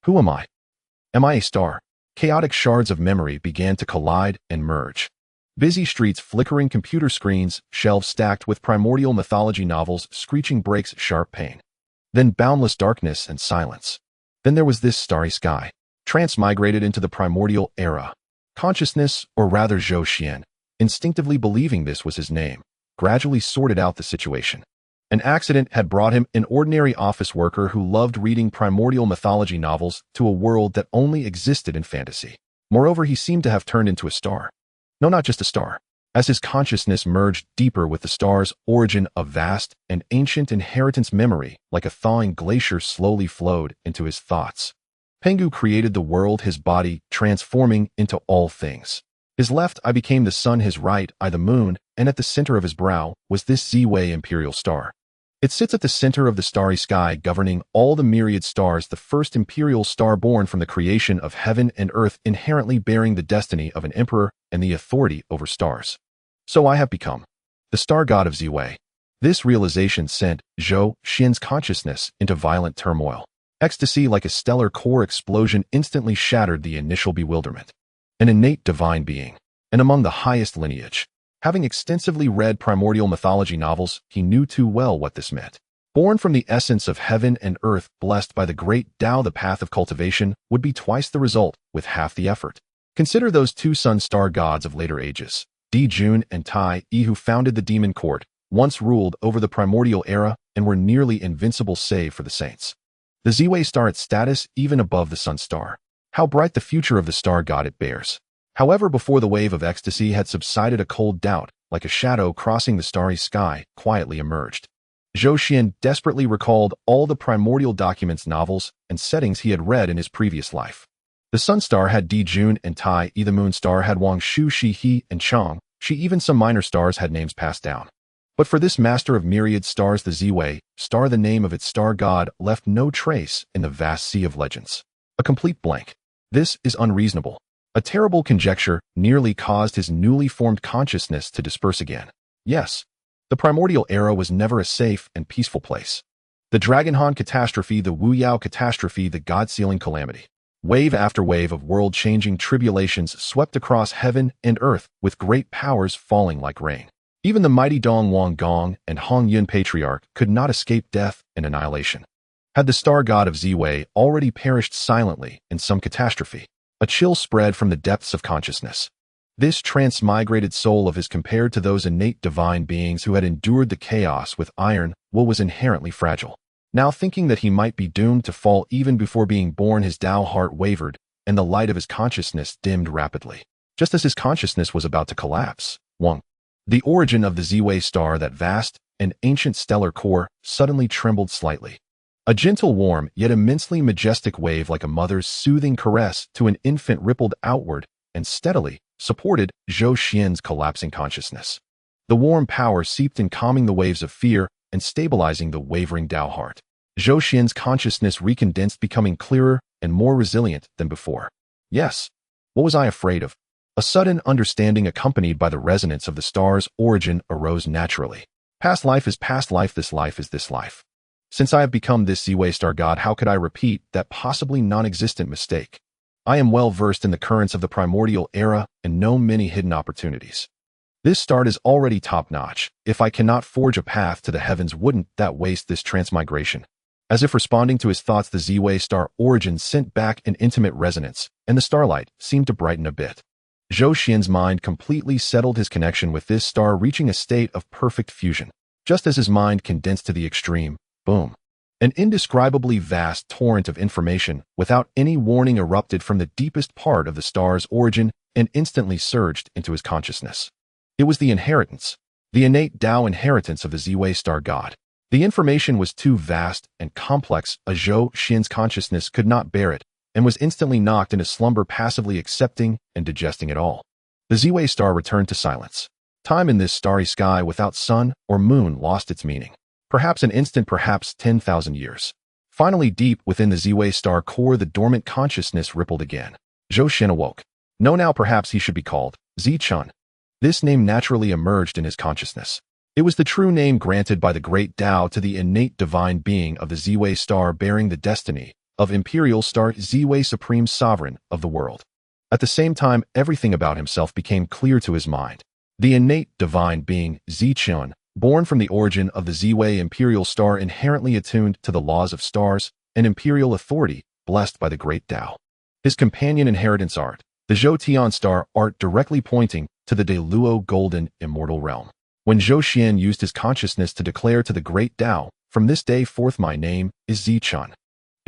Who am I? Am I a star? Chaotic shards of memory began to collide and merge. Busy streets, flickering computer screens, shelves stacked with primordial mythology novels, screeching brakes, sharp pain. Then boundless darkness and silence. Then there was this starry sky, transmigrated into the primordial era. Consciousness, or rather Zhou Xuan, instinctively believing this was his name, gradually sorted out the situation. An accident had brought him, an ordinary office worker who loved reading primordial mythology novels, to a world that only existed in fantasy. Moreover, he seemed to have turned into a star. No, not just a star. As his consciousness merged deeper with the star's origin, a vast and ancient inheritance memory, like a thawing glacier, slowly flowed into his thoughts. Pangu created the world, his body, transforming into all things. His left eye became the sun, his right eye the moon, and at the center of his brow was this Zhou Imperial Star. It sits at the center of the starry sky, governing all the myriad stars, the first imperial star born from the creation of heaven and earth, inherently bearing the destiny of an emperor and the authority over stars. So I have become the star god of Zhou. This realization sent Zhou Xuan's consciousness into violent turmoil. Ecstasy, like a stellar core explosion, instantly shattered the initial bewilderment. An innate divine being, and among the highest lineage. Having extensively read primordial mythology novels, he knew too well what this meant. Born from the essence of heaven and earth, blessed by the great Tao, the path of cultivation would be twice the result, with half the effort. Consider those two sun-star gods of later ages, Jun and Tai, who founded the demon court, once ruled over the primordial era, and were nearly invincible save for the saints. The Zhou star, its status even above the sun star. How bright the future of the star god it bears. However, before the wave of ecstasy had subsided, a cold doubt, like a shadow crossing the starry sky, quietly emerged. Zhou Xuan desperately recalled all the primordial documents, novels, and settings he had read in his previous life. The sun star had Jun and Tai, the moon star had Wangshu, He, and Chang, even some minor stars had names passed down. But for this master of myriad stars, the Zhou star, the name of its star god, left no trace in the vast sea of legends. A complete blank. This is unreasonable. A terrible conjecture nearly caused his newly formed consciousness to disperse again. Yes, the primordial era was never a safe and peaceful place. The Dragonhan catastrophe, the Wu catastrophe, the god-sealing calamity. Wave after wave of world-changing tribulations swept across heaven and earth, with great powers falling like rain. Even the mighty Dong Wang Gong and Hongyun patriarch could not escape death and annihilation. Had the star god of Zhou already perished silently in some catastrophe? A chill spread from the depths of consciousness. This transmigrated soul of his, compared to those innate divine beings who had endured the chaos with iron will, was inherently fragile. Now, thinking that he might be doomed to fall even before being born, his Tao heart wavered, and the light of his consciousness dimmed rapidly. Just as his consciousness was about to collapse, the origin of the Zhou star, that vast and ancient stellar core, suddenly trembled slightly. A gentle, warm, yet immensely majestic wave, like a mother's soothing caress to an infant, rippled outward and steadily supported Zhou Xuan's collapsing consciousness. The warm power seeped in, calming the waves of fear and stabilizing the wavering Tao heart. Zhou Xuan's consciousness recondensed, becoming clearer and more resilient than before. Yes, what was I afraid of? A sudden understanding, accompanied by the resonance of the star's origin, arose naturally. Past life is past life, this life is this life. Since I have become this Zhou star god, how could I repeat that possibly non-existent mistake? I am well versed in the currents of the primordial era and know many hidden opportunities. This start is already top-notch. If I cannot forge a path to the heavens, wouldn't that waste this transmigration? As if responding to his thoughts, the Zhou star origin sent back an intimate resonance, and the starlight seemed to brighten a bit. Zhou Xuan's mind completely settled, his connection with this star reaching a state of perfect fusion. Just as his mind condensed to the extreme, boom. An indescribably vast torrent of information, without any warning, erupted from the deepest part of the star's origin and instantly surged into his consciousness. It was the inheritance, the innate Tao inheritance of the Zhou star god. The information was too vast and complex, Zhou Xuan's consciousness could not bear it, and was instantly knocked into slumber, passively accepting and digesting it all. The Zhou star returned to silence. Time in this starry sky without sun or moon lost its meaning. Perhaps an instant, perhaps 10,000 years. Finally, deep within the Zhou star core, the dormant consciousness rippled again. Zhou Xuan awoke. No, now perhaps he should be called Zhi-Chun. This name naturally emerged in his consciousness. It was the true name granted by the great Tao to the innate divine being of the Zhou star, bearing the destiny of Imperial Star Ziwei, supreme sovereign of the world. At the same time, everything about himself became clear to his mind. The innate divine being, Zhou Xuan, born from the origin of the Ziwei Imperial Star, inherently attuned to the laws of stars, and imperial authority, blessed by the great Tao. His companion inheritance art, the Zhou Tian Star art, directly pointing to the Deluo golden immortal realm. When Zhou Xuan used his consciousness to declare to the great Tao, "From this day forth my name is Zhou Xuan.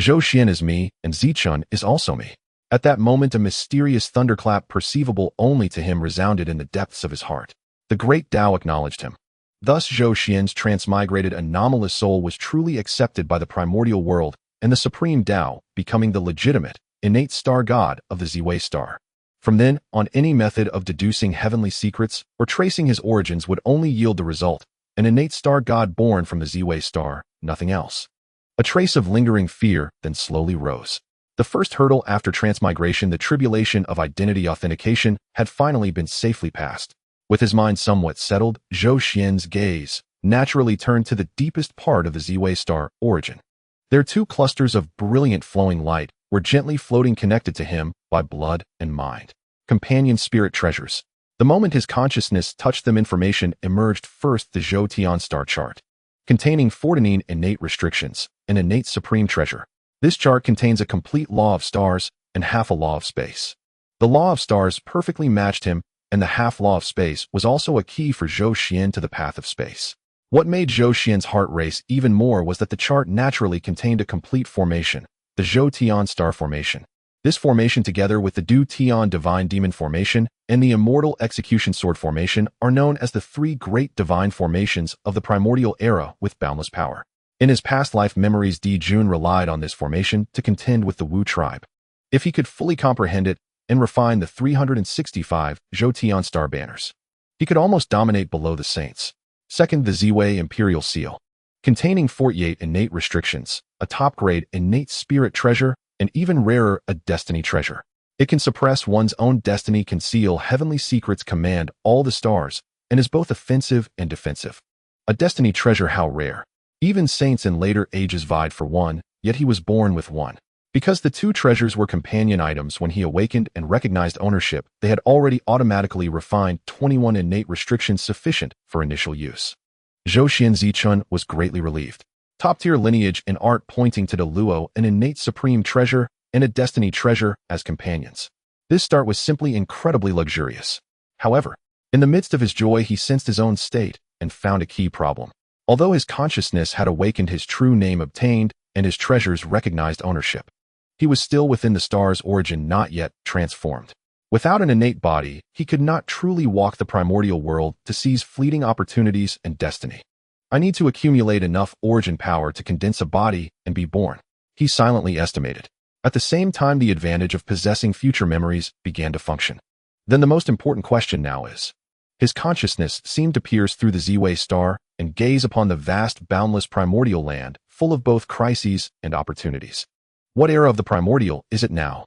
Zhou Xuan is me, and Zhou Xuan is also me." At that moment, a mysterious thunderclap perceivable only to him resounded in the depths of his heart. The great Tao acknowledged him. Thus Zhou Xuan's transmigrated anomalous soul was truly accepted by the primordial world, and the supreme Tao, becoming the legitimate, innate star god of the Ziwei star. From then on, any method of deducing heavenly secrets or tracing his origins would only yield the result: an innate star god born from the Ziwei star, nothing else. A trace of lingering fear then slowly rose. The first hurdle after transmigration, the tribulation of identity authentication, had finally been safely passed. With his mind somewhat settled, Zhou Xuan's gaze naturally turned to the deepest part of the Ziwei star origin. Their two clusters of brilliant flowing light were gently floating, connected to him by blood and mind. Companion spirit treasures. The moment his consciousness touched them, information emerged. First, the Zhou Tian star chart, containing 14 innate restrictions, an innate supreme treasure. This chart contains a complete law of stars and half a law of space. The law of stars perfectly matched him, and the half law of space was also a key for Zhou Xuan to the path of space. What made Zhou Xuan's heart race even more was that the chart naturally contained a complete formation, the Zhou Tian star formation. This formation, together with the Du Tian divine demon formation and the immortal execution sword formation, are known as the three great divine formations of the primordial era with boundless power. In his past life memories, Di Jun relied on this formation to contend with the Wu tribe. If he could fully comprehend it and refine the 365 Zhou Tian star banners, he could almost dominate below the saints. Second, the Ziwei Imperial Seal, containing 48 innate restrictions, a top-grade innate spirit treasure, and even rarer, a destiny treasure. It can suppress one's own destiny, conceal heavenly secrets, command all the stars, and is both offensive and defensive. A destiny treasure, how rare! Even saints in later ages vied for one, yet he was born with one. Because the two treasures were companion items, when he awakened and recognized ownership, they had already automatically refined 21 innate restrictions sufficient for initial use. Zhou Xuan's Zhou Xuan was greatly relieved. Top-tier lineage and art pointing to Deluo, an innate supreme treasure, and a destiny treasure as companions. This start was simply incredibly luxurious. However, in the midst of his joy, he sensed his own state and found a key problem. Although his consciousness had awakened, his true name obtained, and his treasures recognized ownership, he was still within the star's origin, not yet transformed. Without an innate body, he could not truly walk the primordial world to seize fleeting opportunities and destiny. "I need to accumulate enough origin power to condense a body and be born," he silently estimated. At the same time, the advantage of possessing future memories began to function. Then the most important question now is, his consciousness seemed to pierce through the Ziwei star and gaze upon the vast, boundless primordial land, full of both crises and opportunities. What era of the primordial is it now?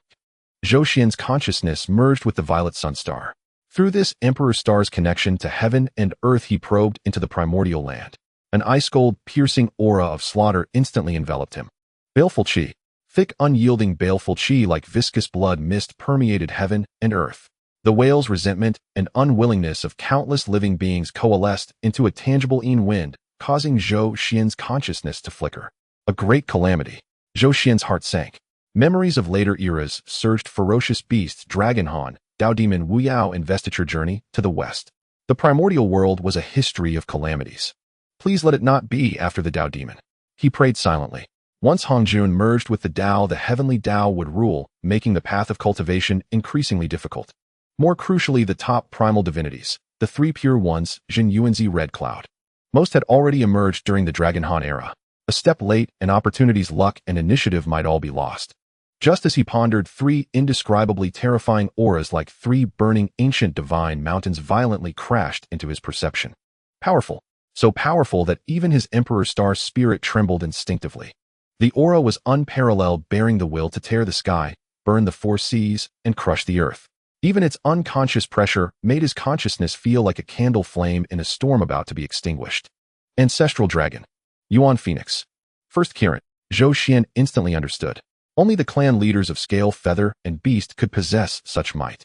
Zhou Xuan's consciousness merged with the violet sun star. Through this emperor star's connection to heaven and earth, he probed into the primordial land. An ice-cold, piercing aura of slaughter instantly enveloped him. Baleful chi. Thick, unyielding, baleful chi like viscous blood mist permeated heaven and earth. The wails, resentment, and unwillingness of countless living beings coalesced into a tangible wind, causing Zhou Xuan's consciousness to flicker. A great calamity. Zhou Xuan's heart sank. Memories of later eras surged: ferocious beasts, Dragonhan, Dao Demon, Wu Yao investiture journey to the west. The primordial world was a history of calamities. Please let it not be after the Dao Demon. He prayed silently. Once Hongyun merged with the Tao, the heavenly Tao would rule, making the path of cultivation increasingly difficult. More crucially, the top primal divinities, the three pure ones, Zhenyuanzi, Red Cloud. Most had already emerged during the Dragonhan era. A step late, and opportunities, luck, and initiative might all be lost. Just as he pondered, three indescribably terrifying auras like three burning ancient divine mountains violently crashed into his perception. Powerful. So powerful that even his Emperor Star spirit trembled instinctively. The aura was unparalleled, bearing the will to tear the sky, burn the four seas, and crush the earth. Even its unconscious pressure made his consciousness feel like a candle flame in a storm about to be extinguished. Ancestral Dragon. Yuan Phoenix. First Kirin. Zhou Xuan instantly understood. Only the clan leaders of Scale, Feather, and Beast could possess such might.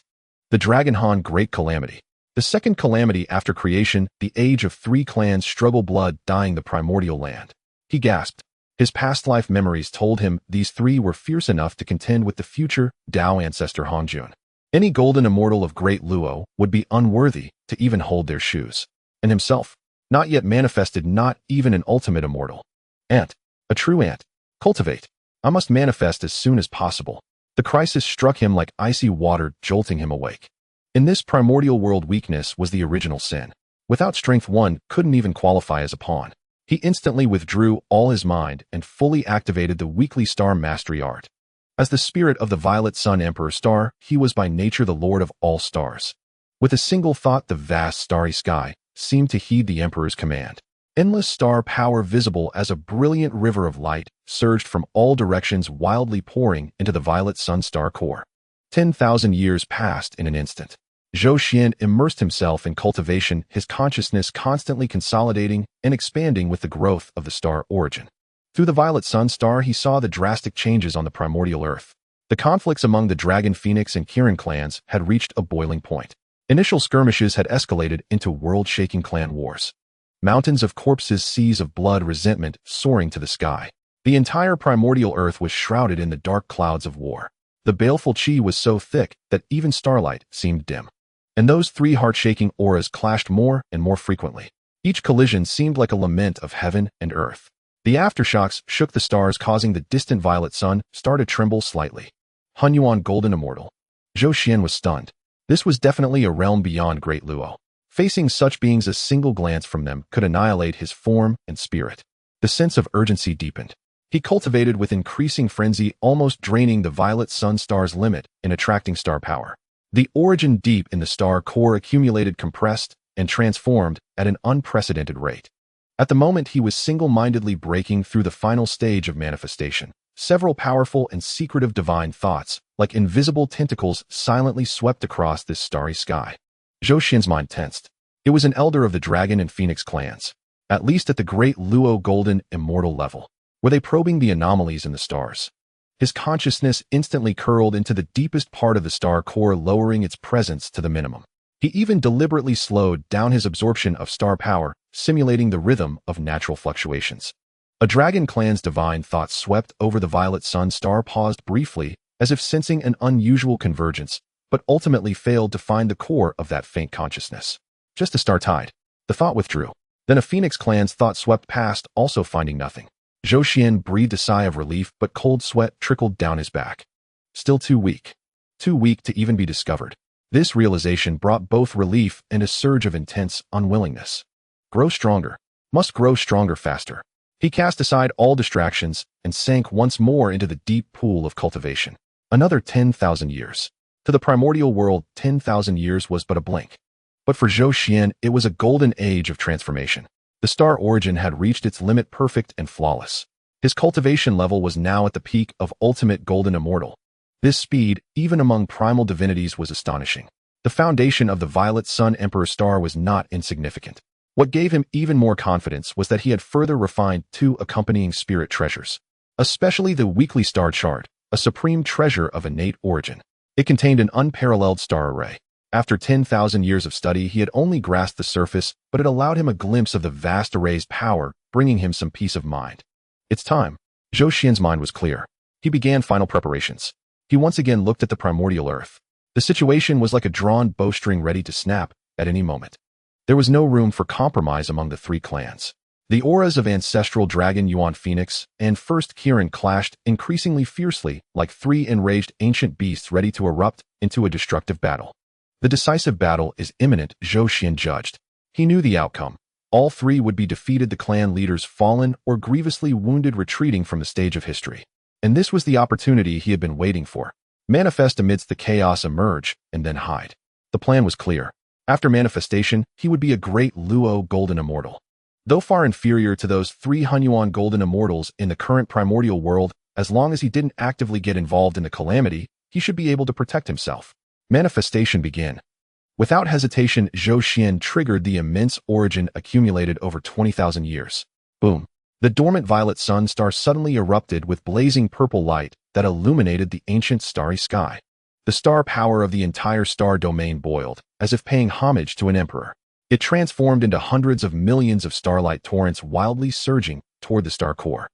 The Dragonhan Great Calamity. The second calamity after creation, the age of 3 clans struggle blood dying the primordial land. He gasped. His past life memories told him these 3 were fierce enough to contend with the future Tao ancestor Hongyun. Any golden immortal of Great Luo would be unworthy to even hold their shoes. And himself, not yet manifested, not even an ultimate immortal. Ant. A true ant. Cultivate. I must manifest as soon as possible. The crisis struck him like icy water, jolting him awake. In this primordial world, weakness was the original sin. Without strength, one couldn't even qualify as a pawn. He instantly withdrew all his mind and fully activated the weekly star mastery art. As the spirit of the Violet Sun Emperor Star, he was by nature the lord of all stars. With a single thought, the vast starry sky seemed to heed the Emperor's command. Endless star power, visible as a brilliant river of light, surged from all directions, wildly pouring into the Violet Sun Star core. 10,000 years passed in an instant. Zhou Xuan immersed himself in cultivation, his consciousness constantly consolidating and expanding with the growth of the star origin. Through the Violet Sun Star, he saw the drastic changes on the primordial earth. The conflicts among the Dragon Phoenix and Kirin clans had reached a boiling point. Initial skirmishes had escalated into world-shaking clan wars. Mountains of corpses, seas of blood, resentment soaring to the sky. The entire primordial earth was shrouded in the dark clouds of war. The baleful chi was so thick that even starlight seemed dim. And those 3 heart-shaking auras clashed more and more frequently. Each collision seemed like a lament of heaven and earth. The aftershocks shook the stars, causing the distant Violet Sun Star to tremble slightly. Hongyun Golden Immortal. Zhou Xuan was stunned. This was definitely a realm beyond Great Luo. Facing such beings, a single glance from them could annihilate his form and spirit. The sense of urgency deepened. He cultivated with increasing frenzy, almost draining the Violet Sun Star's limit in attracting star power. The origin deep in the star core accumulated, compressed, and transformed at an unprecedented rate. At the moment, he was single-mindedly breaking through the final stage of manifestation. Several powerful and secretive divine thoughts, like invisible tentacles, silently swept across this starry sky. Zhou Xuan's mind tensed. It was an elder of the Dragon and Phoenix clans. At least at the Great Luo Golden Immortal level. Were they probing the anomalies in the stars? His consciousness instantly curled into the deepest part of the star core, lowering its presence to the minimum. He even deliberately slowed down his absorption of star power, simulating the rhythm of natural fluctuations. A dragon clan's divine thoughts swept over the Violet Sun Star, paused briefly, as if sensing an unusual convergence, but ultimately failed to find the core of that faint consciousness. Just a star tide. The thought withdrew. Then a Phoenix clan's thought swept past, also finding nothing. Zhou Xuan breathed a sigh of relief, but cold sweat trickled down his back. Still too weak. Too weak to even be discovered. This realization brought both relief and a surge of intense unwillingness. Grow stronger. Must grow stronger faster. He cast aside all distractions and sank once more into the deep pool of cultivation. Another 10,000 years. To the primordial world, 10,000 years was but a blink. But for Zhou Xuan, it was a golden age of transformation. The star origin had reached its limit, perfect and flawless. His cultivation level was now at the peak of ultimate golden immortal. This speed, even among primal divinities, was astonishing. The foundation of the Violet Sun Emperor Star was not insignificant. What gave him even more confidence was that he had further refined 2 accompanying spirit treasures, especially the weekly star chart, a supreme treasure of innate origin. It contained an unparalleled star array. After 10,000 years of study, he had only grasped the surface, but it allowed him a glimpse of the vast array's power, bringing him some peace of mind. It's time. Zhou Xuan's mind was clear. He began final preparations. He once again looked at the primordial earth. The situation was like a drawn bowstring ready to snap at any moment. There was no room for compromise among the 3 clans. The auras of ancestral Dragon Yuan Phoenix and First Kirin clashed increasingly fiercely, like 3 enraged ancient beasts ready to erupt into a destructive battle. The decisive battle is imminent, Zhou Xuan judged. He knew the outcome. All 3 would be defeated, the clan leaders fallen or grievously wounded, retreating from the stage of history. And this was the opportunity he had been waiting for. Manifest amidst the chaos, emerge, and then hide. The plan was clear. After manifestation, he would be a Great Luo Golden Immortal. Though far inferior to those 3 Hongyuan Golden Immortals in the current primordial world, as long as he didn't actively get involved in the calamity, he should be able to protect himself. Manifestation began. Without hesitation, Zhou Xuan triggered the immense origin accumulated over 20,000 years. Boom. The dormant violet sun star suddenly erupted with blazing purple light that illuminated the ancient starry sky. The star power of the entire star domain boiled, as if paying homage to an emperor. It transformed into hundreds of millions of starlight torrents wildly surging toward the star core.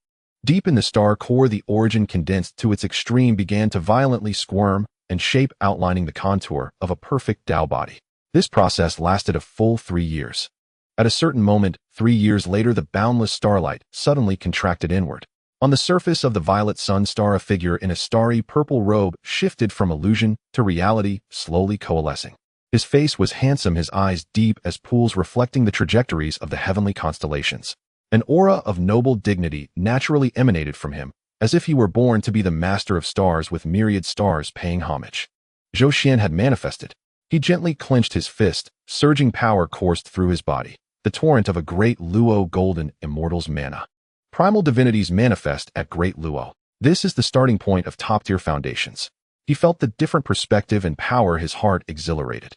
Deep in the star core, the origin condensed to its extreme began to violently squirm and shape, outlining the contour of a perfect Tao body. This process lasted a full 3 years. At a certain moment, 3 years later, the boundless starlight suddenly contracted inward. On the surface of the violet sun star, a figure in a starry purple robe shifted from illusion to reality, slowly coalescing. His face was handsome, his eyes deep as pools reflecting the trajectories of the heavenly constellations. An aura of noble dignity naturally emanated from him, as if he were born to be the master of stars with myriad stars paying homage. Zhou Xuan had manifested. He gently clenched his fist, surging power coursed through his body, the torrent of a great Luo golden immortal's mana. Primal divinities manifest at Great Luo. This is the starting point of top-tier foundations. He felt the different perspective and power, his heart exhilarated.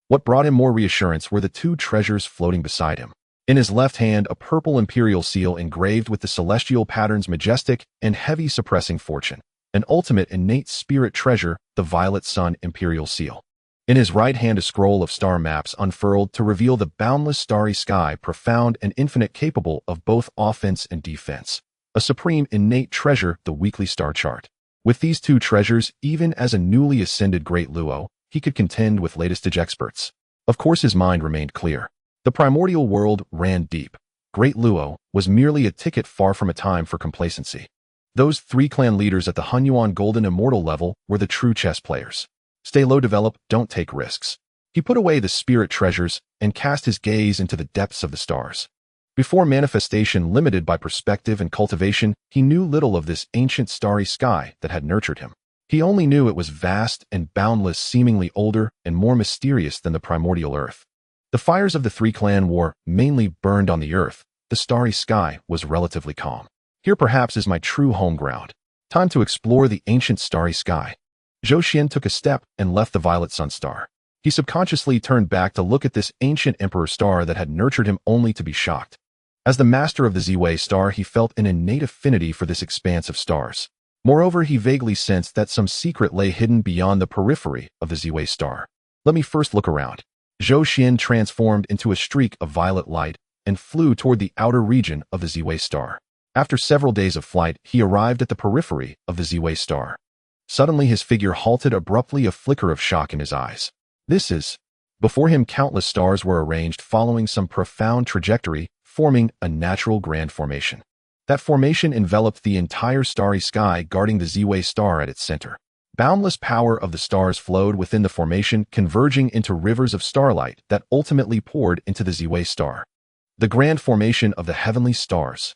What brought him more reassurance were the 2 treasures floating beside him. In his left hand, a purple imperial seal engraved with the celestial patterns majestic and heavy, suppressing fortune. An ultimate innate spirit treasure, the violet sun imperial seal. In his right hand, a scroll of star maps unfurled to reveal the boundless starry sky, profound and infinite, capable of both offense and defense. A supreme innate treasure, the weekly star chart. With these 2 treasures, even as a newly ascended Great Luo, he could contend with latest experts. Of course, his mind remained clear. The primordial world ran deep. Great Luo was merely a ticket, far from a time for complacency. Those 3 clan leaders at the Hongyuan golden immortal level were the true chess players. Stay low, develop, don't take risks. He put away the spirit treasures and cast his gaze into the depths of the stars. Before manifestation, limited by perspective and cultivation, he knew little of this ancient starry sky that had nurtured him. He only knew it was vast and boundless, seemingly older and more mysterious than the primordial earth. The fires of the 3 clan war mainly burned on the earth. The starry sky was relatively calm. Here perhaps is my true home ground. Time to explore the ancient starry sky. Zhou Xuan took a step and left the violet sun star. He subconsciously turned back to look at this ancient emperor star that had nurtured him, only to be shocked. As the master of the Ziwei star, he felt an innate affinity for this expanse of stars. Moreover, he vaguely sensed that some secret lay hidden beyond the periphery of the Ziwei star. Let me first look around. Zhou Xuan transformed into a streak of violet light and flew toward the outer region of the Ziwei star. After several days of flight, he arrived at the periphery of the Ziwei star. Suddenly his figure halted abruptly, a flicker of shock in his eyes. This is... Before him, countless stars were arranged following some profound trajectory, forming a natural grand formation. That formation enveloped the entire starry sky, guarding the Ziwei star at its center. Boundless power of the stars flowed within the formation, converging into rivers of starlight that ultimately poured into the Ziwei star. The grand formation of the heavenly stars.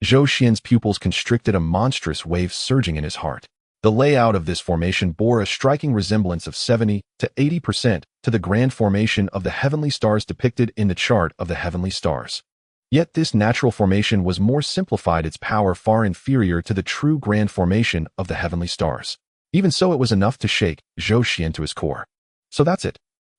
Zhou Xuan's pupils constricted, a monstrous wave surging in his heart. The layout of this formation bore a striking resemblance of 70 to 80% to the grand formation of the heavenly stars depicted in the chart of the heavenly stars. Yet this natural formation was more simplified, its power far inferior to the true grand formation of the heavenly stars. Even so, it was enough to shake Zhou Xuan to his core. So that's it.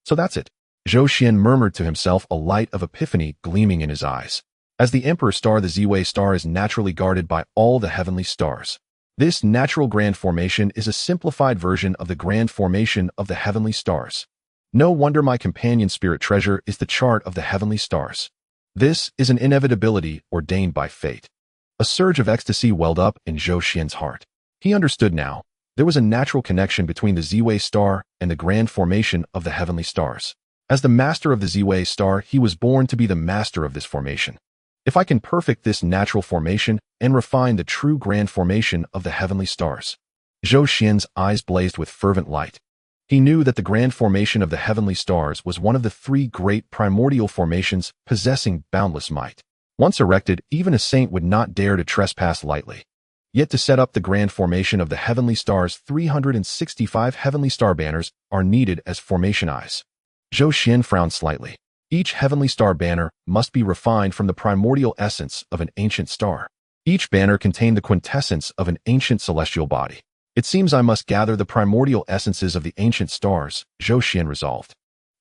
Zhou Xuan murmured to himself, a light of epiphany gleaming in his eyes. As the emperor star, the Ziwei star is naturally guarded by all the heavenly stars. This natural grand formation is a simplified version of the grand formation of the heavenly stars. No wonder my companion spirit treasure is the chart of the heavenly stars. This is an inevitability ordained by fate. A surge of ecstasy welled up in Zhou Xuan's heart. He understood now. There was a natural connection between the Ziwei star and the grand formation of the heavenly stars. As the master of the Ziwei star, he was born to be the master of this formation. If I can perfect this natural formation and refine the true grand formation of the heavenly stars. Zhou Xuan's eyes blazed with fervent light. He knew that the grand formation of the heavenly stars was one of the 3 great primordial formations possessing boundless might. Once erected, even a saint would not dare to trespass lightly. Yet to set up the grand formation of the heavenly stars, 365 heavenly star banners are needed as formation eyes. Zhou Xuan frowned slightly. Each heavenly star banner must be refined from the primordial essence of an ancient star. Each banner contained the quintessence of an ancient celestial body. It seems I must gather the primordial essences of the ancient stars, Zhou Xuan resolved.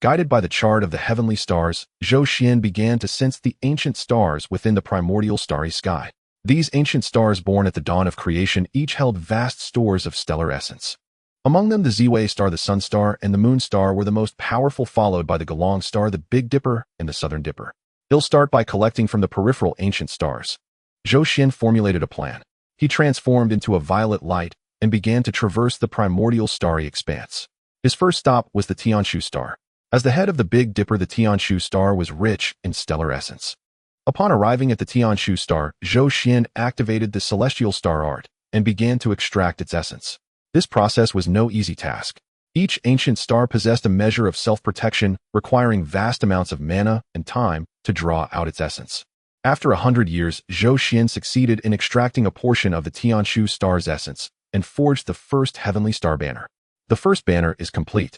Guided by the chart of the heavenly stars, Zhou Xuan began to sense the ancient stars within the primordial starry sky. These ancient stars born at the dawn of creation each held vast stores of stellar essence. Among them, the Ziwei star, the Sun star, and the Moon star were the most powerful, followed by the Gelong star, the Big Dipper, and the Southern Dipper. He'll start by collecting from the peripheral ancient stars. Zhou Xuan formulated a plan. He transformed into a violet light and began to traverse the primordial starry expanse. His first stop was the Tianshu star. As the head of the Big Dipper, the Tianshu star was rich in stellar essence. Upon arriving at the Tianshu star, Zhou Xuan activated the celestial star art and began to extract its essence. This process was no easy task. Each ancient star possessed a measure of self-protection, requiring vast amounts of mana and time to draw out its essence. After 100 years, Zhou Xuan succeeded in extracting a portion of the Tianshu star's essence and forged the first Heavenly Star Banner. The first banner is complete.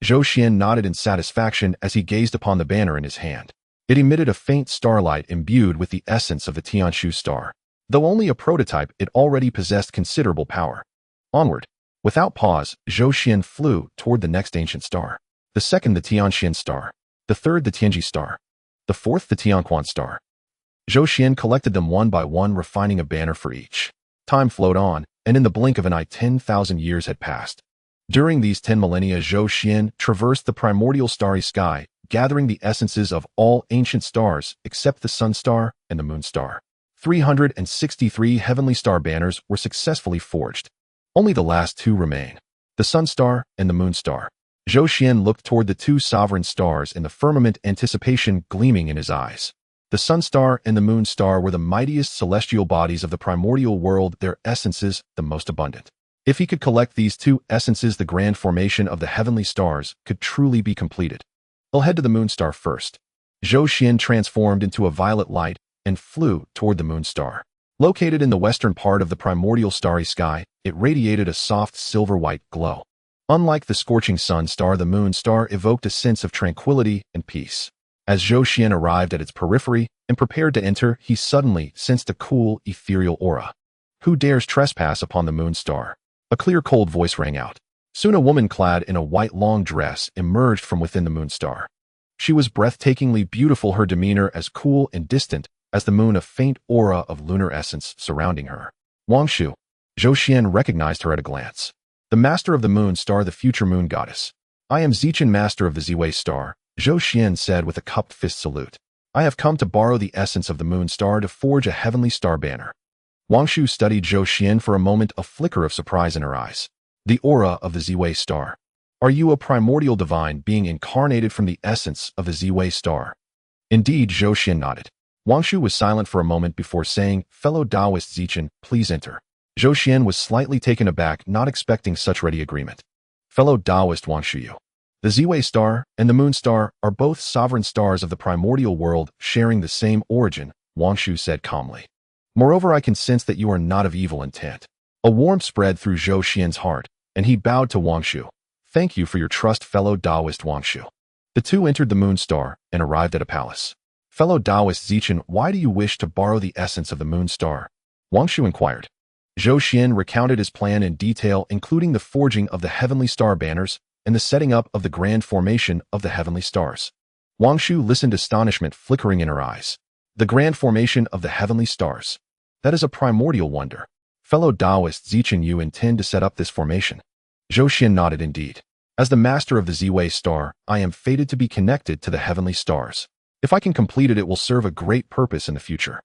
Zhou Xuan nodded in satisfaction as he gazed upon the banner in his hand. It emitted a faint starlight imbued with the essence of the Tianshu star. Though only a prototype, it already possessed considerable power. Onward. Without pause, Zhou Xuan flew toward the next ancient star. The second, the Tianxian star. The third, the Tianji star. The fourth, the Tianquan star. Zhou Xuan collected them one by one, refining a banner for each. Time flowed on, and in the blink of an eye 10,000 years had passed. During these 10 millennia, Zhou Xuan traversed the primordial starry sky, gathering the essences of all ancient stars except the Sun star and the Moon star. 363 Heavenly Star Banners were successfully forged. Only the last two remain, the Sun star and the Moon star. Zhou Xuan looked toward the two sovereign stars in the firmament, anticipation gleaming in his eyes. The Sun star and the Moon star were the mightiest celestial bodies of the primordial world, their essences the most abundant. If he could collect these two essences, the grand formation of the heavenly stars could truly be completed. He'll head to the Moon star first. Zhou Xuan transformed into a violet light and flew toward the Moon star. Located in the western part of the primordial starry sky, it radiated a soft silver-white glow. Unlike the scorching Sun star, the Moon star evoked a sense of tranquility and peace. As Zhou Xuan arrived at its periphery and prepared to enter, he suddenly sensed a cool, ethereal aura. Who dares trespass upon the Moon star? A clear, cold voice rang out. Soon a woman clad in a white long dress emerged from within the Moon star. She was breathtakingly beautiful, her demeanor as cool and distant as the moon, a faint aura of lunar essence surrounding her. Wangshu. Zhou Xuan recognized her at a glance. The master of the Moon star, the future moon goddess. I am Zichen, master of the Ziwei star, Zhou Xuan said with a cupped fist salute. I have come to borrow the essence of the Moon star to forge a Heavenly Star Banner. Wangshu studied Zhou Xuan for a moment, a flicker of surprise in her eyes. The aura of the Ziwei star. Are you a primordial divine being incarnated from the essence of the Ziwei star? Indeed, Zhou Xuan nodded. Wangshu was silent for a moment before saying, Fellow Taoist Zichen, please enter. Zhou Xuan was slightly taken aback, not expecting such ready agreement. Fellow Taoist Wangshu, the Ziwei star and the Moon star are both sovereign stars of the primordial world, sharing the same origin, Wangshu said calmly. Moreover, I can sense that you are not of evil intent. A warmth spread through Zhou Xuan's heart, and he bowed to Wangshu. Thank you for your trust, fellow Taoist Wangshu. The two entered the Moon star and arrived at a palace. Fellow Taoist Zichen, why do you wish to borrow the essence of the Moon star? Wangshu inquired. Zhou Xuan recounted his plan in detail, including the forging of the Heavenly Star Banners and the setting up of the grand formation of the Heavenly Stars. Wangshu listened, astonishment flickering in her eyes. The grand formation of the Heavenly Stars. That is a primordial wonder. Fellow Taoist Zichen, you intend to set up this formation? Zhou Xuan nodded indeed. As the master of the Ziwei star, I am fated to be connected to the Heavenly Stars. If I can complete it, it will serve a great purpose in the future.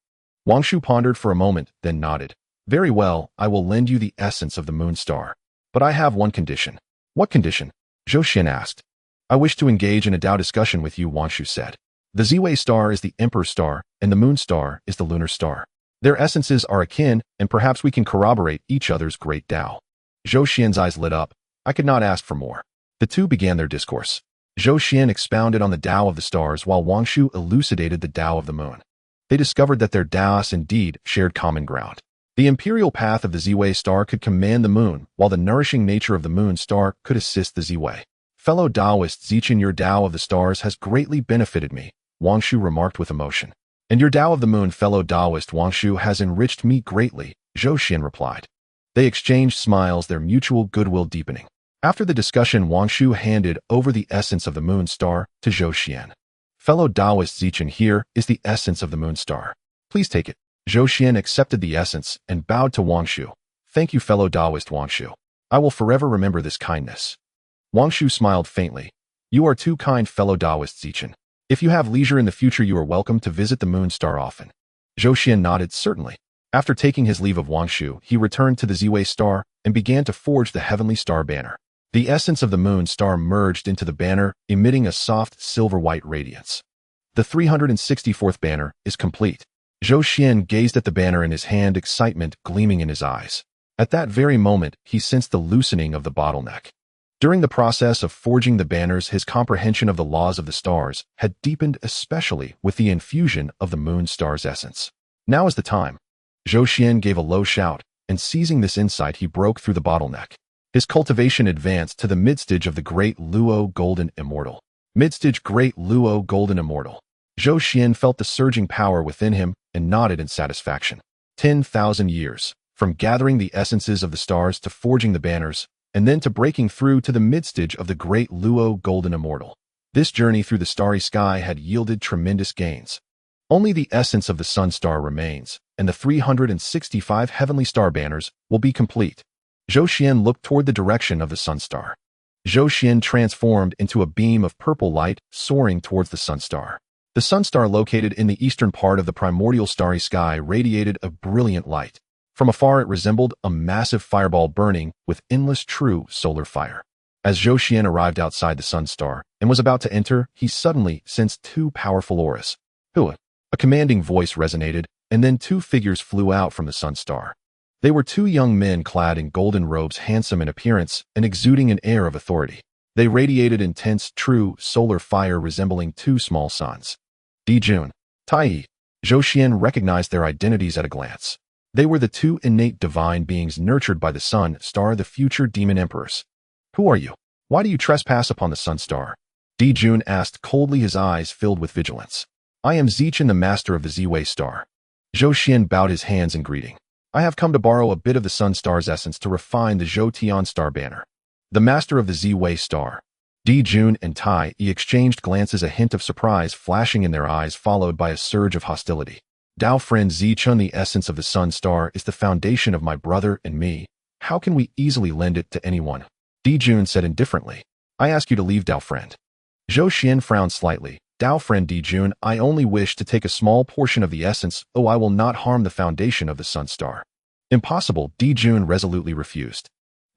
Wangshu pondered for a moment, then nodded. Very well, I will lend you the essence of the Moon star. But I have one condition. What condition? Zhou Xuan asked. I wish to engage in a Tao discussion with you, Wangshu said. The Ziwei star is the Emperor star, and the Moon star is the lunar star. Their essences are akin, and perhaps we can corroborate each other's great Tao. Zhou Xuan's eyes lit up. I could not ask for more. The two began their discourse. Zhou Xuan expounded on the Tao of the stars while Wangshu elucidated the Tao of the moon. They discovered that their Taoists indeed shared common ground. The imperial path of the Ziwei star could command the moon, while the nourishing nature of the Moon star could assist the Ziwei. Fellow Taoist Zichen, your Tao of the stars has greatly benefited me, Wangshu remarked with emotion. And your Tao of the moon, fellow Taoist Wangshu, has enriched me greatly, Zhou Xuan replied. They exchanged smiles, their mutual goodwill deepening. After the discussion, Wangshu handed over the essence of the Moon star to Zhou Xuan. Fellow Taoist Zichen, here is the essence of the Moon star. Please take it. Zhou Xuan accepted the essence and bowed to Wangshu. Thank you, fellow Taoist Wangshu. I will forever remember this kindness. Wangshu smiled faintly. You are too kind, fellow Taoist Zichen. If you have leisure in the future, you are welcome to visit the Moon Star often. Zhou Xuan nodded, certainly. After taking his leave of Wangshu, he returned to the Ziwei Star and began to forge the Heavenly Star Banner. The essence of the Moon Star merged into the banner, emitting a soft silver-white radiance. The 364th banner is complete. Zhou Xuan gazed at the banner in his hand, excitement gleaming in his eyes. At that very moment, he sensed the loosening of the bottleneck. During the process of forging the banners, his comprehension of the laws of the stars had deepened, especially with the infusion of the Moon Star's essence. Now is the time. Zhou Xuan gave a low shout, and seizing this insight, he broke through the bottleneck. His cultivation advanced to the midstage of the Great Luo Golden Immortal. Midstage Great Luo Golden Immortal. Zhou Xuan felt the surging power within him and nodded in satisfaction. 10,000 years, from gathering the essences of the stars to forging the banners, and then to breaking through to the midstage of the Great Luo Golden Immortal. This journey through the starry sky had yielded tremendous gains. Only the essence of the Sun Star remains, and the 365 Heavenly Star Banners will be complete. Zhou Xuan looked toward the direction of the Sun Star. Zhou Xuan transformed into a beam of purple light, soaring towards the Sun Star. The Sun Star, located in the eastern part of the primordial starry sky, radiated a brilliant light. From afar, it resembled a massive fireball burning with endless true solar fire. As Zhou Xuan arrived outside the Sun Star and was about to enter, he suddenly sensed two powerful auras. Hua! A commanding voice resonated, and then two figures flew out from the Sun Star. They were two young men clad in golden robes, handsome in appearance and exuding an air of authority. They radiated intense, true solar fire resembling two small suns. Dijun, Tai. Zhou Xuan recognized their identities at a glance. They were the two innate divine beings nurtured by the Sun Star, the future demon emperors. Who are you? Why do you trespass upon the Sun Star? Dijun asked coldly, his eyes filled with vigilance. I am Zichen, the master of the Ziwei Star. Zhou Xuan bowed his hands in greeting. I have come to borrow a bit of the Sun Star's essence to refine the Zhou Tian Star Banner. The master of the Ziwei Star. Dijun and Tai exchanged glances, a hint of surprise flashing in their eyes, followed by a surge of hostility. Dao friend Zichen, the essence of the Sun Star is the foundation of my brother and me. How can we easily lend it to anyone? Dijun said indifferently. I ask you to leave, Dao friend. Zhou Xuan frowned slightly. Dao friend Dijun, I only wish to take a small portion of the essence. Oh, I will not harm the foundation of the Sun Star. Impossible, Dijun resolutely refused.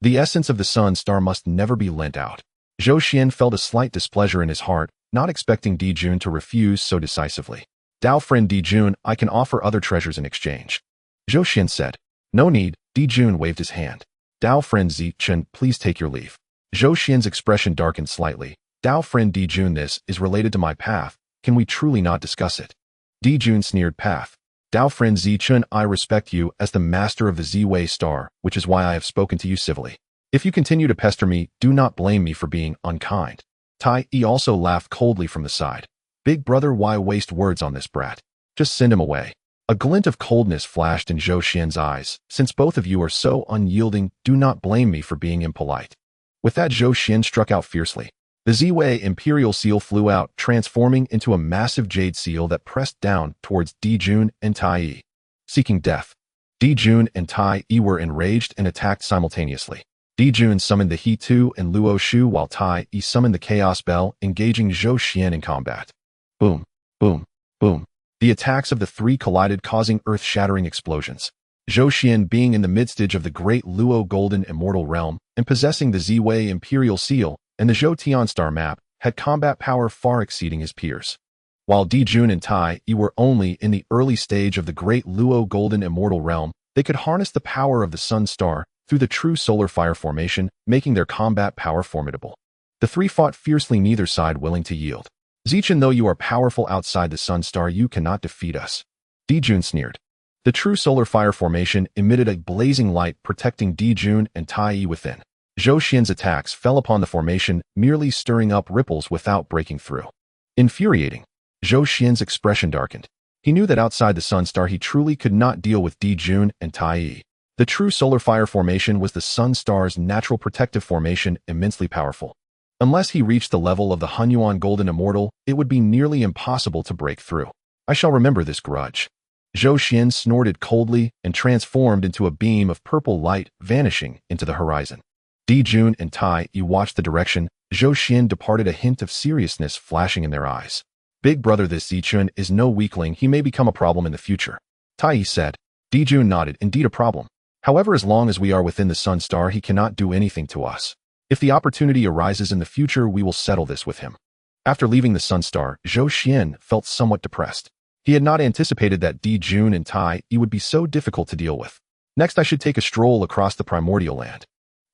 The essence of the Sun Star must never be lent out. Zhou Xuan felt a slight displeasure in his heart, not expecting Dijun to refuse so decisively. Dao friend Dijun, I can offer other treasures in exchange. Zhou Xuan said. No need, Dijun waved his hand. Dao friend Zichen, please take your leave. Zhou Xuan's expression darkened slightly. Dao friend Dijun, this is related to my path. Can we truly not discuss it? Dijun sneered. Path. Dao friend Zichen, I respect you as the master of the Ziwei Star, which is why I have spoken to you civilly. If you continue to pester me, do not blame me for being unkind. Tai also laughed coldly from the side. Big brother, why waste words on this brat? Just send him away. A glint of coldness flashed in Zhou Xuan's eyes. Since both of you are so unyielding, do not blame me for being impolite. With that, Zhou Xuan struck out fiercely. The Ziwei Imperial Seal flew out, transforming into a massive jade seal that pressed down towards Dijun and Tai. Seeking death. Dijun and Tai were enraged and attacked simultaneously. Dijun summoned the He Tu and Luo Shu, while Tai summoned the Chaos Bell, engaging Zhou Xuan in combat. Boom, boom, boom. The attacks of the three collided, causing earth-shattering explosions. Zhou Xuan, being in the midstage of the Great Luo Golden Immortal Realm and possessing the Ziwei Imperial Seal and the Zhou Tian Star map, had combat power far exceeding his peers. While Dijun and Tai were only in the early stage of the Great Luo Golden Immortal Realm, they could harness the power of the Sun Star through the true solar fire formation, making their combat power formidable. The three fought fiercely, neither side willing to yield. Zichen, though you are powerful outside the Sun Star, you cannot defeat us. Dijun sneered. The true solar fire formation emitted a blazing light, protecting Dijun and Tai within. Zhou Xuan's attacks fell upon the formation, merely stirring up ripples without breaking through. Infuriating. Zhou Xuan's expression darkened. He knew that outside the Sun Star he truly could not deal with Dijun and Tai. The true solar fire formation was the Sun Star's natural protective formation, immensely powerful. Unless he reached the level of the Hongyuan Golden Immortal, it would be nearly impossible to break through. I shall remember this grudge. Zhou Xuan snorted coldly and transformed into a beam of purple light, vanishing into the horizon. Dijun and Tai Yi watched the direction Zhou Xuan departed, a hint of seriousness flashing in their eyes. Big brother, this Zichun is no weakling. He may become a problem in the future. Tai Yi said. Dijun nodded. Indeed a problem. However, as long as we are within the Sun Star, he cannot do anything to us. If the opportunity arises in the future, we will settle this with him. After leaving the Sun Star, Zhou Xuan felt somewhat depressed. He had not anticipated that Dijun and Tai Yi would be so difficult to deal with. Next, I should take a stroll across the primordial land.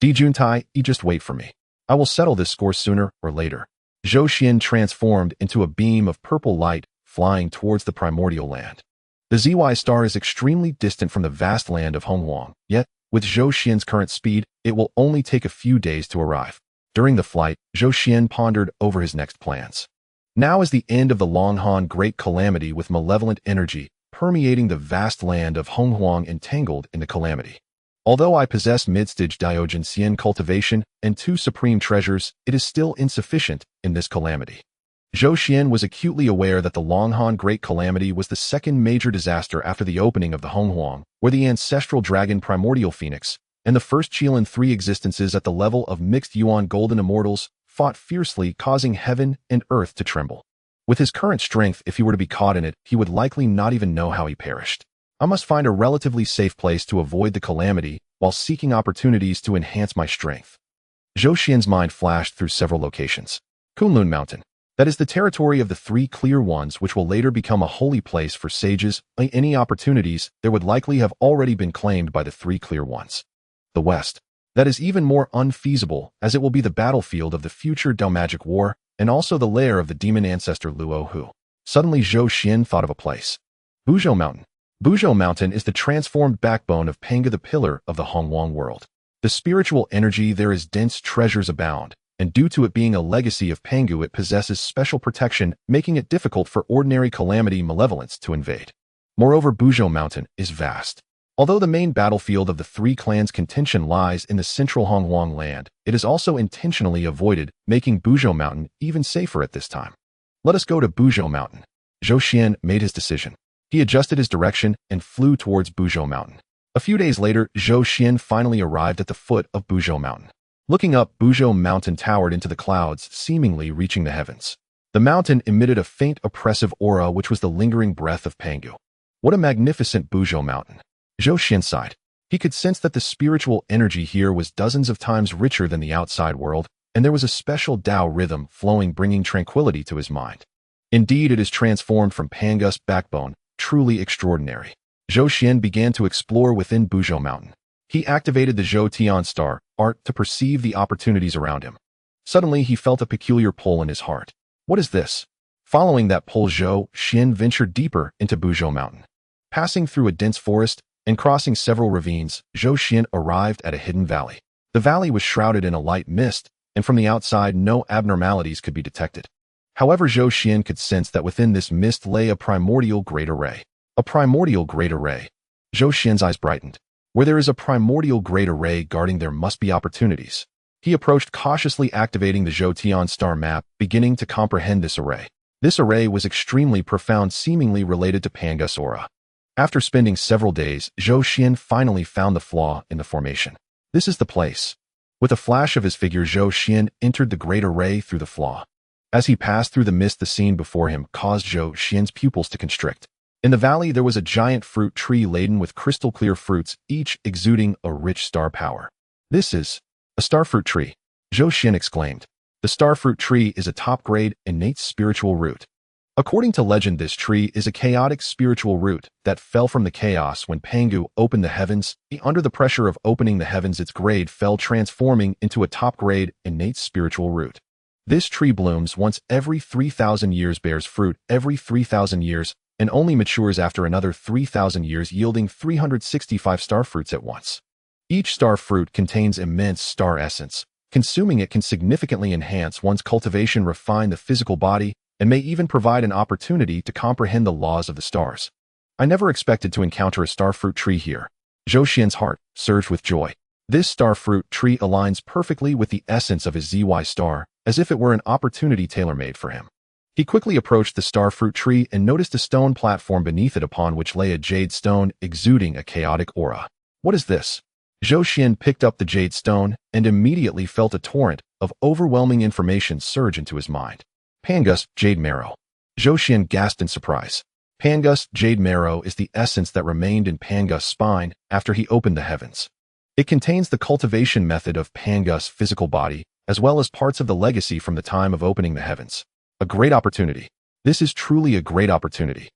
Dijun, Tai Yi, just wait for me. I will settle this score sooner or later. Zhou Xuan transformed into a beam of purple light, flying towards the primordial land. The ZY star is extremely distant from the vast land of Hongyuan, yet, with Zhou Xuan's current speed, it will only take a few days to arrive. During the flight, Zhou Xuan pondered over his next plans. Now is the end of the Longhan Great Calamity, with malevolent energy permeating the vast land of Hongyuan entangled in the calamity. Although I possess mid-stage Diogen Xian cultivation and 2 supreme treasures, it is still insufficient in this calamity. Zhou Xuan was acutely aware that the Longhan Great Calamity was the second major disaster after the opening of the Hongyuan, where the ancestral dragon primordial phoenix and the first Qilin 3 existences at the level of mixed Yuan golden immortals fought fiercely, causing heaven and earth to tremble. With his current strength, if he were to be caught in it, he would likely not even know how he perished. I must find a relatively safe place to avoid the calamity while seeking opportunities to enhance my strength. Zhou Xuan's mind flashed through several locations. Kunlun Mountain. That is the territory of the 3 clear ones, which will later become a holy place for sages. Any opportunities there would likely have already been claimed by the 3 clear ones. The West. That is even more unfeasible, as it will be the battlefield of the future Dao Magic War, and also the lair of the demon ancestor Luo Hu. Suddenly Zhou Xuan thought of a place. Buzhou Mountain. Buzhou Mountain is the transformed backbone of Pangu, the pillar of the Hongyuan world. The spiritual energy there is dense, treasures abound, and due to it being a legacy of Pangu, it possesses special protection, making it difficult for ordinary calamity malevolence to invade. Moreover, Buzhou Mountain is vast. Although the main battlefield of the 3 clans' contention lies in the central Hongyuan land, it is also intentionally avoided, making Buzhou Mountain even safer at this time. Let us go to Buzhou Mountain. Zhou Xuan made his decision. He adjusted his direction and flew towards Buzhou Mountain. A few days later, Zhou Xuan finally arrived at the foot of Buzhou Mountain. Looking up, Buzhou Mountain towered into the clouds, seemingly reaching the heavens. The mountain emitted a faint, oppressive aura, which was the lingering breath of Pangu. What a magnificent Buzhou Mountain! Zhou Xuan sighed. He could sense that the spiritual energy here was dozens of times richer than the outside world, and there was a special Tao rhythm flowing, bringing tranquility to his mind. Indeed, it is transformed from Pangu's backbone, truly extraordinary. Zhou Xuan began to explore within Buzhou Mountain. He activated the Zhou Tian star art to perceive the opportunities around him. Suddenly, he felt a peculiar pull in his heart. What is this? Following that pull, Zhou Xuan ventured deeper into Buzhou Mountain. Passing through a dense forest and crossing several ravines, Zhou Xuan arrived at a hidden valley. The valley was shrouded in a light mist, and from the outside no abnormalities could be detected. However, Zhou Xuan could sense that within this mist lay a primordial great array. A primordial great array. Zhou Xuan's eyes brightened. Where there is a primordial great array guarding, there must be opportunities. He approached cautiously, activating the Zhou Tian star map, beginning to comprehend this array. This array was extremely profound, seemingly related to Pangu's aura. After spending several days, Zhou Xuan finally found the flaw in the formation. This is the place. With a flash of his figure, Zhou Xuan entered the great array through the flaw. As he passed through the mist, the scene before him caused Zhou Xuan's pupils to constrict. In the valley, there was a giant fruit tree laden with crystal-clear fruits, each exuding a rich star power. This is a starfruit tree, Zhou Xuan exclaimed. The starfruit tree is a top-grade, innate spiritual root. According to legend, this tree is a chaotic spiritual root that fell from the chaos when Pangu opened the heavens. Under the pressure of opening the heavens, its grade fell, transforming into a top-grade, innate spiritual root. This tree blooms once every 3,000 years, bears fruit every 3,000 years, and only matures after another 3,000 years, yielding 365 star fruits at once. Each star fruit contains immense star essence. Consuming it can significantly enhance one's cultivation, refine the physical body, and may even provide an opportunity to comprehend the laws of the stars. I never expected to encounter a starfruit tree here. Zhou Xuan's heart surged with joy. This starfruit tree aligns perfectly with the essence of his ZY star, as if it were an opportunity tailor-made for him. He quickly approached the starfruit tree and noticed a stone platform beneath it upon which lay a jade stone exuding a chaotic aura. What is this? Zhou Xuan picked up the jade stone and immediately felt a torrent of overwhelming information surge into his mind. Pangus, jade marrow. Zhou Xuan gasped in surprise. Pangus, jade marrow is the essence that remained in Pangus' spine after he opened the heavens. It contains the cultivation method of Pangus' physical body, as well as parts of the legacy from the time of opening the heavens. A great opportunity. This is truly a great opportunity.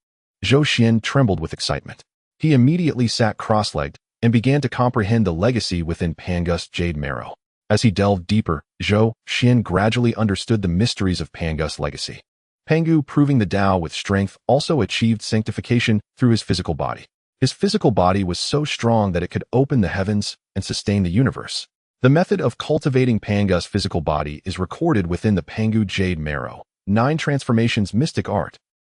Zhou Xuan trembled with excitement. He immediately sat cross-legged and began to comprehend the legacy within Pangus' jade marrow. As he delved deeper, Zhou Xuan gradually understood the mysteries of Pangus' legacy. Pangu, proving the Tao with strength, also achieved sanctification through his physical body. His physical body was so strong that it could open the heavens and sustain the universe. The method of cultivating Pangus' physical body is recorded within the Pangu jade marrow. 9 transformations mystic art.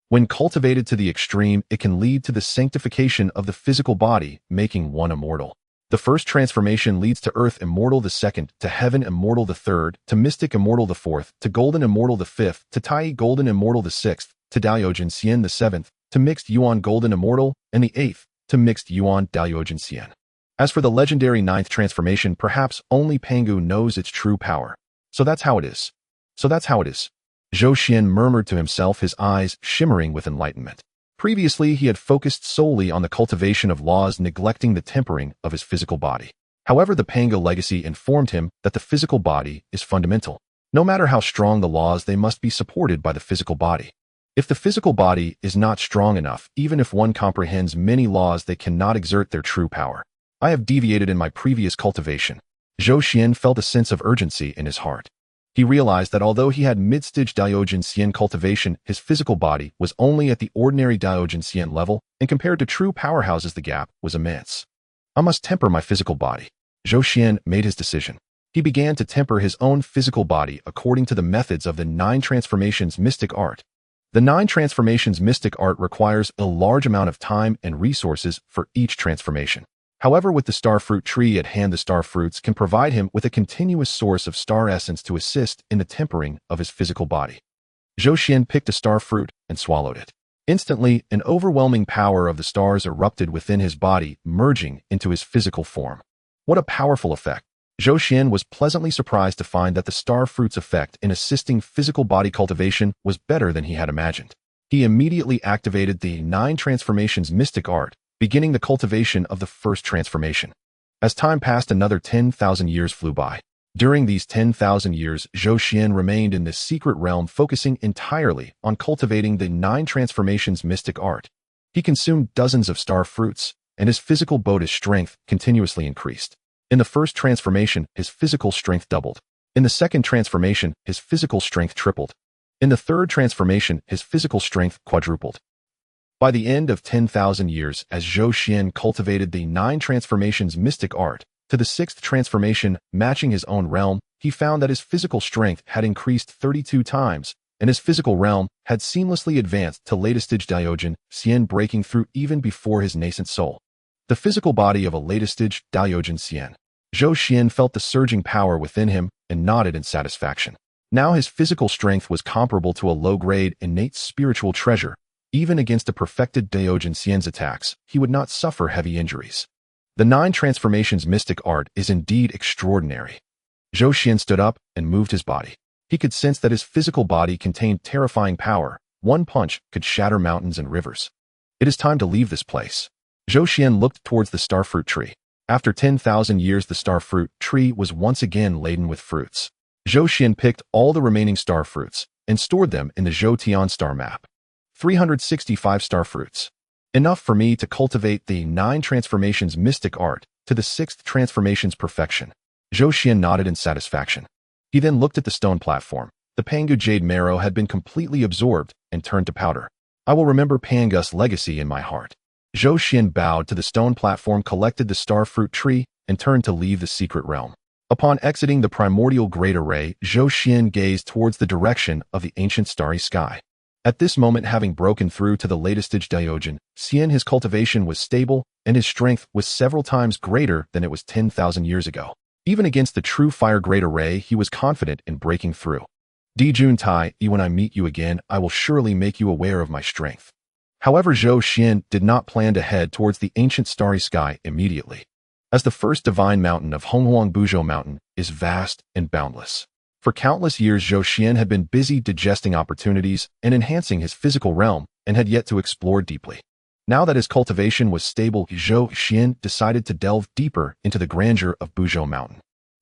When cultivated to the extreme, it can lead to the sanctification of the physical body, making one immortal. The first transformation leads to Earth Immortal the second, to Heaven Immortal the third, to Mystic Immortal the fourth, to Golden Immortal the fifth, to Tai Golden Immortal the sixth, to Daoyojin Xian the seventh, to Mixed Yuan Golden Immortal, and the eighth, to Mixed Yuan Daoyojin Xian. As for the legendary 9th transformation, perhaps only Pangu knows its true power. So that's how it is. Zhou Xuan murmured to himself, his eyes shimmering with enlightenment. Previously, he had focused solely on the cultivation of laws, neglecting the tempering of his physical body. However, the Pangu legacy informed him that the physical body is fundamental. No matter how strong the laws, they must be supported by the physical body. If the physical body is not strong enough, even if one comprehends many laws, they cannot exert their true power. I have deviated in my previous cultivation. Zhou Xuan felt a sense of urgency in his heart. He realized that although he had mid-stage Daoyojin Xian cultivation, his physical body was only at the ordinary Daoyojin Xian level, and compared to true powerhouses the gap was immense. I must temper my physical body. Zhou Xuan made his decision. He began to temper his own physical body according to the methods of the 9 transformations mystic art. The 9 transformations mystic art requires a large amount of time and resources for each transformation. However, with the starfruit tree at hand, the starfruits can provide him with a continuous source of star essence to assist in the tempering of his physical body. Zhou Xuan picked a starfruit and swallowed it. Instantly, an overwhelming power of the stars erupted within his body, merging into his physical form. What a powerful effect! Zhou Xuan was pleasantly surprised to find that the starfruit's effect in assisting physical body cultivation was better than he had imagined. He immediately activated the 9 transformations mystic art, beginning the cultivation of the first transformation. As time passed, another 10,000 years flew by. During these 10,000 years, Zhou Xuan remained in this secret realm, focusing entirely on cultivating the 9 transformations mystic art. He consumed dozens of star fruits, and his physical body's strength continuously increased. In the first transformation, his physical strength doubled. In the second transformation, his physical strength tripled. In the third transformation, his physical strength quadrupled. By the end of 10,000 years, as Zhou Xuan cultivated the 9 transformations mystic art, to the 6th transformation, matching his own realm, he found that his physical strength had increased 32 times, and his physical realm had seamlessly advanced to latest stage Daoyojin Xian, breaking through even before his nascent soul. The physical body of a latest stage Daoyojin Xian. Zhou Xuan felt the surging power within him and nodded in satisfaction. Now his physical strength was comparable to a low-grade innate spiritual treasure. Even against a perfected Daoyojin Xian's attacks, he would not suffer heavy injuries. The 9 transformations mystic art is indeed extraordinary. Zhou Xuan stood up and moved his body. He could sense that his physical body contained terrifying power. One punch could shatter mountains and rivers. It is time to leave this place. Zhou Xuan looked towards the starfruit tree. After 10,000 years, the starfruit tree was once again laden with fruits. Zhou Xuan picked all the remaining starfruits and stored them in the Zhou Tian star map. 365 starfruits. Enough for me to cultivate the 9 transformations mystic art to the 6th transformation's perfection. Zhou Xuan nodded in satisfaction. He then looked at the stone platform. The Pangu jade marrow had been completely absorbed and turned to powder. I will remember Pangu's legacy in my heart. Zhou Xuan bowed to the stone platform, collected the starfruit tree, and turned to leave the secret realm. Upon exiting the primordial great array, Zhou Xuan gazed towards the direction of the ancient starry sky. At this moment, having broken through to the latest stage Daoyojin Xian, his cultivation was stable, and his strength was several times greater than it was 10,000 years ago. Even against the true fire great array, he was confident in breaking through. Dijun Tai, when I meet you again, I will surely make you aware of my strength. However, Zhou Xuan did not plan to head towards the ancient Starry Sky immediately, as the first divine mountain of Mount Buzhou Mountain is vast and boundless. For countless years, Zhou Xuan had been busy digesting opportunities and enhancing his physical realm and had yet to explore deeply. Now that his cultivation was stable, Zhou Xuan decided to delve deeper into the grandeur of Buzhou Mountain.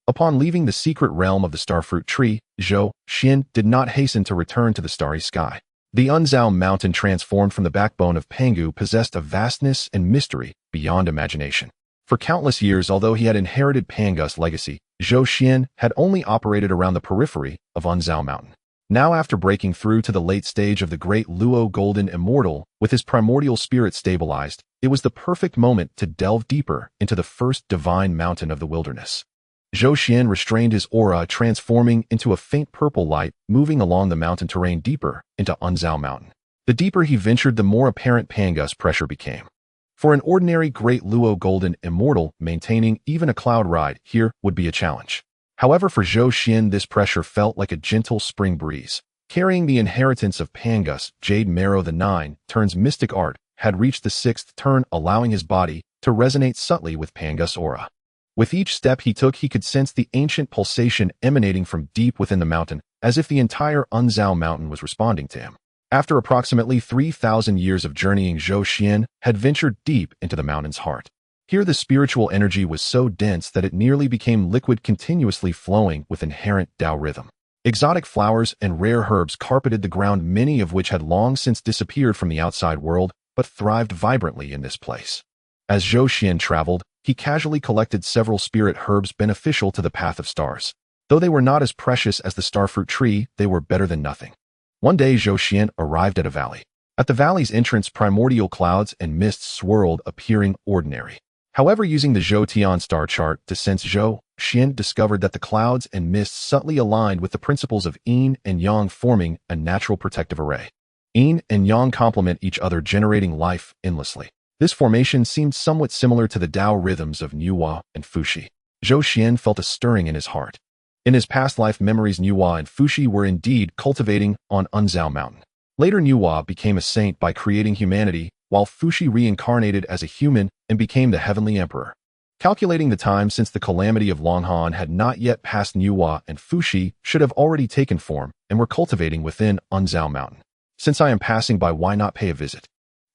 Upon leaving the secret realm of the starfruit tree, Zhou Xuan did not hasten to return to the Starry Sky. The Unzhao Mountain, transformed from the backbone of Pangu, possessed a vastness and mystery beyond imagination. For countless years, although he had inherited Pangu's legacy, Zhou Xuan had only operated around the periphery of Unzhao Mountain. Now, after breaking through to the late stage of the Great Luo Golden Immortal, with his primordial spirit stabilized, it was the perfect moment to delve deeper into the first divine mountain of the wilderness. Zhou Xuan restrained his aura, transforming into a faint purple light, moving along the mountain terrain deeper into Unzhao Mountain. The deeper he ventured, the more apparent Pangu's pressure became. For an ordinary Great Luo Golden Immortal, maintaining even a cloud ride here would be a challenge. However, for Zhou Xuan, this pressure felt like a gentle spring breeze. Carrying the inheritance of Pangu's Jade Marrow, the 9 turns mystic art had reached the 6th turn, allowing his body to resonate subtly with Pangu's aura. With each step he took, he could sense the ancient pulsation emanating from deep within the mountain, as if the entire Unzhao Mountain was responding to him. After approximately 3,000 years of journeying, Zhou Xuan had ventured deep into the mountain's heart. Here the spiritual energy was so dense that it nearly became liquid, continuously flowing with inherent Tao rhythm. Exotic flowers and rare herbs carpeted the ground, many of which had long since disappeared from the outside world, but thrived vibrantly in this place. As Zhou Xuan traveled, he casually collected several spirit herbs beneficial to the path of stars. Though they were not as precious as the starfruit tree, they were better than nothing. One day, Zhou Xuan arrived at a valley. At the valley's entrance, primordial clouds and mists swirled, appearing ordinary. However, using the Zhou Tian star chart to sense, Zhou Xuan discovered that the clouds and mists subtly aligned with the principles of yin and yang, forming a natural protective array. Yin and yang complement each other, generating life endlessly. This formation seemed somewhat similar to the Tao rhythms of Nuwa and Fuxi. Zhou Xuan felt a stirring in his heart. In his past life memories, Nuwa and Fuxi were indeed cultivating on Unzhao Mountain. Later, Nuwa became a saint by creating humanity, while Fuxi reincarnated as a human and became the Heavenly Emperor. Calculating the time since the calamity of Longhan had not yet passed, Nuwa and Fuxi should have already taken form and were cultivating within Unzhao Mountain. Since I am passing by, why not pay a visit?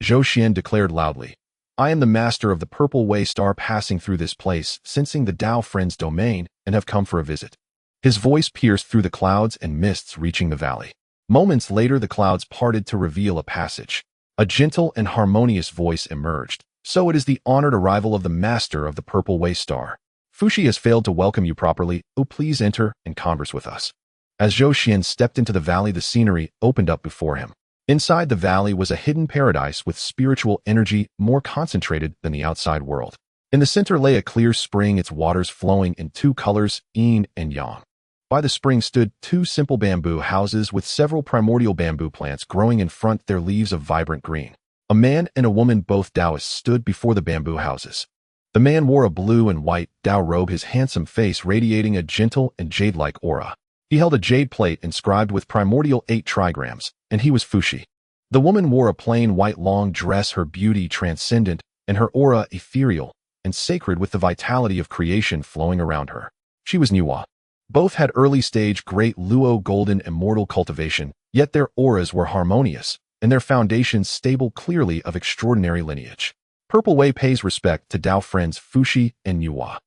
Zhou Xuan declared loudly. I am the master of the Purple Way Star, passing through this place, sensing the Tao Friend's domain, and have come for a visit. His voice pierced through the clouds and mists, reaching the valley. Moments later, the clouds parted to reveal a passage. A gentle and harmonious voice emerged. So it is the honored arrival of the master of the Purple Way Star. Fuxi has failed to welcome you properly. Oh, please enter and converse with us. As Zhou Xuan stepped into the valley, the scenery opened up before him. Inside the valley was a hidden paradise with spiritual energy more concentrated than the outside world. In the center lay a clear spring, its waters flowing in 2 colors, yin and yang. By the spring stood 2 simple bamboo houses with several primordial bamboo plants growing in front, their leaves of vibrant green. A man and a woman, both Taoists, stood before the bamboo houses. The man wore a blue and white Tao robe, his handsome face radiating a gentle and jade-like aura. He held a jade plate inscribed with primordial 8 trigrams, and he was Fuxi. The woman wore a plain white long dress, her beauty transcendent and her aura ethereal and sacred, with the vitality of creation flowing around her. She was Nuwa. Both had early-stage Great Luo Golden Immortal cultivation, yet their auras were harmonious, and their foundations stable, clearly of extraordinary lineage. Purple Way pays respect to Tao friends Fuxi and Nuwa.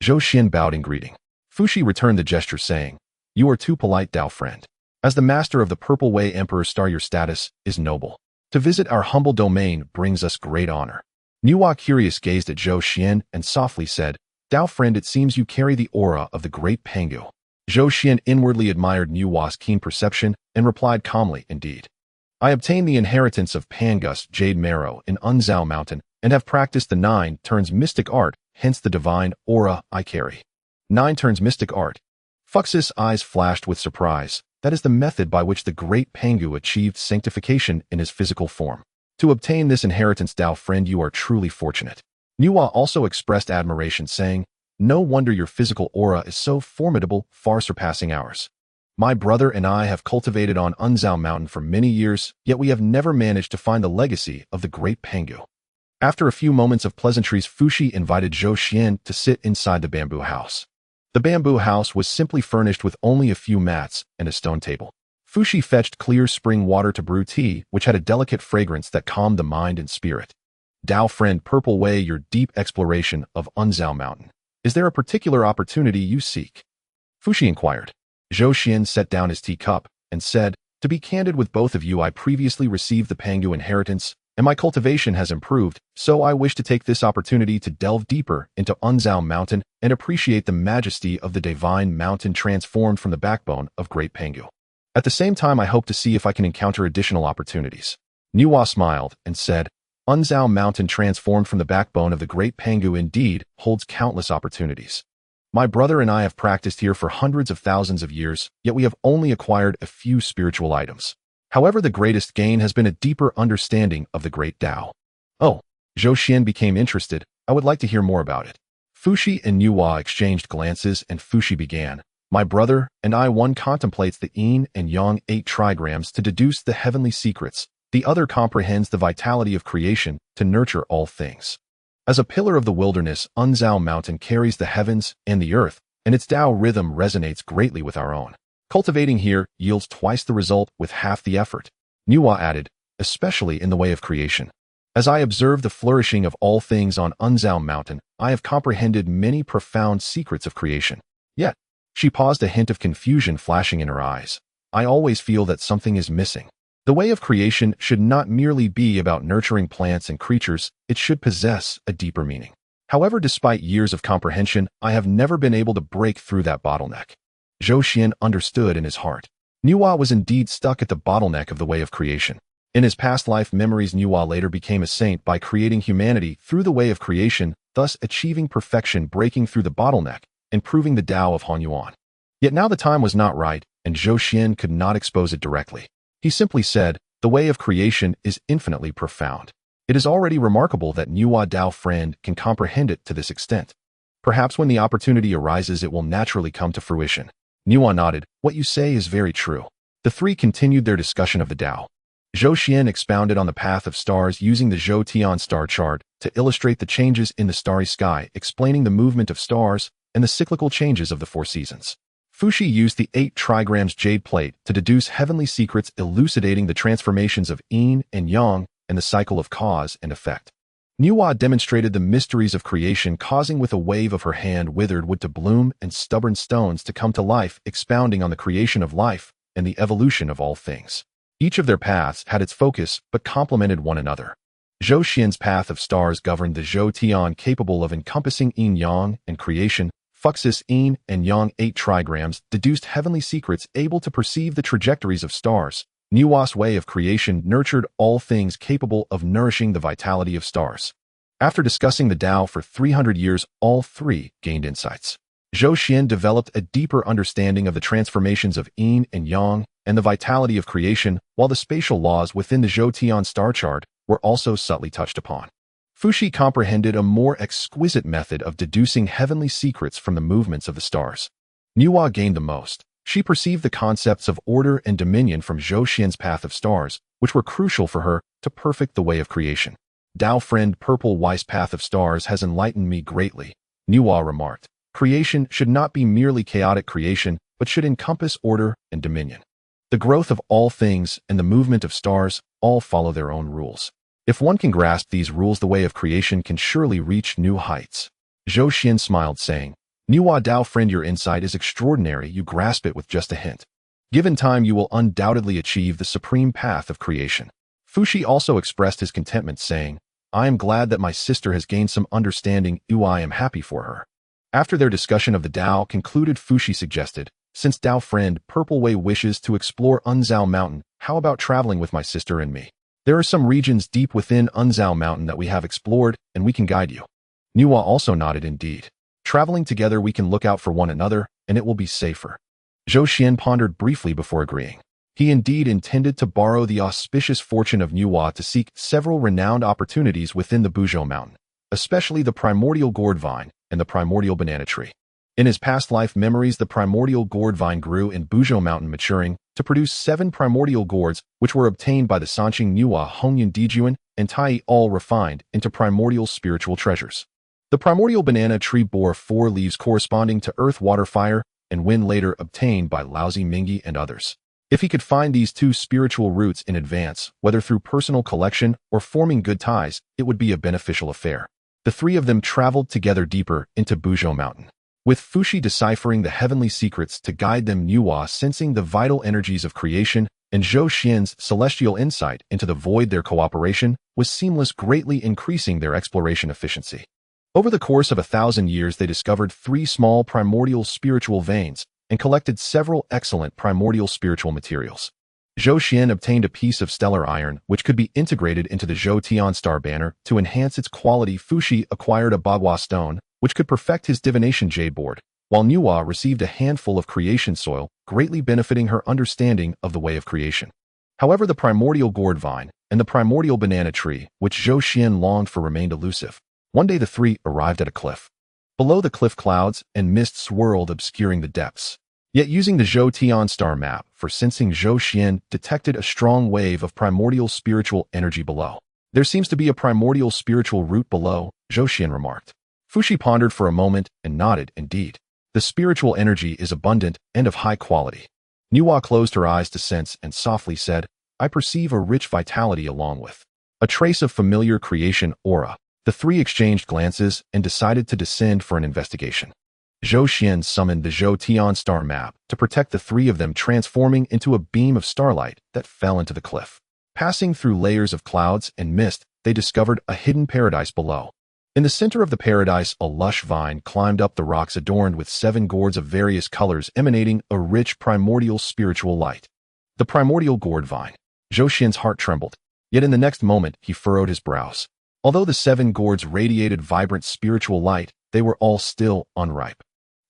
Zhou Xuan bowed in greeting. Fuxi returned the gesture, saying, You are too polite, Tao friend. As the master of the Purple Way Emperor Star, your status is noble. To visit our humble domain brings us great honor. Nuwa, curious, gazed at Zhou Xuan and softly said, Tao friend, it seems you carry the aura of the great Pangu. Zhou Xuan inwardly admired Nuwa's keen perception and replied calmly, Indeed. I obtained the inheritance of Pangu's Jade Marrow in Unzhao Mountain and have practiced the 9 turns mystic art, hence the divine aura I carry. 9 turns mystic art. Fuxi's eyes flashed with surprise. That is the method by which the great Pangu achieved sanctification in his physical form. To obtain this inheritance, Tao friend, you are truly fortunate. Nuwa also expressed admiration, saying, No wonder your physical aura is so formidable, far surpassing ours. My brother and I have cultivated on Unzao Mountain for many years, yet we have never managed to find the legacy of the great Pangu. After a few moments of pleasantries, Fushi invited Zhou Xuan to sit inside the bamboo house. The bamboo house was simply furnished with only a few mats and a stone table. Fushi fetched clear spring water to brew tea, which had a delicate fragrance that calmed the mind and spirit. Tao friend Purple Way, your deep exploration of Unzao Mountain. Is there a particular opportunity you seek? Fushi inquired. Zhou Xuan set down his teacup and said, to be candid with both of you, I previously received the Pangu inheritance, and my cultivation has improved, so I wish to take this opportunity to delve deeper into Unzao Mountain and appreciate the majesty of the divine mountain transformed from the backbone of Great Pangu. At the same time, I hope to see if I can encounter additional opportunities. Niwa smiled and said, Unzao Mountain transformed from the backbone of the Great Pangu indeed holds countless opportunities. My brother and I have practiced here for hundreds of thousands of years, yet we have only acquired a few spiritual items. However, the greatest gain has been a deeper understanding of the great Tao. Oh, Zhou Xuan became interested. I would like to hear more about it. Fushi and Niwa exchanged glances and Fushi began. My brother and I, one contemplates the yin and yang 8 trigrams to deduce the heavenly secrets. The other comprehends the vitality of creation to nurture all things. As a pillar of the wilderness, Unzao Mountain carries the heavens and the earth, and its Tao rhythm resonates greatly with our own. Cultivating here yields twice the result with half the effort. Niwa added, especially in the way of creation. As I observe the flourishing of all things on Unzao Mountain, I have comprehended many profound secrets of creation. Yet, she paused, a hint of confusion flashing in her eyes. I always feel that something is missing. The way of creation should not merely be about nurturing plants and creatures, it should possess a deeper meaning. However, despite years of comprehension, I have never been able to break through that bottleneck. Zhou Xuan understood in his heart. Niwa was indeed stuck at the bottleneck of the way of creation. In his past life memories, Niwa later became a saint by creating humanity through the way of creation, thus achieving perfection, breaking through the bottleneck, and proving the Tao of Hongyuan. Yet now the time was not right, and Zhou Xuan could not expose it directly. He simply said, the way of creation is infinitely profound. It is already remarkable that Niwa Tao friend can comprehend it to this extent. Perhaps when the opportunity arises it will naturally come to fruition. Niwa nodded. What you say is very true. The three continued their discussion of the Tao. Zhou Xuan expounded on the path of stars using the Zhou Tian star chart to illustrate the changes in the starry sky, explaining the movement of stars and the cyclical changes of the 4 seasons. Fushi used the 8 trigrams jade plate to deduce heavenly secrets, elucidating the transformations of yin and yang and the cycle of cause and effect. Niwa demonstrated the mysteries of creation, causing with a wave of her hand withered wood to bloom and stubborn stones to come to life, expounding on the creation of life and the evolution of all things. Each of their paths had its focus but complemented one another. Zhou Xuan's path of stars governed the Zhou Tian, capable of encompassing yin-yang and creation. Fuxis yin and yang 8 trigrams deduced heavenly secrets, able to perceive the trajectories of stars. Niwa's way of creation nurtured all things, capable of nourishing the vitality of stars. After discussing the Tao for 300 years, all three gained insights. Zhou Xuan developed a deeper understanding of the transformations of yin and yang and the vitality of creation, while the spatial laws within the Zhou Tian star chart were also subtly touched upon. Fushi comprehended a more exquisite method of deducing heavenly secrets from the movements of the stars. Niwa gained the most. She perceived the concepts of order and dominion from Zhou Xuan's path of stars, which were crucial for her to perfect the way of creation. Tao friend Purple Wise path of stars has enlightened me greatly, Niwa remarked. Creation should not be merely chaotic creation, but should encompass order and dominion. The growth of all things and the movement of stars all follow their own rules. If one can grasp these rules, the way of creation can surely reach new heights. Zhou Xuan smiled, saying, Niwa Tao friend, your insight is extraordinary. You grasp it with just a hint. Given time, you will undoubtedly achieve the supreme path of creation. Fushi also expressed his contentment, saying, I am glad that my sister has gained some understanding. I am happy for her. After their discussion of the Tao concluded, Fushi suggested, since Tao friend Purple Way wishes to explore Unzao Mountain, how about traveling with my sister and me? There are some regions deep within Unzao Mountain that we have explored, and we can guide you. Niwa also nodded. Indeed. Traveling together we can look out for one another, and it will be safer. Zhou Xuan pondered briefly before agreeing. He indeed intended to borrow the auspicious fortune of Niwa to seek several renowned opportunities within the Buzhou Mountain, especially the primordial gourd vine and the primordial banana tree. In his past life memories, the primordial gourd vine grew in Buzhou Mountain, maturing to produce 7 primordial gourds, which were obtained by the Sanqing Nuwa, Hongyun and Zhenyuanzi, and Tai, all refined into primordial spiritual treasures. The primordial banana tree bore 4 leaves corresponding to earth, water, fire, and wind, later obtained by Laozi Mingyi and others. If he could find these 2 spiritual roots in advance, whether through personal collection or forming good ties, it would be a beneficial affair. The 3 of them traveled together deeper into Buzhou Mountain, with Fuxi deciphering the heavenly secrets to guide them, Nuwa sensing the vital energies of creation, and Zhou Xuan's celestial insight into the void. Their cooperation was seamless, greatly increasing their exploration efficiency. Over the course of 1,000 years, they discovered 3 small primordial spiritual veins and collected several excellent primordial spiritual materials. Zhou Xuan obtained a piece of stellar iron, which could be integrated into the Zhou Tian Star Banner to enhance its quality. Fuxi acquired a Bagua stone, which could perfect his divination jade board, while Nuwa received a handful of creation soil, greatly benefiting her understanding of the way of creation. However, the primordial gourd vine and the primordial banana tree, which Zhou Xuan longed for, remained elusive. One day the 3 arrived at a cliff. Below the cliff, clouds and mist swirled, obscuring the depths. Yet using the Zhou Tian star map for sensing, Zhou Xuan detected a strong wave of primordial spiritual energy below. There seems to be a primordial spiritual root below, Zhou Xuan remarked. Fuxi pondered for a moment and nodded. Indeed, the spiritual energy is abundant and of high quality. Nuwa closed her eyes to sense and softly said, I perceive a rich vitality along with a trace of familiar creation aura. The 3 exchanged glances and decided to descend for an investigation. Zhou Xuan summoned the Zhou Tian star map to protect the 3 of them, transforming into a beam of starlight that fell into the cliff. Passing through layers of clouds and mist, they discovered a hidden paradise below. In the center of the paradise, a lush vine climbed up the rocks, adorned with 7 gourds of various colors, emanating a rich primordial spiritual light. The primordial gourd vine. Zhou Xuan's heart trembled, yet in the next moment he furrowed his brows. Although the 7 gourds radiated vibrant spiritual light, they were all still unripe.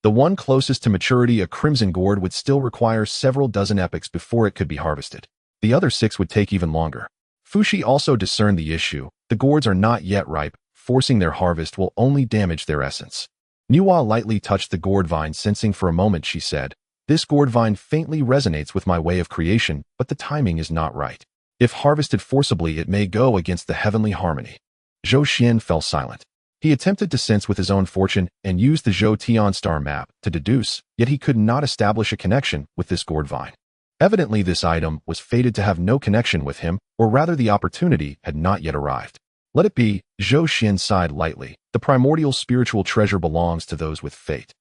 The one closest to maturity, a crimson gourd, would still require several dozen epochs before it could be harvested. The other 6 would take even longer. Fuxi also discerned the issue. The gourds are not yet ripe. Forcing their harvest will only damage their essence. Nuwa lightly touched the gourd vine, sensing for a moment. She said, This gourd vine faintly resonates with my way of creation, but the timing is not right. If harvested forcibly, it may go against the heavenly harmony. Zhou Xuan fell silent. He attempted to sense with his own fortune and used the Zhou Tian star map to deduce, yet he could not establish a connection with this gourd vine. Evidently, this item was fated to have no connection with him, or rather the opportunity had not yet arrived. Let it be, Zhou Xuan sighed lightly. The primordial spiritual treasure belongs to those with fate.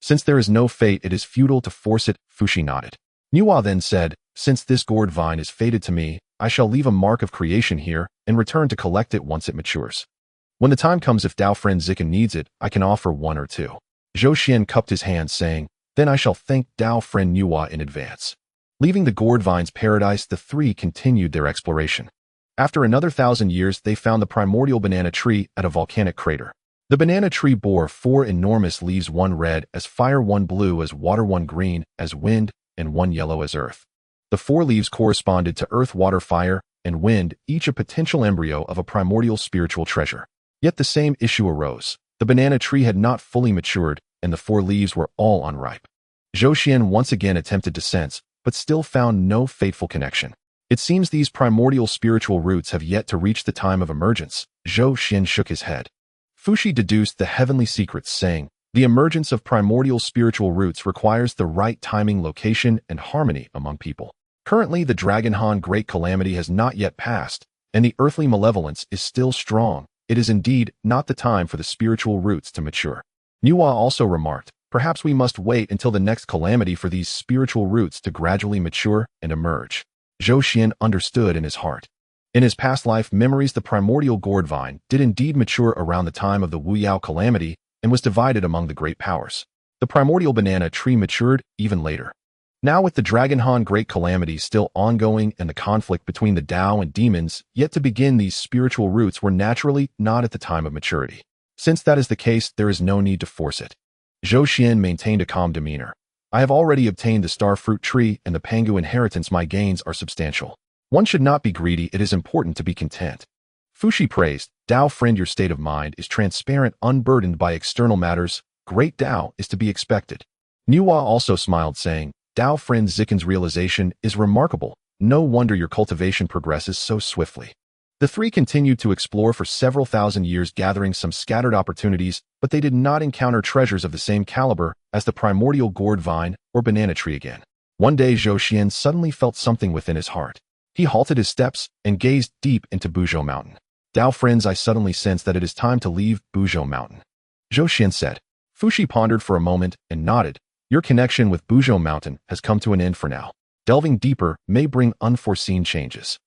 Since there is no fate, it is futile to force it, Fuxi nodded. Nuwa then said, Since this gourd vine is fated to me, I shall leave a mark of creation here and return to collect it once it matures. When the time comes, if Dao friend Zikan needs it, I can offer 1 or 2. Zhou Xuan cupped his hands, saying, Then I shall thank Dao friend Nuwa in advance. Leaving the gourd vine's paradise, the 3 continued their exploration. After another 1,000 years, they found the primordial banana tree at a volcanic crater. The banana tree bore 4 enormous leaves, 1 red as fire, 1 blue as water, 1 green as wind, and 1 yellow as earth. The 4 leaves corresponded to earth, water, fire, and wind, each a potential embryo of a primordial spiritual treasure. Yet the same issue arose. The banana tree had not fully matured, and the 4 leaves were all unripe. Zhou Xuan once again attempted to sense, but still found no fateful connection. It seems these primordial spiritual roots have yet to reach the time of emergence. Zhou Xuan shook his head. Fuxi deduced the heavenly secrets, saying, The emergence of primordial spiritual roots requires the right timing, location, and harmony among people. Currently, the Dragonhan Great Calamity has not yet passed, and the earthly malevolence is still strong. It is indeed not the time for the spiritual roots to mature. Nuwa also remarked, Perhaps we must wait until the next calamity for these spiritual roots to gradually mature and emerge. Zhou Xuan understood in his heart. In his past life memories, the primordial gourd vine did indeed mature around the time of the Wu Yao calamity and was divided among the great powers. The primordial banana tree matured even later. Now, with the Dragonhan Great Calamity still ongoing and the conflict between the Tao and demons yet to begin, these spiritual roots were naturally not at the time of maturity. Since that is the case, there is no need to force it. Zhou Xuan maintained a calm demeanor. I have already obtained the star fruit tree and the Pangu inheritance. My gains are substantial. One should not be greedy. It is important to be content. Fuxi praised, Dao friend, your state of mind is transparent, unburdened by external matters, great Tao is to be expected. Nuwa also smiled, saying, Tao friend Zikan's realization is remarkable. No wonder your cultivation progresses so swiftly. The three continued to explore for several thousand years, gathering some scattered opportunities, but they did not encounter treasures of the same caliber as the primordial gourd vine or banana tree again. One day Zhou Xuan suddenly felt something within his heart. He halted his steps and gazed deep into Buzhou Mountain. Tao friends, I suddenly sense that it is time to leave Buzhou Mountain. Zhou Xuan said. Fushi pondered for a moment and nodded. Your connection with Buzhou Mountain has come to an end for now. Delving deeper may bring unforeseen changes.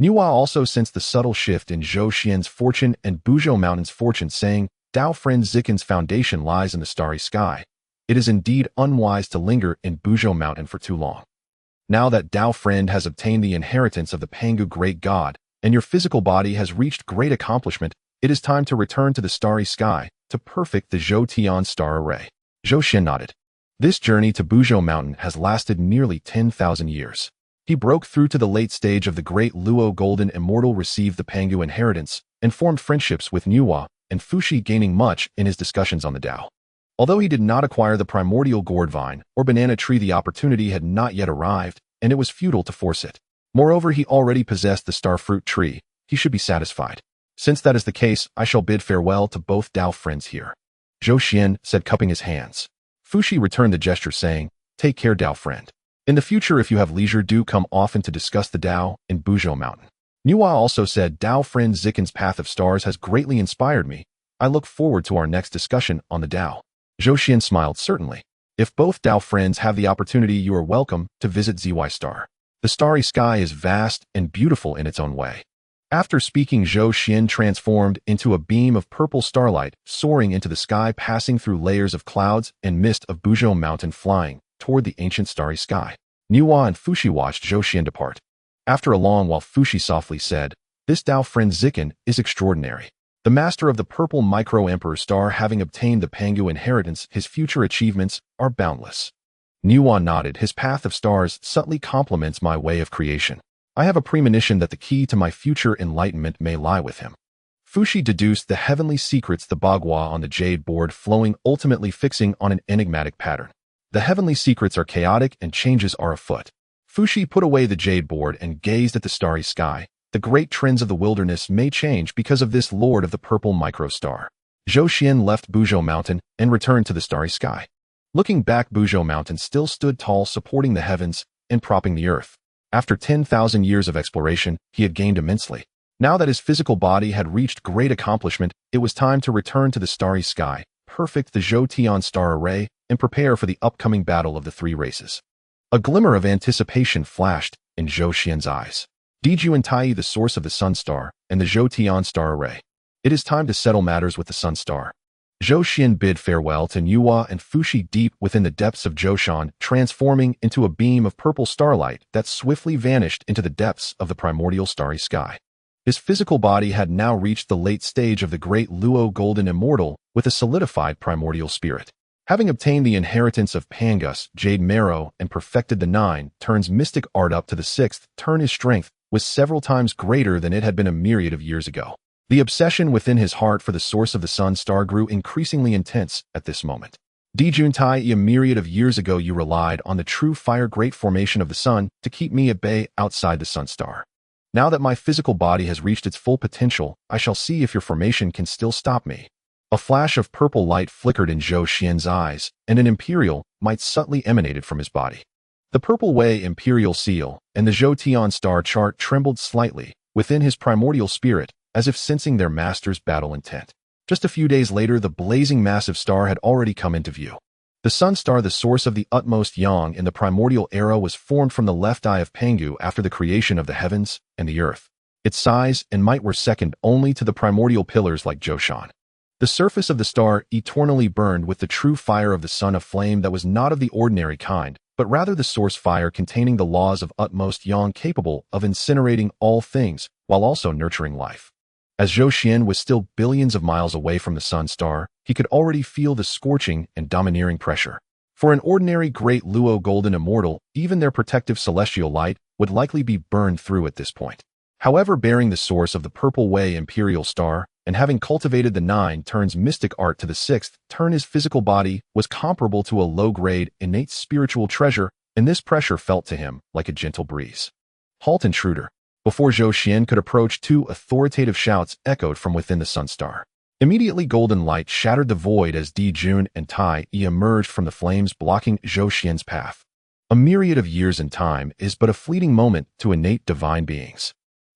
Nuwa also sensed the subtle shift in Zhou Xuan's fortune and Buzhou Mountain's fortune, saying, Tao friend Zikan's foundation lies in the starry sky. It is indeed unwise to linger in Buzhou Mountain for too long. Now that Tao friend has obtained the inheritance of the Pangu great god, and your physical body has reached great accomplishment, it is time to return to the starry sky to perfect the Zhou Tian star array. Zhou Xuan nodded. This journey to Buzhou Mountain has lasted nearly 10,000 years. He broke through to the late stage of the great Luo Golden Immortal, received the Pangu inheritance, and formed friendships with Nuwa and Fushi, gaining much in his discussions on the Tao. Although he did not acquire the primordial gourd vine or banana tree, the opportunity had not yet arrived, and it was futile to force it. Moreover, he already possessed the star fruit tree. He should be satisfied. Since that is the case, I shall bid farewell to both Tao friends here. Zhou Xuan said, cupping his hands. Fushi returned the gesture, saying, Take care, Tao friend. In the future, if you have leisure, do come often to discuss the Tao in Buzhou Mountain. Nuwa also said, Tao friend Zikan's Path of Stars has greatly inspired me. I look forward to our next discussion on the Tao. Zhou Xuan smiled, certainly. If both Tao friends have the opportunity, you are welcome to visit ZY Star. The starry sky is vast and beautiful in its own way. After speaking, Zhou Xuan transformed into a beam of purple starlight, soaring into the sky, passing through layers of clouds and mist of Buzhou Mountain, flying toward the ancient starry sky. Nuwa and Fushi watched Zhou Xuan depart. After a long while, Fushi softly said, This Tao friend Zikan is extraordinary. The master of the Purple Micro Emperor Star, having obtained the Pangu inheritance, his future achievements are boundless. Nuwa nodded. His Path of Stars subtly complements my way of creation. I have a premonition that the key to my future enlightenment may lie with him. Fushi deduced the heavenly secrets, the bagua on the jade board flowing, ultimately fixing on an enigmatic pattern. The heavenly secrets are chaotic and changes are afoot. Fushi put away the jade board and gazed at the starry sky. The great trends of the wilderness may change because of this lord of the purple microstar. Zhou Xuan left Buzhou Mountain and returned to the starry sky. Looking back, Buzhou Mountain still stood tall, supporting the heavens and propping the earth. After 10,000 years of exploration, he had gained immensely. Now that his physical body had reached great accomplishment, it was time to return to the starry sky, perfect the Zhou Tian star array, and prepare for the upcoming battle of the three races. A glimmer of anticipation flashed in Zhou Xuan's eyes. Zhenyuanzi, the source of the Sun Star, and the Zhou Tian star array. It is time to settle matters with the Sun Star. Zhou Xuan bid farewell to Nuwa and Fushi deep within the depths of Zhoushan, transforming into a beam of purple starlight that swiftly vanished into the depths of the primordial starry sky. His physical body had now reached the late stage of the great Luo Golden Immortal with a solidified primordial spirit. Having obtained the inheritance of Pangus, Jade Marrow, and perfected the 9 turns mystic art up to the 6th turn, his strength was several times greater than it had been a myriad of years ago. The obsession within his heart for the source of the Sun Star grew increasingly intense at this moment. Zhenyuanzi, a myriad of years ago you relied on the true fire great formation of the sun to keep me at bay outside the Sun Star. Now that my physical body has reached its full potential, I shall see if your formation can still stop me. A flash of purple light flickered in Zhou Xuan's eyes, and an imperial might subtly emanated from his body. The Purple Way Imperial Seal and the Zhou Tian star chart trembled slightly within his primordial spirit, as if sensing their master's battle intent. Just a few days later, the blazing massive star had already come into view. The Sun Star, the source of the utmost yang in the primordial era, was formed from the left eye of Pangu after the creation of the heavens and the earth. Its size and might were second only to the primordial pillars like Zhou Xuan. The surface of the star eternally burned with the true fire of the sun, a flame that was not of the ordinary kind, but rather the source fire containing the laws of utmost yang, capable of incinerating all things while also nurturing life. As Zhou Xuan was still billions of miles away from the Sun Star, he could already feel the scorching and domineering pressure. For an ordinary great Luo Golden Immortal, even their protective celestial light would likely be burned through at this point. However, bearing the source of the Purple Way Imperial Star, and having cultivated the 9 turns mystic art to the 6th turn, his physical body was comparable to a low-grade, innate spiritual treasure, and this pressure felt to him like a gentle breeze. Halt, intruder! Before Zhou Xuan could approach, 2 authoritative shouts echoed from within the Sunstar. Immediately golden light shattered the void as Di Jun and Tai Yi emerged from the flames, blocking Zhou Xuan's path. A myriad of years in time is but a fleeting moment to innate divine beings.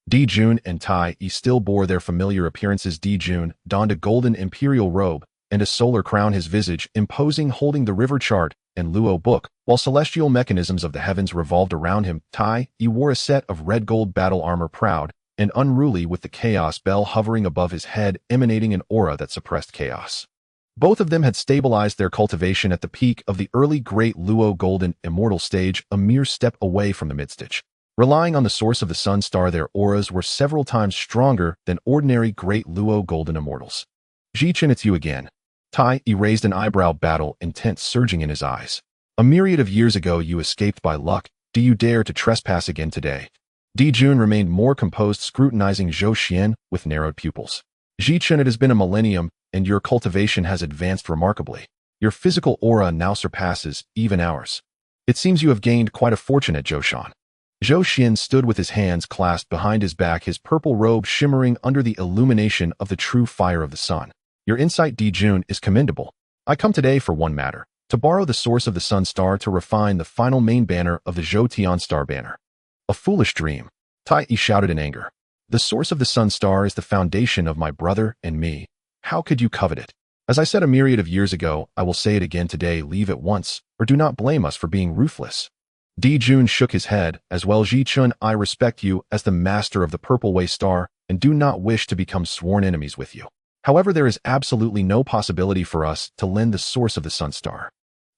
Di Jun and Tai Yi still bore their familiar appearances. Di Jun donned a golden imperial robe and a solar crown, his visage imposing, holding the river chart and Luo book, while celestial mechanisms of the heavens revolved around him. Tai Yi wore a set of red gold battle armor, proud and unruly, with the chaos bell hovering above his head, emanating an aura that suppressed chaos. Both of them had stabilized their cultivation at the peak of the early Great Luo Golden Immortal stage, a mere step away from the midstage. Relying on the source of the Sun Star, their auras were several times stronger than ordinary Great Luo Golden Immortals. Zhichen, it's you again. Tai Yi raised an eyebrow, battle intent surging in his eyes. A myriad of years ago you escaped by luck. Do you dare to trespass again today? Di Jun remained more composed, scrutinizing Zhou Xuan with narrowed pupils. Zhichen, it has been a millennium, and your cultivation has advanced remarkably. Your physical aura now surpasses even ours. It seems you have gained quite a fortune at Zhou Xuan. Zhou Xuan stood with his hands clasped behind his back, his purple robe shimmering under the illumination of the true fire of the sun. Your insight, Di Jun, is commendable. I come today for one matter, to borrow the source of the Sun Star to refine the final main banner of the Zhou Tian Star Banner. A foolish dream, Tai Yi shouted in anger. The source of the Sun Star is the foundation of my brother and me. How could you covet it? As I said a myriad of years ago, I will say it again today, leave at once, or do not blame us for being ruthless. Di Jun shook his head. As well, Zhichen, I respect you as the master of the Purple Way Star and do not wish to become sworn enemies with you. However, there is absolutely no possibility for us to lend the source of the Sun Star.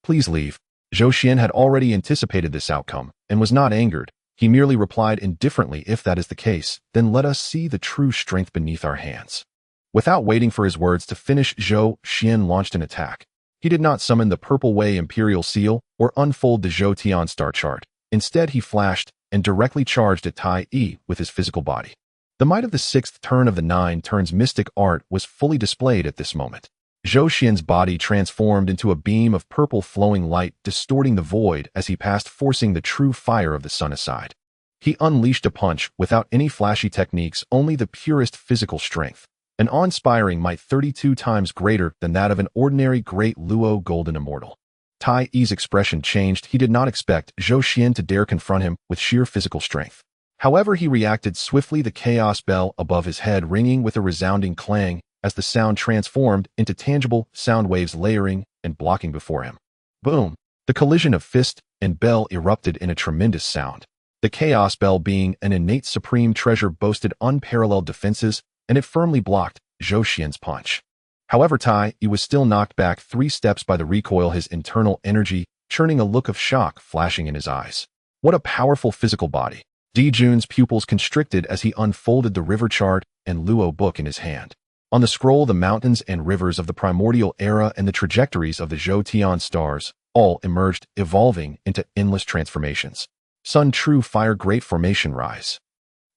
Please leave. Zhou Xuan had already anticipated this outcome and was not angered. He merely replied indifferently, if that is the case, then let us see the true strength beneath our hands. Without waiting for his words to finish, Zhou Xuan launched an attack. He did not summon the Purple Way Imperial Seal or unfold the Zhou Tian Star chart. Instead, he flashed and directly charged at Tai Yi with his physical body. The might of the 6th turn of the 9 turns mystic art was fully displayed at this moment. Zhou Xuan's body transformed into a beam of purple flowing light, distorting the void as he passed, forcing the true fire of the sun aside. He unleashed a punch without any flashy techniques, only the purest physical strength, an awe-inspiring might 32 times greater than that of an ordinary Great Luo Golden Immortal. Tai Yi's expression changed. He did not expect Zhou Xuan to dare confront him with sheer physical strength. However, he reacted swiftly, the chaos bell above his head ringing with a resounding clang as the sound transformed into tangible sound waves, layering and blocking before him. Boom! The collision of fist and bell erupted in a tremendous sound. The chaos bell, being an innate supreme treasure, boasted unparalleled defenses, and it firmly blocked Zhou Xuan's punch. However, Tai Yi was still knocked back 3 steps by the recoil, his internal energy churning, a look of shock flashing in his eyes. What a powerful physical body! Di Jun's pupils constricted as he unfolded the river chart and Luo book in his hand. On the scroll, the mountains and rivers of the primordial era and the trajectories of the Zhou Tian stars all emerged, evolving into endless transformations. Sun, true fire, great formation, rise.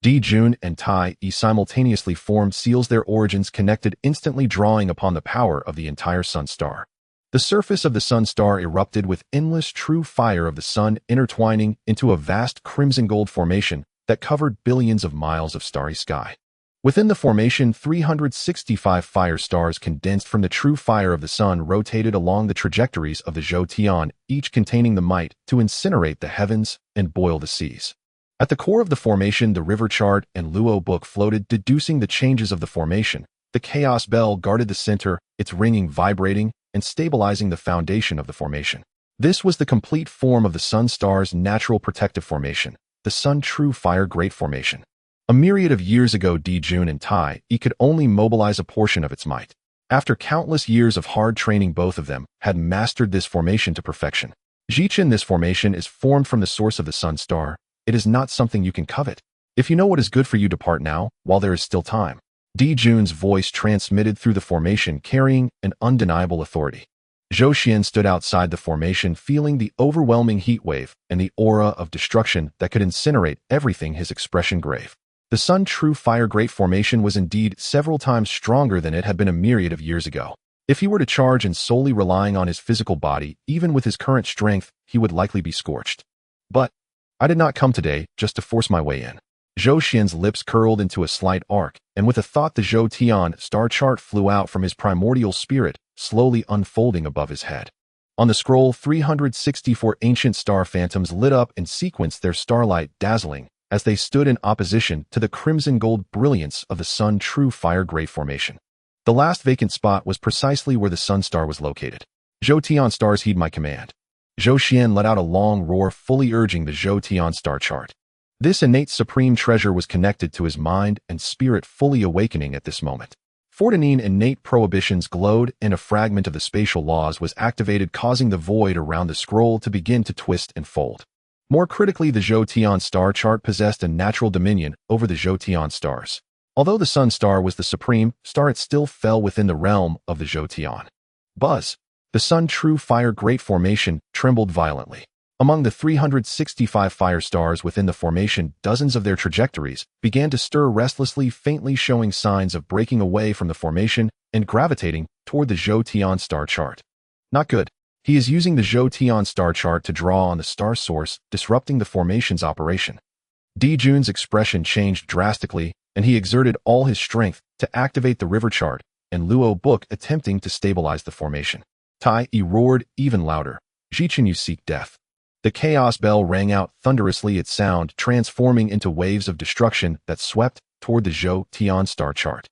Di Jun and Tai Yi simultaneously formed seals, their origins connected, instantly drawing upon the power of the entire Sun Star. The surface of the Sun Star erupted with endless true fire of the sun, intertwining into a vast crimson gold formation that covered billions of miles of starry sky. Within the formation, 365 fire stars condensed from the true fire of the sun rotated along the trajectories of the Zhou Tian, each containing the might to incinerate the heavens and boil the seas. At the core of the formation, the river chart and Luo book floated, deducing the changes of the formation. The chaos bell guarded the center, its ringing vibrating and stabilizing the foundation of the formation. This was the complete form of the Sun Star's natural protective formation, the Sun True Fire Great Formation. A myriad of years ago, Di Jun and Tai Yi could only mobilize a portion of its might. After countless years of hard training, both of them had mastered this formation to perfection. Zhichen, this formation is formed from the source of the Sun Star. It is not something you can covet. If you know what is good for you, depart now, while there is still time. Di Jun's voice transmitted through the formation, carrying an undeniable authority. Zhou Xuan stood outside the formation, feeling the overwhelming heat wave and the aura of destruction that could incinerate everything, his expression grave. The Sun True Fire Great Formation was indeed several times stronger than it had been a myriad of years ago. If he were to charge and solely relying on his physical body, even with his current strength, he would likely be scorched. But I did not come today just to force my way in. Zhou Xuan's lips curled into a slight arc, and with a thought the Zhou Tian star chart flew out from his primordial spirit, slowly unfolding above his head. On the scroll, 364 ancient star phantoms lit up and sequenced their starlight dazzling as they stood in opposition to the crimson-gold brilliance of the Sun True Fire Great Formation. The last vacant spot was precisely where the Sun Star was located. Zhou Tian stars heed my command. Zhou Xuan let out a long roar, fully urging the Zhou Tian star chart. This innate supreme treasure was connected to his mind and spirit, fully awakening at this moment. 14 innate prohibitions glowed, and a fragment of the spatial laws was activated, causing the void around the scroll to begin to twist and fold. More critically, the Zhou Tian star chart possessed a natural dominion over the Zhou Tian stars. Although the Sun Star was the supreme star, it still fell within the realm of the Zhou Tian. Buzz! The Sun True Fire Great Formation trembled violently. Among the 365 fire stars within the formation, dozens of their trajectories began to stir restlessly, faintly showing signs of breaking away from the formation and gravitating toward the Zhou Tian star chart. Not good. He is using the Zhou Tian star chart to draw on the star source, disrupting the formation's operation. Di Jun's expression changed drastically, and he exerted all his strength to activate the river chart and Luo book, attempting to stabilize the formation. Tai Yi roared even louder. Zhichen, you seek death. The chaos bell rang out thunderously, its sound transforming into waves of destruction that swept toward the Zhou Tian star chart.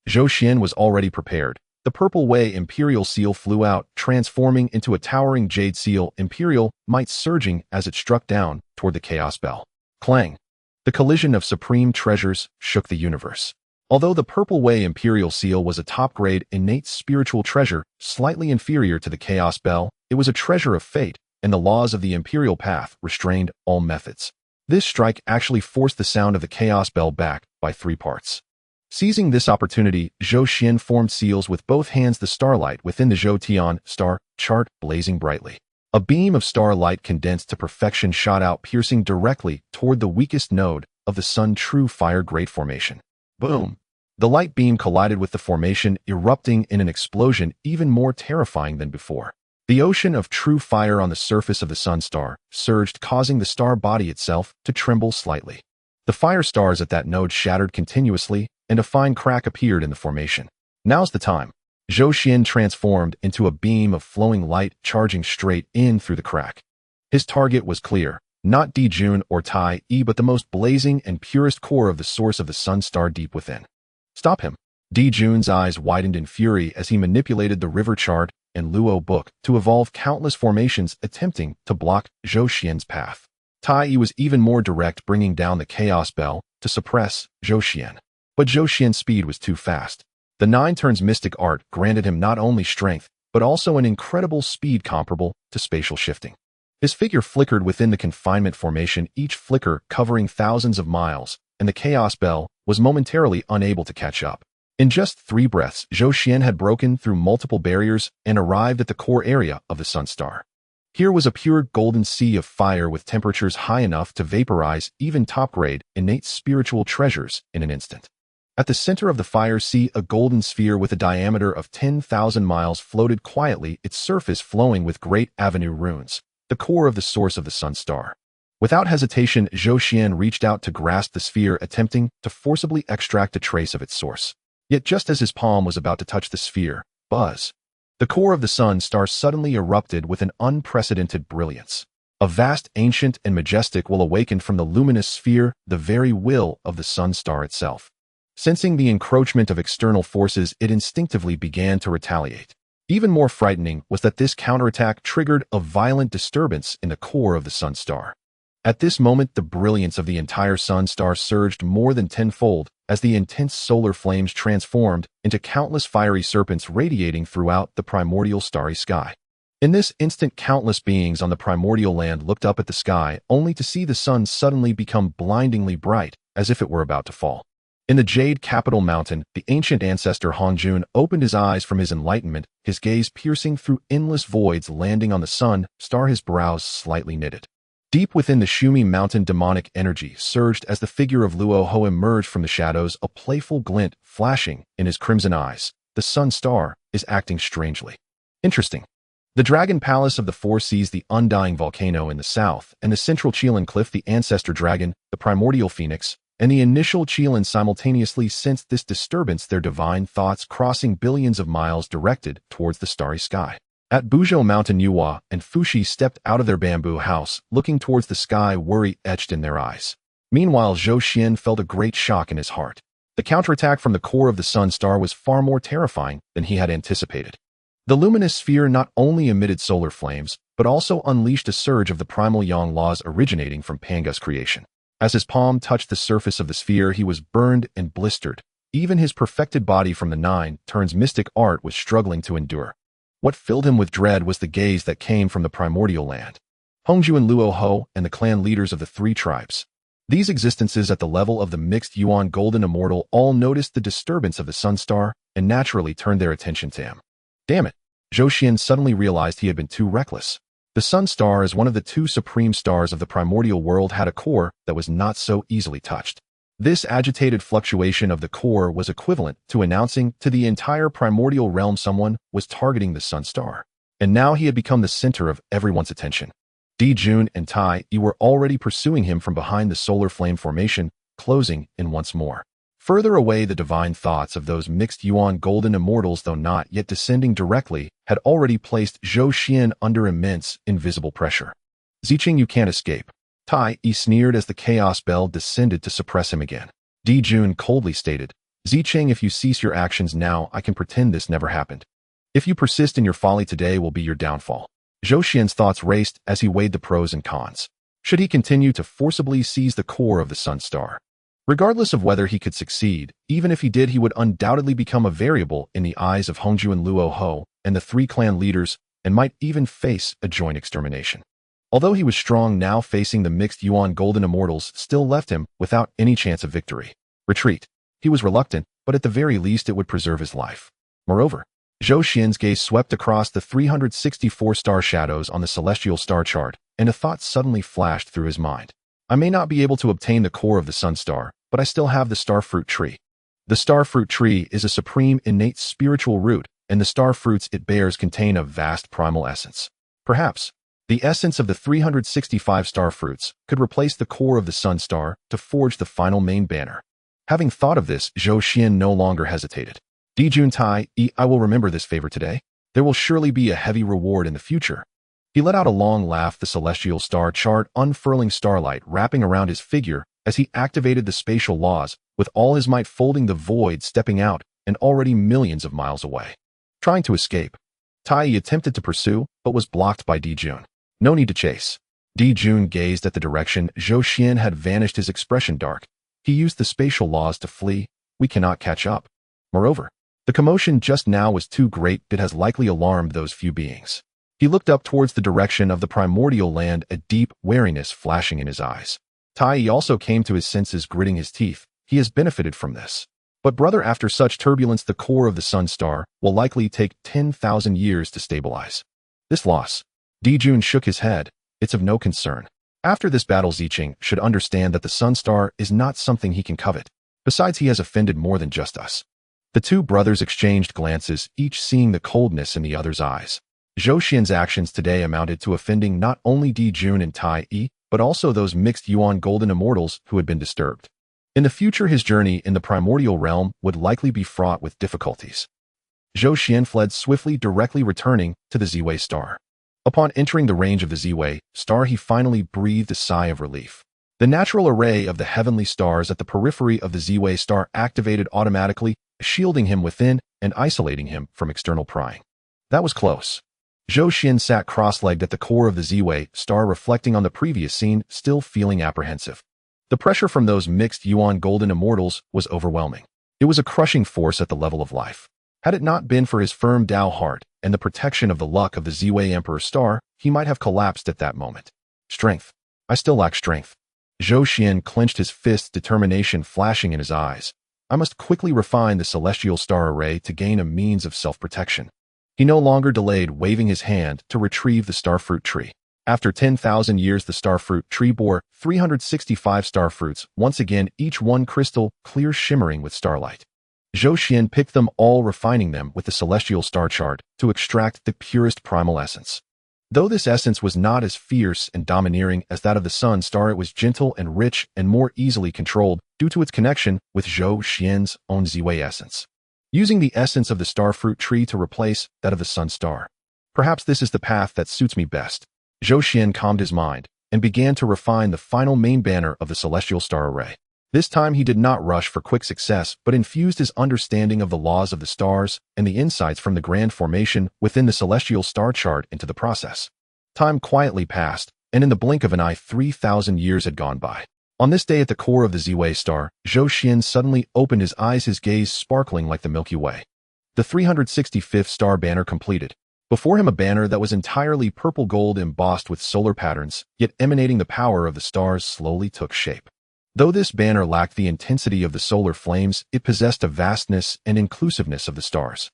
Zhou Xuan was already prepared. The Purple Way Imperial Seal flew out, transforming into a towering jade seal, imperial might surging as it struck down toward the chaos bell. Clang! The collision of supreme treasures shook the universe. Although the Purple Way Imperial Seal was a top-grade innate spiritual treasure, slightly inferior to the chaos bell, it was a treasure of fate, and the laws of the imperial path restrained all methods. This strike actually forced the sound of the chaos bell back by 3 parts. Seizing this opportunity, Zhou Xuan formed seals with both hands, the starlight within the Zhou Tian star chart blazing brightly. A beam of starlight condensed to perfection shot out, piercing directly toward the weakest node of the Sun True Fire Great Formation. Boom! The light beam collided with the formation, erupting in an explosion even more terrifying than before. The ocean of true fire on the surface of the Sun Star surged, causing the star body itself to tremble slightly. The fire stars at that node shattered continuously, and a fine crack appeared in the formation. Now's the time. Zhou Xuan transformed into a beam of flowing light, charging straight in through the crack. His target was clear, not Di Jun or Tai Yi, but the most blazing and purest core of the source of the Sun Star deep within. Stop him! Di Jun's eyes widened in fury as he manipulated the river chart and Luo book to evolve countless formations attempting to block Zhou Xuan's path. Tai Yi was even more direct, bringing down the chaos bell to suppress Zhou Xuan. But Zhou Xuan's speed was too fast. The 9 turns mystic art granted him not only strength, but also an incredible speed comparable to spatial shifting. His figure flickered within the confinement formation, each flicker covering thousands of miles, and the chaos bell was momentarily unable to catch up. In just 3 breaths, Zhou Xuan had broken through multiple barriers and arrived at the core area of the Sun Star. Here was a pure golden sea of fire with temperatures high enough to vaporize even top-grade innate spiritual treasures in an instant. At the center of the fire sea, a golden sphere with a diameter of 10,000 miles floated quietly, its surface flowing with great avenue runes, the core of the source of the Sun Star. Without hesitation, Zhou Xuan reached out to grasp the sphere, attempting to forcibly extract a trace of its source. Yet just as his palm was about to touch the sphere, buzz! The core of the Sun Star suddenly erupted with an unprecedented brilliance. A vast, ancient, and majestic will awakened from the luminous sphere, the very will of the Sun Star itself. Sensing the encroachment of external forces, it instinctively began to retaliate. Even more frightening was that this counterattack triggered a violent disturbance in the core of the Sun Star. At this moment, the brilliance of the entire Sun Star surged more than tenfold as the intense solar flames transformed into countless fiery serpents radiating throughout the primordial starry sky. In this instant, countless beings on the primordial land looked up at the sky, only to see the sun suddenly become blindingly bright, as if it were about to fall. In the jade capital mountain, the ancient ancestor Hongyun opened his eyes from his enlightenment, his gaze piercing through endless voids, landing on the Sun Star, his brows slightly knitted. Deep within the Shumi mountain, demonic energy surged as the figure of Luo Ho emerged from the shadows, a playful glint flashing in his crimson eyes. The Sun Star is acting strangely. Interesting. The Dragon Palace of the Four Seas, the undying volcano in the south, and the central Qilin Cliff, the ancestor dragon, the primordial phoenix, and the initial Qilin simultaneously sensed this disturbance, their divine thoughts crossing billions of miles directed towards the starry sky. At Buzhou Mountain, Yuhua and Fushi stepped out of their bamboo house, looking towards the sky, worry etched in their eyes. Meanwhile, Zhou Xuan felt a great shock in his heart. The counterattack from the core of the Sun Star was far more terrifying than he had anticipated. The luminous sphere not only emitted solar flames, but also unleashed a surge of the primal yang laws originating from Pangu's creation. As his palm touched the surface of the sphere, he was burned and blistered. Even his perfected body from the nine turns mystic art was struggling to endure. What filled him with dread was the gaze that came from the primordial land. Hongyun and Luo Ho and the clan leaders of the three tribes. These existences at the level of the mixed Yuan Golden Immortal all noticed the disturbance of the Sun Star and naturally turned their attention to him. Damn it! Zhou Xuan suddenly realized he had been too reckless. The Sun Star, as one of the two supreme stars of the primordial world, had a core that was not so easily touched. This agitated fluctuation of the core was equivalent to announcing to the entire primordial realm someone was targeting the Sun Star. And now he had become the center of everyone's attention. Jun and Tai were already pursuing him from behind the solar flame formation, closing in once more. Further away, the divine thoughts of those mixed Yuan Golden Immortals, though not yet descending directly, had already placed Zhou Xuan under immense, invisible pressure. Ziqing, you can't escape. Tai sneered as the chaos bell descended to suppress him again. Jun coldly stated, Ziqing, if you cease your actions now, I can pretend this never happened. If you persist in your folly, today will be your downfall. Zhou Xuan's thoughts raced as he weighed the pros and cons. Should he continue to forcibly seize the core of the Sun Star? Regardless of whether he could succeed, even if he did, he would undoubtedly become a variable in the eyes of Hongyun and Luo Ho and the three clan leaders, and might even face a joint extermination. Although he was strong, now facing the mixed Yuan Golden Immortals still left him without any chance of victory. Retreat. He was reluctant, but at the very least it would preserve his life. Moreover, Zhou Xuan's gaze swept across the 364 star shadows on the celestial star chart, and a thought suddenly flashed through his mind. I may not be able to obtain the core of the Sun Star, but I still have the Star Fruit Tree. The Star Fruit Tree is a supreme innate spiritual root, and the star fruits it bears contain a vast primal essence. Perhaps the essence of the 365 star fruits could replace the core of the Sun Star to forge the final main banner. Having thought of this, Zhou Xuan no longer hesitated. Jun Tai, I will remember this favor today. There will surely be a heavy reward in the future. He let out a long laugh, the celestial star chart unfurling, starlight wrapping around his figure as he activated the spatial laws, with all his might folding the void, stepping out and already millions of miles away. Trying to escape, Tai attempted to pursue, but was blocked by Jun. No need to chase. Jun gazed at the direction Zhou Xuan had vanished, his expression dark. He used the spatial laws to flee. We cannot catch up. Moreover, the commotion just now was too great. It has likely alarmed those few beings. He looked up towards the direction of the primordial land, a deep wariness flashing in his eyes. Tai also came to his senses, gritting his teeth. He has benefited from this. But brother, after such turbulence, the core of the Sun Star will likely take 10,000 years to stabilize. This loss. Jun shook his head. It's of no concern. After this battle, Ziqing should understand that the Sun Star is not something he can covet. Besides, he has offended more than just us. The two brothers exchanged glances, each seeing the coldness in the other's eyes. Zhou Xuan's actions today amounted to offending not only Jun and Tai, but also those mixed Yuan Golden Immortals who had been disturbed. In the future, his journey in the primordial realm would likely be fraught with difficulties. Zhou Xuan fled swiftly, directly returning to the Ziwei star. Upon entering the range of the Ziwei star, he finally breathed a sigh of relief. The natural array of the heavenly stars at the periphery of the Ziwei star activated automatically, shielding him within and isolating him from external prying. That was close. Zhou Xuan sat cross-legged at the core of the Ziwei star, reflecting on the previous scene, still feeling apprehensive. The pressure from those mixed Yuan Golden Immortals was overwhelming. It was a crushing force at the level of life. Had it not been for his firm Tao heart and the protection of the luck of the Ziwei Emperor star, he might have collapsed at that moment. Strength. I still lack strength. Zhou Xuan clenched his fists, determination flashing in his eyes. I must quickly refine the celestial star array to gain a means of self-protection. He no longer delayed, waving his hand to retrieve the starfruit tree. After 10,000 years, the starfruit tree bore 365 starfruits, once again each one crystal clear, shimmering with starlight. Zhou Xuan picked them all, refining them with the celestial star chart to extract the purest primal essence. Though this essence was not as fierce and domineering as that of the sun star, it was gentle and rich and more easily controlled due to its connection with Zhou Xuan's own Ziwei essence. Using the essence of the starfruit tree to replace that of the sun star. Perhaps this is the path that suits me best. Zhou Xuan calmed his mind and began to refine the final main banner of the celestial star array. This time he did not rush for quick success, but infused his understanding of the laws of the stars and the insights from the grand formation within the celestial star chart into the process. Time quietly passed, and in the blink of an eye 3,000 years had gone by. On this day at the core of the Ziwei star, Zhou Xuan suddenly opened his eyes, his gaze sparkling like the Milky Way. The 365th star banner completed. Before him a banner that was entirely purple gold embossed with solar patterns, yet emanating the power of the stars, slowly took shape. Though this banner lacked the intensity of the solar flames, it possessed a vastness and inclusiveness of the stars.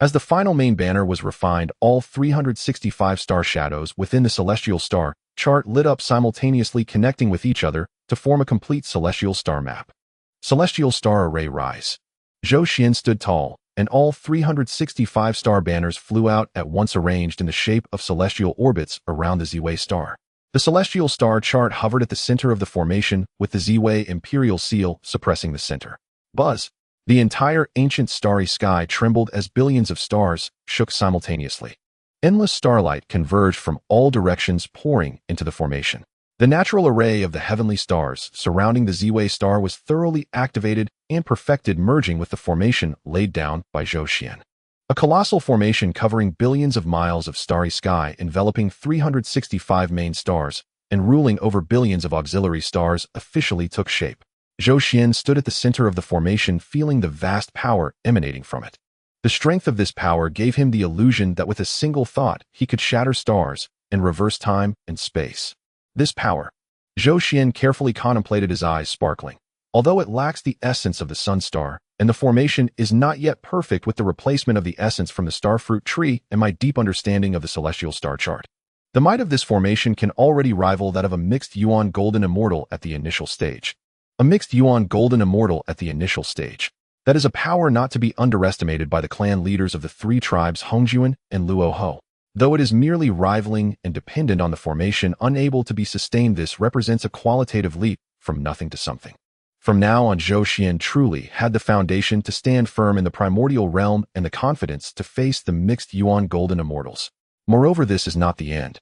As the final main banner was refined, all 365 star shadows within the celestial star chart lit up simultaneously, connecting with each other to form a complete celestial star map. Celestial star array rise. Zhou Xuan stood tall, and all 365 star banners flew out at once, arranged in the shape of celestial orbits around the Ziwei star. The celestial star chart hovered at the center of the formation, with the Ziwei Imperial Seal suppressing the center. Buzz! The entire ancient starry sky trembled as billions of stars shook simultaneously. Endless starlight converged from all directions, pouring into the formation. The natural array of the heavenly stars surrounding the Ziwei star was thoroughly activated and perfected, merging with the formation laid down by Zhou Xuan. A colossal formation covering billions of miles of starry sky, enveloping 365 main stars and ruling over billions of auxiliary stars, officially took shape. Zhou Xuan stood at the center of the formation, feeling the vast power emanating from it. The strength of this power gave him the illusion that with a single thought he could shatter stars and reverse time and space. This power, Zhou Xuan carefully contemplated, his eyes sparkling. Although it lacks the essence of the sun star, and the formation is not yet perfect with the replacement of the essence from the starfruit tree and my deep understanding of the celestial star chart, the might of this formation can already rival that of a mixed Yuan golden immortal at the initial stage. A mixed Yuan golden immortal at the initial stage. That is a power not to be underestimated by the clan leaders of the three tribes Hongyun and Luoho. Though it is merely rivaling and dependent on the formation, unable to be sustained, this represents a qualitative leap from nothing to something. From now on, Zhou Xuan truly had the foundation to stand firm in the primordial realm and the confidence to face the mixed Yuan golden immortals. Moreover, this is not the end.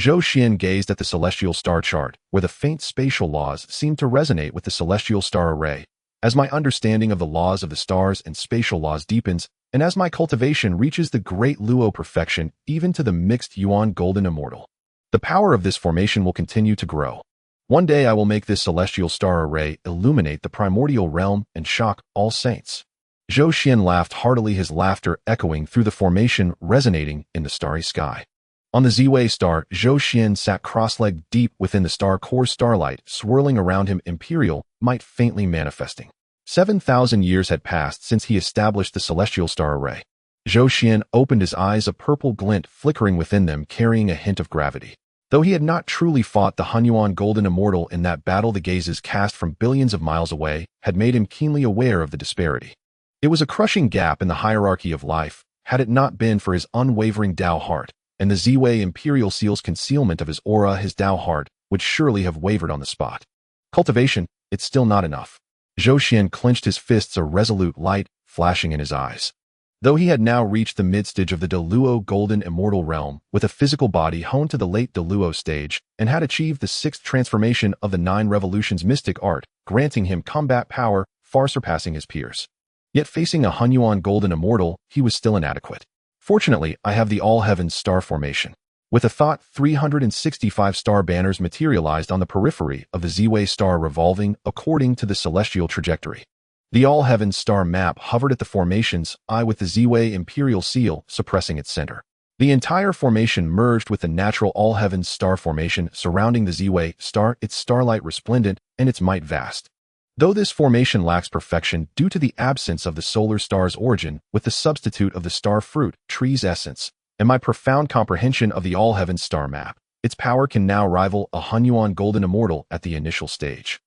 Zhou Xuan gazed at the celestial star chart, where the faint spatial laws seemed to resonate with the celestial star array. As my understanding of the laws of the stars and spatial laws deepens, and as my cultivation reaches the great Luo perfection, even to the mixed Yuan golden immortal, the power of this formation will continue to grow. One day I will make this celestial star array illuminate the primordial realm and shock all saints. Zhou Xuan laughed heartily, his laughter echoing through the formation, resonating in the starry sky. On the Ziwei star, Zhou Xuan sat cross-legged deep within the star core, starlight swirling around him, imperial might faintly manifesting. 7,000 years had passed since he established the celestial star array. Zhou Xuan opened his eyes, a purple glint flickering within them, carrying a hint of gravity. Though he had not truly fought the Hunyuan Golden Immortal in that battle, the gazes cast from billions of miles away had made him keenly aware of the disparity. It was a crushing gap in the hierarchy of life, had it not been for his unwavering Tao heart, and the Ziwei Imperial Seal's concealment of his aura. His Tao heart would surely have wavered on the spot. Cultivation, it's still not enough. Zhou Xuan clenched his fists, a resolute light flashing in his eyes. Though he had now reached the mid-stage of the Deluo Golden Immortal Realm, with a physical body honed to the late Deluo stage, and had achieved the 6th transformation of the 9 Revolutions mystic art, granting him combat power far surpassing his peers. Yet facing a Hunyuan Golden Immortal, he was still inadequate. Fortunately, I have the All-Heavens star formation. With a thought, 365 star banners materialized on the periphery of the Ziwei star, revolving according to the celestial trajectory. The All-Heavens star map hovered at the formation's eye, with the Ziwei Imperial Seal suppressing its center. The entire formation merged with the natural All-Heavens star formation surrounding the Ziwei star, its starlight resplendent and its might vast. Though this formation lacks perfection due to the absence of the solar star's origin, with the substitute of the star fruit tree's essence, and my profound comprehension of the All-Heavens star map, Its power can now rival a Hongyuan Golden Immortal at the initial stage.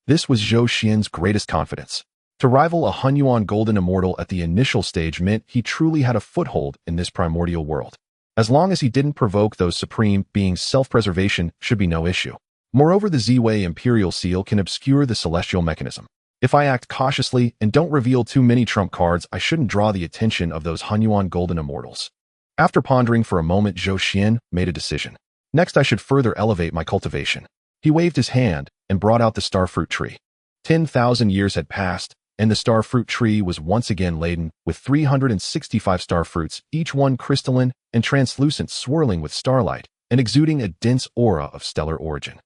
This was Zhou Xuan's greatest confidence. To rival a Hongyuan Golden Immortal at the initial stage meant he truly had a foothold in this primordial world. As long as he didn't provoke those supreme beings, self-preservation should be no issue. Moreover, the Zhui Imperial Seal can obscure the celestial mechanism. If I act cautiously and don't reveal too many trump cards, I shouldn't draw the attention of those Hongyuan Golden Immortals. After pondering for a moment, Zhou Xuan made a decision. Next, I should further elevate my cultivation. He waved his hand and brought out the starfruit tree. 10,000 years had passed, and the starfruit tree was once again laden with 365 starfruits, each one crystalline and translucent, swirling with starlight and exuding a dense aura of stellar origin.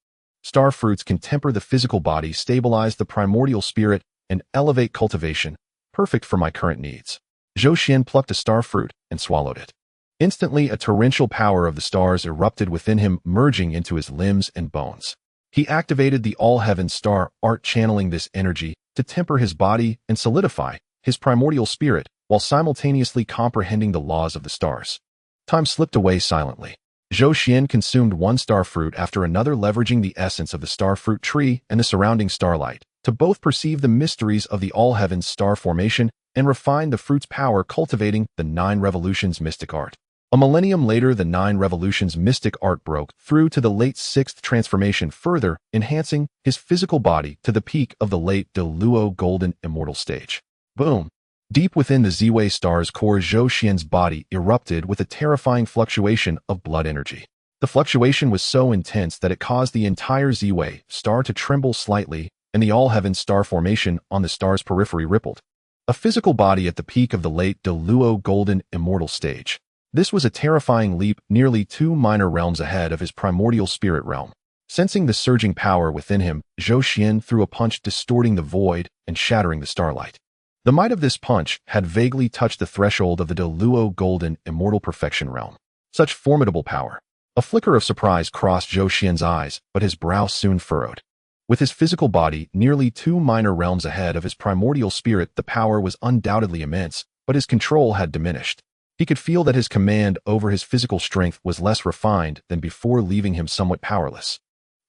Starfruits can temper the physical body, stabilize the primordial spirit, and elevate cultivation, perfect for my current needs. Zhou Xuan plucked a starfruit and swallowed it. Instantly, a torrential power of the stars erupted within him, merging into his limbs and bones. He activated the all-heaven star art, channeling this energy to temper his body and solidify his primordial spirit while simultaneously comprehending the laws of the stars. Time slipped away silently. Zhou Xuan consumed one starfruit after another, leveraging the essence of the starfruit tree and the surrounding starlight to both perceive the mysteries of the all-heavens star formation and refine the fruit's power, cultivating the 9 revolutions mystic art. A millennium later, the 9 revolutions mystic art broke through to the late 6th transformation, further enhancing his physical body to the peak of the late Deluo Golden Immortal stage. Boom! Deep within the Zhui star's core, Zhou Xuan's body erupted with a terrifying fluctuation of blood energy. The fluctuation was so intense that it caused the entire Zhui star to tremble slightly, and the all-heaven star formation on the star's periphery rippled. A physical body at the peak of the late Deluo Golden Immortal stage. This was a terrifying leap, nearly 2 minor realms ahead of his primordial spirit realm. Sensing the surging power within him, Zhou Xuan threw a punch, distorting the void and shattering the starlight. The might of this punch had vaguely touched the threshold of the Deluo Golden Immortal Perfection realm. Such formidable power. A flicker of surprise crossed Zhou Xuan's eyes, but his brow soon furrowed. With his physical body nearly 2 minor realms ahead of his primordial spirit, the power was undoubtedly immense, but his control had diminished. He could feel that his command over his physical strength was less refined than before, leaving him somewhat powerless.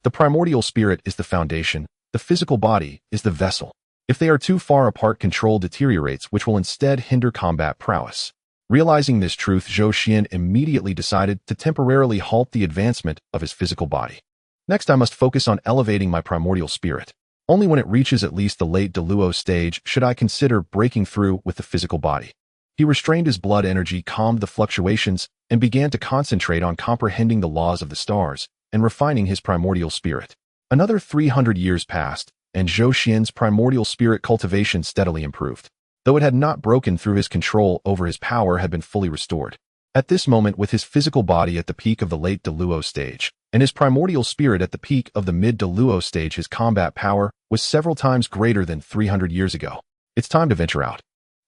The primordial spirit is the foundation, the physical body is the vessel. If they are too far apart, control deteriorates, which will instead hinder combat prowess. Realizing this truth, Zhou Xuan immediately decided to temporarily halt the advancement of his physical body. Next, I must focus on elevating my primordial spirit. Only when it reaches at least the late Deluo stage should I consider breaking through with the physical body. He restrained his blood energy, calmed the fluctuations, and began to concentrate on comprehending the laws of the stars and refining his primordial spirit. Another 300 years passed, and Zhou Xuan's primordial spirit cultivation steadily improved. Though it had not broken through, his control over his power had been fully restored. At this moment, with his physical body at the peak of the late Deluo stage, and his primordial spirit at the peak of the mid-Deluo stage, his combat power was several times greater than 300 years ago. It's time to venture out.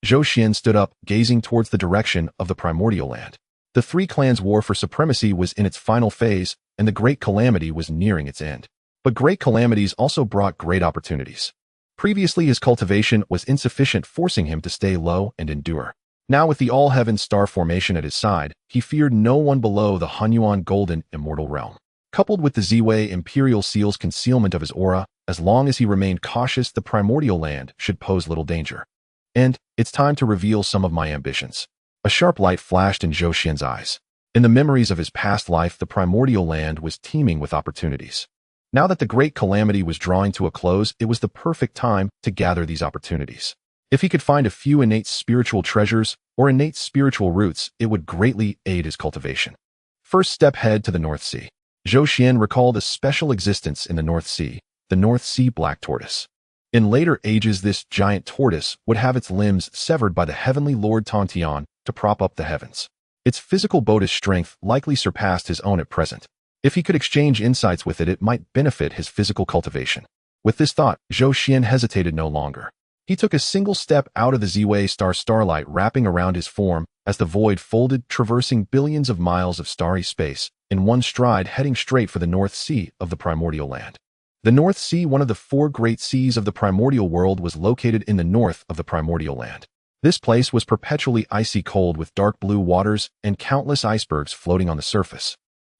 Zhou Xuan stood up, gazing towards the direction of the primordial land. The 3 clans' war for supremacy was in its final phase, and the Great Calamity was nearing its end. But great calamities also brought great opportunities. Previously, his cultivation was insufficient, forcing him to stay low and endure. Now, with the all-heaven star formation at his side, he feared no one below the Hongyuan Golden Immortal realm. Coupled with the Zhui Imperial Seal's concealment of his aura, as long as he remained cautious, the primordial land should pose little danger. And it's time to reveal some of my ambitions. A sharp light flashed in Zhou Xuan's eyes. In the memories of his past life, the primordial land was teeming with opportunities. Now that the Great Calamity was drawing to a close, it was the perfect time to gather these opportunities. If he could find a few innate spiritual treasures or innate spiritual roots, it would greatly aid his cultivation. First step, head to the North Sea. Zhou Xuan recalled a special existence in the North Sea, the North Sea Black Tortoise. In later ages, this giant tortoise would have its limbs severed by the heavenly Lord Tontian to prop up the heavens. Its physical botish strength likely surpassed his own at present. If he could exchange insights with it, it might benefit his physical cultivation. With this thought, Zhou Xuan hesitated no longer. He took a single step out of the Zhui star, starlight wrapping around his form as the void folded, traversing billions of miles of starry space, in one stride, heading straight for the North Sea of the primordial land. The North Sea, one of the 4 great seas of the primordial world, was located in the north of the primordial land. This place was perpetually icy cold, with dark blue waters and countless icebergs floating on the surface.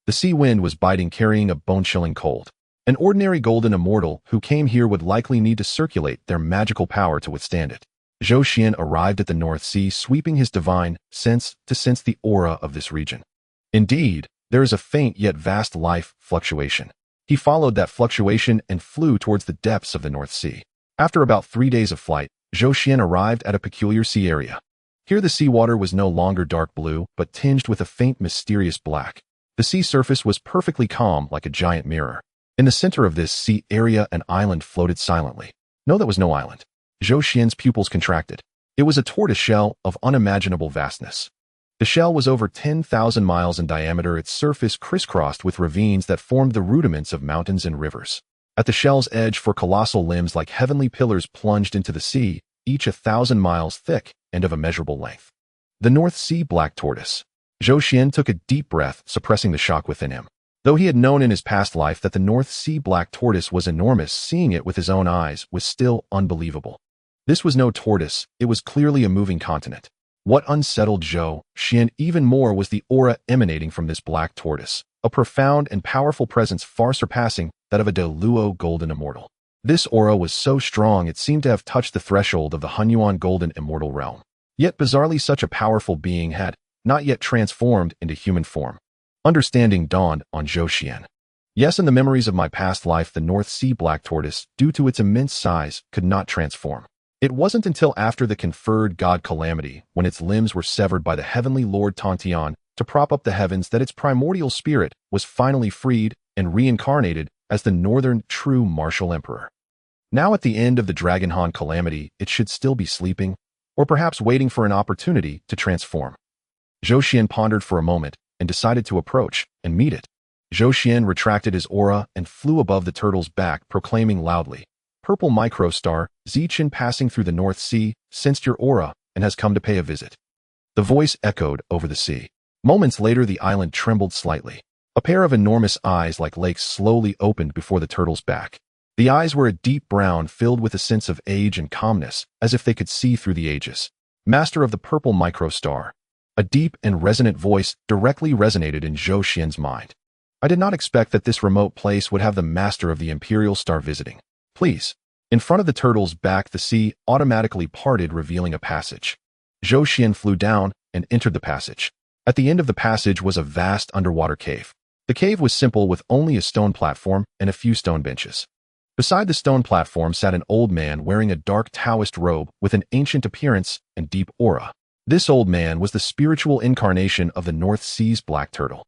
The sea wind was biting, carrying a bone-chilling cold. An ordinary golden immortal who came here would likely need to circulate their magical power to withstand it. Zhou Xuan arrived at the North Sea, sweeping his divine sense to sense the aura of this region. Indeed, there is a faint yet vast life fluctuation. He followed that fluctuation and flew towards the depths of the North Sea. After about 3 days of flight, Zhou Xuan arrived at a peculiar sea area. Here the seawater was no longer dark blue, but tinged with a faint mysterious black. The sea surface was perfectly calm, like a giant mirror. In the center of this sea area, an island floated silently. No, that was no island. Zhou Xuan's pupils contracted. It was a tortoise shell of unimaginable vastness. The shell was over 10,000 miles in diameter, its surface crisscrossed with ravines that formed the rudiments of mountains and rivers. At the shell's edge, four colossal limbs like heavenly pillars plunged into the sea, each 1,000 miles thick and of immeasurable length. The North Sea Black Tortoise. Zhou Xuan took a deep breath, suppressing the shock within him. Though he had known in his past life that the North Sea Black Tortoise was enormous, seeing it with his own eyes was still unbelievable. This was no tortoise, it was clearly a moving continent. What unsettled Zhou Xuan even more was the aura emanating from this black tortoise, a profound and powerful presence far surpassing that of a Deluo golden immortal. This aura was so strong it seemed to have touched the threshold of the Hongyuan golden immortal realm. Yet bizarrely, such a powerful being had not yet transformed into human form. Understanding dawned on Zhou Xuan. Yes, in the memories of my past life, the North Sea Black Tortoise, due to its immense size, could not transform. It wasn't until after the conferred god calamity, when its limbs were severed by the heavenly Lord Tantian to prop up the heavens, that its primordial spirit was finally freed and reincarnated as the northern true martial emperor. Now at the end of the Dragonhan calamity, it should still be sleeping, or perhaps waiting for an opportunity to transform. Zhou Xuan pondered for a moment and decided to approach and meet it. Zhou Xuan retracted his aura and flew above the turtle's back, proclaiming loudly, "Purple Micro Star, Zichin passing through the North Sea, sensed your aura and has come to pay a visit." The voice echoed over the sea. Moments later, the island trembled slightly. A pair of enormous eyes like lakes slowly opened before the turtle's back. The eyes were a deep brown, filled with a sense of age and calmness, as if they could see through the ages. "Master of the Purple Micro Star." A deep and resonant voice directly resonated in Zhou Xuan's mind. "I did not expect that this remote place would have the Master of the Imperial Star visiting. Please." In front of the turtle's back, the sea automatically parted, revealing a passage. Zhou Xuan flew down and entered the passage. At the end of the passage was a vast underwater cave. The cave was simple, with only a stone platform and a few stone benches. Beside the stone platform sat an old man wearing a dark Taoist robe with an ancient appearance and deep aura. This old man was the spiritual incarnation of the North Sea's black turtle.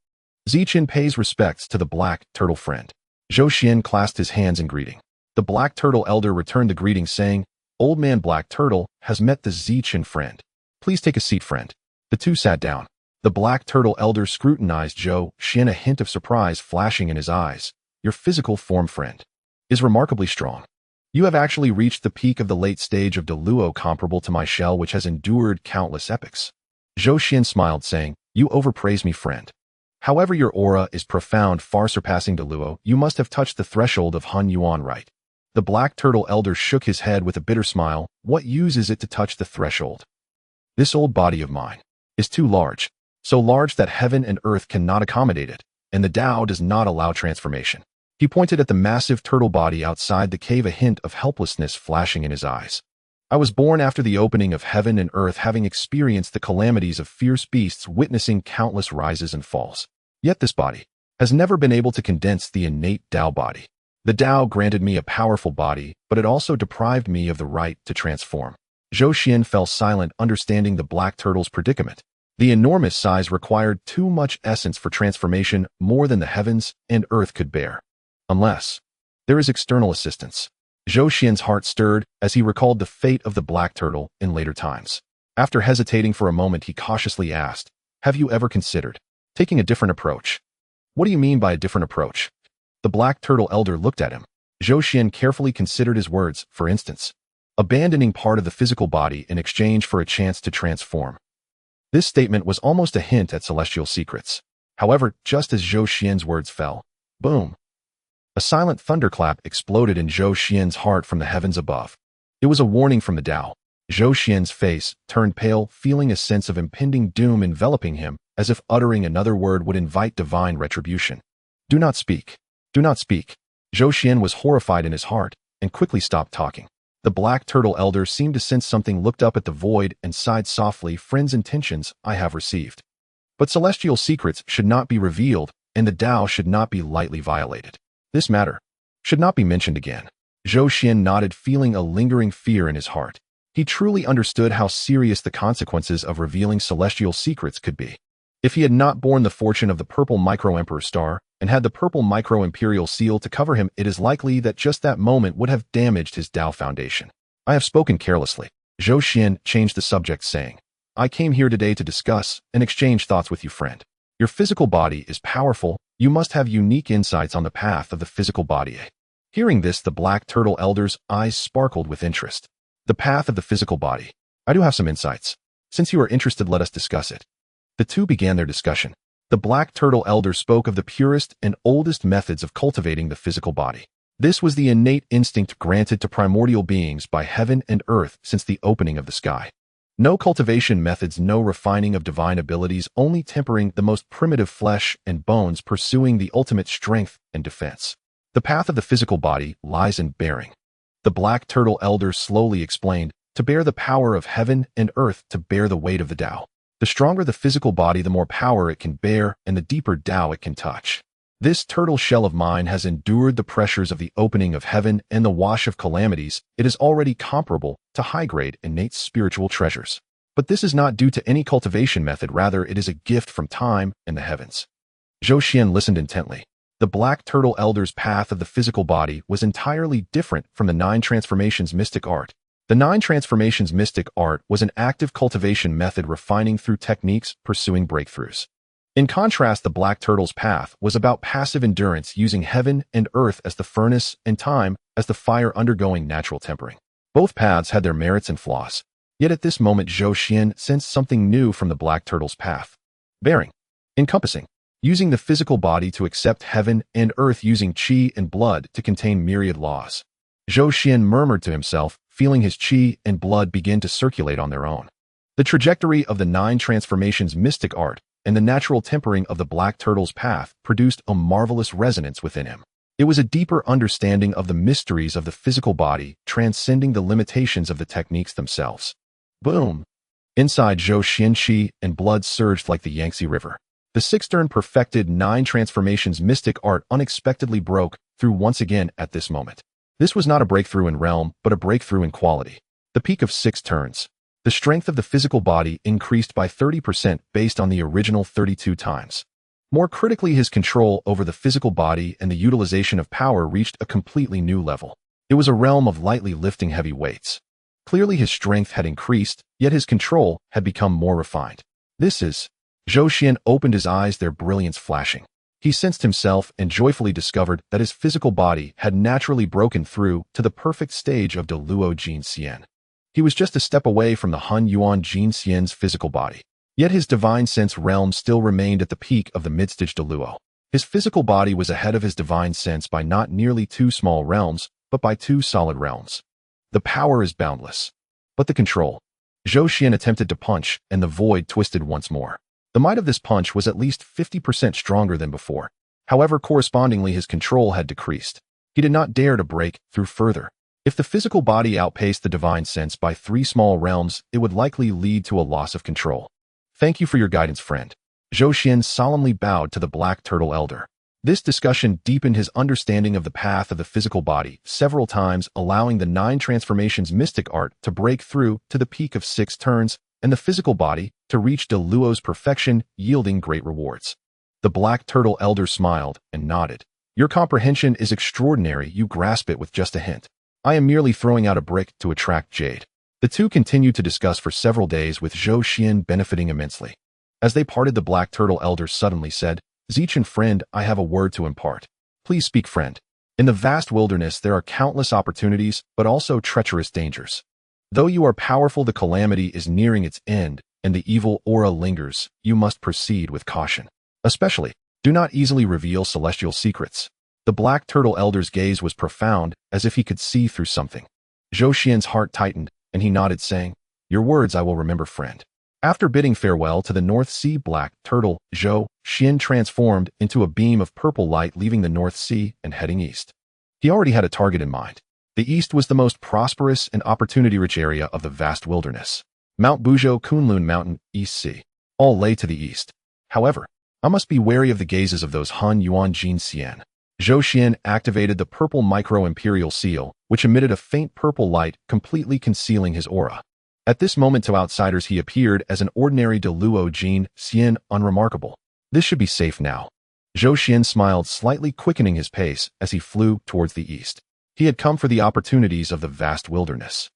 Zichin pays respects to the black turtle friend. Zhou Xuan clasped his hands in greeting. The black turtle elder returned the greeting, saying, "Old man Black Turtle has met the Zichin friend. Please take a seat, friend." The two sat down. The black turtle elder scrutinized Zhou Xuan, a hint of surprise flashing in his eyes. "Your physical form, friend, is remarkably strong. You have actually reached the peak of the late stage of Deluo, comparable to my shell, which has endured countless epochs." Zhou Xuan smiled, saying, "You overpraise me, friend. However, your aura is profound, far surpassing Deluo. You must have touched the threshold of Hongyuan, right?" The black turtle elder shook his head with a bitter smile. "What use is it to touch the threshold? This old body of mine is too large, so large that heaven and earth cannot accommodate it, and the Tao does not allow transformation." He pointed at the massive turtle body outside the cave, a hint of helplessness flashing in his eyes. "I was born after the opening of heaven and earth, having experienced the calamities of fierce beasts, witnessing countless rises and falls. Yet this body has never been able to condense the innate Tao body. The Tao granted me a powerful body, but it also deprived me of the right to transform." Zhou Xuan fell silent, understanding the black turtle's predicament. The enormous size required too much essence for transformation, more than the heavens and earth could bear. Unless there is external assistance. Zhou Xuan's heart stirred as he recalled the fate of the black turtle in later times. After hesitating for a moment, he cautiously asked, "Have you ever considered taking a different approach?" "What do you mean by a different approach?" The black turtle elder looked at him. Zhou Xuan carefully considered his words. "For instance, abandoning part of the physical body in exchange for a chance to transform." This statement was almost a hint at celestial secrets. However, just as Zhou Xuan's words fell, boom! A silent thunderclap exploded in Zhou Xuan's heart from the heavens above. It was a warning from the Tao. Zhou Xuan's face turned pale, feeling a sense of impending doom enveloping him as if uttering another word would invite divine retribution. Do not speak. Do not speak. Zhou Xuan was horrified in his heart and quickly stopped talking. The Black Turtle Elder seemed to sense something, looked up at the void and sighed softly. Friend's intentions I have received. But celestial secrets should not be revealed, and the Tao should not be lightly violated. This matter should not be mentioned again. Zhou Xuan nodded, feeling a lingering fear in his heart. He truly understood how serious the consequences of revealing celestial secrets could be. If he had not borne the fortune of the Purple Micro Emperor Star and had the Purple Micro Imperial Seal to cover him, it is likely that just that moment would have damaged his Tao foundation. I have spoken carelessly. Zhou Xuan changed the subject, saying, I came here today to discuss and exchange thoughts with you, friend. Your physical body is powerful. You must have unique insights on the path of the physical body. Hearing this, the Black Turtle Elder's eyes sparkled with interest. The path of the physical body. I do have some insights. Since you are interested, let us discuss it. The two began their discussion. The Black Turtle Elder spoke of the purest and oldest methods of cultivating the physical body. This was the innate instinct granted to primordial beings by heaven and earth since the opening of the sky. No cultivation methods, no refining of divine abilities, only tempering the most primitive flesh and bones, pursuing the ultimate strength and defense. The path of the physical body lies in bearing. The Black Turtle Elder slowly explained, to bear the power of heaven and earth, to bear the weight of the Tao. The stronger the physical body, the more power it can bear, and the deeper Tao it can touch. This turtle shell of mine has endured the pressures of the opening of heaven and the wash of calamities. It is already comparable to high-grade innate spiritual treasures. But this is not due to any cultivation method, rather it is a gift from time and the heavens. Zhou Xuan listened intently. The Black Turtle Elder's path of the physical body was entirely different from the 9 Transformations mystic art. The 9 Transformations mystic art was an active cultivation method, refining through techniques, pursuing breakthroughs. In contrast, the Black Turtle's path was about passive endurance, using heaven and earth as the furnace and time as the fire, undergoing natural tempering. Both paths had their merits and flaws. Yet at this moment, Zhou Xuan sensed something new from the Black Turtle's path. Bearing. Encompassing. Using the physical body to accept heaven and earth, using qi and blood to contain myriad laws. Zhou Xuan murmured to himself, feeling his qi and blood begin to circulate on their own. The trajectory of the 9 Transformations mystic art and the natural tempering of the Black Turtle's path produced a marvelous resonance within him. It was a deeper understanding of the mysteries of the physical body, transcending the limitations of the techniques themselves. Boom! Inside Zhou Xuan, qi and blood surged like the Yangtze River. The 6-turn perfected 9 Transformations mystic art unexpectedly broke through once again at this moment. This was not a breakthrough in realm, but a breakthrough in quality. The peak of 6 turns. The strength of the physical body increased by 30% based on the original 32 times. More critically, his control over the physical body and the utilization of power reached a completely new level. It was a realm of lightly lifting heavy weights. Clearly his strength had increased, yet his control had become more refined. This is... Zhou Xuan opened his eyes, their brilliance flashing. He sensed himself and joyfully discovered that his physical body had naturally broken through to the perfect stage of De Luo Jin Xian. He was just a step away from the Hongyuan Jin Xian's physical body. Yet his divine sense realm still remained at the peak of the mid-stage De Luo. His physical body was ahead of his divine sense by not nearly 2 small realms, but by 2 solid realms. The power is boundless. But the control. Zhou Xuan attempted to punch, and the void twisted once more. The might of this punch was at least 50% stronger than before. However, correspondingly, his control had decreased. He did not dare to break through further. If the physical body outpaced the divine sense by 3 small realms, it would likely lead to a loss of control. Thank you for your guidance, friend. Zhou Xuan solemnly bowed to the Black Turtle Elder. This discussion deepened his understanding of the path of the physical body several times, allowing the 9 Transformations mystic art to break through to the peak of 6 turns, and the physical body to reach De Luo's perfection, yielding great rewards. The Black Turtle Elder smiled and nodded. Your comprehension is extraordinary. You grasp it with just a hint. I am merely throwing out a brick to attract jade. The two continued to discuss for several days, with Zhou Xuan benefiting immensely. As they parted, the Black Turtle Elder suddenly said, Zichen, friend, I have a word to impart. Please speak, friend. In the vast wilderness there are countless opportunities, but also treacherous dangers. Though you are powerful, the calamity is nearing its end, and the evil aura lingers. You must proceed with caution. Especially, do not easily reveal celestial secrets. The Black Turtle Elder's gaze was profound, as if he could see through something. Zhou Xuan's heart tightened, and he nodded, saying, Your words I will remember, friend. After bidding farewell to the North Sea black turtle, Zhou Xuan transformed into a beam of purple light, leaving the North Sea and heading east. He already had a target in mind. The east was the most prosperous and opportunity-rich area of the vast wilderness. Mount Buzhou, Kunlun Mountain, East Sea. All lay to the east. However, I must be wary of the gazes of those Hongyun and Zhenyuanzi. Zhou Xuan activated the Purple Micro Imperial Seal, which emitted a faint purple light, completely concealing his aura. At this moment, to outsiders, he appeared as an ordinary Deluo Jin Xian, unremarkable. This should be safe now. Zhou Xuan smiled, slightly quickening his pace as he flew towards the east. He had come for the opportunities of the vast wilderness.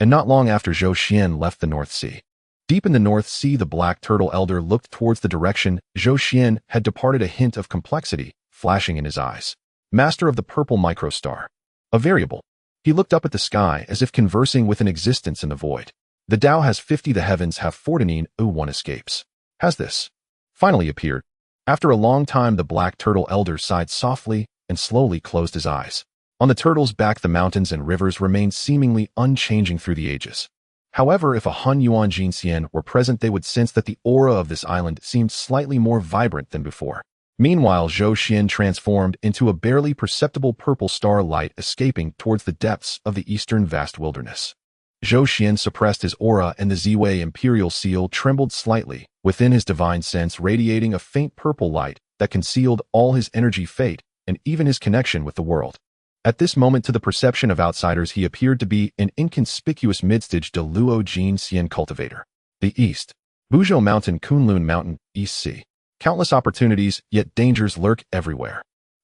And not long after Zhou Xuan left the North Sea. Deep in the North Sea, the Black Turtle Elder looked towards the direction Zhou Xuan had departed, a hint of complexity flashing in his eyes. Master of the Purple Microstar. A variable. He looked up at the sky as if conversing with an existence in the void. The Tao has 50, the heavens have 49, one escapes. Has this finally appeared? After a long time, the Black Turtle Elder sighed softly and slowly closed his eyes. On the turtle's back, the mountains and rivers remained seemingly unchanging through the ages. However, if a Hongyun and Zhenyuanzi were present, they would sense that the aura of this island seemed slightly more vibrant than before. Meanwhile, Zhou Xuan transformed into a barely perceptible purple star light, escaping towards the depths of the eastern vast wilderness. Zhou Xuan suppressed his aura, and the Zhui Imperial Seal trembled slightly within his divine sense, radiating a faint purple light that concealed all his energy, fate, and even his connection with the world. At this moment, to the perception of outsiders, he appeared to be an inconspicuous midstage Deluo Jin Xian cultivator. The East. Buzhou Mountain, Kunlun Mountain, East Sea. Countless opportunities, yet dangers lurk everywhere.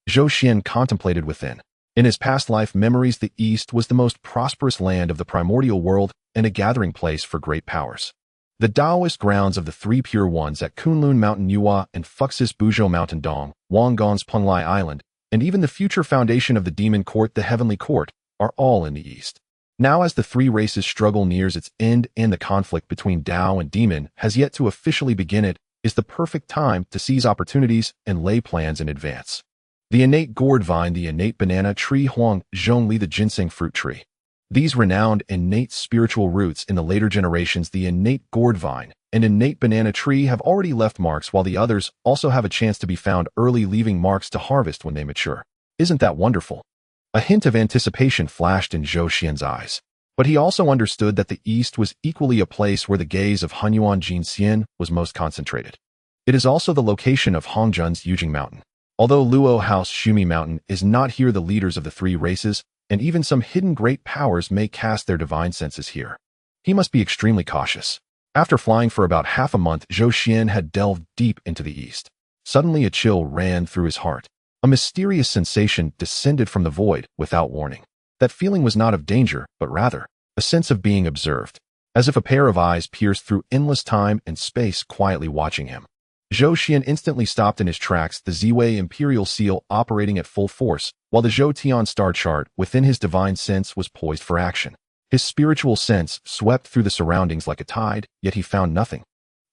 Zhou Xuan contemplated within. In his past life memories, the East was the most prosperous land of the primordial world and a gathering place for great powers. The Taoist grounds of the Three Pure Ones at Kunlun Mountain Yua and Fuxis Buzhou Mountain Dong, Wanggon's Penglai Island, and even the future foundation of the Demon Court, the Heavenly Court, are all in the East. Now, as the three races struggle nears its end and the conflict between Tao and Demon has yet to officially begin, it is the perfect time to seize opportunities and lay plans in advance. The innate gourd vine, the innate banana tree, Huang Zhongli, the ginseng fruit tree. These renowned innate spiritual roots in the later generations, the innate gourd vine and innate banana tree, have already left marks, while the others also have a chance to be found early, leaving marks to harvest when they mature. Isn't that wonderful? A hint of anticipation flashed in Zhou Xuan's eyes. But he also understood that the East was equally a place where the gaze of Hongyun Zhenyuanzi was most concentrated. It is also the location of Hongzhou's Yujing Mountain. Although Luo House Shumi Mountain is not here, the leaders of the three races and even some hidden great powers may cast their divine senses here. He must be extremely cautious. After flying for about half a month, Zhou Xuan had delved deep into the East. Suddenly a chill ran through his heart. A mysterious sensation descended from the void without warning. That feeling was not of danger, but rather a sense of being observed, as if a pair of eyes pierced through endless time and space, quietly watching him. Zhou Xuan instantly stopped in his tracks, the Zhui Imperial Seal operating at full force, while the Zhou Tian star chart within his divine sense was poised for action. His spiritual sense swept through the surroundings like a tide, yet he found nothing.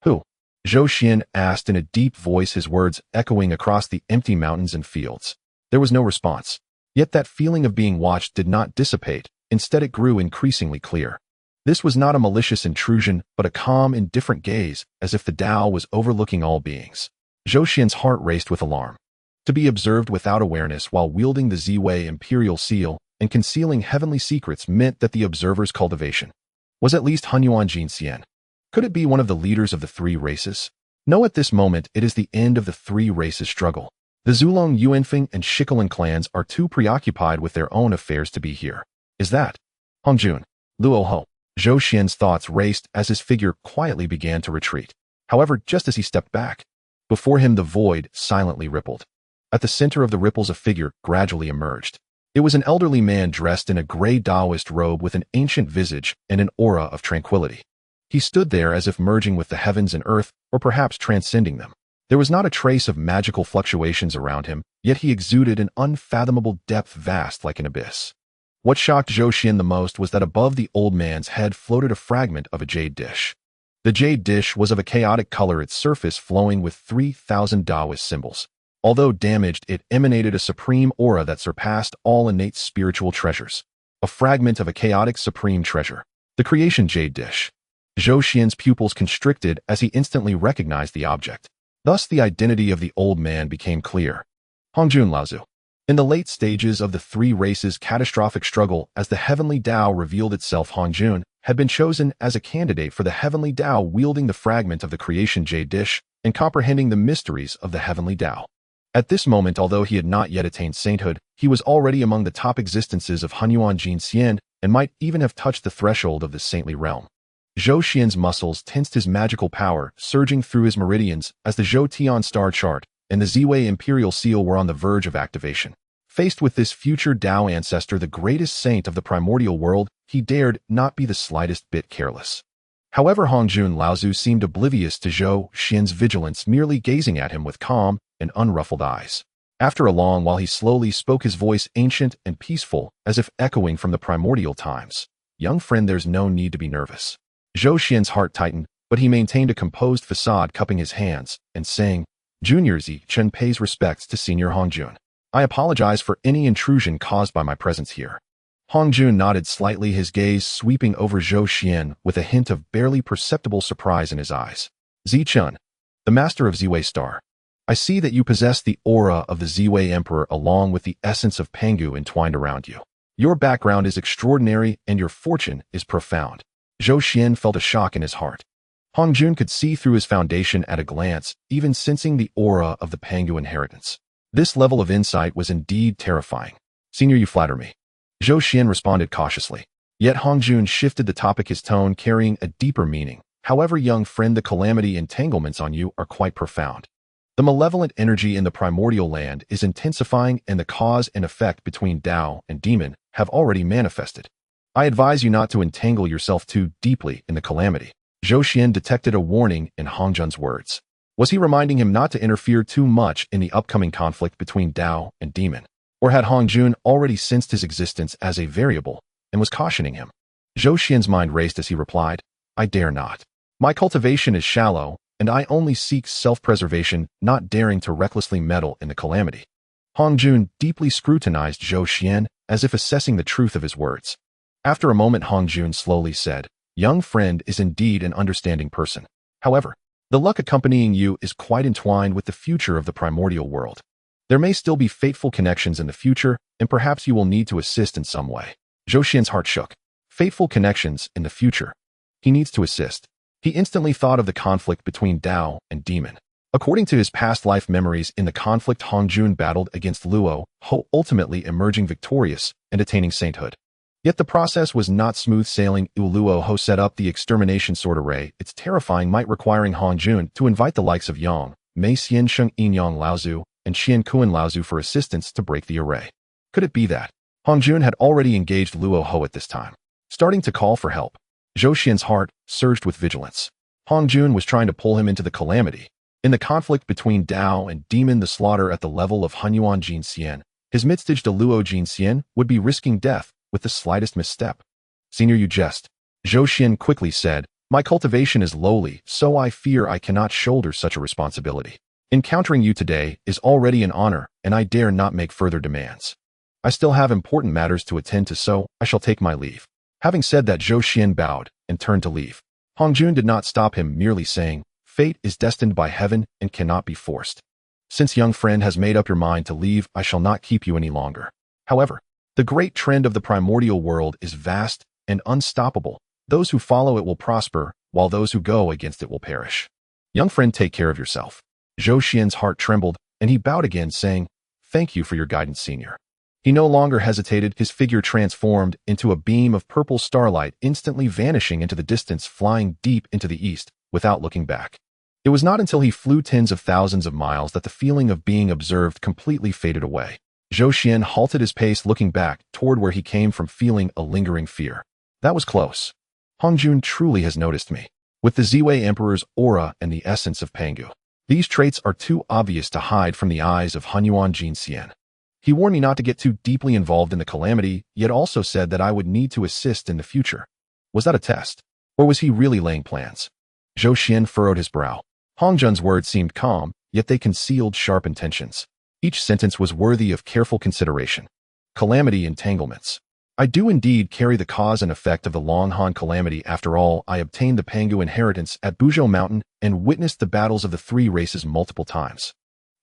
Who? Zhou Xuan asked in a deep voice, his words echoing across the empty mountains and fields. There was no response. Yet that feeling of being watched did not dissipate. Instead, it grew increasingly clear. This was not a malicious intrusion, but a calm, indifferent gaze, as if the Tao was overlooking all beings. Zhou Xuan's heart raced with alarm. To be observed without awareness while wielding the Zhui Imperial Seal and concealing heavenly secrets meant that the observer's cultivation was at least Hongyun Zhenyuanzi. Could it be one of the leaders of the three races? No, at this moment it is the end of the three races' struggle. The Zulong Yuanfeng and Shikolan clans are too preoccupied with their own affairs to be here. Is that Hongjun? Luo Ho? Zhou Xuan's thoughts raced as his figure quietly began to retreat. However, just as he stepped back, before him the void silently rippled. At the center of the ripples a figure gradually emerged. It was an elderly man dressed in a gray Taoist robe with an ancient visage and an aura of tranquility. He stood there as if merging with the heavens and earth, or perhaps transcending them. There was not a trace of magical fluctuations around him, yet he exuded an unfathomable depth, vast like an abyss. What shocked Zhou Xuan the most was that above the old man's head floated a fragment of a jade dish. The jade dish was of a chaotic color, its surface flowing with 3,000 Taoist symbols. Although damaged, it emanated a supreme aura that surpassed all innate spiritual treasures. A fragment of a chaotic supreme treasure. The creation jade dish. Zhou Xuan's pupils constricted as he instantly recognized the object. Thus the identity of the old man became clear. Hongyun Laozu. In the late stages of the three races' catastrophic struggle as the Heavenly Tao revealed itself, Hongyun had been chosen as a candidate for the Heavenly Tao, wielding the fragment of the creation jade dish and comprehending the mysteries of the Heavenly Tao. At this moment, although he had not yet attained sainthood, he was already among the top existences of Hunyuan Jinxian and might even have touched the threshold of the saintly realm. Zhou Xuan's muscles tensed, his magical power surging through his meridians as the Zhou Tian star chart and the Ziwei Imperial Seal were on the verge of activation. Faced with this future Tao ancestor, the greatest saint of the primordial world, he dared not be the slightest bit careless. However, Hongjun Laozu seemed oblivious to Zhou Xuan's vigilance, merely gazing at him with calm and unruffled eyes. After a long while, he slowly spoke, his voice ancient and peaceful, as if echoing from the primordial times. "Young friend, there's no need to be nervous." Zhou Xuan's heart tightened, but he maintained a composed facade, cupping his hands and saying, "Junior Chen pays respects to Senior Hongjun. I apologize for any intrusion caused by my presence here." Hongjun nodded slightly, his gaze sweeping over Zhou Xuan with a hint of barely perceptible surprise in his eyes. "Chen, the master of Ziwei Star. I see that you possess the aura of the Ziwei Emperor along with the essence of Pangu entwined around you. Your background is extraordinary and your fortune is profound." Zhou Xuan felt a shock in his heart. Hongjun could see through his foundation at a glance, even sensing the aura of the Pangu inheritance. This level of insight was indeed terrifying. "Senior, you flatter me," Zhou Xuan responded cautiously. Yet Hongjun shifted the topic, his tone carrying a deeper meaning. "However, young friend, the calamity entanglements on you are quite profound. The malevolent energy in the primordial land is intensifying, and the cause and effect between Tao and demon have already manifested. I advise you not to entangle yourself too deeply in the calamity." Zhou Xuan detected a warning in Hongjun's words. Was he reminding him not to interfere too much in the upcoming conflict between Tao and demon? Or had Hongjun already sensed his existence as a variable and was cautioning him? Zhou Xuan's mind raced as he replied, "I dare not. My cultivation is shallow, and I only seek self-preservation, not daring to recklessly meddle in the calamity." Hongjun deeply scrutinized Zhou Xuan, as if assessing the truth of his words. After a moment, Hongjun slowly said, "Young friend is indeed an understanding person. However, the luck accompanying you is quite entwined with the future of the primordial world. There may still be fateful connections in the future, and perhaps you will need to assist in some way." Zhou Xuan's heart shook. Fateful connections in the future. He needs to assist. He instantly thought of the conflict between Tao and demon. According to his past life memories, in the conflict, Hongjun battled against Luo Ho, ultimately emerging victorious and attaining sainthood. Yet the process was not smooth sailing. Luo Ho set up the extermination sword array, its terrifying might requiring Hongjun to invite the likes of Yang, Mei Xian Sheng Yinyang Laozu, and Xian Kuan Laozu for assistance to break the array. Could it be that Hongjun had already engaged Luo Ho at this time, starting to call for help? Zhou Xuan's heart surged with vigilance. Hongjun was trying to pull him into the calamity. In the conflict between Tao and demon, the slaughter at the level of Hunyuan Jinxian, his midstage de Luo Jinxian would be risking death with the slightest misstep. "Senior, you jest," Zhou Xuan quickly said. "My cultivation is lowly, so I fear I cannot shoulder such a responsibility. Encountering you today is already an honor, and I dare not make further demands. I still have important matters to attend to, so I shall take my leave." Having said that, Zhou Xuan bowed and turned to leave. Hongjun did not stop him, merely saying, "Fate is destined by heaven and cannot be forced. Since young friend has made up your mind to leave, I shall not keep you any longer. However, the great trend of the primordial world is vast and unstoppable. Those who follow it will prosper, while those who go against it will perish. Young friend, take care of yourself." Zhou Xuan's heart trembled, and he bowed again, saying, "Thank you for your guidance, senior." He no longer hesitated, his figure transformed into a beam of purple starlight, instantly vanishing into the distance, flying deep into the east, without looking back. It was not until he flew tens of thousands of miles that the feeling of being observed completely faded away. Zhou Xuan halted his pace, looking back toward where he came from, feeling a lingering fear. That was close. Hongjun truly has noticed me. With the Ziwei Emperor's aura and the essence of Pangu, these traits are too obvious to hide from the eyes of Hunyuan Jinxian. He warned me not to get too deeply involved in the calamity, yet also said that I would need to assist in the future. Was that a test? Or was he really laying plans? Zhou Xuan furrowed his brow. Hongjun's words seemed calm, yet they concealed sharp intentions. Each sentence was worthy of careful consideration. Calamity entanglements. I do indeed carry the cause and effect of the Long Han calamity. After all, I obtained the Pangu inheritance at Buzhou Mountain and witnessed the battles of the three races multiple times.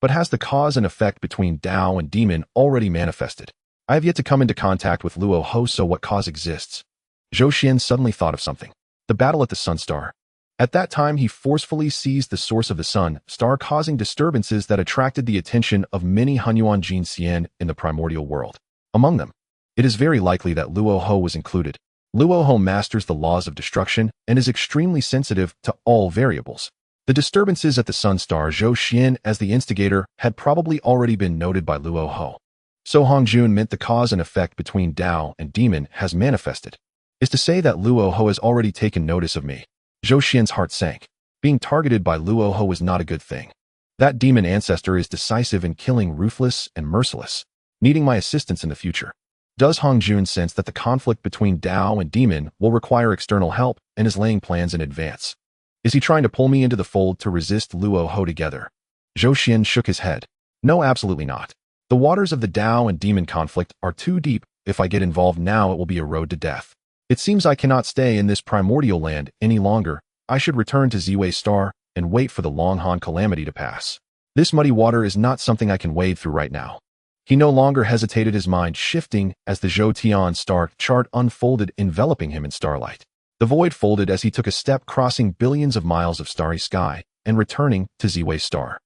But has the cause and effect between Tao and demon already manifested? I have yet to come into contact with Luo Ho, so what cause exists? Zhou Xuan suddenly thought of something. The battle at the Sun Star. At that time, he forcefully seized the source of the Sun Star, causing disturbances that attracted the attention of many Hongyuan and Zhenyuanzi in the primordial world. Among them, it is very likely that Luo Ho was included. Luo Ho masters the laws of destruction and is extremely sensitive to all variables. The disturbances at the Sun Star, Zhou Xuan as the instigator, had probably already been noted by Luo Ho. So Hongjun meant the cause and effect between Tao and demon has manifested. Is to say that Luo Ho has already taken notice of me. Zhou Xuan's heart sank. Being targeted by Luo Ho is not a good thing. That demon ancestor is decisive in killing, ruthless and merciless, needing my assistance in the future. Does Hongjun sense that the conflict between Tao and demon will require external help and is laying plans in advance? Is he trying to pull me into the fold to resist Luo Ho together? Zhou Xuan shook his head. No, absolutely not. The waters of the Tao and demon conflict are too deep. If I get involved now, it will be a road to death. It seems I cannot stay in this primordial land any longer. I should return to Ziwei Star and wait for the Long Han calamity to pass. This muddy water is not something I can wade through right now. He no longer hesitated, his mind shifting as the Zhou Tian star chart unfolded, enveloping him in starlight. The void folded as he took a step, crossing billions of miles of starry sky and returning to Ziwei Star.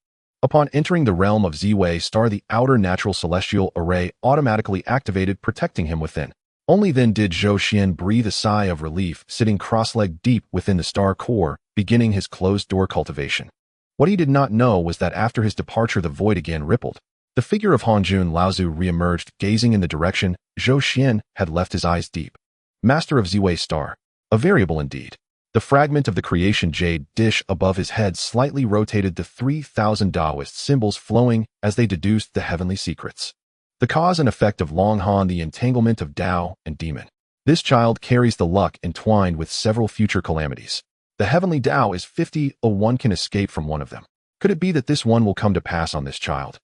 Upon entering the realm of Ziwei Star, the outer natural celestial array automatically activated, protecting him within. Only then did Zhou Xuan breathe a sigh of relief, sitting cross-legged deep within the star core, beginning his closed-door cultivation. What he did not know was that after his departure, the void again rippled. The figure of Hongjun Laozu reemerged, gazing in the direction Zhou Xuan had left his eyes deep. Master of Ziwei Star. A variable indeed. The fragment of the creation jade dish above his head slightly rotated, the 3,000 Taoist symbols flowing as they deduced the heavenly secrets. The cause and effect of Long Han, the entanglement of Tao and demon. This child carries the luck entwined with several future calamities. The heavenly Tao is 50, one can escape from one of them. Could it be that this one will come to pass on this child?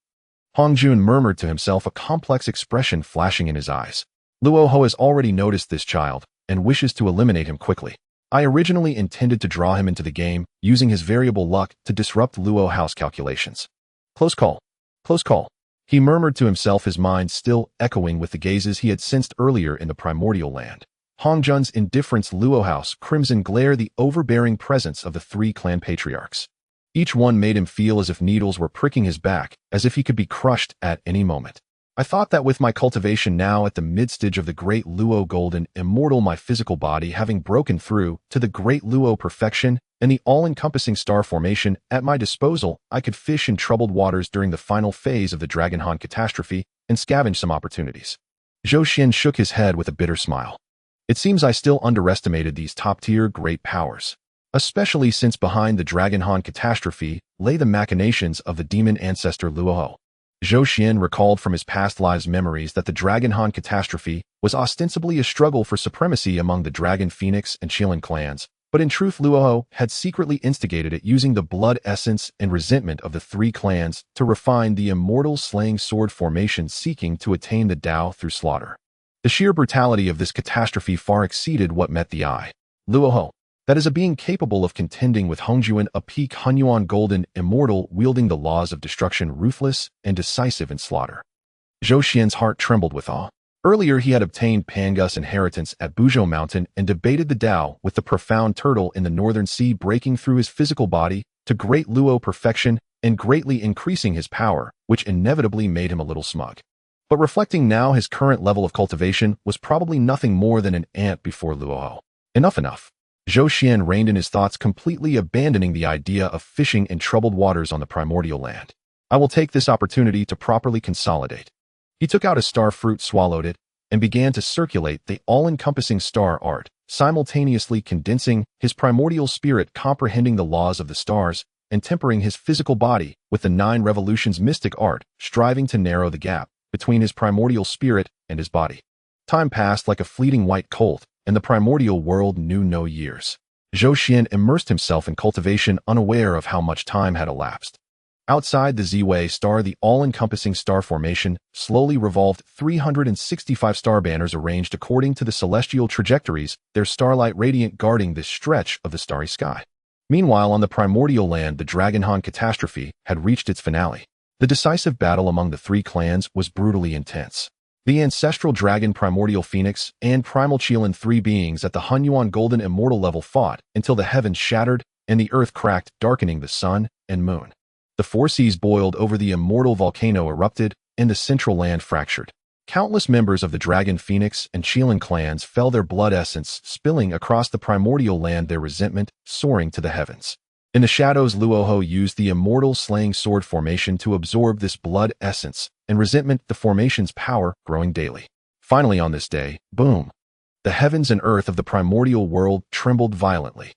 Hongjun murmured to himself, a complex expression flashing in his eyes. Luo Ho has already noticed this child and wishes to eliminate him quickly. I originally intended to draw him into the game, using his variable luck to disrupt Luo Ho's calculations. Close call. Close call. He murmured to himself, his mind still echoing with the gazes he had sensed earlier in the primordial land. Hongjun's indifference, Luo Ho's crimson glare, the overbearing presence of the three clan patriarchs. Each one made him feel as if needles were pricking his back, as if he could be crushed at any moment. I thought that with my cultivation now at the midstage of the great Luo golden immortal, my physical body having broken through to the great Luo perfection and the all-encompassing star formation at my disposal, I could fish in troubled waters during the final phase of the Dragonhan catastrophe and scavenge some opportunities. Zhou Xuan shook his head with a bitter smile. It seems I still underestimated these top-tier great powers, especially since behind the Dragonhan catastrophe lay the machinations of the demon ancestor Luo Ho. Zhou Xuan recalled from his past lives memories that the Dragonhan catastrophe was ostensibly a struggle for supremacy among the Dragon Phoenix and Qilin clans, but in truth Luo Ho had secretly instigated it, using the blood essence and resentment of the three clans to refine the immortal slaying sword formation, seeking to attain the Tao through slaughter. The sheer brutality of this catastrophe far exceeded what met the eye. Luo Ho, that is a being capable of contending with Hongyuan, a peak Hunyuan golden immortal wielding the laws of destruction, ruthless and decisive in slaughter. Zhou Xuan's heart trembled with awe. Earlier he had obtained Pangu's inheritance at Buzhou Mountain and debated the Tao with the profound turtle in the northern sea, breaking through his physical body to great Luo perfection and greatly increasing his power, which inevitably made him a little smug. But reflecting now, his current level of cultivation was probably nothing more than an ant before Luo Ho. Enough. Zhou Xuan reined in his thoughts, completely abandoning the idea of fishing in troubled waters on the primordial land. I will take this opportunity to properly consolidate. He took out a star fruit, swallowed it, and began to circulate the all-encompassing star art, simultaneously condensing his primordial spirit, comprehending the laws of the stars, and tempering his physical body with the 9 revolutions mystic art, striving to narrow the gap between his primordial spirit and his body. Time passed like a fleeting white colt, and the primordial world knew no years. Zhou Xuan immersed himself in cultivation, unaware of how much time had elapsed. Outside the Z-Way star, the all-encompassing star formation slowly revolved 365 star banners arranged according to the celestial trajectories, their starlight radiant guarding this stretch of the starry sky. Meanwhile, on the primordial land, the Dragonhan Catastrophe had reached its finale. The decisive battle among the three clans was brutally intense. The ancestral dragon Primordial Phoenix and Primal Qilin, three beings at the Hongyuan Golden Immortal level, fought until the heavens shattered and the earth cracked, darkening the sun and moon. The four seas boiled over, the immortal volcano erupted, and the central land fractured. Countless members of the Dragon Phoenix and Qilin clans fell, their blood essence spilling across the primordial land, their resentment soaring to the heavens. In the shadows, Luoho used the immortal slaying sword formation to absorb this blood essence and resentment, the formation's power growing daily. Finally, on this day, boom! The heavens and earth of the primordial world trembled violently.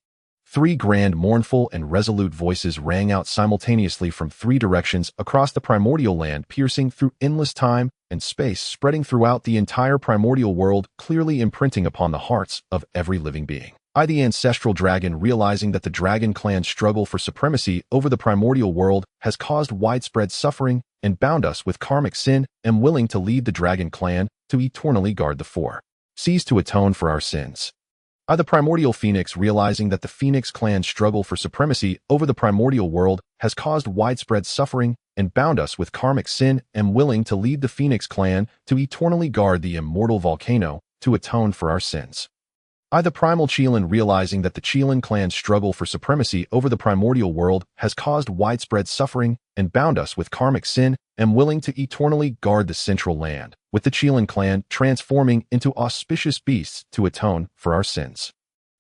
Three grand, mournful, and resolute voices rang out simultaneously from three directions across the primordial land, piercing through endless time and space, spreading throughout the entire primordial world, clearly imprinting upon the hearts of every living being. I, the ancestral dragon, realizing that the dragon clan's struggle for supremacy over the primordial world has caused widespread suffering and bound us with karmic sin, am willing to lead the dragon clan to eternally guard the four seas to atone for our sins. I, the primordial phoenix, realizing that the phoenix clan's struggle for supremacy over the primordial world has caused widespread suffering and bound us with karmic sin, am willing to lead the phoenix clan to eternally guard the immortal volcano to atone for our sins. I, the primal Qilin, realizing that the Qilin clan's struggle for supremacy over the primordial world has caused widespread suffering and bound us with karmic sin, am willing to eternally guard the central land, with the Qilin clan transforming into auspicious beasts to atone for our sins.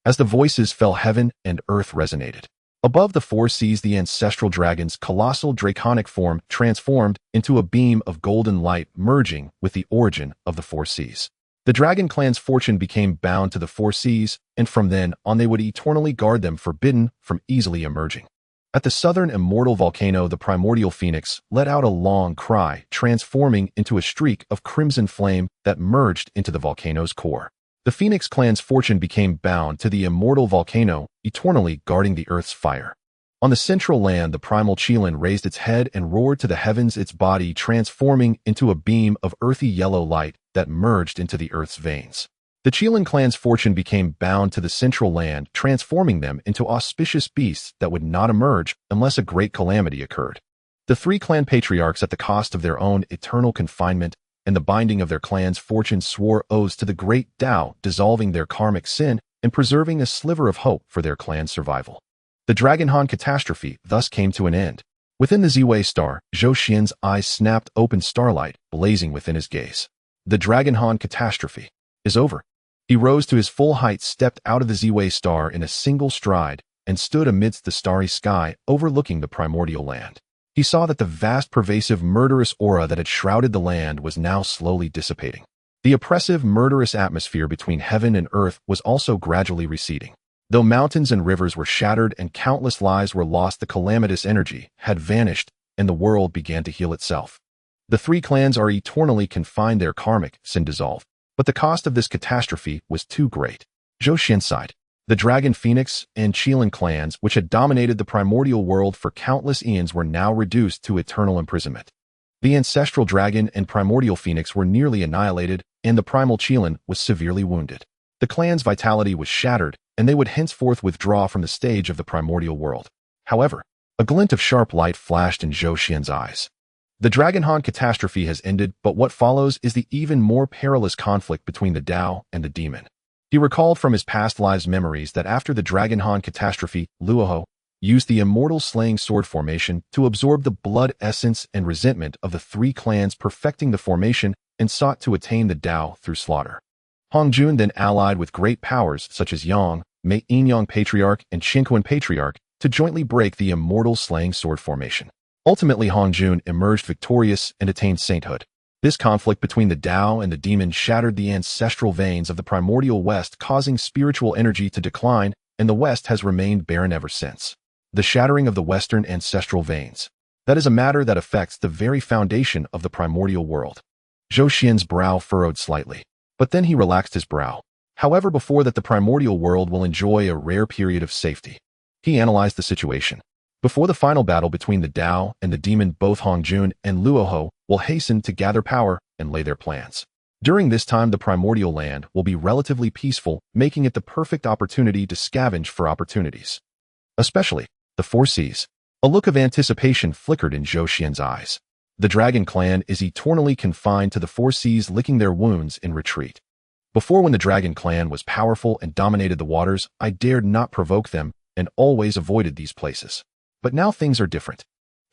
As the voices fell, heaven and earth resonated. Above the four seas, the ancestral dragon's colossal draconic form transformed into a beam of golden light, merging with the origin of the four seas. The dragon clan's fortune became bound to the four seas, and from then on they would eternally guard them, forbidden from easily emerging. At the southern immortal volcano, the primordial phoenix let out a long cry, transforming into a streak of crimson flame that merged into the volcano's core. The phoenix clan's fortune became bound to the immortal volcano, eternally guarding the earth's fire. On the central land, the primal Qilin raised its head and roared to the heavens, its body transforming into a beam of earthy yellow light that merged into the earth's veins. The Qilin clan's fortune became bound to the central land, transforming them into auspicious beasts that would not emerge unless a great calamity occurred. The three clan patriarchs, at the cost of their own eternal confinement and the binding of their clan's fortune, swore oaths to the great Tao, dissolving their karmic sin and preserving a sliver of hope for their clan's survival. The Dragonhan Catastrophe thus came to an end. Within the Z-Way star, Zhou Xuan's eyes snapped open, starlight blazing within his gaze. The Dragonhan Catastrophe is over. He rose to his full height, stepped out of the Z-Way star in a single stride, and stood amidst the starry sky overlooking the primordial land. He saw that the vast, pervasive, murderous aura that had shrouded the land was now slowly dissipating. The oppressive, murderous atmosphere between heaven and earth was also gradually receding. Though mountains and rivers were shattered and countless lives were lost, the calamitous energy had vanished and the world began to heal itself. The three clans are eternally confined, their karmic sin dissolved. But the cost of this catastrophe was too great. Zhou Xuan sighed. The Dragon Phoenix and Qilin clans, which had dominated the primordial world for countless eons, were now reduced to eternal imprisonment. The ancestral dragon and primordial phoenix were nearly annihilated, and the primal Qilin was severely wounded. The clan's vitality was shattered, and they would henceforth withdraw from the stage of the primordial world. However, a glint of sharp light flashed in Zhou Xuan's eyes. The Dragonhan Catastrophe has ended, but what follows is the even more perilous conflict between the Tao and the demon. He recalled from his past lives memories that after the Dragonhan Catastrophe, Luoho used the immortal slaying sword formation to absorb the blood essence and resentment of the three clans, perfecting the formation, and sought to attain the Tao through slaughter. Hongyun then allied with great powers such as Yang, Mei Inyang Patriarch, and Qingquan Patriarch to jointly break the immortal slaying sword formation. Ultimately, Hongyun emerged victorious and attained sainthood. This conflict between the Tao and the demon shattered the ancestral veins of the primordial West, causing spiritual energy to decline, and the West has remained barren ever since. The shattering of the Western ancestral veins. That is a matter that affects the very foundation of the primordial world. Zhou Xuan's brow furrowed slightly, but then he relaxed his brow. However, before that, the primordial world will enjoy a rare period of safety. He analyzed the situation. Before the final battle between the Tao and the demon, both Hongyun and Luoho will hasten to gather power and lay their plans. During this time, the primordial land will be relatively peaceful, making it the perfect opportunity to scavenge for opportunities. Especially the Four Seas. A look of anticipation flickered in Zhou Xuan's eyes. The Dragon Clan is eternally confined to the Four Seas, licking their wounds in retreat. Before, when the Dragon Clan was powerful and dominated the waters, I dared not provoke them and always avoided these places. But now things are different.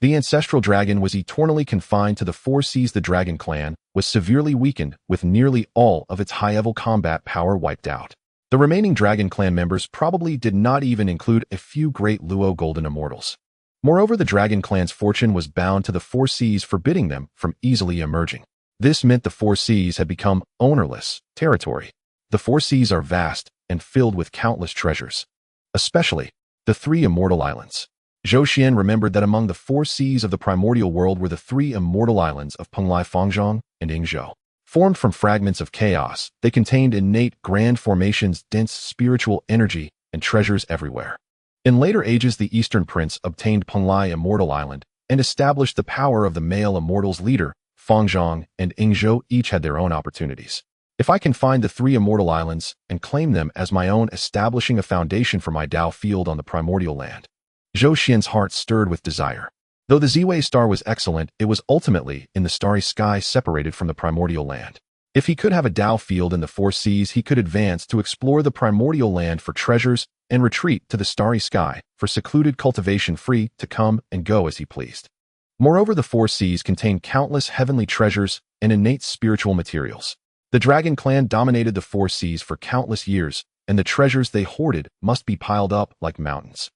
The ancestral dragon was eternally confined to the Four Seas. The Dragon Clan was severely weakened, with nearly all of its high-level combat power wiped out. The remaining Dragon Clan members probably did not even include a few great Luo golden immortals. Moreover, the Dragon Clan's fortune was bound to the Four Seas, forbidding them from easily emerging. This meant the Four Seas had become ownerless territory. The Four Seas are vast and filled with countless treasures, especially the three immortal islands. Zhou Xuan remembered that among the Four Seas of the primordial world were the three immortal islands of Penglai, Fangzhang, and Yingzhou. Formed from fragments of chaos, they contained innate grand formations, dense spiritual energy, and treasures everywhere. In later ages, the Eastern Prince obtained Penglai Immortal Island and established the power of the male immortals leader. Fangzhang and Yingzhou each had their own opportunities. If I can find the three immortal islands and claim them as my own, establishing a foundation for my Tao field on the primordial land. Zhou Xuan's heart stirred with desire. Though the Ziwei star was excellent, it was ultimately in the starry sky, separated from the primordial land. If he could have a Tao field in the Four Seas, he could advance to explore the primordial land for treasures and retreat to the starry sky for secluded cultivation, free to come and go as he pleased. Moreover, the Four Seas contain countless heavenly treasures and innate spiritual materials. The Dragon Clan dominated the Four Seas for countless years, and the treasures they hoarded must be piled up like mountains.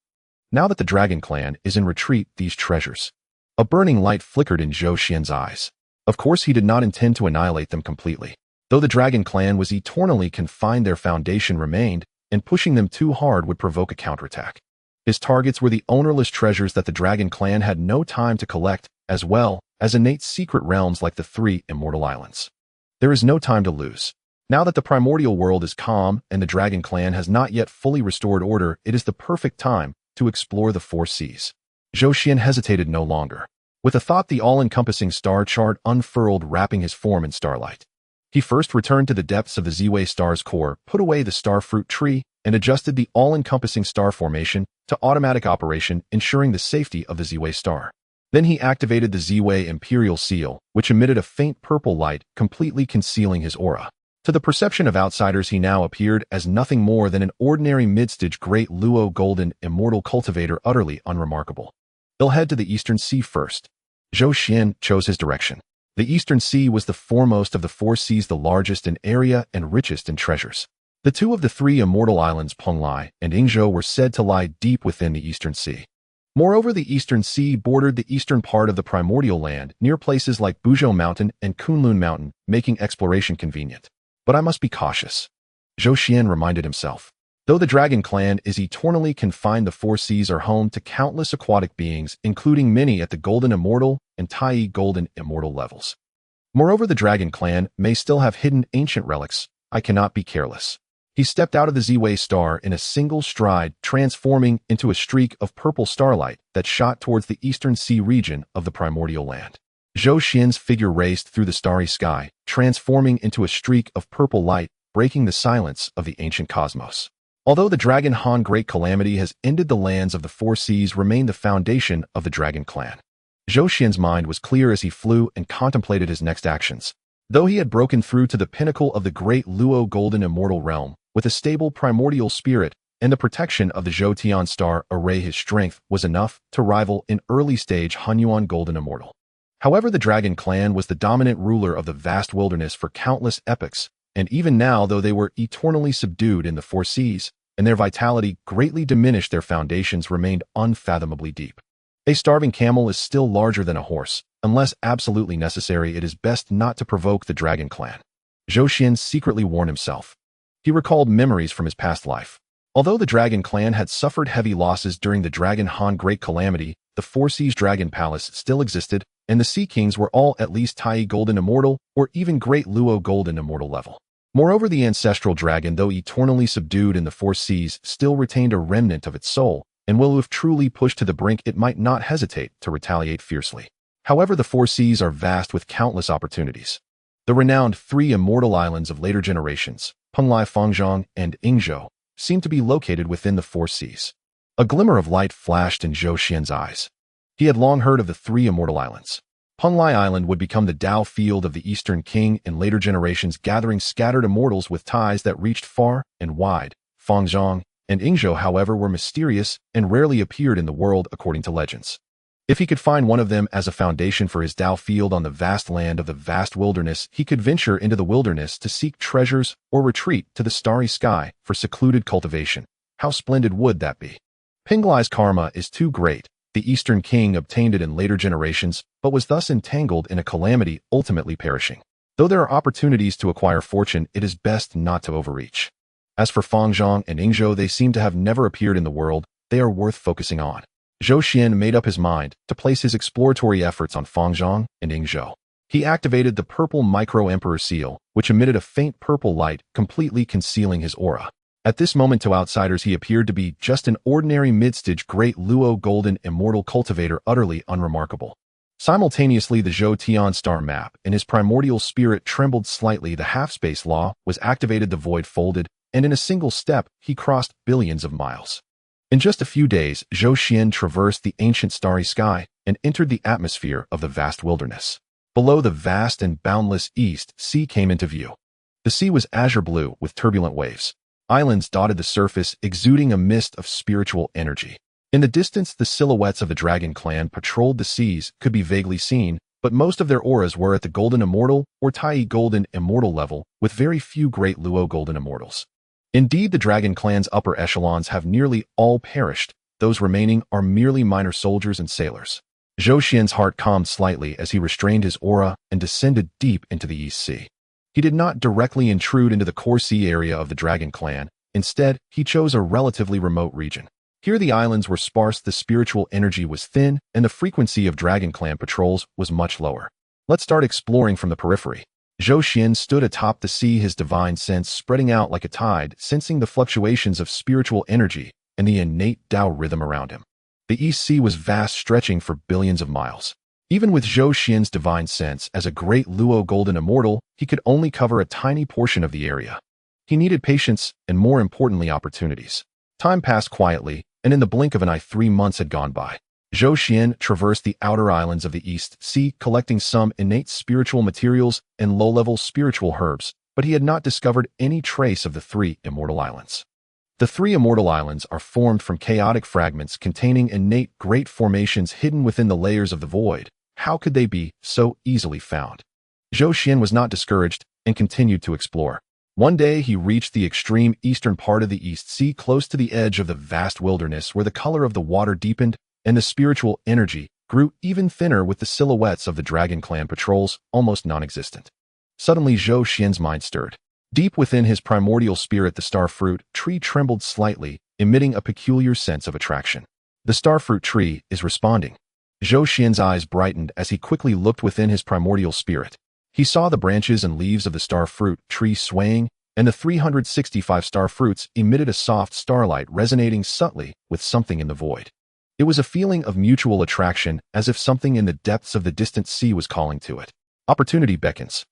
Now that the Dragon Clan is in retreat, these treasures. A burning light flickered in Zhou Xuan's eyes. Of course, he did not intend to annihilate them completely. Though the Dragon Clan was eternally confined, their foundation remained, and pushing them too hard would provoke a counterattack. His targets were the ownerless treasures that the Dragon Clan had no time to collect, as well as innate secret realms like the three immortal islands. There is no time to lose. Now that the primordial world is calm and the Dragon Clan has not yet fully restored order, it is the perfect time to explore the Four Seas. Zhou Xuan hesitated no longer. With a thought, the all-encompassing star chart unfurled, wrapping his form in starlight. He first returned to the depths of the Ziwei star's core, put away the star fruit tree, and adjusted the all-encompassing star formation to automatic operation, ensuring the safety of the Ziwei star. Then he activated the Ziwei Imperial Seal, which emitted a faint purple light, completely concealing his aura. To the perception of outsiders, he now appeared as nothing more than an ordinary mid-stage great Luo golden immortal cultivator, utterly unremarkable. He'll head to the Eastern Sea first. Zhou Xuan chose his direction. The Eastern Sea was the foremost of the Four Seas, the largest in area and richest in treasures. The two of the three immortal islands, Penglai and Yingzhou, were said to lie deep within the Eastern Sea. Moreover, the Eastern Sea bordered the eastern part of the primordial land, near places like Buzhou Mountain and Kunlun Mountain, making exploration convenient. But I must be cautious, Zhou Xuan reminded himself. Though the Dragon Clan is eternally confined, the Four Seas are home to countless aquatic beings, including many at the Golden Immortal and Tai Golden Immortal levels. Moreover, the Dragon Clan may still have hidden ancient relics. I cannot be careless. He stepped out of the Ziwei star in a single stride, transforming into a streak of purple starlight that shot towards the Eastern Sea region of the primordial land. Zhou Xuan's figure raced through the starry sky, transforming into a streak of purple light, breaking the silence of the ancient cosmos. Although the Dragonhan Great Calamity has ended, the lands of the Four Seas remain the foundation of the Dragon Clan. Zhou Xuan's mind was clear as he flew and contemplated his next actions. Though he had broken through to the pinnacle of the great Luo Golden Immortal Realm, with a stable primordial spirit and the protection of the Zhou Tian star array, his strength was enough to rival in early stage Hongyun Golden Immortal. However, the Dragon Clan was the dominant ruler of the vast wilderness for countless epochs, and even now, though they were eternally subdued in the Four Seas, and their vitality greatly diminished, their foundations remained unfathomably deep. A starving camel is still larger than a horse. Unless absolutely necessary, it is best not to provoke the Dragon Clan, Zhou Xuan secretly warned himself. He recalled memories from his past life. Although the Dragon Clan had suffered heavy losses during the Dragonhan Great Calamity, the Four Seas Dragon Palace still existed, and the Sea Kings were all at least Tai Golden Immortal or even Great Luo Golden Immortal level. Moreover, the ancestral dragon, though eternally subdued in the Four Seas, still retained a remnant of its soul, and will if truly pushed to the brink it might not hesitate to retaliate fiercely. However, the four seas are vast with countless opportunities. The renowned three immortal islands of later generations, Penglai, Fangzhang, and Yingzhou, seem to be located within the four seas. A glimmer of light flashed in Zhou Xuan's eyes. He had long heard of the three immortal islands. Penglai Island would become the Tao field of the Eastern King in later generations, gathering scattered immortals with ties that reached far and wide. Fangzhang and Yingzhou, however, were mysterious and rarely appeared in the world according to legends. If he could find one of them as a foundation for his Tao field on the vast land of the vast wilderness, he could venture into the wilderness to seek treasures or retreat to the starry sky for secluded cultivation. How splendid would that be? Penglai's karma is too great. The Eastern King obtained it in later generations, but was thus entangled in a calamity, ultimately perishing. Though there are opportunities to acquire fortune, it is best not to overreach. As for Fangzhang and Yingzhou, they seem to have never appeared in the world. They are worth focusing on. Zhou Xuan made up his mind to place his exploratory efforts on Fangzhang and Yingzhou. He activated the Purple Micro Imperial Seal, which emitted a faint purple light, completely concealing his aura. At this moment, to outsiders, he appeared to be just an ordinary mid-stage Great Luo Golden Immortal Cultivator, utterly unremarkable. Simultaneously, the Zhou Tian star map and his primordial spirit trembled slightly. The half-space law was activated, the void folded, and in a single step, he crossed billions of miles. In just a few days, Zhou Xuan traversed the ancient starry sky and entered the atmosphere of the vast wilderness. Below, the vast and boundless East Sea came into view. The sea was azure blue with turbulent waves. Islands dotted the surface, exuding a mist of spiritual energy. In the distance, the silhouettes of the Dragon Clan patrolled the seas could be vaguely seen, but most of their auras were at the Golden Immortal or Tai Golden Immortal level, with very few Great Luo Golden Immortals. Indeed, the Dragon Clan's upper echelons have nearly all perished. Those remaining are merely minor soldiers and sailors. Zhou Xuan's heart calmed slightly as he restrained his aura and descended deep into the East Sea. He did not directly intrude into the core sea area of the Dragon Clan. Instead, he chose a relatively remote region. Here the islands were sparse, the spiritual energy was thin, and the frequency of Dragon Clan patrols was much lower. Let's start exploring from the periphery. Zhou Xuan stood atop the sea, his divine sense spreading out like a tide, sensing the fluctuations of spiritual energy and the innate Tao rhythm around him. The East Sea was vast, stretching for billions of miles. Even with Zhou Xuan's divine sense as a Great Luo Golden Immortal, he could only cover a tiny portion of the area. He needed patience and, more importantly, opportunities. Time passed quietly, and in the blink of an eye 3 months had gone by. Zhou Xuan traversed the outer islands of the East Sea, collecting some innate spiritual materials and low-level spiritual herbs, but he had not discovered any trace of the three immortal islands. The three immortal islands are formed from chaotic fragments containing innate great formations hidden within the layers of the void. How could they be so easily found? Zhou Xuan was not discouraged and continued to explore. One day he reached the extreme eastern part of the East Sea, close to the edge of the vast wilderness, where the color of the water deepened and the spiritual energy grew even thinner, with the silhouettes of the Dragon Clan patrols almost non-existent. Suddenly Zhou Xuan's mind stirred. Deep within his primordial spirit, the starfruit tree trembled slightly, emitting a peculiar sense of attraction. The starfruit tree is responding. Zhou Xuan's eyes brightened as he quickly looked within his primordial spirit. He saw the branches and leaves of the starfruit tree swaying, and the 365 starfruits emitted a soft starlight, resonating subtly with something in the void. It was a feeling of mutual attraction, as if something in the depths of the distant sea was calling to it. Opportunity beckons.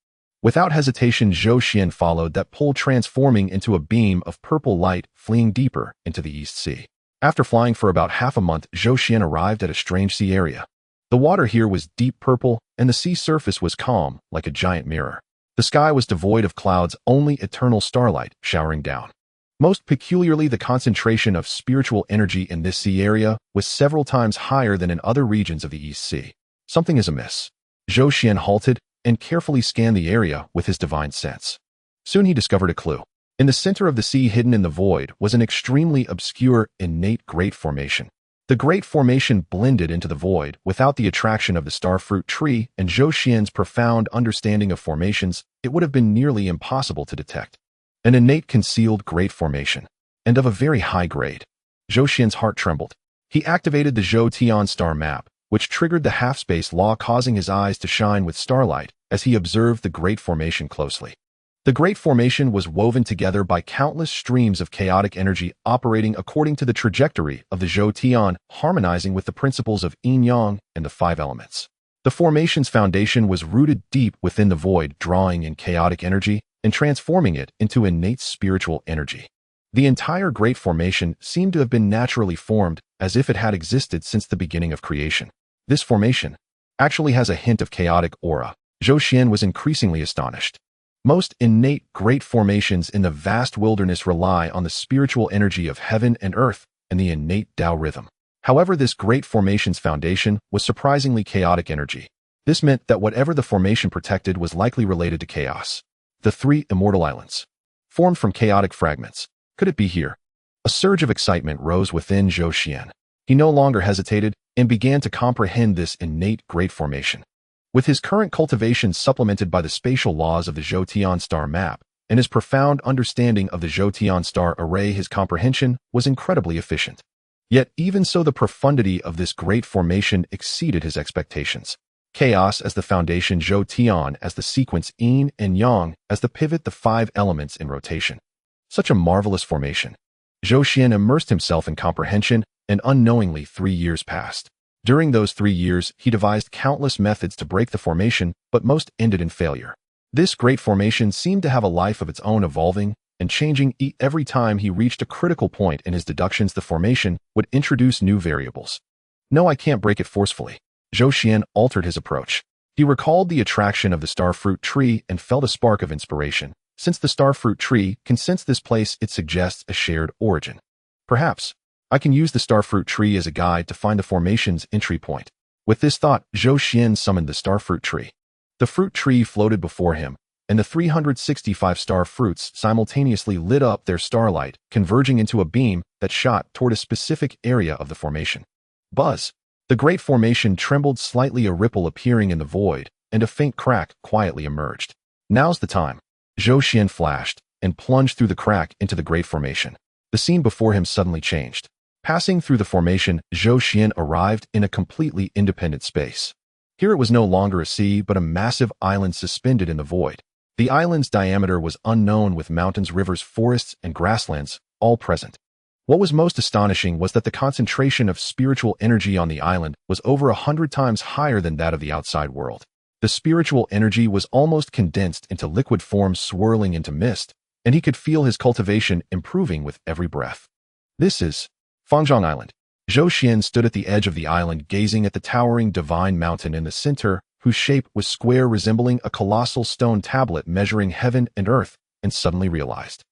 Without hesitation, Zhou Xuan followed that pull, transforming into a beam of purple light, fleeing deeper into the East Sea. After flying for about half a month, Zhou Xuan arrived at a strange sea area. The water here was deep purple, and the sea surface was calm, like a giant mirror. The sky was devoid of clouds, only eternal starlight showering down. Most peculiarly, the concentration of spiritual energy in this sea area was several times higher than in other regions of the East Sea. Something is amiss. Zhou Xuan halted and carefully scanned the area with his divine sense. Soon he discovered a clue. In the center of the sea, hidden in the void, was an extremely obscure, innate great formation. The great formation blended into the void without the attraction of the starfruit tree and Zhou Xuan's profound understanding of formations. It would have been nearly impossible to detect. An innate concealed great formation, and of a very high grade. Zhou Xuan's heart trembled. He activated the Zhou Tian star map, which triggered the half-space law, causing his eyes to shine with starlight as he observed the great formation closely. The Great Formation was woven together by countless streams of chaotic energy operating according to the trajectory of the Zhou Tian, harmonizing with the principles of yin-yang and the five elements. The formation's foundation was rooted deep within the void, drawing in chaotic energy and transforming it into innate spiritual energy. The entire Great Formation seemed to have been naturally formed, as if it had existed since the beginning of creation. This formation actually has a hint of chaotic aura. Zhou Xuan was increasingly astonished. Most innate great formations in the vast wilderness rely on the spiritual energy of heaven and earth and the innate Tao rhythm. However, this great formation's foundation was surprisingly chaotic energy. This meant that whatever the formation protected was likely related to chaos. The three immortal islands, formed from chaotic fragments. Could it be here? A surge of excitement rose within Zhou Xuan. He no longer hesitated and began to comprehend this innate great formation. With his current cultivation supplemented by the spatial laws of the Zhou Tian star map and his profound understanding of the Zhou Tian star array, his comprehension was incredibly efficient. Yet even so, the profundity of this great formation exceeded his expectations. Chaos as the foundation, Zhou Tian as the sequence, yin and yang as the pivot, the five elements in rotation. Such a marvelous formation. Zhou Xuan immersed himself in comprehension, and unknowingly 3 years passed. During those 3 years, he devised countless methods to break the formation, but most ended in failure. This great formation seemed to have a life of its own, evolving and changing every time he reached a critical point in his deductions. The formation would introduce new variables. No, I can't break it forcefully. Zhou Xuan altered his approach. He recalled the attraction of the starfruit tree and felt a spark of inspiration. Since the starfruit tree can sense this place, it suggests a shared origin. Perhaps I can use the starfruit tree as a guide to find the formation's entry point. With this thought, Zhou Xuan summoned the starfruit tree. The fruit tree floated before him, and the 365 star fruits simultaneously lit up their starlight, converging into a beam that shot toward a specific area of the formation. Buzz! The great formation trembled slightly, a ripple appearing in the void, and a faint crack quietly emerged. Now's the time. Zhou Xuan flashed and plunged through the crack into the great formation. The scene before him suddenly changed. Passing through the formation, Zhou Xuan arrived in a completely independent space. Here it was no longer a sea, but a massive island suspended in the void. The island's diameter was unknown, with mountains, rivers, forests, and grasslands all present. What was most astonishing was that the concentration of spiritual energy on the island was over 100 times higher than that of the outside world. The spiritual energy was almost condensed into liquid form, swirling into mist, and he could feel his cultivation improving with every breath. This is Fangzhang Island. Zhou Xuan stood at the edge of the island, gazing at the towering divine mountain in the center, whose shape was square, resembling a colossal stone tablet measuring heaven and earth, and suddenly realized.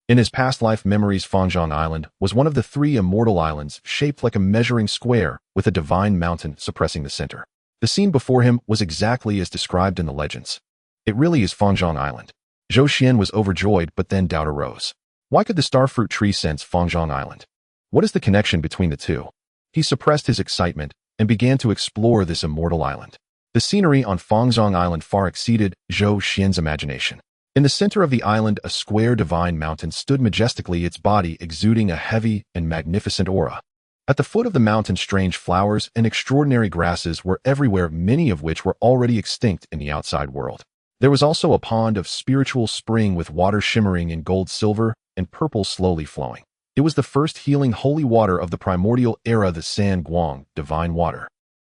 In his past life memories, Fangzhang Island was one of the 3 immortal islands, shaped like a measuring square, with a divine mountain suppressing the center. The scene before him was exactly as described in the legends. It really is Fangzhang Island. Zhou Xuan was overjoyed, but then doubt arose. Why could the starfruit tree sense Fangzhang Island? What is the connection between the two? He suppressed his excitement and began to explore this immortal island. The scenery on Fangzhang Island far exceeded Zhou Xuan's imagination. In the center of the island, a square divine mountain stood majestically, its body exuding a heavy and magnificent aura. At the foot of the mountain, strange flowers and extraordinary grasses were everywhere, many of which were already extinct in the outside world. There was also a pond of spiritual spring with water shimmering in gold, silver, and purple, slowly flowing. It was the first healing holy water of the primordial era, the San Guang divine water.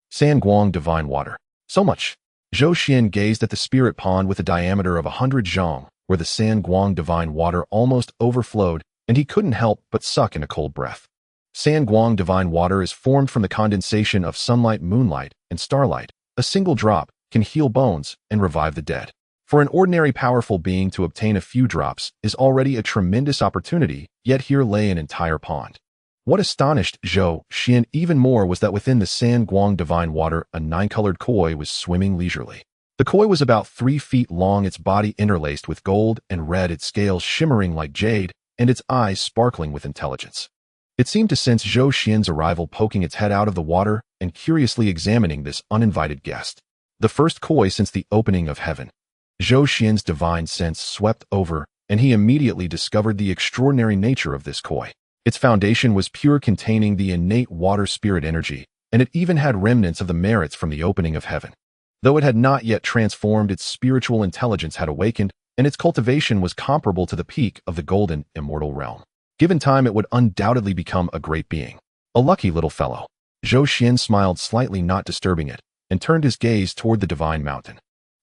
San Guang divine water. So much. Zhou Xuan gazed at the spirit pond with a diameter of 100 zhang, where the San Guang divine water almost overflowed, and he couldn't help but suck in a cold breath. San Guang divine water is formed from the condensation of sunlight, moonlight, and starlight. A single drop can heal bones and revive the dead. For an ordinary powerful being to obtain a few drops is already a tremendous opportunity, yet here lay an entire pond. What astonished Zhou Xuan even more was that within the San Guang divine water, a 9-colored koi was swimming leisurely. The koi was about 3 feet long, its body interlaced with gold and red, its scales shimmering like jade, and its eyes sparkling with intelligence. It seemed to sense Zhou Xuan's arrival, poking its head out of the water and curiously examining this uninvited guest. The first koi since the opening of heaven. Zhou Xuan's divine sense swept over, and he immediately discovered the extraordinary nature of this koi. Its foundation was pure, containing the innate water spirit energy, and it even had remnants of the merits from the opening of heaven. Though it had not yet transformed, its spiritual intelligence had awakened, and its cultivation was comparable to the peak of the golden immortal realm. Given time, it would undoubtedly become a great being. A lucky little fellow. Zhou Xuan smiled slightly, not disturbing it, and turned his gaze toward the divine mountain.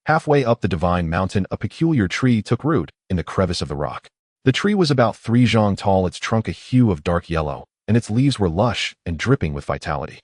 Halfway up the divine mountain, a peculiar tree took root in the crevice of the rock. The tree was about 3 zhang tall, its trunk a hue of dark yellow, and its leaves were lush and dripping with vitality.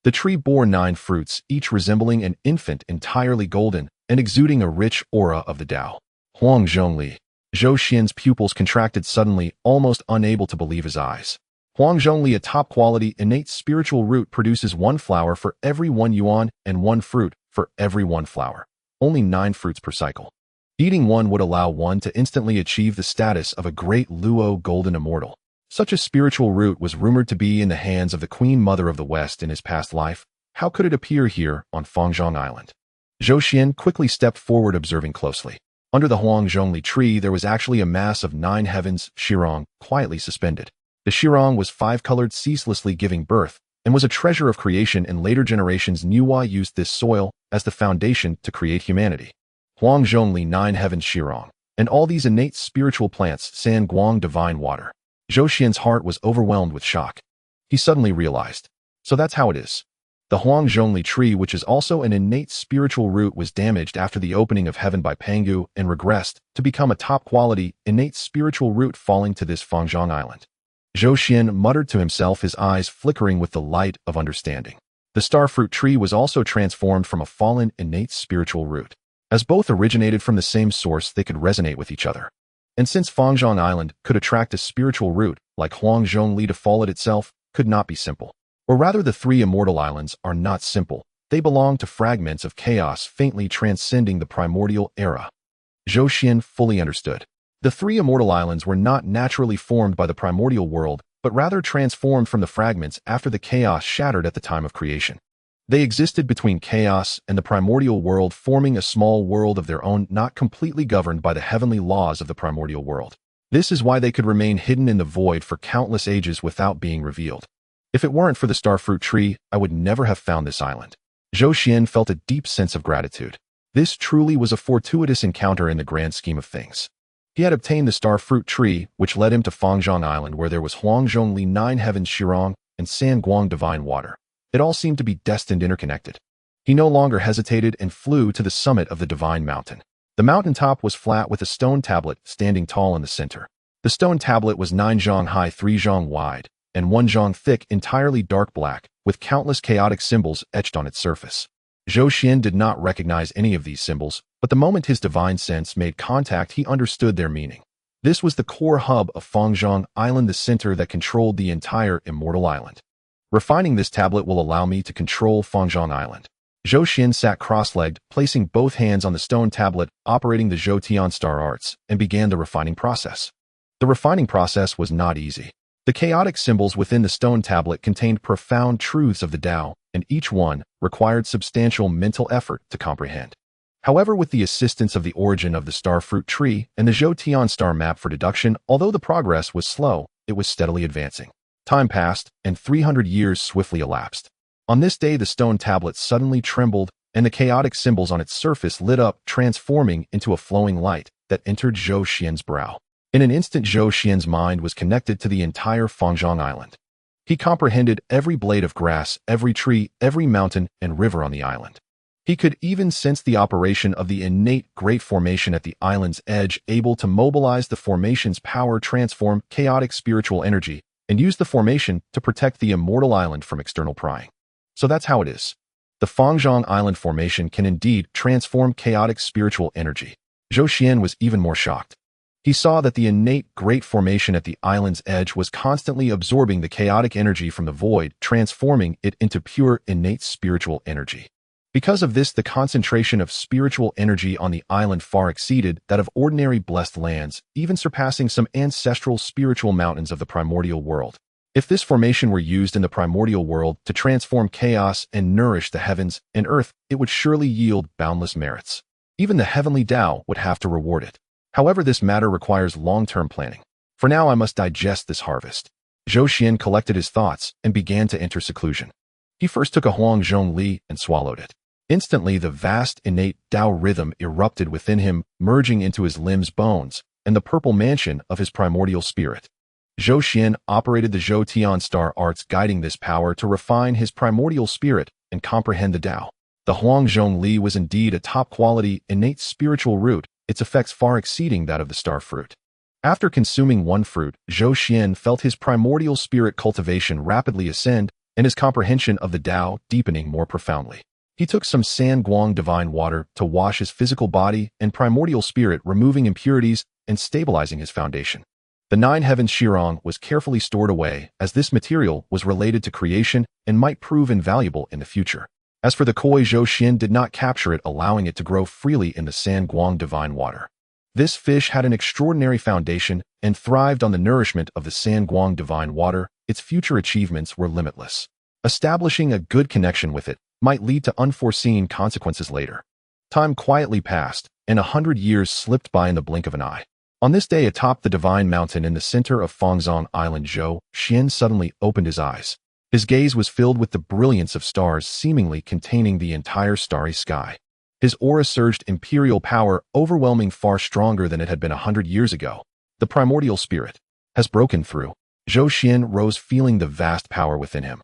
The tree bore 9 fruits, each resembling an infant, entirely golden and exuding a rich aura of the Tao. Huang Zhongli. Zhou Xuan's pupils contracted suddenly, almost unable to believe his eyes. Huang Zhongli, a top-quality, innate spiritual root, produces 1 flower for every 1 yuan and 1 fruit for every 1 flower. Only 9 fruits per cycle. Eating one would allow one to instantly achieve the status of a great Luo golden immortal. Such a spiritual root was rumored to be in the hands of the Queen Mother of the West in his past life. How could it appear here on Fangzhang Island? Zhou Xuan quickly stepped forward, observing closely. Under the Huang Zhongli tree, there was actually a mass of 9 heavens, Shirong, quietly suspended. The Shirong was 5-colored, ceaselessly giving birth, and was a treasure of creation, and later generations Niuwa used this soil as the foundation to create humanity. Huang Zhongli 9 heavens Shirong, and all these innate spiritual plants, San Guang divine water. Zhou Xuan's heart was overwhelmed with shock. He suddenly realized. So that's how it is. The Huang Zhongli tree, which is also an innate spiritual root, was damaged after the opening of heaven by Pangu and regressed to become a top-quality, innate spiritual root, falling to this Fangzhang Island. Zhou Xuan muttered to himself, his eyes flickering with the light of understanding. The starfruit tree was also transformed from a fallen, innate spiritual root. As both originated from the same source, they could resonate with each other. And since Fangzhang Island could attract a spiritual root, like Huang Zhongli, to fall it itself could not be simple. Or rather, the 3 immortal islands are not simple. They belong to fragments of chaos faintly transcending the primordial era. Zhou Xuan fully understood. The 3 immortal islands were not naturally formed by the primordial world, but rather transformed from the fragments after the chaos shattered at the time of creation. They existed between chaos and the primordial world, forming a small world of their own, not completely governed by the heavenly laws of the primordial world. This is why they could remain hidden in the void for countless ages without being revealed. If it weren't for the starfruit tree, I would never have found this island. Zhou Xuan felt a deep sense of gratitude. This truly was a fortuitous encounter in the grand scheme of things. He had obtained the starfruit tree, which led him to Fangzhang Island, where there was Huang Zhongli 9 heavens Shirong and San Guang divine water. It all seemed to be destined, interconnected. He no longer hesitated and flew to the summit of the divine mountain. The mountaintop was flat, with a stone tablet standing tall in the center. The stone tablet was 9 zhang high, 3 zhang wide, and 1 zhang thick, entirely dark black, with countless chaotic symbols etched on its surface. Zhou Xuan did not recognize any of these symbols, but the moment his divine sense made contact, he understood their meaning. This was the core hub of Fangzhang Island, the center that controlled the entire immortal island. Refining this tablet will allow me to control Fangzhang Island. Zhou Xuan sat cross-legged, placing both hands on the stone tablet, operating the Zhou Tian star arts, and began the refining process. The refining process was not easy. The chaotic symbols within the stone tablet contained profound truths of the Tao, and each one required substantial mental effort to comprehend. However, with the assistance of the origin of the starfruit tree and the Zhou Tian star map for deduction, although the progress was slow, it was steadily advancing. Time passed, and 300 years swiftly elapsed. On this day, the stone tablet suddenly trembled, and the chaotic symbols on its surface lit up, transforming into a flowing light that entered Zhou Xuan's brow. In an instant, Zhou Xuan's mind was connected to the entire Fangzhang Island. He comprehended every blade of grass, every tree, every mountain and river on the island. He could even sense the operation of the innate great formation at the island's edge, able to mobilize the formation's power, transform chaotic spiritual energy, and use the formation to protect the immortal island from external prying. So that's how it is. The Fangzhang Island formation can indeed transform chaotic spiritual energy. Zhou Xuan was even more shocked. He saw that the innate great formation at the island's edge was constantly absorbing the chaotic energy from the void, transforming it into pure innate spiritual energy. Because of this, the concentration of spiritual energy on the island far exceeded that of ordinary blessed lands, even surpassing some ancestral spiritual mountains of the primordial world. If this formation were used in the primordial world to transform chaos and nourish the heavens and earth, it would surely yield boundless merits. Even the heavenly Tao would have to reward it. However, this matter requires long-term planning. For now, I must digest this harvest. Zhou Xuan collected his thoughts and began to enter seclusion. He first took a Huang Zhongli and swallowed it. Instantly, the vast innate Tao rhythm erupted within him, merging into his limbs' bones and the purple mansion of his primordial spirit. Zhou Xuan operated the Zhou Tian star arts, guiding this power to refine his primordial spirit and comprehend the Tao. The Huangzhong Li was indeed a top-quality, innate spiritual root, its effects far exceeding that of the star fruit. After consuming one fruit, Zhou Xuan felt his primordial spirit cultivation rapidly ascend and his comprehension of the Tao deepening more profoundly. He took some San Guang divine water to wash his physical body and primordial spirit, removing impurities and stabilizing his foundation. The nine heavens Shirong was carefully stored away, as this material was related to creation and might prove invaluable in the future. As for the koi, Zhou Xuan did not capture it, allowing it to grow freely in the San Guang divine water. This fish had an extraordinary foundation and thrived on the nourishment of the San Guang divine water. Its future achievements were limitless. Establishing a good connection with it might lead to unforeseen consequences later. Time quietly passed, and 100 years slipped by in the blink of an eye. On this day, atop the divine mountain in the center of Fangzhang Island, Zhou Xuan suddenly opened his eyes. His gaze was filled with the brilliance of stars, seemingly containing the entire starry sky. His aura surged imperial power, overwhelming, far stronger than it had been 100 years ago. The primordial spirit has broken through. Zhou Xuan rose, feeling the vast power within him.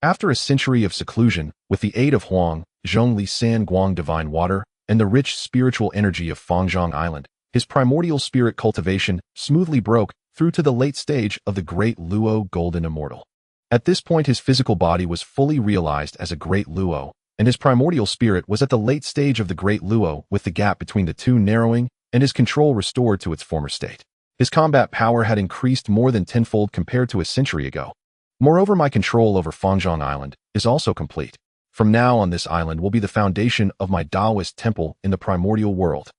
After a century of seclusion, with the aid of Huangzhong Li San Guang divine water and the rich spiritual energy of Fangzhang Island, his primordial spirit cultivation smoothly broke through to the late stage of the Great Luo Golden Immortal. At this point, his physical body was fully realized as a Great Luo, and his primordial spirit was at the late stage of the Great Luo, with the gap between the two narrowing and his control restored to its former state. His combat power had increased more than tenfold compared to a century ago. Moreover, my control over Fangzhang Island is also complete. From now on, this island will be the foundation of my Taoist temple in the primordial world.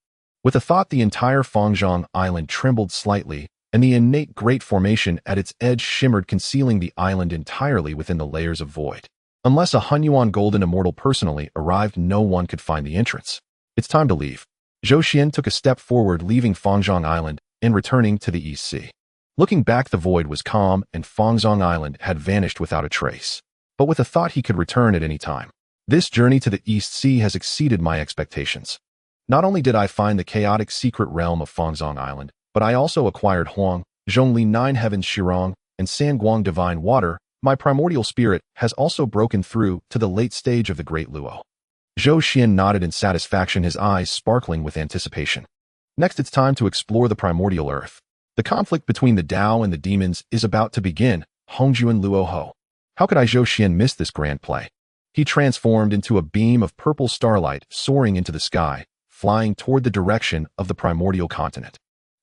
With a thought, the entire Fangzhang Island trembled slightly, and the innate great formation at its edge shimmered, concealing the island entirely within the layers of void. Unless a Hongyuan Golden Immortal personally arrived, no one could find the entrance. It's time to leave. Zhou Xuan took a step forward, leaving Fangzhang Island and returning to the East Sea. Looking back, the void was calm, and Fangzhang Island had vanished without a trace. But with a thought, he could return at any time. This journey to the East Sea has exceeded my expectations. Not only did I find the chaotic secret realm of Fangzhang Island, but I also acquired Huangzhong Li 9 Heavens Shirong and San Guang Divine Water. My primordial spirit has also broken through to the late stage of the Great Luo. Zhou Xuan nodded in satisfaction, his eyes sparkling with anticipation. Next, it's time to explore the primordial earth. The conflict between the Tao and the demons is about to begin. Hongyun Luo Ho. How could Zhou Xuan miss this grand play? He transformed into a beam of purple starlight, soaring into the sky, flying toward the direction of the primordial continent.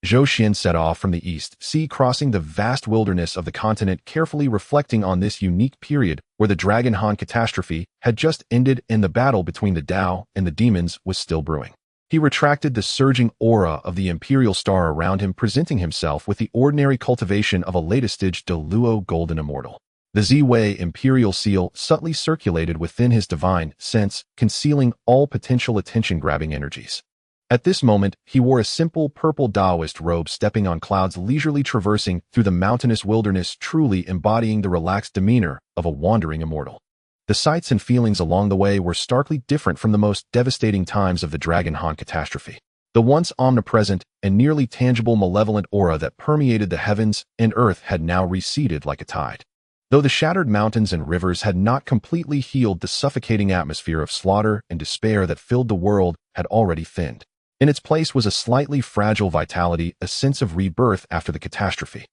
Zhou Xuan set off from the East Sea, crossing the vast wilderness of the continent, carefully reflecting on this unique period where the Dragonhan catastrophe had just ended and the battle between the Tao and the demons was still brewing. He retracted the surging aura of the imperial star around him, presenting himself with the ordinary cultivation of a latest-stage De Luo Golden Immortal. The Ziwei Imperial Seal subtly circulated within his divine sense, concealing all potential attention-grabbing energies. At this moment, he wore a simple purple Taoist robe, stepping on clouds, leisurely traversing through the mountainous wilderness, truly embodying the relaxed demeanor of a wandering immortal. The sights and feelings along the way were starkly different from the most devastating times of the Dragonhan catastrophe. The once omnipresent and nearly tangible malevolent aura that permeated the heavens and earth had now receded like a tide. Though the shattered mountains and rivers had not completely healed, the suffocating atmosphere of slaughter and despair that filled the world had already thinned. In its place was a slightly fragile vitality, a sense of rebirth after the catastrophe.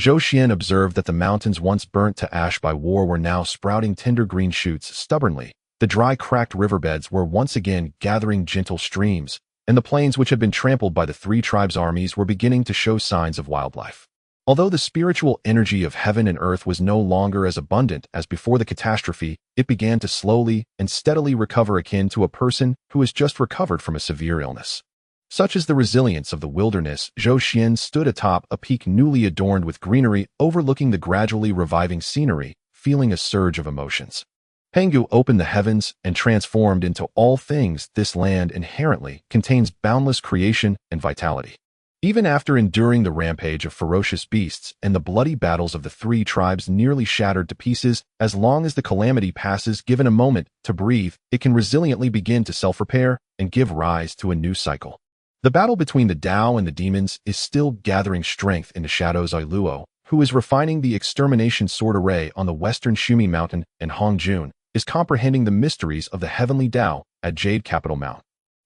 Zhou Xuan observed that the mountains once burnt to ash by war were now sprouting tender green shoots stubbornly. The dry, cracked riverbeds were once again gathering gentle streams, and the plains which had been trampled by the three tribes' armies were beginning to show signs of wildlife. Although the spiritual energy of heaven and earth was no longer as abundant as before the catastrophe, it began to slowly and steadily recover, akin to a person who has just recovered from a severe illness. Such is the resilience of the wilderness. Zhou Xuan stood atop a peak newly adorned with greenery, overlooking the gradually reviving scenery, feeling a surge of emotions. Pangu opened the heavens and transformed into all things. This land inherently contains boundless creation and vitality. Even after enduring the rampage of ferocious beasts and the bloody battles of the three tribes nearly shattered to pieces, as long as the calamity passes given a moment to breathe, it can resiliently begin to self-repair and give rise to a new cycle. The battle between the Tao and the demons is still gathering strength in the shadows. Luo, who is refining the extermination sword array on the western Shumi Mountain, and Hongyun is comprehending the mysteries of the heavenly Tao at Jade Capital Mount.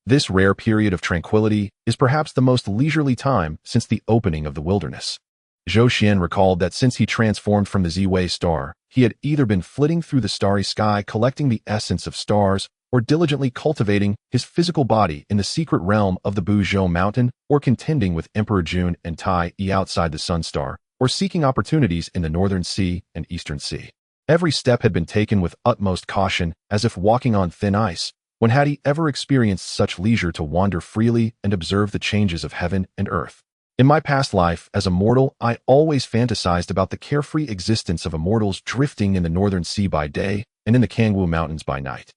This rare period of tranquility is perhaps the most leisurely time since the opening of the wilderness. Zhou Xuan recalled that since he transformed from the Ziwei star, he had either been flitting through the starry sky collecting the essence of stars, or diligently cultivating his physical body in the secret realm of the Buzhou mountain, or contending with Emperor Jun and Tai outside the Sun Star, or seeking opportunities in the Northern Sea and Eastern Sea. Every step had been taken with utmost caution, as if walking on thin ice. When had he ever experienced such leisure to wander freely and observe the changes of heaven and earth? In my past life as a mortal, I always fantasized about the carefree existence of immortals drifting in the Northern Sea by day and in the Pangu Mountains by night.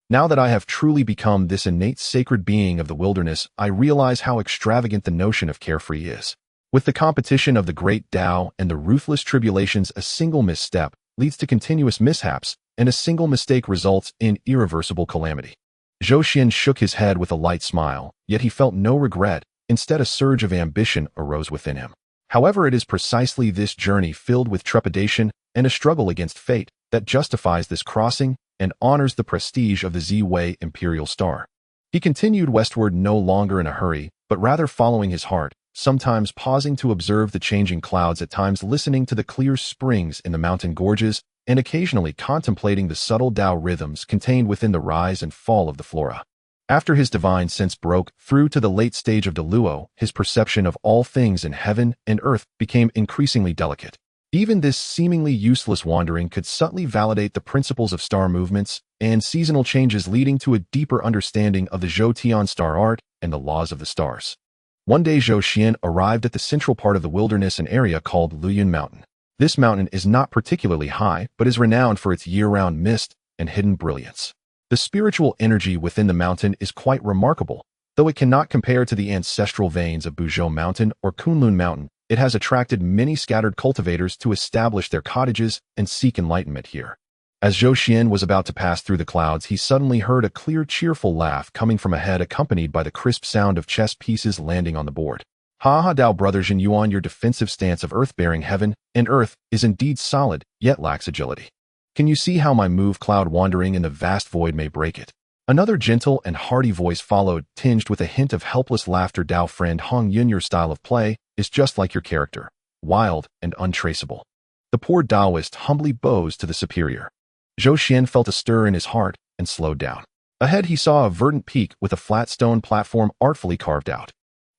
Now that I have truly become this innate sacred being of the wilderness, I realize how extravagant the notion of carefree is. With the competition of the great Tao and the ruthless tribulations, a single misstep leads to continuous mishaps, and a single mistake results in irreversible calamity. Zhou Xuan shook his head with a light smile, yet he felt no regret. Instead, a surge of ambition arose within him. However, it is precisely this journey filled with trepidation and a struggle against fate that justifies this crossing and honors the prestige of the Ziwei Imperial Star. He continued westward no longer in a hurry, but rather following his heart, sometimes pausing to observe the changing clouds, at times listening to the clear springs in the mountain gorges, and occasionally contemplating the subtle Tao rhythms contained within the rise and fall of the flora. After his divine sense broke through to the late stage of Deluo, his perception of all things in heaven and earth became increasingly delicate. Even this seemingly useless wandering could subtly validate the principles of star movements and seasonal changes, leading to a deeper understanding of the Zhoutian star art and the laws of the stars. One day Zhou Xuan arrived at the central part of the wilderness, an area called Luyun Mountain. This mountain is not particularly high, but is renowned for its year-round mist and hidden brilliance. The spiritual energy within the mountain is quite remarkable. Though it cannot compare to the ancestral veins of Buzhou Mountain or Kunlun Mountain, it has attracted many scattered cultivators to establish their cottages and seek enlightenment here. As Zhou Xuan was about to pass through the clouds, he suddenly heard a clear, cheerful laugh coming from ahead, accompanied by the crisp sound of chess pieces landing on the board. Ha ha, Dao brother Zhenyuan, your defensive stance of earth-bearing heaven and earth is indeed solid, yet lacks agility. Can you see how my move, cloud wandering in the vast void, may break it? Another gentle and hearty voice followed, tinged with a hint of helpless laughter. Dao friend Hongyun, your style of play is just like your character, wild and untraceable. The poor Taoist humbly bows to the superior. Zhou Xuan felt a stir in his heart and slowed down. Ahead he saw a verdant peak with a flat stone platform artfully carved out.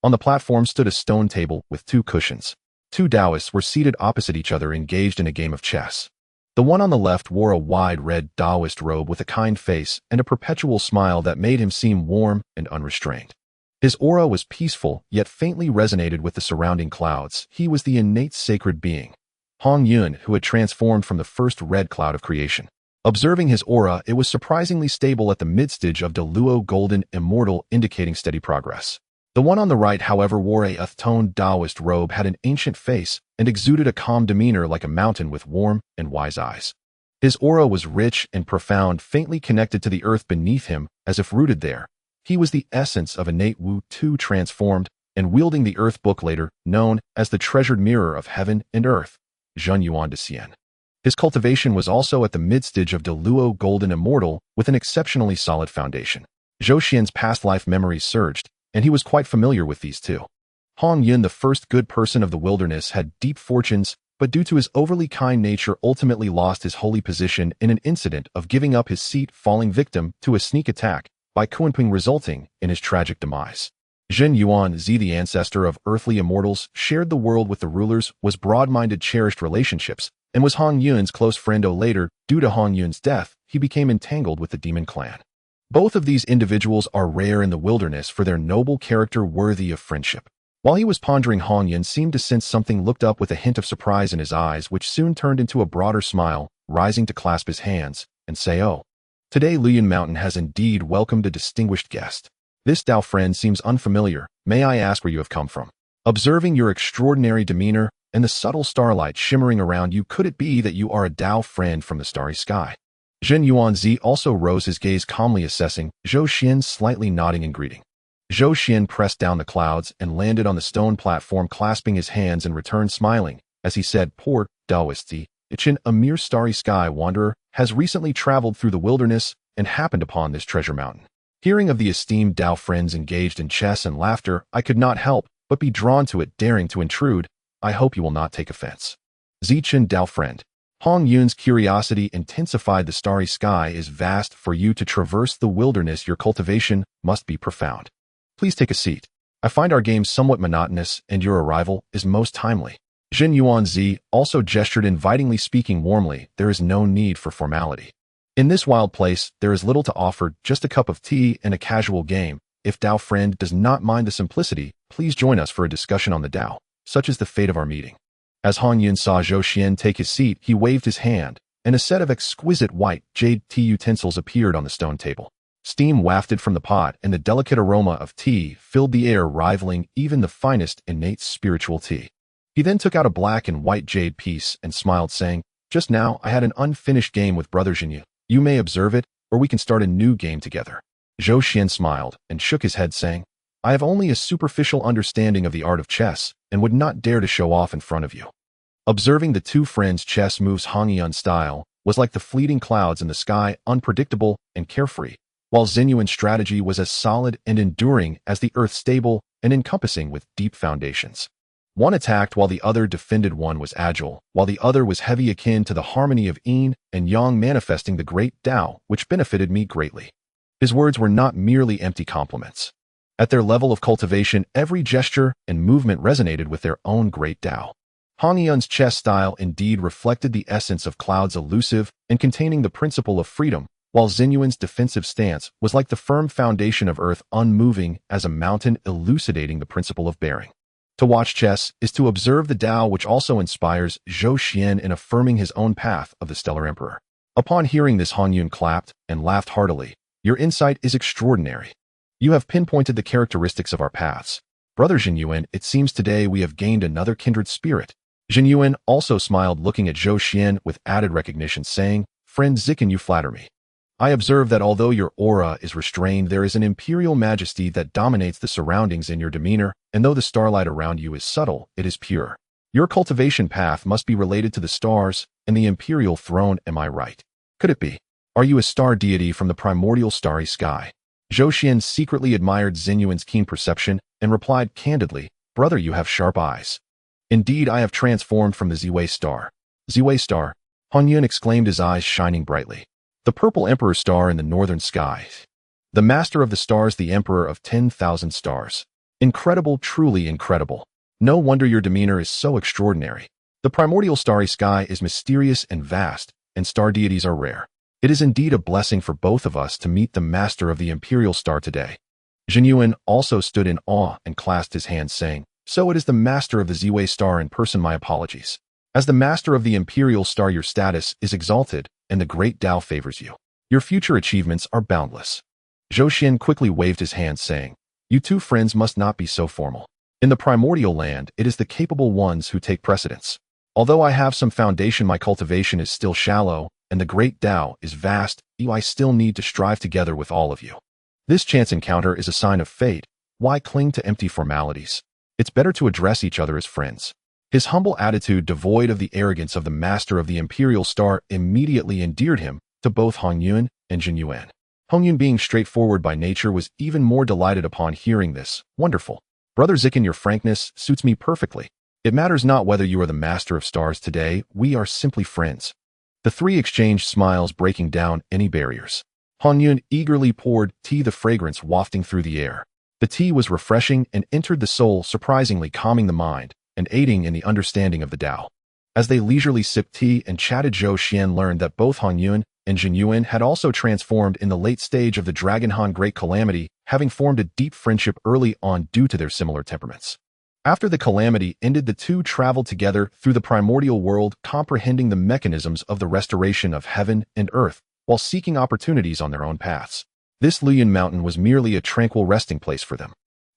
On the platform stood a stone table with two cushions. Two Taoists were seated opposite each other, engaged in a game of chess. The one on the left wore a wide red Taoist robe with a kind face and a perpetual smile that made him seem warm and unrestrained. His aura was peaceful, yet faintly resonated with the surrounding clouds. He was the innate sacred being, Hongyun, who had transformed from the first red cloud of creation. Observing his aura, it was surprisingly stable at the midstage of Deluo, golden, immortal, indicating steady progress. The one on the right, however, wore a earth-toned Taoist robe, had an ancient face, and exuded a calm demeanor like a mountain with warm and wise eyes. His aura was rich and profound, faintly connected to the earth beneath him, as if rooted there. He was the essence of innate Wu Tu transformed, and wielding the earth book, later known as the treasured mirror of heaven and earth, Zhenyuanzi. His cultivation was also at the midstage of Deluo, golden, immortal, with an exceptionally solid foundation. Zhou Xuan's past life memories surged, and he was quite familiar with these too. Hongyun, the first good person of the wilderness, had deep fortunes, but due to his overly kind nature ultimately lost his holy position in an incident of giving up his seat, falling victim to a sneak attack by Kunping, resulting in his tragic demise. Zhenyuanzi, the ancestor of earthly immortals, shared the world with the rulers, was broad-minded, cherished relationships, and was Hongyun's close friend. Later, due to Hongyun's death, he became entangled with the demon clan. Both of these individuals are rare in the wilderness for their noble character, worthy of friendship. While he was pondering, Hongyun seemed to sense something, looked up with a hint of surprise in his eyes, which soon turned into a broader smile, rising to clasp his hands and say, "Oh, today Luyun Mountain has indeed welcomed a distinguished guest. This Tao friend seems unfamiliar. May I ask where you have come from?" Observing your extraordinary demeanor and the subtle starlight shimmering around you, could it be that you are a Tao friend from the starry sky? Zhenyuanzi also rose his gaze, calmly assessing Zhou Xuan, slightly nodding in greeting. Zhou Xuan pressed down the clouds and landed on the stone platform, clasping his hands and returned smiling, as he said, "Poor Daoisti, Ichin, a mere starry sky wanderer, has recently traveled through the wilderness and happened upon this treasure mountain." Hearing of the esteemed Tao friends engaged in chess and laughter, I could not help but be drawn to it, daring to intrude. I hope you will not take offense. Zichin, Tao friend. Hongyun's curiosity intensified. The starry sky is vast. For you to traverse the wilderness, your cultivation must be profound. Please take a seat. I find our game somewhat monotonous, and your arrival is most timely. Zhenyuanzi also gestured invitingly, speaking warmly. There is no need for formality. In this wild place, there is little to offer, just a cup of tea and a casual game. If Tao friend does not mind the simplicity, please join us for a discussion on the Tao. Such is the fate of our meeting. As Hongyun saw Zhou Xuan take his seat, he waved his hand, and a set of exquisite white jade tea utensils appeared on the stone table. Steam wafted from the pot, and the delicate aroma of tea filled the air, rivaling even the finest innate spiritual tea. He then took out a black and white jade piece and smiled, saying, "Just now I had an unfinished game with Brother Zhenyu. You may observe it, or we can start a new game together." Zhou Xuan smiled and shook his head, saying, "I have only a superficial understanding of the art of chess and would not dare to show off in front of you." Observing the two friends' chess moves, Hongyun style was like the fleeting clouds in the sky, unpredictable and carefree, while Zhenyuan's strategy was as solid and enduring as the earth, stable and encompassing with deep foundations. One attacked while the other defended. One was agile, while the other was heavy, akin to the harmony of yin and yang, manifesting the great Tao, which benefited me greatly. His words were not merely empty compliments. At their level of cultivation, every gesture and movement resonated with their own great Tao. Hongyun's chess style indeed reflected the essence of clouds, elusive and containing the principle of freedom, while Zhenyuan's defensive stance was like the firm foundation of earth, unmoving as a mountain, elucidating the principle of bearing. To watch chess is to observe the Tao, which also inspires Zhou Xuan in affirming his own path of the Stellar Emperor. Upon hearing this, Hongyun clapped and laughed heartily. "Your insight is extraordinary. You have pinpointed the characteristics of our paths. Brother Zhenyuan, it seems today we have gained another kindred spirit." Zhenyuan also smiled, looking at Zhou Xuan with added recognition, saying, "Friend Zikin, you flatter me. I observe that although your aura is restrained, there is an imperial majesty that dominates the surroundings in your demeanor, and though the starlight around you is subtle, it is pure. Your cultivation path must be related to the stars and the imperial throne, am I right? Could it be? Are you a star deity from the primordial starry sky?" Zhou Xuan secretly admired Zhenyuan's keen perception and replied candidly, "Brother, you have sharp eyes. Indeed, I have transformed from the Ziwei star." "Ziwei star?" Hongyun exclaimed, his eyes shining brightly. "The purple emperor star in the northern sky. The master of the stars, the emperor of 10,000 stars. Incredible, truly incredible. No wonder your demeanor is so extraordinary. The primordial starry sky is mysterious and vast, and star deities are rare. It is indeed a blessing for both of us to meet the master of the imperial star today." Zhenyuan also stood in awe and clasped his hands, saying, "So it is the master of the Ziwei star in person. My apologies. As the master of the imperial star, your status is exalted, and the great Tao favors you. Your future achievements are boundless." Zhou Xuan quickly waved his hand, saying, "You two friends must not be so formal. In the primordial land, it is the capable ones who take precedence. Although I have some foundation, my cultivation is still shallow, and the great Tao is vast. I still need to strive together with all of you. This chance encounter is a sign of fate. Why cling to empty formalities? It's better to address each other as friends." His humble attitude, devoid of the arrogance of the master of the imperial star, immediately endeared him to both Hongyun and Zhenyuan. Hongyun, being straightforward by nature, was even more delighted upon hearing this. "Wonderful. Brother Zikin, your frankness suits me perfectly. It matters not whether you are the master of stars today, we are simply friends." The three exchanged smiles, breaking down any barriers. Hongyun eagerly poured tea, the fragrance wafting through the air. The tea was refreshing and entered the soul, surprisingly calming the mind and aiding in the understanding of the Tao. As they leisurely sipped tea and chatted, Zhou Xuan learned that both Hongyun and Zhenyuan had also transformed in the late stage of the Dragonhan Great Calamity, having formed a deep friendship early on due to their similar temperaments. After the calamity ended, the two traveled together through the primordial world, comprehending the mechanisms of the restoration of heaven and earth, while seeking opportunities on their own paths. This Lian mountain was merely a tranquil resting place for them.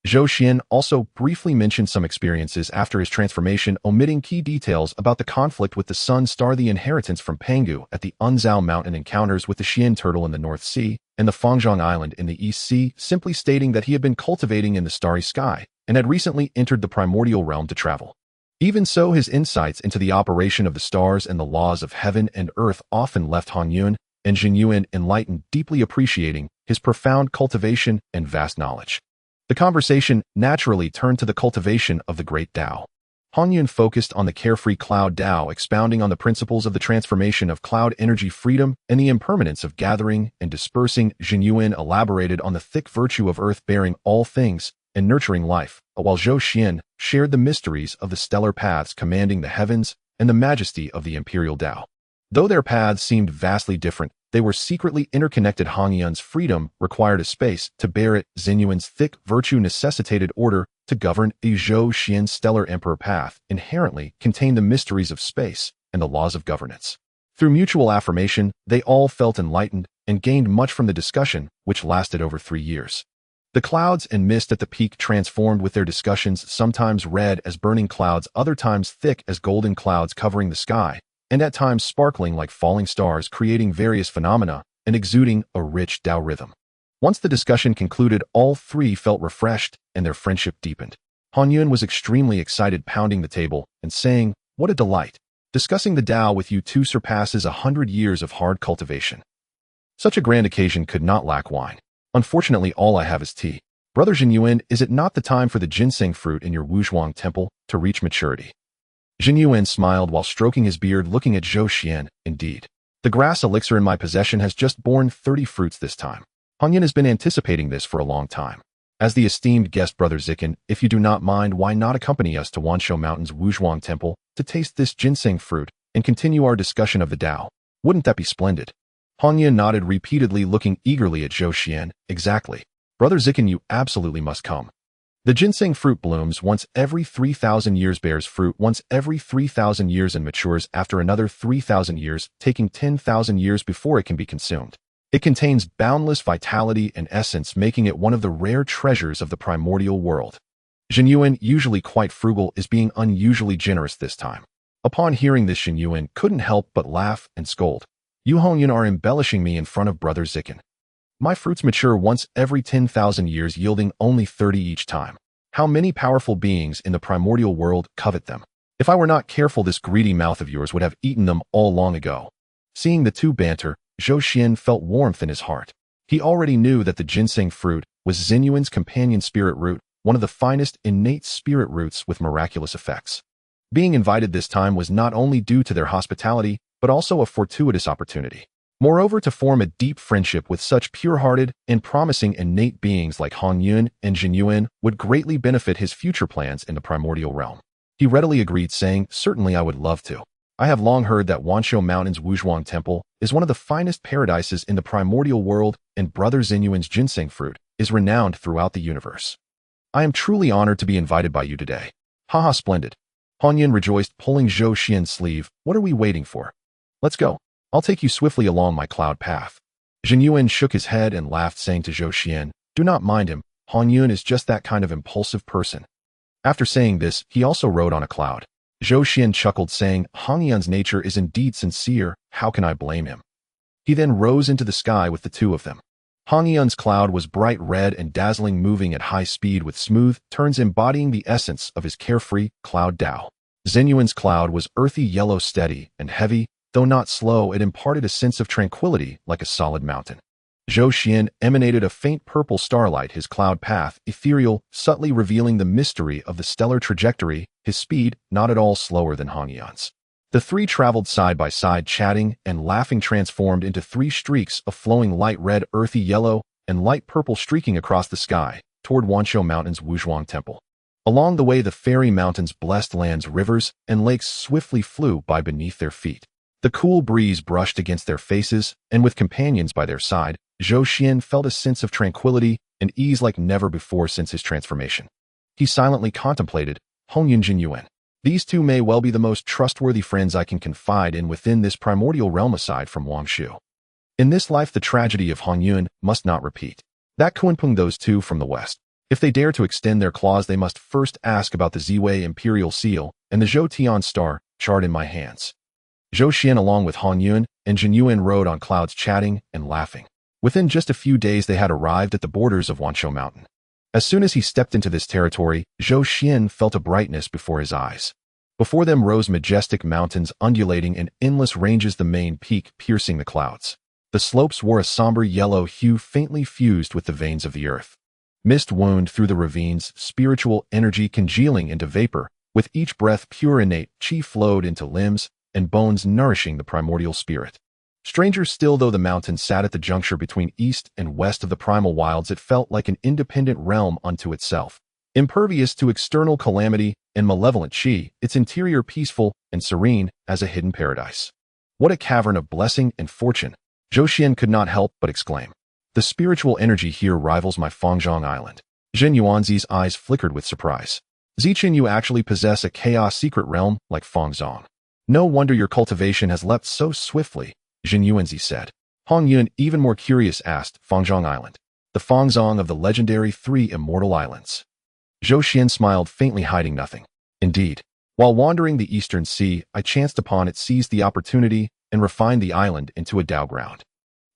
Zhou Xuan also briefly mentioned some experiences after his transformation, omitting key details about the conflict with the Sun Star, the inheritance from Pangu at the Unzhao Mountain, encounters with the Xian Turtle in the North Sea, and the Fangzhang Island in the East Sea, simply stating that he had been cultivating in the Starry Sky and had recently entered the primordial realm to travel. Even so, his insights into the operation of the stars and the laws of heaven and earth often left Hongyun and Zhenyuan enlightened, deeply appreciating his profound cultivation and vast knowledge. The conversation naturally turned to the cultivation of the great Tao. Hongyun focused on the carefree cloud Tao, expounding on the principles of the transformation of cloud energy, freedom, and the impermanence of gathering and dispersing. Zhenyuan elaborated on the thick virtue of earth-bearing all things and nurturing life, while Zhou Xuan shared the mysteries of the stellar paths commanding the heavens and the majesty of the imperial Tao. Though their paths seemed vastly different, they were secretly interconnected. Hongyun's freedom required a space to bear it. Zhenyuan's thick virtue necessitated order to govern. Zhou Xuan's stellar emperor path inherently contained the mysteries of space and the laws of governance. Through mutual affirmation, they all felt enlightened and gained much from the discussion, which lasted over 3 years. The clouds and mist at the peak transformed with their discussions, sometimes red as burning clouds, other times thick as golden clouds covering the sky, and at times sparkling like falling stars, creating various phenomena and exuding a rich Tao rhythm. Once the discussion concluded, all three felt refreshed and their friendship deepened. Hongyun was extremely excited, pounding the table and saying, "What a delight! Discussing the Tao with you two surpasses 100 years of hard cultivation. Such a grand occasion could not lack wine. Unfortunately, all I have is tea. Brother Zhenyuan, is it not the time for the ginseng fruit in your Wuzhuang temple to reach maturity?" Zhenyuan smiled while stroking his beard, looking at Zhou Xuan. "Indeed. The grass elixir in my possession has just borne 30 fruits this time. Hongyun has been anticipating this for a long time. As the esteemed guest, Brother Zikin, if you do not mind, why not accompany us to Wangshu Mountain's Wuzhuang temple to taste this ginseng fruit and continue our discussion of the Tao? Wouldn't that be splendid?" Hongyun nodded repeatedly, looking eagerly at Zhou Xuan. "Exactly. Brother Zikin, you absolutely must come. The ginseng fruit blooms once every 3,000 years, bears fruit once every 3,000 years, and matures after another 3,000 years, taking 10,000 years before it can be consumed. It contains boundless vitality and essence, making it one of the rare treasures of the primordial world." Zhenyuan, usually quite frugal, is being unusually generous this time. Upon hearing this, Zhenyuan couldn't help but laugh and scold. "You Hongyun are embellishing me in front of Brother Zikin. My fruits mature once every 10,000 years, yielding only 30 each time. How many powerful beings in the primordial world covet them? If I were not careful, this greedy mouth of yours would have eaten them all long ago." Seeing the two banter, Zhou Xuan felt warmth in his heart. He already knew that the ginseng fruit was Zhenyuan's companion spirit root, one of the finest innate spirit roots with miraculous effects. Being invited this time was not only due to their hospitality, but also a fortuitous opportunity. Moreover, to form a deep friendship with such pure-hearted and promising innate beings like Hongyun and Zhenyuan would greatly benefit his future plans in the primordial realm. He readily agreed, saying, "Certainly, I would love to. I have long heard that Wangshu Mountain's Wuzhuang Temple is one of the finest paradises in the primordial world, and Brother Zhenyuan's ginseng fruit is renowned throughout the universe. I am truly honored to be invited by you today." "Haha, splendid." Hongyun rejoiced, pulling Zhou Xuan's sleeve. "What are we waiting for? Let's go. I'll take you swiftly along my cloud path." Zhenyuan shook his head and laughed, saying to Zhou Xuan, "Do not mind him. Hongyun is just that kind of impulsive person." After saying this, he also rode on a cloud. Zhou Xuan chuckled, saying, "Hongyun's nature is indeed sincere. How can I blame him?" He then rose into the sky with the two of them. Hongyun's cloud was bright red and dazzling, moving at high speed with smooth turns, embodying the essence of his carefree cloud Tao. Zhenyuan's cloud was earthy yellow, steady and heavy. Though not slow, it imparted a sense of tranquility like a solid mountain. Zhou Xuan emanated a faint purple starlight, his cloud path ethereal, subtly revealing the mystery of the stellar trajectory, his speed not at all slower than Hongyun's. The three traveled side by side, chatting and laughing, transformed into 3 streaks of flowing light red, earthy yellow, and light purple streaking across the sky toward Wangshu Mountain's Wuzhuang Temple. Along the way, the fairy mountains, blessed lands, rivers, and lakes swiftly flew by beneath their feet. The cool breeze brushed against their faces, and with companions by their side, Zhou Xuan felt a sense of tranquility and ease like never before since his transformation. He silently contemplated, "Hongyun, Zhenyuan. These two may well be the most trustworthy friends I can confide in within this primordial realm aside from Wangshu. In this life, the tragedy of Hongyun must not repeat. That Kunpeng, those two from the west. If they dare to extend their claws, they must first ask about the Ziwei Imperial Seal and the Zhou Tian Star chart in my hands. Zhou Xuan along with Hongyun and Zhenyuanzi rode on clouds chatting and laughing. Within just a few days they had arrived at the borders of Wangshu Mountain. As soon as he stepped into this territory, Zhou Xuan felt a brightness before his eyes. Before them rose majestic mountains undulating in endless ranges, the main peak piercing the clouds. The slopes wore a somber yellow hue faintly fused with the veins of the earth. Mist wound through the ravines, spiritual energy congealing into vapor. With each breath, pure innate chi flowed into limbs and bones, nourishing the primordial spirit. Stranger still, though the mountain sat at the juncture between east and west of the primal wilds, it felt like an independent realm unto itself. Impervious to external calamity and malevolent chi, its interior peaceful and serene as a hidden paradise. What a cavern of blessing and fortune! Zhou Xuan could not help but exclaim. The spiritual energy here rivals my Fangzhang Island. Zhenyuanzi's eyes flickered with surprise. Zichin, you actually possess a chaos secret realm like Fangzhang. No wonder your cultivation has leapt so swiftly, Zhenyuanzi said. Hongyun, even more curious, asked, Fangzhang Island, the Fangzhang of the legendary three immortal islands. Zhou Xuan smiled faintly, hiding nothing. Indeed. While wandering the eastern sea, I chanced upon it, seized the opportunity, and refined the island into a Tao ground.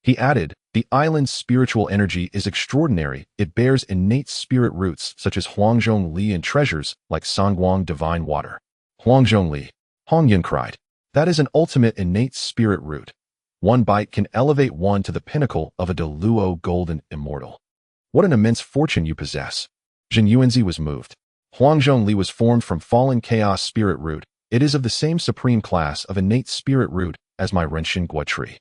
He added, the island's spiritual energy is extraordinary. It bears innate spirit roots such as Huangzhong Li and treasures like Sangguang divine water. Huangzhong Li, Hongyun cried. That is an ultimate innate spirit root. One bite can elevate one to the pinnacle of a Deluo golden immortal. What an immense fortune you possess. Zhenyuanzi was moved. Huangzhong Li was formed from fallen chaos spirit root. It is of the same supreme class of innate spirit root as my Renshin Gua tree.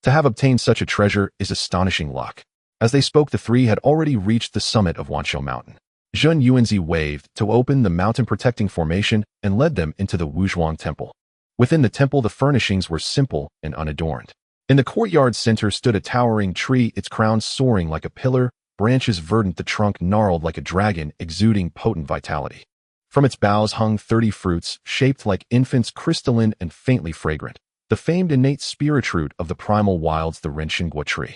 To have obtained such a treasure is astonishing luck. As they spoke, the three had already reached the summit of Wangshu Mountain. Zhenyuanzi waved to open the mountain protecting formation and led them into the Wuzhuang Temple. Within the temple, the furnishings were simple and unadorned. In the courtyard's center stood a towering tree, its crown soaring like a pillar, branches verdant, the trunk gnarled like a dragon, exuding potent vitality. From its boughs hung 30 fruits, shaped like infants, crystalline and faintly fragrant. The famed innate spirit root of the primal wilds, the Renshin Gua tree.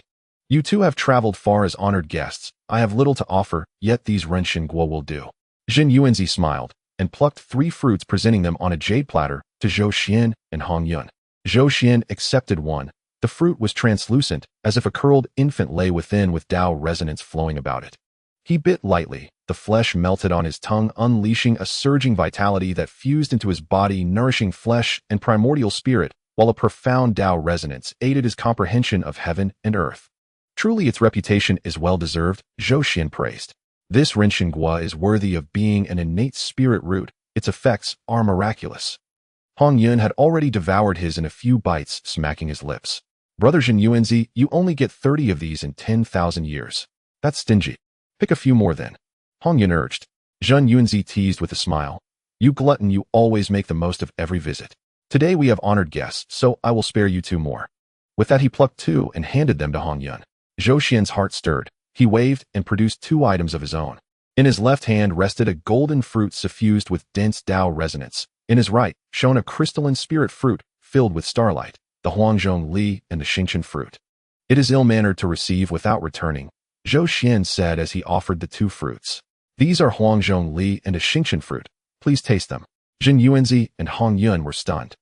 You two have traveled far as honored guests. I have little to offer, yet these Renshin Gua will do. Zhenyuanzi smiled and plucked 3 fruits, presenting them on a jade platter to Zhou Xuan and Hongyun. Zhou Xuan accepted one. The fruit was translucent, as if a curled infant lay within, with Tao resonance flowing about it. He bit lightly. The flesh melted on his tongue, unleashing a surging vitality that fused into his body, nourishing flesh and primordial spirit, while a profound Tao resonance aided his comprehension of heaven and earth. Truly its reputation is well-deserved, Zhou Xuan praised. This Renshin Gua is worthy of being an innate spirit root. Its effects are miraculous. Hongyun had already devoured his in a few bites, smacking his lips. Brother Zhenyuanzi, you only get 30 of these in 10,000 years. That's stingy. Pick a few more then. Hongyun urged. Zhenyuanzi teased with a smile. You glutton, you always make the most of every visit. Today we have honored guests, so I will spare you 2 more. With that he plucked 2 and handed them to Hongyun. Zhou Xuan's heart stirred. He waved and produced 2 items of his own. In his left hand rested a golden fruit suffused with dense Tao resonance. In his right shone a crystalline spirit fruit filled with starlight, the Huangzhong Li and the Xingchen fruit. It is ill-mannered to receive without returning, Zhou Xuan said as he offered the 2 fruits. These are Huangzhong Li and a Xingchen fruit. Please taste them. Zhenyuanzi and Hongyun were stunned.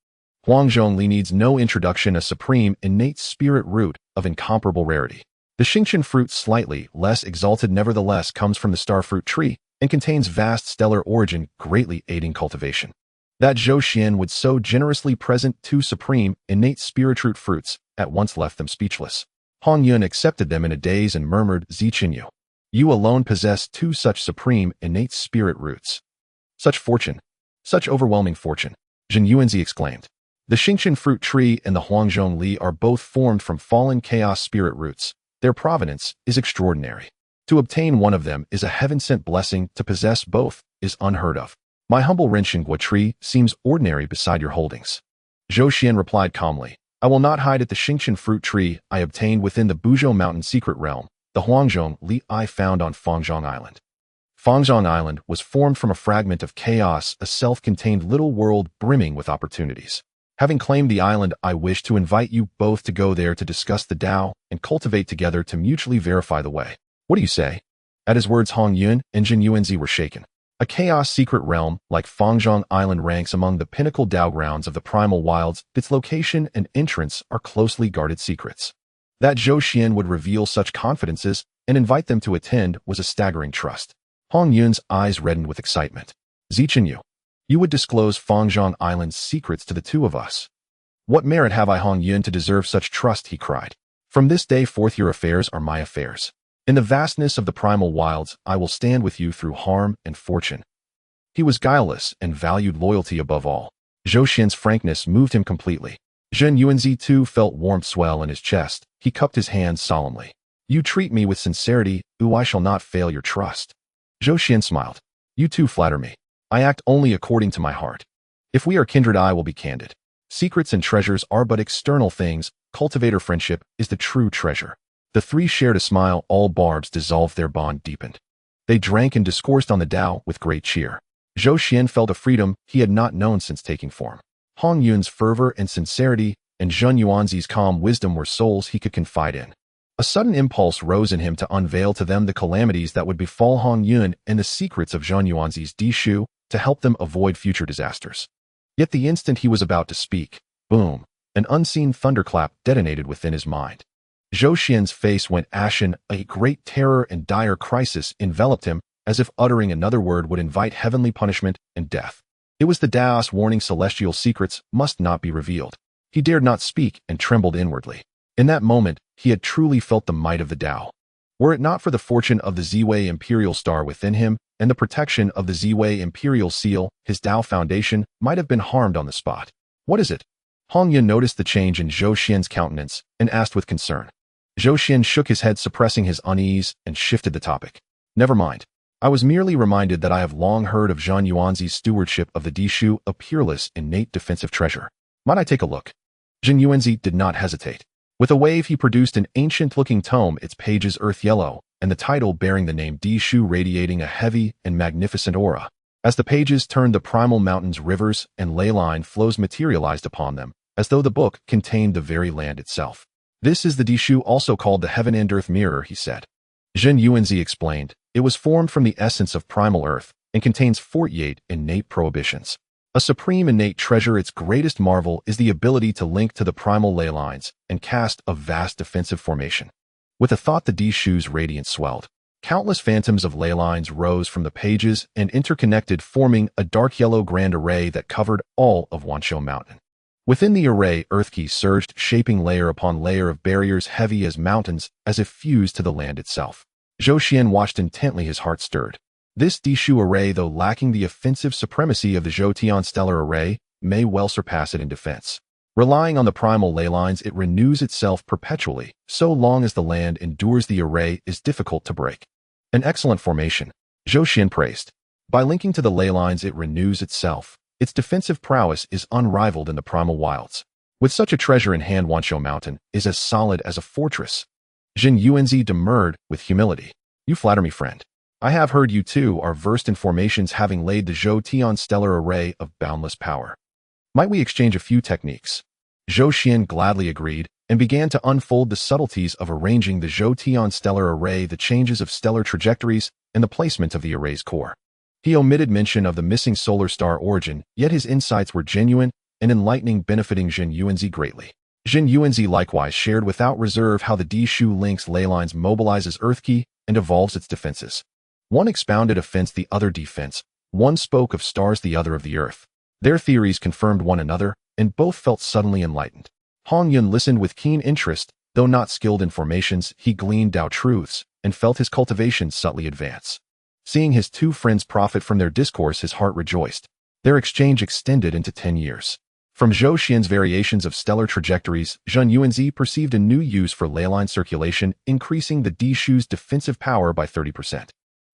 Huangzhong Li needs no introduction, a supreme, innate spirit root of incomparable rarity. The Xingchen fruit, slightly less exalted, nevertheless comes from the star fruit tree and contains vast stellar origin, greatly aiding cultivation. That Zhou Xuan would so generously present 2 supreme, innate spirit root fruits at once left them speechless. Hongyun accepted them in a daze and murmured, Zichin, you alone possess 2 such supreme, innate spirit roots. Such fortune. Such overwhelming fortune. Zhenyuanzi exclaimed. The Xingchen fruit tree and the Huangzhong Li are both formed from fallen chaos spirit roots. Their provenance is extraordinary. To obtain one of them is a heaven-sent blessing. To possess both is unheard of. My humble Renshin Gua tree seems ordinary beside your holdings. Zhou Xuan replied calmly. I will not hide it. The Xingchen fruit tree I obtained within the Buzhou mountain secret realm. The Huangzhong Li I found on Fangzhang Island. Fangzhang Island was formed from a fragment of chaos, a self-contained little world brimming with opportunities. Having claimed the island, I wish to invite you both to go there to discuss the Tao and cultivate together to mutually verify the way. What do you say? At his words, Hongyun and Zhenyuanzi were shaken. A chaos secret realm like Fangzhang Island ranks among the pinnacle Dao grounds of the primal wilds. Its location and entrance are closely guarded secrets. That Zhou Xuan would reveal such confidences and invite them to attend was a staggering trust. Hongyun's eyes reddened with excitement. Zichenyu, you would disclose Fangzhang Island's secrets to the two of us. What merit have I, Hongyun, to deserve such trust? He cried. From this day forth your affairs are my affairs. In the vastness of the primal wilds, I will stand with you through harm and fortune. He was guileless and valued loyalty above all. Zhou Xuan's frankness moved him completely. Zhenyuanzi too felt warmth swell in his chest. He cupped his hands solemnly. You treat me with sincerity, I shall not fail your trust. Zhou Xuan smiled. You too flatter me. I act only according to my heart. If we are kindred, I will be candid. Secrets and treasures are but external things. Cultivator friendship is the true treasure. The three shared a smile. All barbs dissolved, their bond deepened. They drank and discoursed on the Tao with great cheer. Zhou Xuan felt a freedom he had not known since taking form. Hongyun's fervor and sincerity and Zhenyuanzi's calm wisdom were souls he could confide in. A sudden impulse rose in him to unveil to them the calamities that would befall Hongyun and the secrets of Zhenyuanzi's Dishu to help them avoid future disasters. Yet the instant he was about to speak, boom, an unseen thunderclap detonated within his mind. Zhou Xuan's face went ashen. A great terror and dire crisis enveloped him, as if uttering another word would invite heavenly punishment and death. It was the Daos warning celestial secrets must not be revealed. He dared not speak and trembled inwardly. In that moment, he had truly felt the might of the Tao. Were it not for the fortune of the Ziwei Imperial Star within him and the protection of the Ziwei Imperial Seal, his Tao foundation might have been harmed on the spot. What is it? Hongyun noticed the change in Zhou Xuan's countenance and asked with concern. Zhou Xuan shook his head, suppressing his unease, and shifted the topic. Never mind. I was merely reminded that I have long heard of Zhenyuanzi's stewardship of the Dishu, a peerless, innate defensive treasure. Might I take a look? Zhenyuanzi did not hesitate. With a wave, he produced an ancient-looking tome, its pages earth yellow, and the title bearing the name Dishu radiating a heavy and magnificent aura. As the pages turned, the primal mountains, rivers, and ley line flows materialized upon them, as though the book contained the very land itself. This is the Dishu, also called the Heaven and Earth Mirror, he said. Zhenyuanzi explained. It was formed from the essence of primal earth and contains 48 innate prohibitions. A supreme innate treasure, its greatest marvel is the ability to link to the primal ley lines and cast a vast defensive formation. With a thought, the Dishu's radiance swelled. Countless phantoms of ley lines rose from the pages and interconnected, forming a dark yellow grand array that covered all of Wangshu Mountain. Within the array, earthkeys surged, shaping layer upon layer of barriers heavy as mountains, as if fused to the land itself. Zhou Xuan watched intently, his heart stirred. This Dishu array, though lacking the offensive supremacy of the Zhou stellar array, may well surpass it in defense. Relying on the primal ley lines, it renews itself perpetually. So long as the land endures, the array is difficult to break. An excellent formation, Zhou Xuan praised. By linking to the ley lines, it renews itself. Its defensive prowess is unrivaled in the primal wilds. With such a treasure in hand, Wangshu Mountain is as solid as a fortress. Zhenyuanzi demurred with humility. You flatter me, friend. I have heard you too are versed in formations, having laid the Zhou stellar array of boundless power. Might we exchange a few techniques? Zhou Xuan gladly agreed and began to unfold the subtleties of arranging the Zhou stellar array, the changes of stellar trajectories, and the placement of the array's core. He omitted mention of the missing solar star origin, yet his insights were genuine and enlightening, benefiting Zhenyuanzi greatly. Zhenyuanzi likewise shared without reserve how the Dishu links ley lines, mobilizes Earthkey, and evolves its defenses. One expounded offense, the other defense. One spoke of stars, the other of the earth. Their theories confirmed one another, and both felt suddenly enlightened. Hongyun listened with keen interest. Though not skilled in formations, he gleaned Tao truths and felt his cultivation subtly advance. Seeing his two friends profit from their discourse, his heart rejoiced. Their exchange extended into 10 years. From Zhou Xuan's variations of stellar trajectories, Zhenyuanzi perceived a new use for leyline circulation, increasing the Dishu's defensive power by 30%.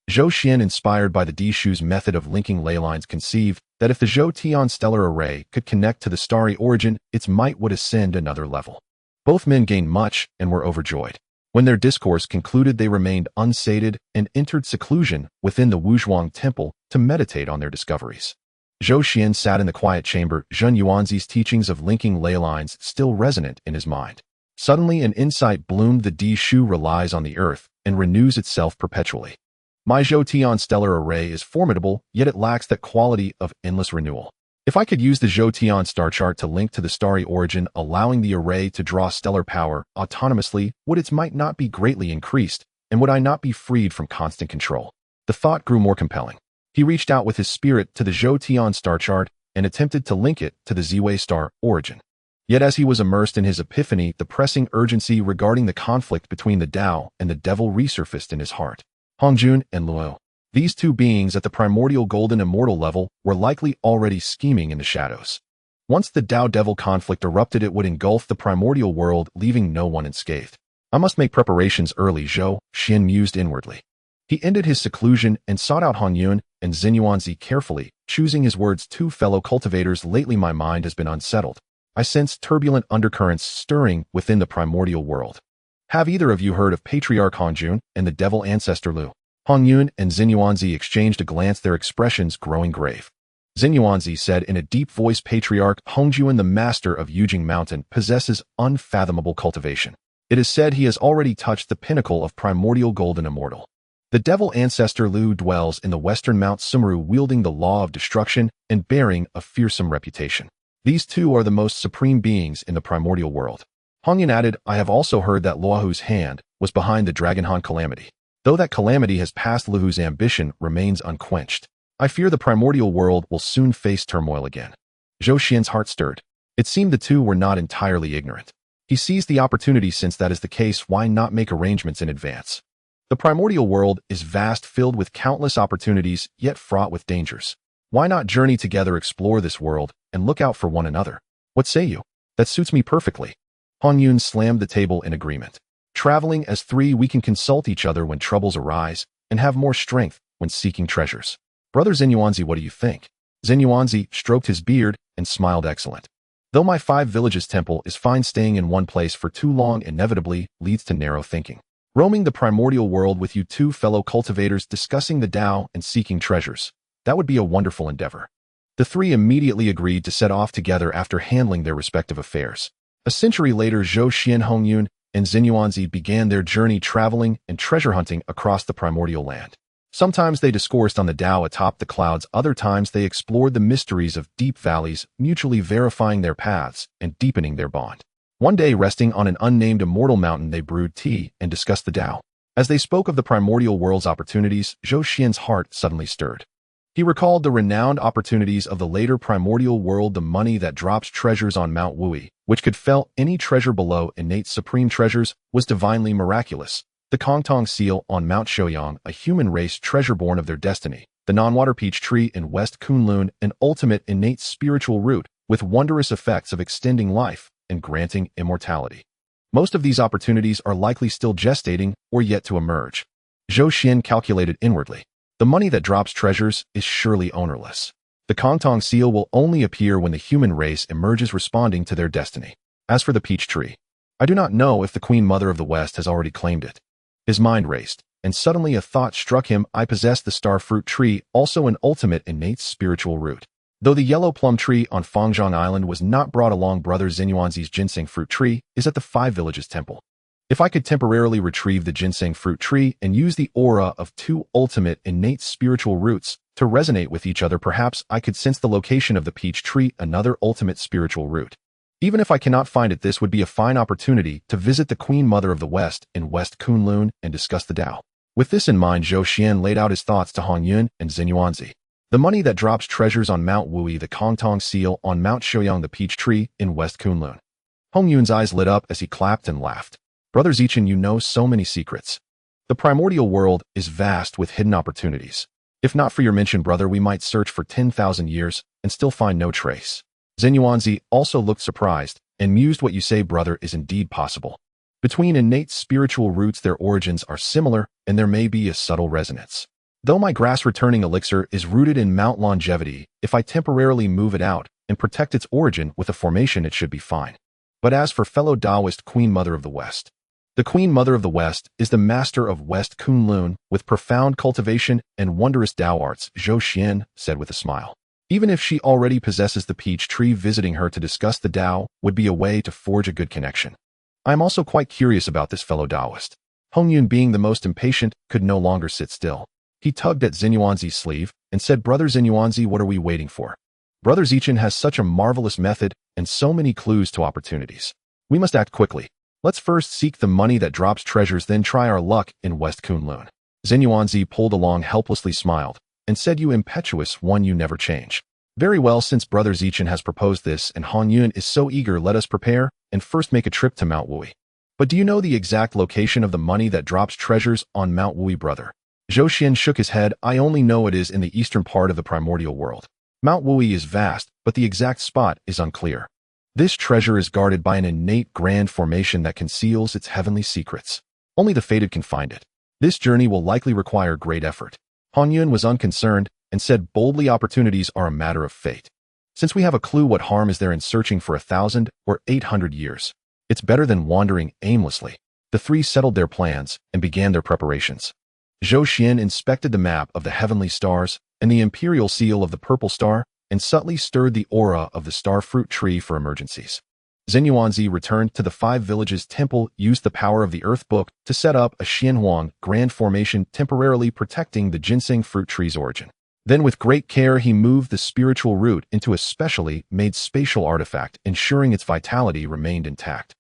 Zhou Xuan, inspired by the Dishu's method of linking ley lines, conceived that if the Zhou stellar array could connect to the starry origin, its might would ascend another level. Both men gained much and were overjoyed. When their discourse concluded, they remained unsated and entered seclusion within the Wuzhuang temple to meditate on their discoveries. Zhou Xuan sat in the quiet chamber, Zhenyuanzi's teachings of linking ley lines still resonant in his mind. Suddenly an insight bloomed. The Dishu relies on the earth and renews itself perpetually. My Zhou Tian stellar array is formidable, yet it lacks that quality of endless renewal. If I could use the Zhou Tian star chart to link to the starry origin, allowing the array to draw stellar power autonomously, would its might not be greatly increased, and would I not be freed from constant control? The thought grew more compelling. He reached out with his spirit to the Zhou Tian star chart and attempted to link it to the Ziwei star origin. Yet as he was immersed in his epiphany, the pressing urgency regarding the conflict between the Tao and the devil resurfaced in his heart. Hongyun and Luo. These two beings at the primordial golden immortal level were likely already scheming in the shadows. Once the Tao-devil conflict erupted, it would engulf the primordial world, leaving no one unscathed. I must make preparations early, Zhou Xuan mused inwardly. He ended his seclusion and sought out Hongyun and Zhenyuanzi carefully, choosing his words. Two fellow cultivators, lately my mind has been unsettled. I sense turbulent undercurrents stirring within the primordial world. Have either of you heard of Patriarch Hongyun and the devil ancestor Lu? Hongyun and Zhenyuanzi exchanged a glance, their expressions growing grave. Zhenyuanzi said in a deep voice, Patriarch Hongyun, the master of Yujing Mountain, possesses unfathomable cultivation. It is said he has already touched the pinnacle of primordial golden immortal. The devil ancestor Lu dwells in the western Mount Sumeru, wielding the law of destruction and bearing a fearsome reputation. These two are the most supreme beings in the primordial world. Hongyun added, I have also heard that Luohu's hand was behind the Dragonhan calamity. Though that calamity has passed, Luohu's ambition remains unquenched. I fear the primordial world will soon face turmoil again. Zhou Xuan's heart stirred. It seemed the two were not entirely ignorant. He seized the opportunity. Since that is the case, why not make arrangements in advance? The primordial world is vast, filled with countless opportunities, yet fraught with dangers. Why not journey together, explore this world, and look out for one another? What say you? That suits me perfectly. Hongyun slammed the table in agreement. Traveling as three, we can consult each other when troubles arise, and have more strength when seeking treasures. Brother Zhenyuanzi, what do you think? Zhenyuanzi stroked his beard and smiled. Excellent. Though my 5 villages temple is fine, staying in one place for too long inevitably leads to narrow thinking. Roaming the primordial world with you two fellow cultivators, discussing the Tao and seeking treasures. That would be a wonderful endeavor. The three immediately agreed to set off together after handling their respective affairs. A century later, Zhou Xuan, Hongyun, and Zhenyuanzi began their journey, traveling and treasure hunting across the primordial land. Sometimes they discoursed on the Tao atop the clouds, other times they explored the mysteries of deep valleys, mutually verifying their paths and deepening their bond. One day, resting on an unnamed immortal mountain, they brewed tea and discussed the Tao. As they spoke of the primordial world's opportunities, Zhou Xuan's heart suddenly stirred. He recalled the renowned opportunities of the later primordial world, the money that drops treasures on Mount Buzhou, which could fell any treasure below. Innate supreme treasures was divinely miraculous. The Kongtong seal on Mount Shouyang, a human race treasure born of their destiny. The non-water peach tree in West Kunlun, an ultimate innate spiritual root with wondrous effects of extending life and granting immortality. Most of these opportunities are likely still gestating or yet to emerge. Zhou Xuan calculated inwardly. The money that drops treasures is surely ownerless. The Kongtong seal will only appear when the human race emerges responding to their destiny. As for the peach tree, I do not know if the Queen Mother of the West has already claimed it. His mind raced, and suddenly a thought struck him. I possess the star fruit tree, also an ultimate innate spiritual root. Though the yellow plum tree on Fangzhang Island was not brought along, Brother Zhenyuanzi's ginseng fruit tree is at the 5 villages temple. If I could temporarily retrieve the ginseng fruit tree and use the aura of 2 ultimate innate spiritual roots to resonate with each other, perhaps I could sense the location of the peach tree, another ultimate spiritual root. Even if I cannot find it, this would be a fine opportunity to visit the Queen Mother of the West in West Kunlun and discuss the Tao. With this in mind, Zhou Xuan laid out his thoughts to Hongyun and Zhenyuanzi. The money that drops treasures on Mount Buzhou, the Kongtong seal on Mount Shouyang, the peach tree in West Kunlun. Hongyun's eyes lit up as he clapped and laughed. Brother Zichin, you know so many secrets. The primordial world is vast with hidden opportunities. If not for your mention, brother, we might search for 10,000 years and still find no trace. Zhenyuanzi also looked surprised and mused, what you say, brother, is indeed possible. Between innate spiritual roots, their origins are similar, and there may be a subtle resonance. Though my grass-returning elixir is rooted in Mount Longevity, if I temporarily move it out and protect its origin with a formation, it should be fine. But as for fellow Taoist Queen Mother of the West, the Queen Mother of the West is the master of West Kunlun with profound cultivation and wondrous Tao arts, Zhou Xuan said with a smile. Even if she already possesses the peach tree, visiting her to discuss the Tao would be a way to forge a good connection. I am also quite curious about this fellow Taoist. Hongyun, being the most impatient, could no longer sit still. He tugged at Zhenyuanzi's sleeve and said, "Brother Zhenyuanzi, what are we waiting for? Brother Zichin has such a marvelous method and so many clues to opportunities. We must act quickly. Let's first seek the money that drops treasures, then try our luck in West Kunlun." Zhenyuanzi pulled along, helplessly smiled, and said, "You impetuous one, you never change. Very well, since Brother Zichin has proposed this and Hongyun is so eager, let us prepare and first make a trip to Mount Wui. But do you know the exact location of the money that drops treasures on Mount Wui, brother?" Zhou Xuan shook his head. "I only know it is in the eastern part of the primordial world. Mount Wui is vast, but the exact spot is unclear. This treasure is guarded by an innate grand formation that conceals its heavenly secrets. Only the fated can find it. This journey will likely require great effort." Hongyun was unconcerned and said boldly, "Opportunities are a matter of fate. Since we have a clue, what harm is there in searching for 1,000 or 800 years? It's better than wandering aimlessly." The three settled their plans and began their preparations. Zhou Xuan inspected the map of the heavenly stars and the imperial seal of the purple star and subtly stirred the aura of the star fruit tree for emergencies. Zhenyuanzi returned to the 5 villages temple, used the power of the earth book to set up a Xianhuang grand formation temporarily protecting the ginseng fruit tree's origin. Then with great care he moved the spiritual root into a specially made spatial artifact, ensuring its vitality remained intact.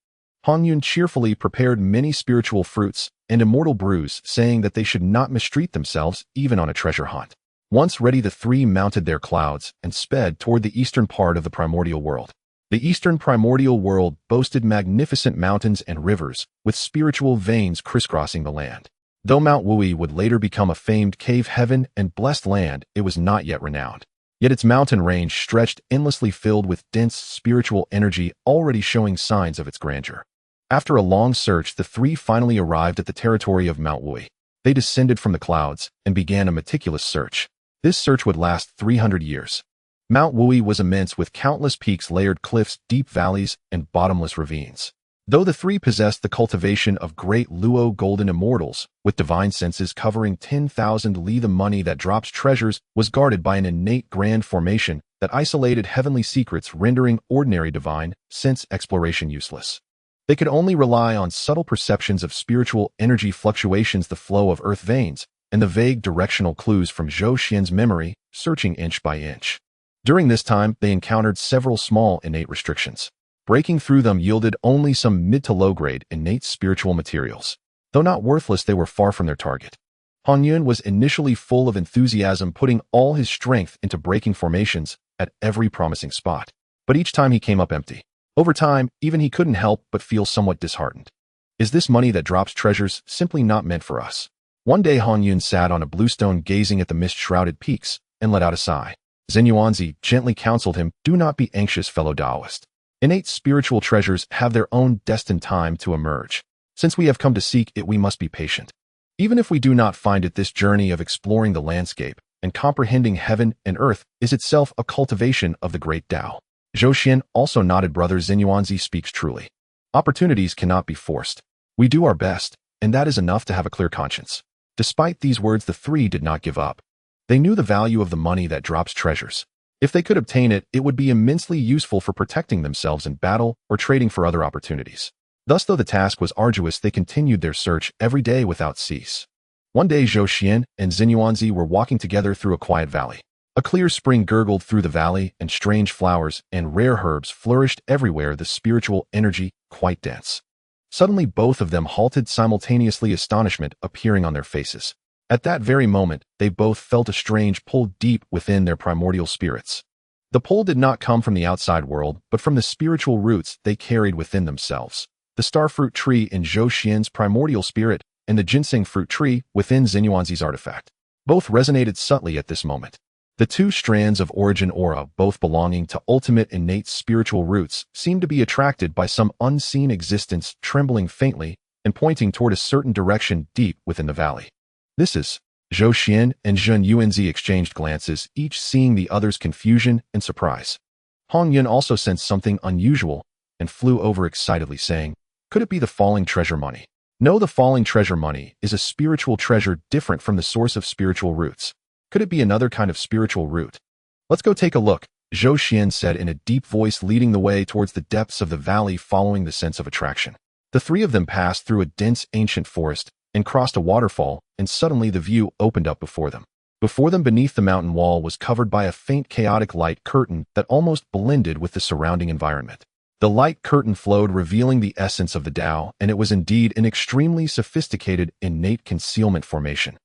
Hongyun cheerfully prepared many spiritual fruits and immortal brews, saying that they should not mistreat themselves even on a treasure hunt. Once ready, the three mounted their clouds and sped toward the eastern part of the primordial world. The eastern primordial world boasted magnificent mountains and rivers, with spiritual veins crisscrossing the land. Though Mount Wui would later become a famed cave heaven and blessed land, it was not yet renowned. Yet its mountain range stretched endlessly, filled with dense spiritual energy, already showing signs of its grandeur. After a long search, the three finally arrived at the territory of Mount Wui. They descended from the clouds and began a meticulous search. This search would last 300 years. Mount Wui was immense, with countless peaks, layered cliffs, deep valleys, and bottomless ravines. Though the three possessed the cultivation of great Luo golden immortals, with divine senses covering 10,000 li, the money that drops treasures was guarded by an innate grand formation that isolated heavenly secrets, rendering ordinary divine sense exploration useless. They could only rely on subtle perceptions of spiritual energy fluctuations, the flow of earth veins, and the vague directional clues from Zhou Xuan's memory, searching inch by inch. During this time, they encountered several small innate restrictions. Breaking through them yielded only some mid to low-grade innate spiritual materials. Though not worthless, they were far from their target. Hongyun was initially full of enthusiasm, putting all his strength into breaking formations at every promising spot. But each time he came up empty. Over time, even he couldn't help but feel somewhat disheartened. Is this money that drops treasures simply not meant for us? One day Hongyun sat on a bluestone gazing at the mist-shrouded peaks and let out a sigh. Zhenyuanzi gently counseled him, "Do not be anxious, fellow Taoist. Innate spiritual treasures have their own destined time to emerge. Since we have come to seek it, we must be patient. Even if we do not find it, this journey of exploring the landscape and comprehending heaven and earth is itself a cultivation of the great Tao." Zhou Xuan also nodded. "Brother Zhenyuanzi speaks truly. Opportunities cannot be forced. We do our best, and that is enough to have a clear conscience." Despite these words, the three did not give up. They knew the value of the money that drops treasures. If they could obtain it, it would be immensely useful for protecting themselves in battle or trading for other opportunities. Thus, though the task was arduous, they continued their search every day without cease. One day, Zhou Xuan and Zhenyuanzi were walking together through a quiet valley. A clear spring gurgled through the valley, and strange flowers and rare herbs flourished everywhere, the spiritual energy quite dense. Suddenly, both of them halted simultaneously, astonishment appearing on their faces. At that very moment, they both felt a strange pull deep within their primordial spirits. The pull did not come from the outside world, but from the spiritual roots they carried within themselves. The starfruit tree in Zhou Xuan's primordial spirit and the ginseng fruit tree within Zhenyuanzi's artifact. Both resonated subtly at this moment. The two strands of origin aura, both belonging to ultimate innate spiritual roots, seemed to be attracted by some unseen existence, trembling faintly and pointing toward a certain direction deep within the valley. "This is..." Zhou Xuan and Zhenyuanzi exchanged glances, each seeing the other's confusion and surprise. Hongyun also sensed something unusual and flew over excitedly, saying, "Could it be the falling treasure money?" "No, the falling treasure money is a spiritual treasure different from the source of spiritual roots. Could it be another kind of spiritual root?" "Let's go take a look," Zhou Xuan said in a deep voice, leading the way towards the depths of the valley, following the sense of attraction. The three of them passed through a dense ancient forest and crossed a waterfall, and suddenly the view opened up before them. Before them, beneath the mountain wall, was covered by a faint chaotic light curtain that almost blended with the surrounding environment. The light curtain flowed, revealing the essence of the Tao, and it was indeed an extremely sophisticated innate concealment formation.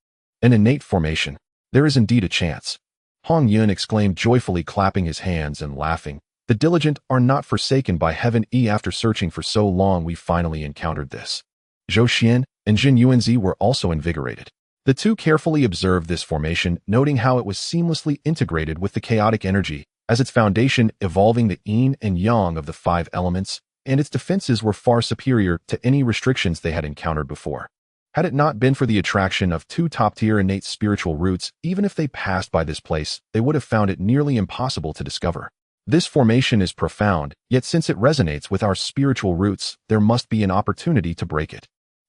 An innate formation. There is indeed a chance. Hongyun exclaimed joyfully, clapping his hands and laughing. The diligent are not forsaken by heaven. After searching for so long, we finally encountered this. Zhou Xuan and Zhenyuanzi were also invigorated. The two carefully observed this formation, noting how it was seamlessly integrated with the chaotic energy, as its foundation evolving the yin and yang of the 5 elements, and its defenses were far superior to any restrictions they had encountered before. Had it not been for the attraction of 2 top-tier innate spiritual roots, even if they passed by this place, they would have found it nearly impossible to discover. This formation is profound, yet since it resonates with our spiritual roots, there must be an opportunity to break it.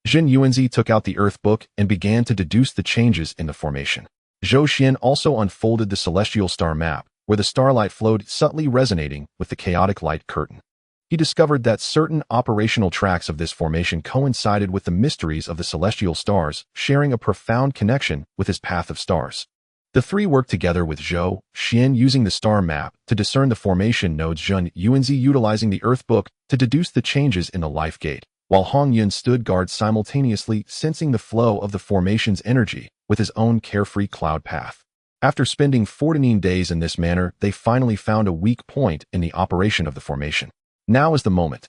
Zhenyuanzi took out the Earth Book and began to deduce the changes in the formation. Zhou Xuan also unfolded the celestial star map, where the starlight flowed, subtly resonating with the chaotic light curtain. He discovered that certain operational tracks of this formation coincided with the mysteries of the celestial stars, sharing a profound connection with his path of stars. The three worked together with Zhou Xuan using the star map to discern the formation nodes, Zhenyuanzi utilizing the Earth Book to deduce the changes in the life gate, while Hongyun stood guard simultaneously, sensing the flow of the formation's energy with his own carefree cloud path. After spending 14 days in this manner, they finally found a weak point in the operation of the formation. Now is the moment.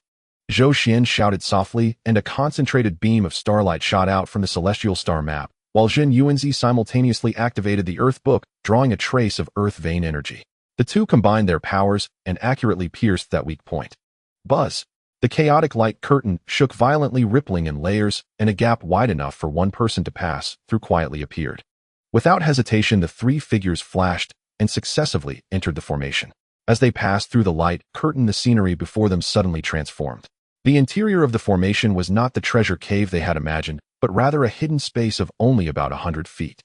Zhou Xuan shouted softly, and a concentrated beam of starlight shot out from the celestial star map, while Zhenyuanzi simultaneously activated the Earth Book, drawing a trace of Earth vein energy. The two combined their powers and accurately pierced that weak point. Buzz! The chaotic light curtain shook violently, rippling in layers, and a gap wide enough for one person to pass through quietly appeared. Without hesitation, the 3 figures flashed and successively entered the formation. As they passed through the light curtain, the scenery before them suddenly transformed. The interior of the formation was not the treasure cave they had imagined, but rather a hidden space of only about 100 feet.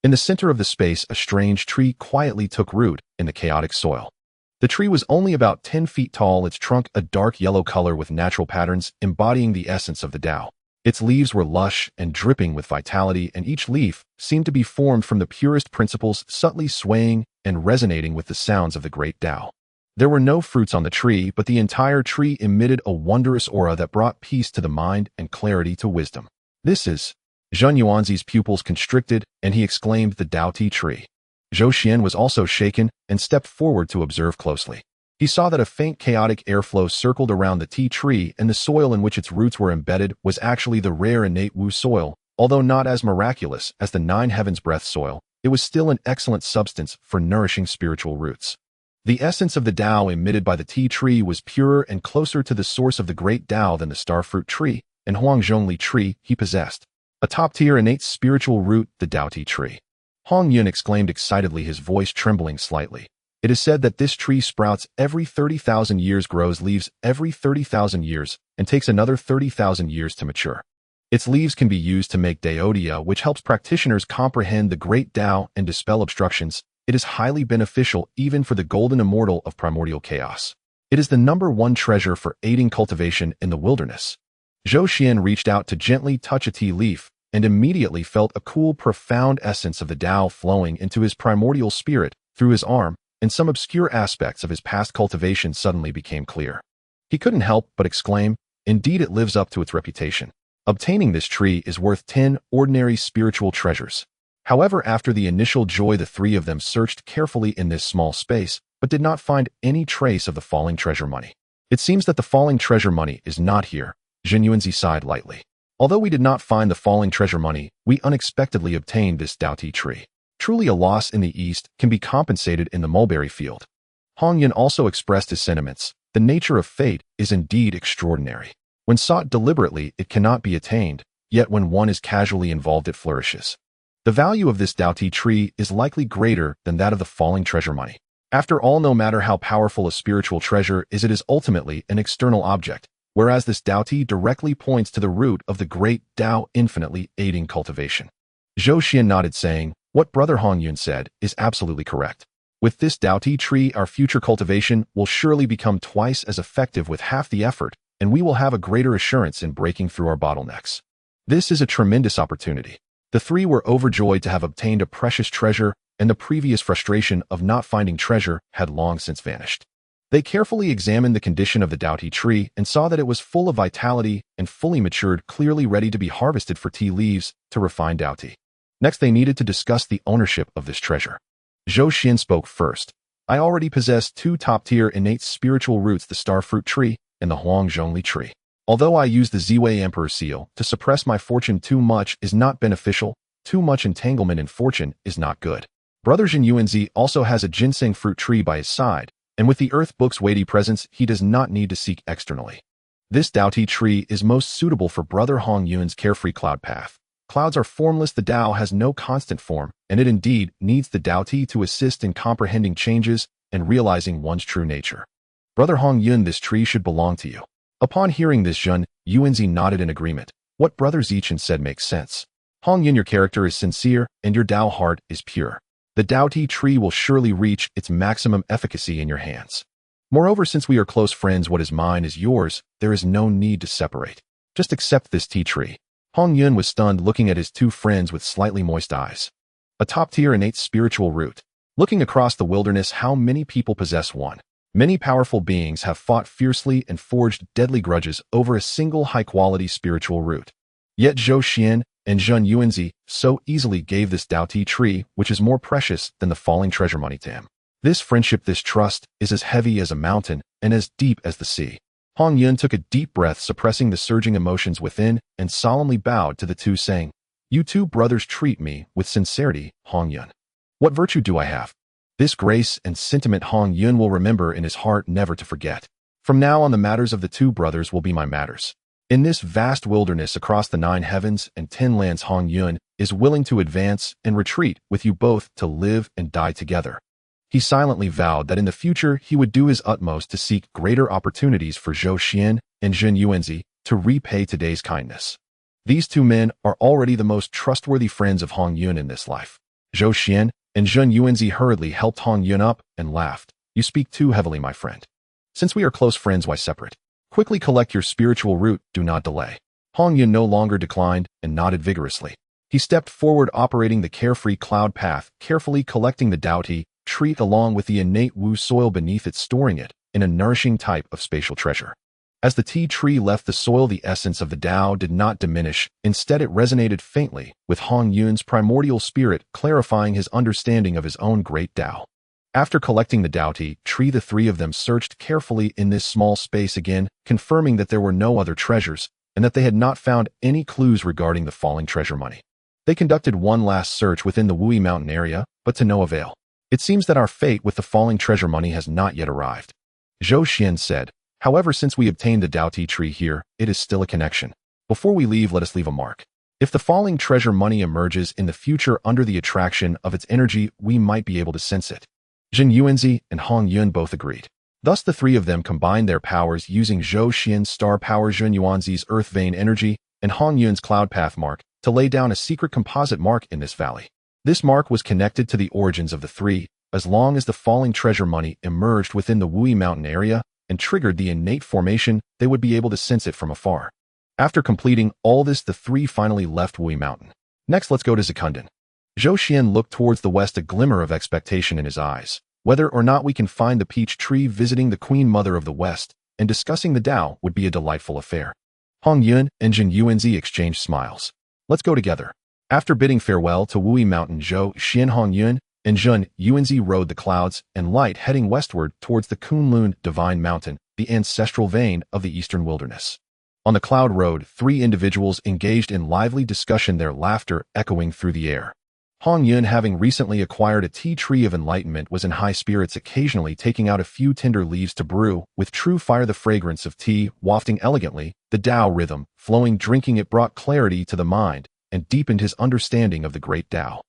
In the center of the space, a strange tree quietly took root in the chaotic soil. The tree was only about 10 feet tall, its trunk a dark yellow color with natural patterns embodying the essence of the Tao. Its leaves were lush and dripping with vitality, and each leaf seemed to be formed from the purest principles, subtly swaying and resonating with the sounds of the great Tao. There were no fruits on the tree, but the entire tree emitted a wondrous aura that brought peace to the mind and clarity to wisdom. This is... Zhenyuanzi's pupils constricted, and he exclaimed, "The Tao Tea Tree." Zhou Xuan was also shaken and stepped forward to observe closely. He saw that a faint chaotic airflow circled around the tea tree, and the soil in which its roots were embedded was actually the rare innate Wu soil. Although not as miraculous as the 9 Heavens Breath soil, it was still an excellent substance for nourishing spiritual roots. The essence of the Tao emitted by the tea tree was purer and closer to the source of the great Tao than the starfruit tree and Huangzhongli tree he possessed. A top-tier innate spiritual root, the Tao Tea Tree. Hongyun exclaimed excitedly, his voice trembling slightly. It is said that this tree sprouts every 30,000 years, grows leaves every 30,000 years, and takes another 30,000 years to mature. Its leaves can be used to make deodia, which helps practitioners comprehend the great Tao and dispel obstructions. It is highly beneficial even for the golden immortal of primordial chaos. It is the #1 treasure for aiding cultivation in the wilderness. Zhou Xuan reached out to gently touch a tea leaf, and immediately felt a cool, profound essence of the Tao flowing into his primordial spirit through his arm, and some obscure aspects of his past cultivation suddenly became clear. He couldn't help but exclaim, "Indeed, it lives up to its reputation. Obtaining this tree is worth 10 ordinary spiritual treasures." However, after the initial joy, the 3 of them searched carefully in this small space, but did not find any trace of the falling treasure money. "It seems that the falling treasure money is not here," Zhenyuanzi sighed lightly. "Although we did not find the falling treasure money, we unexpectedly obtained this Tao Tea Tree. Truly, a loss in the east can be compensated in the mulberry field." Hongyun also expressed his sentiments. The nature of fate is indeed extraordinary. When sought deliberately, it cannot be attained, yet when one is casually involved, it flourishes. The value of this Tao Tea Tree is likely greater than that of the falling treasure money. After all, no matter how powerful a spiritual treasure is, it is ultimately an external object, whereas this Tao Tea directly points to the root of the great Tao, infinitely aiding cultivation. Zhou Xuan nodded, saying, "What Brother Hongyun said is absolutely correct. With this Tao Tea Tree, our future cultivation will surely become twice as effective with half the effort, and we will have a greater assurance in breaking through our bottlenecks." This is a tremendous opportunity. The three were overjoyed to have obtained a precious treasure, and the previous frustration of not finding treasure had long since vanished. They carefully examined the condition of the Deity tree and saw that it was full of vitality and fully matured, clearly ready to be harvested for tea leaves to refine Deity. Next, they needed to discuss the ownership of this treasure. Zhou Xuan spoke first. I already possess two top-tier innate spiritual roots, the Starfruit tree and the Huanglong tree. Although I use the Ziwei Emperor seal to suppress my fortune, too much is not beneficial, too much entanglement in fortune is not good. Brother Zhenyuanzi also has a ginseng fruit tree by his side, and with the earth book's weighty presence, he does not need to seek externally. This Deity tree is most suitable for Brother Hongyun's carefree cloud path. Clouds are formless, the Tao has no constant form, and it indeed needs the Deity to assist in comprehending changes and realizing one's true nature. Brother Hongyun, this tree should belong to you. Upon hearing this, Zhenyuanzi nodded in agreement. What Brother Zichan said makes sense. Hongyun, your character is sincere, and your Tao heart is pure. The Deity tree will surely reach its maximum efficacy in your hands. Moreover, since we are close friends, what is mine is yours, there is no need to separate. Just accept this tea tree. Hongyun was stunned, looking at his two friends with slightly moist eyes. A top-tier innate spiritual root. Looking across the wilderness, how many people possess one? Many powerful beings have fought fiercely and forged deadly grudges over a single high-quality spiritual root. Yet Zhou Xuan and Zhenyuanzi so easily gave this Deity tree, which is more precious than the falling treasure money, to him. This friendship, this trust, is as heavy as a mountain and as deep as the sea. Hongyun took a deep breath, suppressing the surging emotions within, and solemnly bowed to the two, saying, You two brothers treat me with sincerity, Hongyun. What virtue do I have? This grace and sentiment Hongyun will remember in his heart, never to forget. From now on, the matters of the two brothers will be my matters. In this vast wilderness across the 9 heavens and 10 lands, Hongyun is willing to advance and retreat with you both to live and die together. He silently vowed that in the future he would do his utmost to seek greater opportunities for Zhou Xuan and Zhenyuanzi to repay today's kindness. These two men are already the most trustworthy friends of Hongyun in this life. Zhou Xuan and Zhenyuanzi hurriedly helped Hongyun up and laughed. You speak too heavily, my friend. Since we are close friends, why separate? Quickly collect your spiritual root, do not delay. Hongyun no longer declined and nodded vigorously. He stepped forward, operating the carefree cloud path, carefully collecting the Deity tree along with the innate Wu soil beneath it, storing it in a nourishing type of spatial treasure. As the tea tree left the soil, the essence of the Tao did not diminish. Instead, it resonated faintly with Hongyun's primordial spirit, clarifying his understanding of his own great Tao. After collecting the Deity tree, the three of them searched carefully in this small space again, confirming that there were no other treasures and that they had not found any clues regarding the falling treasure money. They conducted one last search within the Wui Mountain area, but to no avail. It seems that our fate with the falling treasure money has not yet arrived. Zhou Xuan said. However, since we obtained the Deity tree here, it is still a connection. Before we leave, let us leave a mark. If the falling treasure money emerges in the future under the attraction of its energy, we might be able to sense it. Zhenyuanzi and Hongyun both agreed. Thus the three of them combined their powers, using Zhou Xuan's star power, Zhenyuanzi's earth vein energy, and Hongyun's cloud path mark to lay down a secret composite mark in this valley. This mark was connected to the origins of the three. As long as the falling treasure money emerged within the Wui Mountain area and triggered the innate formation, they would be able to sense it from afar. After completing all this, the three finally left Wui Mountain. Next, let's go to Zekundun. Zhou Xuan looked towards the west, a glimmer of expectation in his eyes. Whether or not we can find the peach tree, visiting the Queen Mother of the West and discussing the Tao would be a delightful affair. Hongyun and Zhenyuanzi exchanged smiles. Let's go together. After bidding farewell to Wui Mountain, Zhou Xuan, Hongyun, and Zhenyuanzi rode the clouds and light, heading westward towards the Kunlun Divine Mountain, the ancestral vein of the eastern wilderness. On the cloud road, three individuals engaged in lively discussion, their laughter echoing through the air. Hongyun, having recently acquired a tea tree of enlightenment, was in high spirits, occasionally taking out a few tender leaves to brew with true fire the fragrance of tea, wafting elegantly, the Tao rhythm, flowing. Drinking it brought clarity to the mind and deepened his understanding of the great Tao.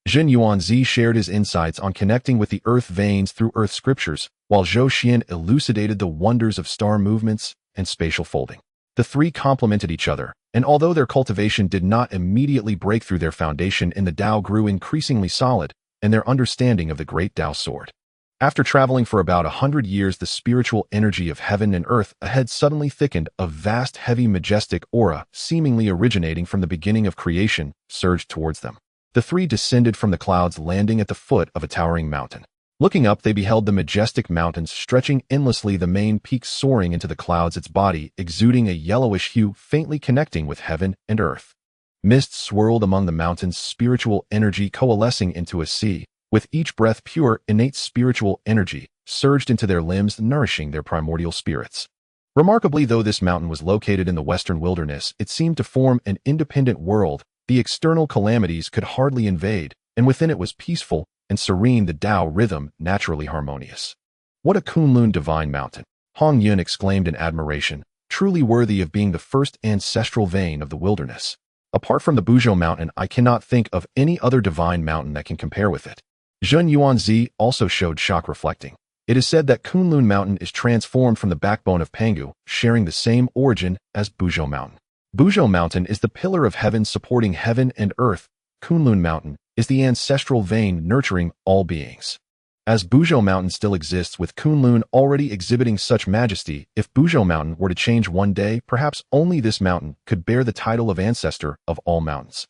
Zhenyuanzi shared his insights on connecting with the earth veins through earth scriptures, while Zhou Xuan elucidated the wonders of star movements and spatial folding. The three complemented each other, and although their cultivation did not immediately break through, their foundation in the Tao grew increasingly solid, and their understanding of the great Tao soared. After traveling for about 100 years, the spiritual energy of heaven and earth ahead suddenly thickened. A vast, heavy, majestic aura, seemingly originating from the beginning of creation, surged towards them. The three descended from the clouds, landing at the foot of a towering mountain. Looking up, they beheld the majestic mountains stretching endlessly, the main peak soaring into the clouds, its body exuding a yellowish hue, faintly connecting with heaven and earth. Mist swirled among the mountains, spiritual energy coalescing into a sea. With each breath, pure, innate spiritual energy surged into their limbs, nourishing their primordial spirits. Remarkably, though this mountain was located in the western wilderness, it seemed to form an independent world. The external calamities could hardly invade, and within it was peaceful and serene, the Tao rhythm naturally harmonious. What a Kunlun divine mountain! Hongyun exclaimed in admiration, truly worthy of being the first ancestral vein of the wilderness. Apart from the Buzhou mountain, I cannot think of any other divine mountain that can compare with it. Zhenyuanzi also showed shock, reflecting. It is said that Kunlun mountain is transformed from the backbone of Pangu, sharing the same origin as Buzhou mountain. Buzhou mountain is the pillar of heaven supporting heaven and earth. Kunlun mountain is the ancestral vein nurturing all beings. As Buzhou mountain still exists, with Kunlun already exhibiting such majesty, if Buzhou mountain were to change one day, perhaps only this mountain could bear the title of ancestor of all mountains.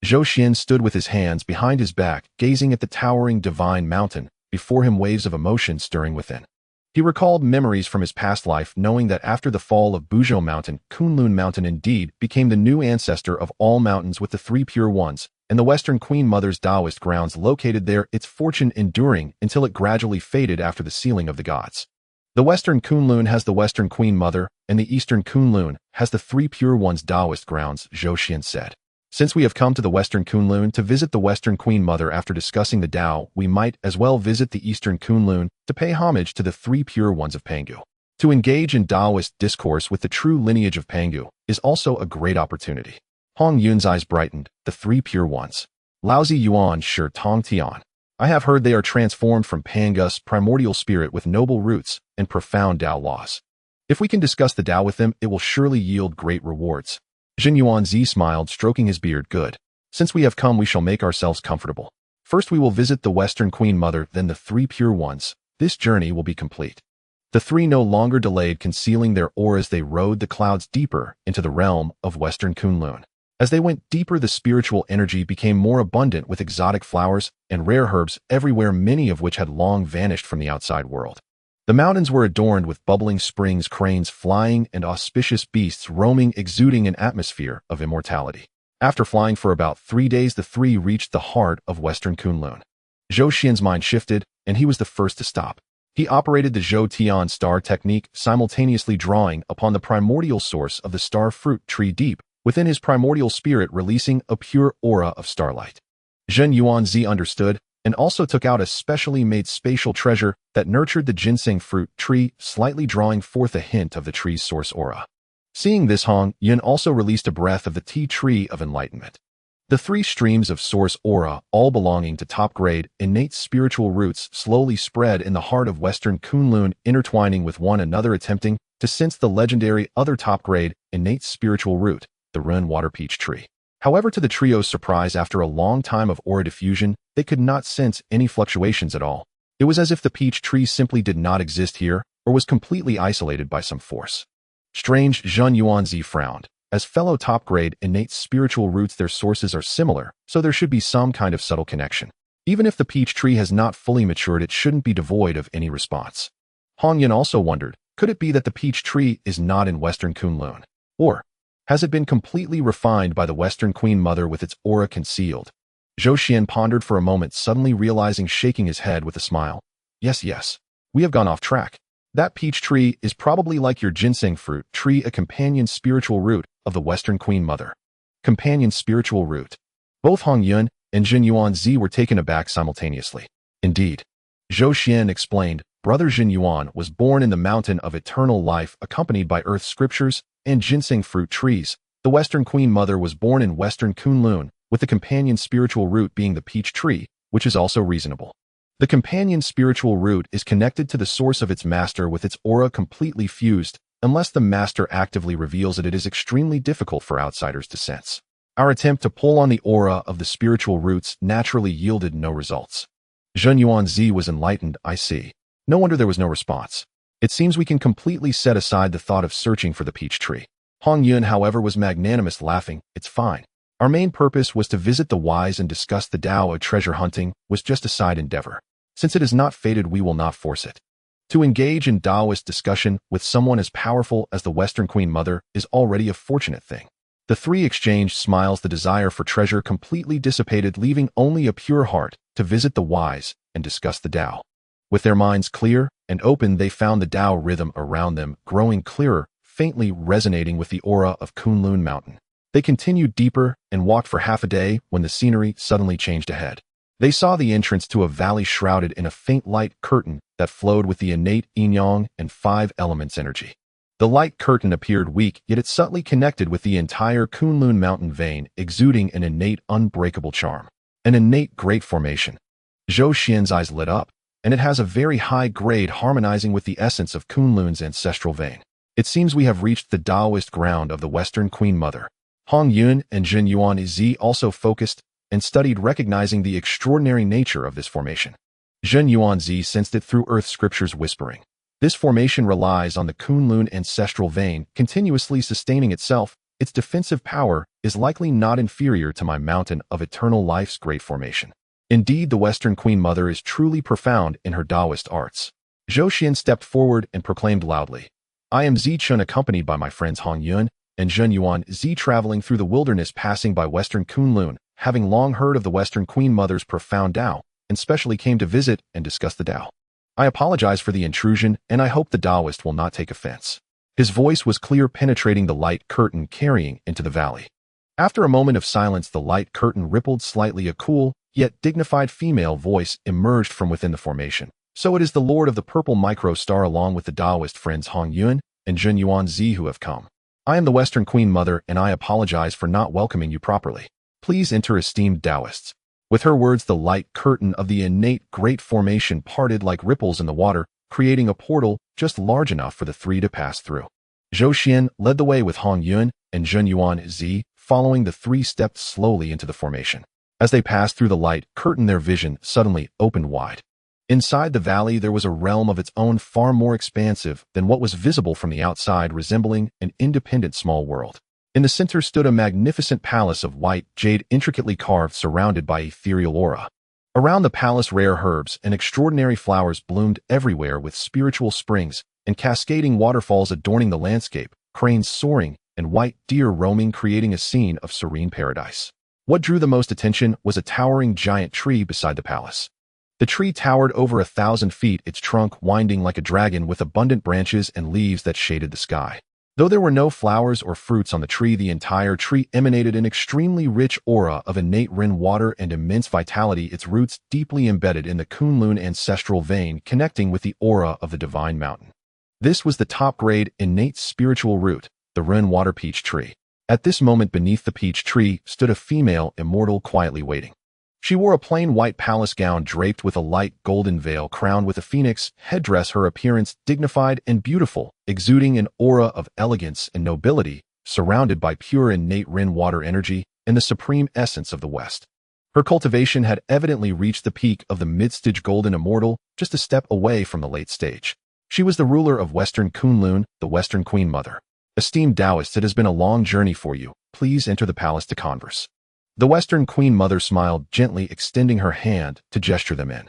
Zhou Xuan stood with his hands behind his back, gazing at the towering divine mountain. Before him, waves of emotion stirring within. He recalled memories from his past life, knowing that after the fall of Buzhou mountain, Kunlun mountain indeed became the new ancestor of all mountains, with the three pure ones, and the Western Queen Mother's Taoist grounds located there, its fortune enduring until it gradually faded after the sealing of the gods. The Western Kunlun has the Western Queen Mother, and the Eastern Kunlun has the three pure ones' Taoist grounds, Zhou Xuan said. Since we have come to the Western Kunlun to visit the Western Queen Mother after discussing the Tao, we might as well visit the Eastern Kunlun to pay homage to the three pure ones of Pangu. To engage in Taoist discourse with the true lineage of Pangu is also a great opportunity. Hongyun's eyes brightened. The three pure ones. Laozi Yuan Shi Tong Tian. I have heard they are transformed from Pangu's primordial spirit with noble roots and profound Tao laws. If we can discuss the Tao with them, it will surely yield great rewards. Zhenyuanzi smiled, stroking his beard. Good. Since we have come, we shall make ourselves comfortable. First we will visit the Western Queen Mother, then the three pure ones. This journey will be complete. The three no longer delayed, concealing their auras. They rode the clouds deeper into the realm of Western Kunlun. As they went deeper, the spiritual energy became more abundant, with exotic flowers and rare herbs everywhere, many of which had long vanished from the outside world. The mountains were adorned with bubbling springs, cranes flying, and auspicious beasts roaming, exuding an atmosphere of immortality. After flying for about 3 days, the three reached the heart of Western Kunlun. Zhou Xian's mind shifted, and he was the first to stop. He operated the Zhou Tian star technique, simultaneously drawing upon the primordial source of the star fruit tree deep within his primordial spirit, releasing a pure aura of starlight. Zhenyuanzi understood, and also took out a specially made spatial treasure that nurtured the ginseng fruit tree, slightly drawing forth a hint of the tree's source aura. Seeing this, Hongyun also released a breath of the tea tree of enlightenment. The three streams of source aura, all belonging to top-grade, innate spiritual roots, slowly spread in the heart of Western Kunlun, intertwining with one another, attempting to sense the legendary other top-grade, innate spiritual root, the Run Water Peach Tree. However, to the trio's surprise, after a long time of aura diffusion, they could not sense any fluctuations at all. It was as if the peach tree simply did not exist here, or was completely isolated by some force. Strange, Zhenyuanzi frowned. As fellow top-grade innate spiritual roots, their sources are similar, so there should be some kind of subtle connection. Even if the peach tree has not fully matured, it shouldn't be devoid of any response. Hongyun also wondered, could it be that the peach tree is not in Western Kunlun? Or has it been completely refined by the Western Queen Mother with its aura concealed? Zhou Xuan pondered for a moment, suddenly realizing, shaking his head with a smile. Yes. We have gone off track. That peach tree is probably like your ginseng fruit tree, a companion spiritual root of the Western Queen Mother. Companion spiritual root. Both Hongyun and Zhenyuanzi were taken aback simultaneously. Indeed. Zhou Xuan explained, Brother Zhenyuan was born in the mountain of eternal life, accompanied by earth scriptures and ginseng fruit trees. The Western Queen Mother was born in Western Kunlun, with the companion spiritual root being the peach tree, which is also reasonable. The companion spiritual root is connected to the source of its master with its aura completely fused. Unless the master actively reveals it, it is extremely difficult for outsiders to sense. Our attempt to pull on the aura of the spiritual roots naturally yielded no results. Zhenyuanzi was enlightened, I see. No wonder there was no response. It seems we can completely set aside the thought of searching for the peach tree. Hongyun, however, was magnanimous, laughing. It's fine. Our main purpose was to visit the wise and discuss the Tao. Of treasure hunting was just a side endeavor. Since it is not fated, we will not force it. To engage in Taoist discussion with someone as powerful as the Western Queen Mother is already a fortunate thing. The three exchanged smiles. The desire for treasure completely dissipated, leaving only a pure heart to visit the wise and discuss the Tao. With their minds clear and open, they found the Tao rhythm around them growing clearer, faintly resonating with the aura of Kunlun Mountain. They continued deeper and walked for half a day when the scenery suddenly changed ahead. They saw the entrance to a valley shrouded in a faint light curtain that flowed with the innate yin-yang and five elements energy. The light curtain appeared weak, yet it subtly connected with the entire Kunlun Mountain vein, exuding an innate unbreakable charm. An innate great formation. Zhou Xuan's eyes lit up, and it has a very high grade harmonizing with the essence of Kunlun's ancestral vein. It seems we have reached the Taoist ground of the Western Queen Mother. Hongyun and Zhenyuanzi also focused and studied, recognizing the extraordinary nature of this formation. Zhenyuanzi sensed it through earth scriptures, whispering, "This formation relies on the Kunlun ancestral vein continuously sustaining itself. Its defensive power is likely not inferior to my mountain of eternal life's great formation." Indeed, the Western Queen Mother is truly profound in her Taoist arts. Zhou Xuan stepped forward and proclaimed loudly, "I am Zhou Xuan, accompanied by my friends Hongyun and Zhenyuanzi, traveling through the wilderness, passing by Western Kunlun, having long heard of the Western Queen Mother's profound Tao, and specially came to visit and discuss the Tao. I apologize for the intrusion, and I hope the Taoist will not take offense." His voice was clear, penetrating the light curtain carrying into the valley. After a moment of silence, the light curtain rippled slightly. A cool, yet dignified female voice emerged from within the formation. "So it is the Lord of the Purple Micro Star along with the Taoist friends Hongyun and Zhenyuanzi who have come. I am the Western Queen Mother, and I apologize for not welcoming you properly. Please enter, esteemed Taoists." With her words, the light curtain of the innate great formation parted like ripples in the water, creating a portal just large enough for the three to pass through. Zhou Xuan led the way with Hongyun and Zhenyuanzi, following the three stepped slowly into the formation. As they passed through the light curtain, their vision suddenly opened wide. Inside the valley, there was a realm of its own, far more expansive than what was visible from the outside, resembling an independent small world. In the center stood a magnificent palace of white jade, intricately carved, surrounded by ethereal aura. Around the palace, rare herbs and extraordinary flowers bloomed everywhere, with spiritual springs and cascading waterfalls adorning the landscape, cranes soaring and white deer roaming, creating a scene of serene paradise. What drew the most attention was a towering giant tree beside the palace. The tree towered over 1,000 feet, its trunk winding like a dragon, with abundant branches and leaves that shaded the sky. Though there were no flowers or fruits on the tree, the entire tree emanated an extremely rich aura of innate rainwater and immense vitality, its roots deeply embedded in the Kunlun ancestral vein, connecting with the aura of the divine mountain. This was the top-grade innate spiritual root, the rainwater peach tree. At this moment, beneath the peach tree stood a female immortal, quietly waiting. She wore a plain white palace gown draped with a light golden veil crowned with a phoenix headdress, her appearance dignified and beautiful, exuding an aura of elegance and nobility, surrounded by pure innate rainwater energy and the supreme essence of the West. Her cultivation had evidently reached the peak of the mid-stage golden immortal, just a step away from the late stage. She was the ruler of Western Kunlun, the Western Queen Mother. Esteemed Taoists, it has been a long journey for you. Please enter the palace to converse. The Western Queen Mother smiled gently, extending her hand to gesture them in.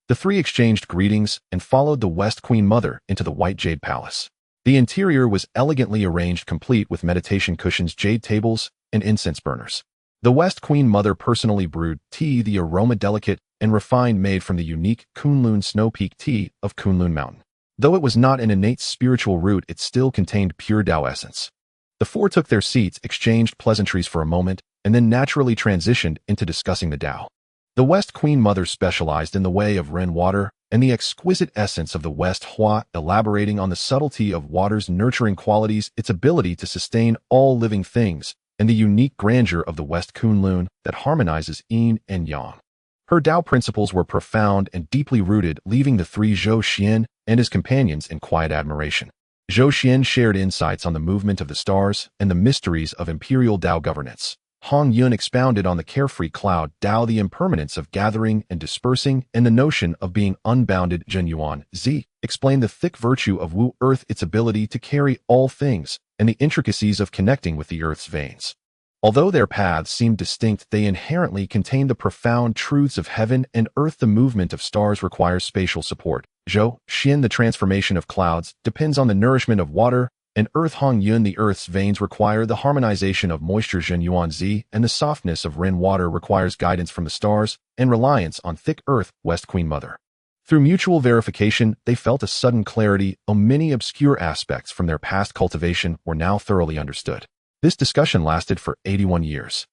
The three exchanged greetings and followed the West Queen Mother into the white jade palace. The interior was elegantly arranged, complete with meditation cushions, jade tables, and incense burners. The West Queen Mother personally brewed tea, the aroma delicate and refined, made from the unique Kunlun Snow Peak tea of Kunlun Mountain. Though it was not an innate spiritual root, it still contained pure Tao essence. The four took their seats, exchanged pleasantries for a moment, and then naturally transitioned into discussing the Tao. The West Queen Mother specialized in the way of rainwater and the exquisite essence of the West Hua, elaborating on the subtlety of water's nurturing qualities, its ability to sustain all living things, and the unique grandeur of the West Kunlun that harmonizes yin and yang. Her Tao principles were profound and deeply rooted, leaving the three Zhou Xuan and his companions in quiet admiration. Zhou Xuan shared insights on the movement of the stars and the mysteries of imperial Tao governance. Hongyun expounded on the carefree cloud Tao, the impermanence of gathering and dispersing, and the notion of being unbounded. Zhenyuanzi explained the thick virtue of Wu Earth, its ability to carry all things, and the intricacies of connecting with the Earth's veins. Although their paths seemed distinct, they inherently contained the profound truths of heaven and earth. The movement of stars requires spatial support. Zhou Xuan, the transformation of clouds, depends on the nourishment of water and earth. Hongyun, the earth's veins require the harmonization of moisture. Zhenyuanzi, and the softness of Ren, water requires guidance from the stars and reliance on thick earth. West Queen Mother. Through mutual verification, they felt a sudden clarity. Many obscure aspects from their past cultivation were now thoroughly understood. This discussion lasted for 81 years.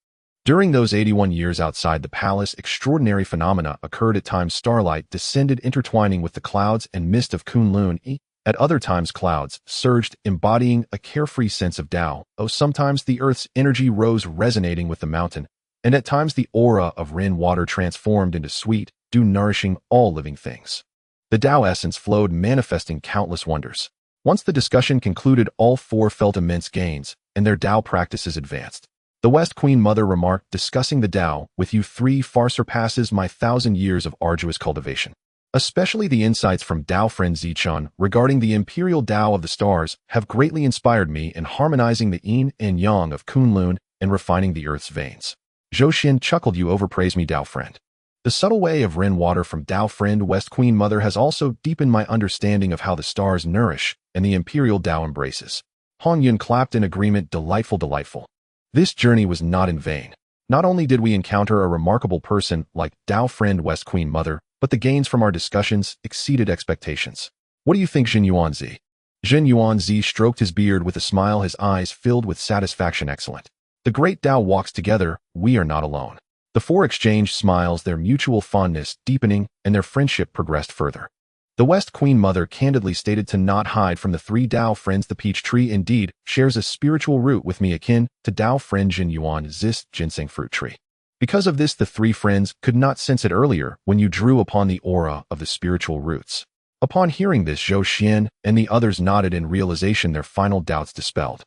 During those 81 years outside the palace, extraordinary phenomena occurred. At times, starlight descended, intertwining with the clouds and mist of Kunlun. At other times, clouds surged, embodying a carefree sense of Tao. Sometimes the earth's energy rose, resonating with the mountain, and at times the aura of Ren, water transformed into sweet dew, nourishing all living things. The Tao essence flowed, manifesting countless wonders. Once the discussion concluded, all four felt immense gains, and their Tao practices advanced. The West Queen Mother remarked, discussing the Tao with you three far surpasses my 1,000 years of arduous cultivation. Especially the insights from Tao friend Zichun regarding the imperial Tao of the stars have greatly inspired me in harmonizing the yin and yang of Kunlun and refining the earth's veins. Zhou Xuan chuckled, you overpraise me, Tao friend. The subtle way of Ren, water from Tao friend West Queen Mother has also deepened my understanding of how the stars nourish and the imperial Tao embraces. Hongyun clapped in agreement, delightful, delightful. This journey was not in vain. Not only did we encounter a remarkable person like Tao friend West Queen Mother, but the gains from our discussions exceeded expectations. What do you think, Zhenyuanzi? Zhenyuanzi stroked his beard with a smile, his eyes filled with satisfaction. Excellent. The great Tao walks together, we are not alone. The four exchanged smiles, their mutual fondness deepening, and their friendship progressed further. The West Queen Mother candidly stated to not hide from the three Tao friends. The peach tree indeed shares a spiritual root with me, akin to Tao friend Zhenyuanzi's ginseng fruit tree. Because of this, the three friends could not sense it earlier when you drew upon the aura of the spiritual roots. Upon hearing this, Zhou Xuan and the others nodded in realization, their final doubts dispelled.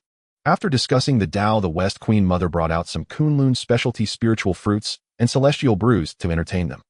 After discussing the Tao, the West Queen Mother brought out some Kunlun specialty spiritual fruits and celestial brews to entertain them.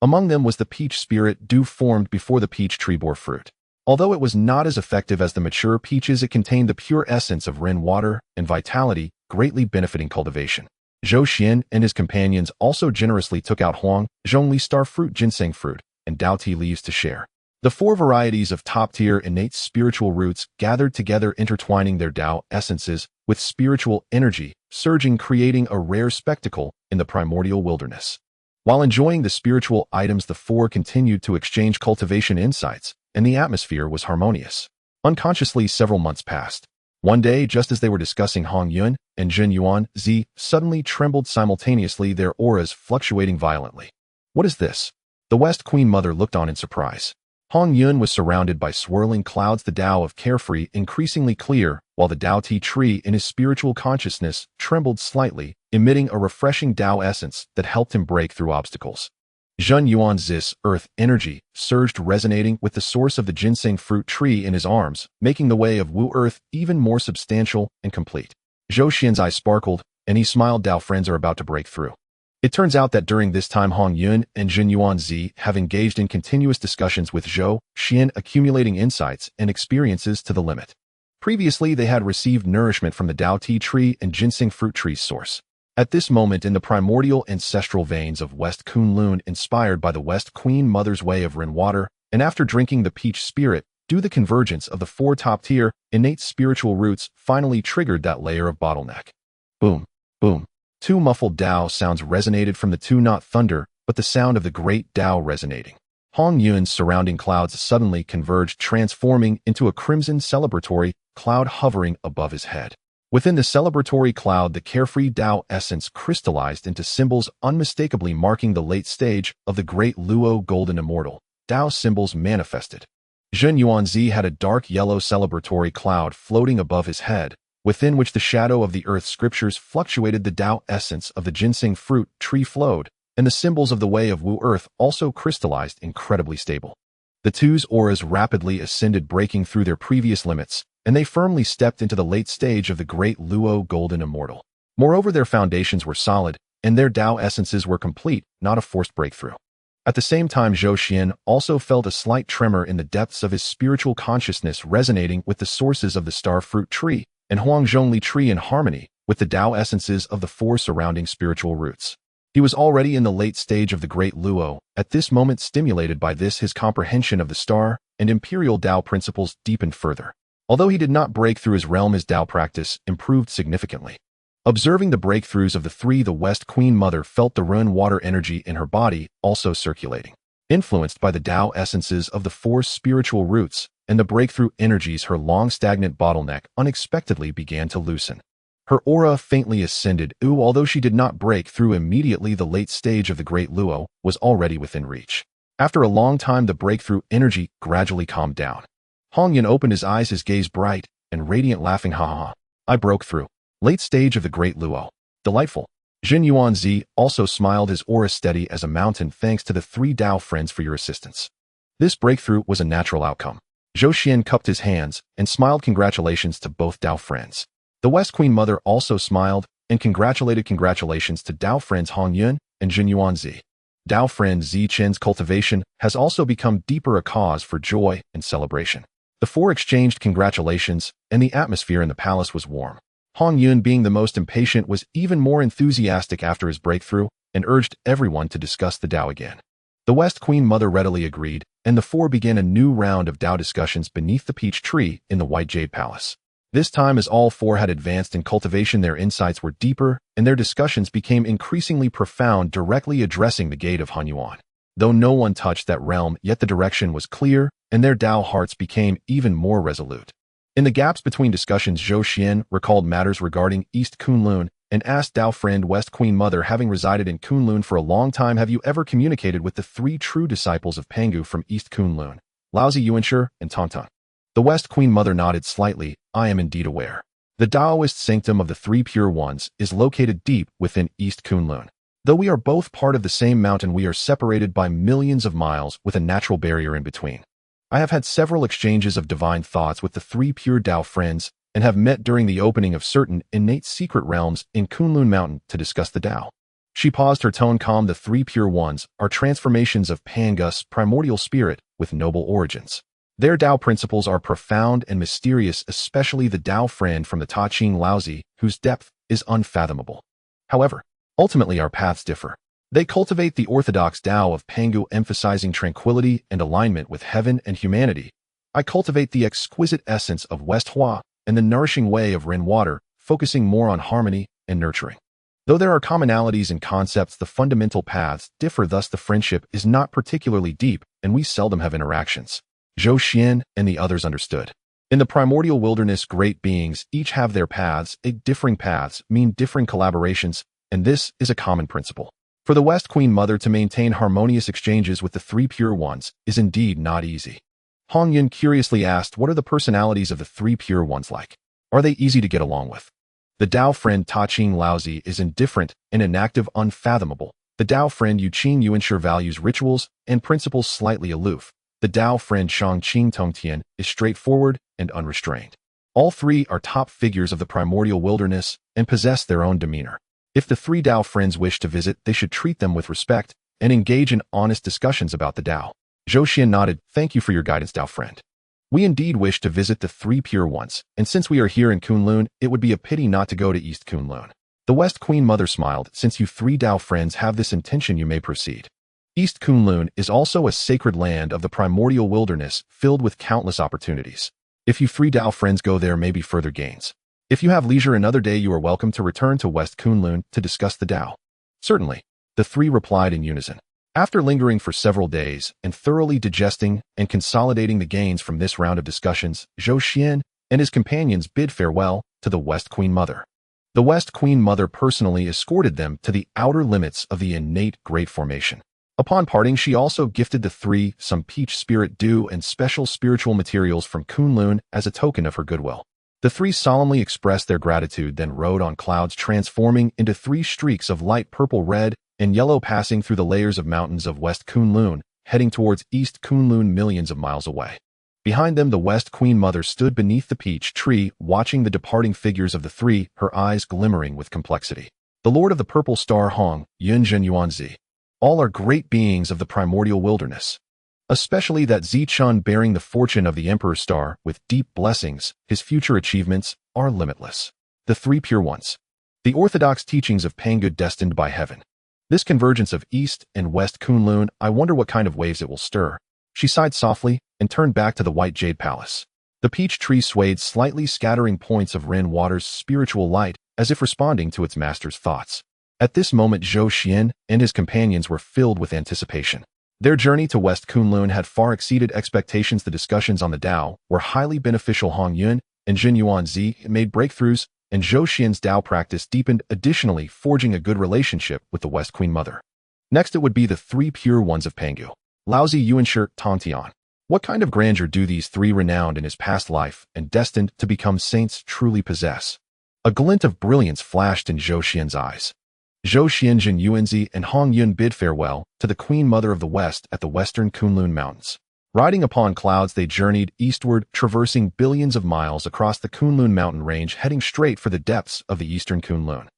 Among them was the peach spirit dew, formed before the peach tree bore fruit. Although it was not as effective as the mature peaches, it contained the pure essence of Ren, water and vitality, greatly benefiting cultivation. Zhou Xuan and his companions also generously took out Huang, Zhongli star fruit, ginseng fruit, and Dao tea leaves to share. The four varieties of top-tier innate spiritual roots gathered together, intertwining their Tao essences with spiritual energy, surging, creating a rare spectacle in the primordial wilderness. While enjoying the spiritual items, the four continued to exchange cultivation insights, and the atmosphere was harmonious. Unconsciously, several months passed. One day, just as they were discussing, Hongyun and Zhenyuanzi suddenly trembled simultaneously, their auras fluctuating violently. What is this? The West Queen Mother looked on in surprise. Hongyun was surrounded by swirling clouds, the Tao of carefree increasingly clear, while the Dao tea tree in his spiritual consciousness trembled slightly, emitting a refreshing Tao essence that helped him break through obstacles. Zhenyuanzi's earth energy surged, resonating with the source of the ginseng fruit tree in his arms, making the way of Wu Earth even more substantial and complete. Zhou Xuan's eyes sparkled, and he smiled. Tao friends are about to break through. It turns out that during this time, Hongyun and Zhenyuanzi have engaged in continuous discussions with Zhou Xuan, accumulating insights and experiences to the limit. Previously, they had received nourishment from the Dao tea tree and ginseng fruit tree's source. At this moment, in the primordial ancestral veins of West Kunlun, inspired by the West Queen Mother's way of Ren, water, and after drinking the peach spirit, due the convergence of the four top-tier innate spiritual roots finally triggered that layer of bottleneck. Boom, boom. Two muffled Tao sounds resonated from the two, not thunder, but the sound of the great Tao resonating. Hongyun's surrounding clouds suddenly converged, transforming into a crimson celebratory cloud hovering above his head. Within the celebratory cloud, the carefree Tao essence crystallized into symbols, unmistakably marking the late stage of the great Luo golden immortal. Tao symbols manifested. Zhenyuanzi had a dark yellow celebratory cloud floating above his head, within which the shadow of the earth scriptures fluctuated. The Tao essence of the ginseng fruit tree flowed, and the symbols of the way of Wu Earth also crystallized, incredibly stable. The two's auras rapidly ascended, breaking through their previous limits, and they firmly stepped into the late stage of the great Luo golden immortal. Moreover, their foundations were solid, and their Tao essences were complete, not a forced breakthrough. At the same time, Zhou Xuan also felt a slight tremor in the depths of his spiritual consciousness, resonating with the sources of the star fruit tree and Huanglong tree in harmony with the Tao essences of the four surrounding spiritual roots. He was already in the late stage of the Great Luo. At this moment, stimulated by this, his comprehension of the star and imperial Tao principles deepened further. Although he did not break through his realm, his Tao practice improved significantly. Observing the breakthroughs of the three, the West Queen Mother felt the Run water energy in her body also circulating. Influenced by the Tao essences of the four spiritual roots and the breakthrough energies, her long stagnant bottleneck unexpectedly began to loosen. Her aura faintly ascended, although she did not break through immediately. The late stage of the Great Luo was already within reach. After a long time, the breakthrough energy gradually calmed down. Hongyun opened his eyes, his gaze bright and radiant, laughing, "Ha ha ha. I broke through. Late stage of the Great Luo. Delightful." Zhenyuanzi also smiled, his aura steady as a mountain. "Thanks to the three Tao friends for your assistance. This breakthrough was a natural outcome." Zhou Xuan cupped his hands and smiled. "Congratulations to both Tao friends." The West Queen Mother also smiled and congratulated. "Congratulations to Tao friends Hongyun and Zhenyuanzi. Tao friend Zichen's cultivation has also become deeper, a cause for joy and celebration." The four exchanged congratulations, and the atmosphere in the palace was warm. Hongyun, being the most impatient, was even more enthusiastic after his breakthrough and urged everyone to discuss the Tao again. The West Queen Mother readily agreed, and the four began a new round of Tao discussions beneath the peach tree in the White Jade Palace. This time, as all four had advanced in cultivation, their insights were deeper, and their discussions became increasingly profound, directly addressing the gate of Hunyuan. Though no one touched that realm, yet the direction was clear, and their Tao hearts became even more resolute. In the gaps between discussions, Zhou Xuan recalled matters regarding East Kunlun and asked Tao friend West Queen Mother, having resided in Kunlun for a long time, have you ever communicated with the three true disciples of Pangu from East Kunlun, Laozi, Yuanshi, and Tonton? The West Queen Mother nodded slightly. I am indeed aware. The Taoist sanctum of the Three Pure Ones is located deep within East Kunlun. Though we are both part of the same mountain, we are separated by millions of miles with a natural barrier in between. I have had several exchanges of divine thoughts with the three pure Tao friends and have met during the opening of certain innate secret realms in Kunlun Mountain to discuss the Tao. She paused, her tone calm. The three pure ones are transformations of Pangu's primordial spirit with noble origins. Their Tao principles are profound and mysterious, especially the Tao friend from the Ta-Ching Laozi, whose depth is unfathomable. However, ultimately our paths differ. They cultivate the orthodox Tao of Pangu, emphasizing tranquility and alignment with heaven and humanity. I cultivate the exquisite essence of West Hua and the nourishing way of Ren water, focusing more on harmony and nurturing. Though there are commonalities in concepts, the fundamental paths differ, thus the friendship is not particularly deep, and we seldom have interactions. Zhou Xuan and the others understood. In the primordial wilderness, great beings each have their paths. Differing paths mean differing collaborations, and this is a common principle. For the West Queen Mother to maintain harmonious exchanges with the three pure ones is indeed not easy. Hongyun curiously asked, what are the personalities of the three pure ones like? Are they easy to get along with? The Tao friend Ta-Ching Laozi is indifferent and inactive, unfathomable. The Tao friend Yuqing Yuanshi values rituals and principles, slightly aloof. The Tao friend Shangqing Tongtian is straightforward and unrestrained. All three are top figures of the primordial wilderness and possess their own demeanor. If the three Tao friends wish to visit, they should treat them with respect and engage in honest discussions about the Tao. Zhou Xuan nodded. Thank you for your guidance, Tao friend. We indeed wish to visit the three pure ones, and since we are here in Kunlun, it would be a pity not to go to East Kunlun. The West Queen Mother smiled. Since you three Tao friends have this intention, you may proceed. East Kunlun is also a sacred land of the primordial wilderness, filled with countless opportunities. If you three Tao friends go, there may be further gains. If you have leisure another day, you are welcome to return to West Kunlun to discuss the Tao. Certainly, the three replied in unison. After lingering for several days and thoroughly digesting and consolidating the gains from this round of discussions, Zhou Xuan and his companions bid farewell to the West Queen Mother. The West Queen Mother personally escorted them to the outer limits of the innate Great Formation. Upon parting, she also gifted the three some peach spirit dew and special spiritual materials from Kunlun as a token of her goodwill. The three solemnly expressed their gratitude, then rode on clouds, transforming into three streaks of light purple, red, and yellow, passing through the layers of mountains of West Kunlun, heading towards East Kunlun, millions of miles away. Behind them, the West Queen Mother stood beneath the peach tree, watching the departing figures of the three, her eyes glimmering with complexity. The Lord of the Purple Star, Hongyun and Zhenyuanzi. All are great beings of the primordial wilderness. Especially that Zhou Xuan bearing the fortune of the Emperor's Star, with deep blessings, his future achievements are limitless. The three pure ones. The orthodox teachings of Pangu destined by heaven. This convergence of East and West Kunlun, I wonder what kind of waves it will stir. She sighed softly and turned back to the white jade palace. The peach tree swayed slightly, scattering points of Ren water's spiritual light as if responding to its master's thoughts. At this moment, Zhou Xuan and his companions were filled with anticipation. Their journey to West Kunlun had far exceeded expectations. The discussions on the Tao were highly beneficial. Hongyun and Zhenyuanzi made breakthroughs, and Zhou Xuan's Tao practice deepened, additionally forging a good relationship with the West Queen Mother. Next, it would be the three pure ones of Pangu. Laozi Yuansher Tontian. What kind of grandeur do these three renowned in his past life and destined to become saints truly possess? A glint of brilliance flashed in Zhou Xuan's eyes. Zhou Xuan, Zhenyuanzi, and Hongyun bid farewell to the Queen Mother of the West at the western Kunlun Mountains. Riding upon clouds, they journeyed eastward, traversing billions of miles across the Kunlun mountain range, heading straight for the depths of the eastern Kunlun.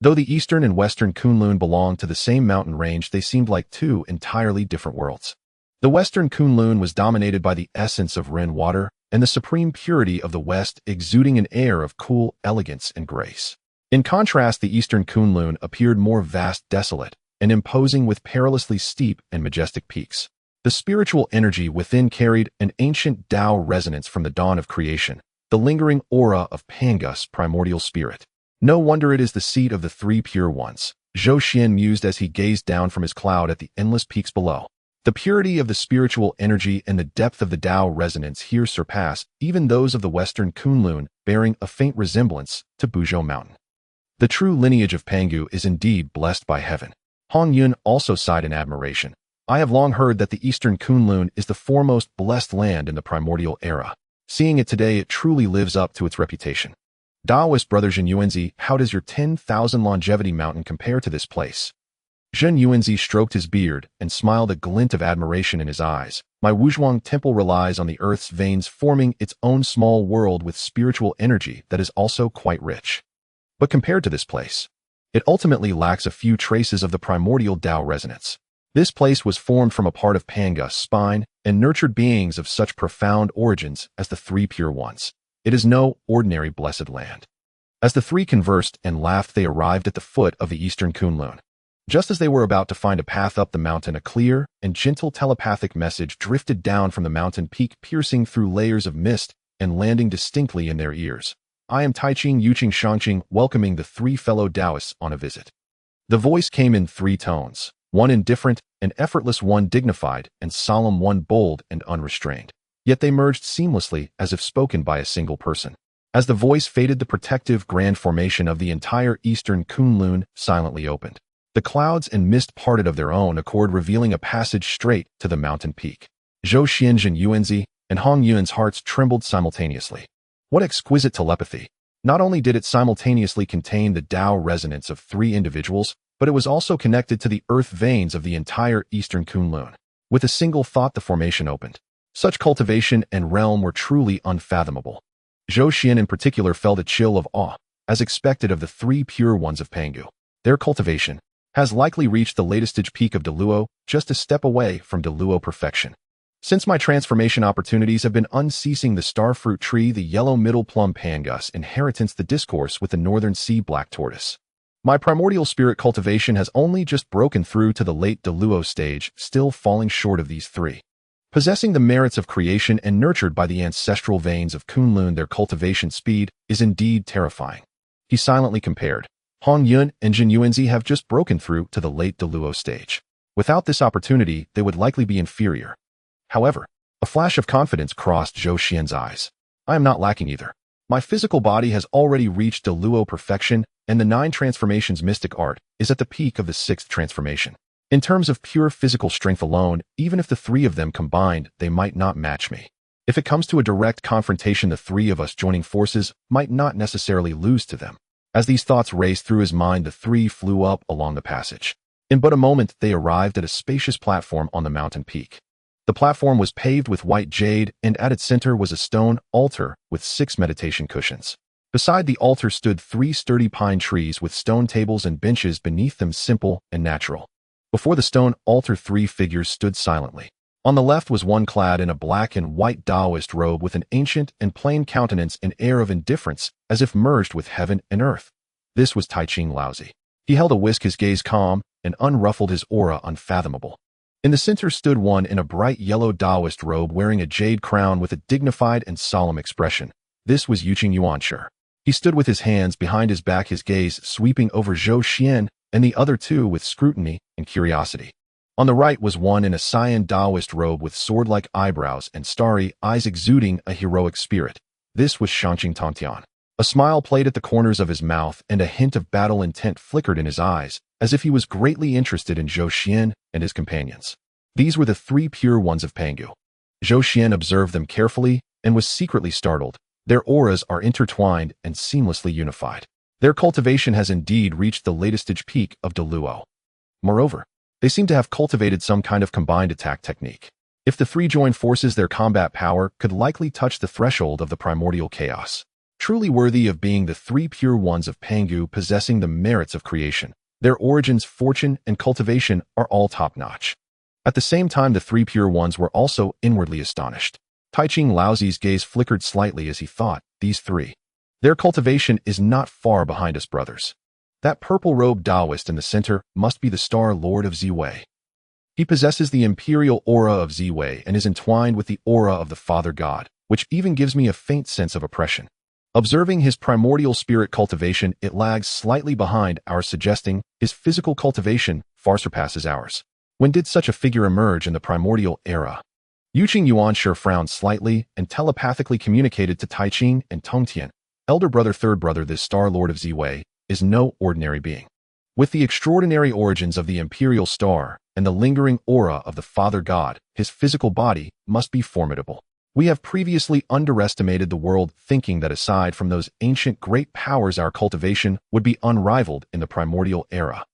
Though the eastern and western Kunlun belonged to the same mountain range, they seemed like two entirely different worlds. The western Kunlun was dominated by the essence of Ren water and the supreme purity of the west, exuding an air of cool elegance and grace. In contrast, the eastern Kunlun appeared more vast, desolate, and imposing with perilously steep and majestic peaks. The spiritual energy within carried an ancient Tao resonance from the dawn of creation, the lingering aura of Pangu's primordial spirit. No wonder it is the seat of the three pure ones, Zhou Xuan mused as he gazed down from his cloud at the endless peaks below. The purity of the spiritual energy and the depth of the Tao resonance here surpass even those of the western Kunlun, bearing a faint resemblance to Buzhou Mountain. The true lineage of Pangu is indeed blessed by heaven. Hongyun also sighed in admiration. I have long heard that the eastern Kunlun is the foremost blessed land in the primordial era. Seeing it today, it truly lives up to its reputation. Taoist brother Zhenyuanzi, how does your 10,000 longevity mountain compare to this place? Zhenyuanzi stroked his beard and smiled, a glint of admiration in his eyes. My Wuzhuang temple relies on the earth's veins, forming its own small world with spiritual energy that is also quite rich. But compared to this place, it ultimately lacks a few traces of the primordial Tao resonance. This place was formed from a part of Pangu's spine and nurtured beings of such profound origins as the three pure ones. It is no ordinary blessed land. As the three conversed and laughed, they arrived at the foot of the eastern Kunlun. Just as they were about to find a path up the mountain, a clear and gentle telepathic message drifted down from the mountain peak, piercing through layers of mist and landing distinctly in their ears. I am Taiqing Yuqing Shangqing, welcoming the three fellow Taoists on a visit. The voice came in three tones, one indifferent and effortless, one dignified and solemn, one bold and unrestrained. Yet they merged seamlessly as if spoken by a single person. As the voice faded, the protective grand formation of the entire eastern Kunlun silently opened. The clouds and mist parted of their own accord, revealing a passage straight to the mountain peak. Zhou Xuan, Zhenyuanzi, and Hongyun's hearts trembled simultaneously. What exquisite telepathy! Not only did it simultaneously contain the Tao resonance of three individuals, but it was also connected to the earth veins of the entire eastern Kunlun. With a single thought, the formation opened. Such cultivation and realm were truly unfathomable. Zhou Xuan in particular felt a chill of awe, as expected of the three pure ones of Pangu. Their cultivation has likely reached the latest peak of Deluo, just a step away from Deluo perfection. Since my transformation opportunities have been unceasing, the starfruit tree, the yellow middle plum Pangus inheritance, the discourse with the northern sea black tortoise. My primordial spirit cultivation has only just broken through to the late Deluo stage, still falling short of these three. Possessing the merits of creation and nurtured by the ancestral veins of Kunlun, their cultivation speed is indeed terrifying. He silently compared. Hongyun and Zhenyuanzi have just broken through to the late Deluo stage. Without this opportunity, they would likely be inferior. However, a flash of confidence crossed Zhou Xuan's eyes. I am not lacking either. My physical body has already reached Deluo perfection, and the 9 transformations mystic art is at the peak of the 6th transformation. In terms of pure physical strength alone, even if the three of them combined, they might not match me. If it comes to a direct confrontation, the three of us joining forces might not necessarily lose to them. As these thoughts raced through his mind, the three flew up along the passage. In but a moment, they arrived at a spacious platform on the mountain peak. The platform was paved with white jade, and at its center was a stone altar with 6 meditation cushions. Beside the altar stood 3 sturdy pine trees with stone tables and benches beneath them, simple and natural. Before the stone altar 3 figures stood silently. On the left was one clad in a black and white Taoist robe with an ancient and plain countenance and air of indifference, as if merged with heaven and earth. This was Taiching Laozi. He held a whisk, his gaze calm, and unruffled, his aura unfathomable. In the center stood one in a bright yellow Taoist robe wearing a jade crown with a dignified and solemn expression. This was Yuqing Yuanshi. He stood with his hands behind his back, his gaze sweeping over Zhou Xuan and the other 2 with scrutiny and curiosity. On the right was one in a cyan Taoist robe with sword-like eyebrows and starry eyes exuding a heroic spirit. This was Shangqing Tongtian. A smile played at the corners of his mouth and a hint of battle intent flickered in his eyes, as if he was greatly interested in Zhou Xuan and his companions. These were the 3 pure ones of Pangu. Zhou Xuan observed them carefully and was secretly startled. Their auras are intertwined and seamlessly unified. Their cultivation has indeed reached the latest peak of Deluo. Moreover, they seem to have cultivated some kind of combined attack technique. If the 3 join forces, their combat power could likely touch the threshold of the primordial chaos. Truly worthy of being the 3 pure ones of Pangu, possessing the merits of creation. Their origins, fortune, and cultivation are all top-notch. At the same time, the 3 pure ones were also inwardly astonished. Taiching Laozi's gaze flickered slightly as he thought, these 3. Their cultivation is not far behind us, brothers. That purple-robed Taoist in the center must be the Star Lord of Ziwei. He possesses the imperial aura of Ziwei and is entwined with the aura of the Father God, which even gives me a faint sense of oppression. Observing his primordial spirit cultivation, it lags slightly behind ours, suggesting his physical cultivation far surpasses ours. When did such a figure emerge in the primordial era? Yuqing Yuanshi frowned slightly and telepathically communicated to Taiching and Tongtian. Elder brother, third brother, this Star Lord of Ziwei is no ordinary being. With the extraordinary origins of the imperial star and the lingering aura of the Father God, his physical body must be formidable. We have previously underestimated the world, thinking that aside from those ancient great powers, our cultivation would be unrivaled in the primordial era.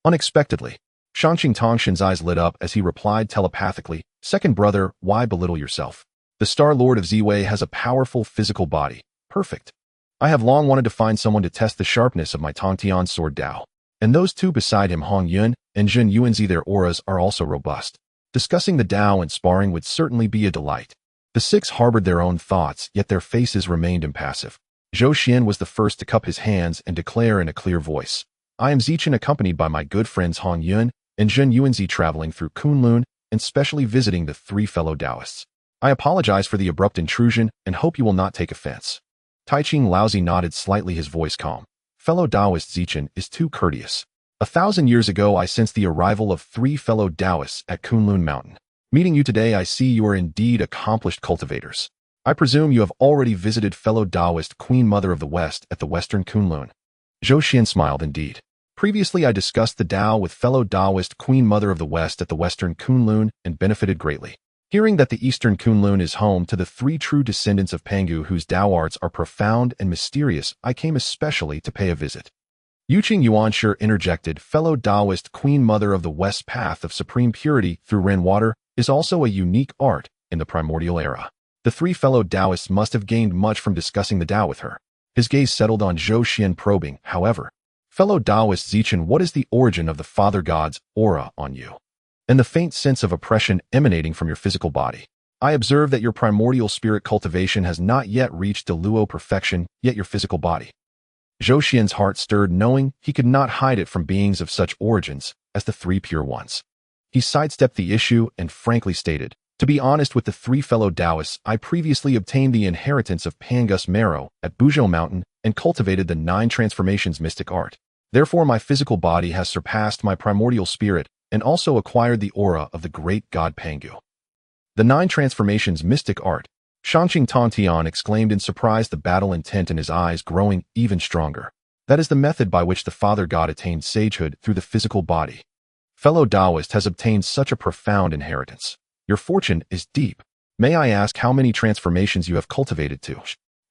Unexpectedly, Shangqing Tongshan's eyes lit up as he replied telepathically, "Second brother, why belittle yourself? The Star Lord of Ziwei has a powerful physical body. Perfect. I have long wanted to find someone to test the sharpness of my Tongtian sword Dao. And those 2 beside him, Hongyun and Zhenyuanzi, their auras are also robust. Discussing the Dao and sparring would certainly be a delight." The 6 harbored their own thoughts, yet their faces remained impassive. Zhou Xuan was the first to cup his hands and declare in a clear voice, "I am Zichen, accompanied by my good friends Hongyun and Zhenyuanzi, traveling through Kunlun and specially visiting the 3 fellow Taoists. I apologize for the abrupt intrusion and hope you will not take offense." Taiching Laozi nodded slightly, his voice calm. "Fellow Taoist Zichen is too courteous. 1,000 years ago I sensed the arrival of 3 fellow Taoists at Kunlun Mountain. Meeting you today, I see you are indeed accomplished cultivators. I presume you have already visited fellow Taoist Queen Mother of the West at the Western Kunlun." Zhou Xuan smiled. "Indeed. Previously I discussed the Tao with fellow Taoist Queen Mother of the West at the Western Kunlun and benefited greatly. Hearing that the Eastern Kunlun is home to the 3 true descendants of Pangu whose Tao arts are profound and mysterious, I came especially to pay a visit." Yuqing Yuanshi interjected, "Fellow Taoist Queen Mother of the West, path of supreme purity through Ren water is also a unique art in the primordial era. The 3 fellow Taoists must have gained much from discussing the Tao with her." His gaze settled on Zhou Xuan, probing, "However, fellow Taoist Zichen, what is the origin of the Father God's aura on you? And the faint sense of oppression emanating from your physical body? I observe that your primordial spirit cultivation has not yet reached Deluo perfection, yet your physical body." Zhou Xuan's heart stirred, knowing he could not hide it from beings of such origins as the 3 pure ones. He sidestepped the issue and frankly stated, "To be honest with the 3 fellow Taoists, I previously obtained the inheritance of Pangus Marrow at Buzhou Mountain and cultivated the 9 transformations mystic art. Therefore my physical body has surpassed my primordial spirit and also acquired the aura of the great god Pangu." "The 9 transformations mystic art," Shangqing Tongtian exclaimed in surprise, the battle intent in his eyes growing even stronger. "That is the method by which the Father God attained sagehood through the physical body. Fellow Taoist has obtained such a profound inheritance. Your fortune is deep. May I ask how many transformations you have cultivated to?"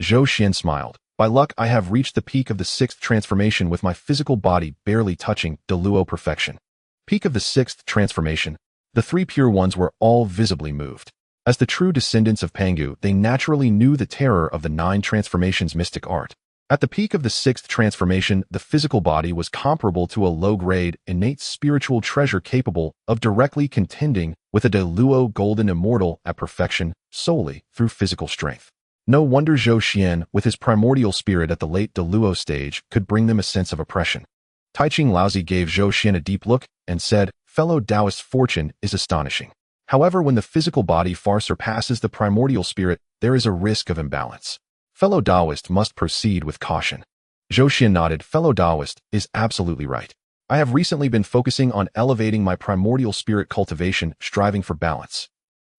Zhou Xuan smiled. "By luck, I have reached the peak of the 6th transformation with my physical body barely touching Deluo perfection." "Peak of the 6th transformation? The three pure ones were all visibly moved. As the true descendants of Pangu, they naturally knew the terror of the 9 transformations mystic art. At the peak of the 6th transformation, the physical body was comparable to a low-grade, innate spiritual treasure capable of directly contending with a Deluo golden immortal at perfection solely through physical strength. No wonder Zhou Xuan, with his primordial spirit at the late Deluo stage, could bring them a sense of oppression. Taiching Laozi gave Zhou Xuan a deep look and said, "Fellow Taoist fortune is astonishing. However, when the physical body far surpasses the primordial spirit, there is a risk of imbalance. Fellow Taoist must proceed with caution." Zhou Xuan nodded. "Fellow Taoist is absolutely right. I have recently been focusing on elevating my primordial spirit cultivation, striving for balance."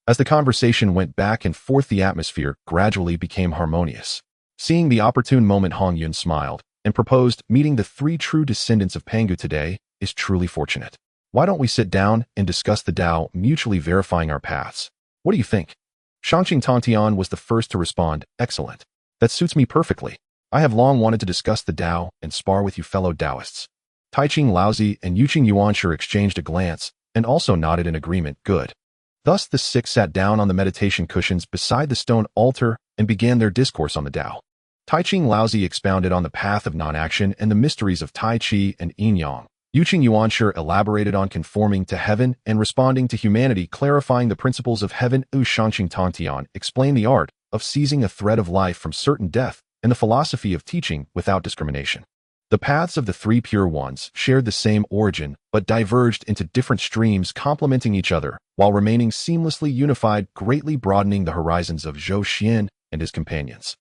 As the conversation went back and forth, the atmosphere gradually became harmonious. Seeing the opportune moment, Hongyun smiled and proposed, "Meeting the 3 true descendants of Pangu today is truly fortunate. Why don't we sit down and discuss the Tao, mutually verifying our paths? What do you think?" Shangqing Tongtian was the first to respond. "Excellent. That suits me perfectly. I have long wanted to discuss the Tao and spar with you fellow Taoists." Taiching Laozi and Yuqing Yuanshi exchanged a glance and also nodded in agreement. Good. Thus the 6 sat down on the meditation cushions beside the stone altar and began their discourse on the Tao. Taiching Laozi expounded on the path of non-action and the mysteries of Tai Chi and Yin Yang. Yuqing Yuanshi elaborated on conforming to heaven and responding to humanity, clarifying the principles of heaven. Shangqing Tongtian explained the art of seizing a thread of life from certain death and the philosophy of teaching without discrimination. The paths of the 3 pure ones shared the same origin, but diverged into different streams, complementing each other while remaining seamlessly unified, greatly broadening the horizons of Zhou Xuan and his companions.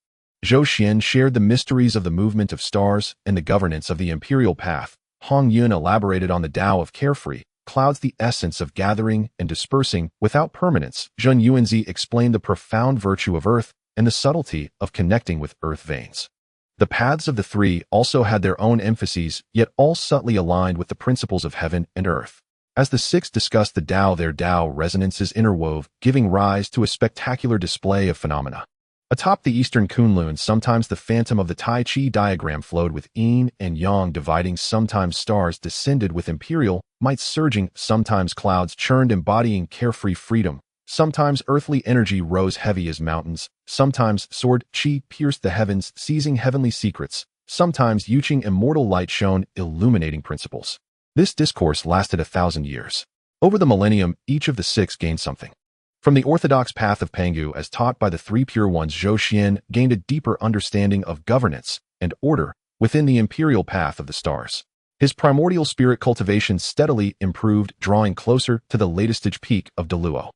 Zhou Xuan shared the mysteries of the movement of stars and the governance of the imperial path. Hongyun elaborated on the Tao of carefree clouds, the essence of gathering and dispersing without permanence. Zhenyuanzi explained the profound virtue of earth and the subtlety of connecting with earth veins. The paths of the 3 also had their own emphases, yet all subtly aligned with the principles of heaven and earth. As the 6 discussed the Tao, their Tao resonances interwove, giving rise to a spectacular display of phenomena. Atop the eastern Kunlun, sometimes the phantom of the Tai Chi diagram flowed with yin and yang dividing, sometimes stars descended with imperial might surging, sometimes clouds churned embodying carefree freedom, sometimes earthly energy rose heavy as mountains, sometimes sword chi pierced the heavens seizing heavenly secrets, sometimes Yuqing immortal light shone illuminating principles. This discourse lasted 1,000 years. Over the millennium, each of the 6 gained something. From the orthodox path of Pangu as taught by the 3 pure ones, Zhou Xuan gained a deeper understanding of governance and order within the imperial path of the stars. His primordial spirit cultivation steadily improved, drawing closer to the latest peak of Deluo.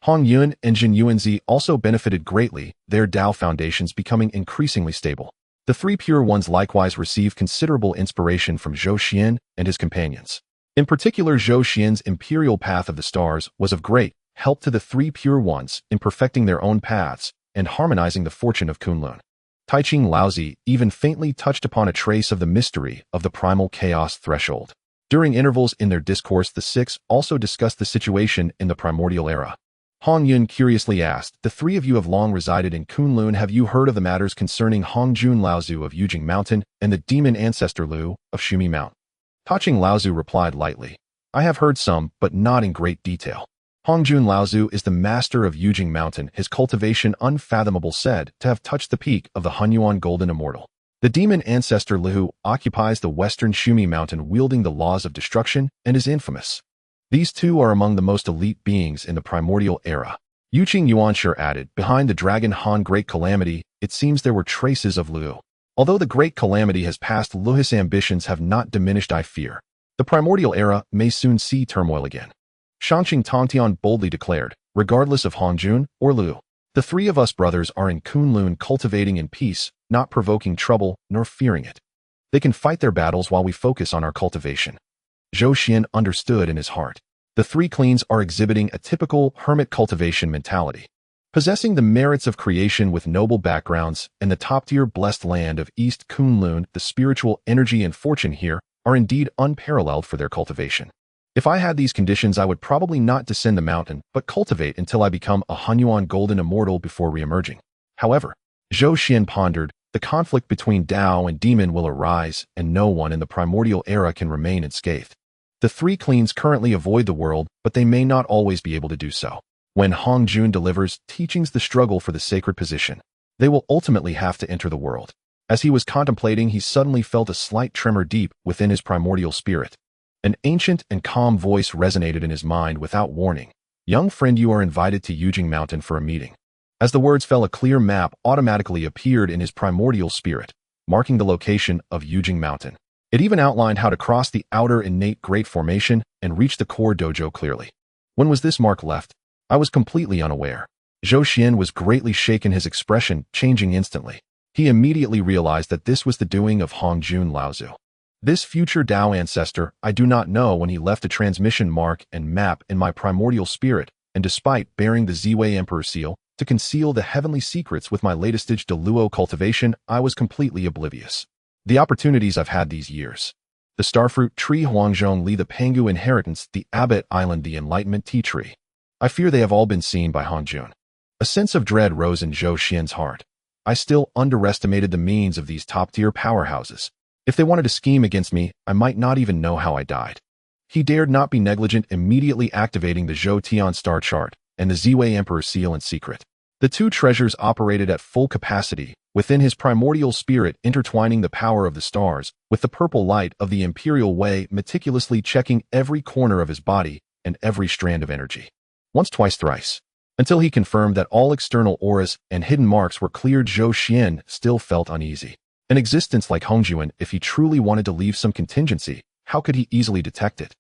Hongyun and Zhenyuanzi also benefited greatly, their Tao foundations becoming increasingly stable. The 3 pure ones likewise received considerable inspiration from Zhou Xuan and his companions. In particular, Zhou Xuan's imperial path of the stars was of great help to the 3 pure ones in perfecting their own paths and harmonizing the fortune of Kunlun. Taiching Laozi even faintly touched upon a trace of the mystery of the primal chaos threshold. During intervals in their discourse, the 6 also discussed the situation in the primordial era. Hongyun curiously asked, "The 3 of you have long resided in Kunlun. Have you heard of the matters concerning Hongjun Laozu of Yujing Mountain and the demon ancestor Lu of Shumi Mount?" Taiching Laozu replied lightly, "I have heard some, but not in great detail. Hongjun Laozu is the master of Yujing Mountain, his cultivation unfathomable, said to have touched the peak of the Hunyuan Golden Immortal. The demon ancestor Liu occupies the western Shumi Mountain wielding the laws of destruction and is infamous. These 2 are among the most elite beings in the primordial era." Yuqing Yuanshi added, "Behind the Dragonhan Great Calamity, it seems there were traces of Liu. Although the Great Calamity has passed, Liu's ambitions have not diminished. I fear the primordial era may soon see turmoil again." Shangqing Tongtian boldly declared, "Regardless of Hongjun or Liu, the 3 of us brothers are in Kunlun cultivating in peace, not provoking trouble nor fearing it. They can fight their battles while we focus on our cultivation." Zhou Xuan understood in his heart. The 3 cleans are exhibiting a typical hermit cultivation mentality. Possessing the merits of creation with noble backgrounds and the top-tier blessed land of East Kunlun, the spiritual energy and fortune here are indeed unparalleled for their cultivation. If I had these conditions, I would probably not descend the mountain, but cultivate until I become a Hunyuan Golden Immortal before re-emerging. However, Zhou Xuan pondered, the conflict between Tao and demon will arise, and no one in the primordial era can remain unscathed. The three cleans currently avoid the world, but they may not always be able to do so. When Hongyun delivers teachings the struggle for the sacred position, they will ultimately have to enter the world. As he was contemplating, he suddenly felt a slight tremor deep within his primordial spirit. An ancient and calm voice resonated in his mind without warning. Young friend, you are invited to Yujing Mountain for a meeting. As the words fell, a clear map automatically appeared in his primordial spirit, marking the location of Yujing Mountain. It even outlined how to cross the outer innate Great Formation and reach the core dojo clearly. When was this mark left? I was completely unaware. Zhou Xuan was greatly shaken, his expression changing instantly. He immediately realized that this was the doing of Hongjun Laozu. This future Dao ancestor, I do not know when he left a transmission mark and map in my primordial spirit, and despite bearing the Ziwei Emperor seal to conceal the heavenly secrets with my latest stage de Luo cultivation, I was completely oblivious. The opportunities I've had these years. The starfruit tree Huangzhong Li, the Pangu inheritance, the Abbot Island, the enlightenment tea tree. I fear they have all been seen by Hongjun. A sense of dread rose in Zhou Xian's heart. I still underestimated the means of these top-tier powerhouses. If they wanted to scheme against me, I might not even know how I died. He dared not be negligent, immediately activating the Zhou Tian star chart and the Ziwei Emperor seal in secret. The two treasures operated at full capacity within his primordial spirit, intertwining the power of the stars with the purple light of the Imperial Way, meticulously checking every corner of his body and every strand of energy. Once, twice, thrice. Until he confirmed that all external auras and hidden marks were cleared, Zhou Xuan still felt uneasy. An existence like Hongyuan, if he truly wanted to leave some contingency, how could he easily detect it?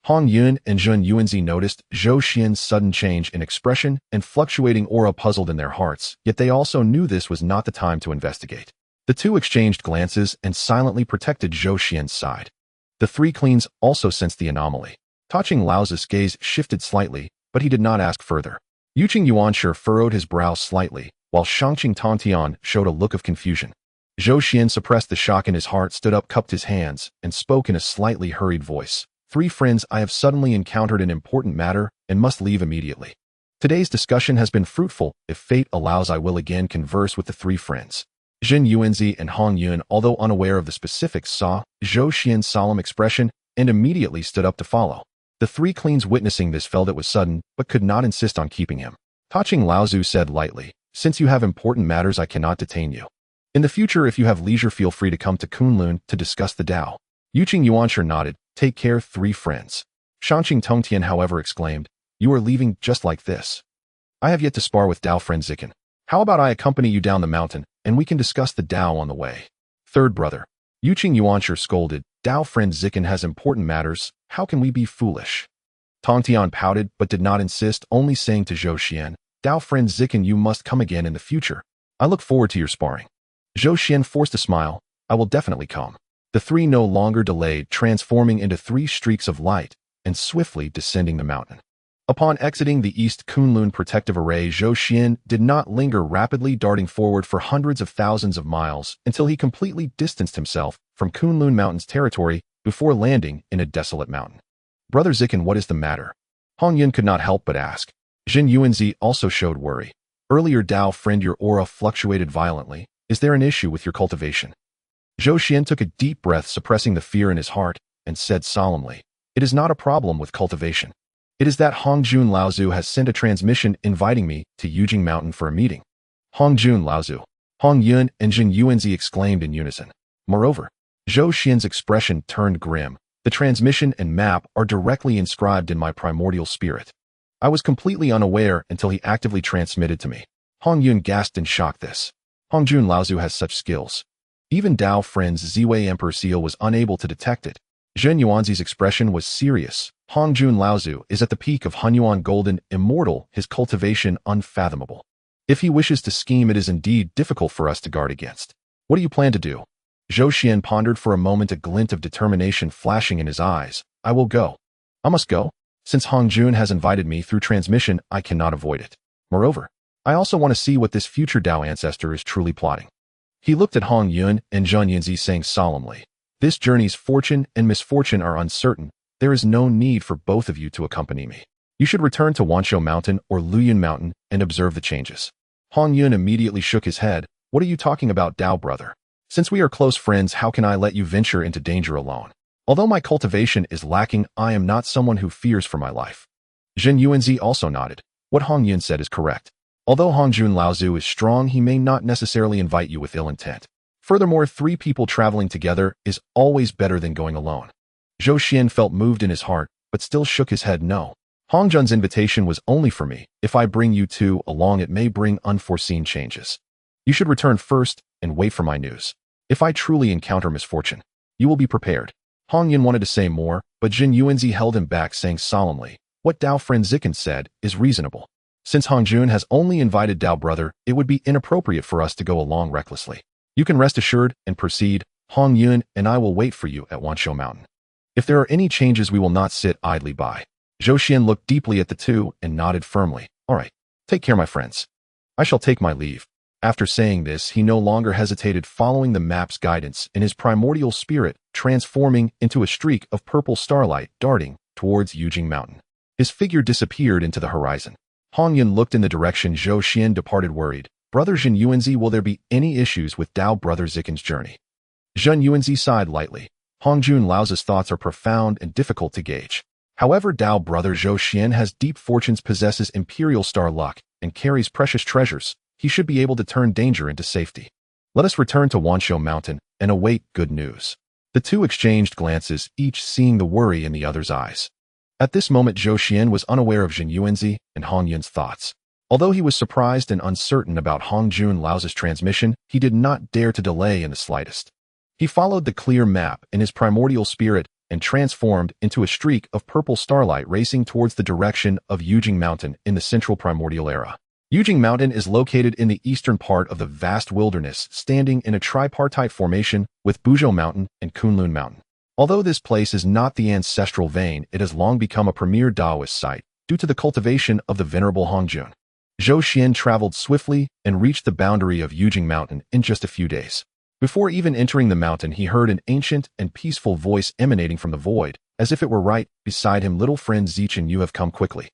Hongyun and Zhenyuanzi noticed Zhou Xian's sudden change in expression and fluctuating aura puzzled in their hearts, yet they also knew this was not the time to investigate. The two exchanged glances and silently protected Zhou Xian's side. The three cleans also sensed the anomaly. Touching Lao's gaze shifted slightly, but he did not ask further. Yuqing Yuanshi furrowed his brow slightly, while Shangqing Tongtian showed a look of confusion. Zhou Xian suppressed the shock in his heart, stood up, cupped his hands, and spoke in a slightly hurried voice. Three friends, I have suddenly encountered an important matter and must leave immediately. Today's discussion has been fruitful. If fate allows, I will again converse with the three friends. Zhenyuanzi and Hongyun, although unaware of the specifics, saw Zhou Xian's solemn expression and immediately stood up to follow. The three cleans witnessing this felt it was sudden, but could not insist on keeping him. Touching Laozu said lightly, since you have important matters, I cannot detain you. In the future, if you have leisure, feel free to come to Kunlun to discuss the Dao. Yuqing Yuanshi nodded. Take care, three friends. Shangqing Tongtian, however, exclaimed, you are leaving just like this. I have yet to spar with Dao friend Zikin. How about I accompany you down the mountain, and we can discuss the Dao on the way? Third brother. Yuqing Yuanshi scolded, Dao friend Zikin has important matters. How can we be foolish? Tongtian pouted, but did not insist, only saying to Zhou Xian, Dao friend Zikin, you must come again in the future. I look forward to your sparring. Zhou Xian forced a smile. I will definitely come. The three no longer delayed, transforming into three streaks of light and swiftly descending the mountain. Upon exiting the East Kunlun protective array, Zhou Xian did not linger, rapidly darting forward for hundreds of thousands of miles until he completely distanced himself from Kunlun Mountain's territory before landing in a desolate mountain. Brother Zikin, what is the matter? Hongyun could not help but ask. Zhenyuanzi also showed worry. Earlier, Dao friend, your aura fluctuated violently. Is there an issue with your cultivation? Zhou Xian took a deep breath, suppressing the fear in his heart, and said solemnly, it is not a problem with cultivation. It is that Hongjun Laozu has sent a transmission inviting me to Yujing Mountain for a meeting. Hongjun Laozu. Hongyun and Zhenyuanzi exclaimed in unison. Moreover, Zhou Xian's expression turned grim. The transmission and map are directly inscribed in my primordial spirit. I was completely unaware until he actively transmitted to me. Hongyun gasped in shock. This Hongjun Laozu has such skills. Even Dao friend's Ziwei Emperor seal was unable to detect it. Zhenyuanzi's expression was serious. Hongjun Laozu is at the peak of Hunyuan Golden, immortal, his cultivation unfathomable. If he wishes to scheme, it is indeed difficult for us to guard against. What do you plan to do? Zhou Xian pondered for a moment, a glint of determination flashing in his eyes. I will go. I must go. Since Hongjun has invited me through transmission, I cannot avoid it. Moreover, I also want to see what this future Dao ancestor is truly plotting. He looked at Hongyun and Zhenyuanzi, saying solemnly, this journey's fortune and misfortune are uncertain. There is no need for both of you to accompany me. You should return to Wangshu Mountain or Luyun Mountain and observe the changes. Hongyun immediately shook his head. What are you talking about, Dao brother? Since we are close friends, how can I let you venture into danger alone? Although my cultivation is lacking, I am not someone who fears for my life. Zhenyuanzi also nodded. What Hongyun said is correct. Although Hongjun Laozu is strong, he may not necessarily invite you with ill intent. Furthermore, 3 people traveling together is always better than going alone. Zhou Xuan felt moved in his heart, but still shook his head no. Hongjun's invitation was only for me. If I bring you 2 along, it may bring unforeseen changes. You should return first and wait for my news. If I truly encounter misfortune, you will be prepared. Hongyun wanted to say more, but Zhenyuanzi held him back, saying solemnly, what Dao friend Zikan said is reasonable. Since Hongjun has only invited Dao brother, it would be inappropriate for us to go along recklessly. You can rest assured and proceed. Hongyun and I will wait for you at Wangshu Mountain. If there are any changes, we will not sit idly by. Zhou Xuan looked deeply at the 2 and nodded firmly. All right, take care, my friends. I shall take my leave. After saying this, he no longer hesitated, following the map's guidance in his primordial spirit, transforming into a streak of purple starlight darting towards Yujing Mountain. His figure disappeared into the horizon. Hongyun looked in the direction Zhou Xuan departed, worried. Brother Zhenyuanzi, will there be any issues with Dao brother Zikan's journey? Zhenyuanzi sighed lightly. Hongjun Laozu's thoughts are profound and difficult to gauge. However, Dao brother Zhou Xuan has deep fortunes, possesses imperial star luck, and carries precious treasures. He should be able to turn danger into safety. Let us return to Wangshu Mountain and await good news. The 2 exchanged glances, each seeing the worry in the other's eyes. At this moment, Zhou Xuan was unaware of Zhenyuanzi and Hongyun's thoughts. Although he was surprised and uncertain about Hongjun Laozu's transmission, he did not dare to delay in the slightest. He followed the clear map in his primordial spirit and transformed into a streak of purple starlight, racing towards the direction of Yujing Mountain in the central primordial era. Yujing Mountain is located in the eastern part of the vast wilderness, standing in a tripartite formation with Buzhou Mountain and Kunlun Mountain. Although this place is not the ancestral vein, it has long become a premier Taoist site due to the cultivation of the venerable Hongjun. Zhou Xuan traveled swiftly and reached the boundary of Yujing Mountain in just a few days. Before even entering the mountain, he heard an ancient and peaceful voice emanating from the void, as if it were right beside him. Little friend Zichen, you have come quickly.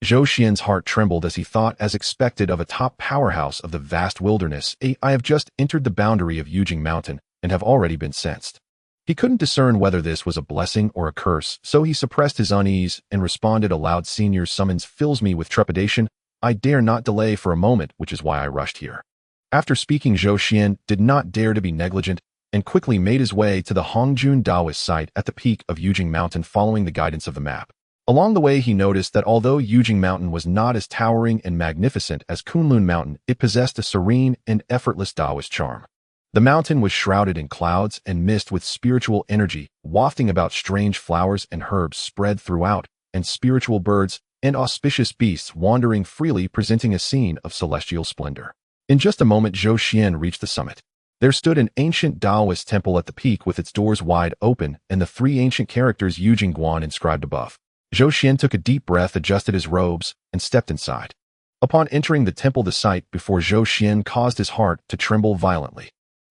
Zhou Xuan's heart trembled as he thought, as expected, of a top powerhouse of the vast wilderness. I have just entered the boundary of Yujing Mountain and have already been sensed. He couldn't discern whether this was a blessing or a curse, so he suppressed his unease and responded aloud, Senior's summons fills me with trepidation. I dare not delay for a moment, which is why I rushed here. After speaking, Zhou Xuan did not dare to be negligent and quickly made his way to the Hongjun Taoist site at the peak of Yujing Mountain, following the guidance of the map. Along the way, he noticed that although Yujing Mountain was not as towering and magnificent as Kunlun Mountain, it possessed a serene and effortless Taoist charm. The mountain was shrouded in clouds and mist, with spiritual energy wafting about. Strange flowers and herbs spread throughout, and spiritual birds and auspicious beasts wandering freely, presenting a scene of celestial splendor. In just a moment, Zhou Xuan reached the summit. There stood an ancient Taoist temple at the peak, with its doors wide open and the 3 ancient characters Yujing Guan inscribed above. Zhou Xuan took a deep breath, adjusted his robes, and stepped inside. Upon entering the temple, the sight before Zhou Xuan caused his heart to tremble violently.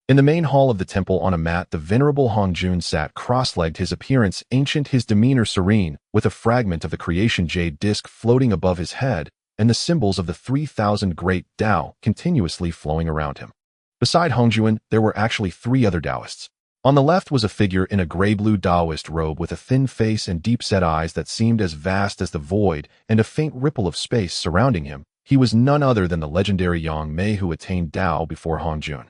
In the main hall of the temple, on a mat, the venerable Hongjun sat cross-legged, his appearance ancient, his demeanor serene, with a fragment of the creation jade disc floating above his head, and the symbols of the 3,000 great Tao continuously flowing around him. Beside Hongjun, there were actually 3 other Taoists. On the left was a figure in a gray-blue Taoist robe with a thin face and deep-set eyes that seemed as vast as the void and a faint ripple of space surrounding him. He was none other than the legendary Yang Mei, who attained Tao before Hongjun.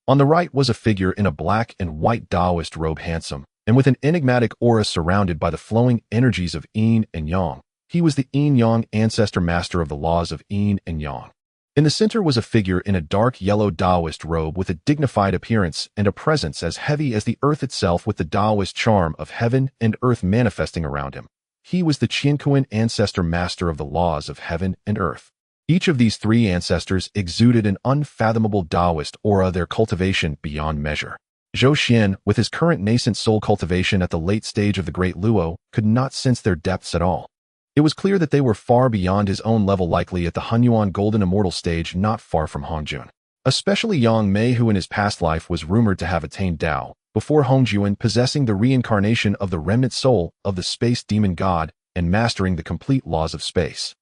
On the right was a figure in a black and white Taoist robe, handsome and with an enigmatic aura, surrounded by the flowing energies of Yin and Yang. He was the Yin-Yang ancestor, master of the laws of Yin and Yang. In the center was a figure in a dark yellow Taoist robe with a dignified appearance and a presence as heavy as the earth itself, with the Taoist charm of heaven and earth manifesting around him. He was the Qiankuan ancestor, master of the laws of heaven and earth. Each of these 3 ancestors exuded an unfathomable Taoist aura, their cultivation beyond measure. Zhou Xuan, with his current nascent soul cultivation at the late stage of the Great Luo, could not sense their depths at all. It was clear that they were far beyond his own level, likely at the Hunyuan Golden Immortal stage, not far from Hongjun. Especially Yang Mei, who in his past life was rumored to have attained Tao before Hongjun, possessing the reincarnation of the remnant soul of the space demon god and mastering the complete laws of space.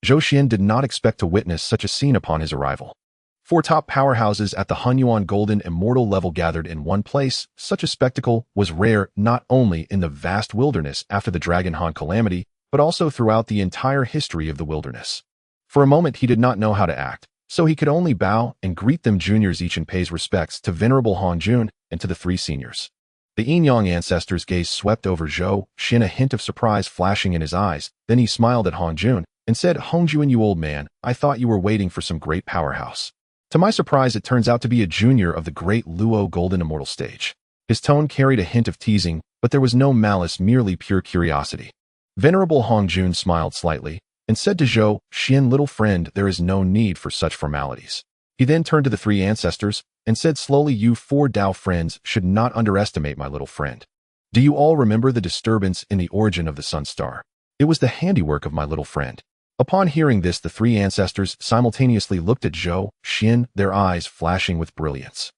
Zhou Xuan did not expect to witness such a scene upon his arrival. Four top powerhouses at the Hongyuan Golden Immortal level gathered in one place. Such a spectacle was rare not only in the vast wilderness after the Dragonhan calamity, but also throughout the entire history of the wilderness. For a moment he did not know how to act, so he could only bow and greet them juniors each and pays respects to Venerable Hongjun and to the three seniors. The Yin-Yang ancestors' gaze swept over Zhou Xuan, a hint of surprise flashing in his eyes. Then he smiled at Hongjun and said, "Hongjun, you old man, I thought you were waiting for some great powerhouse." To my surprise, it turns out to be a junior of the great Luo Golden Immortal stage. His tone carried a hint of teasing, but there was no malice, merely pure curiosity. Venerable Hongjun smiled slightly and said to Zhou Xuan, "Little friend, there is no need for such formalities." He then turned to the three ancestors and said slowly, "You four Dao friends should not underestimate my little friend. Do you all remember the disturbance in the origin of the Sun Star? It was the handiwork of my little friend." Upon hearing this, the three ancestors simultaneously looked at Zhou Xuan, their eyes flashing with brilliance.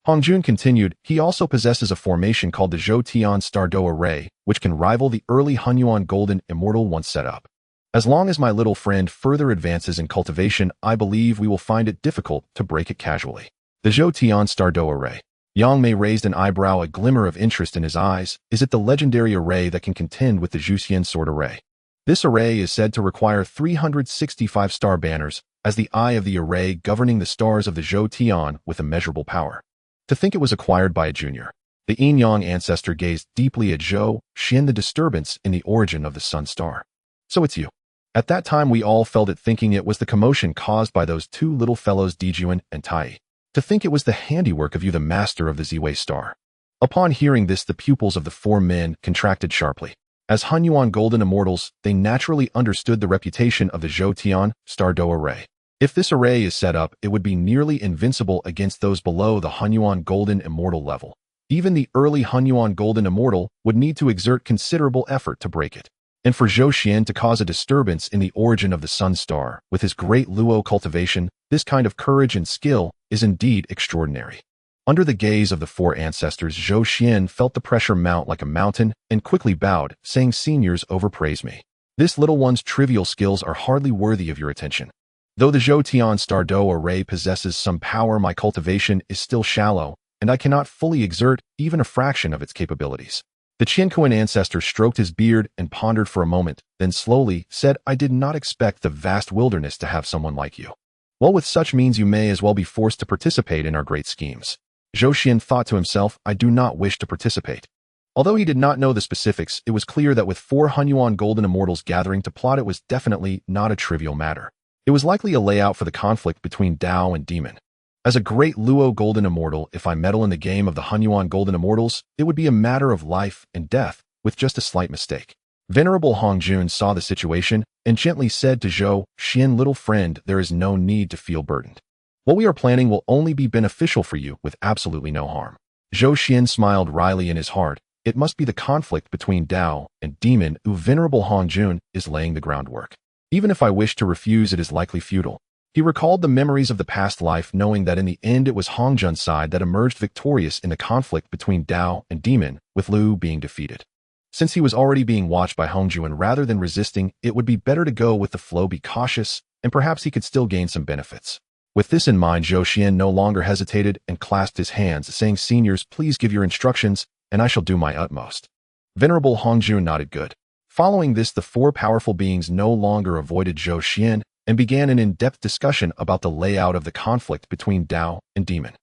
Hongjun continued, "He also possesses a formation called the Zhou Tian Star Do Array, which can rival the early Hongyuan Golden Immortal once set up. As long as my little friend further advances in cultivation, I believe we will find it difficult to break it casually." The Zhou Tian Star Do Array. Yang Mei raised an eyebrow, a glimmer of interest in his eyes. Is it the legendary array that can contend with the Zhou Xuan Sword Array? This array is said to require 365 star banners, as the eye of the array governing the stars of the Zhou Tian with immeasurable power. To think it was acquired by a junior. The Yin-Yang ancestor gazed deeply at Zhou Xuan, the disturbance in the origin of the Sun Star. "So it's you." At that time we all felt it, thinking it was the commotion caused by those two little fellows Dejuan and Tai. To think it was the handiwork of you, the master of the Ziwei Star. Upon hearing this, the pupils of the four men contracted sharply. As Hongyuan Golden Immortals, they naturally understood the reputation of the Zhou Tian Star Do Array. If this array is set up, it would be nearly invincible against those below the Hongyuan Golden Immortal level. Even the early Hongyuan Golden Immortal would need to exert considerable effort to break it. And for Zhou Xuan to cause a disturbance in the origin of the Sun Star, with his great Luo cultivation, this kind of courage and skill is indeed extraordinary. Under the gaze of the four ancestors, Zhou Xuan felt the pressure mount like a mountain and quickly bowed, saying, "Seniors overpraise me. This little one's trivial skills are hardly worthy of your attention. Though the Zhou Tian Star Do Array possesses some power, my cultivation is still shallow, and I cannot fully exert even a fraction of its capabilities." The Qiankuan ancestor stroked his beard and pondered for a moment, then slowly said, "I did not expect the vast wilderness to have someone like you. Well, with such means you may as well be forced to participate in our great schemes." Zhou Xuan thought to himself, "I do not wish to participate." Although he did not know the specifics, it was clear that with four Hongyuan Golden Immortals gathering to plot, it was definitely not a trivial matter. It was likely a layout for the conflict between Dao and Demon. As a great Luo Golden Immortal, if I meddle in the game of the Hongyuan Golden Immortals, it would be a matter of life and death, with just a slight mistake. Venerable Hongjun saw the situation and gently said to Zhou Xuan, "Little friend, there is no need to feel burdened. What we are planning will only be beneficial for you, with absolutely no harm." Zhou Xuan smiled wryly in his heart. It must be the conflict between Dao and Demon who Venerable Hongjun is laying the groundwork. Even if I wish to refuse, it is likely futile. He recalled the memories of the past life, knowing that in the end it was Hongjun's side that emerged victorious in the conflict between Dao and Demon, with Lu being defeated. Since he was already being watched by Hongjun, rather than resisting, it would be better to go with the flow, be cautious, and perhaps he could still gain some benefits. With this in mind, Zhou Xuan no longer hesitated and clasped his hands, saying, "Seniors, please give your instructions, and I shall do my utmost." Venerable Hongjun nodded good. Following this, the four powerful beings no longer avoided Zhou Xuan and began an in-depth discussion about the layout of the conflict between Dao and Demon.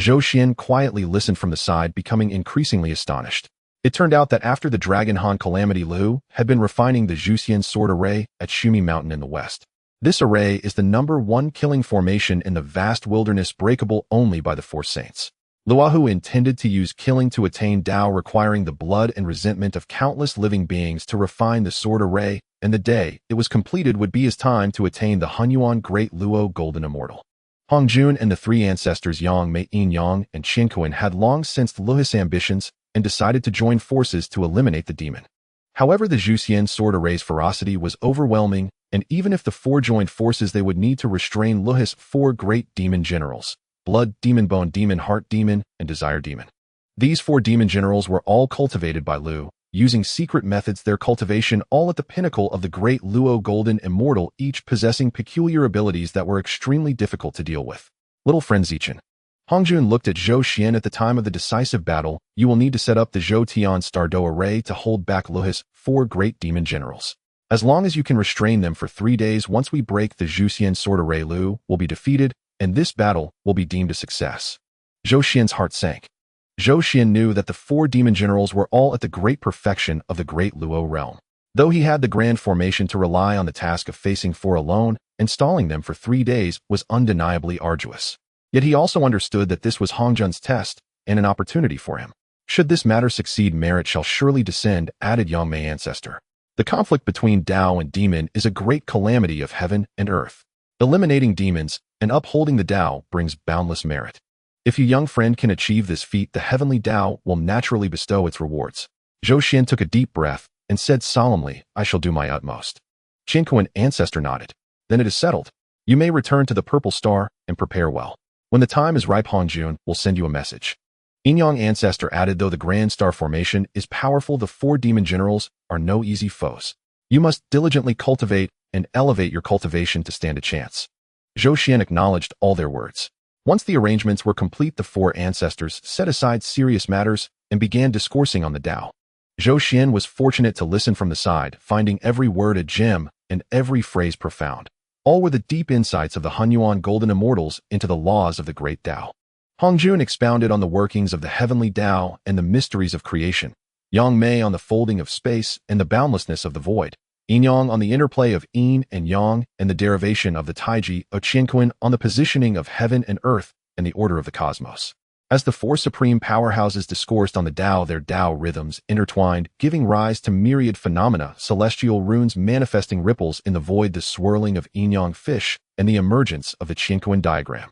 Zhou Xuan quietly listened from the side, becoming increasingly astonished. It turned out that after the Dragonhan calamity, Lu had been refining the Zhou Xuan Sword Array at Shumi Mountain in the west. This array is the #1 killing formation in the vast wilderness, breakable only by the four saints. Luahu intended to use killing to attain Dao, requiring the blood and resentment of countless living beings to refine the sword array, and the day it was completed would be his time to attain the Hongyuan Great Luo Golden Immortal. Hongjun and the three ancestors Yang Mei, Yin-Yang, and Qiankuan had long sensed Luo's ambitions and decided to join forces to eliminate the demon. However, the Zhou Xuan sword array's ferocity was overwhelming, and even if the four joined forces, they would need to restrain Luo's four great demon generals: Blood Demon, Bone Demon, Heart Demon, and Desire Demon. These four demon generals were all cultivated by Lu, using secret methods, their cultivation all at the pinnacle of the great Luo Golden Immortal, each possessing peculiar abilities that were extremely difficult to deal with. Little friend Zichen. Hongyun looked at Zhou Xuan. At the time of the decisive battle, you will need to set up the Zhou Tian Stardo array to hold back Luo's 4 great demon generals. As long as you can restrain them for 3 days, once we break the Zhu Xian sword array, Lu will be defeated, and this battle will be deemed a success. Zhou Xian's heart sank. Zhou Xuan knew that the 4 demon generals were all at the great perfection of the great Luo realm. Though he had the grand formation to rely on, the task of facing 4 alone and stalling them for 3 days was undeniably arduous. Yet he also understood that this was Hongjun's test and an opportunity for him. Should this matter succeed, merit shall surely descend, added Yangmei ancestor. The conflict between Tao and demon is a great calamity of heaven and earth. Eliminating demons and upholding the Tao brings boundless merit. If you young friend can achieve this feat, the heavenly Tao will naturally bestow its rewards. Zhou Xuan took a deep breath and said solemnly, I shall do my utmost. Qianquan ancestor nodded. Then it is settled. You may return to the Purple Star and prepare well. When the time is ripe, Hongjun will send you a message. Inyang ancestor added, though the grand star formation is powerful, the 4 demon generals are no easy foes. You must diligently cultivate and elevate your cultivation to stand a chance. Zhou Xuan acknowledged all their words. Once the arrangements were complete, the 4 ancestors set aside serious matters and began discoursing on the Tao. Zhou Xuan was fortunate to listen from the side, finding every word a gem and every phrase profound. All were the deep insights of the Hunyuan golden immortals into the laws of the great Tao. Hongjun expounded on the workings of the heavenly Tao and the mysteries of creation. Yang Mei on the folding of space and the boundlessness of the void. Inyang on the interplay of yin and yang and the derivation of the Taiji. Qianquan on the positioning of heaven and earth and the order of the cosmos. As the 4 supreme powerhouses discoursed on the Tao, their Tao rhythms intertwined, giving rise to myriad phenomena, celestial runes manifesting ripples in the void, the swirling of yin-yang fish, and the emergence of the Qianquan diagram.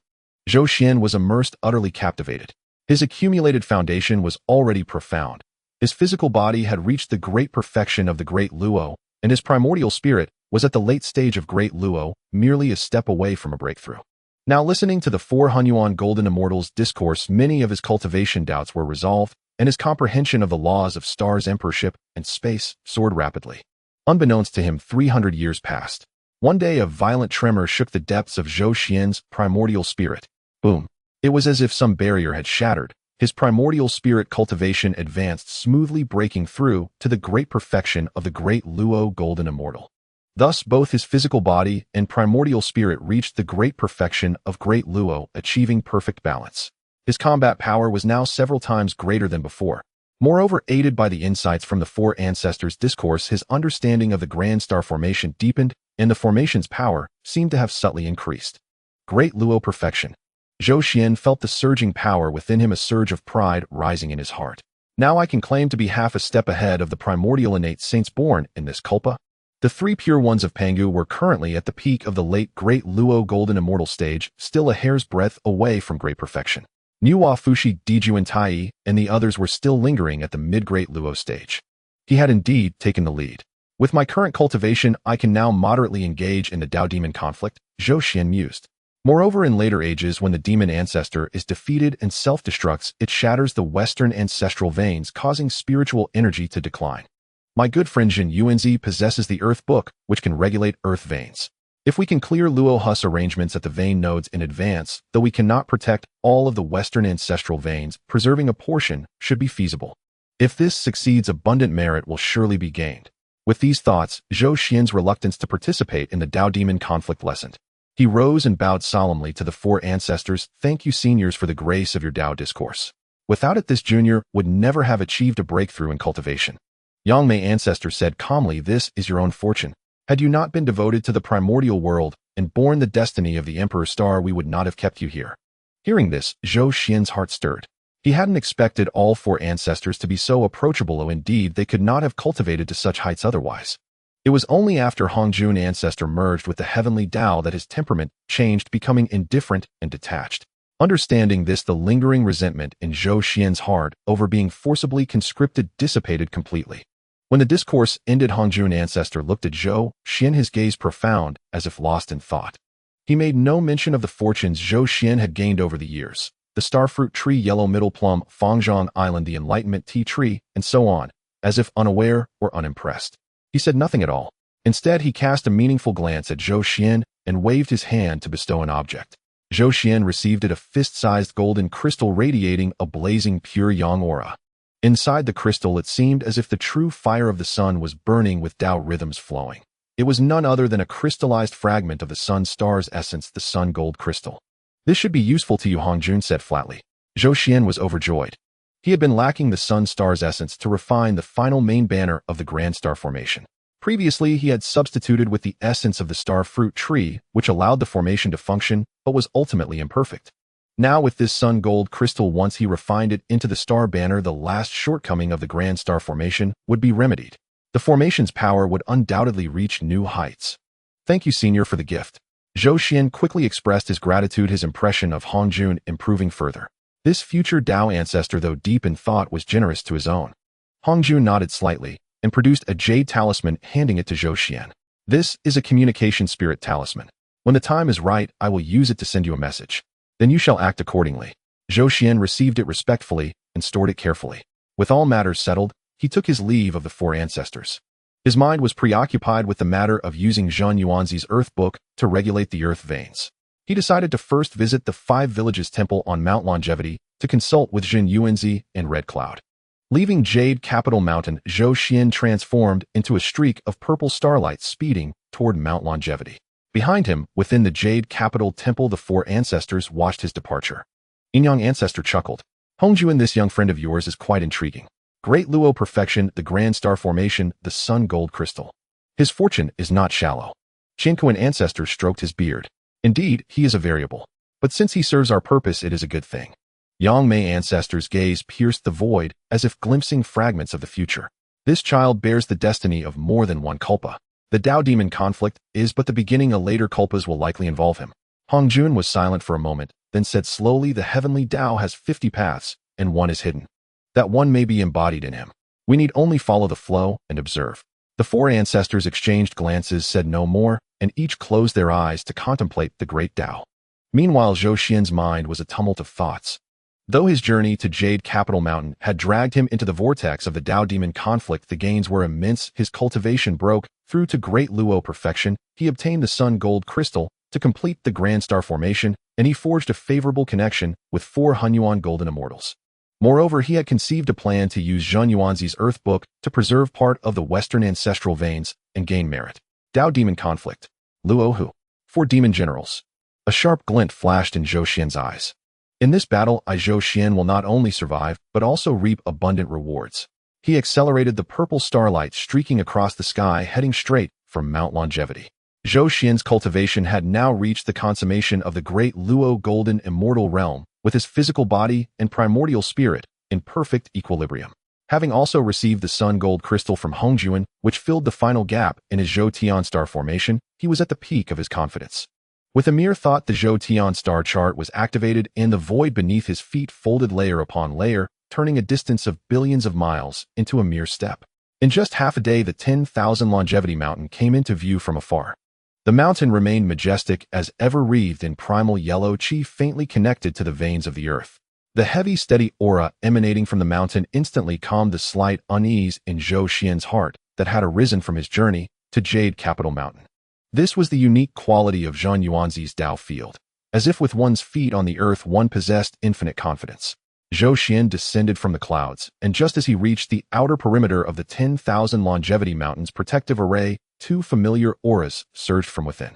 Zhou Xuan was immersed, utterly captivated. His accumulated foundation was already profound. His physical body had reached the great perfection of the great Luo, and his primordial spirit was at the late stage of great Luo, merely a step away from a breakthrough. Now, listening to the 4 Hunyuan golden immortals discourse, many of his cultivation doubts were resolved, and his comprehension of the laws of stars, emperorship, and space soared rapidly. Unbeknownst to him, 300 years passed. One day, a violent tremor shook the depths of Zhou Xian's primordial spirit. Boom! It was as if some barrier had shattered. His primordial spirit cultivation advanced smoothly, breaking through to the great perfection of the great Luo golden immortal. Thus, both his physical body and primordial spirit reached the great perfection of great Luo, achieving perfect balance. His combat power was now several times greater than before. Moreover, aided by the insights from the 4 ancestors' discourse, his understanding of the grand star formation deepened, and the formation's power seemed to have subtly increased. Great Luo perfection. Zhou Xuan felt the surging power within him, a surge of pride rising in his heart. Now I can claim to be half a step ahead of the primordial innate saints born in this kulpa. The 3 pure ones of Pangu were currently at the peak of the late great Luo golden immortal stage, still a hair's breadth away from great perfection. Nuwa Fushi Dijuan Tai and the others were still lingering at the mid-great Luo stage. He had indeed taken the lead. With my current cultivation, I can now moderately engage in the Tao-demon conflict, Zhou Xuan mused. Moreover, in later ages, when the demon ancestor is defeated and self-destructs, it shatters the Western ancestral veins, causing spiritual energy to decline. My good friend Zhenyuanzi possesses the Earth Book, which can regulate Earth veins. If we can clear Luo Hus arrangements at the vein nodes in advance, though we cannot protect all of the Western ancestral veins, preserving a portion should be feasible. If this succeeds, abundant merit will surely be gained. With these thoughts, Zhou Xian's reluctance to participate in the Tao-demon conflict lessened. He rose and bowed solemnly to the 4 ancestors. Thank you, seniors, for the grace of your Tao discourse. Without it, this junior would never have achieved a breakthrough in cultivation. Yangmei ancestor said calmly, this is your own fortune. Had you not been devoted to the primordial world and borne the destiny of the Emperor Star, we would not have kept you here. Hearing this, Zhou Xian's heart stirred. He hadn't expected all 4 ancestors to be so approachable, or indeed they could not have cultivated to such heights otherwise. It was only after Hongjun ancestor merged with the heavenly Tao that his temperament changed, becoming indifferent and detached. Understanding this, the lingering resentment in Zhou Xian's heart over being forcibly conscripted dissipated completely. When the discourse ended, Hongjun ancestor looked at Zhou Xian, his gaze profound, as if lost in thought. He made no mention of the fortunes Zhou Xian had gained over the years. The starfruit tree, yellow middle plum, Fangzhang Island, the enlightenment tea tree, and so on, as if unaware or unimpressed. He said nothing at all. Instead, he cast a meaningful glance at Zhou Xian and waved his hand to bestow an object. Zhou Xuan received it, a fist-sized golden crystal radiating a blazing pure yang aura. Inside the crystal, it seemed as if the true fire of the sun was burning with Tao rhythms flowing. It was none other than a crystallized fragment of the sun star's essence, the sun gold crystal. This should be useful to you, Hongjun said flatly. Zhou Xuan was overjoyed. He had been lacking the sun star's essence to refine the final main banner of the Grand Star formation. Previously, he had substituted with the essence of the star fruit tree, which allowed the formation to function, but was ultimately imperfect. Now with this sun gold crystal, once he refined it into the star banner, the last shortcoming of the Grand Star formation would be remedied. The formation's power would undoubtedly reach new heights. Thank you, Senior, for the gift. Zhou Xuan quickly expressed his gratitude, his impression of Hongjun improving further. This future Tao ancestor, though deep in thought, was generous to his own. Hongjun nodded slightly and produced a jade talisman, handing it to Zhou Xuan. This is a communication spirit talisman. When the time is right, I will use it to send you a message. Then you shall act accordingly. Zhou Xuan received it respectfully and stored it carefully. With all matters settled, he took his leave of the four ancestors. His mind was preoccupied with the matter of using Zhenyuanzi's earth book to regulate the earth veins. He decided to first visit the 5 villages temple on Mount Longevity to consult with Zhenyuanzi and Red Cloud. Leaving Jade Capital Mountain, Zhou Xuan transformed into a streak of purple starlight speeding toward Mount Longevity. Behind him, within the Jade Capital Temple, the 4 ancestors watched his departure. Inyang ancestor chuckled. Hongyuan, this young friend of yours is quite intriguing. Great Luo perfection, the Grand Star formation, the sun gold crystal. His fortune is not shallow. Qiankuan ancestor stroked his beard. Indeed, he is a variable. But since he serves our purpose, it is a good thing. Yang Mei ancestor's gaze pierced the void as if glimpsing fragments of the future. This child bears the destiny of more than one Kulpa. The Tao demon conflict is but the beginning. A later Kulpas will likely involve him. Hongjun was silent for a moment, then said slowly, the heavenly Tao has 50 paths, and one is hidden. That one may be embodied in him. We need only follow the flow and observe. The 4 ancestors exchanged glances, said no more, and each closed their eyes to contemplate the great Tao. Meanwhile, Zhou Xuan's mind was a tumult of thoughts. Though his journey to Jade Capital Mountain had dragged him into the vortex of the Tao demon conflict, the gains were immense. His cultivation broke through to great Luo perfection. He obtained the sun gold crystal to complete the Grand Star formation, and he forged a favorable connection with 4 Hunyuan golden immortals. Moreover, he had conceived a plan to use Zhenyuanzi's earth book to preserve part of the western ancestral veins and gain merit. Tao demon conflict. Luo Hu. 4 demon generals. A sharp glint flashed in Zhou Xuan's eyes. In this battle, Zhou Xuan will not only survive, but also reap abundant rewards. He accelerated the purple starlight streaking across the sky, heading straight for Mount Longevity. Zhou Xuan's cultivation had now reached the consummation of the great Luo golden immortal realm, with his physical body and primordial spirit in perfect equilibrium. Having also received the sun gold crystal from Hongjun, which filled the final gap in his Zhou Tian star formation, he was at the peak of his confidence. With a mere thought, the Zhou Tian star chart was activated, and the void beneath his feet folded layer upon layer, turning a distance of billions of miles into a mere step. In just half a day, the 10,000 Longevity Mountain came into view from afar. The mountain remained majestic as ever, wreathed in primal yellow chi faintly connected to the veins of the earth. The heavy, steady aura emanating from the mountain instantly calmed the slight unease in Zhou Xuan's heart that had arisen from his journey to Jade Capital Mountain. This was the unique quality of Zhenyuanzi's Tao field. As if with one's feet on the earth, one possessed infinite confidence. Zhou Xuan descended from the clouds, and just as he reached the outer perimeter of the 10,000 Longevity Mountain's protective array, 2 familiar auras surged from within.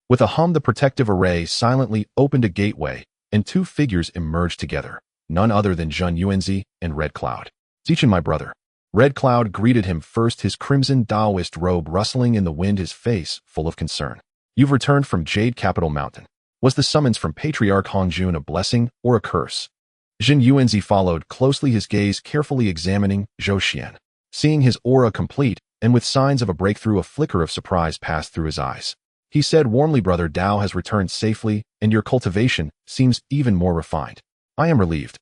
With a hum, the protective array silently opened a gateway, and 2 figures emerged together, none other than Zhenyuanzi and Red Cloud. Zichan, my brother. Red Cloud greeted him first, his crimson Taoist robe rustling in the wind, his face full of concern. You've returned from Jade Capital Mountain. Was the summons from Patriarch Hongjun a blessing or a curse? Zhenyuanzi followed closely, his gaze carefully examining Zhou Xuan. Seeing his aura complete, and with signs of a breakthrough, a flicker of surprise passed through his eyes. He said warmly, brother, Tao has returned safely, and your cultivation seems even more refined. I am relieved.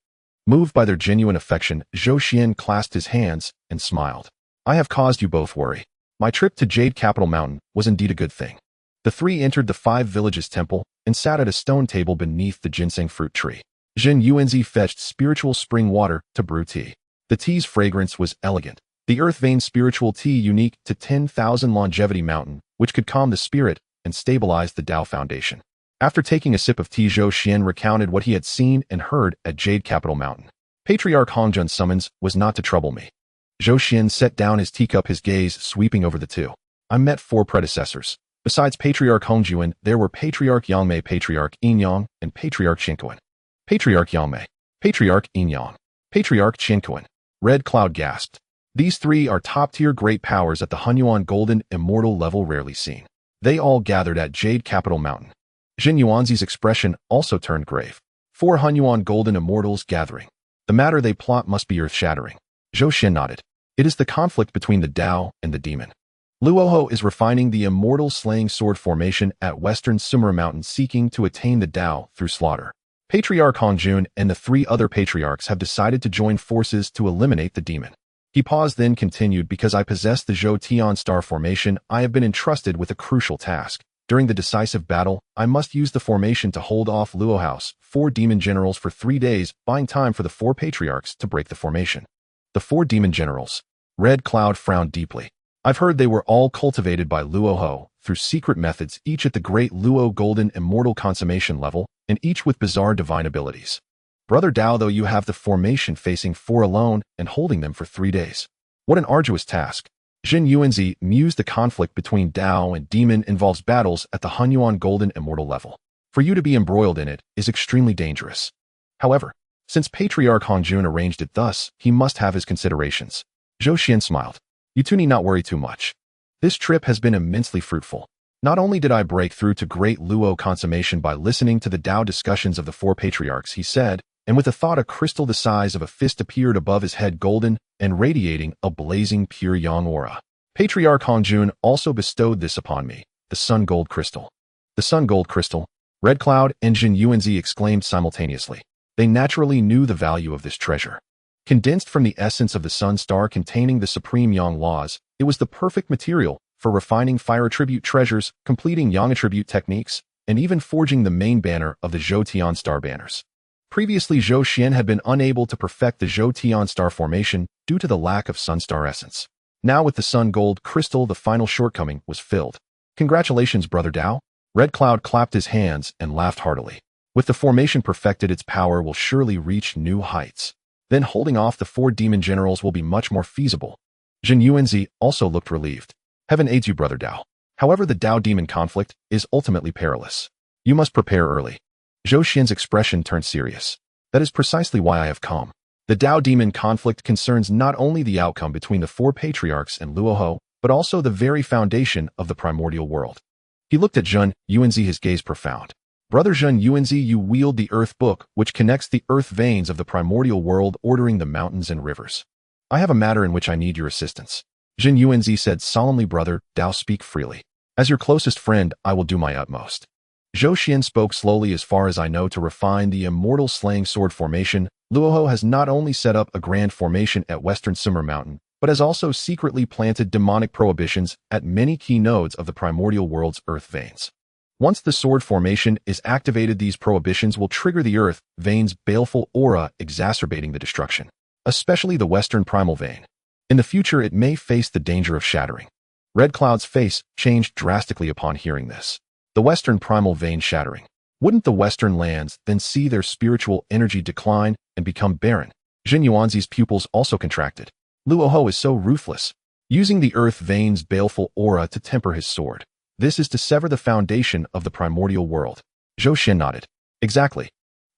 Moved by their genuine affection, Zhou Xuan clasped his hands and smiled. I have caused you both worry. My trip to Jade Capital Mountain was indeed a good thing. The 3 entered the 5 villages temple and sat at a stone table beneath the ginseng fruit tree. Zhenyuanzi fetched spiritual spring water to brew tea. The tea's fragrance was elegant. The earth vein spiritual tea unique to 10,000 Longevity Mountain, which could calm the spirit and stabilize the Tao foundation. After taking a sip of tea, Zhou Xuan recounted what he had seen and heard at Jade Capital Mountain. Patriarch Hongyun's summons was not to trouble me. Zhou Xuan set down his teacup, his gaze sweeping over the two. I met 4 predecessors. Besides Patriarch Hongyuan, there were Patriarch Yangmei, Patriarch Yinyang, and Patriarch Qinquan. Patriarch Yangmei, Patriarch Yinyang, Patriarch Qinquan. Red Cloud gasped. These 3 are top-tier great powers at the Hongyuan Golden Immortal level, rarely seen. They all gathered at Jade Capital Mountain. Zhenyuanzi's expression also turned grave. 4 Hongyuan Golden Immortals gathering. The matter they plot must be earth-shattering. Zhou Xuan nodded. It is the conflict between the Tao and the demon. Luoho is refining the immortal slaying sword formation at Western Sumera Mountain, seeking to attain the Tao through slaughter. Patriarch Hongjun and the 3 other patriarchs have decided to join forces to eliminate the demon. He paused, then continued, because I possess the Zhou Tian star formation, I have been entrusted with a crucial task. During the decisive battle, I must use the formation to hold off Luoho's 4 demon generals for 3 days, buying time for the 4 patriarchs to break the formation. The 4 demon generals. Red Cloud frowned deeply. I've heard they were all cultivated by Luoho through secret methods, each at the great Luo Golden Immortal consummation level, and each with bizarre divine abilities. Brother Tao, though, you have the formation facing 4 alone and holding them for 3 days. What an arduous task. Zhenyuanzi mused. The conflict between Tao and demon involves battles at the Hongyuan Golden Immortal level. For you to be embroiled in it is extremely dangerous. However, since Patriarch Hongjun arranged it thus, he must have his considerations. Zhou Xuan smiled. You two need not worry too much. This trip has been immensely fruitful. Not only did I break through to great Luo consummation by listening to the Tao discussions of the 4 patriarchs, he said, and with a thought a crystal the size of a fist appeared above his head, golden and radiating a blazing pure yang aura. Patriarch Hongjun also bestowed this upon me, the Sun Gold Crystal. The Sun Gold Crystal? Red Cloud and Zhenyuanzi exclaimed simultaneously. They naturally knew the value of this treasure. Condensed from the essence of the Sun Star containing the supreme Yang laws, it was the perfect material for refining fire attribute treasures, completing Yang attribute techniques, and even forging the main banner of the Zhou Tian Star banners. Previously, Zhou Xuan had been unable to perfect the Zhou Tian Star formation due to the lack of Sun Star essence. Now with the Sun Gold Crystal, the final shortcoming was filled. Congratulations, Brother Tao. Red Cloud clapped his hands and laughed heartily. With the formation perfected, its power will surely reach new heights. Then holding off the 4 demon generals will be much more feasible. Zhenyuanzi also looked relieved. Heaven aids you, Brother Tao. However, the Tao-demon conflict is ultimately perilous. You must prepare early. Zhou Xuan's expression turned serious. That is precisely why I have come. The Tao-demon conflict concerns not only the outcome between the 4 patriarchs and Luoho, but also the very foundation of the primordial world. He looked at Zhenyuanzi, his gaze profound. Brother Zhenyuanzi, you wield the Earth Book, which connects the earth veins of the primordial world, ordering the mountains and rivers. I have a matter in which I need your assistance. Zhenyuanzi said solemnly. Brother Tao, speak freely. As your closest friend, I will do my utmost. Zhou Xuan spoke slowly. As far as I know, to refine the immortal slaying sword formation, Luoho has not only set up a grand formation at Western Sumera Mountain, but has also secretly planted demonic prohibitions at many key nodes of the primordial world's earth veins. Once the sword formation is activated, these prohibitions will trigger the earth veins' baleful aura, exacerbating the destruction, especially the western primal vein. In the future, it may face the danger of shattering. Red Cloud's face changed drastically upon hearing this. The western primal vein shattering. Wouldn't the western lands then see their spiritual energy decline and become barren? Zhenyuanzi's pupils also contracted. Luoho is so ruthless, using the earth veins' baleful aura to temper his sword. This is to sever the foundation of the primordial world. Zhou Xuan nodded. Exactly.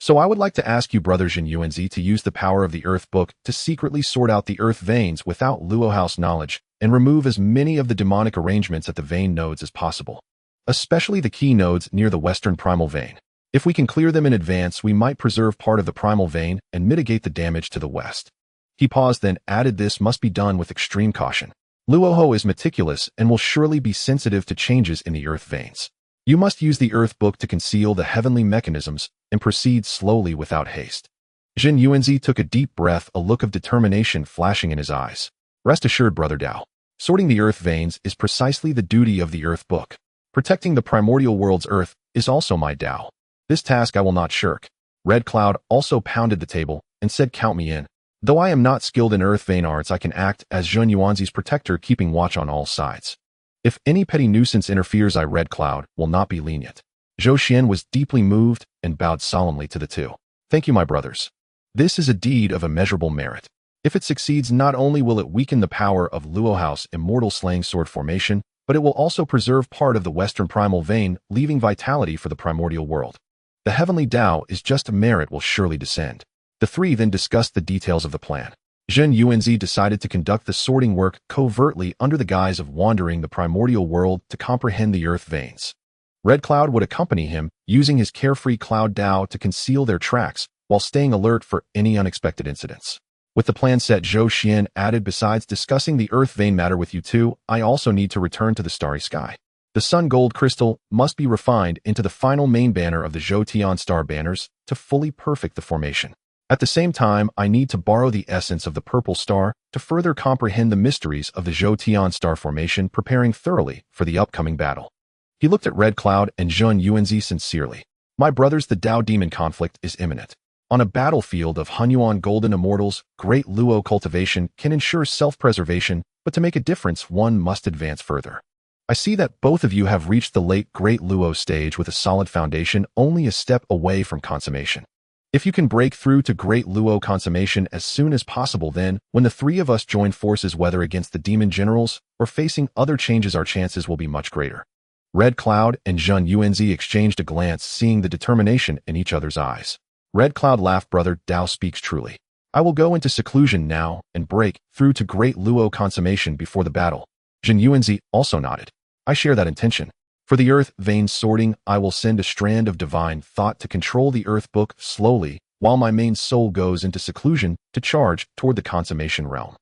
So I would like to ask you, Brother Zhenyuanzi, to use the power of the Earth Book to secretly sort out the earth veins without Luoho's knowledge and remove as many of the demonic arrangements at the vein nodes as possible, especially the key nodes near the western primal vein. If we can clear them in advance, we might preserve part of the primal vein and mitigate the damage to the west. He paused, then added, this must be done with extreme caution. Luoho is meticulous and will surely be sensitive to changes in the earth veins. You must use the Earth Book to conceal the heavenly mechanisms and proceed slowly without haste. Zhenyuanzi took a deep breath, a look of determination flashing in his eyes. Rest assured, Brother Tao. Sorting the earth veins is precisely the duty of the Earth Book. Protecting the primordial world's earth is also my Tao. This task I will not shirk. Red Cloud also pounded the table and said, count me in. Though I am not skilled in earth vein arts, I can act as Zhenyuanzi's protector, keeping watch on all sides. If any petty nuisance interferes, Red Cloud will not be lenient. Zhou Xuan was deeply moved and bowed solemnly to the two. Thank you, my brothers. This is a deed of immeasurable merit. If it succeeds, not only will it weaken the power of Luo House Immortal Slaying Sword formation, but it will also preserve part of the Western Primal Vein, leaving vitality for the primordial world. The heavenly Tao is just a merit will surely descend. The three then discussed the details of the plan. Zhenyuanzi decided to conduct the sorting work covertly under the guise of wandering the primordial world to comprehend the earth veins. Red Cloud would accompany him, using his carefree Cloud Tao to conceal their tracks while staying alert for any unexpected incidents. With the plan set, Zhou Xuan added, besides discussing the earth vein matter with you two, I also need to return to the Starry Sky. The Sun Gold Crystal must be refined into the final main banner of the Zhou Tian Star Banners to fully perfect the formation. At the same time, I need to borrow the essence of the Purple Star to further comprehend the mysteries of the Zhou Tian Star formation, preparing thoroughly for the upcoming battle. He looked at Red Cloud and Zhenyuanzi sincerely. My brothers, the Tao Demon conflict is imminent. On a battlefield of Hongyuan Golden Immortals, great Luo cultivation can ensure self-preservation, but to make a difference, one must advance further. I see that both of you have reached the late Great Luo stage with a solid foundation, only a step away from consummation. If you can break through to Great Luo consummation as soon as possible, then, when the three of us join forces, whether against the demon generals or facing other changes, our chances will be much greater. Red Cloud and Zhenyuanzi exchanged a glance, seeing the determination in each other's eyes. Red Cloud laughed. Brother Tao speaks truly. I will go into seclusion now and break through to Great Luo consummation before the battle. Zhenyuanzi also nodded. I share that intention. For the earth vein sorting, I will send a strand of divine thought to control the earth book slowly, while my main soul goes into seclusion to charge toward the consummation realm.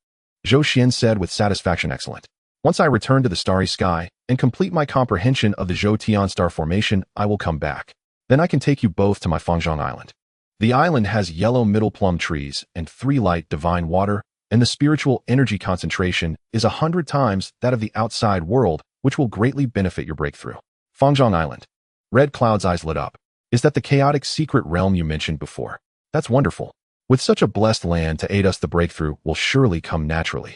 Zhou Xuan said with satisfaction, excellent. Once I return to the Starry Sky and complete my comprehension of the Zhou Tian Star formation, I will come back. Then I can take you both to my Fangzhang Island. The island has yellow middle plum trees and 3 light divine water, and the spiritual energy concentration is 100 times that of the outside world, which will greatly benefit your breakthrough. Fangzhang Island. Red Cloud's eyes lit up. Is that the chaotic secret realm you mentioned before? That's wonderful. With such a blessed land to aid us, the breakthrough will surely come naturally.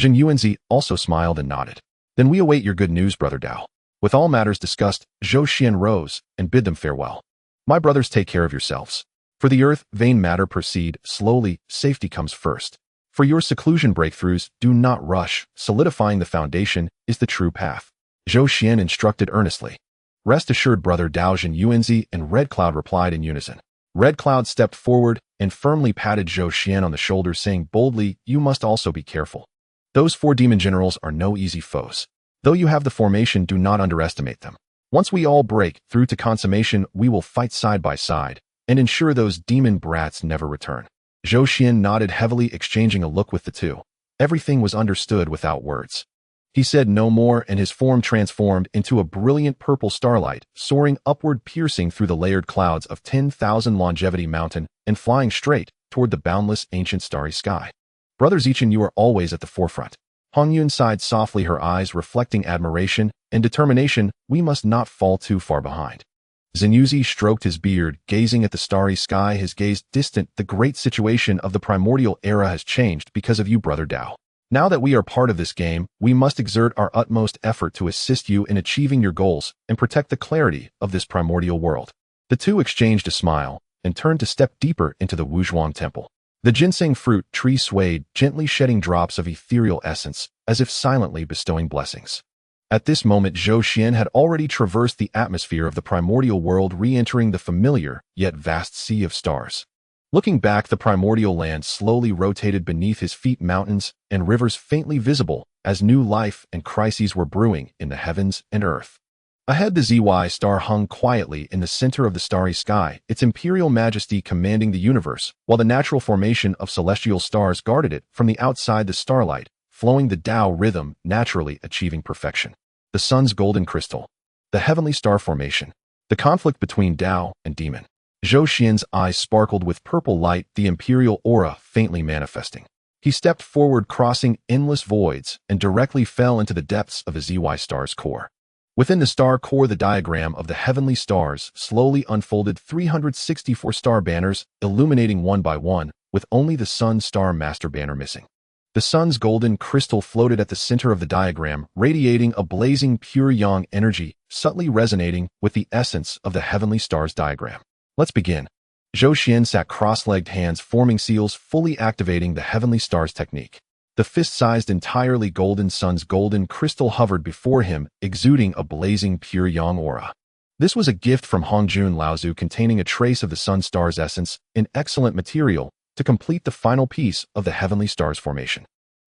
Zhenyuanzi also smiled and nodded. Then we await your good news, Brother Tao. With all matters discussed, Zhou Xuan rose and bid them farewell. My brothers, take care of yourselves. For the earth vein matter, proceed slowly, safety comes first. For your seclusion breakthroughs, do not rush, solidifying the foundation is the true path. Zhou Xuan instructed earnestly. Rest assured, Brother Tao. Zhenyuanzi and Red Cloud replied in unison. Red Cloud stepped forward and firmly patted Zhou Xuan on the shoulder, saying boldly, you must also be careful. Those 4 demon generals are no easy foes. Though you have the formation, do not underestimate them. Once we all break through to consummation, we will fight side by side and ensure those demon brats never return. Zhou Xuan nodded heavily, exchanging a look with the two. Everything was understood without words. He said no more, and his form transformed into a brilliant purple starlight, soaring upward, piercing through the layered clouds of 10,000 Longevity Mountain and flying straight toward the boundless ancient starry sky. Brothers, each and you are always at the forefront. Hongyun sighed softly, her eyes reflecting admiration and determination. We must not fall too far behind. Zhenyuanzi stroked his beard, gazing at the starry sky, his gaze distant. The great situation of the primordial era has changed because of you, Brother Tao. Now that we are part of this game, we must exert our utmost effort to assist you in achieving your goals and protect the clarity of this primordial world. The two exchanged a smile and turned to step deeper into the Wuzhuang Temple. The ginseng fruit tree swayed, gently shedding drops of ethereal essence, as if silently bestowing blessings. At this moment, Zhou Xuan had already traversed the atmosphere of the primordial world, re-entering the familiar yet vast sea of stars. Looking back, the primordial land slowly rotated beneath his feet, mountains and rivers faintly visible as new life and crises were brewing in the heavens and earth. Ahead, the ZY star hung quietly in the center of the starry sky, its imperial majesty commanding the universe, while the natural formation of celestial stars guarded it from the outside, the starlight, flowing the Tao rhythm, naturally achieving perfection. The sun's golden crystal, the heavenly star formation, the conflict between Tao and demon. Zhou Xuan's eyes sparkled with purple light, the imperial aura faintly manifesting. He stepped forward, crossing endless voids, and directly fell into the depths of a ZY star's core. Within the star core, the diagram of the heavenly stars slowly unfolded, 364 star banners illuminating one by one, with only the sun star master banner missing. The sun's golden crystal floated at the center of the diagram, radiating a blazing pure yang energy, subtly resonating with the essence of the Heavenly Stars diagram. Let's begin. Zhou Xuan sat cross-legged, hands forming seals, fully activating the Heavenly Stars technique. The fist-sized, entirely golden sun's golden crystal hovered before him, exuding a blazing pure yang aura. This was a gift from Hongyun and Zhenyuanzi containing a trace of the sun star's essence, an excellent material to complete the final piece of the Heavenly Stars formation.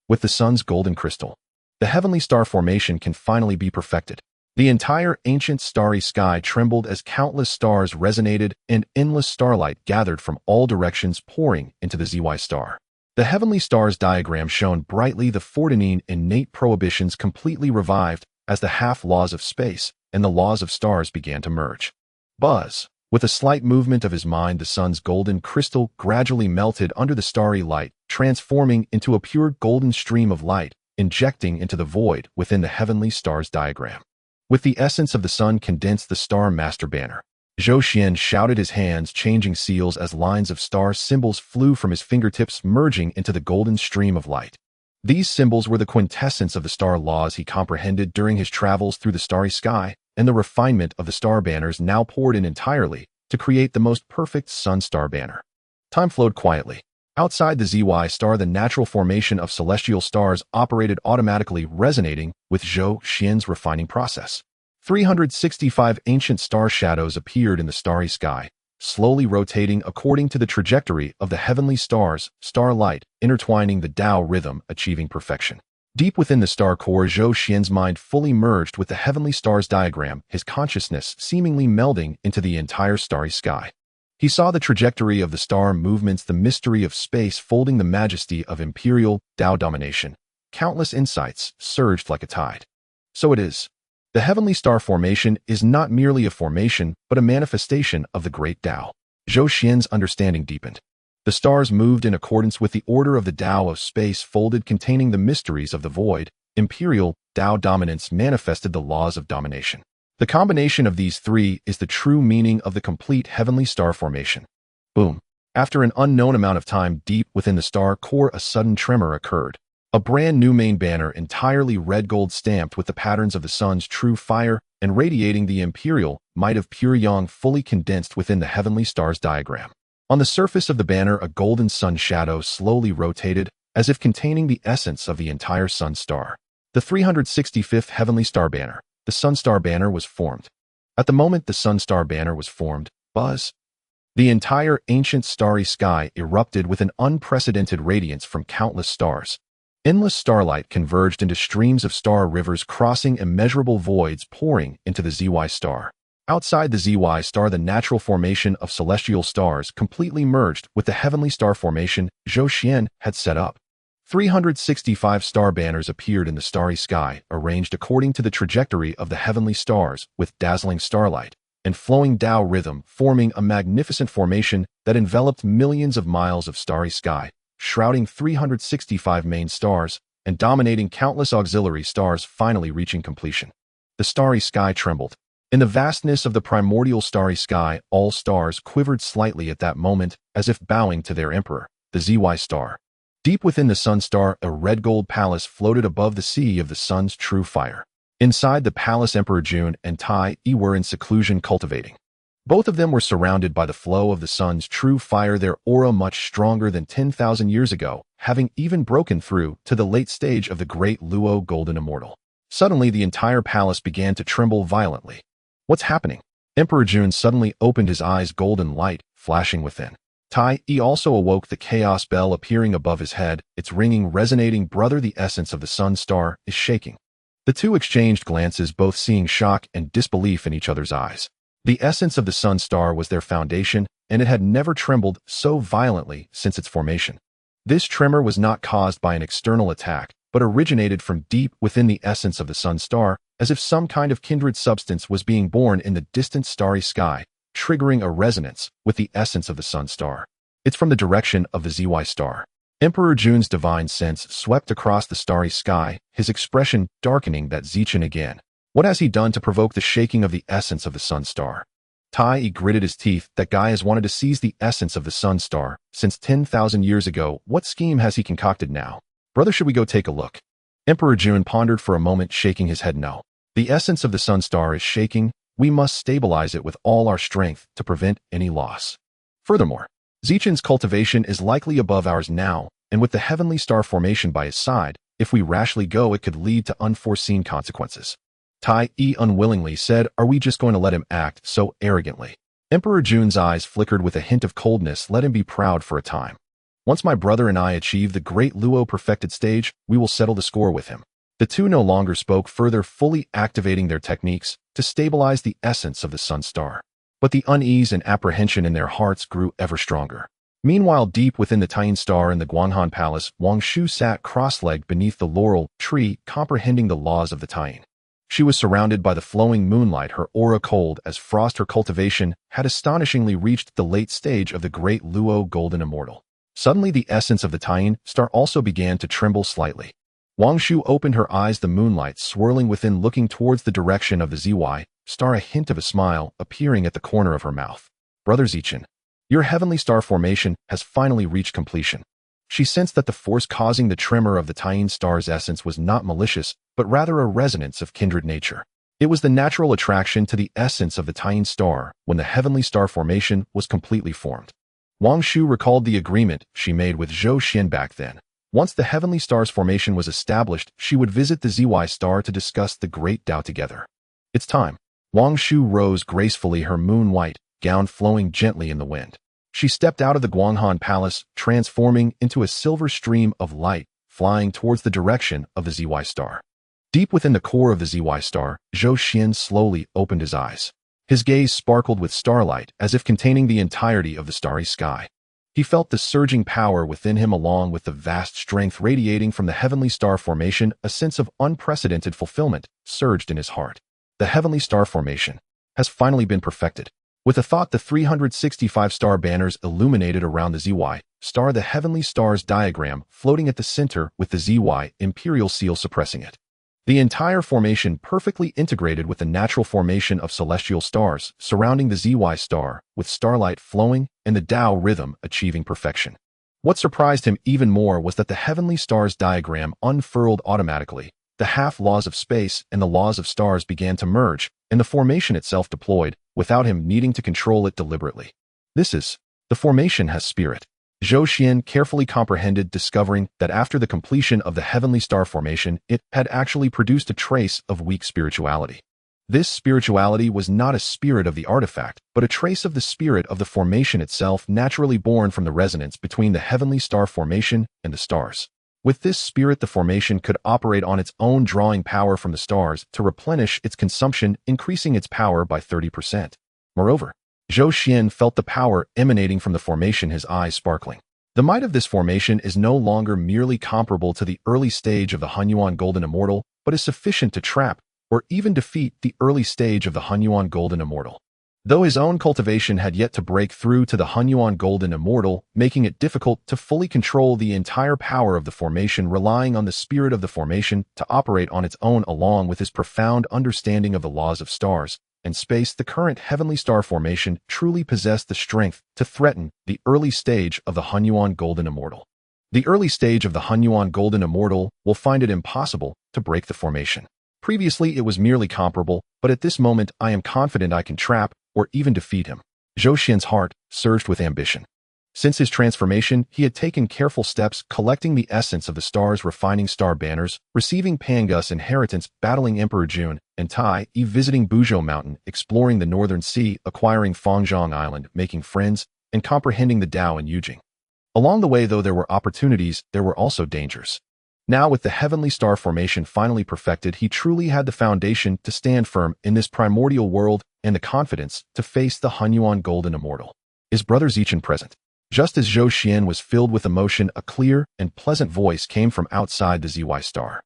With the sun's golden crystal, the Heavenly Star formation can finally be perfected. The entire ancient starry sky trembled as countless stars resonated and endless starlight gathered from all directions, pouring into the ZY star. The Heavenly Stars diagram shone brightly, the 14 innate prohibitions completely revived as the half-laws of space and the laws of stars began to merge. Buzz. With a slight movement of his mind, the sun's golden crystal gradually melted under the starry light, transforming into a pure golden stream of light, injecting into the void within the Heavenly Stars diagram. With the essence of the sun condensed, the Star Master Banner. Zhou Xuan shouted, his hands changing seals as lines of star symbols flew from his fingertips, merging into the golden stream of light. These symbols were the quintessence of the star laws he comprehended during his travels through the starry sky, and the refinement of the star banners now poured in entirely to create the most perfect sun-star banner. Time flowed quietly. Outside the ZY star, the natural formation of celestial stars operated automatically, resonating with Zhou Xuan's refining process. 365 ancient star shadows appeared in the starry sky, slowly rotating according to the trajectory of the heavenly stars, starlight, intertwining the Tao rhythm, achieving perfection. Deep within the star core, Zhou Xuan's mind fully merged with the Heavenly Stars diagram, his consciousness seemingly melding into the entire starry sky. He saw the trajectory of the star movements, the mystery of space folding the majesty of imperial Tao domination. Countless insights surged like a tide. So it is. The Heavenly Star formation is not merely a formation, but a manifestation of the great Tao. Zhou Xuan's understanding deepened. The stars moved in accordance with the order of the Tao of space folded, containing the mysteries of the void. Imperial Tao dominance manifested the laws of domination. The combination of these three is the true meaning of the complete Heavenly Star formation. Boom. After an unknown amount of time, deep within the star core, a sudden tremor occurred. A brand new main banner, entirely red gold, stamped with the patterns of the sun's true fire and radiating the imperial might of pure yang, fully condensed within the Heavenly Stars diagram. On the surface of the banner, a golden sun shadow slowly rotated, as if containing the essence of the entire sun star. The 365th Heavenly Star Banner, the Sun Star Banner, was formed. At the moment the Sun Star Banner was formed, buzz. The entire ancient starry sky erupted with an unprecedented radiance from countless stars. Endless starlight converged into streams of star rivers, crossing immeasurable voids, pouring into the ZY star. Outside the ZY star, the natural formation of celestial stars completely merged with the Heavenly Star formation Zhou Xuan had set up. 365 star banners appeared in the starry sky, arranged according to the trajectory of the heavenly stars, with dazzling starlight and flowing Tao rhythm, forming a magnificent formation that enveloped millions of miles of starry sky, shrouding 365 main stars and dominating countless auxiliary stars, finally reaching completion. The starry sky trembled. In the vastness of the primordial starry sky, all stars quivered slightly at that moment, as if bowing to their emperor, the ZY star. Deep within the sun star, a red gold palace floated above the sea of the sun's true fire. Inside the palace, Emperor Jun and Tai were in seclusion, cultivating. Both of them were surrounded by the flow of the sun's true fire, their aura much stronger than 10,000 years ago, having even broken through to the late stage of the great Luo Golden Immortal. Suddenly, the entire palace began to tremble violently. What's happening? Emperor Jun suddenly opened his eyes, golden light flashing within. Tai also awoke, the chaos bell appearing above his head, its ringing resonating. Brother, the essence of the sun star is shaking. The two exchanged glances, both seeing shock and disbelief in each other's eyes. The essence of the sun star was their foundation, and it had never trembled so violently since its formation. This tremor was not caused by an external attack, but originated from deep within the essence of the sun star, as if some kind of kindred substance was being born in the distant starry sky, triggering a resonance with the essence of the sun star. It's from the direction of the ZY star. Emperor Jun's divine sense swept across the starry sky, his expression darkening. That Zichen again. What has he done to provoke the shaking of the essence of the sun star? Tai gritted his teeth. That guy has wanted to seize the essence of the sun star since 10,000 years ago. What scheme has he concocted now? Brother, should we go take a look? Emperor Jun pondered for a moment, shaking his head no. The essence of the Sun Star is shaking. We must stabilize it with all our strength to prevent any loss. Furthermore, Zichen's cultivation is likely above ours now, and with the Heavenly Star formation by his side, if we rashly go, it could lead to unforeseen consequences. Tai Yi unwillingly said, are we just going to let him act so arrogantly? Emperor Jun's eyes flickered with a hint of coldness. Let him be proud for a time. Once my brother and I achieve the great Luo perfected stage, we will settle the score with him. The two no longer spoke further, fully activating their techniques to stabilize the essence of the Sun Star. But the unease and apprehension in their hearts grew ever stronger. Meanwhile, deep within the Tao Star in the Guanghan Palace, Wangshu sat cross-legged beneath the laurel tree, comprehending the laws of the Tao. She was surrounded by the flowing moonlight, her aura cold as frost. Her cultivation had astonishingly reached the late stage of the great Luo Golden Immortal. Suddenly, the essence of the Tao Star also began to tremble slightly. Wangshu opened her eyes, the moonlight swirling within, looking towards the direction of the ZY Star, a hint of a smile appearing at the corner of her mouth. Brother Zichen, your Heavenly Star formation has finally reached completion. She sensed that the force causing the tremor of the Tao Star's essence was not malicious, but rather a resonance of kindred nature. It was the natural attraction to the essence of the Tao Star when the Heavenly Star formation was completely formed. Wangshu recalled the agreement she made with Zhou Xuan back then. Once the Heavenly Star's formation was established, she would visit the ZY Star to discuss the great Tao together. It's time. Wangshu rose gracefully, her moon-white gown flowing gently in the wind. She stepped out of the Guanghan Palace, transforming into a silver stream of light, flying towards the direction of the ZY Star. Deep within the core of the ZY Star, Zhou Xuan slowly opened his eyes. His gaze sparkled with starlight, as if containing the entirety of the starry sky. He felt the surging power within him along with the vast strength radiating from the Heavenly Star formation. A sense of unprecedented fulfillment surged in his heart. The Heavenly Star formation has finally been perfected. With a thought, the 365 star banners illuminated around the ZY Star, the Heavenly Stars diagram floating at the center with the ZY Imperial Seal suppressing it. The entire formation perfectly integrated with the natural formation of celestial stars surrounding the ZY Star, with starlight flowing and the Tao rhythm achieving perfection. What surprised him even more was that the Heavenly Stars diagram unfurled automatically. The half-laws of space and the laws of stars began to merge, and the formation itself deployed, without him needing to control it deliberately. The formation has spirit. Zhou Xuan carefully comprehended, discovering that after the completion of the Heavenly Star formation, it had actually produced a trace of weak spirituality. This spirituality was not a spirit of the artifact, but a trace of the spirit of the formation itself, naturally born from the resonance between the Heavenly Star formation and the stars. With this spirit, the formation could operate on its own, drawing power from the stars to replenish its consumption, increasing its power by 30%. Moreover, Zhou Xuan felt the power emanating from the formation, his eyes sparkling. The might of this formation is no longer merely comparable to the early stage of the Hongyuan Golden Immortal, but is sufficient to trap or even defeat the early stage of the Hongyuan Golden Immortal. Though his own cultivation had yet to break through to the Hongyuan Golden Immortal, making it difficult to fully control the entire power of the formation, relying on the spirit of the formation to operate on its own along with his profound understanding of the laws of stars and space, the current Heavenly Star formation truly possessed the strength to threaten the early stage of the Hongyuan Golden Immortal. The early stage of the Hongyuan Golden Immortal will find it impossible to break the formation. Previously, it was merely comparable, but at this moment, I am confident I can trap or even defeat him. Zhou Xuan's heart surged with ambition. Since his transformation, he had taken careful steps, collecting the essence of the stars, refining star banners, receiving Pangu's inheritance, battling Emperor Jun and Tai Yi, visiting Buzhou Mountain, exploring the Northern Sea, acquiring Fangzhang Island, making friends, and comprehending the Tao and Yujing. Along the way, though there were opportunities, there were also dangers. Now, with the Heavenly Star formation finally perfected, he truly had the foundation to stand firm in this primordial world and the confidence to face the Hongyuan Golden Immortal. Is Brother Zichen present? Just as Zhou Xuan was filled with emotion, a clear and pleasant voice came from outside the ZY Star.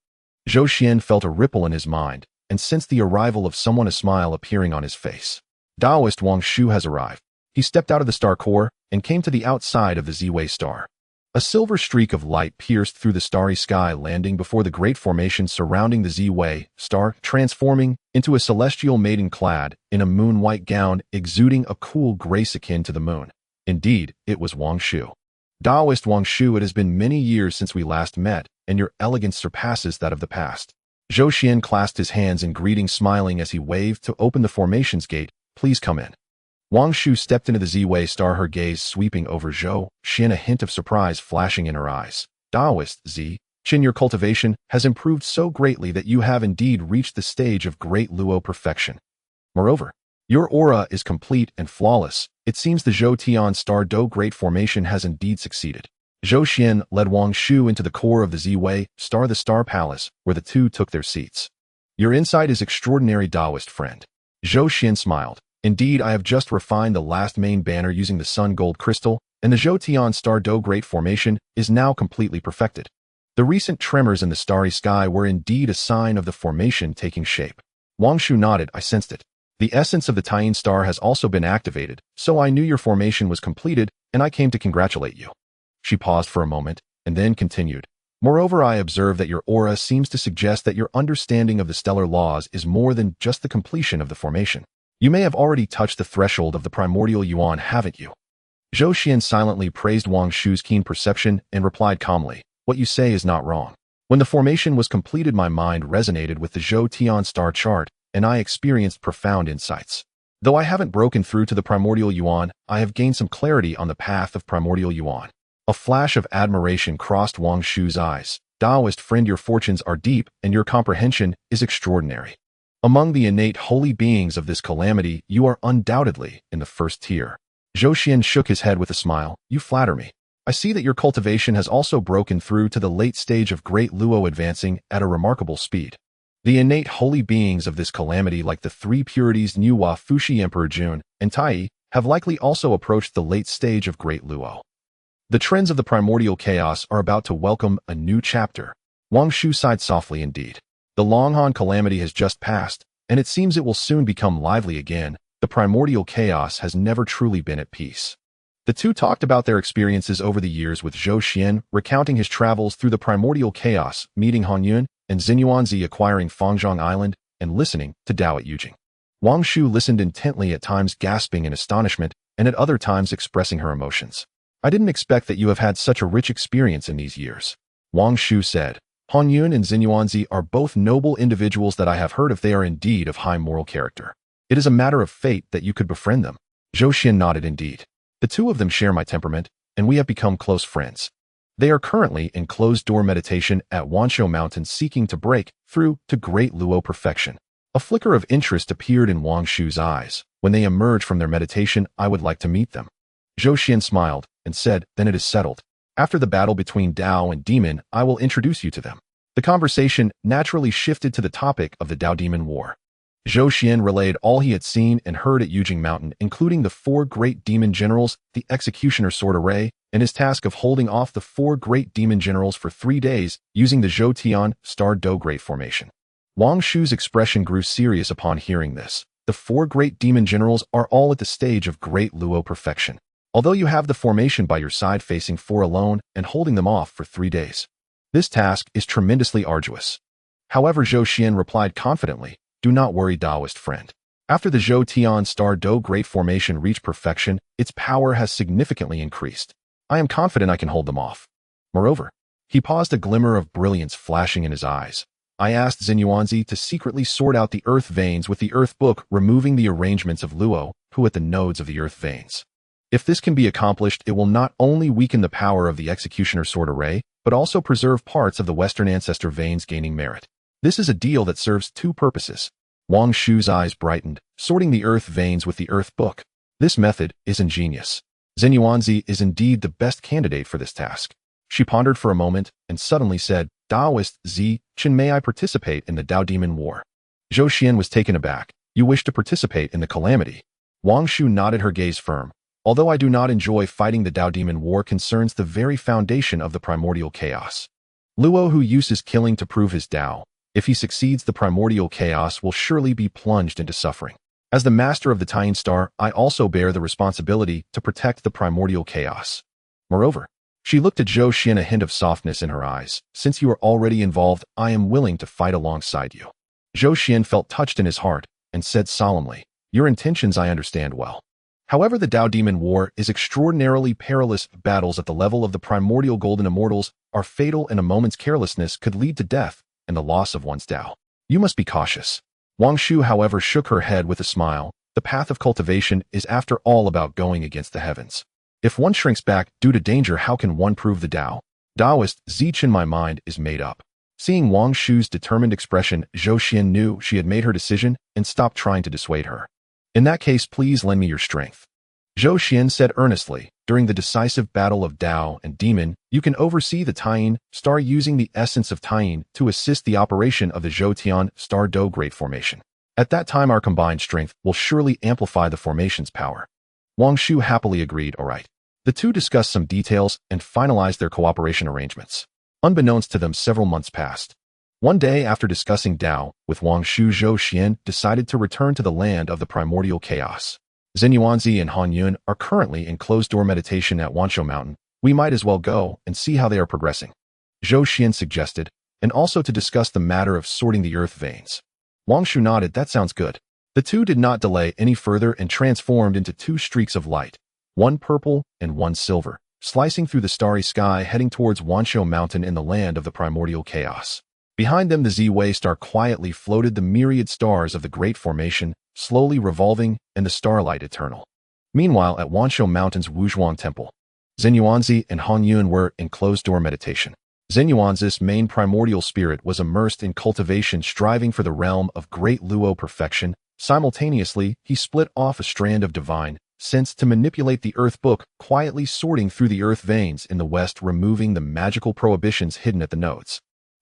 Zhou Xuan felt a ripple in his mind and sensed the arrival of someone, a smile appearing on his face. Taoist Wangshu has arrived. He stepped out of the star core and came to the outside of the ZY Star. A silver streak of light pierced through the starry sky, landing before the great formation surrounding the ZY Star, transforming into a celestial maiden clad in a moon-white gown, exuding a cool grace akin to the moon. Indeed, it was Wangshu. Taoist Wangshu, it has been many years since we last met, and your elegance surpasses that of the past. Zhou Xuan clasped his hands in greeting, smiling as he waved to open the formation's gate. Please come in. Wangshu stepped into the Z-Way Star, her gaze sweeping over Zhou Xuan, a hint of surprise flashing in her eyes. Taoist Z. Qin, your cultivation has improved so greatly that you have indeed reached the stage of great Luo perfection. Moreover, your aura is complete and flawless. It seems the Zhou Tian Star Do Great formation has indeed succeeded. Zhou Xuan led Wangshu into the core of the Z-Way Star, the Star Palace, where the two took their seats. Your insight is extraordinary, Taoist friend. Zhou Xuan smiled. Indeed, I have just refined the last main banner using the Sun Gold Crystal, and the Zhou Tian Star Do Great formation is now completely perfected. The recent tremors in the starry sky were indeed a sign of the formation taking shape. Wangshu nodded. I sensed it. The essence of the Tian Star has also been activated, so I knew your formation was completed, and I came to congratulate you. She paused for a moment, and then continued. Moreover, I observe that your aura seems to suggest that your understanding of the stellar laws is more than just the completion of the formation. You may have already touched the threshold of the primordial yuan, haven't you? Zhou Xuan silently praised Wangshu's keen perception and replied calmly, what you say is not wrong. When the formation was completed, my mind resonated with the Zhou Tian Star chart, and I experienced profound insights. Though I haven't broken through to the primordial yuan, I have gained some clarity on the path of primordial yuan. A flash of admiration crossed Wangshu's eyes. Taoist friend, your fortunes are deep, and your comprehension is extraordinary. Among the innate holy beings of this calamity, you are undoubtedly in the first tier. Zhou Xuan shook his head with a smile. You flatter me. I see that your cultivation has also broken through to the late stage of great Luo, advancing at a remarkable speed. The innate holy beings of this calamity, like the three purities Nuwa, Fuxi, Emperor Jun, and Tai, have likely also approached the late stage of great Luo. The trends of the primordial chaos are about to welcome a new chapter. Wangshu sighed softly. Indeed. The Longhan calamity has just passed, and it seems it will soon become lively again. The primordial chaos has never truly been at peace. The two talked about their experiences over the years, with Zhou Xuan recounting his travels through the primordial chaos, meeting Hongyun and Zhenyuanzi, acquiring Fangzhang Island, and listening to Dao at Yujing. Wangshu listened intently, at times gasping in astonishment, and at other times expressing her emotions. I didn't expect that you have had such a rich experience in these years. Wangshu said. Hongyun and Zhenyuanzi are both noble individuals that I have heard of. They are indeed of high moral character. It is a matter of fate that you could befriend them. Zhou Xuan nodded. Indeed. The two of them share my temperament, and we have become close friends. They are currently in closed-door meditation at Wangshu Mountain, seeking to break through to great Luo perfection. A flicker of interest appeared in Wangshu's eyes. When they emerge from their meditation, I would like to meet them. Zhou Xuan smiled and said, then it is settled. After the battle between Dao and Demon, I will introduce you to them. The conversation naturally shifted to the topic of the Dao-Demon War. Zhou Xuan relayed all he had seen and heard at Yujing Mountain, including the 4 great demon generals, the executioner sword array, and his task of holding off the 4 great demon generals for 3 days using the Zhou Tian Star Do Great formation. Wangshu's expression grew serious upon hearing this. The 4 great demon generals are all at the stage of great Luo perfection. Although you have the formation by your side, facing 4 alone and holding them off for 3 days. This task is tremendously arduous. However, Zhou Xuan replied confidently, do not worry, Taoist friend. After the Zhou Tian Star Do Great formation reached perfection, its power has significantly increased. I am confident I can hold them off. Moreover, he paused, a glimmer of brilliance flashing in his eyes. I asked Zhenyuanzi to secretly sort out the earth veins with the earth book, removing the arrangements of Luo, who at the nodes of the earth veins. If this can be accomplished, it will not only weaken the power of the executioner sword array, but also preserve parts of the Western ancestor veins, gaining merit. This is a deal that serves 2 purposes. Wangshu's eyes brightened, sorting the earth veins with the earth book. This method is ingenious. Zhenyuanzi is indeed the best candidate for this task. She pondered for a moment and suddenly said, Taoist Z. Qin, may I participate in the Dao-Demon War? Zhou Xuan was taken aback. You wish to participate in the calamity? Wangshu nodded, her gaze firm. Although I do not enjoy fighting, the Dao-Demon War concerns the very foundation of the primordial chaos. Luo who uses killing to prove his Dao. If he succeeds, the primordial chaos will surely be plunged into suffering. As the master of the Tian Star, I also bear the responsibility to protect the primordial chaos. Moreover, she looked at Zhou Xuan, a hint of softness in her eyes. Since you are already involved, I am willing to fight alongside you. Zhou Xuan felt touched in his heart and said solemnly, your intentions I understand well. However, the Dao-Demon War is extraordinarily perilous. Battles at the level of the primordial golden immortals are fatal, and a moment's carelessness could lead to death and the loss of one's Tao. You must be cautious. Wangshu, however, shook her head with a smile. The path of cultivation is after all about going against the heavens. If one shrinks back due to danger, how can one prove the Tao? Taoist Zichen, my mind is made up. Seeing Wangshu's determined expression, Zhou Xuan knew she had made her decision and stopped trying to dissuade her. In that case, please lend me your strength. Zhou Xuan said earnestly, during the decisive battle of Tao and Demon, you can oversee the Tao Star using the essence of Tao to assist the operation of the Zhou Star Do Great Formation. At that time, our combined strength will surely amplify the formation's power. Wangshu happily agreed, all right. The two discussed some details and finalized their cooperation arrangements. Unbeknownst to them, several months passed. One day, after discussing Tao with Wangshu, Zhou Xuan decided to return to the land of the primordial chaos. Zhenyuanzi and Hongyun are currently in closed-door meditation at Wangshu Mountain. We might as well go and see how they are progressing. Zhou Xuan suggested, and also to discuss the matter of sorting the earth veins. Wangshu nodded, that sounds good. The two did not delay any further and transformed into two streaks of light, one purple and one silver, slicing through the starry sky heading towards Wangshu Mountain in the land of the primordial chaos. Behind them, the Z-Way star quietly floated, the myriad stars of the Great Formation, slowly revolving, and the starlight eternal. Meanwhile, at Wangshu Mountain's Wuzhuang Temple, Zhenyuanzi and Hongyun were in closed-door meditation. Zhenyuanzi's main primordial spirit was immersed in cultivation, striving for the realm of great Luo perfection. Simultaneously, he split off a strand of divine sense to manipulate the earth book, quietly sorting through the earth veins in the west, removing the magical prohibitions hidden at the nodes.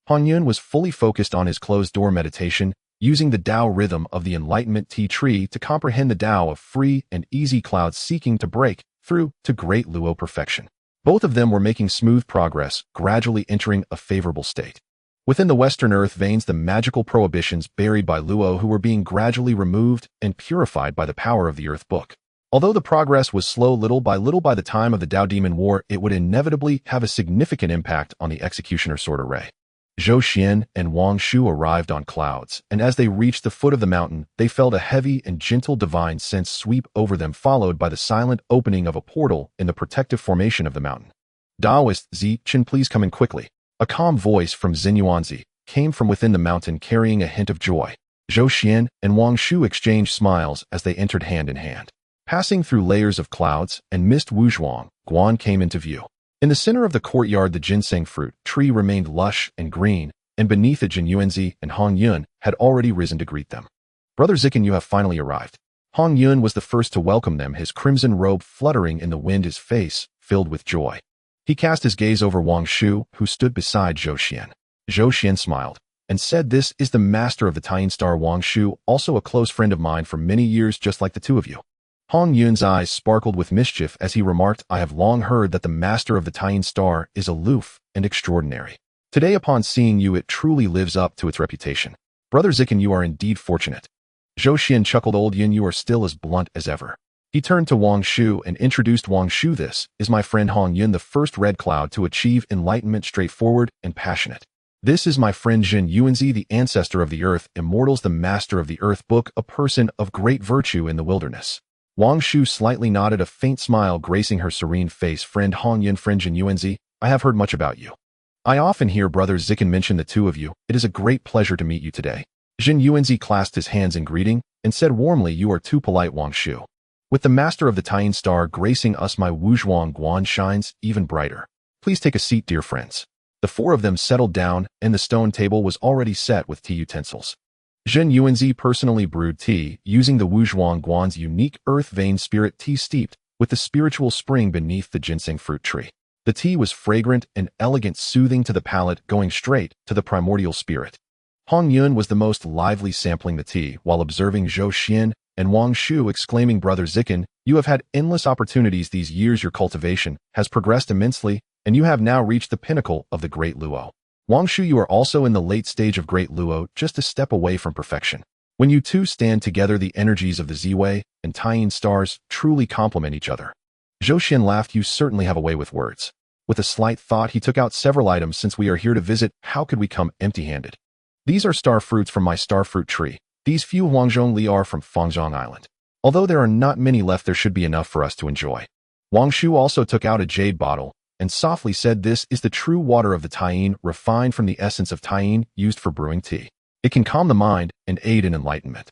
Hongyun was fully focused on his closed-door meditation, using the Tao rhythm of the Enlightenment Tea Tree to comprehend the Tao of free and easy clouds, seeking to break through to great Luo perfection. Both of them were making smooth progress, gradually entering a favorable state. Within the western earth veins, the magical prohibitions buried by Luo who were being gradually removed and purified by the power of the earth book. Although the progress was slow, little by the time of the Tao Demon War, it would inevitably have a significant impact on the Executioner Sword Array. Zhou Xuan and Wangshu arrived on clouds, and as they reached the foot of the mountain, they felt a heavy and gentle divine sense sweep over them, followed by the silent opening of a portal in the protective formation of the mountain. Taoist Zichen, please come in quickly. A calm voice from Zhenyuanzi came from within the mountain, carrying a hint of joy. Zhou Xuan and Wangshu exchanged smiles as they entered hand in hand. Passing through layers of clouds and mist, Wuzhuang Guan came into view. In the center of the courtyard, the ginseng fruit tree remained lush and green, and beneath it, Zhenyuanzi and Hongyun had already risen to greet them. Brother Zichen, you have finally arrived. Hongyun was the first to welcome them, his crimson robe fluttering in the wind, his face filled with joy. He cast his gaze over Wangshu, who stood beside Zhou Xuan. Zhou Xuan smiled and said, this is the master of the Tao Star, Wangshu, also a close friend of mine for many years, just like the two of you. Hongyun's eyes sparkled with mischief as he remarked, I have long heard that the master of the Tao Star is aloof and extraordinary. Today, upon seeing you, it truly lives up to its reputation. Brother Zichen, you are indeed fortunate. Zhou Xuan chuckled, old Yun, you are still as blunt as ever. He turned to Wangshu and introduced Wangshu, this is my friend Hongyun, the first red cloud to achieve enlightenment, straightforward and passionate. This is my friend Zhenyuanzi, the ancestor of the earth, immortals, the master of the earth book, a person of great virtue in the wilderness. Wangshu slightly nodded, a faint smile gracing her serene face. Friend Hongyun, friend Zhenyuanzi, I have heard much about you. I often hear Brother Zichen mention the two of you. It is a great pleasure to meet you today. Zhenyuanzi clasped his hands in greeting and said warmly, you are too polite, Wangshu. With the master of the Tao Star gracing us, my Wuzhuang Guan shines even brighter. Please take a seat, dear friends. The four of them settled down, and the stone table was already set with tea utensils. Zhenyuanzi personally brewed tea, using the Wuzhuang Guan's unique earth vein spirit tea steeped with the spiritual spring beneath the ginseng fruit tree. The tea was fragrant and elegant, soothing to the palate, going straight to the primordial spirit. Hongyun was the most lively, sampling the tea while observing Zhou Xuan and Wangshu, exclaiming, Brother Zichen, you have had endless opportunities these years. Your cultivation has progressed immensely, and you have now reached the pinnacle of the Great Luo. Wangshu, you are also in the late stage of Great Luo, just a step away from perfection. When you two stand together, the energies of the Z-Way and Tao stars truly complement each other. Zhou Xuan laughed, you certainly have a way with words. With a slight thought, he took out several items. Since we are here to visit, how could we come empty-handed? These are star fruits from my star fruit tree. These few Huangjong Li are from Fangzhang Island. Although there are not many left, there should be enough for us to enjoy. Wangshu also took out a jade bottle and softly said this is the true water of the Tao, refined from the essence of Tao used for brewing tea. It can calm the mind and aid in enlightenment.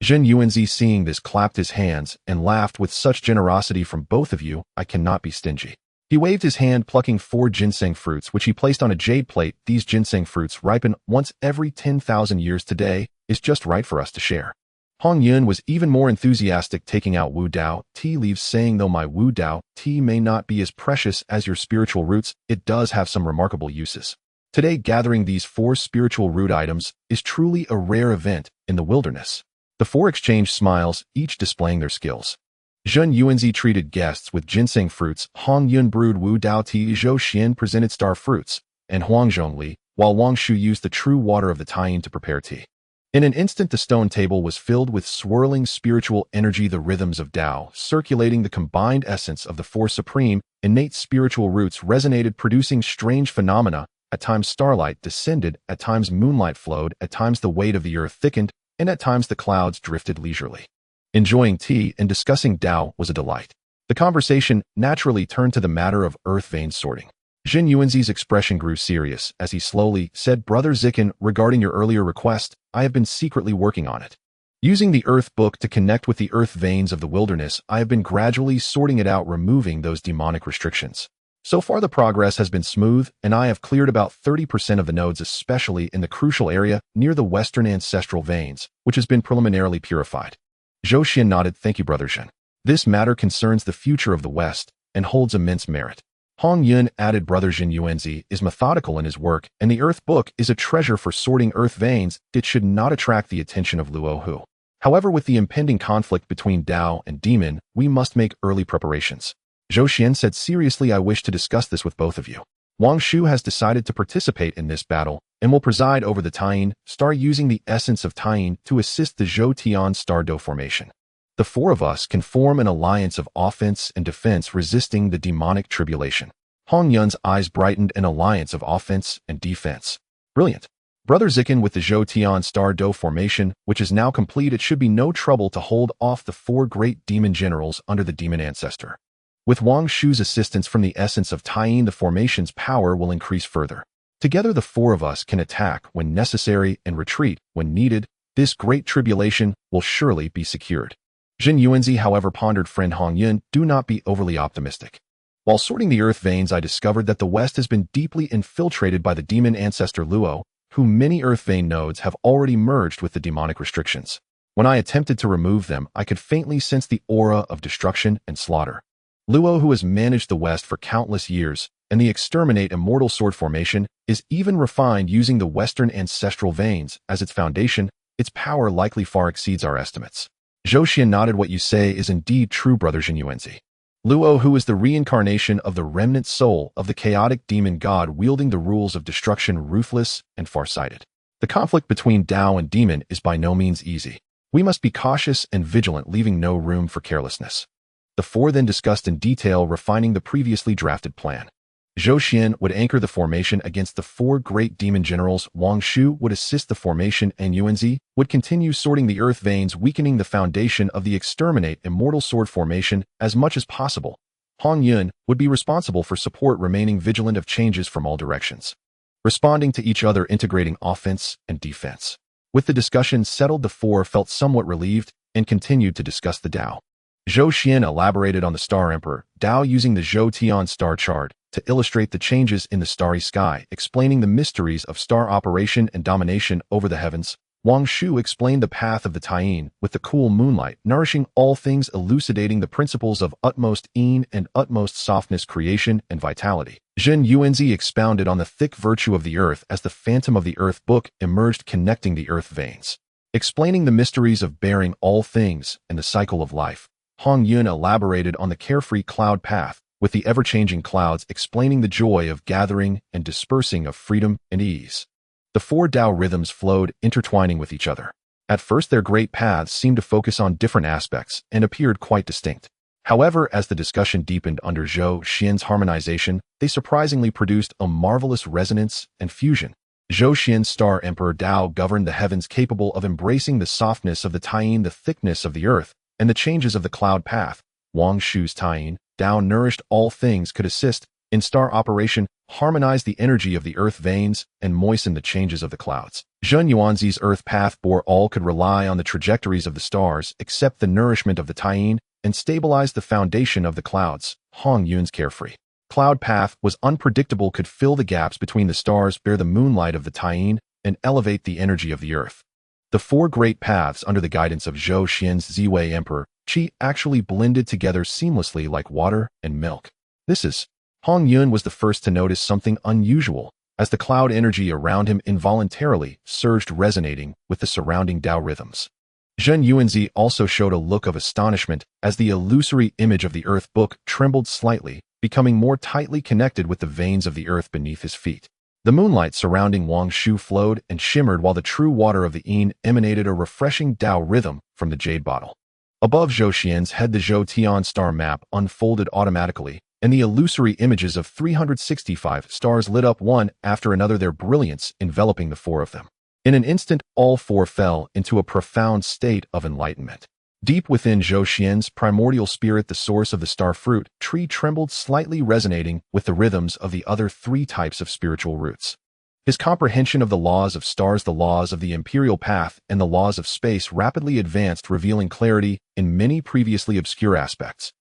Zhenyuanzi, seeing this, clapped his hands and laughed. With such generosity from both of you, I cannot be stingy. He waved his hand, plucking 4 ginseng fruits, which he placed on a jade plate. These ginseng fruits ripen once every 10,000 years. Today is just right for us to share. Hongyun was even more enthusiastic, taking out Wu Dao tea leaves, saying, though my Wu Dao tea may not be as precious as your spiritual roots, it does have some remarkable uses. Today, gathering these 4 spiritual root items is truly a rare event in the wilderness. The 4 exchanged smiles, each displaying their skills. Zhenyuanzi treated guests with ginseng fruits, Hongyun brewed Wu Dao tea, Zhou Xuan presented star fruits, and Huangzhongli, while Wangshu used the true water of the Tao to prepare tea. In an instant, the stone table was filled with swirling spiritual energy, the rhythms of Tao, circulating the combined essence of the 4 supreme, innate spiritual roots resonated, producing strange phenomena. At times starlight descended, at times moonlight flowed, at times the weight of the earth thickened, and at times the clouds drifted leisurely. Enjoying tea and discussing Tao was a delight. The conversation naturally turned to the matter of earth vein sorting. Zhenyuanzi's expression grew serious as he slowly said, Brother Zikin, regarding your earlier request, I have been secretly working on it. Using the Earth Book to connect with the earth veins of the wilderness, I have been gradually sorting it out, removing those demonic restrictions. So far the progress has been smooth, and I have cleared about 30% of the nodes, especially in the crucial area near the western ancestral veins, which has been preliminarily purified. Zhou Xuan nodded. Thank you, Brother Zhen. This matter concerns the future of the West and holds immense merit. Hongyun added. Brother Zhenyuanzi is methodical in his work, and the Earth Book is a treasure for sorting earth veins. It should not attract the attention of Luo Hu. However, with the impending conflict between Tao and Demon, we must make early preparations. Zhou Xuan said seriously, I wish to discuss this with both of you. Wangshu has decided to participate in this battle and will preside over the Tao star, using the essence of Tao to assist the Zhou Tian star Do formation. The 4 of us can form an alliance of offense and defense, resisting the demonic tribulation. Hongyun's eyes brightened. An alliance of offense and defense. Brilliant. Brother Zikin, with the Zhou Tian star Do formation, which is now complete, it should be no trouble to hold off the 4 great demon generals under the demon ancestor. With Wangshu's assistance from the essence of Tao, the formation's power will increase further. Together the 4 of us can attack when necessary and retreat when needed. This great tribulation will surely be secured. Zhenyuanzi, however, pondered. Friend Hongyun, do not be overly optimistic. While sorting the earth veins, I discovered that the West has been deeply infiltrated by the demon ancestor Luo, whom many earth vein nodes have already merged with the demonic restrictions. When I attempted to remove them, I could faintly sense the aura of destruction and slaughter. Luo, who has managed the West for countless years, and the exterminate immortal sword formation, is even refined using the Western ancestral veins as its foundation. Its power likely far exceeds our estimates. Zhou Xuan nodded. What you say is indeed true, Brother Zhenyuanzi. Luo, who is the reincarnation of the remnant soul of the chaotic demon god, wielding the rules of destruction, ruthless and farsighted. The conflict between Tao and demon is by no means easy. We must be cautious and vigilant, leaving no room for carelessness. The 4 then discussed in detail, refining the previously drafted plan. Zhou Xuan would anchor the formation against the 4 great demon generals, Wangshu would assist the formation, and Yuanzi would continue sorting the earth veins, weakening the foundation of the exterminate immortal sword formation as much as possible. Hongyun would be responsible for support, remaining vigilant of changes from all directions. Responding to each other, integrating offense and defense. With the discussion settled, the 4 felt somewhat relieved and continued to discuss the Tao. Zhou Xuan elaborated on the Star Emperor, Tao, using the Zhou Tian star chart to illustrate the changes in the starry sky, explaining the mysteries of star operation and domination over the heavens. Wangshu explained the path of the Tao with the cool moonlight, nourishing all things, elucidating the principles of utmost yin and utmost softness, creation and vitality. Zhenyuanzi expounded on the thick virtue of the earth as the phantom of the Earth Book emerged, connecting the earth veins, explaining the mysteries of bearing all things and the cycle of life. Hongyun elaborated on the carefree cloud path, with the ever-changing clouds, explaining the joy of gathering and dispersing, of freedom and ease. The 4 Tao rhythms flowed, intertwining with each other. At first their great paths seemed to focus on different aspects and appeared quite distinct. However, as the discussion deepened under Zhou Xuan's harmonization, they surprisingly produced a marvelous resonance and fusion. Zhou Xuan's Star Emperor Tao governed the heavens, capable of embracing the softness of the Tao, the thickness of the earth, and the changes of the cloud path. Wangshu's Tao nourished all things, could assist In star operation, harmonize the energy of the earth veins and moisten the changes of the clouds. Zhenyuanzi's earth path bore all could rely on the trajectories of the stars, accept the nourishment of the Tao, and stabilize the foundation of the clouds. Hongyun's carefree cloud path was unpredictable, could fill the gaps between the stars, bear the moonlight of the Tao, and elevate the energy of the earth. The four great paths under the guidance of Zhou Xuan's Ziwei Emperor Qi actually blended together seamlessly like water and milk. Hongyun was the first to notice something unusual, as the cloud energy around him involuntarily surged, resonating with the surrounding Tao rhythms. Zhenyuanzi also showed a look of astonishment as the illusory image of the earth book trembled slightly, becoming more tightly connected with the veins of the earth beneath his feet. The moonlight surrounding Wangshu flowed and shimmered, while the true water of the Yin emanated a refreshing Tao rhythm from the jade bottle. Above Zhou Xian's head, the Zhou Tian star map unfolded automatically, and the illusory images of 365 stars lit up one after another, their brilliance enveloping the four of them. In an instant, all four fell into a profound state of enlightenment. Deep within Zhou Xian's primordial spirit, the source of the star fruit tree trembled slightly, resonating with the rhythms of the other three types of spiritual roots. His comprehension of the laws of stars, the laws of the imperial path, and the laws of space rapidly advanced, revealing clarity in many previously obscure aspects.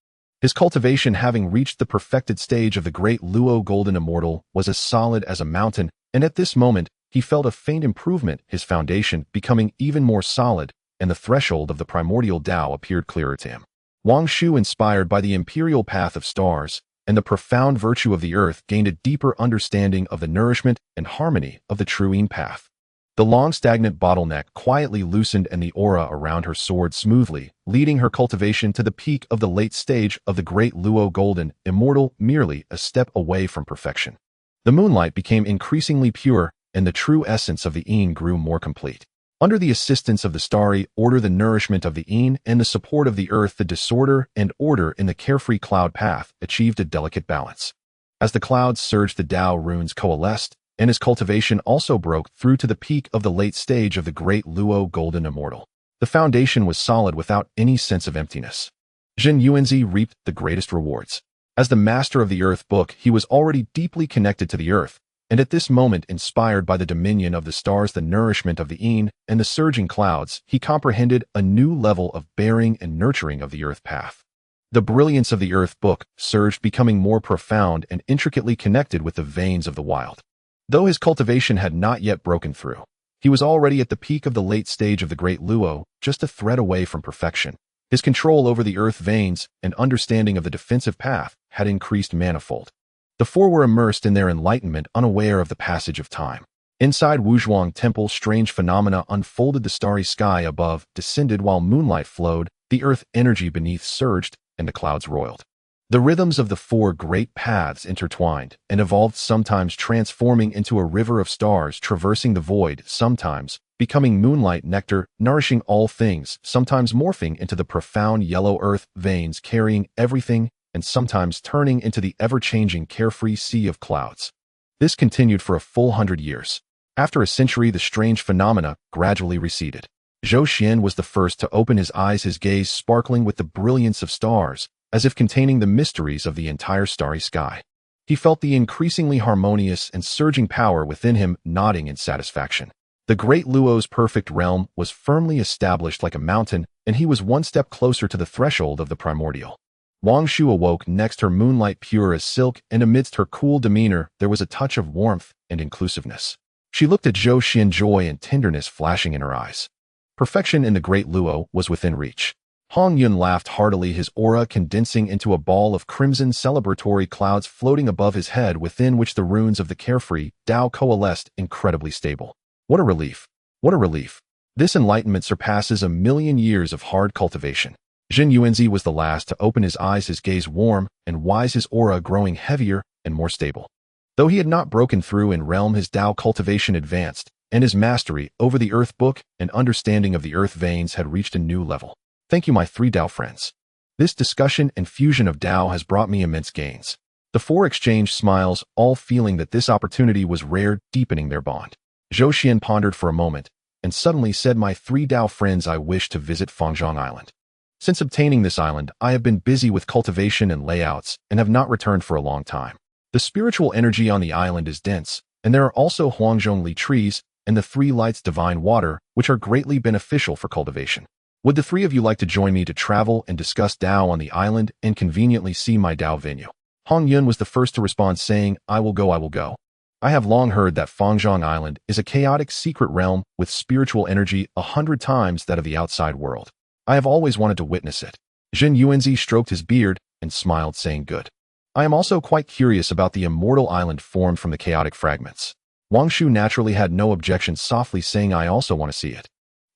His cultivation, having reached the perfected stage of the great Luo golden immortal, was as solid as a mountain, and at this moment, he felt a faint improvement, his foundation becoming even more solid, and the threshold of the primordial Tao appeared clearer to him. Wangshu, inspired by the imperial path of stars and the profound virtue of the earth, gained a deeper understanding of the nourishment and harmony of the true Yin path. The long stagnant bottleneck quietly loosened, and the aura around her soared smoothly, leading her cultivation to the peak of the late stage of the great Luo golden immortal, merely a step away from perfection. The moonlight became increasingly pure, and the true essence of the Yin grew more complete. Under the assistance of the starry order, the nourishment of the Yin, and the support of the earth, the disorder and order in the carefree cloud path achieved a delicate balance. As the clouds surged, the Tao runes coalesced, and his cultivation also broke through to the peak of the late stage of the great Luo golden immortal. The foundation was solid without any sense of emptiness. Zhenyuanzi reaped the greatest rewards. As the master of the earth book, he was already deeply connected to the earth, and at this moment, inspired by the dominion of the stars, the nourishment of the Yin, and the surging clouds, he comprehended a new level of bearing and nurturing of the earth path. The brilliance of the earth book surged, becoming more profound and intricately connected with the veins of the wild. Though his cultivation had not yet broken through, he was already at the peak of the late stage of the great Luo, just a thread away from perfection. His control over the earth veins and understanding of the defensive path had increased manifold. The four were immersed in their enlightenment, unaware of the passage of time. Inside Wuzhuang Temple, strange phenomena unfolded. The starry sky above descended while moonlight flowed, the earth energy beneath surged, and the clouds roiled. The rhythms of the four great paths intertwined and evolved, sometimes transforming into a river of stars traversing the void, sometimes becoming moonlight nectar nourishing all things, sometimes morphing into the profound yellow earth veins carrying everything, and sometimes turning into the ever-changing carefree sea of clouds. This continued for a full 100 years. After a century, the strange phenomena gradually receded. Zhou Xian was the first to open his eyes, his gaze sparkling with the brilliance of stars, as if containing the mysteries of the entire starry sky. He felt the increasingly harmonious and surging power within him, nodding in satisfaction. The great Luo's perfect realm was firmly established like a mountain, and he was one step closer to the threshold of the primordial. Wangshu awoke next, her moonlight pure as silk, and amidst her cool demeanor there was a touch of warmth and inclusiveness. She looked at Zhou Xian, joy and tenderness flashing in her eyes. Perfection in the great Luo was within reach. Hongyun laughed heartily, his aura condensing into a ball of crimson celebratory clouds floating above his head, within which the runes of the carefree Tao coalesced, incredibly stable. What a relief! What a relief! This enlightenment surpasses 1,000,000 years of hard cultivation. Zhenyuanzi was the last to open his eyes, his gaze warm and wise, his aura growing heavier and more stable. Though he had not broken through in realm, his Tao cultivation advanced, and his mastery over the earth book and understanding of the earth veins had reached a new level. Thank you, my three Tao friends. This discussion and fusion of Tao has brought me immense gains. The four exchanged smiles, all feeling that this opportunity was rare, deepening their bond. Zhou Xian pondered for a moment, and suddenly said, my three Tao friends, I wish to visit Fangzhang Island. Since obtaining this island, I have been busy with cultivation and layouts, and have not returned for a long time. The spiritual energy on the island is dense, and there are also Huanglongli trees and the three lights divine water, which are greatly beneficial for cultivation. Would the three of you like to join me to travel and discuss Tao on the island and conveniently see my Tao venue? Hongyun was the first to respond, saying, I will go, I will go. I have long heard that Fangzhang Island is a chaotic secret realm with spiritual energy 100 times that of the outside world. I have always wanted to witness it. Zhenyuanzi stroked his beard and smiled, saying, good. I am also quite curious about the immortal island formed from the chaotic fragments. Wangshu naturally had no objection, softly saying, I also want to see it.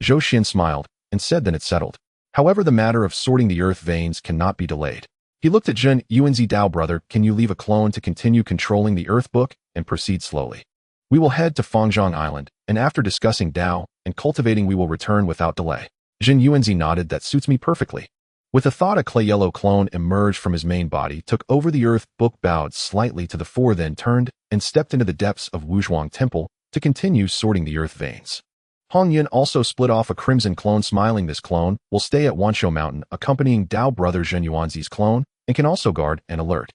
Zhou Xuan smiled and said, then it's settled. However, the matter of sorting the earth veins cannot be delayed. He looked at Zhenyuanzi. Tao brother, can you leave a clone to continue controlling the earth book and proceed slowly? We will head to Fangzhang Island, and after discussing Tao and cultivating we will return without delay. Zhenyuanzi nodded, that suits me perfectly. With a thought, a clay yellow clone emerged from his main body, took over the earth book, bowed slightly to the fore, then turned and stepped into the depths of Wuzhuang Temple to continue sorting the earth veins. Hongyun also split off a crimson clone, smiling, this clone will stay at Wangshu Mountain accompanying Tao brother Zhenyuanzi's clone and can also guard and alert.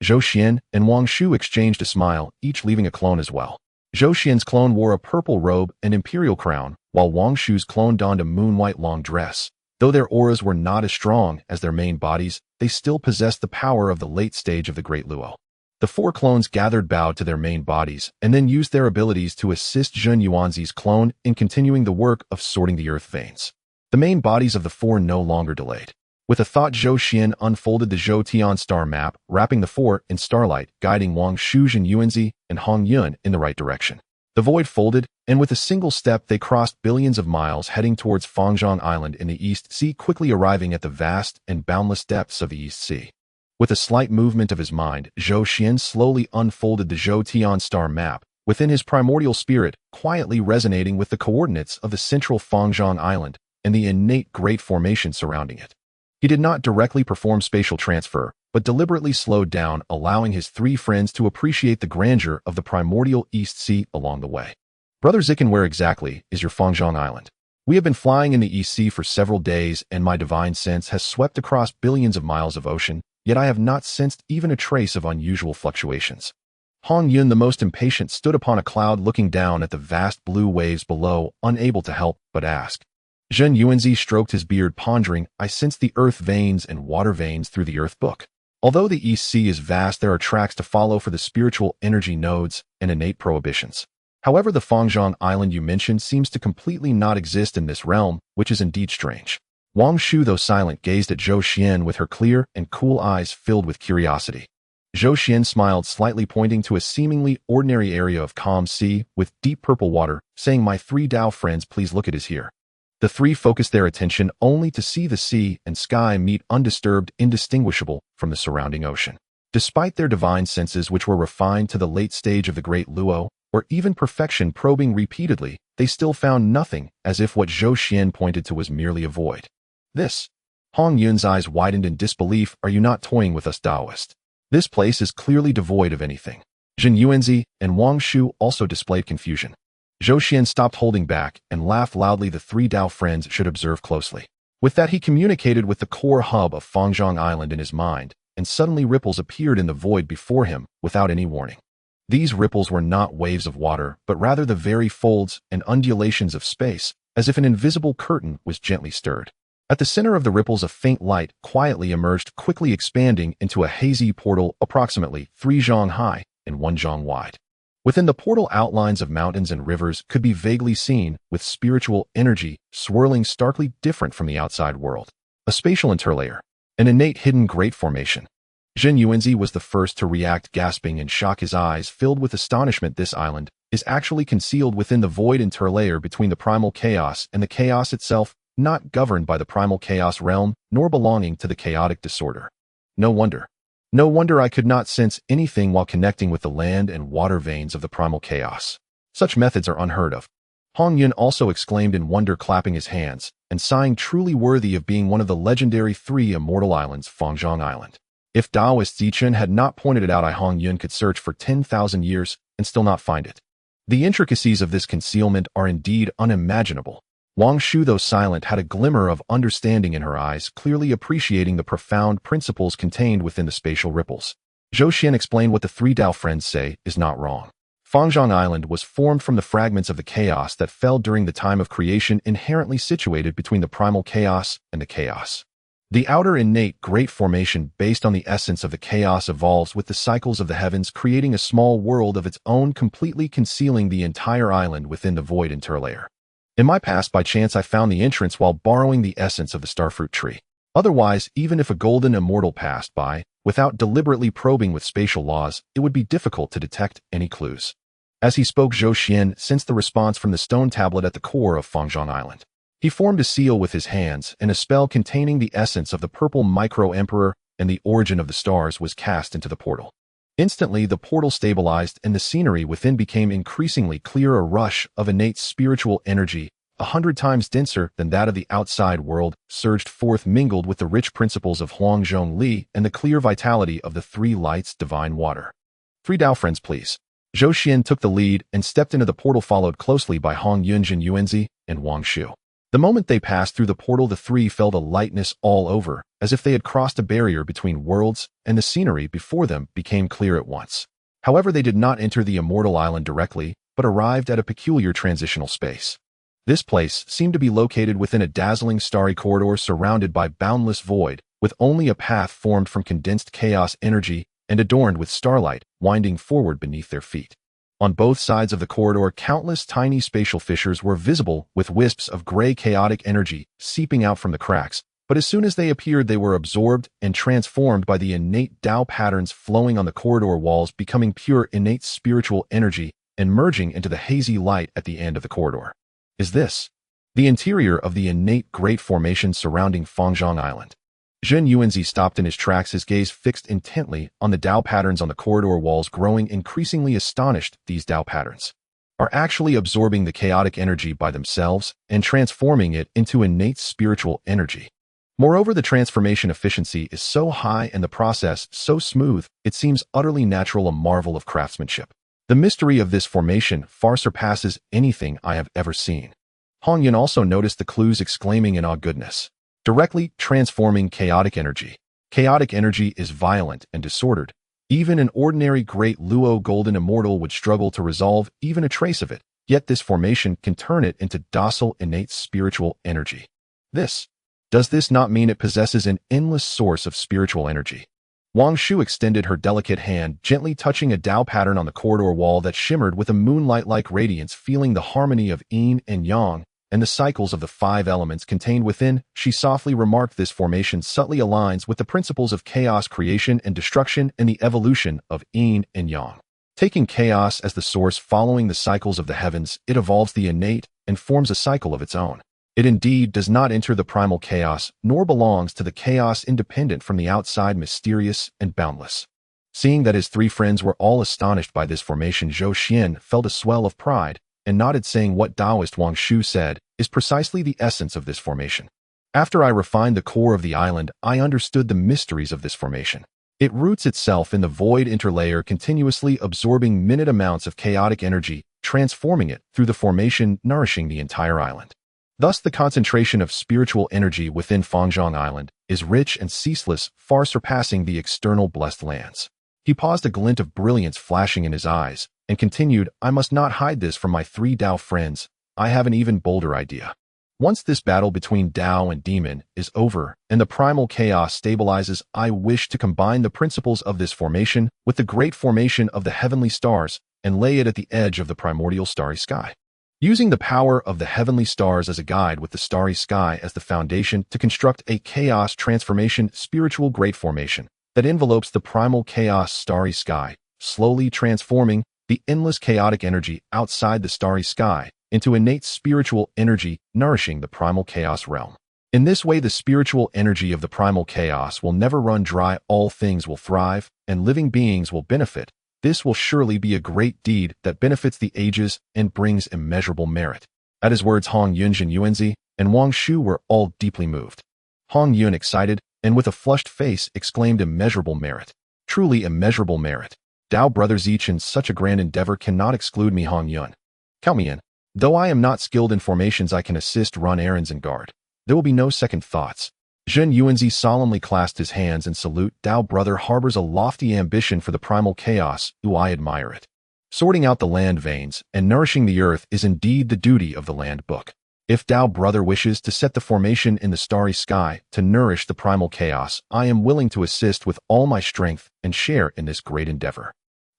Zhou Xuan and Wangshu exchanged a smile, each leaving a clone as well. Zhou Xian's clone wore a purple robe and imperial crown, while Wangshu's clone donned a moon-white long dress. Though their auras were not as strong as their main bodies, they still possessed the power of the late stage of the Great Luo. The four clones gathered, bowed to their main bodies, and then used their abilities to assist Zhenyuanzi's clone in continuing the work of sorting the earth veins. The main bodies of the four no longer delayed. With a thought, Zhou Xuan unfolded the Zhou Tian star map, wrapping the four in starlight, guiding Wangshu, Zhenyuanzi, and Hongyun in the right direction. The void folded, and with a single step they crossed billions of miles, heading towards Fangzhang Island in the East Sea, quickly arriving at the vast and boundless depths of the East Sea. With a slight movement of his mind, Zhou Xuan slowly unfolded the Zhou Tian star map, within his primordial spirit, quietly resonating with the coordinates of the central Fangzhang Island and the innate great formation surrounding it. He did not directly perform spatial transfer, but deliberately slowed down, allowing his three friends to appreciate the grandeur of the primordial East Sea along the way. Brother Zikan, where exactly is your Fangzhang Island? We have been flying in the East Sea for several days, and my divine sense has swept across billions of miles of ocean, yet I have not sensed even a trace of unusual fluctuations. Hongyun, the most impatient, stood upon a cloud looking down at the vast blue waves below, unable to help but ask. Zhenyuanzi stroked his beard, pondering, I sense the earth veins and water veins through the earth book. Although the East Sea is vast, there are tracks to follow for the spiritual energy nodes and innate prohibitions. However, the Fangzhang Island you mentioned seems to completely not exist in this realm, which is indeed strange. Wangshu, though silent, gazed at Zhou Xuan with her clear and cool eyes filled with curiosity. Zhou Xuan smiled slightly, pointing to a seemingly ordinary area of calm sea with deep purple water, saying, my three Tao friends, please look, it is here. The three focused their attention only to see the sea and sky meet, undisturbed, indistinguishable from the surrounding ocean. Despite their divine senses, which were refined to the late stage of the Great Luo, or even perfection, probing repeatedly, they still found nothing, as if what Zhou Xuan pointed to was merely a void. This. Hongyun's eyes widened in disbelief. Are you not toying with us, Taoist? This place is clearly devoid of anything. Zhenyuanzi and Wangshu also displayed confusion. Zhou Xuan stopped holding back and laughed loudly. The three Tao friends should observe closely. With that, he communicated with the core hub of Fangzhang Island in his mind, and suddenly ripples appeared in the void before him without any warning. These ripples were not waves of water, but rather the very folds and undulations of space, as if an invisible curtain was gently stirred. At the center of the ripples, a faint light quietly emerged, quickly expanding into a hazy portal approximately 3 zhang high and 1 zhang wide. Within the portal, outlines of mountains and rivers could be vaguely seen, with spiritual energy swirling starkly different from the outside world. A spatial interlayer, an innate hidden great formation. Zhenyuanzi was the first to react, gasping in shock, his eyes filled with astonishment. This island is actually concealed within the void interlayer between the primal chaos and the chaos itself, not governed by the primal chaos realm, nor belonging to the chaotic disorder. No wonder. No wonder I could not sense anything while connecting with the land and water veins of the primal chaos. Such methods are unheard of. Hongyun also exclaimed in wonder, clapping his hands and sighing, truly worthy of being one of the legendary 3 immortal islands, Fangzhang Island. If Taoist Zichen had not pointed it out, Hongyun could search for 10,000 years and still not find it. The intricacies of this concealment are indeed unimaginable. Wangshu, though silent, had a glimmer of understanding in her eyes, clearly appreciating the profound principles contained within the spatial ripples. Zhou Xuan explained what the three Dao friends say is not wrong. Fangzhang Island was formed from the fragments of the chaos that fell during the time of creation, inherently situated between the primal chaos and the chaos. The outer innate great formation based on the essence of the chaos evolves with the cycles of the heavens, creating a small world of its own, completely concealing the entire island within the void interlayer. In my past, by chance, I found the entrance while borrowing the essence of the starfruit tree. Otherwise, even if a golden immortal passed by, without deliberately probing with spatial laws, it would be difficult to detect any clues. As he spoke, Zhou Xuan sensed the response from the stone tablet at the core of Fangzhang Island. He formed a seal with his hands, and a spell containing the essence of the Purple Micro Emperor and the origin of the stars was cast into the portal. Instantly, the portal stabilized and the scenery within became increasingly clear. A rush of innate spiritual energy, 100 times denser than that of the outside world, surged forth, mingled with the rich principles of Huangzhong Li and the clear vitality of the three lights divine water. Three Dao friends, please. Zhou Xuan took the lead and stepped into the portal, followed closely by Hongyun and Zhenyuanzi and Wangshu. The moment they passed through the portal, the three felt a lightness all over, as if they had crossed a barrier between worlds, and the scenery before them became clear at once. However, they did not enter the immortal island directly, but arrived at a peculiar transitional space. This place seemed to be located within a dazzling starry corridor surrounded by boundless void, with only a path formed from condensed chaos energy and adorned with starlight winding forward beneath their feet. On both sides of the corridor, countless tiny spatial fissures were visible, with wisps of gray chaotic energy seeping out from the cracks, but as soon as they appeared, they were absorbed and transformed by the innate Tao patterns flowing on the corridor walls, becoming pure innate spiritual energy and merging into the hazy light at the end of the corridor. Is this the interior of the innate great formation surrounding Fangzhang Island? Zhenyuanzi stopped in his tracks, his gaze fixed intently on the Tao patterns on the corridor walls, growing increasingly astonished. These Tao patterns are actually absorbing the chaotic energy by themselves and transforming it into innate spiritual energy. Moreover, the transformation efficiency is so high and the process so smooth, it seems utterly natural, a marvel of craftsmanship. The mystery of this formation far surpasses anything I have ever seen. Hongyun also noticed the clues, exclaiming in awe, goodness. Directly transforming chaotic energy. Chaotic energy is violent and disordered. Even an ordinary great Luo golden immortal would struggle to resolve even a trace of it, yet this formation can turn it into docile innate spiritual energy. Does this not mean it possesses an endless source of spiritual energy? Wangshu extended her delicate hand, gently touching a Tao pattern on the corridor wall that shimmered with a moonlight-like radiance. Feeling the harmony of yin and yang and the cycles of the five elements contained within, she softly remarked, this formation subtly aligns with the principles of chaos creation and destruction and the evolution of yin and yang. Taking chaos as the source, following the cycles of the heavens, it evolves the innate and forms a cycle of its own. It indeed does not enter the primal chaos, nor belongs to the chaos independent from the outside, mysterious and boundless. Seeing that his three friends were all astonished by this formation, Zhou Xuan felt a swell of pride and nodded, saying, what Taoist Wangshu said is precisely the essence of this formation. After I refined the core of the island, I understood the mysteries of this formation. It roots itself in the void interlayer, continuously absorbing minute amounts of chaotic energy, transforming it through the formation, nourishing the entire island. Thus, the concentration of spiritual energy within Fangzhang Island is rich and ceaseless, far surpassing the external blessed lands. He paused, a glint of brilliance flashing in his eyes, and continued, I must not hide this from my three Tao friends. I have an even bolder idea. Once this battle between Tao and demon is over and the primal chaos stabilizes, I wish to combine the principles of this formation with the great formation of the heavenly stars and lay it at the edge of the primordial starry sky. Using the power of the heavenly stars as a guide with the starry sky as the foundation to construct a chaos transformation spiritual great formation that envelopes the primal chaos starry sky, slowly transforming the endless chaotic energy outside the starry sky into innate spiritual energy nourishing the primal chaos realm. In this way, the spiritual energy of the primal chaos will never run dry, all things will thrive, and living beings will benefit. This will surely be a great deed that benefits the ages and brings immeasurable merit. At his words, Hongyun and Zhenyuanzi and Wangshu were all deeply moved. Hongyun, excited and with a flushed face, exclaimed, immeasurable merit. Truly immeasurable merit. Tao brothers, each in such a grand endeavor cannot exclude me, Hongyun. Count me in. Though I am not skilled in formations, I can assist, run errands, and guard. There will be no second thoughts. Zhenyuanzi solemnly clasped his hands in salute. Tao brother harbors a lofty ambition for the primal chaos. I admire it. Sorting out the land veins and nourishing the earth is indeed the duty of the land book. If Tao brother wishes to set the formation in the starry sky to nourish the primal chaos, I am willing to assist with all my strength and share in this great endeavor.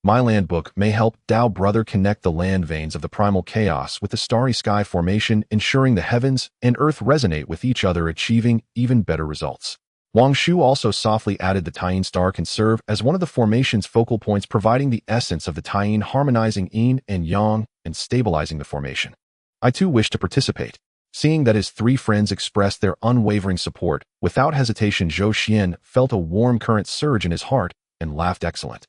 My land book may help Tao brother connect the land veins of the primal chaos with the starry sky formation, ensuring the heavens and earth resonate with each other, achieving even better results. Wangshu also softly added the Taiyin star can serve as one of the formation's focal points, providing the essence of the Taiyin, harmonizing yin and yang and stabilizing the formation. I too wish to participate. Seeing that his three friends expressed their unwavering support, without hesitation Zhou Xuan felt a warm current surge in his heart and laughed. Excellent.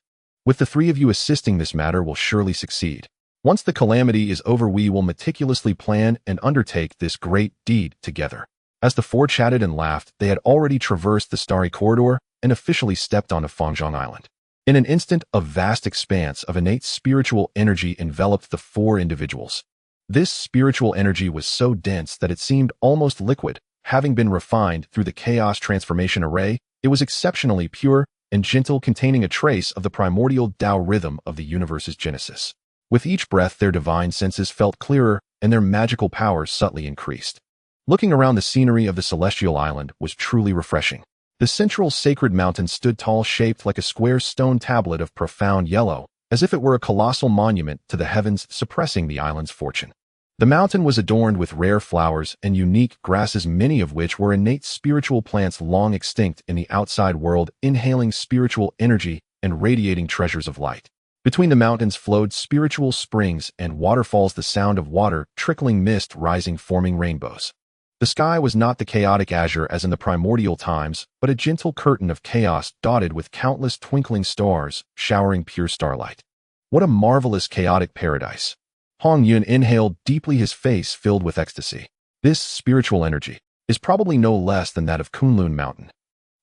With the three of you assisting, this matter will surely succeed. Once the calamity is over, we will meticulously plan and undertake this great deed together. As the four chatted and laughed, they had already traversed the starry corridor and officially stepped onto Fangzhang Island. In an instant, a vast expanse of innate spiritual energy enveloped the four individuals. This spiritual energy was so dense that it seemed almost liquid. Having been refined through the chaos transformation array, it was exceptionally pure and gentle, containing a trace of the primordial Tao rhythm of the universe's genesis. With each breath, their divine senses felt clearer and their magical powers subtly increased. Looking around, the scenery of the celestial island was truly refreshing. The central sacred mountain stood tall, shaped like a square stone tablet of profound yellow, as if it were a colossal monument to the heavens, suppressing the island's fortune. The mountain was adorned with rare flowers and unique grasses, many of which were innate spiritual plants long extinct in the outside world, inhaling spiritual energy and radiating treasures of light. Between the mountains flowed spiritual springs and waterfalls, the sound of water trickling, mist rising, forming rainbows. The sky was not the chaotic azure as in the primordial times, but a gentle curtain of chaos dotted with countless twinkling stars, showering pure starlight. What a marvelous chaotic paradise! Hongyun inhaled deeply, his face filled with ecstasy. This spiritual energy is probably no less than that of Kunlun Mountain.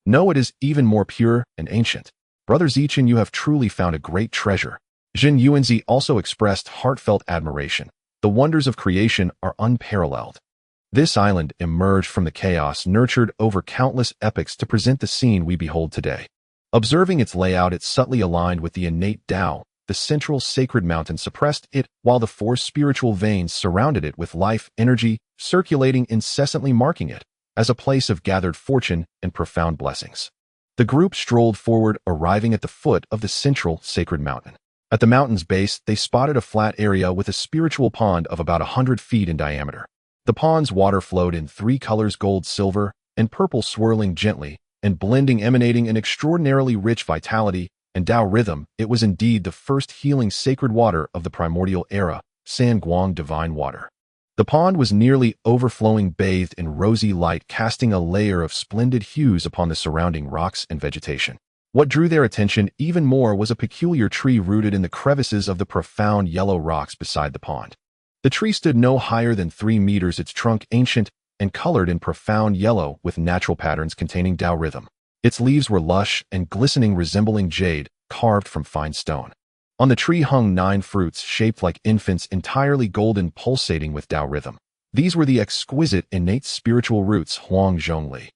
No, it is even more pure and ancient. Brother Zichin, you have truly found a great treasure. Zhenyuanzi also expressed heartfelt admiration. The wonders of creation are unparalleled. This island emerged from the chaos, nurtured over countless epochs to present the scene we behold today. Observing its layout, it subtly aligned with the innate Tao. The central sacred mountain suppressed it, while the four spiritual veins surrounded it with life energy, circulating incessantly, marking it as a place of gathered fortune and profound blessings. The group strolled forward, arriving at the foot of the central sacred mountain. At the mountain's base, they spotted a flat area with a spiritual pond of about 100 feet in diameter. The pond's water flowed in three colors: gold, silver, and purple, swirling gently and blending, emanating an extraordinarily rich vitality and Tao rhythm. It was indeed the first healing sacred water of the primordial era, Sanguang divine water. The pond was nearly overflowing, bathed in rosy light, casting a layer of splendid hues upon the surrounding rocks and vegetation. What drew their attention even more was a peculiar tree rooted in the crevices of the profound yellow rocks beside the pond. The tree stood no higher than 3 meters, its trunk ancient and colored in profound yellow with natural patterns containing Tao rhythm. Its leaves were lush and glistening, resembling jade, carved from fine stone. On the tree hung 9 fruits shaped like infants, entirely golden, pulsating with Tao rhythm. These were the exquisite innate spiritual roots Huang Zhongli.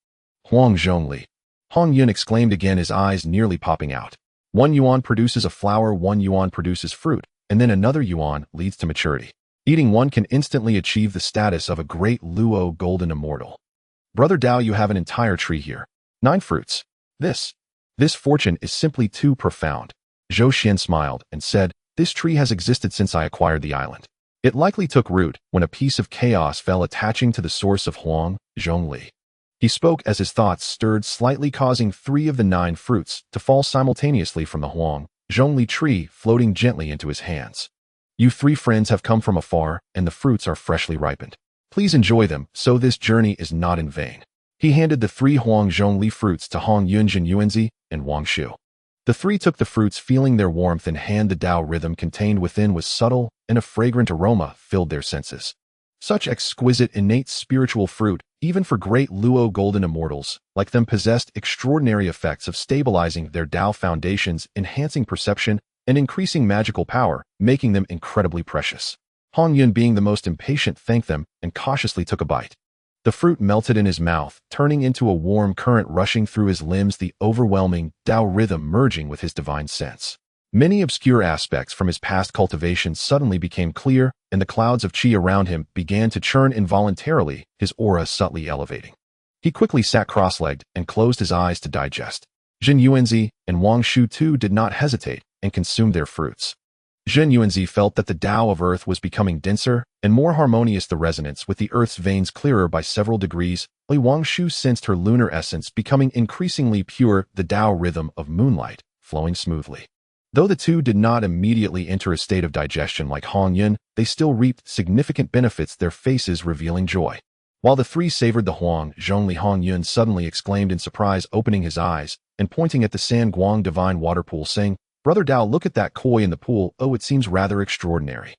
Huang Zhongli. Hongyun exclaimed again, his eyes nearly popping out. 1 yuan produces a flower, 1 yuan produces fruit, and then another yuan leads to maturity. Eating one can instantly achieve the status of a great Luo golden immortal. Brother Tao, you have an entire tree here. 9 fruits. This fortune is simply too profound. Zhou Xuan smiled and said, this tree has existed since I acquired the island. It likely took root when a piece of chaos fell, attaching to the source of Huang Zhongli. He spoke as his thoughts stirred slightly, causing 3 of the 9 fruits to fall simultaneously from the Huang Zhongli tree, floating gently into his hands. You 3 friends have come from afar, and the fruits are freshly ripened. Please enjoy them, so this journey is not in vain. He handed the 3 Huang Zhongli fruits to Hongyun and Zhenyuanzi and Wangshu. The 3 took the fruits, feeling their warmth in hand. The Tao rhythm contained within was subtle, and a fragrant aroma filled their senses. Such exquisite innate spiritual fruit, even for great Luo golden immortals like them, possessed extraordinary effects of stabilizing their Tao foundations, enhancing perception, and increasing magical power, making them incredibly precious. Hongyun, being the most impatient, thanked them and cautiously took a bite. The fruit melted in his mouth, turning into a warm current rushing through his limbs, the overwhelming Tao rhythm merging with his divine sense. Many obscure aspects from his past cultivation suddenly became clear, and the clouds of qi around him began to churn involuntarily, his aura subtly elevating. He quickly sat cross-legged and closed his eyes to digest. Zhenyuanzi and Wangshu too did not hesitate and consumed their fruits. Zhenyuanzi felt that the Tao of Earth was becoming denser and more harmonious, the resonance with the Earth's veins clearer by several degrees. Wangshu sensed her lunar essence becoming increasingly pure, the Tao rhythm of moonlight flowing smoothly. Though the two did not immediately enter a state of digestion like Hongyun, they still reaped significant benefits, their faces revealing joy. While the three savored the Zhongli, Hongyun suddenly exclaimed in surprise, opening his eyes and pointing at the Sanguang divine water pool, saying, "Brother Tao, look at that koi in the pool. Oh, it seems rather extraordinary."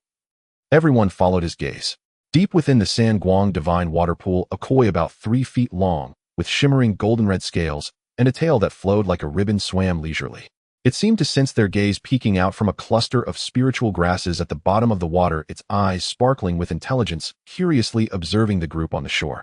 Everyone followed his gaze. Deep within the Sanguang divine water pool, a koi about 3 feet long, with shimmering golden-red scales and a tail that flowed like a ribbon, swam leisurely. It seemed to sense their gaze, peeking out from a cluster of spiritual grasses at the bottom of the water, its eyes sparkling with intelligence, curiously observing the group on the shore.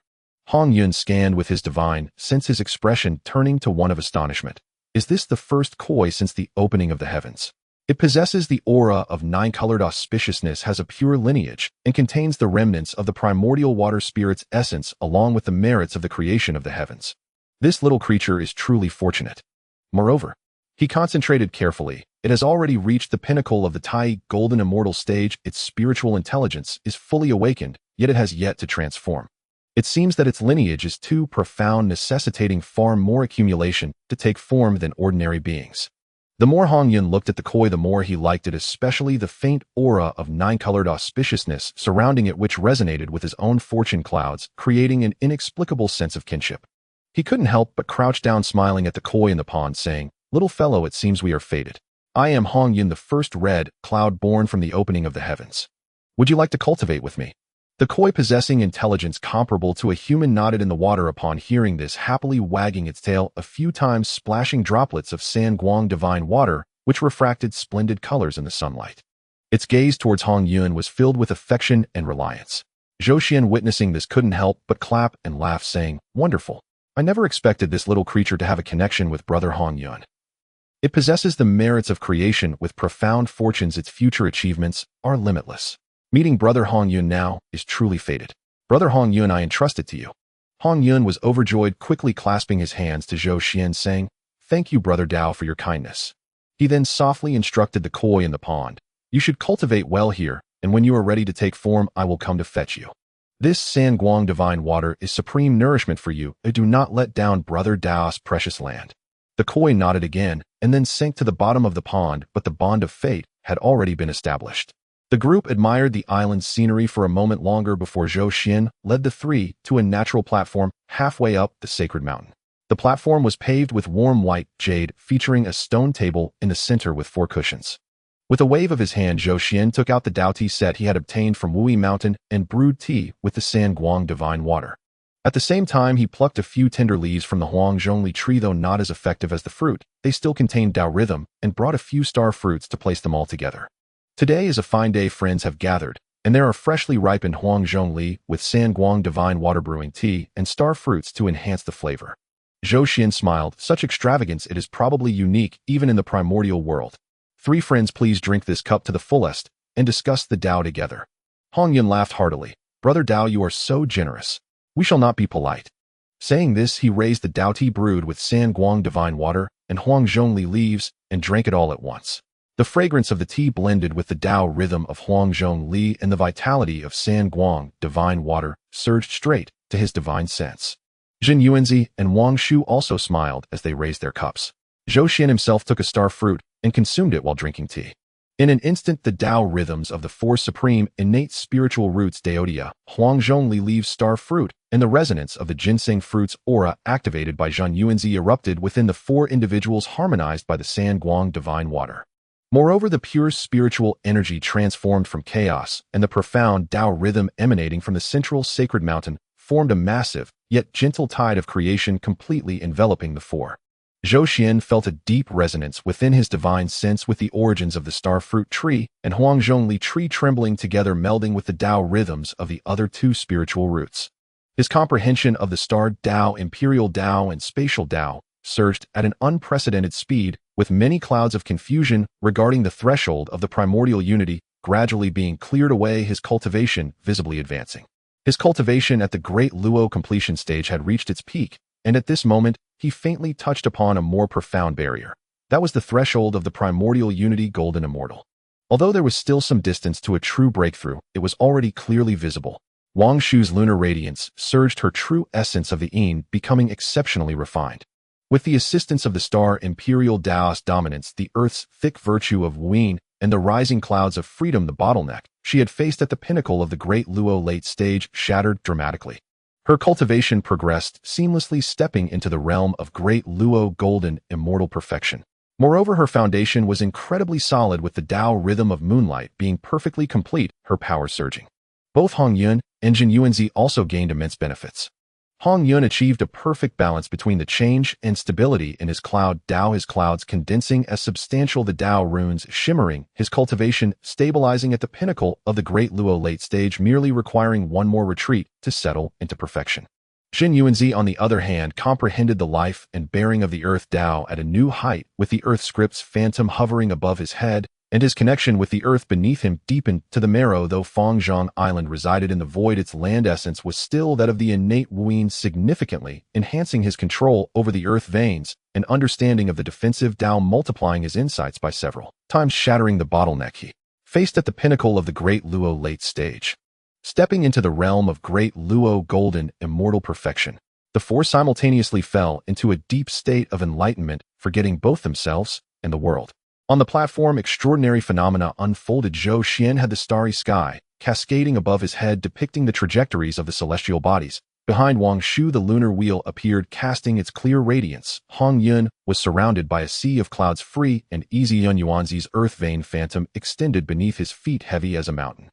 Hongyun scanned with his divine sense, his expression turning to one of astonishment. Is this the first koi since the opening of the heavens? It possesses the aura of 9-colored auspiciousness, has a pure lineage, and contains the remnants of the primordial water spirit's essence along with the merits of the creation of the heavens. This little creature is truly fortunate. Moreover, he concentrated carefully. It has already reached the pinnacle of the Tai golden immortal stage. Its spiritual intelligence is fully awakened, yet it has yet to transform. It seems that its lineage is too profound, necessitating far more accumulation to take form than ordinary beings. The more Hongyun looked at the koi, the more he liked it, especially the faint aura of 9-colored auspiciousness surrounding it, which resonated with his own fortune clouds, creating an inexplicable sense of kinship. He couldn't help but crouch down, smiling at the koi in the pond, saying, "Little fellow, it seems we are fated. I am Hongyun, the first red cloud born from the opening of the heavens. Would you like to cultivate with me?" The koi, possessing intelligence comparable to a human, nodded in the water upon hearing this, happily wagging its tail a few times, splashing droplets of Sanguang divine water, which refracted splendid colors in the sunlight. Its gaze towards Hongyun was filled with affection and reliance. Zhou Xuan, witnessing this, couldn't help but clap and laugh, saying, "Wonderful. I never expected this little creature to have a connection with Brother Hongyun. It possesses the merits of creation with profound fortunes. Its future achievements are limitless. Meeting Brother Hongyun now is truly fated. Brother Hongyun, I entrust it to you." Hongyun was overjoyed, quickly clasping his hands to Zhou Xuan, saying, "Thank you, Brother Tao, for your kindness." He then softly instructed the koi in the pond, "You should cultivate well here, and when you are ready to take form, I will come to fetch you. This Sanguang divine water is supreme nourishment for you. Do not let down Brother Tao's precious land." The koi nodded again, and then sank to the bottom of the pond, but the bond of fate had already been established. The group admired the island's scenery for a moment longer before Zhou Xuan led the three to a natural platform halfway up the sacred mountain. The platform was paved with warm white jade, featuring a stone table in the center with 4 cushions. With a wave of his hand, Zhou Xuan took out the Dao tea set he had obtained from Wui Mountain and brewed tea with the Sanguang divine water. At the same time, he plucked a few tender leaves from the Huangzhongli tree. Though not as effective as the fruit, they still contained Tao rhythm, and brought a few star fruits to place them all together. Today is a fine day. Friends have gathered, and there are freshly ripened Huangzhongli with Sanguang divine water brewing tea and star fruits to enhance the flavor. Zhou Xuan smiled. Such extravagance, it is probably unique even in the primordial world. 3 friends, please drink this cup to the fullest and discuss the Tao together. Hongyun laughed heartily. Brother Tao, you are so generous. We shall not be polite. Saying this, he raised the Tao tea brewed with Sanguang divine water and Huangzhongli leaves and drank it all at once. The fragrance of the tea blended with the Tao rhythm of Huangzhongli and the vitality of Sanguang divine water surged straight to his divine sense. Zhenyuanzi and Wangshu also smiled as they raised their cups. Zhou Xuan himself took a star fruit and consumed it while drinking tea. In an instant, the Tao rhythms of the 4 supreme innate spiritual roots, Deity, Huangzhongli leaves, star fruit, and the resonance of the ginseng fruit's aura activated by Zhenyuanzi erupted within the 4 individuals, harmonized by the Sanguang divine water. Moreover, the pure spiritual energy transformed from chaos, and the profound Tao rhythm emanating from the central sacred mountain formed a massive, yet gentle tide of creation, completely enveloping the 4. Zhou Xuan felt a deep resonance within his divine sense with the origins of the star fruit tree and Huangzhongli tree trembling together, melding with the Tao rhythms of the other 2 spiritual roots. His comprehension of the star Tao, Imperial Tao, and Spatial Tao surged at an unprecedented speed, with many clouds of confusion regarding the threshold of the primordial unity gradually being cleared away, his cultivation visibly advancing. His cultivation at the Great Luo completion stage had reached its peak, and at this moment, he faintly touched upon a more profound barrier. That was the threshold of the primordial unity golden immortal. Although there was still some distance to a true breakthrough, it was already clearly visible. Wangshu's lunar radiance surged, her true essence of the Yin becoming exceptionally refined. With the assistance of the star Imperial Taoist dominance, the Earth's thick virtue of Yin, and the rising clouds of freedom, the bottleneck she had faced at the pinnacle of the Great Luo late stage shattered dramatically. Her cultivation progressed seamlessly, stepping into the realm of Great Luo golden immortal perfection. Moreover, her foundation was incredibly solid, with the Tao rhythm of moonlight being perfectly complete, her power surging. Both Hongyun and Zhenyuanzi also gained immense benefits. Hongyun achieved a perfect balance between the change and stability in his cloud Tao, his clouds condensing as substantial, the Tao runes shimmering, his cultivation stabilizing at the pinnacle of the Great Luo late stage, merely requiring one more retreat to settle into perfection. Zhenyuanzi, on the other hand, comprehended the life and bearing of the Earth Tao at a new height, with the Earth script's phantom hovering above his head, and his connection with the earth beneath him deepened to the marrow. Though Fangzhang Island resided in the void, its land essence was still that of the innate Wuyin, significantly enhancing his control over the earth veins, and understanding of the defensive Tao, multiplying his insights by several times, shattering the bottleneck he faced at the pinnacle of the Great Luo late stage. Stepping into the realm of Great Luo golden immortal perfection, the four simultaneously fell into a deep state of enlightenment, forgetting both themselves and the world. On the platform, extraordinary phenomena unfolded. Zhou Xuan had the starry sky cascading above his head, depicting the trajectories of the celestial bodies. Behind Wangshu, the lunar wheel appeared, casting its clear radiance. Hongyun was surrounded by a sea of clouds, free and easy. Zhenyuanzi's earth vein phantom extended beneath his feet, heavy as a mountain.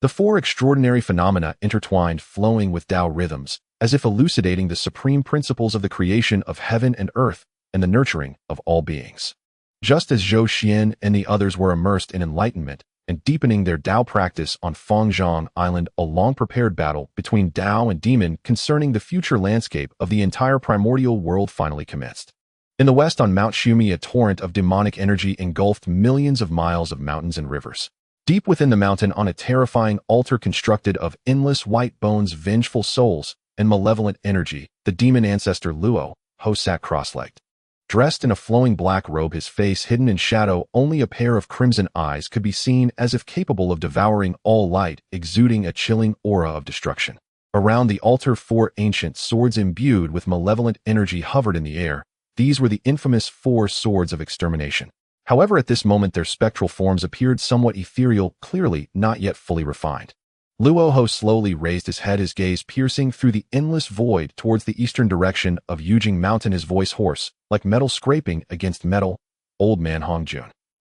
The four extraordinary phenomena intertwined, flowing with Tao rhythms, as if elucidating the supreme principles of the creation of heaven and earth and the nurturing of all beings. Just as Zhou Xuan and the others were immersed in enlightenment and deepening their Tao practice on Fangzhang Island, a long-prepared battle between Tao and demon concerning the future landscape of the entire primordial world finally commenced. In the west, on Mount Buzhou, a torrent of demonic energy engulfed millions of miles of mountains and rivers. Deep within the mountain, on a terrifying altar constructed of endless white bones, vengeful souls, and malevolent energy, the demon ancestor Luo Ho sat cross-legged. Dressed in a flowing black robe, his face hidden in shadow, only a pair of crimson eyes could be seen, as if capable of devouring all light, exuding a chilling aura of destruction. Around the altar, four ancient swords imbued with malevolent energy hovered in the air. These were the infamous four swords of extermination. However, at this moment their spectral forms appeared somewhat ethereal, clearly not yet fully refined. Luo Ho slowly raised his head, his gaze piercing through the endless void towards the eastern direction of Yujing Mountain, his voice hoarse, like metal scraping against metal. Old man Hongjun,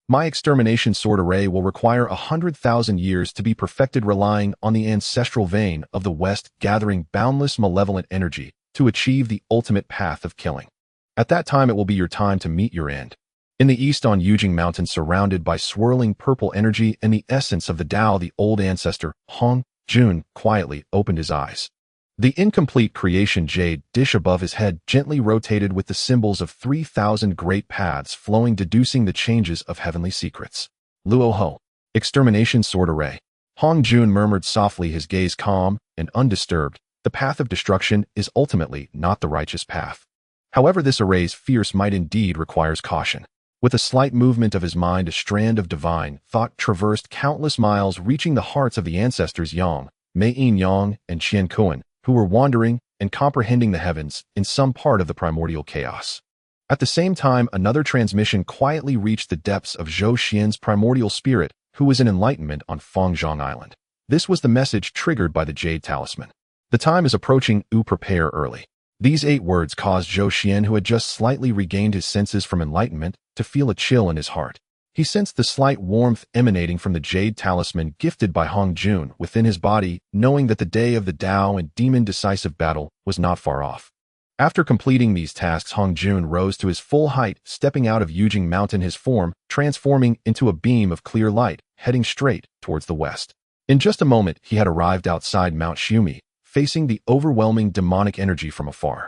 my extermination sword array will require 100,000 years to be perfected, relying on the ancestral vein of the West, gathering boundless malevolent energy to achieve the ultimate path of killing. At that time, it will be your time to meet your end. In the east, on Yujing Mountain, surrounded by swirling purple energy and the essence of the Tao, the old ancestor, Hongjun, quietly opened his eyes. The incomplete creation jade dish above his head gently rotated with the symbols of 3,000 great paths flowing, deducing the changes of heavenly secrets. Luo Ho, extermination sword array. Hongjun murmured softly, his gaze calm and undisturbed. The path of destruction is ultimately not the righteous path. However, this array's fierce might indeed requires caution. With a slight movement of his mind, a strand of divine thought traversed countless miles, reaching the hearts of the ancestors Yang, Mei Yang, and Qian Kuan, who were wandering and comprehending the heavens in some part of the primordial chaos. At the same time, another transmission quietly reached the depths of Zhou Xian's primordial spirit, who was in enlightenment on Fangzhang Island. This was the message triggered by the Jade Talisman. The time is approaching, prepare early. These 8 words caused Zhou Xuan, who had just slightly regained his senses from enlightenment, to feel a chill in his heart. He sensed the slight warmth emanating from the Jade Talisman gifted by Hongjun within his body, knowing that the day of the Tao and demon decisive battle was not far off. After completing these tasks, Hongjun rose to his full height, stepping out of Yujing Mountain, his form transforming into a beam of clear light, heading straight towards the west. In just a moment, he had arrived outside Mount Buzhou, facing the overwhelming demonic energy from afar.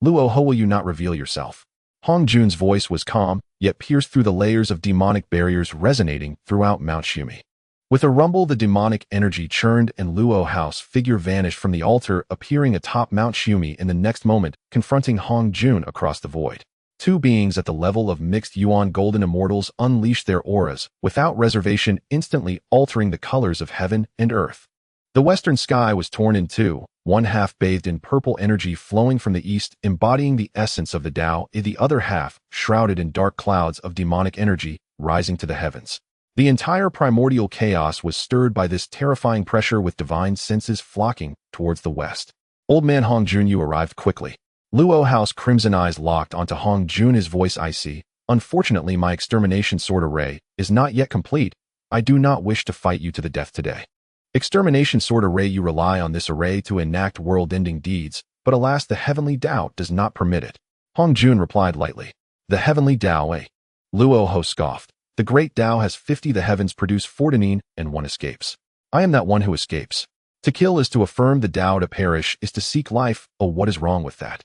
Luo Ho, will you not reveal yourself? Hongjun's voice was calm, yet pierced through the layers of demonic barriers resonating throughout Mount Shumi. With a rumble, the demonic energy churned and Luo Hao's figure vanished from the altar, appearing atop Mount Shumi in the next moment, confronting Hongjun across the void. Two beings at the level of mixed Yuan golden immortals unleashed their auras, without reservation, instantly altering the colors of heaven and earth. The western sky was torn in two, one half bathed in purple energy flowing from the east, embodying the essence of the Tao, the other half shrouded in dark clouds of demonic energy rising to the heavens. The entire primordial chaos was stirred by this terrifying pressure, with divine senses flocking towards the west. Old man Hongjun, you arrived quickly. Luo Hao's crimson eyes locked onto Hongjun, his voice icy. Unfortunately, my extermination sword array is not yet complete. I do not wish to fight you to the death today. Extermination sword array, you rely on this array to enact world-ending deeds, but alas, the heavenly Tao does not permit it. Hongjun replied lightly. The heavenly Tao, eh? Luo Ho scoffed. The great Tao has 50, the heavens produce 49, and one escapes. I am that one who escapes. To kill is to affirm, the Tao to perish is to seek life. Oh, what is wrong with that?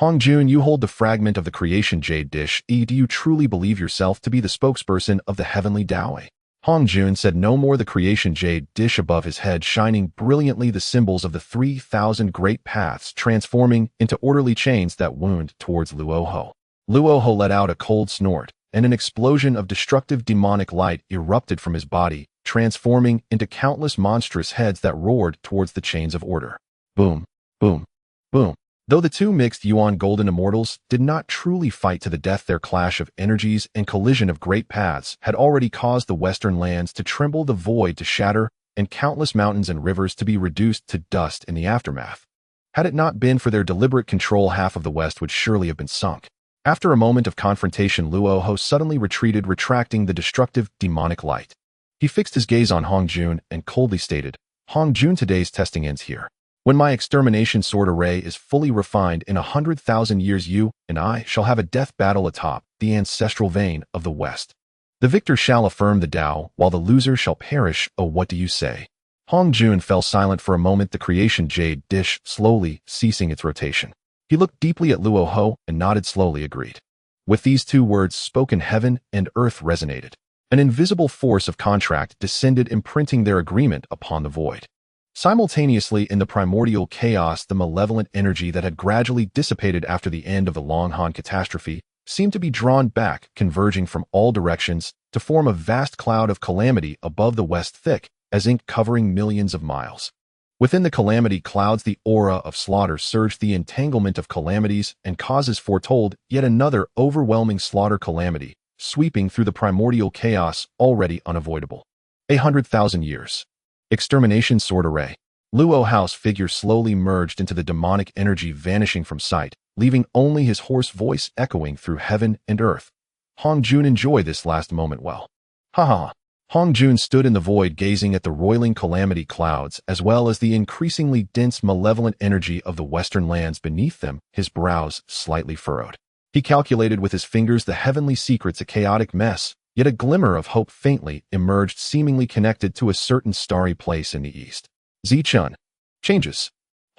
Hongjun, you hold the fragment of the creation jade dish. Do you truly believe yourself to be the spokesperson of the heavenly Tao? Hongjun said no more, the creation jade dish above his head shining brilliantly, the symbols of the 3,000 great paths transforming into orderly chains that wound towards Luo Ho. Luo Ho let out a cold snort, and an explosion of destructive demonic light erupted from his body, transforming into countless monstrous heads that roared towards the chains of order. Boom, boom, boom. Though the two mixed Yuan golden immortals did not truly fight to the death, their clash of energies and collision of great paths had already caused the western lands to tremble, the void to shatter, and countless mountains and rivers to be reduced to dust in the aftermath. Had it not been for their deliberate control, half of the west would surely have been sunk. After a moment of confrontation, Luo Ho suddenly retreated, retracting the destructive demonic light. He fixed his gaze on Hongjun and coldly stated, Hongjun, today's testing ends here. When my extermination sword array is fully refined, in 100,000 years you and I shall have a death battle atop the ancestral vein of the West. The victor shall affirm the Tao, while the loser shall perish. Oh, what do you say? Hongjun fell silent for a moment, the creation jade dish slowly ceasing its rotation. He looked deeply at Luo Ho and nodded slowly, agreed. With these two words spoken, heaven and earth resonated. An invisible force of contract descended, imprinting their agreement upon the void. Simultaneously, in the primordial chaos, the malevolent energy that had gradually dissipated after the end of the Dragonhan catastrophe seemed to be drawn back, converging from all directions to form a vast cloud of calamity above the west, thick as ink, covering millions of miles. Within the calamity clouds, the aura of slaughter surged, the entanglement of calamities and causes foretold yet another overwhelming slaughter calamity, sweeping through the primordial chaos already unavoidable. 100,000 years. Extermination sword array. Luo Hao's figure slowly merged into the demonic energy, vanishing from sight, leaving only his hoarse voice echoing through heaven and earth. Hongjun, enjoy this last moment well. Ha ha. Hongjun stood in the void, gazing at the roiling calamity clouds as well as the increasingly dense malevolent energy of the western lands beneath them, his brows slightly furrowed. He calculated with his fingers the heavenly secrets, a chaotic mess, yet a glimmer of hope faintly emerged, seemingly connected to a certain starry place in the east. Zichun. Changes.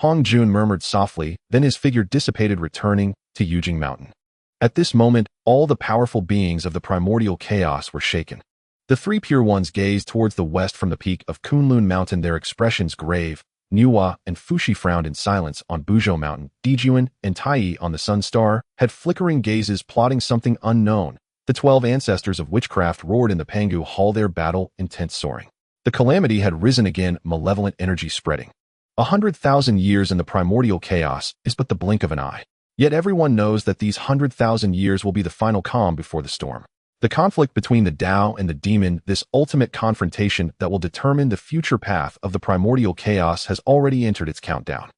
Hongjun murmured softly, then his figure dissipated, returning to Yujing Mountain. At this moment, all the powerful beings of the primordial chaos were shaken. The three pure ones gazed towards the west from the peak of Kunlun Mountain, their expressions grave. Nuwa and Fushi frowned in silence on Buzhou Mountain. Dijuan and Tai on the Sun Star had flickering gazes, plotting something unknown. The 12 ancestors of witchcraft roared in the Pangu hall, their battle intent soaring. The calamity had risen again, malevolent energy spreading. 100,000 years in the primordial chaos is but the blink of an eye. Yet everyone knows that these 100,000 years will be the final calm before the storm. The conflict between the Tao and the demon, this ultimate confrontation that will determine the future path of the primordial chaos, has already entered its countdown.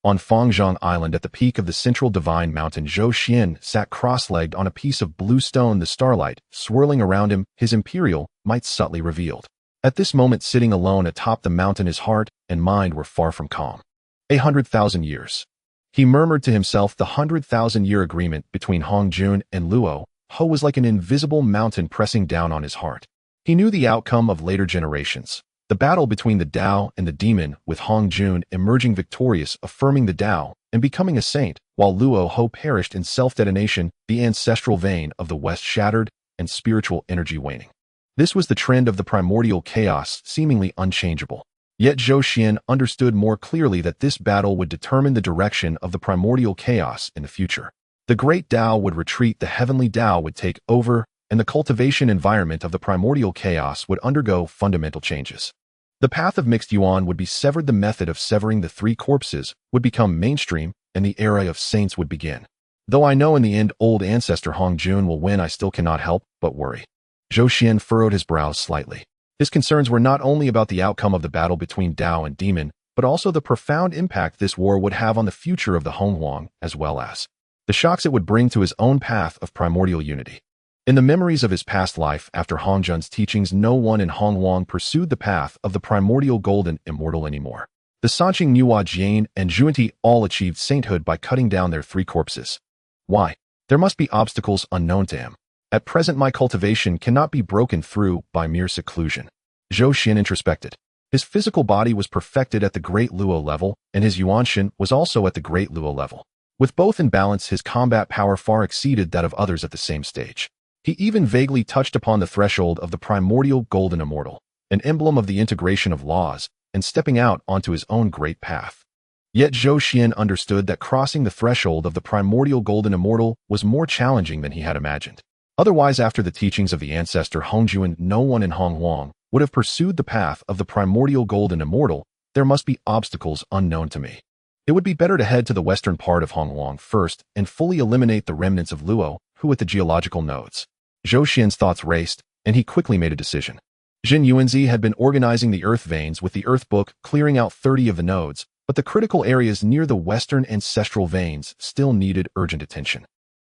On Fangzhang Island, at the peak of the central divine mountain, Zhou Xuan sat cross-legged on a piece of blue stone, the starlight swirling around him, his imperial might subtly revealed. At this moment, sitting alone atop the mountain, his heart and mind were far from calm. 100,000 years. He murmured to himself, the 100,000-year agreement between Hongjun and Luo Ho was like an invisible mountain pressing down on his heart. He knew the outcome of later generations. The battle between the Tao and the demon, with Hongyun emerging victorious, affirming the Tao, and becoming a saint, while Luo Ho perished in self-detonation, the ancestral vein of the West shattered, and spiritual energy waning. This was the trend of the primordial chaos, seemingly unchangeable. Yet Zhou Xuan understood more clearly that this battle would determine the direction of the primordial chaos in the future. The great Tao would retreat, the heavenly Tao would take over, and the cultivation environment of the primordial chaos would undergo fundamental changes. The path of mixed yuan would be severed, the method of severing the three corpses would become mainstream, and the era of saints would begin. Though I know in the end old ancestor Hongjun will win, I still cannot help but worry. Zhou Xuan furrowed his brows slightly. His concerns were not only about the outcome of the battle between Tao and demon, but also the profound impact this war would have on the future of the Honghuang, as well as the shocks it would bring to his own path of primordial unity. In the memories of his past life after Hongjun's teachings, no one in Honghuang pursued the path of the primordial golden immortal anymore. The Sanqing Nuwa Jian and Zhuanti all achieved sainthood by cutting down their three corpses. Why? There must be obstacles unknown to him. At present my cultivation cannot be broken through by mere seclusion. Zhou Xuan introspected. His physical body was perfected at the Great Luo level, and his Yuanshan was also at the Great Luo level. With both in balance, his combat power far exceeded that of others at the same stage. He even vaguely touched upon the threshold of the primordial golden immortal, an emblem of the integration of laws, and stepping out onto his own great path. Yet Zhou Xuan understood that crossing the threshold of the primordial golden immortal was more challenging than he had imagined. Otherwise, after the teachings of the ancestor Hongyun, no one in Honghuang would have pursued the path of the primordial golden immortal. There must be obstacles unknown to me. It would be better to head to the western part of Honghuang first and fully eliminate the remnants of Luo, who at the geological nodes. Zhou Xuan's thoughts raced, and he quickly made a decision. Zhenyuanzi had been organizing the earth veins with the earth book, clearing out 30 of the nodes, but the critical areas near the western ancestral veins still needed urgent attention.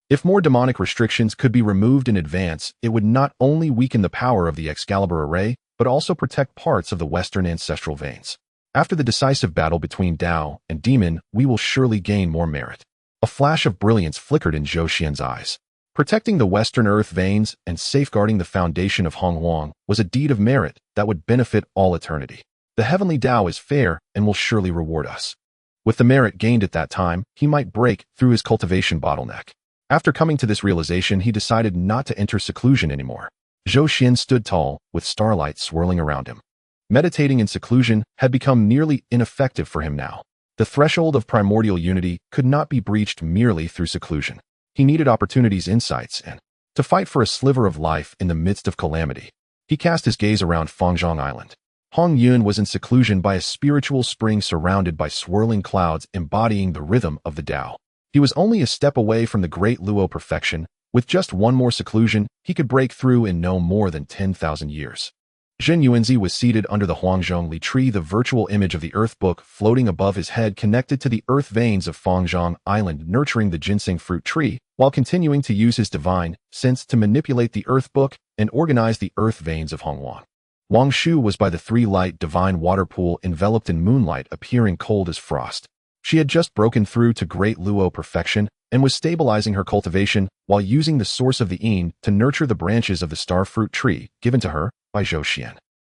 If more demonic restrictions could be removed in advance, it would not only weaken the power of the Excalibur array, but also protect parts of the western ancestral veins. After the decisive battle between Tao and demon, we will surely gain more merit. A flash of brilliance flickered in Zhou Xuan's eyes. Protecting the western earth veins and safeguarding the foundation of Honghuang was a deed of merit that would benefit all eternity. The heavenly Tao is fair and will surely reward us. With the merit gained at that time, he might break through his cultivation bottleneck. After coming to this realization, he decided not to enter seclusion anymore. Zhou Xuan stood tall, with starlight swirling around him. Meditating in seclusion had become nearly ineffective for him now. The threshold of primordial unity could not be breached merely through seclusion. He needed opportunities, insights, and to fight for a sliver of life in the midst of calamity. He cast his gaze around Fangzhang Island. Hongyun was in seclusion by a spiritual spring surrounded by swirling clouds embodying the rhythm of the Tao. He was only a step away from the Great Luo perfection. With just one more seclusion, he could break through in no more than 10,000 years. Zhenyuanzi was seated under the Huangzhongli tree, the virtual image of the Earth Book floating above his head, connected to the earth veins of Fangzhang Island, nurturing the ginseng fruit tree, while continuing to use his divine sense to manipulate the Earth Book and organize the earth veins of Honghuang. Wangshu was by the three-light divine water pool, enveloped in moonlight, appearing cold as frost. She had just broken through to Great Luo perfection and was stabilizing her cultivation while using the source of the Yin to nurture the branches of the star fruit tree given to her by Zhou Xuan.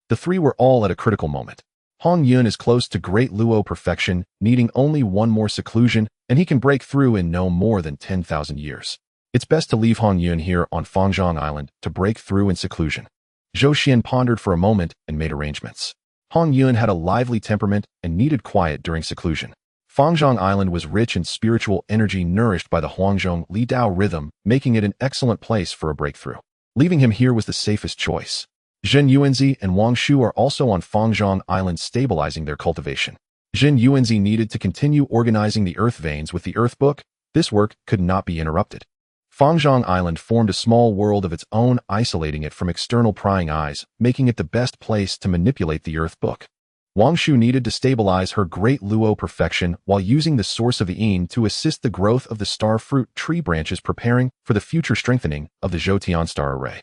The three were all at a critical moment. Hongyun is close to Great Luo perfection, needing only one more seclusion, and he can break through in no more than 10,000 years. It's best to leave Hongyun here on Fangzhang Island to break through in seclusion. Zhou Xuan pondered for a moment and made arrangements. Hongyun had a lively temperament and needed quiet during seclusion. Fangzhang Island was rich in spiritual energy nourished by the Huangzhong Li Dao rhythm, making it an excellent place for a breakthrough. Leaving him here was the safest choice. Zhenyuanzi and Wangshu are also on Fangzhang Island stabilizing their cultivation. Zhenyuanzi needed to continue organizing the earth veins with the Earth Book. This work could not be interrupted. Fangzhang Island formed a small world of its own, isolating it from external prying eyes, making it the best place to manipulate the Earth Book. Wangshu needed to stabilize her Great Luo perfection while using the source of the Yin to assist the growth of the star fruit tree branches, preparing for the future strengthening of the Zhoutian star array.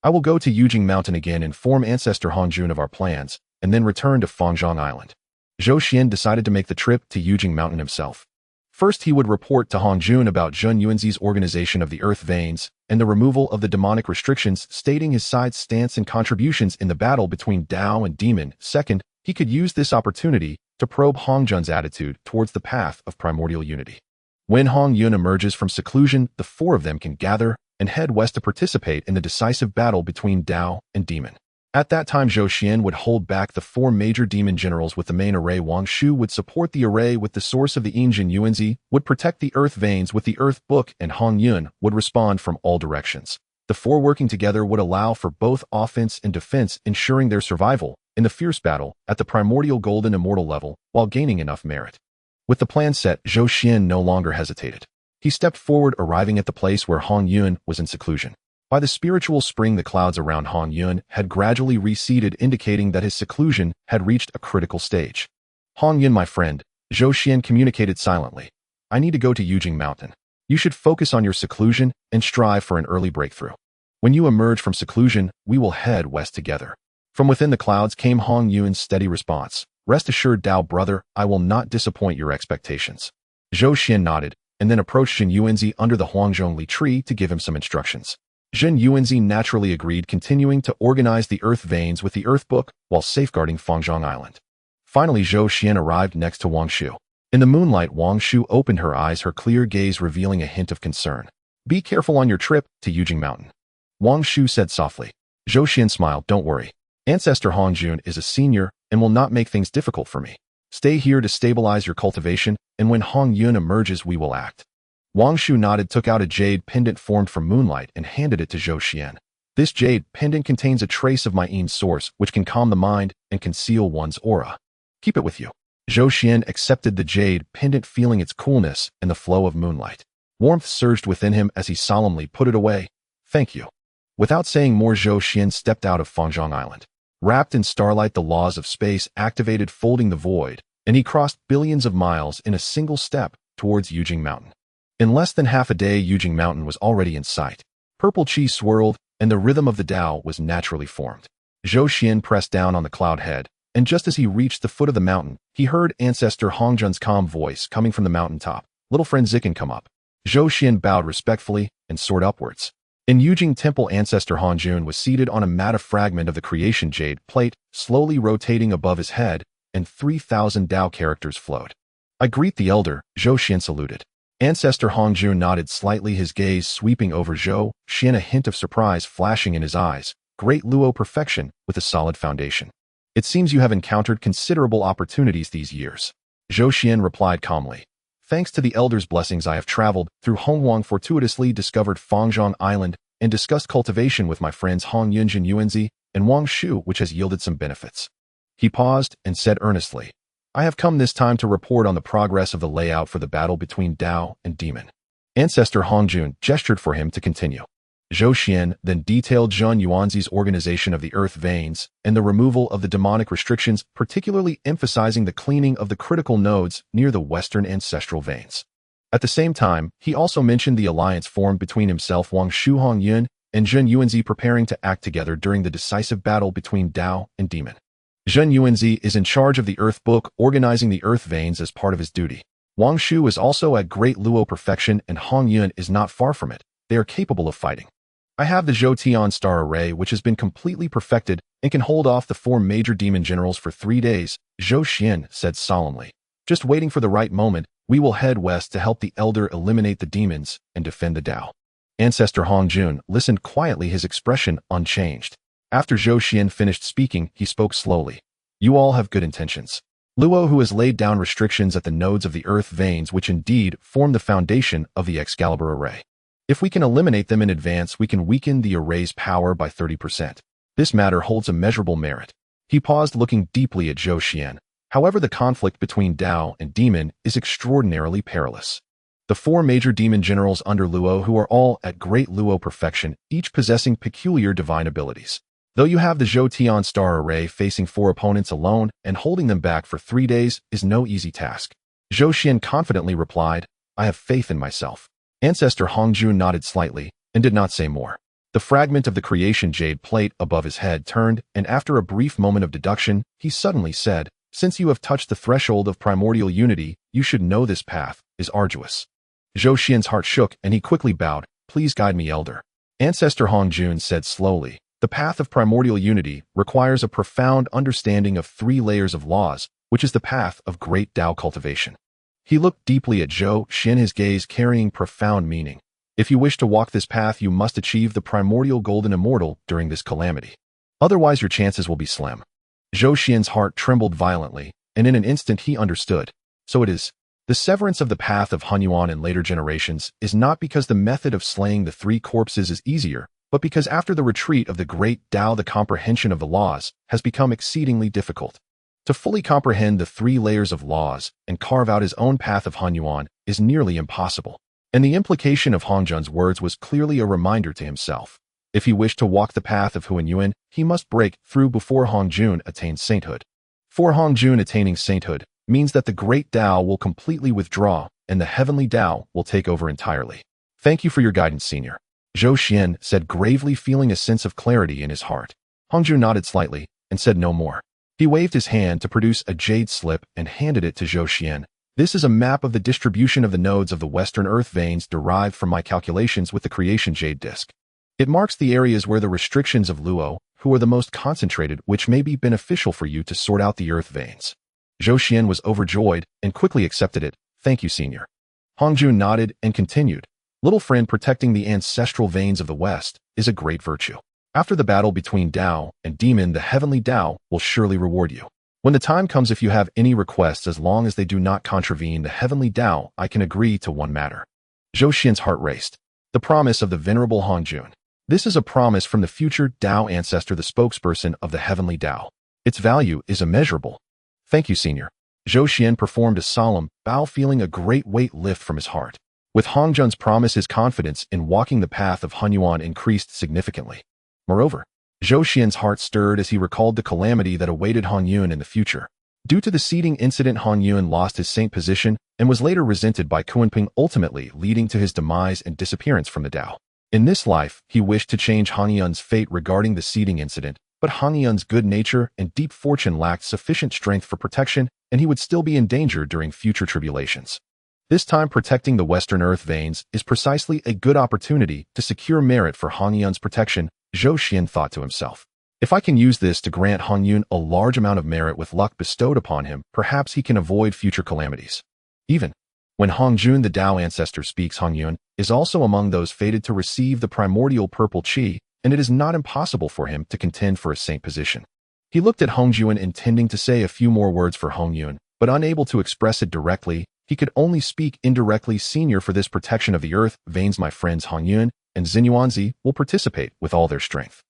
I will go to Yujing Mountain again, inform Ancestor Hongjun of our plans, and then return to Fangzhang Island. Zhou Xuan decided to make the trip to Yujing Mountain himself. First, he would report to Hongjun about Zhenyuanzi's organization of the earth veins, and the removal of the demonic restrictions, stating his side's stance and contributions in the battle between Tao and Demon. Second, he could use this opportunity to probe Hongyun's attitude towards the path of primordial unity. When Hongyun emerges from seclusion, the four of them can gather and head west to participate in the decisive battle between Tao and Demon. At that time, Zhou Xuan would hold back the four major demon generals with the main array. Wangshu would support the array with the source of the Zhenyuanzi, would protect the earth veins with the earth book, and Hongyun would respond from all directions. The four working together would allow for both offense and defense, ensuring their survival in the fierce battle at the primordial golden immortal level while gaining enough merit. With the plan set, Zhou Xuan no longer hesitated. He stepped forward, arriving at the place where Hongyun was in seclusion. By the spiritual spring, the clouds around Hongyun had gradually receded, indicating that his seclusion had reached a critical stage. Hongyun, my friend, Zhou Xuan communicated silently. I need to go to Yujing Mountain. You should focus on your seclusion and strive for an early breakthrough. When you emerge from seclusion, we will head west together. From within the clouds came Hongyun's steady response. Rest assured, Tao brother, I will not disappoint your expectations. Zhou Xuan nodded, and then approached Zhenyuanzi under the Huangzhongli tree to give him some instructions. Zhenyuanzi naturally agreed, continuing to organize the earth veins with the earth book while safeguarding Fangzhang Island. Finally, Zhou Xuan arrived next to Wangshu. In the moonlight, Wangshu opened her eyes, her clear gaze revealing a hint of concern. Be careful on your trip to Yujing Mountain, Wangshu said softly. Zhou Xuan smiled. Don't worry. Ancestor Hongjun is a senior and will not make things difficult for me. Stay here to stabilize your cultivation, and when Hongyun emerges, we will act. Wangshu nodded, took out a jade pendant formed from moonlight, and handed it to Zhou Xuan. This jade pendant contains a trace of my Yin source, which can calm the mind and conceal one's aura. Keep it with you. Zhou Xuan accepted the jade pendant, feeling its coolness and the flow of moonlight. Warmth surged within him as he solemnly put it away. Thank you. Without saying more, Zhou Xuan stepped out of Fangzhang Island. Wrapped in starlight, the laws of space activated, folding the void, and he crossed billions of miles in a single step towards Yujing Mountain. In less than half a day, Yujing Mountain was already in sight. Purple chi swirled, and the rhythm of the Tao was naturally formed. Zhou Xuan pressed down on the cloud head, and just as he reached the foot of the mountain, he heard Ancestor Hongjun's calm voice coming from the mountaintop. Little friend Zikan, come up. Zhou Xuan bowed respectfully and soared upwards. In Yujing Temple, Ancestor Hongjun was seated on a mat, a fragment of the creation jade plate, slowly rotating above his head, and 3,000 Tao characters flowed. I greet the elder, Zhou Xuan saluted. Ancestor Hongjun nodded slightly, his gaze sweeping over Zhou Xuan, a hint of surprise flashing in his eyes. Great Luo perfection with a solid foundation. It seems you have encountered considerable opportunities these years. Zhou Xuan replied calmly. Thanks to the elder's blessings, I have traveled through Honghuang, fortuitously discovered Fangzhang Island, and discussed cultivation with my friends Hongyun and Zhenyuanzi and Wangshu, which has yielded some benefits. He paused and said earnestly, I have come this time to report on the progress of the layout for the battle between Tao and Demon. Ancestor Hongjun gestured for him to continue. Zhou Xuan then detailed Zhenyuanzi's organization of the earth veins and the removal of the demonic restrictions, particularly emphasizing the cleaning of the critical nodes near the western ancestral veins. At the same time, he also mentioned the alliance formed between himself, Wangshu, Hongyun, and Zhenyuanzi, preparing to act together during the decisive battle between Tao and Demon. Zhenyuanzi is in charge of the earth book, organizing the earth veins as part of his duty. Wangshu is also at great Luo perfection, and Hongyun is not far from it. They are capable of fighting. I have the Zhou Tian star array, which has been completely perfected and can hold off the four major demon generals for 3 days, Zhou Xuan said solemnly. Just waiting for the right moment, we will head west to help the elder eliminate the demons and defend the Tao. Ancestor Hongjun listened quietly, his expression unchanged. After Zhou Xuan finished speaking, he spoke slowly. You all have good intentions. Luo, who has laid down restrictions at the nodes of the earth veins, which indeed form the foundation of the Excalibur array. If we can eliminate them in advance, we can weaken the array's power by 30%. This matter holds immeasurable merit. He paused, looking deeply at Zhou Xuan. However, the conflict between Tao and Demon is extraordinarily perilous. The four major demon generals under Luo, who are all at great Luo perfection, each possessing peculiar divine abilities. Though you have the Zhou Tian star array, facing 4 opponents alone and holding them back for 3 days is no easy task. Zhou Xuan confidently replied, I have faith in myself. Ancestor Hongjun nodded slightly and did not say more. The fragment of the creation jade plate above his head turned, and after a brief moment of deduction, he suddenly said, Since you have touched the threshold of primordial unity, you should know this path is arduous. Zhou Xuan's heart shook, and he quickly bowed. Please guide me, elder. Ancestor Hongyun said slowly, the path of primordial unity requires a profound understanding of 3 layers of laws, which is the path of great Tao cultivation. He looked deeply at Zhou Xuan, his gaze carrying profound meaning. If you wish to walk this path, you must achieve the primordial golden immortal during this calamity. Otherwise, your chances will be slim. Zhou Xuan's heart trembled violently, and in an instant he understood. So it is. The severance of the path of Hongyuan in later generations is not because the method of slaying the 3 corpses is easier, but because after the retreat of the great Tao, the comprehension of the laws has become exceedingly difficult. To fully comprehend the 3 layers of laws and carve out his own path of Hongyuan is nearly impossible. And the implication of Hongjun's words was clearly a reminder to himself. If he wished to walk the path of Huanyuan, he must break through before Hongjun attains sainthood. For Hongjun attaining sainthood means that the great Tao will completely withdraw and the heavenly Tao will take over entirely. Thank you for your guidance, Senior. Zhou Xuan said gravely, feeling a sense of clarity in his heart. Hongjun nodded slightly and said no more. He waved his hand to produce a jade slip and handed it to Zhou Xuan. This is a map of the distribution of the nodes of the Western Earth veins derived from my calculations with the creation jade disk. It marks the areas where the restrictions of Luo, who are the most concentrated, which may be beneficial for you to sort out the earth veins. Zhou Xuan was overjoyed and quickly accepted it. Thank you, Senior. Hongjun nodded and continued. Little friend, protecting the ancestral veins of the West is a great virtue. After the battle between Tao and Demon, the heavenly Tao will surely reward you. When the time comes, if you have any requests, as long as they do not contravene the heavenly Tao, I can agree to one matter. Zhou Xuan's heart raced. The promise of the venerable Hongjun. This is a promise from the future Tao ancestor, the spokesperson of the heavenly Tao. Its value is immeasurable. Thank you, Senior. Zhou Xuan performed a solemn bow, feeling a great weight lift from his heart. With Hongjun's promise, his confidence in walking the path of Huanyuan increased significantly. Moreover, Zhou Xuan's heart stirred as he recalled the calamity that awaited Hongyun in the future. Due to the seeding incident, Hongyun lost his saint position and was later resented by Kuanping, ultimately leading to his demise and disappearance from the Tao. In this life, he wished to change Hongyun's fate regarding the seeding incident, but Hongyun's good nature and deep fortune lacked sufficient strength for protection, and he would still be in danger during future tribulations. This time, protecting the Western Earth veins is precisely a good opportunity to secure merit for Hongyun's protection, Zhou Xuan thought to himself. If I can use this to grant Hongyun a large amount of merit with luck bestowed upon him, perhaps he can avoid future calamities. Even when Hongjun, the Tao ancestor, speaks, Hongyun is also among those fated to receive the primordial purple chi, and it is not impossible for him to contend for a saint position. He looked at Hongjun, intending to say a few more words for Hongyun, but unable to express it directly. He could only speak indirectly. Senior, for this protection of the earth veins, my friends Hongyun and Zhenyuanzi will participate with all their strength.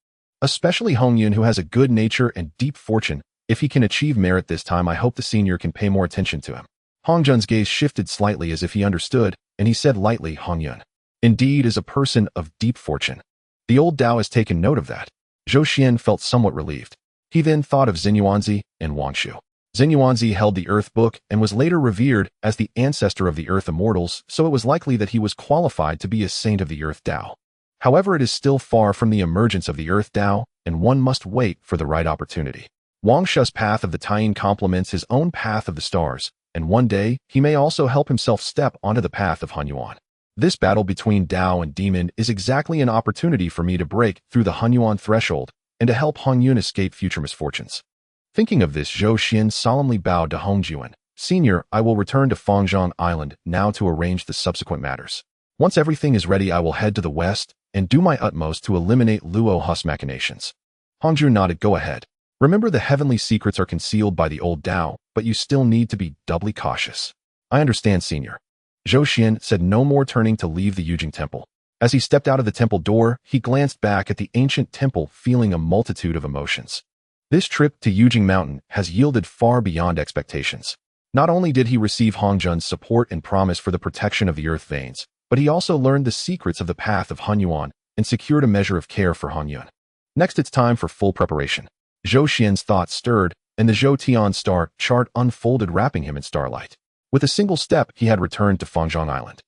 Especially Hongyun, who has a good nature and deep fortune. If he can achieve merit this time, I hope the Senior can pay more attention to him. Hongjun's gaze shifted slightly as if he understood, and he said lightly, Hongyun indeed is a person of deep fortune. The old Tao has taken note of that. Zhou Xuan felt somewhat relieved. He then thought of Zhenyuanzi and Wangshu. Zhenyuanzi held the Earth Book and was later revered as the ancestor of the Earth Immortals, so it was likely that he was qualified to be a saint of the Earth Tao. However, it is still far from the emergence of the Earth Tao, and one must wait for the right opportunity. Wangshu's path of the Taiyin complements his own path of the stars, and one day he may also help himself step onto the path of Huanyuan. This battle between Tao and Demon is exactly an opportunity for me to break through the Huanyuan threshold and to help Hongyun escape future misfortunes. Thinking of this, Zhou Xuan solemnly bowed to Hongjun. Senior, I will return to Fangzhang Island now to arrange the subsequent matters. Once everything is ready, I will head to the west and do my utmost to eliminate Luo Hus machinations. Hongjun nodded. Go ahead. Remember, the heavenly secrets are concealed by the old Tao, but you still need to be doubly cautious. I understand, Senior. Zhou Xuan said no more, turning to leave the Yujing Temple. As he stepped out of the temple door, he glanced back at the ancient temple, feeling a multitude of emotions. This trip to Yujing Mountain has yielded far beyond expectations. Not only did he receive Hongjun's support and promise for the protection of the earth veins, but he also learned the secrets of the path of Huanyuan and secured a measure of care for Hongyun. Next, it's time for full preparation. Zhou Xuan's thoughts stirred, and the Zhou Tian star chart unfolded, wrapping him in starlight. With a single step, he had returned to Fangzhang Island.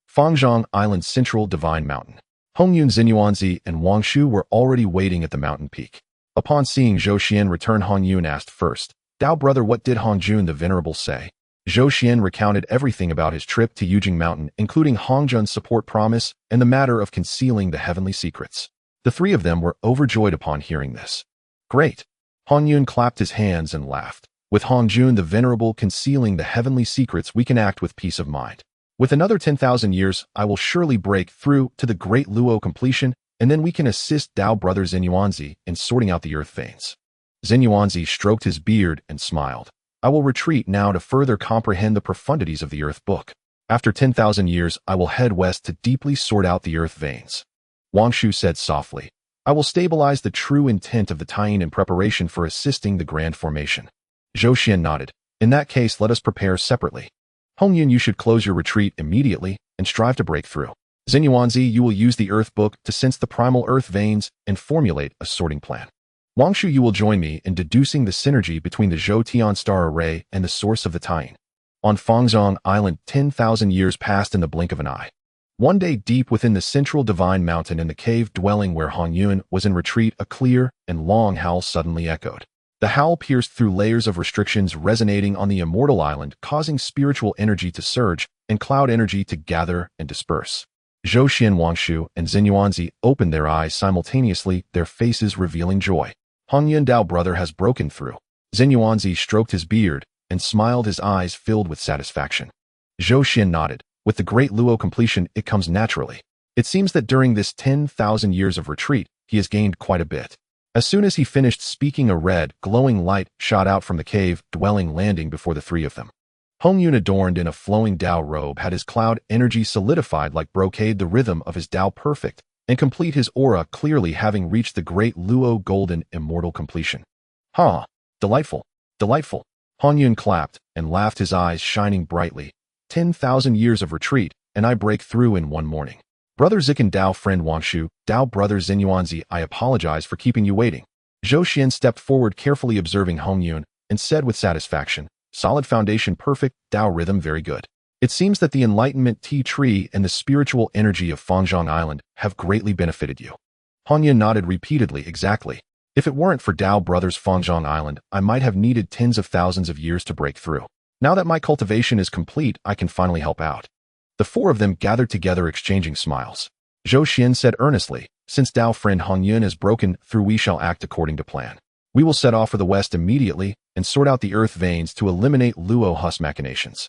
Fangzhang Island's central divine mountain. Hongyun, Zhenyuanzi, and Wangshu were already waiting at the mountain peak. Upon seeing Zhou Xuan return, Hongyun asked first, Tao brother, what did Hongjun the Venerable say? Zhou Xuan recounted everything about his trip to Yujing Mountain, including Hongyun's support promise and the matter of concealing the heavenly secrets. The three of them were overjoyed upon hearing this. Great! Hongyun clapped his hands and laughed. With Hongjun the Venerable concealing the heavenly secrets, we can act with peace of mind. With another 10,000 years, I will surely break through to the Great Luo completion, and then we can assist Tao brother Zhenyuanzi in sorting out the earth veins. Zhenyuanzi stroked his beard and smiled. I will retreat now to further comprehend the profundities of the earth book. After 10,000 years, I will head west to deeply sort out the earth veins. Wangshu said softly, I will stabilize the true intent of the Taiyin in preparation for assisting the grand formation. Zhou Xuan nodded. In that case, let us prepare separately. Hongyun, you should close your retreat immediately and strive to break through. Zhenyuanzi, you will use the earth book to sense the primal earth veins and formulate a sorting plan. Wangshu, you will join me in deducing the synergy between the Zhou Tian star array and the source of the Taiyin. On Fangzhang Island, 10,000 years passed in the blink of an eye. One day, deep within the central divine mountain in the cave dwelling where Hongyun was in retreat, a clear and long howl suddenly echoed. The howl pierced through layers of restrictions resonating on the immortal island, causing spiritual energy to surge and cloud energy to gather and disperse. Zhou Xuan, Wangshu, and Zhenyuanzi opened their eyes simultaneously, their faces revealing joy. Hongyun, Tao brother has broken through. Zhenyuanzi stroked his beard and smiled, his eyes filled with satisfaction. Zhou Xuan nodded. With the Great Luo completion, it comes naturally. It seems that during this 10,000 years of retreat, he has gained quite a bit. As soon as he finished speaking, a red, glowing light shot out from the cave dwelling, landing before the three of them. Hongyun, adorned in a flowing Tao robe, had his cloud energy solidified like brocade, the rhythm of his Tao perfect and complete, his aura clearly having reached the Great Luo golden immortal completion. Ha! Delightful! Delightful! Hongyun clapped and laughed, his eyes shining brightly. 10,000 years of retreat, and I break through in one morning. Brother Zik and Tao friend Wangshu, Tao brother Zhenyuanzi, I apologize for keeping you waiting. Zhou Xuan stepped forward, carefully observing Hongyun, and said with satisfaction, solid foundation, perfect, Tao rhythm very good. It seems that the enlightenment tea tree and the spiritual energy of Fangzhang Island have greatly benefited you. Hongyun nodded repeatedly, exactly. If it weren't for Tao brothers Fangzhang Island, I might have needed tens of thousands of years to break through. Now that my cultivation is complete, I can finally help out. The four of them gathered together, exchanging smiles. Zhou Xuan said earnestly, since Tao friend Hongyun has broken through, we shall act according to plan. We will set off for the west immediately and sort out the earth veins to eliminate Luo Hus machinations.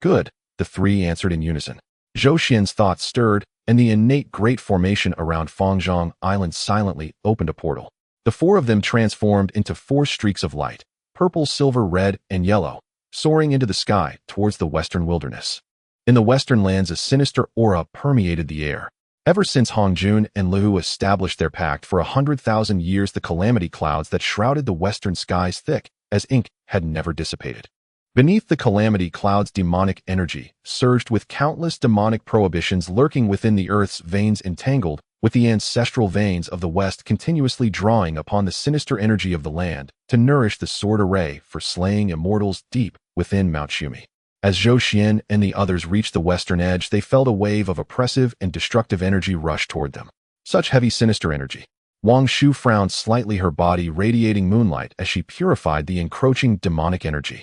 Good, the three answered in unison. Zhou Xuan's thoughts stirred, and the innate great formation around Fangzhang Island silently opened a portal. The four of them transformed into four streaks of light, purple, silver, red, and yellow, soaring into the sky towards the western wilderness. In the western lands, a sinister aura permeated the air. Ever since Hongjun and Liu established their pact for 100,000 years, the calamity clouds that shrouded the western skies thick as ink had never dissipated. Beneath the calamity clouds, demonic energy surged, with countless demonic prohibitions lurking within the earth's veins, entangled with the ancestral veins of the west, continuously drawing upon the sinister energy of the land to nourish the sword array for slaying immortals deep within Mount Shumi. As Zhou Xuan and the others reached the western edge, they felt a wave of oppressive and destructive energy rush toward them. Such heavy, sinister energy. Wangshu frowned slightly, her body radiating moonlight as she purified the encroaching demonic energy.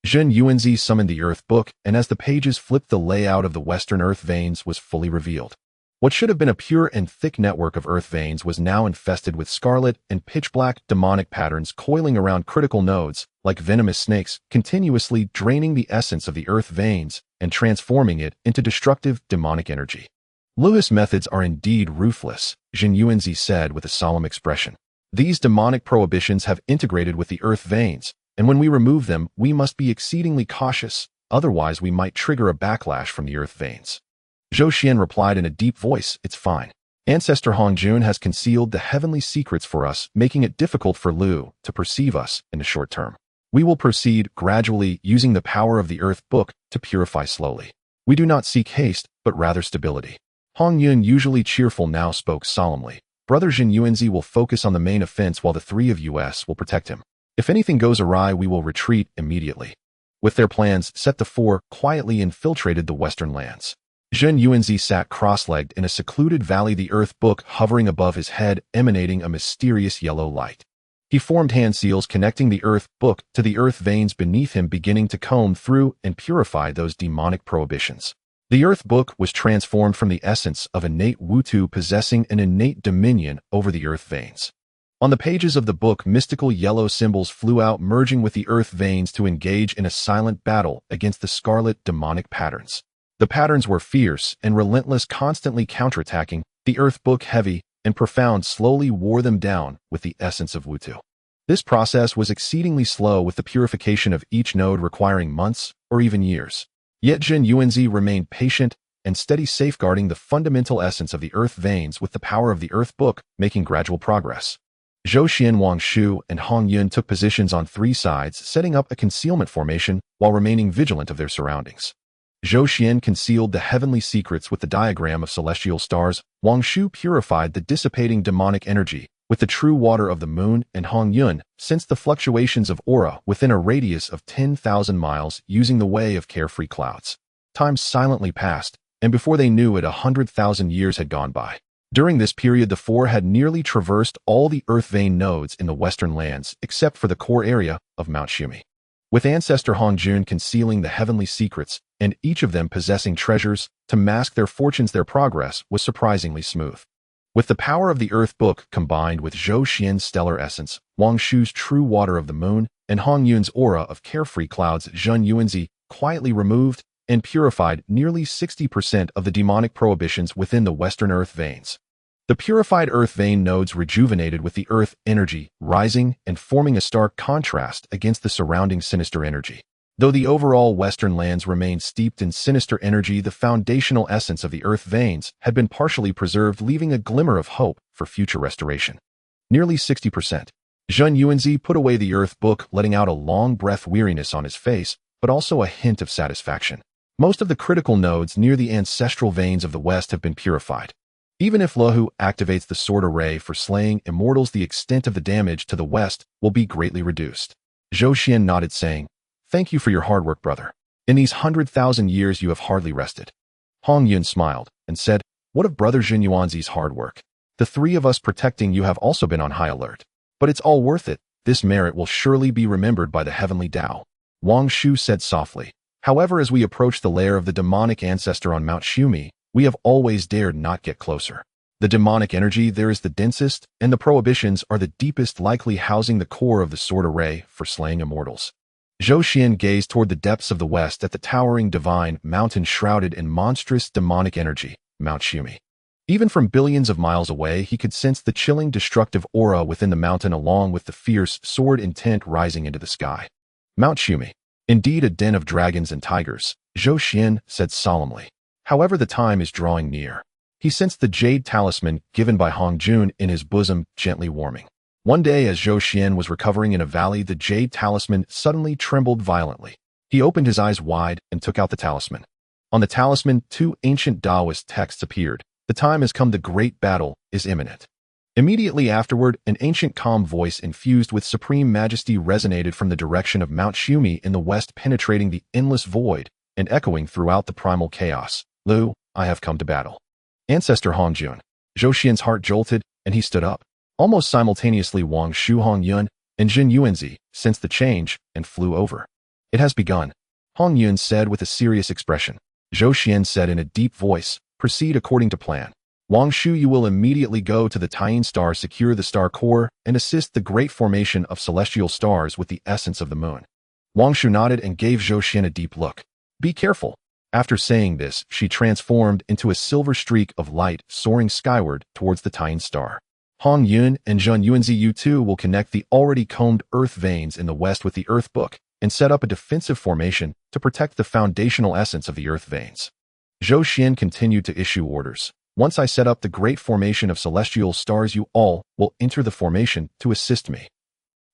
Zhenyuanzi summoned the earth book, and as the pages flipped, the layout of the western earth veins was fully revealed. What should have been a pure and thick network of earth veins was now infested with scarlet and pitch-black demonic patterns coiling around critical nodes, like venomous snakes, continuously draining the essence of the earth veins and transforming it into destructive demonic energy. Luo's methods are indeed ruthless, Zhenyuanzi said with a solemn expression. These demonic prohibitions have integrated with the earth veins, and when we remove them, we must be exceedingly cautious, otherwise we might trigger a backlash from the earth veins. Zhou Xuan replied in a deep voice, it's fine. Ancestor Hongjun has concealed the heavenly secrets for us, making it difficult for Liu to perceive us in the short term. We will proceed gradually, using the power of the earth book to purify slowly. We do not seek haste, but rather stability. Hongyun, usually cheerful, now spoke solemnly. Brother Zhenyuanzi will focus on the main offense while the three of us will protect him. If anything goes awry, we will retreat immediately. With their plans set, the four quietly infiltrated the western lands. Zhenyuanzi sat cross-legged in a secluded valley, the earth book hovering above his head, emanating a mysterious yellow light. He formed hand seals connecting the earth book to the earth veins beneath him, beginning to comb through and purify those demonic prohibitions. The earth book was transformed from the essence of innate Wutu, possessing an innate dominion over the earth veins. On the pages of the book, mystical yellow symbols flew out, merging with the earth veins to engage in a silent battle against the scarlet demonic patterns. The patterns were fierce and relentless, constantly counterattacking. The earth book, heavy and profound, slowly wore them down with the essence of Wutu. This process was exceedingly slow, with the purification of each node requiring months or even years. Yet Zhenyuanzi remained patient and steady, safeguarding the fundamental essence of the earth veins with the power of the earth book, making gradual progress. Zhou Xuan, Wangshu, and Hongyun took positions on 3 sides, setting up a concealment formation while remaining vigilant of their surroundings. Zhou Xuan concealed the heavenly secrets with the diagram of celestial stars. Wangshu purified the dissipating demonic energy with the true water of the moon, and Hongyun sensed the fluctuations of aura within a radius of 10,000 miles using the way of carefree clouds. Time silently passed, and before they knew it, 100,000 years had gone by. During this period, the 4 had nearly traversed all the earth vein nodes in the western lands, except for the core area of Mount Buzhou. With Ancestor Hongjun concealing the heavenly secrets, and each of them possessing treasures to mask their fortunes, their progress was surprisingly smooth. With the power of the earth book combined with Zhou Xian's stellar essence, Wangshu's true water of the moon, and Hongyun's aura of carefree clouds, Zhenyuanzi quietly removed and purified nearly 60% of the demonic prohibitions within the western earth veins. The purified earth vein nodes rejuvenated with the earth energy, rising and forming a stark contrast against the surrounding sinister energy. Though the overall western lands remained steeped in sinister energy, the foundational essence of the earth veins had been partially preserved, leaving a glimmer of hope for future restoration. Nearly 60%. Zhenyuanzi put away the earth book, letting out a long breath, weariness on his face, but also a hint of satisfaction. Most of the critical nodes near the ancestral veins of the west have been purified. Even if Lahu activates the sword array for slaying immortals, the extent of the damage to the west will be greatly reduced. Zhou Xuan nodded, saying, "Thank you for your hard work, brother. In these 100,000 years you have hardly rested." Hongyun smiled and said, "What of Brother Zhenyuanzi's hard work? The 3 of us protecting you have also been on high alert. But it's all worth it. This merit will surely be remembered by the heavenly Tao." Wangshu said softly, "However, as we approach the lair of the demonic ancestor on Mount Buzhou, we have always dared not get closer. The demonic energy there is the densest, and the prohibitions are the deepest, likely housing the core of the sword array for slaying immortals." Zhou Xuan gazed toward the depths of the west at the towering divine mountain shrouded in monstrous demonic energy, Mount Buzhou. Even from billions of miles away, he could sense the chilling, destructive aura within the mountain, along with the fierce, sword intent rising into the sky. Mount Buzhou, indeed a den of dragons and tigers, Zhou Xuan said solemnly. However, the time is drawing near. He sensed the jade talisman given by Hongjun in his bosom gently warming. One day, as Zhou Xuan was recovering in a valley, the jade talisman suddenly trembled violently. He opened his eyes wide and took out the talisman. On the talisman, 2 ancient Taoist texts appeared. "The time has come, the great battle is imminent." Immediately afterward, an ancient calm voice infused with supreme majesty resonated from the direction of Mount Buzhou in the west, penetrating the endless void and echoing throughout the primal chaos. "Lu, I have come to battle." Ancestor Hongjun. Zhou Xian's heart jolted, and he stood up. Almost simultaneously, Wangshu, Hongyun, and Zhenyuanzi sensed the change and flew over. "It has begun," Hongyun said with a serious expression. Zhou Xian said in a deep voice, "Proceed according to plan. Wangshu, you will immediately go to the Taiyin star, secure the star core, and assist the great formation of celestial stars with the essence of the moon." Wangshu nodded and gave Zhou Xian a deep look. "Be careful." After saying this, she transformed into a silver streak of light, soaring skyward towards the Taiyin star. Hongyun and Zhenyuanzi, you two will connect the already combed earth veins in the west with the earth book and set up a defensive formation to protect the foundational essence of the earth veins. Zhou Xian continued to issue orders. "Once I set up the great formation of celestial stars, you all will enter the formation to assist me."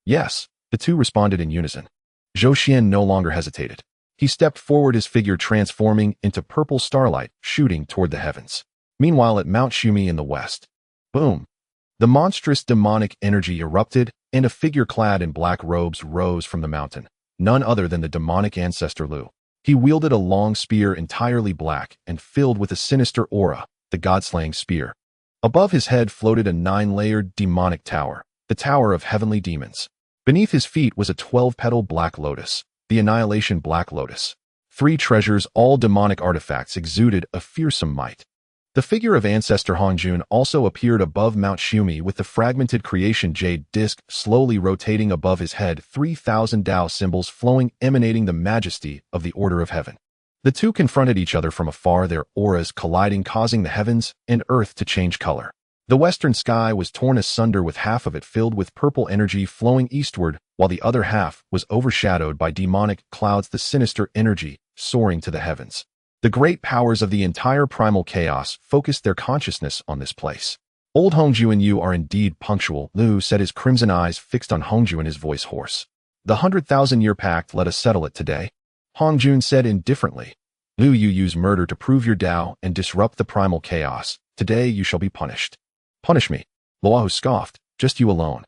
"Yes," the 2 responded in unison. Zhou Xian no longer hesitated. He stepped forward, his figure transforming into purple starlight, shooting toward the heavens. Meanwhile, at Mount Buzhou in the west, boom! The monstrous demonic energy erupted, and a figure clad in black robes rose from the mountain. None other than the demonic ancestor Lu. He wielded a long spear entirely black and filled with a sinister aura, the god-slaying spear. Above his head floated a 9-layered demonic tower. The the Tower of Heavenly Demons. Beneath his feet was a 12-petal black lotus, the Annihilation Black Lotus. 3 treasures, all demonic artifacts, exuded a fearsome might. The figure of ancestor Hongyun also appeared above Mount Shumi with the fragmented creation jade disc slowly rotating above his head, 3,000 Tao symbols flowing, emanating the majesty of the Order of Heaven. The two confronted each other from afar, their auras colliding, causing the heavens and earth to change color. The western sky was torn asunder, with half of it filled with purple energy flowing eastward, while the other half was overshadowed by demonic clouds, the sinister energy soaring to the heavens. The great powers of the entire primal chaos focused their consciousness on this place. Old Hongju and you are indeed punctual, Liu said, his crimson eyes fixed on Hongju and his voice hoarse. The 100,000-year pact, let us settle it today, Hongjun said indifferently. Liu, you use murder to prove your Tao and disrupt the primal chaos. Today you shall be punished. Punish me, Luohu scoffed, just you alone.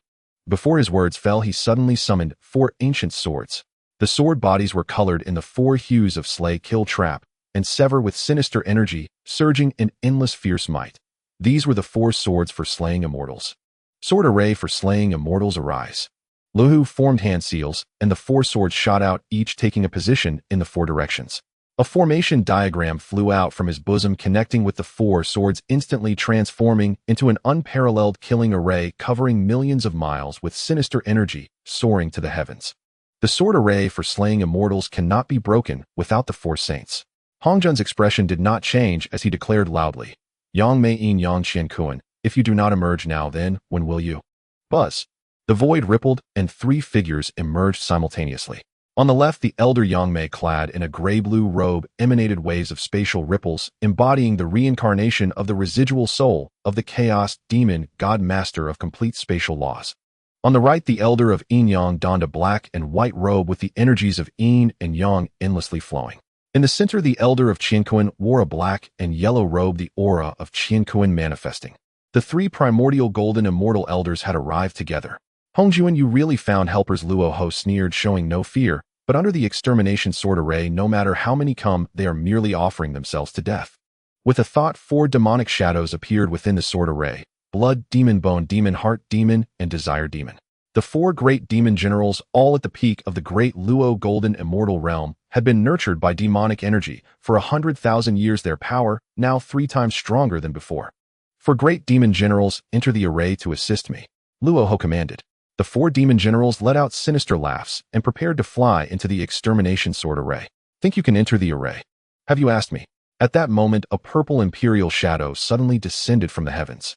Before his words fell, he suddenly summoned 4 ancient swords. The sword bodies were colored in the 4 hues of slay, kill, trap, and sever, with sinister energy surging in endless fierce might. These were the 4 swords for slaying immortals. Sword array for slaying immortals, arise. Luohu formed hand seals, and the 4 swords shot out, each taking a position in the 4 directions. A formation diagram flew out from his bosom, connecting with the 4 swords, instantly transforming into an unparalleled killing array covering millions of miles, with sinister energy soaring to the heavens. The sword array for slaying immortals cannot be broken without the 4 saints. Hongjun's expression did not change as he declared loudly, Yang Mei Yin Yang Qian Kuan, if you do not emerge now, then when will you? Buzz. The void rippled, and 3 figures emerged simultaneously. On the left, the elder Yang Mei, clad in a gray-blue robe, emanated waves of spatial ripples, embodying the reincarnation of the residual soul of the chaos demon god, master of complete spatial laws. On the right, the elder of Yin Yang donned a black and white robe with the energies of Yin and Yang endlessly flowing. In the center, the elder of Qiankuan wore a black and yellow robe, the aura of Qiankuan manifesting. The 3 primordial golden immortal elders had arrived together. Hongjuan, you really found helpers, Luohu sneered, showing no fear, but under the extermination sword array, no matter how many come, they are merely offering themselves to death. With a thought, 4 demonic shadows appeared within the sword array: blood demon, bone demon, heart demon, and desire demon. The 4 great demon generals, all at the peak of the great Luo golden immortal realm, had been nurtured by demonic energy for 100,000 years, their power now 3 times stronger than before. For great demon generals, enter the array to assist me, Luohu commanded. The 4 demon generals let out sinister laughs and prepared to fly into the extermination sword array. Think you can enter the array? Have you asked me? At that moment, a purple imperial shadow suddenly descended from the heavens.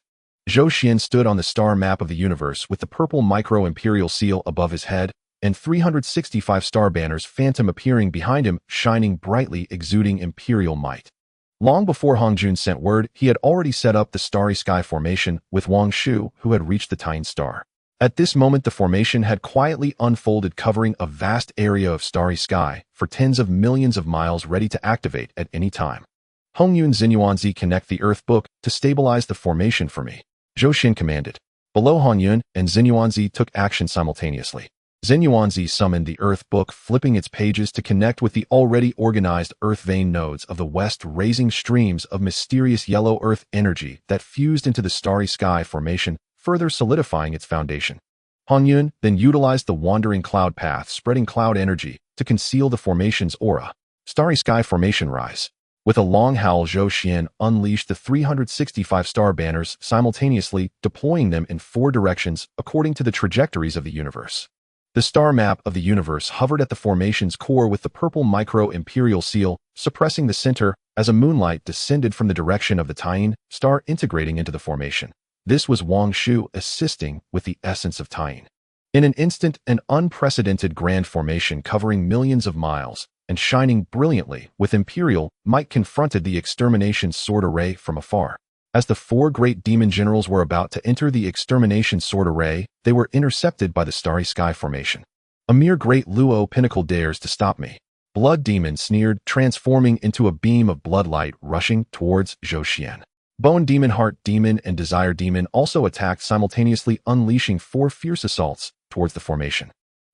Zhou Xuan stood on the star map of the universe with the Purple Micro Imperial Seal above his head, and 365 star banners phantom appearing behind him, shining brightly, exuding imperial might. Long before Hongjun sent word, he had already set up the Starry Sky formation with Wangshu, who had reached the Tine star. At this moment, the formation had quietly unfolded, covering a vast area of starry sky for tens of millions of miles, ready to activate at any time. Hongyun and Zhenyuanzi, connect the Earth Book to stabilize the formation for me, Zhou Xuan commanded. Below, Hongyun and Zhenyuanzi took action simultaneously. Zhenyuanzi summoned the Earth Book, flipping its pages to connect with the already organized Earth vein nodes of the West, raising streams of mysterious yellow Earth energy that fused into the Starry Sky formation, further solidifying its foundation. Hongyun then utilized the wandering cloud path, spreading cloud energy to conceal the formation's aura. Starry Sky formation, rise. With a long howl, Zhou Xuan unleashed the 365 star banners simultaneously, deploying them in 4 directions according to the trajectories of the universe. The star map of the universe hovered at the formation's core, with the Purple Micro Imperial Seal suppressing the center as a moonlight descended from the direction of the Tine star, integrating into the formation. This was Wangshu assisting with the essence of Tine. In an instant, an unprecedented grand formation covering millions of miles and shining brilliantly with imperial might confronted the extermination sword array from afar. As the 4 great demon generals were about to enter the extermination sword array, they were intercepted by the Starry Sky formation. A mere great Luo pinnacle dares to stop me, Blood Demon sneered, transforming into a beam of bloodlight rushing towards Zhou Xuan. Bone Demon, Heart Demon, and Desire Demon also attacked simultaneously, unleashing 4 fierce assaults towards the formation.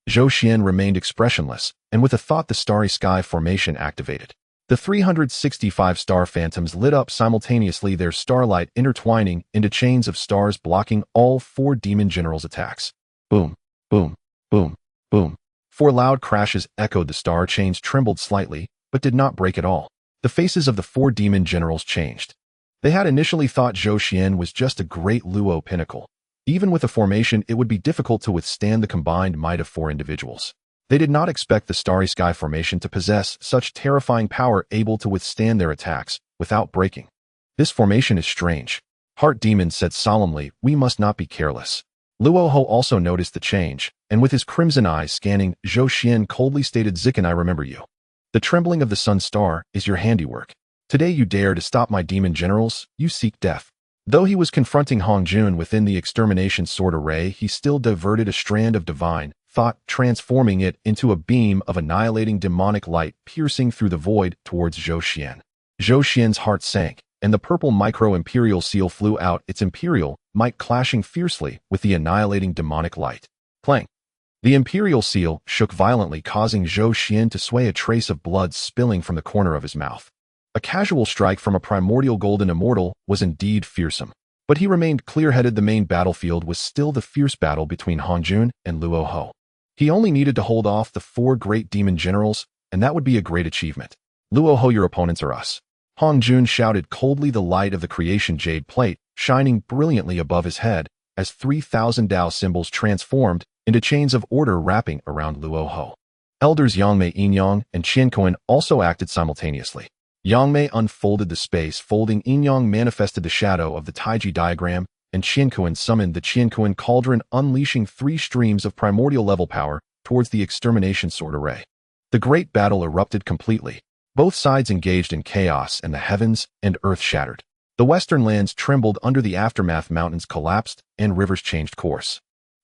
Zhou Xuan remained expressionless, and with a thought, the Starry Sky formation activated. The 365 star phantoms lit up simultaneously, their starlight intertwining into chains of stars blocking all 4 demon generals' attacks. Boom, boom, boom, boom. 4 loud crashes echoed. The star chains trembled slightly, but did not break at all. The faces of the 4 demon generals changed. They had initially thought Zhou Xuan was just a great Luo pinnacle. Even with a formation, it would be difficult to withstand the combined might of 4 individuals. They did not expect the Starry Sky formation to possess such terrifying power, able to withstand their attacks without breaking. This formation is strange. Heart Demon said solemnly, "We must not be careless." Luo Ho also noticed the change, and with his crimson eyes scanning, Zhou Xuan coldly stated, "Zikan, I remember you. The trembling of the sun star is your handiwork. Today you dare to stop my demon generals, you seek death." Though he was confronting Hongyun within the extermination sword array, he still diverted a strand of divine thought, transforming it into a beam of annihilating demonic light piercing through the void towards Zhou Xuan. Zhou Xuan's heart sank, and the Purple Micro Imperial Seal flew out, its imperial might clashing fiercely with the annihilating demonic light. Clang! The Imperial Seal shook violently, causing Zhou Xuan to sway, a trace of blood spilling from the corner of his mouth. A casual strike from a primordial golden immortal was indeed fearsome, but he remained clear-headed. The main battlefield was still the fierce battle between Hongyun and Luo Ho. He only needed to hold off the 4 great demon generals, and that would be a great achievement. "Luo Ho, your opponents are us," Hongyun shouted coldly, the light of the creation jade plate shining brilliantly above his head as 3,000 Dao symbols transformed into chains of order wrapping around Luo Ho. Elders Yangmei Yinyang and Qiankuan also acted simultaneously. Yangmei unfolded the space folding, Yinyang manifested the shadow of the Taiji diagram, and Qiankuan summoned the Qiankuan cauldron, unleashing 3 streams of primordial level power towards the extermination sword array. The great battle erupted completely. Both sides engaged in chaos, and the heavens and earth shattered. The western lands trembled under the aftermath, mountains collapsed, and rivers changed course.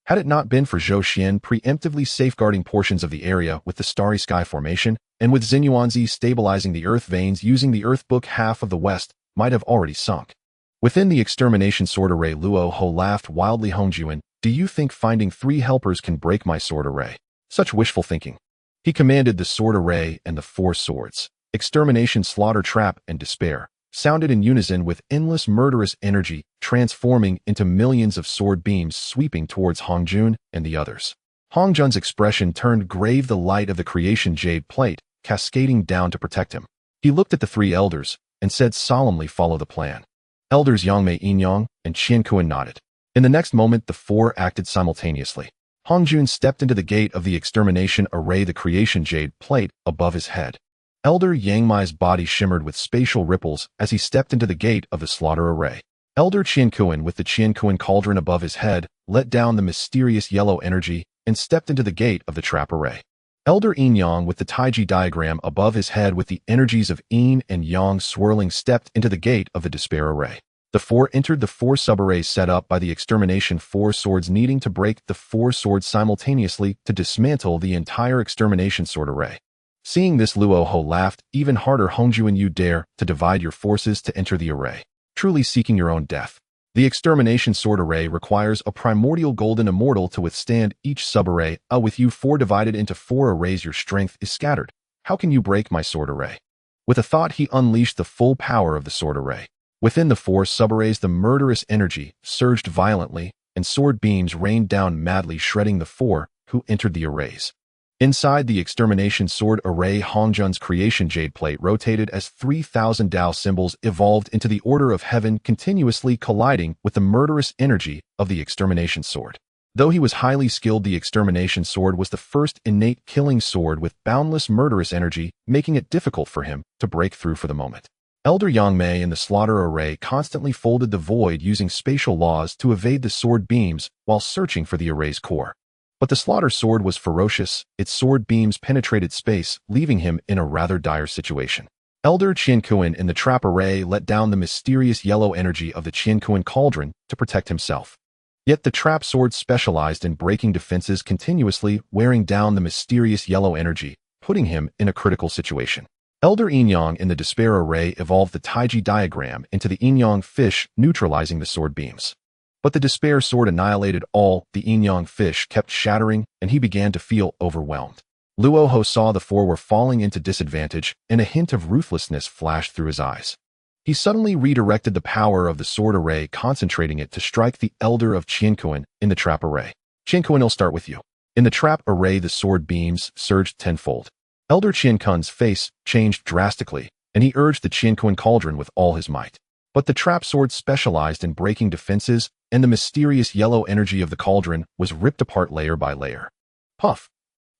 Had it not been for Zhou Xuan preemptively safeguarding portions of the area with the Starry Sky formation, and with Zhenyuanzi stabilizing the earth veins using the earth book, half of the west might have already sunk. Within the extermination sword array, Luo Ho laughed wildly. "Hongyuan, do you think finding 3 helpers can break my sword array? Such wishful thinking." He commanded the sword array, and the 4 swords, extermination, slaughter, trap, and despair, sounded in unison with endless murderous energy, transforming into millions of sword beams sweeping towards Hongyun and the others. Hongyun's expression turned grave, the light of the creation jade plate cascading down to protect him. He looked at the 3 elders and said solemnly, "Follow the plan." Elders Yangmei Yinyang and Qiankuan nodded. In the next moment, the 4 acted simultaneously. Hongyun stepped into the gate of the extermination array, the creation jade plate above his head. Elder Yangmei's body shimmered with spatial ripples as he stepped into the gate of the slaughter array. Elder Qiankuan, with the Qiankuan cauldron above his head, let down the mysterious yellow energy and stepped into the gate of the trap array. Elder Yinyang, with the Taiji diagram above his head with the energies of Yin and Yang swirling, stepped into the gate of the despair array. The 4 entered the 4 sub-arrays set up by the extermination 4 swords, needing to break the 4 swords simultaneously to dismantle the entire extermination sword array. Seeing this, Luo Ho laughed even harder. "Hongyuan, you dare to divide your forces to enter the array, truly seeking your own death. The extermination sword array requires a primordial golden immortal to withstand each sub-array. With you 4 divided into 4 arrays, your strength is scattered. How can you break my sword array?" With a thought, he unleashed the full power of the sword array. Within the 4 sub-arrays, the murderous energy surged violently, and sword beams rained down madly, shredding the 4 who entered the arrays. Inside the extermination sword array, Hongyun's creation jade plate rotated as 3,000 Dao symbols evolved into the order of heaven, continuously colliding with the murderous energy of the extermination sword. Though he was highly skilled, the extermination sword was the first innate killing sword with boundless murderous energy, making it difficult for him to break through for the moment. Elder Yangmei in the slaughter array constantly folded the void, using spatial laws to evade the sword beams while searching for the array's core. But the slaughter sword was ferocious. Its sword beams penetrated space, leaving him in a rather dire situation. Elder Qiankuan in the trap array let down the mysterious yellow energy of the Qiankuan cauldron to protect himself. Yet the trap sword specialized in breaking defenses, continuously wearing down the mysterious yellow energy, putting him in a critical situation. Elder Yinyang in the despair array evolved the Taiji diagram into the Yinyang fish, neutralizing the sword beams. But the despair sword annihilated all. The Yinyang fish kept shattering, and he began to feel overwhelmed. Luo Ho saw the four were falling into disadvantage, and a hint of ruthlessness flashed through his eyes. He suddenly redirected the power of the sword array, concentrating it to strike the Elder of Qianquan in the trap array. Qianquan will start with you. In the trap array, the sword beams surged tenfold. Elder Qianquan's face changed drastically, and he urged the Qianquan cauldron with all his might. But the trap sword specialized in breaking defenses, and the mysterious yellow energy of the cauldron was ripped apart layer by layer. Puff!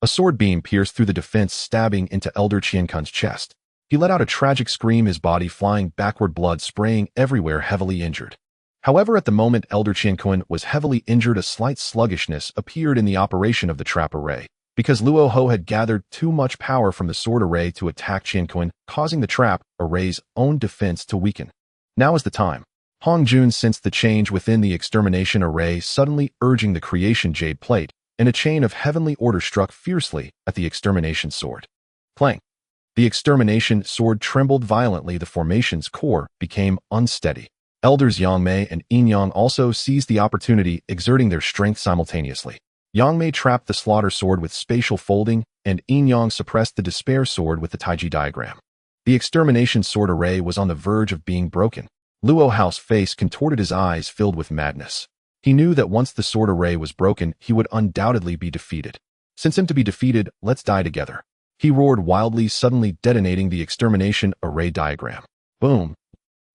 A sword beam pierced through the defense, stabbing into Elder Qianquan's chest. He let out a tragic scream, his body flying backward, blood spraying everywhere, heavily injured. However, at the moment Elder Qianquan was heavily injured, a slight sluggishness appeared in the operation of the trap array, because Luo Ho had gathered too much power from the sword array to attack Qianquan, causing the trap array's own defense to weaken. Now is the time. Hongjun sensed the change within the extermination array, suddenly urging the creation jade plate, and a chain of heavenly order struck fiercely at the extermination sword. Clang! The extermination sword trembled violently, the formation's core became unsteady. Elders Yangmei and Yinyang also seized the opportunity, exerting their strength simultaneously. Yangmei trapped the slaughter sword with spatial folding, and Yinyang suppressed the despair sword with the Taiji diagram. The extermination sword array was on the verge of being broken. Luo Hao's face contorted, his eyes filled with madness. He knew that once the sword array was broken, he would undoubtedly be defeated. Since him to be defeated, let's die together. He roared wildly, suddenly detonating the extermination array diagram. Boom!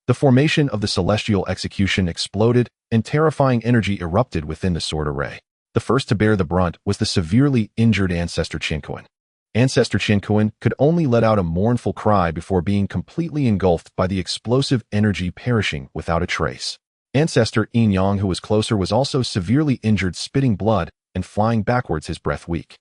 The formation of the celestial execution exploded, and terrifying energy erupted within the sword array. The first to bear the brunt was the severely injured Ancestor Qianquan. Ancestor Qianquan could only let out a mournful cry before being completely engulfed by the explosive energy, perishing without a trace. Ancestor Yinyang, who was closer, was also severely injured, spitting blood and flying backwards, his breath weak.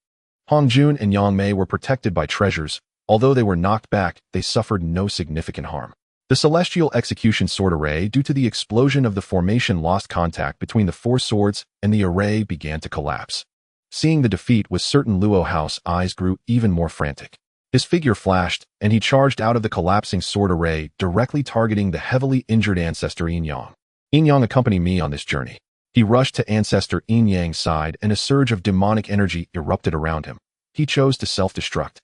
Hongjun and Yangmei were protected by treasures. Although they were knocked back, they suffered no significant harm. The celestial execution sword array, due to the explosion of the formation, lost contact between the four swords, and the array began to collapse. Seeing the defeat was certain, Luo Hao's eyes grew even more frantic. His figure flashed, and he charged out of the collapsing sword array, directly targeting the heavily injured Ancestor Yinyang. Yinyang, accompany me on this journey. He rushed to Ancestor Yinyang's side, and a surge of demonic energy erupted around him. He chose to self-destruct.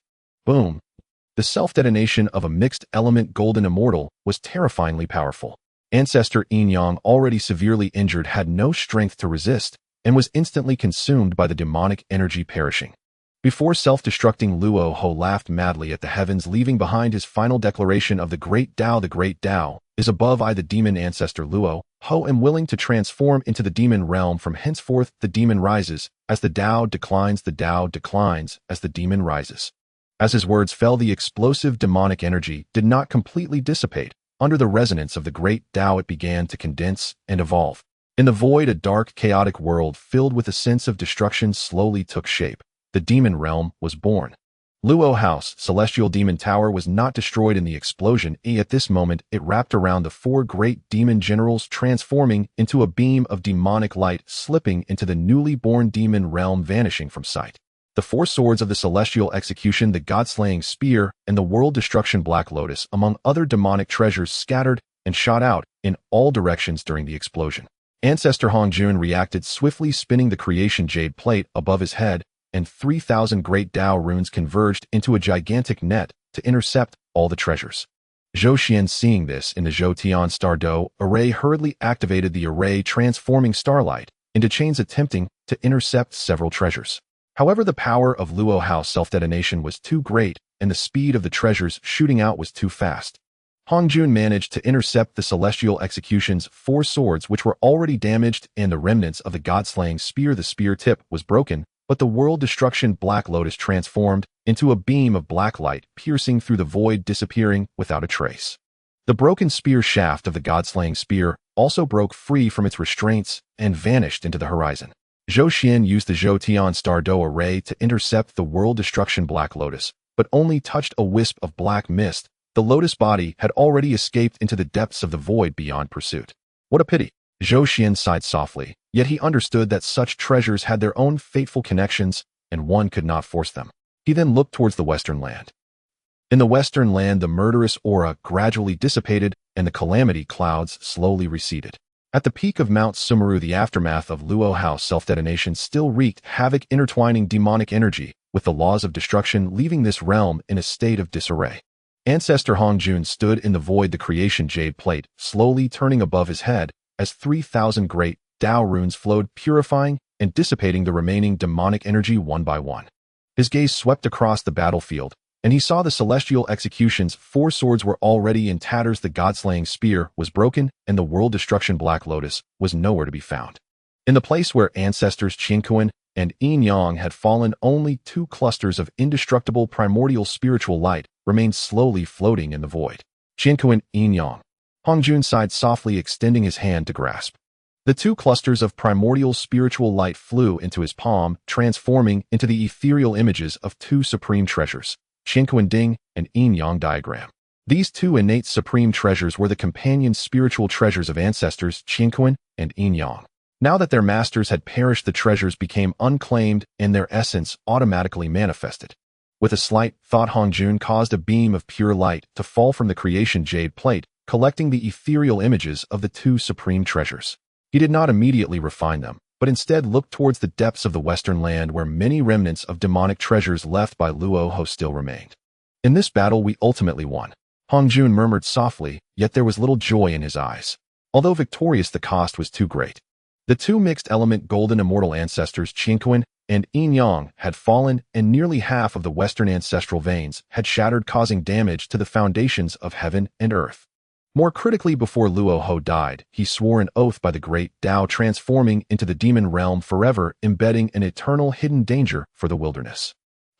Boom! The self-detonation of a mixed-element golden immortal was terrifyingly powerful. Ancestor Yinyang, already severely injured, had no strength to resist, and was instantly consumed by the demonic energy, perishing. Before self-destructing, Luo Ho laughed madly at the heavens, leaving behind his final declaration of the Great Tao. The Great Tao is above I, the demon Ancestor Luo Ho, am willing to transform into the demon realm. From henceforth, the demon rises. As the Tao declines, the Tao declines as the demon rises. As his words fell, the explosive demonic energy did not completely dissipate. Under the resonance of the Great Tao, it began to condense and evolve. In the void, a dark, chaotic world filled with a sense of destruction slowly took shape. The demon realm was born. Luo Hao's celestial demon tower was not destroyed in the explosion. At this moment, it wrapped around the four great demon generals, transforming into a beam of demonic light, slipping into the newly born demon realm, vanishing from sight. The four swords of the celestial execution, the god-slaying spear, and the world destruction Black Lotus, among other demonic treasures, scattered and shot out in all directions during the explosion. Ancestor Hongjun reacted swiftly, spinning the creation jade plate above his head, and 3,000 great Tao runes converged into a gigantic net to intercept all the treasures. Zhou Xuan, seeing this in the Zhou Tian Star Do array, hurriedly activated the array, transforming starlight into chains, attempting to intercept several treasures. However, the power of Luo Hao's self-detonation was too great, and the speed of the treasures shooting out was too fast. Hongjun managed to intercept the celestial execution's four swords, which were already damaged, and the remnants of the god-slaying spear. The spear tip was broken, but the world destruction Black Lotus transformed into a beam of black light, piercing through the void, disappearing without a trace. The broken spear shaft of the god-slaying spear also broke free from its restraints and vanished into the horizon. Zhou Xuan used the Zhou Tian Star Do array to intercept the world destruction Black Lotus, but only touched a wisp of black mist. The lotus body had already escaped into the depths of the void beyond pursuit. What a pity! Zhou Xuan sighed softly, yet he understood that such treasures had their own fateful connections, and one could not force them. He then looked towards the western land. In the western land, the murderous aura gradually dissipated, and the calamity clouds slowly receded. At the peak of Mount Sumeru, the aftermath of Luo Hao's self-detonation still wreaked havoc, intertwining demonic energy with the laws of destruction leaving this realm in a state of disarray. Ancestor Hongyun stood in the void, the creation jade plate, slowly turning above his head as 3,000 great Tao runes flowed, purifying and dissipating the remaining demonic energy one by one. His gaze swept across the battlefield, and he saw the celestial executions. 4 swords were already in tatters, the god-slaying spear was broken, and the world-destruction Black Lotus was nowhere to be found. In the place where ancestors Qianquan and Yin Yang had fallen, only 2 clusters of indestructible primordial spiritual light remained slowly floating in the void. Qianquan, Yin Yang. Hongjun sighed softly, extending his hand to grasp. The 2 clusters of primordial spiritual light flew into his palm, transforming into the ethereal images of 2 supreme treasures, Qianquan Ding and Yin Yang Diagram. These 2 innate supreme treasures were the companion spiritual treasures of ancestors Qianquan and Yin Yang. Now that their masters had perished, the treasures became unclaimed and their essence automatically manifested. With a slight thought, Hongjun caused a beam of pure light to fall from the creation jade plate, collecting the ethereal images of the 2 supreme treasures. He did not immediately refine them, but instead looked towards the depths of the western land where many remnants of demonic treasures left by Luo Ho still remained. In this battle we ultimately won, Hongjun murmured softly, yet there was little joy in his eyes. Although victorious, the cost was too great. The 2 mixed-element golden immortal ancestors Qianquan and Yin Yang had fallen, and nearly half of the western ancestral veins had shattered, causing damage to the foundations of heaven and earth. More critically, before Luo Ho died, he swore an oath by the great Tao, transforming into the demon realm forever, embedding an eternal hidden danger for the wilderness.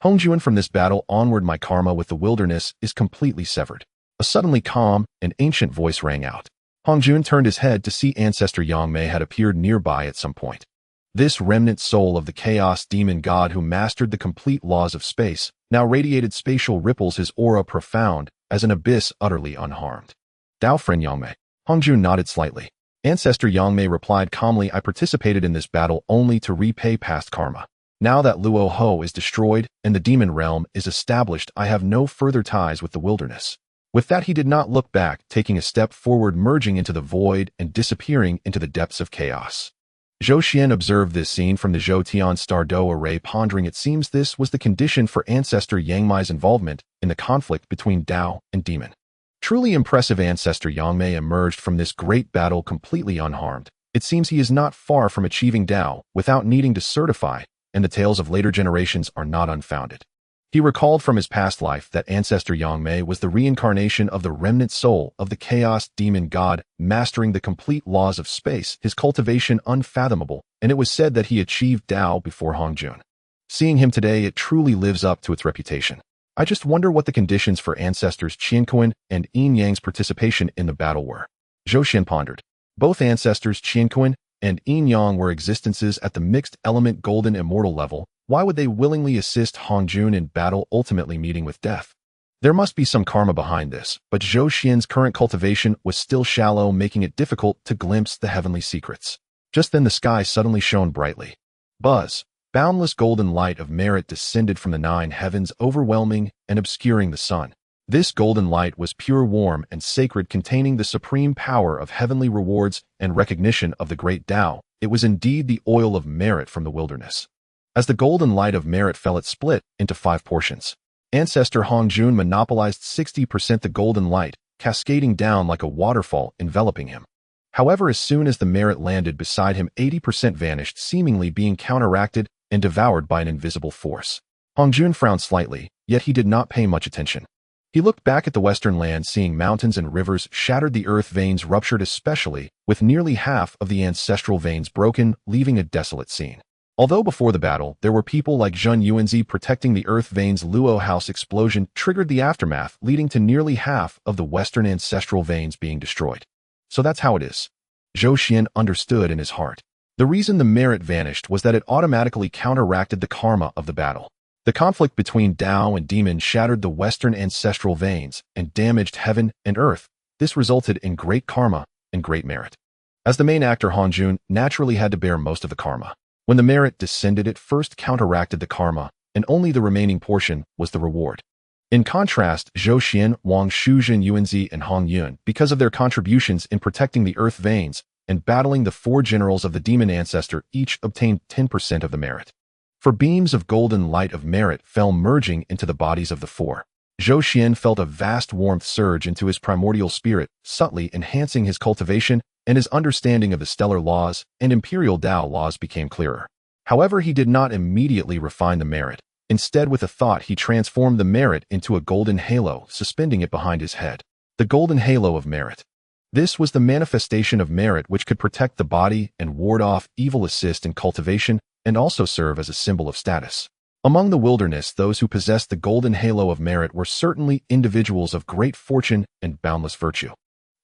Hongjun, from this battle onward, my karma with the wilderness is completely severed. A suddenly calm and ancient voice rang out. Hongjun turned his head to see Ancestor Yangmei had appeared nearby at some point. This remnant soul of the chaos demon god who mastered the complete laws of space now radiated spatial ripples, his aura profound as an abyss, utterly unharmed. Dao friend Yangmei. Hongjun nodded slightly. Ancestor Yangmei replied calmly, I participated in this battle only to repay past karma. Now that Luo Ho is destroyed and the demon realm is established, I have no further ties with the wilderness. With that, he did not look back, taking a step forward, merging into the void and disappearing into the depths of chaos. Zhou Xuan observed this scene from the Zhou Tian Star Do array, pondering. It seems this was the condition for Ancestor Yangmei's involvement in the conflict between Tao and demon. Truly impressive. Ancestor Yangmei emerged from this great battle completely unharmed. It seems he is not far from achieving Tao without needing to certify, and the tales of later generations are not unfounded. He recalled from his past life that Ancestor Yangmei was the reincarnation of the remnant soul of the chaos demon god, mastering the complete laws of space, his cultivation unfathomable, and it was said that he achieved Tao before Hongjun. Seeing him today, it truly lives up to its reputation. I just wonder what the conditions for ancestors Qianquan and Yin Yang's participation in the battle were. Zhou Xuan pondered. Both ancestors Qianquan and Yin Yang were existences at the mixed element golden immortal level. Why would they willingly assist Hongjun in battle, ultimately meeting with death? There must be some karma behind this, but Zhou Xian's current cultivation was still shallow, making it difficult to glimpse the heavenly secrets. Just then the sky suddenly shone brightly. Buzz, boundless golden light of merit descended from the 9 heavens, overwhelming and obscuring the sun. This golden light was pure, warm, and sacred, containing the supreme power of heavenly rewards and recognition of the great Tao. It was indeed the oil of merit from the wilderness. As the golden light of merit fell, it split into 5 portions. Ancestor Hongjun monopolized 60% the golden light, cascading down like a waterfall, enveloping him. However, as soon as the merit landed beside him, 80% vanished, seemingly being counteracted and devoured by an invisible force. Hongjun frowned slightly, yet he did not pay much attention. He looked back at the western land, seeing mountains and rivers shattered, the earth veins ruptured, especially with nearly half of the ancestral veins broken, leaving a desolate scene. Although before the battle, there were people like Zhenyuanzi protecting the earth veins, Luo House explosion triggered the aftermath, leading to nearly half of the western ancestral veins being destroyed. So that's how it is. Zhou Xuan understood in his heart. The reason the merit vanished was that it automatically counteracted the karma of the battle. The conflict between Tao and demon shattered the western ancestral veins and damaged heaven and earth. This resulted in great karma and great merit. As the main actor, Hongjun naturally had to bear most of the karma. When the merit descended, it first counteracted the karma, and only the remaining portion was the reward. In contrast, Zhou Xuan, Wangshu, Zhenyuanzi, and Hongyun, because of their contributions in protecting the earth veins and battling the 4 generals of the demon ancestor, each obtained 10% of the merit. for beams of golden light of merit fell merging into the bodies of the four. Zhou Xuan felt a vast warmth surge into his primordial spirit, subtly enhancing his cultivation, and his understanding of the stellar laws and imperial Tao laws became clearer. However, he did not immediately refine the merit. Instead, with a thought, he transformed the merit into a golden halo, suspending it behind his head. The golden halo of merit. This was the manifestation of merit which could protect the body and ward off evil, assist in cultivation, and also serve as a symbol of status. Among the wilderness, those who possessed the golden halo of merit were certainly individuals of great fortune and boundless virtue.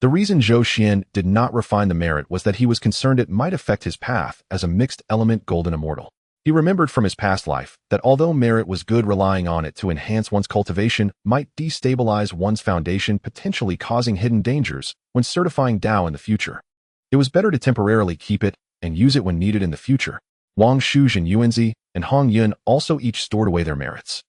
The reason Zhou Xuan did not refine the merit was that he was concerned it might affect his path as a mixed-element golden immortal. He remembered from his past life that although merit was good, relying on it to enhance one's cultivation might destabilize one's foundation, potentially causing hidden dangers when certifying Tao in the future. It was better to temporarily keep it and use it when needed in the future. Wangshu, Zhenyuanzi, and Hongyun also each stored away their merits.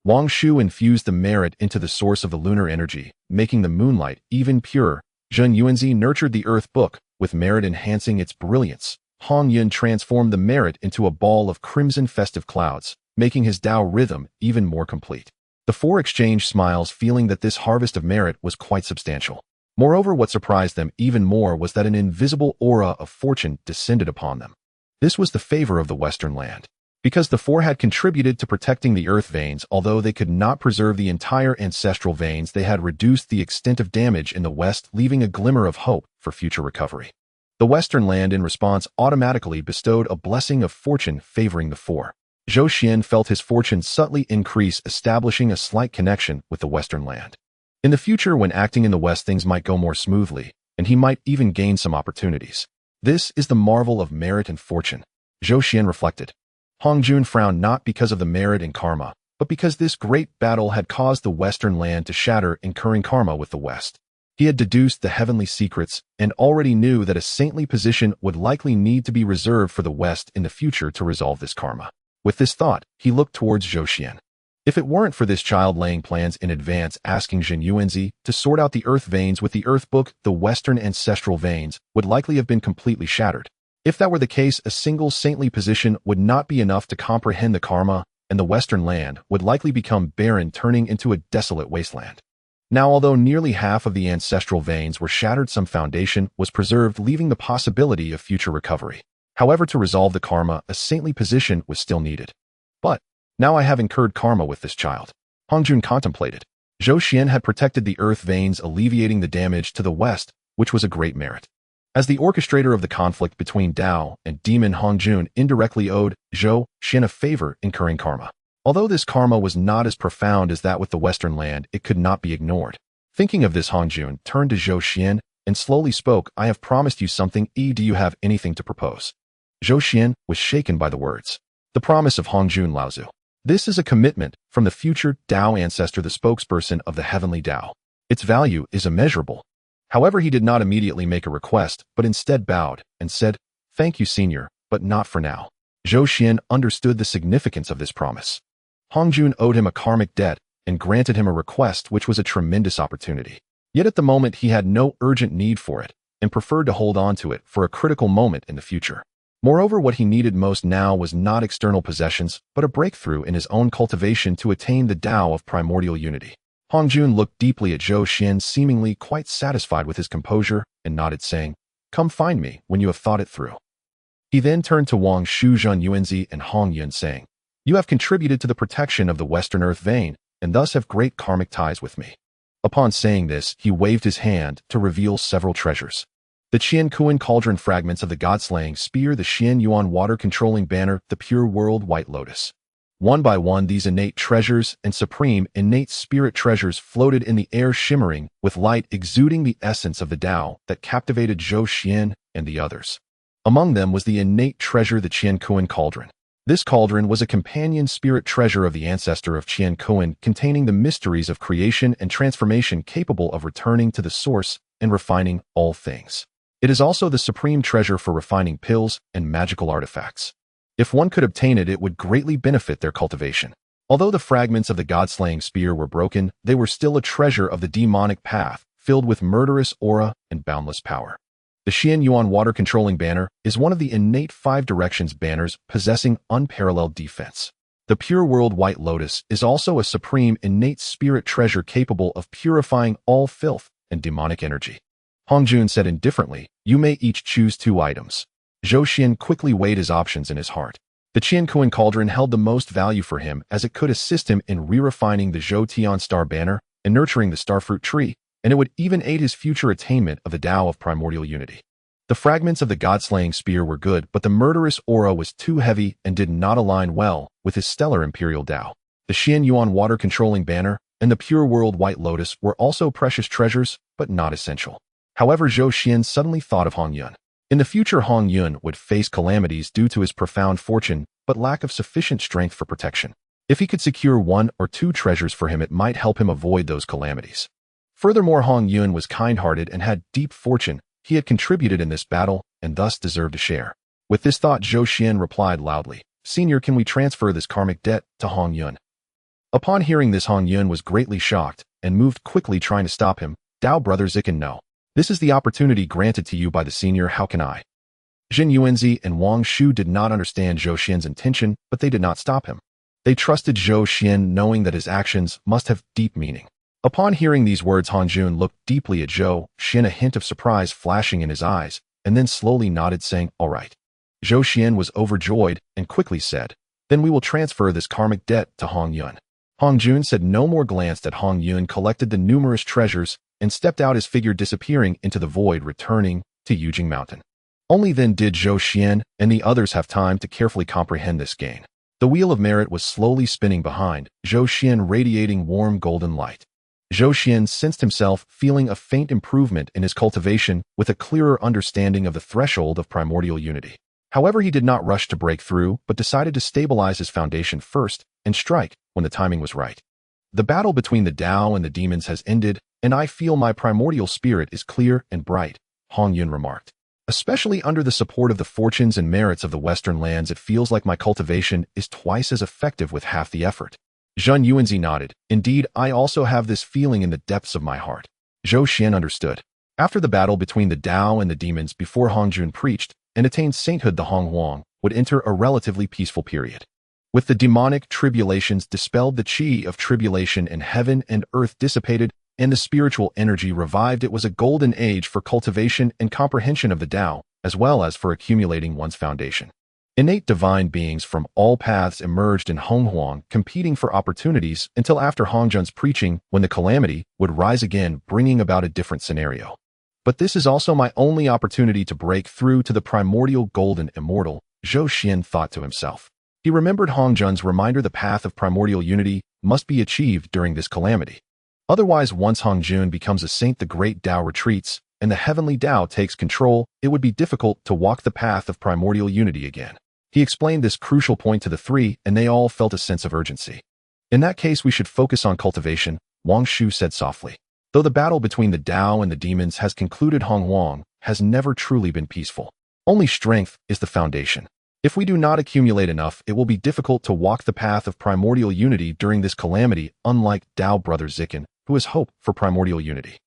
Wangshu infused the merit into the source of the lunar energy, making the moonlight even purer. Zhenyuanzi nurtured the earth book, with merit enhancing its brilliance. Hongyun transformed the merit into a ball of crimson festive clouds, making his Tao rhythm even more complete. The four exchanged smiles, feeling that this harvest of merit was quite substantial. Moreover, what surprised them even more was that an invisible aura of fortune descended upon them. This was the favor of the Western land. Because the four had contributed to protecting the earth veins, although they could not preserve the entire ancestral veins, they had reduced the extent of damage in the West, leaving a glimmer of hope for future recovery. The Western land, in response, automatically bestowed a blessing of fortune favoring the four. Zhou Xuan felt his fortune subtly increase, establishing a slight connection with the Western land. In the future, when acting in the West, things might go more smoothly, and he might even gain some opportunities. This is the marvel of merit and fortune, Zhou Xuan reflected. Hongjun frowned, not because of the merit and karma, but because this great battle had caused the Western land to shatter, incurring karma with the West. He had deduced the heavenly secrets and already knew that a saintly position would likely need to be reserved for the West in the future to resolve this karma. With this thought, he looked towards Zhou Xuan. If it weren't for this child laying plans in advance, asking Zhenyuanzi to sort out the earth veins with the earth book, the Western ancestral veins would likely have been completely shattered. If that were the case, a single saintly position would not be enough to comprehend the karma, and the Western land would likely become barren, turning into a desolate wasteland. Now, although nearly half of the ancestral veins were shattered, some foundation was preserved, leaving the possibility of future recovery. However, to resolve the karma, a saintly position was still needed. But now I have incurred karma with this child, Hongjun contemplated. Zhou Xuan had protected the earth veins, alleviating the damage to the West, which was a great merit. As the orchestrator of the conflict between Tao and demon, Hongjun indirectly owed Zhou Xuan a favor, incurring karma. Although this karma was not as profound as that with the Western land, it could not be ignored. Thinking of this, Hongjun turned to Zhou Xuan and slowly spoke, "I have promised you something. Do you have anything to propose?" Zhou Xuan was shaken by the words. The promise of Hongjun Laozu. This is a commitment from the future Tao ancestor, the spokesperson of the heavenly Tao. Its value is immeasurable. However, he did not immediately make a request, but instead bowed and said, "Thank you, senior, but not for now." Zhou Xuan understood the significance of this promise. Hongjun owed him a karmic debt and granted him a request, which was a tremendous opportunity. Yet at the moment he had no urgent need for it and preferred to hold on to it for a critical moment in the future. Moreover, what he needed most now was not external possessions, but a breakthrough in his own cultivation to attain the Tao of primordial unity. Hongjun looked deeply at Zhou Xuan, seemingly quite satisfied with his composure, and nodded, saying, "Come find me when you have thought it through." He then turned to Wangshu, Zhenyuanzi, and Hongyun, saying, "You have contributed to the protection of the Western Earth vein, and thus have great karmic ties with me." Upon saying this, he waved his hand to reveal several treasures. The Qian Kuan cauldron fragments of the god-slaying spear, the Xian Yuan water-controlling banner, the pure world white lotus. One by one, these innate treasures and supreme innate spirit treasures floated in the air, shimmering with light, exuding the essence of the Tao that captivated Zhou Xuan and the others. Among them was the innate treasure, the Qian Kuan cauldron. This cauldron was a companion spirit treasure of the ancestor of Qian Kuan, containing the mysteries of creation and transformation, capable of returning to the source and refining all things. It is also the supreme treasure for refining pills and magical artifacts. If one could obtain it, it would greatly benefit their cultivation. Although the fragments of the god-slaying spear were broken, they were still a treasure of the demonic path, filled with murderous aura and boundless power. The Xianyuan water-controlling banner is one of the innate 5 directions banners possessing unparalleled defense. The Pure World White Lotus is also a supreme innate spirit treasure capable of purifying all filth and demonic energy. Hongyun said indifferently, "You may each choose 2 items." Zhou Xuan quickly weighed his options in his heart. The Qiankuan Cauldron held the most value for him as it could assist him in re-refining the Zhou Tian Star Banner and nurturing the Starfruit Tree, and it would even aid his future attainment of the Tao of Primordial Unity. The fragments of the God-slaying spear were good, but the murderous aura was too heavy and did not align well with his stellar Imperial Tao. The Xianyuan water-controlling banner and the Pure World White Lotus were also precious treasures, but not essential. However, Zhou Xuan suddenly thought of Hongyun. In the future, Hongyun would face calamities due to his profound fortune, but lack of sufficient strength for protection. If he could secure 1 or 2 treasures for him, it might help him avoid those calamities. Furthermore, Hongyun was kind-hearted and had deep fortune. He had contributed in this battle and thus deserved a share. With this thought, Zhou Xuan replied loudly, "Senior, can we transfer this karmic debt to Hongyun?" Upon hearing this, Hongyun was greatly shocked and moved quickly, trying to stop him. "Tao brother Zikan, no. This is the opportunity granted to you by the senior. How can I?" Zhenyuanzi and Wangshu did not understand Zhou Xuan's intention, but they did not stop him. They trusted Zhou Xuan, knowing that his actions must have deep meaning. Upon hearing these words, Hongyun looked deeply at Zhou Xuan, a hint of surprise flashing in his eyes, and then slowly nodded, saying, "All right." Zhou Xuan was overjoyed and quickly said, "Then we will transfer this karmic debt to Hongyun." Hongyun said no more, glanced at Hongyun, collected the numerous treasures, and stepped out, his figure disappearing into the void, returning to Yujing Mountain. Only then did Zhou Xuan and the others have time to carefully comprehend this gain. The wheel of merit was slowly spinning behind Zhou Xuan, radiating warm golden light. Zhou Xuan sensed himself feeling a faint improvement in his cultivation with a clearer understanding of the threshold of primordial unity. However, he did not rush to break through, but decided to stabilize his foundation first and strike when the timing was right. "The battle between the Tao and the demons has ended, and I feel my primordial spirit is clear and bright," Hongyun remarked. "Especially under the support of the fortunes and merits of the Western lands, it feels like my cultivation is twice as effective with half the effort." Zhenyuanzi nodded. "Indeed, I also have this feeling in the depths of my heart." Zhou Xuan understood. After the battle between the Tao and the demons, before Hongyun preached and attained sainthood, the Honghuang would enter a relatively peaceful period. With the demonic tribulations dispelled, the qi of tribulation in heaven and earth dissipated, and the spiritual energy revived, it was a golden age for cultivation and comprehension of the Tao, as well as for accumulating one's foundation. Innate divine beings from all paths emerged in Honghuang, competing for opportunities until after Hongjun's preaching, when the calamity would rise again, bringing about a different scenario. "But this is also my only opportunity to break through to the primordial golden immortal," Zhou Xuan thought to himself. He remembered Hongjun's reminder: the path of primordial unity must be achieved during this calamity. Otherwise, once Hongjun becomes a saint, the great Tao retreats, and the heavenly Tao takes control, it would be difficult to walk the path of primordial unity again. He explained this crucial point to the 3, and they all felt a sense of urgency. "In that case, we should focus on cultivation," Wangshu said softly. "Though the battle between the Tao and the demons has concluded, Honghuang has never truly been peaceful. Only strength is the foundation. If we do not accumulate enough, it will be difficult to walk the path of primordial unity during this calamity, unlike Tao brother Zikan, who has hope for primordial unity."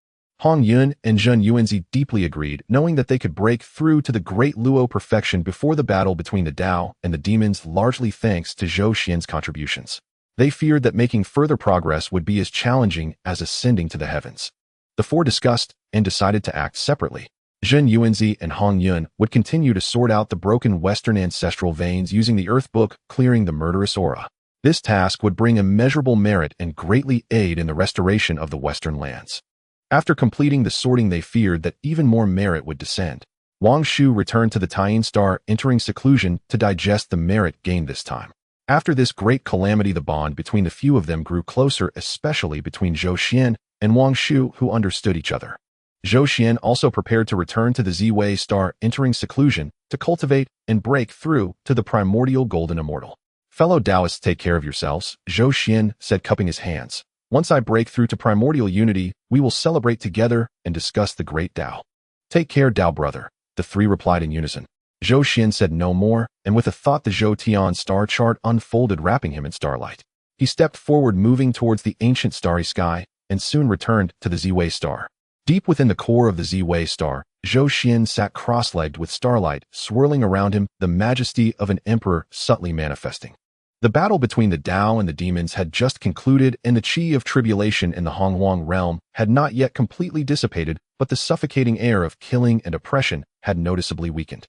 Hongyun and Zhenyuanzi deeply agreed, knowing that they could break through to the great Luo perfection before the battle between the Tao and the demons, largely thanks to Zhou Xuan's contributions. They feared that making further progress would be as challenging as ascending to the heavens. The 4 discussed and decided to act separately. Zhenyuanzi and Hongyun would continue to sort out the broken Western ancestral veins using the Earth Book, clearing the murderous aura. This task would bring immeasurable merit and greatly aid in the restoration of the Western lands. After completing the sorting, they feared that even more merit would descend. Wangshu returned to the Taiyin Star, entering seclusion to digest the merit gained this time. After this great calamity, the bond between the few of them grew closer, especially between Zhou Xuan and Wangshu, who understood each other. Zhou Xuan also prepared to return to the Ziwei Star, entering seclusion to cultivate and break through to the primordial golden immortal. "Fellow Taoists, take care of yourselves," Zhou Xuan said, cupping his hands. "Once I break through to primordial unity, we will celebrate together and discuss the great Tao." "Take care, Tao brother," the 3 replied in unison. Zhou Xuan said no more, and with a thought, the Zhou Tian star chart unfolded, wrapping him in starlight. He stepped forward, moving towards the ancient starry sky, and soon returned to the Ziwei Star. Deep within the core of the Ziwei Star, Zhou Xuan sat cross-legged with starlight swirling around him, the majesty of an emperor subtly manifesting. The battle between the Tao and the demons had just concluded, and the qi of tribulation in the Hongyuan realm had not yet completely dissipated, but the suffocating air of killing and oppression had noticeably weakened.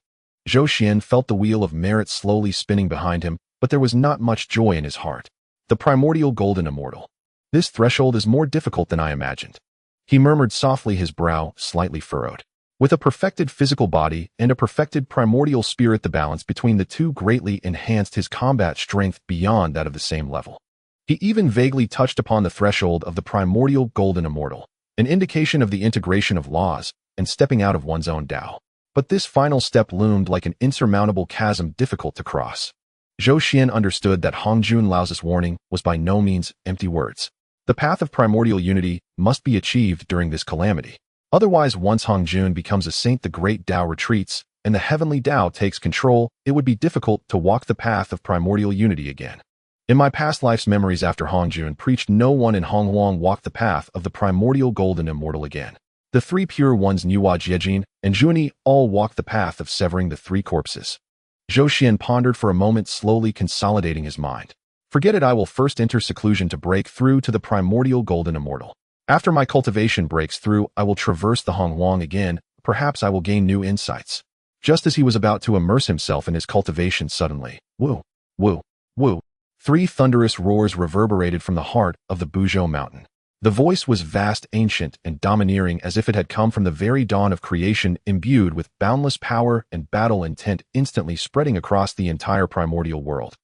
Zhou Xuan felt the wheel of merit slowly spinning behind him, but there was not much joy in his heart. The primordial golden immortal. This threshold is more difficult than I imagined. He murmured softly, his brow slightly furrowed. With a perfected physical body and a perfected primordial spirit, the balance between the two greatly enhanced his combat strength beyond that of the same level. He even vaguely touched upon the threshold of the primordial golden immortal, an indication of the integration of laws and stepping out of one's own Tao. But this final step loomed like an insurmountable chasm difficult to cross. Zhou Xuan understood that Hongjun Lao's warning was by no means empty words. The path of primordial unity must be achieved during this calamity. Otherwise, once Hongjun becomes a saint, the great Tao retreats, and the heavenly Tao takes control, it would be difficult to walk the path of primordial unity again. In my past life's memories after Hongjun preached, no one in Hongyuan walked the path of the primordial golden immortal again. The three pure ones, Nuwa, Jiejin, and Zhuani, all walked the path of severing the three corpses. Zhou Xuan pondered for a moment, slowly consolidating his mind. Forget it, I will first enter seclusion to break through to the primordial golden immortal. After my cultivation breaks through, I will traverse the Hongyuan again, perhaps I will gain new insights. Just as he was about to immerse himself in his cultivation, suddenly, woo, woo, woo, three thunderous roars reverberated from the heart of the Buzhou mountain. The voice was vast, ancient, and domineering, as if it had come from the very dawn of creation, imbued with boundless power and battle intent, instantly spreading across the entire primordial world.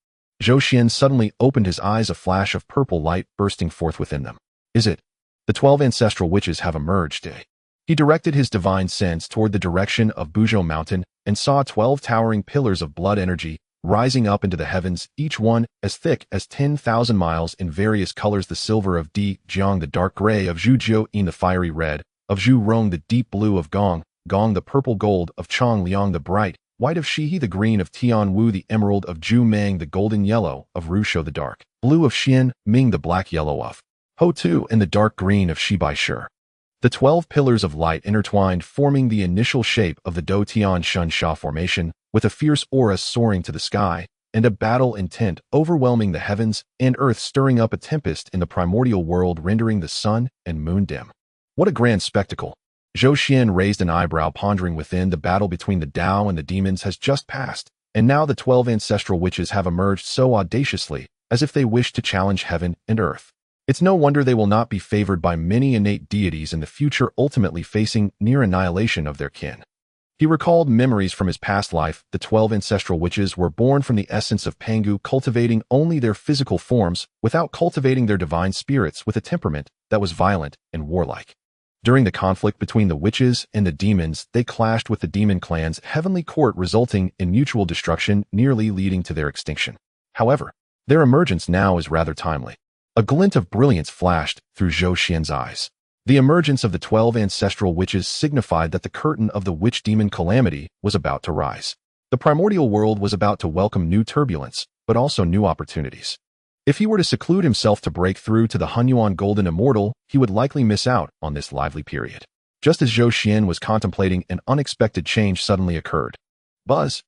Zhou Xuan suddenly opened his eyes, a flash of purple light bursting forth within them. Is it? The 12 ancestral witches have emerged. He directed his divine sense toward the direction of Buzhou Mountain and saw 12 towering pillars of blood energy rising up into the heavens, each one as thick as 10,000 miles, in various colors: the silver of Di Jiang, the dark gray of Zhu Jiuyin, the fiery red of Zhu Rong, the deep blue of Gong, the purple gold of Chong Liang, the bright white of Shihe, the green of Tian Wu, the emerald of Zhu Meng, the golden yellow of Rusho, the dark blue of Xian Ming, the black yellow of Ho Tu, and the dark green of Shibai Shi. The 12 pillars of light intertwined, forming the initial shape of the Do Tian Shun Sha formation, with a fierce aura soaring to the sky, and a battle intent overwhelming the heavens and earth, stirring up a tempest in the primordial world, rendering the sun and moon dim. What a grand spectacle! Zhou Xuan raised an eyebrow, pondering within. The battle between the Tao and the demons has just passed, and now the 12 ancestral witches have emerged so audaciously, as if they wish to challenge heaven and earth. It's no wonder they will not be favored by many innate deities in the future, ultimately facing near annihilation of their kin. He recalled memories from his past life. The 12 ancestral witches were born from the essence of Pangu, cultivating only their physical forms without cultivating their divine spirits, with a temperament that was violent and warlike. During the conflict between the witches and the demons, they clashed with the demon clan's heavenly court, resulting in mutual destruction, nearly leading to their extinction. However, their emergence now is rather timely. A glint of brilliance flashed through Zhou Xuan's eyes. The emergence of the 12 ancestral witches signified that the curtain of the witch-demon calamity was about to rise. The primordial world was about to welcome new turbulence, but also new opportunities. If he were to seclude himself to break through to the Hongyuan Golden Immortal, he would likely miss out on this lively period. Just as Zhou Xuan was contemplating, an unexpected change suddenly occurred. Buzz!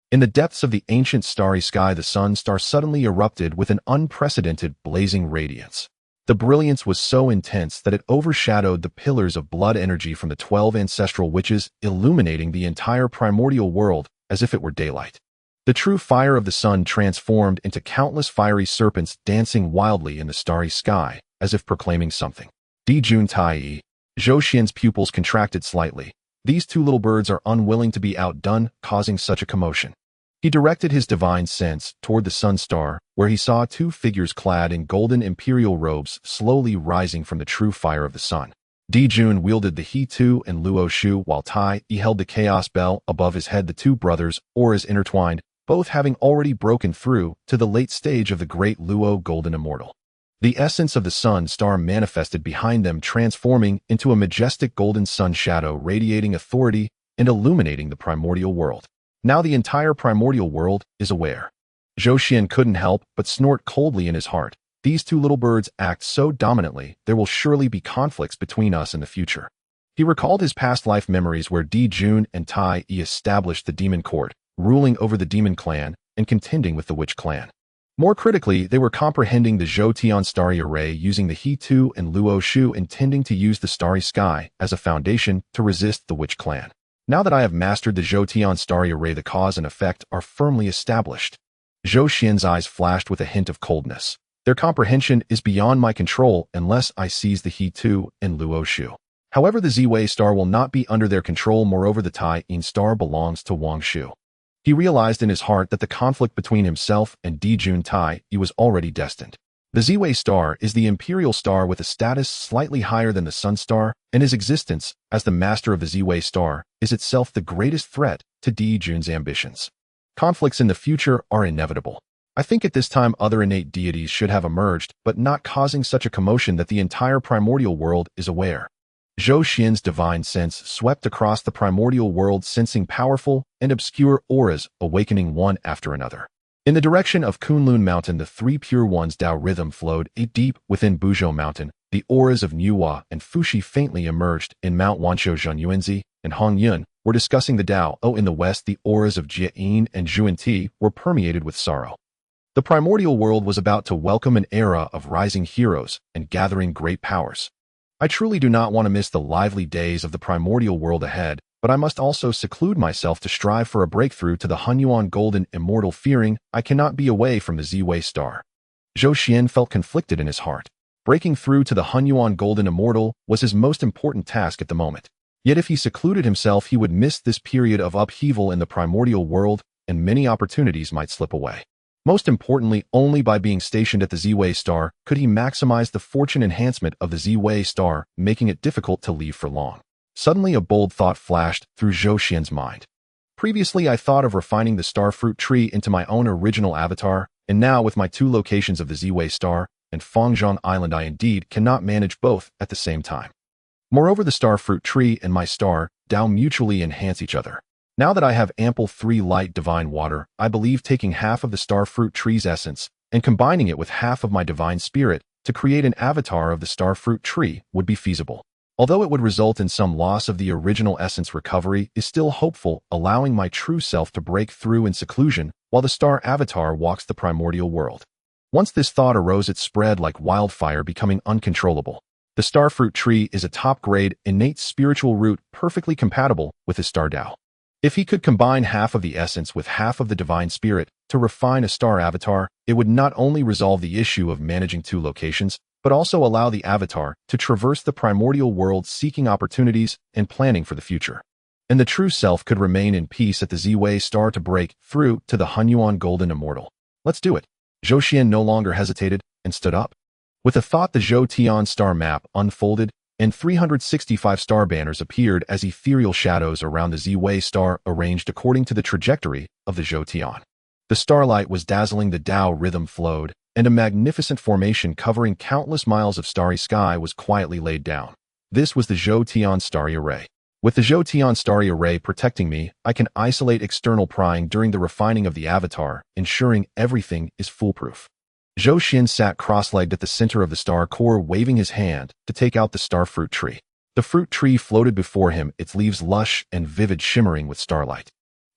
In the depths of the ancient starry sky, the sun star suddenly erupted with an unprecedented blazing radiance. The brilliance was so intense that it overshadowed the pillars of blood energy from the 12 ancestral witches, illuminating the entire primordial world as if it were daylight. The true fire of the sun transformed into countless fiery serpents dancing wildly in the starry sky, as if proclaiming something. Di Jun Tai. Zhou Xuan's pupils contracted slightly. These two little birds are unwilling to be outdone, causing such a commotion. He directed his divine sense toward the sun star, where he saw two figures clad in golden imperial robes slowly rising from the true fire of the sun. Di Jun wielded the He Tu and Luo Shu, while Tai held the chaos bell above his head. The two brothers, auras intertwined, both having already broken through to the late stage of the great Luo Golden Immortal. The essence of the sun star manifested behind them, transforming into a majestic golden sun shadow, radiating authority and illuminating the primordial world. Now the entire primordial world is aware. Zhou Xuan couldn't help but snort coldly in his heart. These two little birds act so dominantly, there will surely be conflicts between us in the future. He recalled his past life memories where Jun and Tai established the demon court, ruling over the demon clan and contending with the witch clan. More critically, they were comprehending the Zhou Tian starry array using the He Tu and Luo Shu, intending to use the starry sky as a foundation to resist the witch clan. Now that I have mastered the Zhou Tian starry array, the cause and effect are firmly established. Zhou Xian's eyes flashed with a hint of coldness. Their comprehension is beyond my control unless I seize the He Tu and Luo Shu. However, the Ziwei star will not be under their control. Moreover, the Tai Yin star belongs to Wangshu. He realized in his heart that the conflict between himself and Jun Tai was already destined. The Ziwei star is the imperial star with a status slightly higher than the sun star, and his existence as the master of the Ziwei star is itself the greatest threat to Jun's ambitions. Conflicts in the future are inevitable. I think at this time other innate deities should have emerged, but not causing such a commotion that the entire primordial world is aware. Zhou Xian's divine sense swept across the primordial world, sensing powerful and obscure auras awakening one after another. In the direction of Kunlun Mountain, the three pure ones' Tao rhythm flowed deep within Buzhou Mountain. The auras of Nuwa and Fuxi faintly emerged in Mount Wangshu. Zhenyuanzi and Hongyun were discussing the Tao. In the west, the auras of Jie'in and Zhuanti were permeated with sorrow. The primordial world was about to welcome an era of rising heroes and gathering great powers. I truly do not want to miss the lively days of the primordial world ahead, but I must also seclude myself to strive for a breakthrough to the Hongyuan Golden Immortal, fearing I cannot be away from the Ziwei star. Zhou Xian felt conflicted in his heart. Breaking through to the Hongyuan Golden Immortal was his most important task at the moment. Yet if he secluded himself, he would miss this period of upheaval in the primordial world, and many opportunities might slip away. Most importantly, only by being stationed at the Ziwei star could he maximize the fortune enhancement of the Ziwei star, making it difficult to leave for long. Suddenly a bold thought flashed through Zhou Xian's mind. Previously I thought of refining the star fruit tree into my own original avatar, and now with my two locations of the Ziwei star and Fangzhang Island, I indeed cannot manage both at the same time. Moreover, the star fruit tree and my star Tao mutually enhance each other. Now that I have ample 3 light divine water, I believe taking half of the star fruit tree's essence and combining it with half of my divine spirit to create an avatar of the star fruit tree would be feasible. Although it would result in some loss of the original essence, recovery is still hopeful, allowing my true self to break through in seclusion while the star avatar walks the primordial world. Once this thought arose, it spread like wildfire, becoming uncontrollable. The star fruit tree is a top-grade, innate spiritual root perfectly compatible with his star Tao. If he could combine half of the essence with half of the divine spirit to refine a star avatar, it would not only resolve the issue of managing 2 locations, but also allow the avatar to traverse the primordial world, seeking opportunities and planning for the future. And the true self could remain in peace at the Ziwei star to break through to the Hongyuan Golden Immortal. Let's do it. Zhou Xian no longer hesitated and stood up. With a thought, the Zhou Tian star map unfolded, and 365 star banners appeared as ethereal shadows around the Ziwei star, arranged according to the trajectory of the Zhou Tian. The starlight was dazzling, the Tao rhythm flowed, and a magnificent formation covering countless miles of starry sky was quietly laid down. This was the Zhou Tian starry array. With the Zhou Tian starry array protecting me, I can isolate external prying during the refining of the avatar, ensuring everything is foolproof. Zhou Xian sat cross-legged at the center of the star core, waving his hand to take out the star fruit tree. The fruit tree floated before him, its leaves lush and vivid, shimmering with starlight.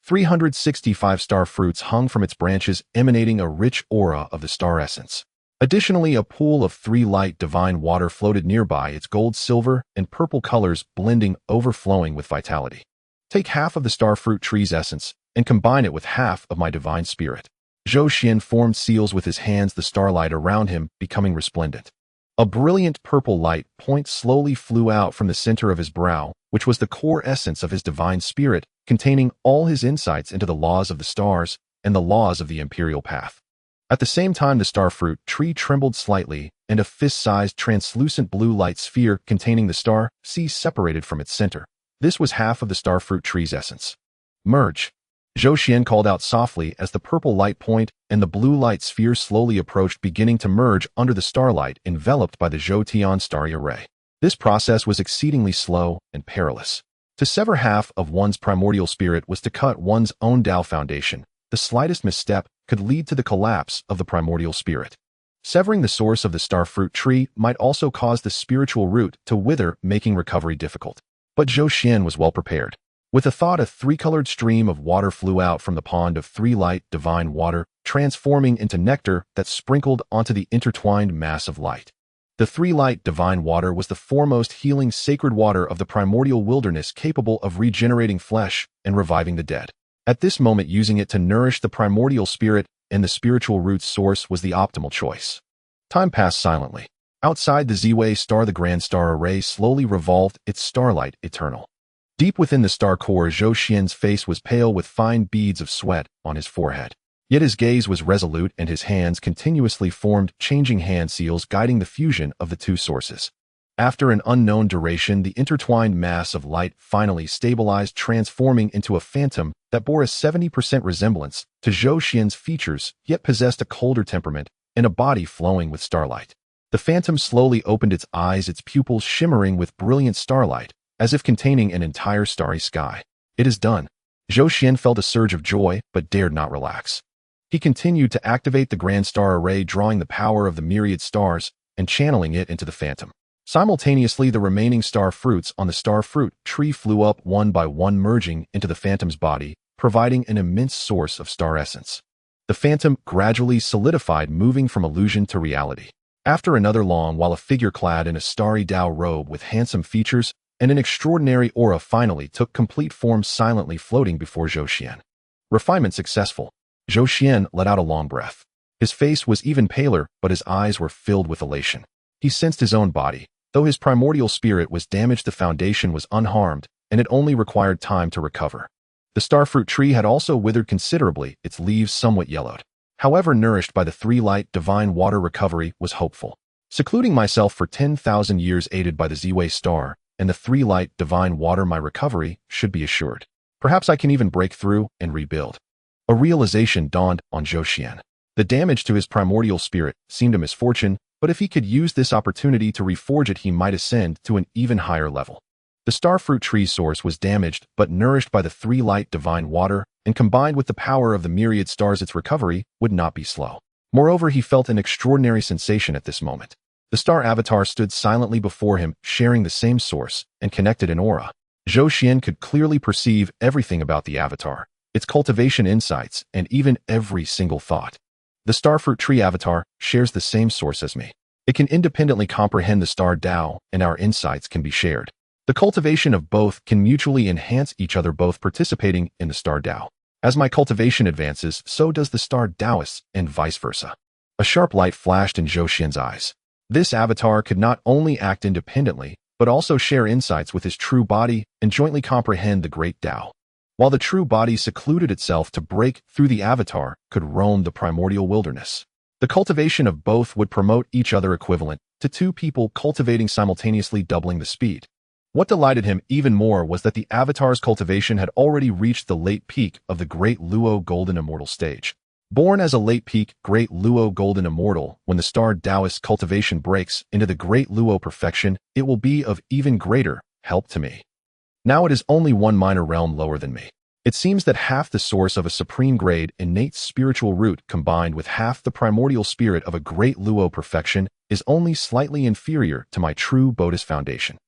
365 star fruits hung from its branches, emanating a rich aura of the star essence. Additionally, a pool of 3 light divine water floated nearby, its gold, silver, and purple colors blending, overflowing with vitality. Take half of the star fruit tree's essence and combine it with half of my divine spirit. Zhou Xian formed seals with his hands, the starlight around him becoming resplendent. A brilliant purple light point slowly flew out from the center of his brow, which was the core essence of his divine spirit, containing all his insights into the laws of the stars and the laws of the imperial path. At the same time, the star fruit tree trembled slightly, and a fist-sized translucent blue light sphere containing the star separated from its center. This was half of the star fruit tree's essence. Merge. Zhou Xian called out softly as the purple light point and the blue light sphere slowly approached, beginning to merge under the starlight enveloped by the Zhou Tian starry array. This process was exceedingly slow and perilous. To sever half of one's primordial spirit was to cut one's own Tao foundation. The slightest misstep could lead to the collapse of the primordial spirit. Severing the source of the star fruit tree might also cause the spiritual root to wither, making recovery difficult. But Zhou Xuan was well prepared. With a thought, a three-colored stream of water flew out from the pond of three light divine water, transforming into nectar that sprinkled onto the intertwined mass of light. The three light divine water was the foremost healing sacred water of the primordial wilderness, capable of regenerating flesh and reviving the dead. At this moment, using it to nourish the primordial spirit and the spiritual root source was the optimal choice. Time passed silently. Outside the Ziwei star, the grand star array slowly revolved, its starlight eternal. Deep within the star core, Zhou Xuan's face was pale with fine beads of sweat on his forehead. Yet his gaze was resolute and his hands continuously formed changing hand seals guiding the fusion of the two sources. After an unknown duration, the intertwined mass of light finally stabilized, transforming into a phantom that bore a 70% resemblance to Zhou Xuan's features, yet possessed a colder temperament and a body flowing with starlight. The phantom slowly opened its eyes, its pupils shimmering with brilliant starlight, as if containing an entire starry sky. It is done. Zhou Xuan felt a surge of joy, but dared not relax. He continued to activate the grand star array, drawing the power of the myriad stars and channeling it into the phantom. Simultaneously, the remaining star fruits on the star fruit tree flew up one by one, merging into the phantom's body, providing an immense source of star essence. The phantom gradually solidified, moving from illusion to reality. After another long while, a figure clad in a starry Dao robe with handsome features and an extraordinary aura finally took complete form, silently floating before Zhou Xuan. Refinement successful. Zhou Xuan let out a long breath. His face was even paler, but his eyes were filled with elation. He sensed his own body. Though his primordial spirit was damaged, the foundation was unharmed, and it only required time to recover. The starfruit tree had also withered considerably, its leaves somewhat yellowed. However, nourished by the three light divine water, recovery was hopeful. Secluding myself for 10,000 years, aided by the Ziwei star and the three light divine water, my recovery should be assured. Perhaps I can even break through and rebuild. A realization dawned on Zhou Xuan. The damage to his primordial spirit seemed a misfortune, but if he could use this opportunity to reforge it, he might ascend to an even higher level. The starfruit tree source was damaged, but nourished by the three light divine water, and combined with the power of the myriad stars, its recovery would not be slow. Moreover, he felt an extraordinary sensation at this moment. The star avatar stood silently before him, sharing the same source and connected in aura. Zhou Xuan could clearly perceive everything about the avatar, its cultivation insights, and even every single thought. The starfruit tree avatar shares the same source as me. It can independently comprehend the star Dao, and our insights can be shared. The cultivation of both can mutually enhance each other, both participating in the star Dao. As my cultivation advances, so does the star Daoist, and vice versa. A sharp light flashed in Zhou Xuan's eyes. This avatar could not only act independently, but also share insights with his true body and jointly comprehend the great Dao. While the true body secluded itself to break through, the avatar could roam the primordial wilderness. The cultivation of both would promote each other, equivalent to two people cultivating simultaneously, doubling the speed. What delighted him even more was that the avatar's cultivation had already reached the late peak of the Great Luo Golden Immortal stage. Born as a late peak Great Luo Golden Immortal, when the star Taoist cultivation breaks into the Great Luo perfection, it will be of even greater help to me. Now it is only one minor realm lower than me. It seems that half the source of a supreme grade innate spiritual root combined with half the primordial spirit of a Great Luo perfection is only slightly inferior to my true Buddhist foundation.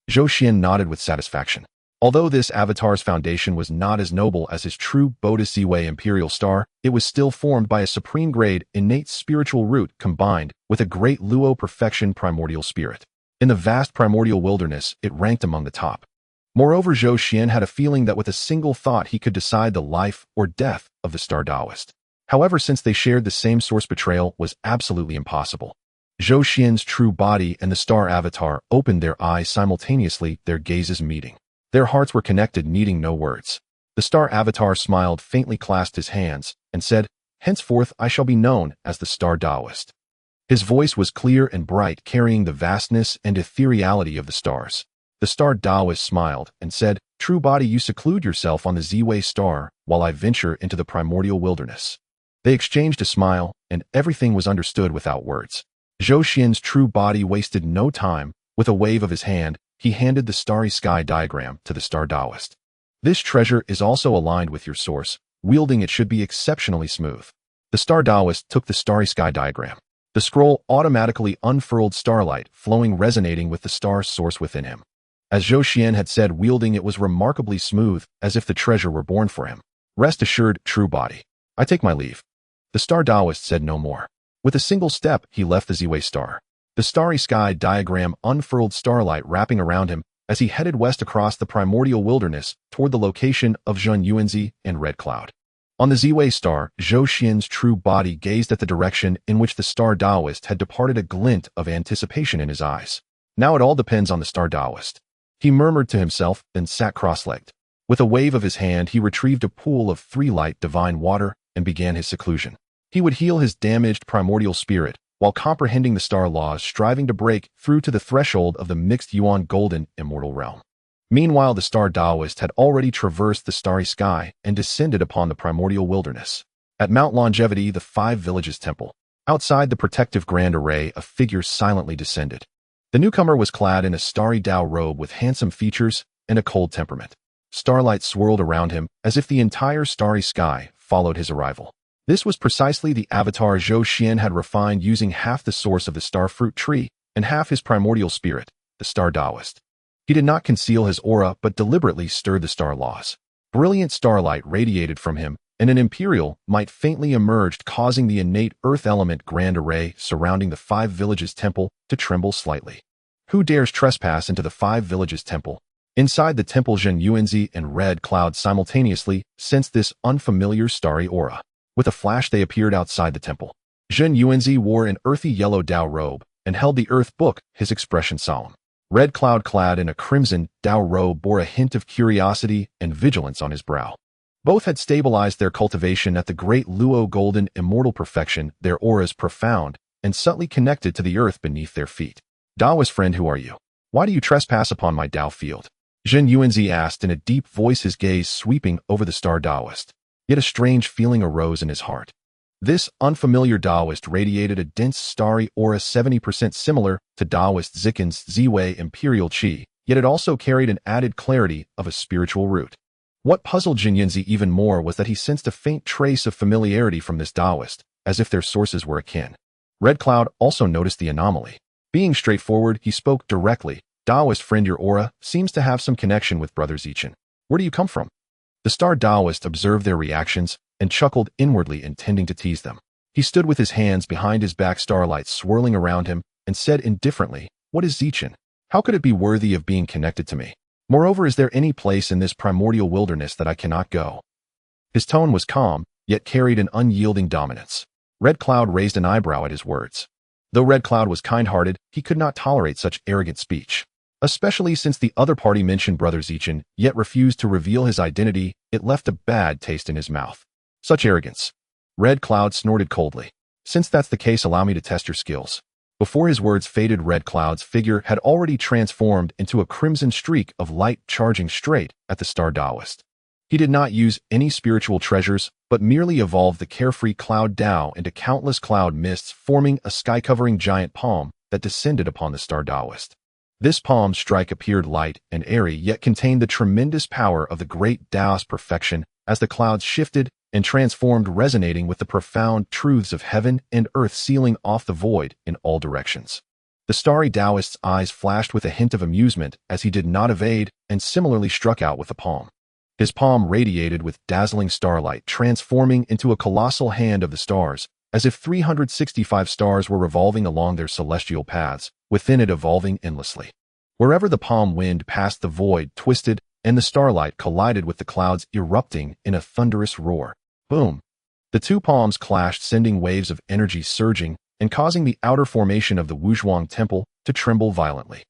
Zhou Xuan nodded with satisfaction. Although this avatar's foundation was not as noble as his true Buddhist Ziwei Imperial Star, it was still formed by a supreme grade innate spiritual root combined with a Great Luo perfection primordial spirit. In the vast primordial wilderness, it ranked among the top. Moreover, Zhou Xuan had a feeling that with a single thought he could decide the life or death of the star Taoist. However, since they shared the same source, betrayal was absolutely impossible. Zhou Xuan's true body and the star avatar opened their eyes simultaneously, their gazes meeting. Their hearts were connected, needing no words. The star avatar smiled, faintly clasped his hands, and said, "Henceforth I shall be known as the star Taoist." His voice was clear and bright, carrying the vastness and ethereality of the stars. The star Taoist smiled and said, "True body, you seclude yourself on the Ziwei star, while I venture into the primordial wilderness." They exchanged a smile, and everything was understood without words. Zhou Xuan's true body wasted no time. With a wave of his hand, he handed the Starry Sky Diagram to the star Taoist. "This treasure is also aligned with your source. Wielding it should be exceptionally smooth." The star Taoist took the Starry Sky Diagram. The scroll automatically unfurled, starlight flowing, resonating with the star's source within him. As Zhou Xuan had said, wielding it was remarkably smooth, as if the treasure were born for him. Rest assured, true body. I take my leave. The Star Taoist said no more. With a single step, he left the Ziwei star. The Starry Sky Diagram unfurled starlight wrapping around him as he headed west across the primordial wilderness toward the location of Zhenyuanzi and Red Cloud. On the Ziwei star, Zhou Xuan's true body gazed at the direction in which the Star Taoist had departed, a glint of anticipation in his eyes. Now it all depends on the Star Taoist. He murmured to himself, then sat cross-legged. With a wave of his hand, he retrieved a pool of 3 light divine water and began his seclusion. He would heal his damaged primordial spirit while comprehending the star laws, striving to break through to the threshold of the mixed Yuan golden immortal realm. Meanwhile, the Star Taoist had already traversed the starry sky and descended upon the primordial wilderness. At Mount Longevity, the 5 villages temple. Outside the protective grand array, a figure silently descended. The newcomer was clad in a starry Tao robe with handsome features and a cold temperament. Starlight swirled around him as if the entire starry sky followed his arrival. This was precisely the avatar Zhou Xuan had refined using half the source of the star fruit tree and half his primordial spirit, the Star Taoist. He did not conceal his aura but deliberately stirred the star laws. Brilliant starlight radiated from him, and an imperial might faintly emerged, causing the innate earth element grand array surrounding the 5 villages temple to tremble slightly. Who dares trespass into the 5 villages temple? Inside the temple, Zhenyuanzi and Red Cloud simultaneously sensed this unfamiliar starry aura. With a flash, they appeared outside the temple. Zhenyuanzi wore an earthy yellow Tao robe and held the earth book, his expression solemn. Red Cloud, clad in a crimson Tao robe, bore a hint of curiosity and vigilance on his brow. Both had stabilized their cultivation at the great Luo golden immortal perfection, their auras profound and subtly connected to the earth beneath their feet. Taoist friend, who are you? Why do you trespass upon my Tao field? Zhenyuanzi asked in a deep voice, his gaze sweeping over the Star Taoist. Yet a strange feeling arose in his heart. This unfamiliar Taoist radiated a dense starry aura 70% similar to Taoist Zikan's Ziwei Imperial Qi, yet it also carried an added clarity of a spiritual root. What puzzled Zhenyuanzi even more was that he sensed a faint trace of familiarity from this Taoist, as if their sources were akin. Red Cloud also noticed the anomaly. Being straightforward, he spoke directly. Taoist friend, your aura seems to have some connection with Brother Zichan. Where do you come from? The Star Taoist observed their reactions and chuckled inwardly, intending to tease them. He stood with his hands behind his back, starlight swirling around him, and said indifferently, What is Zichan? How could it be worthy of being connected to me? Moreover, is there any place in this primordial wilderness that I cannot go? His tone was calm, yet carried an unyielding dominance. Red Cloud raised an eyebrow at his words. Though Red Cloud was kind-hearted, he could not tolerate such arrogant speech. Especially since the other party mentioned Brother Zichan, yet refused to reveal his identity, it left a bad taste in his mouth. Such arrogance. Red Cloud snorted coldly. Since that's the case, allow me to test your skills. Before his words faded, Red Cloud's figure had already transformed into a crimson streak of light, charging straight at the Star Taoist. He did not use any spiritual treasures, but merely evolved the carefree Cloud Tao into countless cloud mists, forming a sky-covering giant palm that descended upon the Star Taoist. This palm strike appeared light and airy, yet contained the tremendous power of the great Taoist perfection as the clouds shifted and transformed, resonating with the profound truths of heaven and earth, sealing off the void in all directions. The starry Taoist's eyes flashed with a hint of amusement as he did not evade and similarly struck out with the palm. His palm radiated with dazzling starlight, transforming into a colossal hand of the stars, as if 365 stars were revolving along their celestial paths, within it evolving endlessly. Wherever the palm wind passed, the void twisted, and the starlight collided with the clouds, erupting in a thunderous roar. Boom! The two palms clashed, sending waves of energy surging and causing the outer formation of the Wuzhuang temple to tremble violently.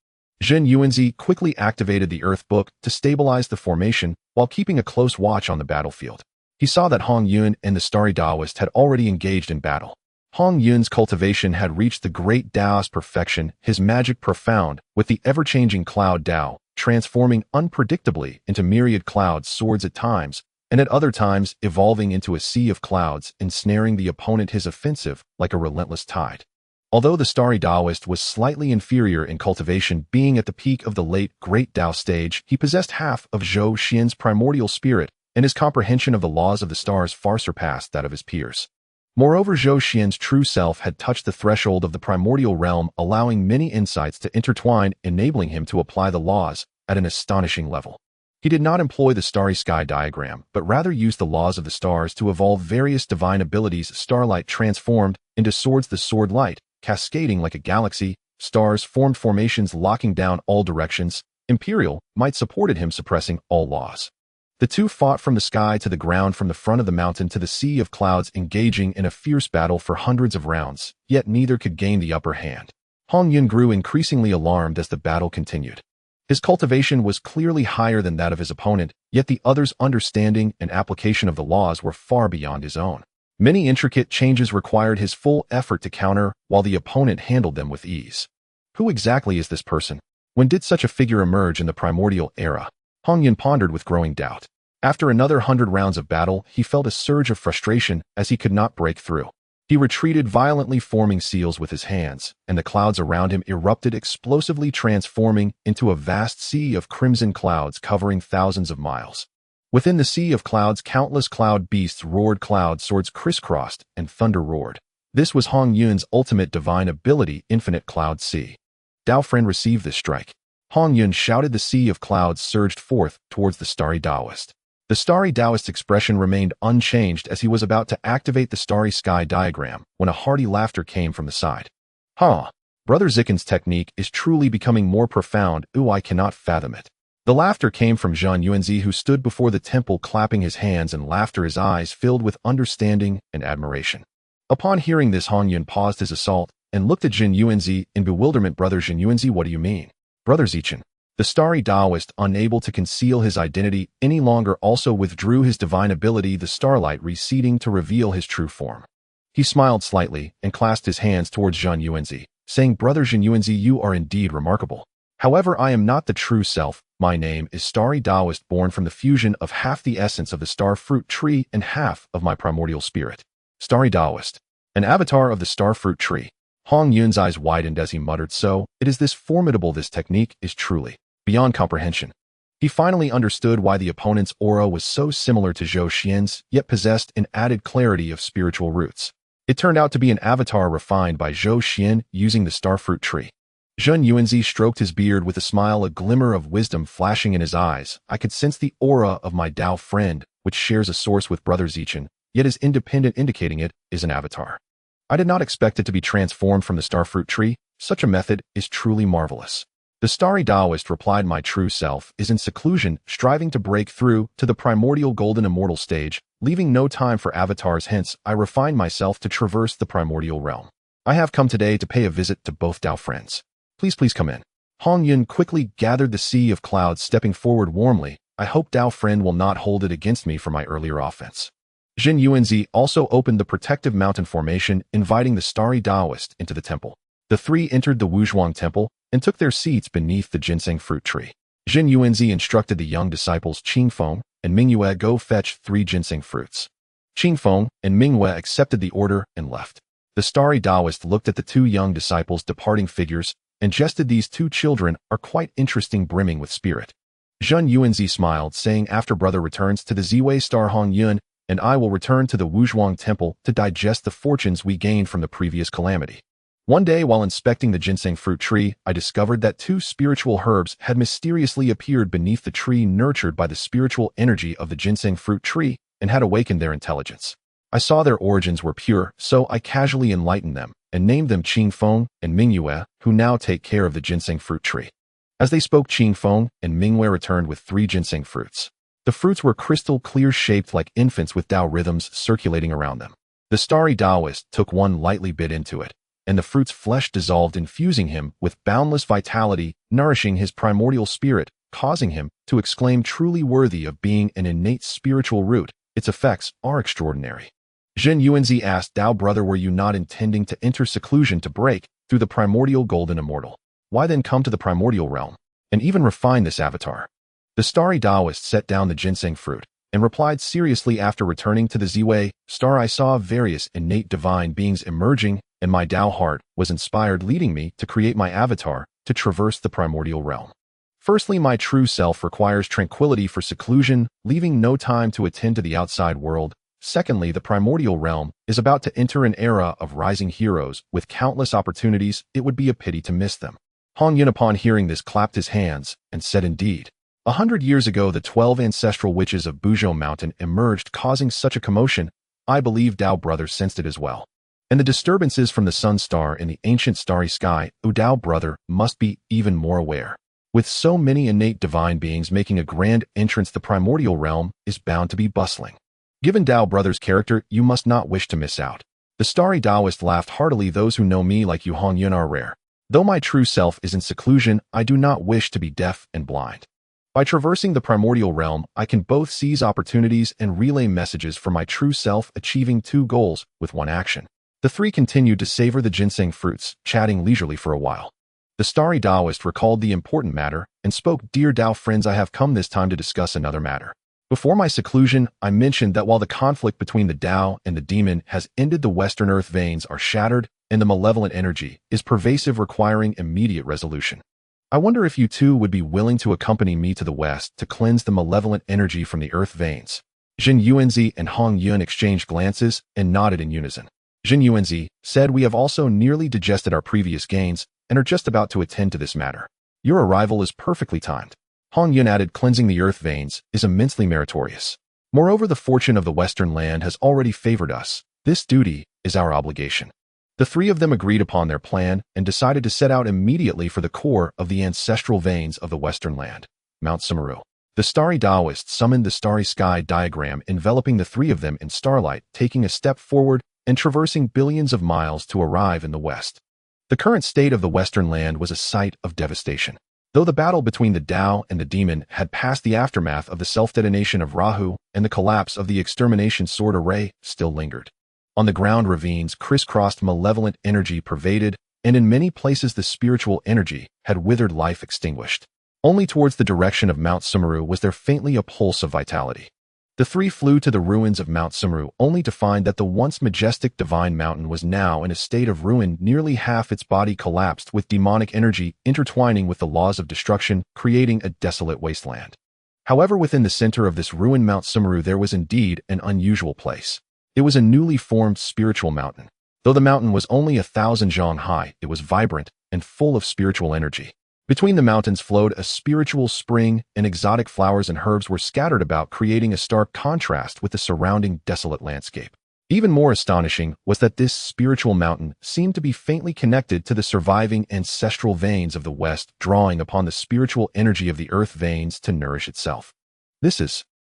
Zhenyuanzi quickly activated the earth book to stabilize the formation while keeping a close watch on the battlefield. He saw that Hongyun and the Starry Taoist had already engaged in battle. Hongyun's cultivation had reached the great Taoist perfection, his magic profound, with the ever-changing cloud Tao, transforming unpredictably into myriad cloud swords at times, and at other times evolving into a sea of clouds, ensnaring the opponent, his offensive like a relentless tide. Although the Starry Taoist was slightly inferior in cultivation, being at the peak of the late Great Tao stage, he possessed half of Zhou Xuan's primordial spirit, and his comprehension of the laws of the stars far surpassed that of his peers. Moreover, Zhou Xuan's true self had touched the threshold of the primordial realm, allowing many insights to intertwine, enabling him to apply the laws at an astonishing level. He did not employ the Starry Sky Diagram, but rather used the laws of the stars to evolve various divine abilities. Starlight transformed into swords, the sword light, cascading like a galaxy. Stars formed formations locking down all directions. Imperial might supported him, suppressing all laws. The two fought from the sky to the ground, from the front of the mountain to the sea of clouds, engaging in a fierce battle for hundreds of rounds, yet neither could gain the upper hand. Hongyun grew increasingly alarmed as the battle continued. His cultivation was clearly higher than that of his opponent, yet the other's understanding and application of the laws were far beyond his own. Many intricate changes required his full effort to counter, while the opponent handled them with ease. Who exactly is this person? When did such a figure emerge in the primordial era? Hongyun pondered with growing doubt. After another 100 rounds of battle, he felt a surge of frustration as he could not break through. He retreated violently, forming seals with his hands, and the clouds around him erupted explosively, transforming into a vast sea of crimson clouds covering thousands of miles. Within the sea of clouds, countless cloud beasts roared, cloud swords crisscrossed, and thunder roared. This was Hongyun's ultimate divine ability, Infinite Cloud Sea. Dao friend, receive this strike. Hongyun shouted. The sea of clouds surged forth towards the Starry Taoist. The Starry Taoist expression remained unchanged as he was about to activate the Starry Sky Diagram when a hearty laughter came from the side. Huh. Brother Zikin's technique is truly becoming more profound. Ooh, I cannot fathom it. The laughter came from Zhenyuanzi, who stood before the temple clapping his hands in laughter, his eyes filled with understanding and admiration. Upon hearing this, Hongyun paused his assault and looked at Zhenyuanzi in bewilderment. Brother Zhenyuanzi, what do you mean? Brother Zichen. The Starry Taoist, unable to conceal his identity any longer, also withdrew his divine ability, the starlight receding to reveal his true form. He smiled slightly and clasped his hands towards Zhenyuanzi, saying, Brother Zhenyuanzi, you are indeed remarkable. However, I am not the true self. My name is Starry Taoist, born from the fusion of half the essence of the star fruit tree and half of my primordial spirit. Starry Taoist, an avatar of the star fruit tree. Hongyun's eyes widened as he muttered, so it is this formidable. This technique is truly beyond comprehension. He finally understood why the opponent's aura was so similar to Zhou Xuan's, yet possessed an added clarity of spiritual roots. It turned out to be an avatar refined by Zhou Xuan using the starfruit tree. Zhenyuanzi stroked his beard with a smile, a glimmer of wisdom flashing in his eyes. I could sense the aura of my Dao friend, which shares a source with Brother Zichen, yet is independent, indicating it is an avatar. I did not expect it to be transformed from the starfruit tree. Such a method is truly marvelous. The Starry Taoist replied, my true self is in seclusion, striving to break through to the primordial golden immortal stage, leaving no time for avatars. Hence, I refined myself to traverse the primordial realm. I have come today to pay a visit to both Dao friends. Please come in. Hongyun quickly gathered the sea of clouds, stepping forward warmly. I hope Dao friend will not hold it against me for my earlier offense. Zhenyuanzi also opened the protective mountain formation, inviting the Starry Taoist into the temple. The three entered the Wuzhuang temple and took their seats beneath the ginseng fruit tree. Zhenyuanzi instructed the young disciples Qingfeng and Mingyue, go fetch 3 ginseng fruits. Qingfeng and Mingyue accepted the order and left. The Starry Taoist looked at the 2 young disciples' departing figures and jested, these 2 children are quite interesting, brimming with spirit. Zhenyuanzi smiled, saying, after brother returns to the Ziwei Star, Hongyun and I will return to the Wuzhuang temple to digest the fortunes we gained from the previous calamity. One day, while inspecting the ginseng fruit tree, I discovered that 2 spiritual herbs had mysteriously appeared beneath the tree, nurtured by the spiritual energy of the ginseng fruit tree, and had awakened their intelligence. I saw their origins were pure, so I casually enlightened them and named them Qingfeng and Mingyue, who now take care of the ginseng fruit tree. As they spoke, Qingfeng and Mingyue returned with 3 ginseng fruits. The fruits were crystal clear, shaped like infants, with Tao rhythms circulating around them. The Starry Taoist took one, lightly bit into it, and the fruit's flesh dissolved, infusing him with boundless vitality, nourishing his primordial spirit, causing him to exclaim, truly worthy of being an innate spiritual root. Its effects are extraordinary. Zhenyuanzi asked, Dao brother, were you not intending to enter seclusion to break through the primordial golden immortal? Why then come to the primordial realm and even refine this avatar? The Starry Taoist set down the ginseng fruit and replied seriously, after returning to the Ziwei Star, I saw various innate divine beings emerging, and my Tao heart was inspired, leading me to create my avatar to traverse the primordial realm. Firstly, my true self requires tranquility for seclusion, leaving no time to attend to the outside world. Secondly, the primordial realm is about to enter an era of rising heroes with countless opportunities. It would be a pity to miss them. Hongyun upon hearing this clapped his hands and said, "Indeed. 100 years ago the 12 ancestral witches of Buzhou Mountain emerged, causing such a commotion. I believe Dao brother sensed it as well. And the disturbances from the sun star in the ancient starry sky, Dao brother must be even more aware. With so many innate divine beings making a grand entrance, the primordial realm is bound to be bustling. Given Dao brother's character, you must not wish to miss out." The starry Taoist laughed heartily. "Those who know me like you, Hongyun, are rare. Though my true self is in seclusion, I do not wish to be deaf and blind. By traversing the primordial realm, I can both seize opportunities and relay messages for my true self, achieving two goals with one action." The three continued to savor the ginseng fruits, chatting leisurely for a while. The starry Taoist recalled the important matter and spoke, "Dear Dao friends, I have come this time to discuss another matter. Before my seclusion, I mentioned that while the conflict between the Tao and the demon has ended, the western earth veins are shattered and the malevolent energy is pervasive, requiring immediate resolution. I wonder if you two would be willing to accompany me to the west to cleanse the malevolent energy from the earth veins." Zhenyuanzi and Hongyun exchanged glances and nodded in unison. Zhenyuanzi said, "We have also nearly digested our previous gains and are just about to attend to this matter. Your arrival is perfectly timed." Hongyun added, "Cleansing the earth veins is immensely meritorious. Moreover, the fortune of the western land has already favored us. This duty is our obligation." The three of them agreed upon their plan and decided to set out immediately for the core of the ancestral veins of the western land, Mount Buzhou. The starry Taoist summoned the Starry Sky Diagram, enveloping the three of them in starlight, taking a step forward and traversing billions of miles to arrive in the west. The current state of the western land was a site of devastation. Though the battle between the Tao and the demon had passed, the aftermath of the self-detonation of Rahu and the collapse of the extermination sword array still lingered. On the ground, ravines crisscrossed, malevolent energy pervaded, and in many places the spiritual energy had withered, life extinguished. Only towards the direction of Mount Buzhou was there faintly a pulse of vitality. The three flew to the ruins of Mount Buzhou, only to find that the once majestic divine mountain was now in a state of ruin. Nearly half its body collapsed, with demonic energy intertwining with the laws of destruction, creating a desolate wasteland. However, within the center of this ruined Mount Buzhou there was indeed an unusual place. It was a newly formed spiritual mountain. Though the mountain was only 1,000 zhang high, it was vibrant and full of spiritual energy. Between the mountains flowed a spiritual spring, and exotic flowers and herbs were scattered about, creating a stark contrast with the surrounding desolate landscape. Even more astonishing was that this spiritual mountain seemed to be faintly connected to the surviving ancestral veins of the West, drawing upon the spiritual energy of the earth veins to nourish itself.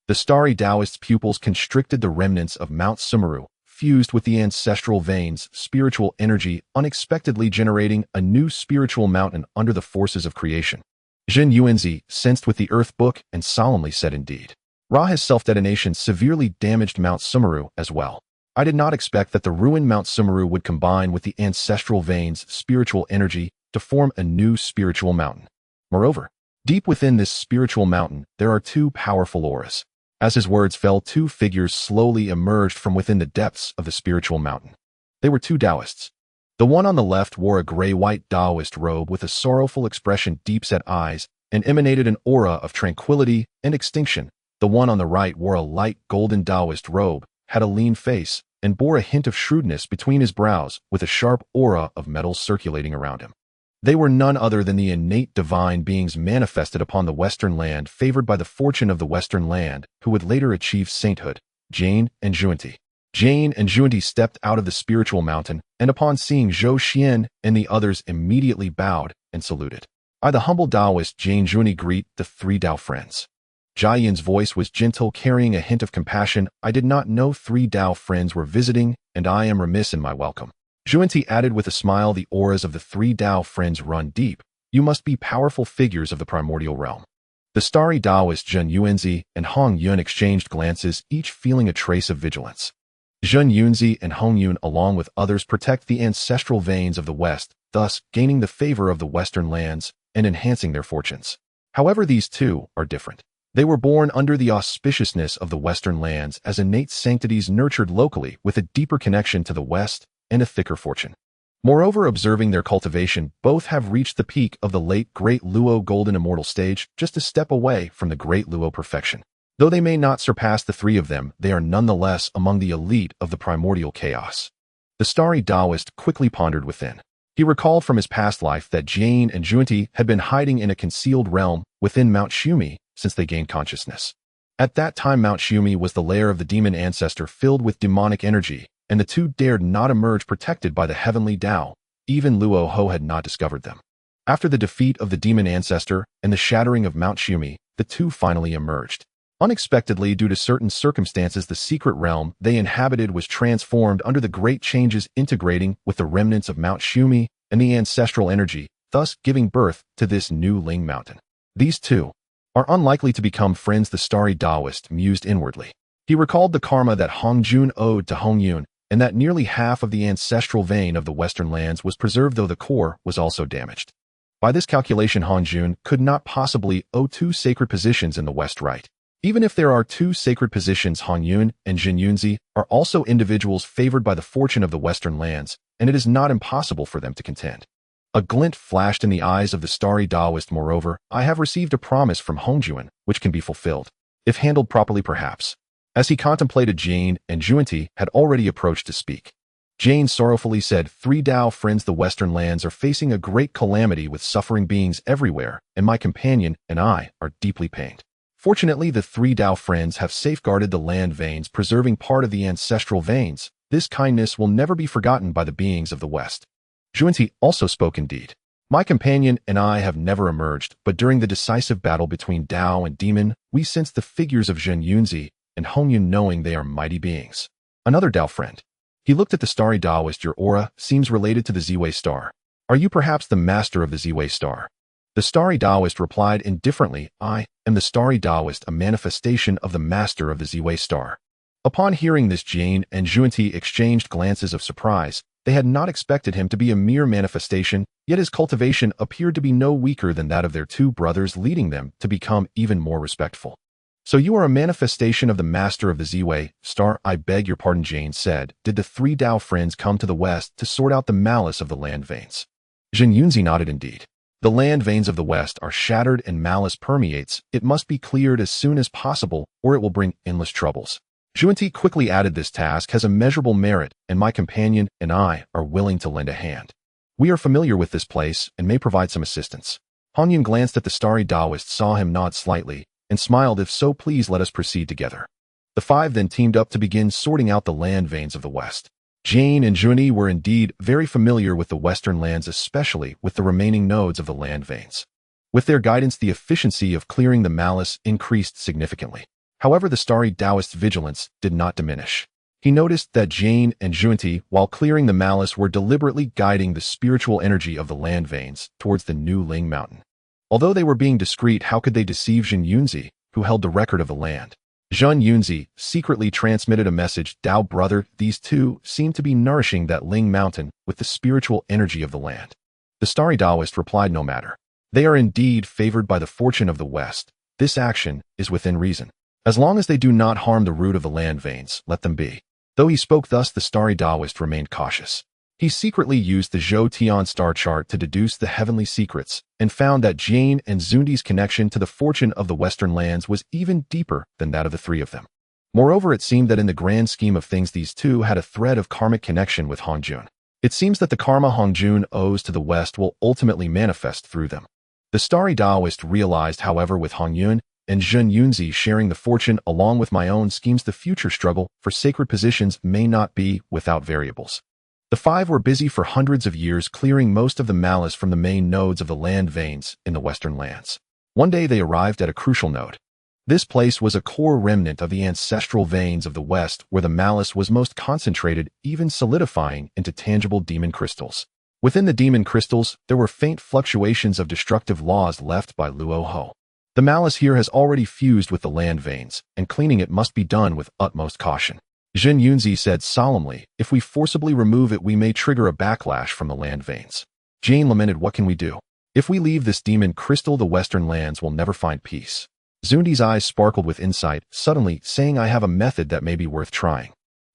The starry Taoist's pupils constricted. The remnants of Mount Buzhou fused with the ancestral veins' spiritual energy, unexpectedly generating a new spiritual mountain under the forces of creation. Zhenyuanzi sensed with the earth book and solemnly said, "Indeed. Ra's self-detonation severely damaged Mount Buzhou as well. I did not expect that the ruined Mount Buzhou would combine with the ancestral veins' spiritual energy to form a new spiritual mountain. Moreover, deep within this spiritual mountain, there are two powerful auras." As his words fell, two figures slowly emerged from within the depths of the spiritual mountain. They were two Taoists. The one on the left wore a gray-white Taoist robe with a sorrowful expression, deep-set eyes, and emanated an aura of tranquility and extinction. The one on the right wore a light golden Taoist robe, had a lean face, and bore a hint of shrewdness between his brows, with a sharp aura of metal circulating around him. They were none other than the innate divine beings manifested upon the western land, favored by the fortune of the western land, who would later achieve sainthood, Jane and Zhenyuanzi. Jane and Zhenyuanzi stepped out of the spiritual mountain, and upon seeing Zhou Xuan and the others, immediately bowed and saluted. "I, the humble Taoist Jane Zhenyuanzi, greet the three Tao friends." Jian's voice was gentle, carrying a hint of compassion. "I did not know three Tao friends were visiting, and I am remiss in my welcome." Zhenyuanzi added with a smile, "The auras of the three Tao friends run deep. You must be powerful figures of the primordial realm." The starry Taoist Zhenyuanzi and Hongyun exchanged glances, each feeling a trace of vigilance. Zhenyuanzi and Hongyun, along with others, protect the ancestral veins of the West, thus gaining the favor of the western lands and enhancing their fortunes. However, these two are different. They were born under the auspiciousness of the western lands as innate sanctities, nurtured locally with a deeper connection to the West and a thicker fortune. Moreover, observing their cultivation, both have reached the peak of the late Great Luo Golden Immortal stage, just a step away from the Great Luo perfection. Though they may not surpass the three of them, they are nonetheless among the elite of the primordial chaos. The starry Taoist quickly pondered within. He recalled from his past life that Jane and Zhenyuanzi had been hiding in a concealed realm within Mount Buzhou since they gained consciousness. At that time, Mount Buzhou was the lair of the demon ancestor filled with demonic energy, and the two dared not emerge protected by the heavenly Tao. Even Luo Ho had not discovered them. After the defeat of the demon ancestor and the shattering of Mount Buzhou, the two finally emerged. Unexpectedly, due to certain circumstances, the secret realm they inhabited was transformed under the great changes, integrating with the remnants of Mount Buzhou and the ancestral energy, thus giving birth to this new Ling Mountain. These two are unlikely to become friends, the starry Taoist mused inwardly. He recalled the karma that Hongjun owed to Hongyun, and that nearly half of the ancestral vein of the western lands was preserved, though the core was also damaged. By this calculation, Hongjun could not possibly owe two sacred positions in the west, right? Even if there are two sacred positions, Hongyun and Zhenyuanzi are also individuals favored by the fortune of the western lands, and it is not impossible for them to contend. A glint flashed in the eyes of the starry Taoist. Moreover, I have received a promise from Hongyun, which can be fulfilled, if handled properly, perhaps. As he contemplated, Jane and Zhenyuanzi had already approached to speak. Jane sorrowfully said, "Three Tao friends, the western lands are facing a great calamity with suffering beings everywhere, and my companion and I are deeply pained. Fortunately, the three Tao friends have safeguarded the land veins, preserving part of the ancestral veins. This kindness will never be forgotten by the beings of the West." Zhenyuanzi also spoke indeed. "My companion and I have never emerged, but during the decisive battle between Tao and demon, we sensed the figures of Zhenyuanzi and Hongyun, knowing they are mighty beings." Another Tao friend. He looked at the starry Taoist. "Your aura seems related to the Ziwei star. Are you perhaps the master of the Ziwei star?" The starry Taoist replied indifferently, "I am the starry Taoist, a manifestation of the master of the Ziwei star." Upon hearing this, Jane and Zhenyuanzi exchanged glances of surprise. They had not expected him to be a mere manifestation, yet his cultivation appeared to be no weaker than that of their two brothers, leading them to become even more respectful. "So you are a manifestation of the master of the Ziwei star?" "I beg your pardon," Jane said. "Did the three Tao friends come to the west to sort out the malice of the land veins?" Zhenyuanzi nodded. "Indeed. The land veins of the west are shattered and malice permeates. It must be cleared as soon as possible, or it will bring endless troubles." Zhenyuanzi quickly added, "This task has immeasurable merit, and my companion and I are willing to lend a hand. We are familiar with this place and may provide some assistance." Hongyun glanced at the starry Taoist, saw him nod slightly, and smiled. "If so, please let us proceed together." The five then teamed up to begin sorting out the land veins of the west. Jane and Zhenyuanzi were indeed very familiar with the western lands, especially with the remaining nodes of the land veins. With their guidance, the efficiency of clearing the malice increased significantly. However, the starry Taoist's vigilance did not diminish. He noticed that Jane and Zhenyuanzi, while clearing the malice, were deliberately guiding the spiritual energy of the land veins towards the new Ling Mountain. Although they were being discreet, how could they deceive Zhenyuanzi, who held the record of the land? Zhenyuanzi secretly transmitted a message. "Tao brother, these two seem to be nourishing that Ling Mountain with the spiritual energy of the land." The starry Taoist replied, "No matter. They are indeed favored by the fortune of the West. This action is within reason. As long as they do not harm the root of the land veins, let them be." Though he spoke thus, the starry Taoist remained cautious. He secretly used the Zhou Tian star chart to deduce the heavenly secrets, and found that Jane and Zhenyuanzi's connection to the fortune of the western lands was even deeper than that of the three of them. Moreover, it seemed that in the grand scheme of things, these two had a thread of karmic connection with Hongjun. It seems that the karma Hongjun owes to the West will ultimately manifest through them. The starry Taoist realized, however, with Hongyun and Zhenyuanzi sharing the fortune along with my own schemes, the future struggle for sacred positions may not be without variables. The five were busy for hundreds of years clearing most of the malice from the main nodes of the land veins in the western lands. One day they arrived at a crucial node. This place was a core remnant of the ancestral veins of the West, where the malice was most concentrated, even solidifying into tangible demon crystals. Within the demon crystals, there were faint fluctuations of destructive laws left by Luo Ho. The malice here has already fused with the land veins, and cleaning it must be done with utmost caution. Zhenyuanzi said solemnly, "If we forcibly remove it, we may trigger a backlash from the land veins." Jane lamented, "What can we do? If we leave this demon crystal, the western lands will never find peace." Zundi's eyes sparkled with insight, suddenly saying, "I have a method that may be worth trying."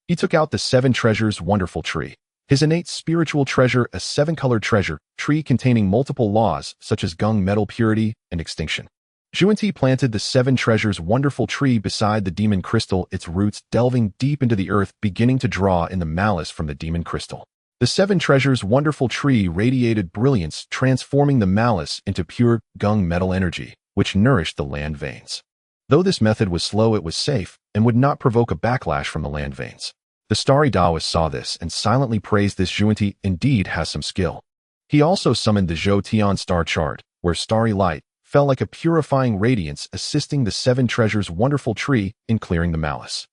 He took out the seven treasures wonderful tree. His innate spiritual treasure, a seven-colored treasure tree containing multiple laws such as gung metal purity and extinction. Zhenyuanzi planted the seven treasures wonderful tree beside the demon crystal, its roots delving deep into the earth, beginning to draw in the malice from the demon crystal. The seven treasures' wonderful tree radiated brilliance, transforming the malice into pure gung metal energy, which nourished the land veins. Though this method was slow, it was safe and would not provoke a backlash from the land veins. The starry Taoist saw this and silently praised this Zhenyuanzi indeed has some skill. He also summoned the Zhou Tian star chart, where starry light fell like a purifying radiance, assisting the seven treasures' wonderful tree in clearing the malice.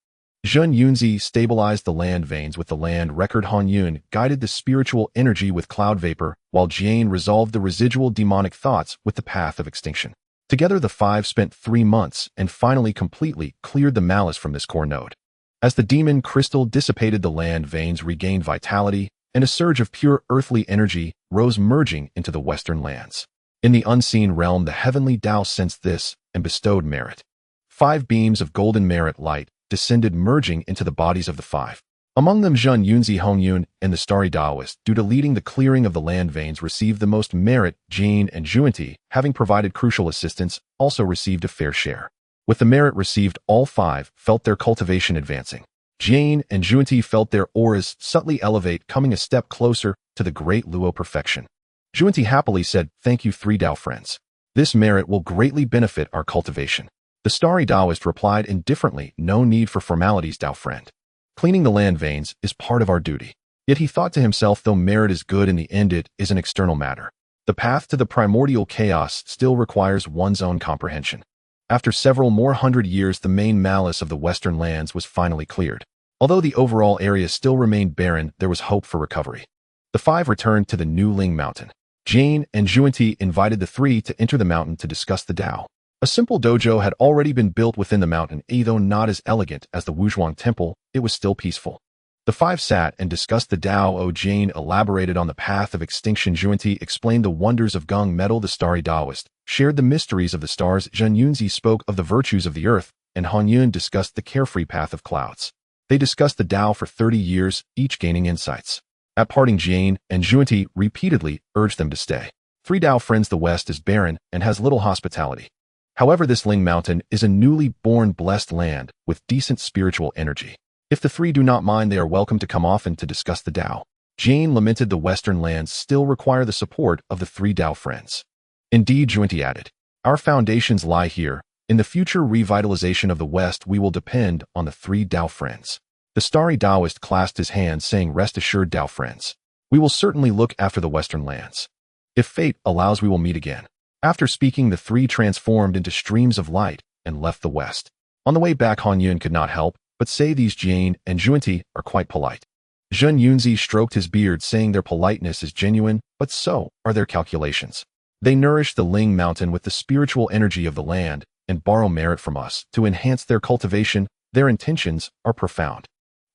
Zhenyuanzi stabilized the land veins with the land record. Hongyun guided the spiritual energy with cloud vapor, while Jian resolved the residual demonic thoughts with the path of extinction. Together the five spent 3 months and finally completely cleared the malice from this core node. As the demon crystal dissipated, the land veins regained vitality, and a surge of pure earthly energy rose, merging into the western lands. In the unseen realm, the heavenly Tao sensed this and bestowed merit. 5 beams of golden merit light descended, merging into the bodies of the 5. Among them, Zhenyuanzi, Hongyun, and the starry Taoist, due to leading the clearing of the land veins, received the most merit. Jian and Zhenyuanzi, having provided crucial assistance, also received a fair share. With the merit received, all 5 felt their cultivation advancing. Jian and Zhenyuanzi felt their auras subtly elevate, coming a step closer to the great Luo perfection. Zhenyuanzi happily said, "Thank you, 3 Tao friends. This merit will greatly benefit our cultivation." The starry Taoist replied indifferently, "No need for formalities, Tao friend. Cleaning the land veins is part of our duty." Yet he thought to himself, though merit is good in the end, it is an external matter. The path to the primordial chaos still requires one's own comprehension. After several more hundred years, the main malice of the western lands was finally cleared. Although the overall area still remained barren, there was hope for recovery. The 5 returned to the New Ling Mountain. Jian and Zhenyuanzi invited the 3 to enter the mountain to discuss the Tao. A simple dojo had already been built within the mountain, though not as elegant as the Wuzhuang temple, it was still peaceful. The 5 sat and discussed the Tao. Jian elaborated on the path of extinction. Zhenyuanzi explained the wonders of gung metal. The starry Taoist shared the mysteries of the stars. Zhenyuanzi spoke of the virtues of the earth, and Hongyun discussed the carefree path of clouds. They discussed the Tao for 30 years, each gaining insights. At parting, Jian and Zhenyuanzi repeatedly urged them to stay. 3 Tao friends, the West is barren and has little hospitality. However, this Ling Mountain is a newly born blessed land with decent spiritual energy. If the 3 do not mind, they are welcome to come often to discuss the Tao. Jian lamented the western lands still require the support of the 3 Tao friends. Indeed, Zhenyuanzi added, our foundations lie here. In the future revitalization of the West, we will depend on the 3 Tao friends. The starry Taoist clasped his hands, saying, "Rest assured, Tao friends. We will certainly look after the western lands. If fate allows, we will meet again." After speaking, the 3 transformed into streams of light and left the west. On the way back, Hongyun could not help but say these Jian and Zhenyuanzi are quite polite. Zhenyuanzi stroked his beard, saying their politeness is genuine, but so are their calculations. They nourish the Ling Mountain with the spiritual energy of the land and borrow merit from us to enhance their cultivation. Their intentions are profound.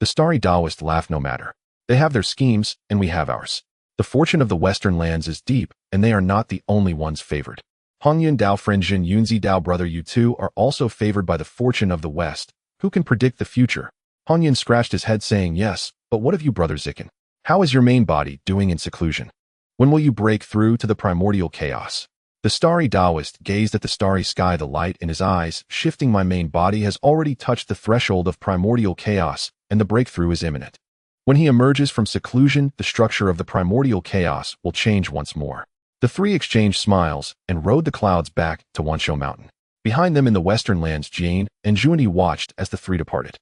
The starry Taoist laughed. No matter. They have their schemes and we have ours. The fortune of the western lands is deep, and they are not the only ones favored. Hongyun, Tao friend, Zhenyuanzi, Tao brother, you 2 are also favored by the fortune of the West. Who can predict the future? Hongyun scratched his head, saying, "Yes, but what of you, brother Zikin? How is your main body doing in seclusion? When will you break through to the primordial chaos?" The starry Taoist gazed at the starry sky, the light in his eyes shifting. "My main body has already touched the threshold of primordial chaos, and the breakthrough is imminent. When he emerges from seclusion, the structure of the primordial chaos will change once more." The 3 exchanged smiles and rode the clouds back to Wangshu Mountain. Behind them in the western lands, Jian and Zhenyuanzi watched as the 3 departed.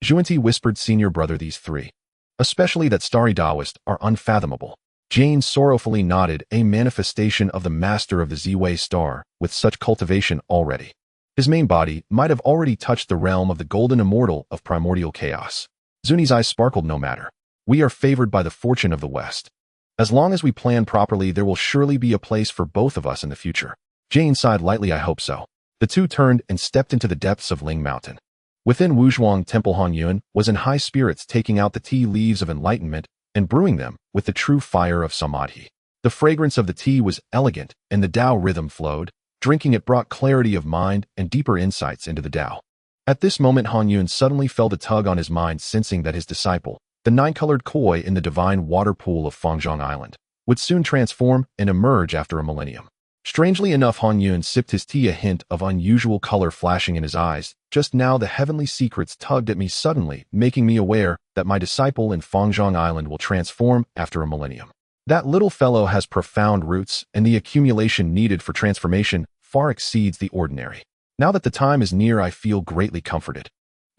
Zhenyuanzi whispered, "Senior brother, these 3, especially that starry Taoist, are unfathomable." Jian sorrowfully nodded, a manifestation of the master of the Ziwei star, with such cultivation already. His main body might have already touched the realm of the golden immortal of primordial chaos. Zuni's eyes sparkled. "No matter. We are favored by the fortune of the West. As long as we plan properly, there will surely be a place for both of us in the future." Jian sighed lightly. "I hope so." The 2 turned and stepped into the depths of Ling Mountain. Within Wuzhuang Temple, Hongyun was in high spirits, taking out the tea leaves of enlightenment and brewing them with the true fire of samadhi. The fragrance of the tea was elegant, and the Tao rhythm flowed. Drinking it brought clarity of mind and deeper insights into the Tao. At this moment, Hongyun suddenly felt a tug on his mind, sensing that his disciple, the 9-colored koi in the divine water pool of Fangzhang Island, would soon transform and emerge after a millennium. Strangely enough, Hongyun sipped his tea, a hint of unusual color flashing in his eyes. Just now the heavenly secrets tugged at me suddenly, making me aware that my disciple in Fangzhang Island will transform after a millennium. That little fellow has profound roots, and the accumulation needed for transformation far exceeds the ordinary. Now that the time is near, I feel greatly comforted.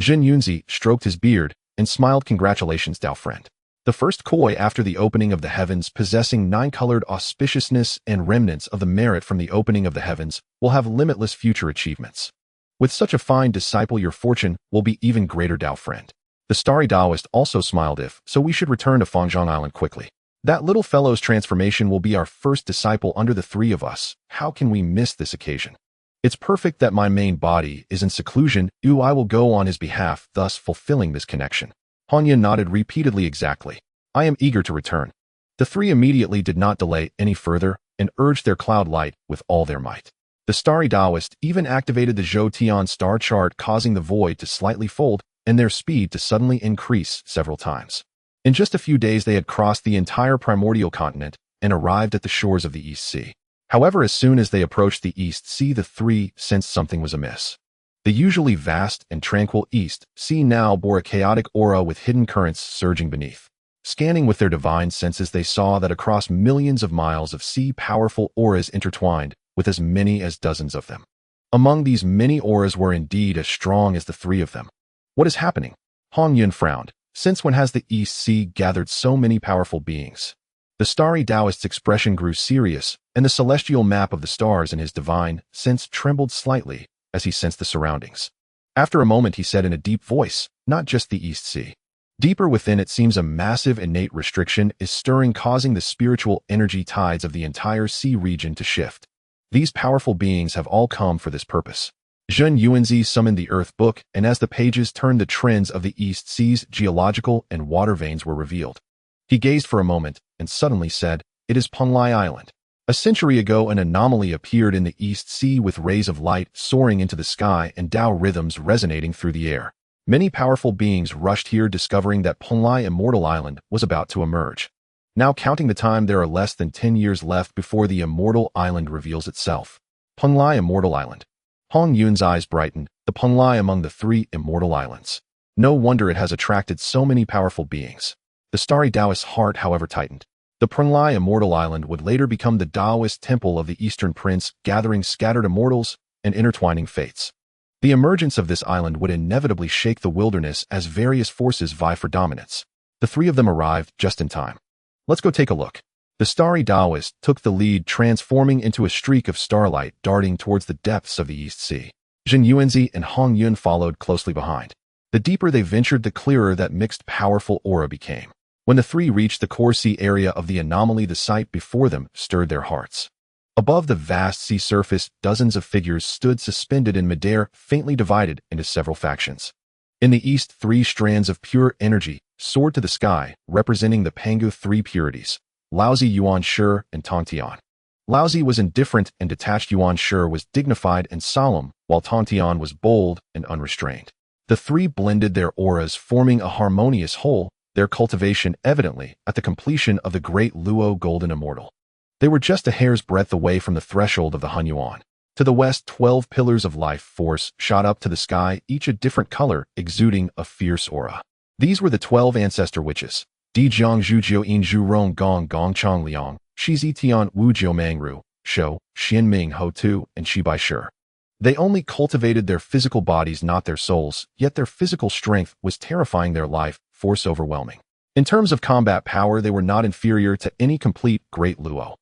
Zhenyuanzi stroked his beard and smiled. Congratulations, Tao friend. The first koi after the opening of the heavens, possessing nine-colored auspiciousness and remnants of the merit from the opening of the heavens, will have limitless future achievements. With such a fine disciple, your fortune will be even greater, Tao friend. The starry Taoist also smiled. If so, we should return to Fangzhang Island quickly. That little fellow's transformation will be our first disciple under the three of us. How can we miss this occasion? It's perfect that my main body is in seclusion. I will go on his behalf, thus fulfilling this connection. Hongyun nodded repeatedly. Exactly. I am eager to return. The three immediately did not delay any further and urged their cloud light with all their might. The starry Taoist even activated the Zhou Xuan star chart, causing the void to slightly fold and their speed to suddenly increase several times. In just a few days they had crossed the entire primordial continent and arrived at the shores of the East Sea. However, as soon as they approached the East Sea, the three sensed something was amiss. The usually vast and tranquil East Sea now bore a chaotic aura with hidden currents surging beneath. Scanning with their divine senses, they saw that across millions of miles of sea, powerful auras intertwined with as many as dozens of them. Among these many auras were indeed as strong as the three of them. What is happening? Hongyun frowned. Since when has the East Sea gathered so many powerful beings? The starry Taoist's expression grew serious, and the celestial map of the stars in his divine sense trembled slightly as he sensed the surroundings. After a moment, he said in a deep voice, not just the East Sea. Deeper within, it seems a massive innate restriction is stirring, causing the spiritual energy tides of the entire sea region to shift. These powerful beings have all come for this purpose. Zhenyuanzi summoned the Earth Book, and as the pages turned, the trends of the East Sea's geological and water veins were revealed. He gazed for a moment and suddenly said, "It is Pangu Island." A century ago, an anomaly appeared in the East Sea with rays of light soaring into the sky and Tao rhythms resonating through the air. Many powerful beings rushed here, discovering that Pangu Immortal Island was about to emerge. Now, counting the time, there are less than 10 years left before the Immortal Island reveals itself. Pangu Immortal Island. Hongyun's eyes brightened. The Pangu among the three immortal islands. No wonder it has attracted so many powerful beings. The starry Taoist's heart, however, tightened. The Pangu Immortal Island would later become the Taoist temple of the Eastern Prince, gathering scattered immortals and intertwining fates. The emergence of this island would inevitably shake the wilderness as various forces vie for dominance. The three of them arrived just in time. Let's go take a look. The starry Taoist took the lead, transforming into a streak of starlight darting towards the depths of the East Sea. Zhenyuanzi and Hongyun followed closely behind. The deeper they ventured, the clearer that mixed powerful aura became. When the three reached the core sea area of the anomaly, the sight before them stirred their hearts. Above the vast sea surface, dozens of figures stood suspended in midair, faintly divided into several factions. In the east, 3 strands of pure energy soared to the sky, representing the Pangu 3 purities, Laozi, Yuan Shi, and Tongtian. Laozi was indifferent and detached, Yuan Shi was dignified and solemn, while Tongtian was bold and unrestrained. The 3 blended their auras, forming a harmonious whole, their cultivation evidently at the completion of the great Luo Golden Immortal. They were just a hair's breadth away from the threshold of the Hunyuan. To the west, 12 pillars of life force shot up to the sky, each a different color, exuding a fierce aura. These were the 12 ancestor witches: Di Jiang Zhu Jiu In Zhu Rong Gong Gong Chang Liang, Shi Zi Tian Wu Jiu Mang Ru, Shou, Xian Ming Ho Tu, and Shi Bai Shi. They only cultivated their physical bodies, not their souls, yet their physical strength was terrifying, their life force overwhelming. In terms of combat power, they were not inferior to any complete Great Luo.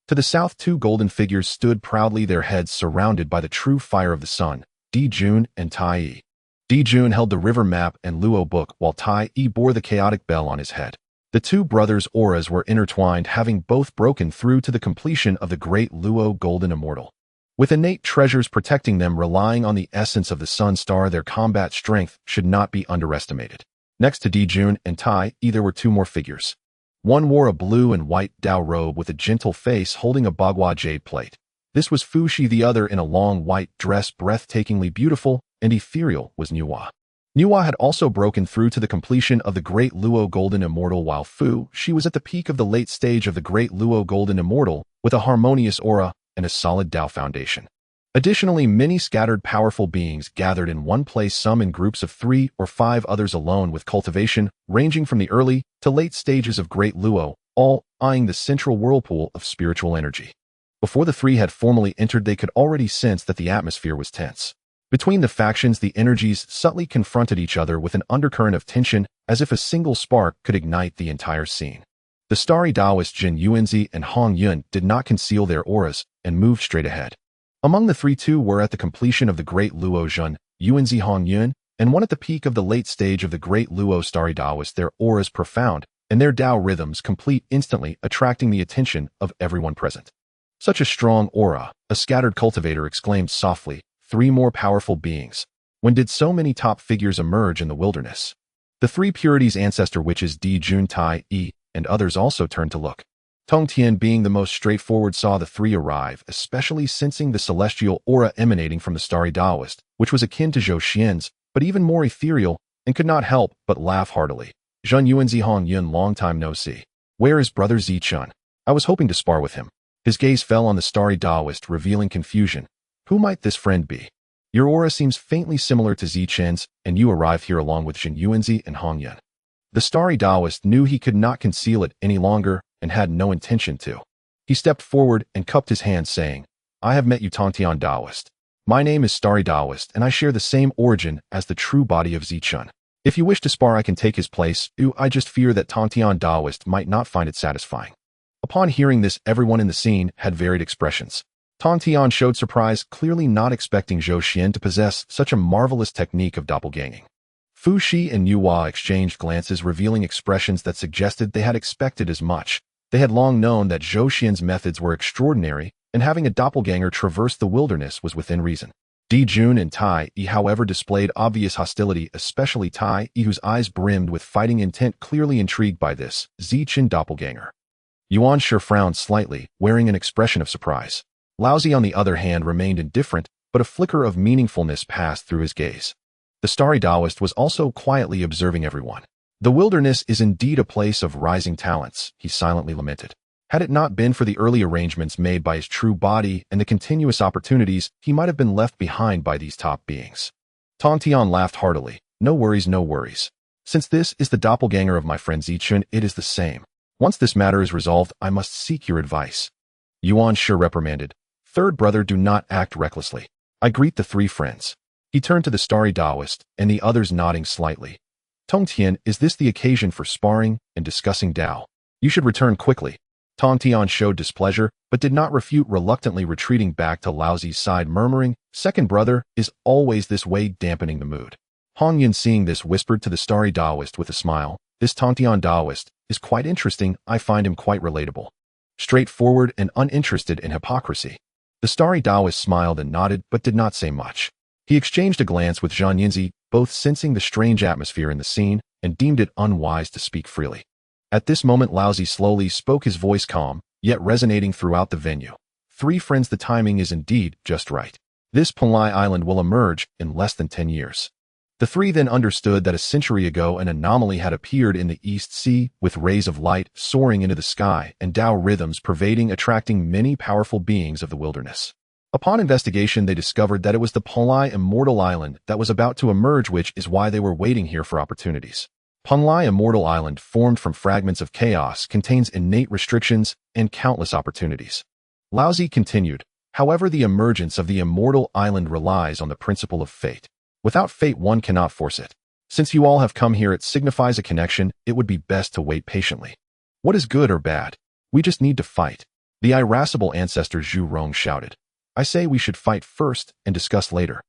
To the south, 2 golden figures stood proudly, their heads surrounded by the true fire of the sun, Di Jun and Tai Yi. Di Jun held the river map and Luo book, while Tai Yi bore the chaotic bell on his head. The 2 brothers' auras were intertwined, having both broken through to the completion of the great Luo Golden Immortal. With innate treasures protecting them, relying on the essence of the sun star, their combat strength should not be underestimated. Next to Di Jun and Tai Yi, there were 2 more figures. One wore a blue and white Dao robe with a gentle face, holding a Bagua jade plate. This was Fu Shi. The other, in a long white dress, breathtakingly beautiful and ethereal, was Nuwa. Nuwa had also broken through to the completion of the Great Luo Golden Immortal, while Fu Shi was at the peak of the late stage of the Great Luo Golden Immortal with a harmonious aura, and a solid Tao foundation. Additionally, many scattered powerful beings gathered in one place, some in groups of 3 or 5, others alone with cultivation, ranging from the early to late stages of Great Luo, all eyeing the central whirlpool of spiritual energy. Before the three had formally entered, they could already sense that the atmosphere was tense. Between the factions, the energies subtly confronted each other with an undercurrent of tension, as if a single spark could ignite the entire scene. The starry Taoist Zhenyuanzi and Hongyun did not conceal their auras and moved straight ahead. Among the three, two were at the completion of the Great Luo Zhenyuanzi Hongyun, and one at the peak of the late stage of the Great Luo Starry Taoist, their auras profound, and their Tao rhythms complete, instantly attracting the attention of everyone present. Such a strong aura, a scattered cultivator exclaimed softly. 3 more powerful beings. When did so many top figures emerge in the wilderness? The 3 purities ancestor witches Di Jun Tai E and others also turned to look. Tong Tian, being the most straightforward, saw the 3 arrive, especially sensing the celestial aura emanating from the starry Taoist, which was akin to Zhou Xuan's, but even more ethereal, and could not help but laugh heartily. Zhenyuanzi Hongyun, long time no see. Where is brother Zhou Xuan? I was hoping to spar with him. His gaze fell on the starry Taoist, revealing confusion. Who might this friend be? Your aura seems faintly similar to Zhou Xuan's, and you arrived here along with Zhenyuanzi and Hongyun. The starry Taoist knew he could not conceal it any longer and had no intention to. He stepped forward and cupped his hands, saying, I have met you, Tongtian Taoist. My name is Starry Taoist, and I share the same origin as the true body of Zhou Xuan. If you wish to spar, I can take his place. I just fear that Tongtian Taoist might not find it satisfying. Upon hearing this, everyone in the scene had varied expressions. Tongtian showed surprise, clearly not expecting Zhou Xuan to possess such a marvelous technique of doppelganging. Fu Shi and Yu Hua exchanged glances, revealing expressions that suggested they had expected as much. They had long known that Zhou Xuan's methods were extraordinary, and having a doppelganger traverse the wilderness was within reason. Di Jun and Tai E, however, displayed obvious hostility, especially Tai E, whose eyes brimmed with fighting intent, clearly intrigued by this Zhou Xuan doppelganger. Yuan Shi frowned slightly, wearing an expression of surprise. Laozi, on the other hand, remained indifferent, but a flicker of meaningfulness passed through his gaze. The starry Taoist was also quietly observing everyone. The wilderness is indeed a place of rising talents, he silently lamented. Had it not been for the early arrangements made by his true body and the continuous opportunities, he might have been left behind by these top beings. Tongtian laughed heartily. No worries, no worries. Since this is the doppelganger of my friend Zhou Xuan, it is the same. Once this matter is resolved, I must seek your advice. Yuan Shi reprimanded. Third brother, do not act recklessly. I greet the 3 friends. He turned to the starry Taoist, and the others nodding slightly. Tongtian, is this the occasion for sparring and discussing Tao? You should return quickly. Tongtian showed displeasure, but did not refute, reluctantly retreating back to Laozi's side, murmuring, Second brother is always this way, dampening the mood. Hongyun, seeing this, whispered to the starry Taoist with a smile, This Tongtian Taoist is quite interesting. I find him quite relatable. Straightforward and uninterested in hypocrisy. The starry Taoist smiled and nodded, but did not say much. He exchanged a glance with Zhenyuanzi, both sensing the strange atmosphere in the scene, and deemed it unwise to speak freely. At this moment, Laozi slowly spoke, his voice calm, yet resonating throughout the venue. 3 friends, the timing is indeed just right. This Pangu Island will emerge in less than 10 years. The 3 then understood that a century ago an anomaly had appeared in the East Sea, with rays of light soaring into the sky and Tao rhythms pervading, attracting many powerful beings of the wilderness. Upon investigation, they discovered that it was the Pangu Immortal Island that was about to emerge, which is why they were waiting here for opportunities. Pangu Immortal Island, formed from fragments of chaos, contains innate restrictions and countless opportunities. Laozi continued, however, the emergence of the Immortal Island relies on the principle of fate. Without fate, one cannot force it. Since you all have come here, it signifies a connection. It would be best to wait patiently. What is good or bad? We just need to fight. The irascible ancestor Zhu Rong shouted. I say we should fight first and discuss later.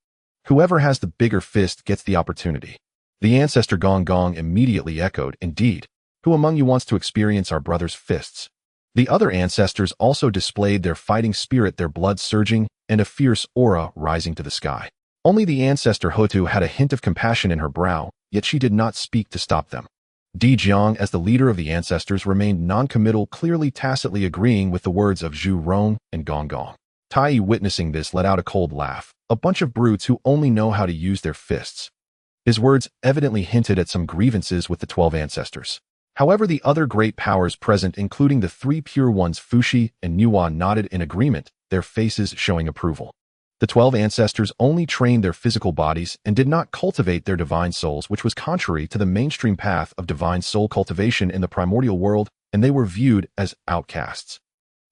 Whoever has the bigger fist gets the opportunity. The ancestor Gong Gong immediately echoed, Indeed. Who among you wants to experience our brother's fists? The other ancestors also displayed their fighting spirit, their blood surging and a fierce aura rising to the sky. Only the ancestor Hotu had a hint of compassion in her brow, yet she did not speak to stop them. Di Jiang, as the leader of the ancestors, remained non-committal, clearly tacitly agreeing with the words of Zhu Rong and Gong Gong. Tai Yi, witnessing this, let out a cold laugh. A bunch of brutes who only know how to use their fists. His words evidently hinted at some grievances with the 12 ancestors. However, the other great powers present, including the 3 pure ones Fu Shi and Nuwa, nodded in agreement, their faces showing approval. The 12 ancestors only trained their physical bodies and did not cultivate their divine souls, which was contrary to the mainstream path of divine soul cultivation in the primordial world, and they were viewed as outcasts.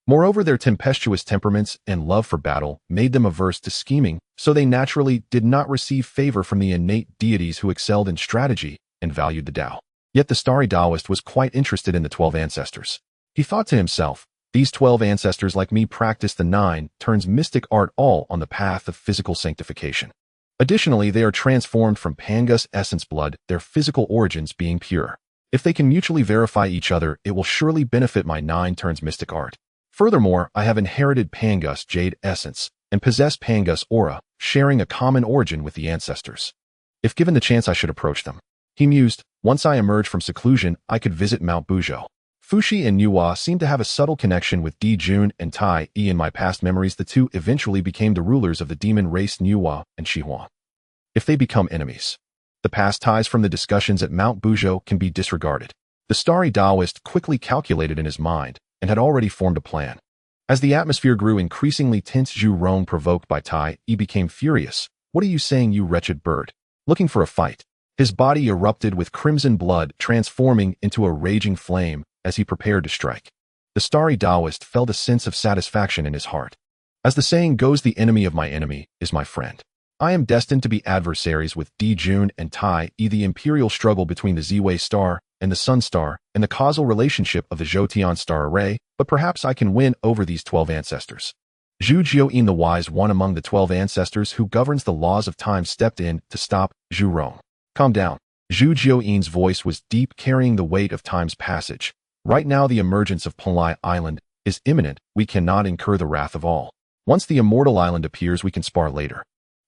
Moreover, their tempestuous temperaments and love for battle made them averse to scheming, so they naturally did not receive favor from the innate deities who excelled in strategy and valued the Tao. Yet the starry Taoist was quite interested in the 12 ancestors. He thought to himself, these 12 ancestors like me practice the 9 turns mystic art all on the path of physical sanctification. Additionally, they are transformed from Pangu's essence blood, their physical origins being pure. If they can mutually verify each other, it will surely benefit my 9 turns mystic art. Furthermore, I have inherited Pangu's jade essence and possess Pangu's aura, sharing a common origin with the ancestors. If given the chance, I should approach them. He mused, once I emerge from seclusion, I could visit Mount Buzhou. Fuxi and Nuwa seem to have a subtle connection with Di Jun and Tai Yi. In my past memories, the two eventually became the rulers of the demon race Nuwa and Shihuan. If they become enemies, the past ties from the discussions at Mount Buzhou can be disregarded. The starry Taoist quickly calculated in his mind and had already formed a plan. As the atmosphere grew increasingly tense, Zhu Rong, provoked by Tai Yi, became furious. What are you saying, you wretched bird? Looking for a fight? His body erupted with crimson blood, transforming into a raging flame as he prepared to strike. The starry Taoist felt a sense of satisfaction in his heart. As the saying goes, the enemy of my enemy is my friend. I am destined to be adversaries with Di Jun and Tai Yi. The imperial struggle between the Ziwei star and the Sun star and the causal relationship of the Zhoutian star array, but perhaps I can win over these 12 ancestors. Zhu Jiuyin, the wise one among the 12 ancestors who governs the laws of time, stepped in to stop Zhu Rong. Calm down. Zhu Jiuyin's voice was deep, carrying the weight of time's passage. Right now, the emergence of Pangu Island is imminent. We cannot incur the wrath of all. Once the immortal island appears, we can spar later.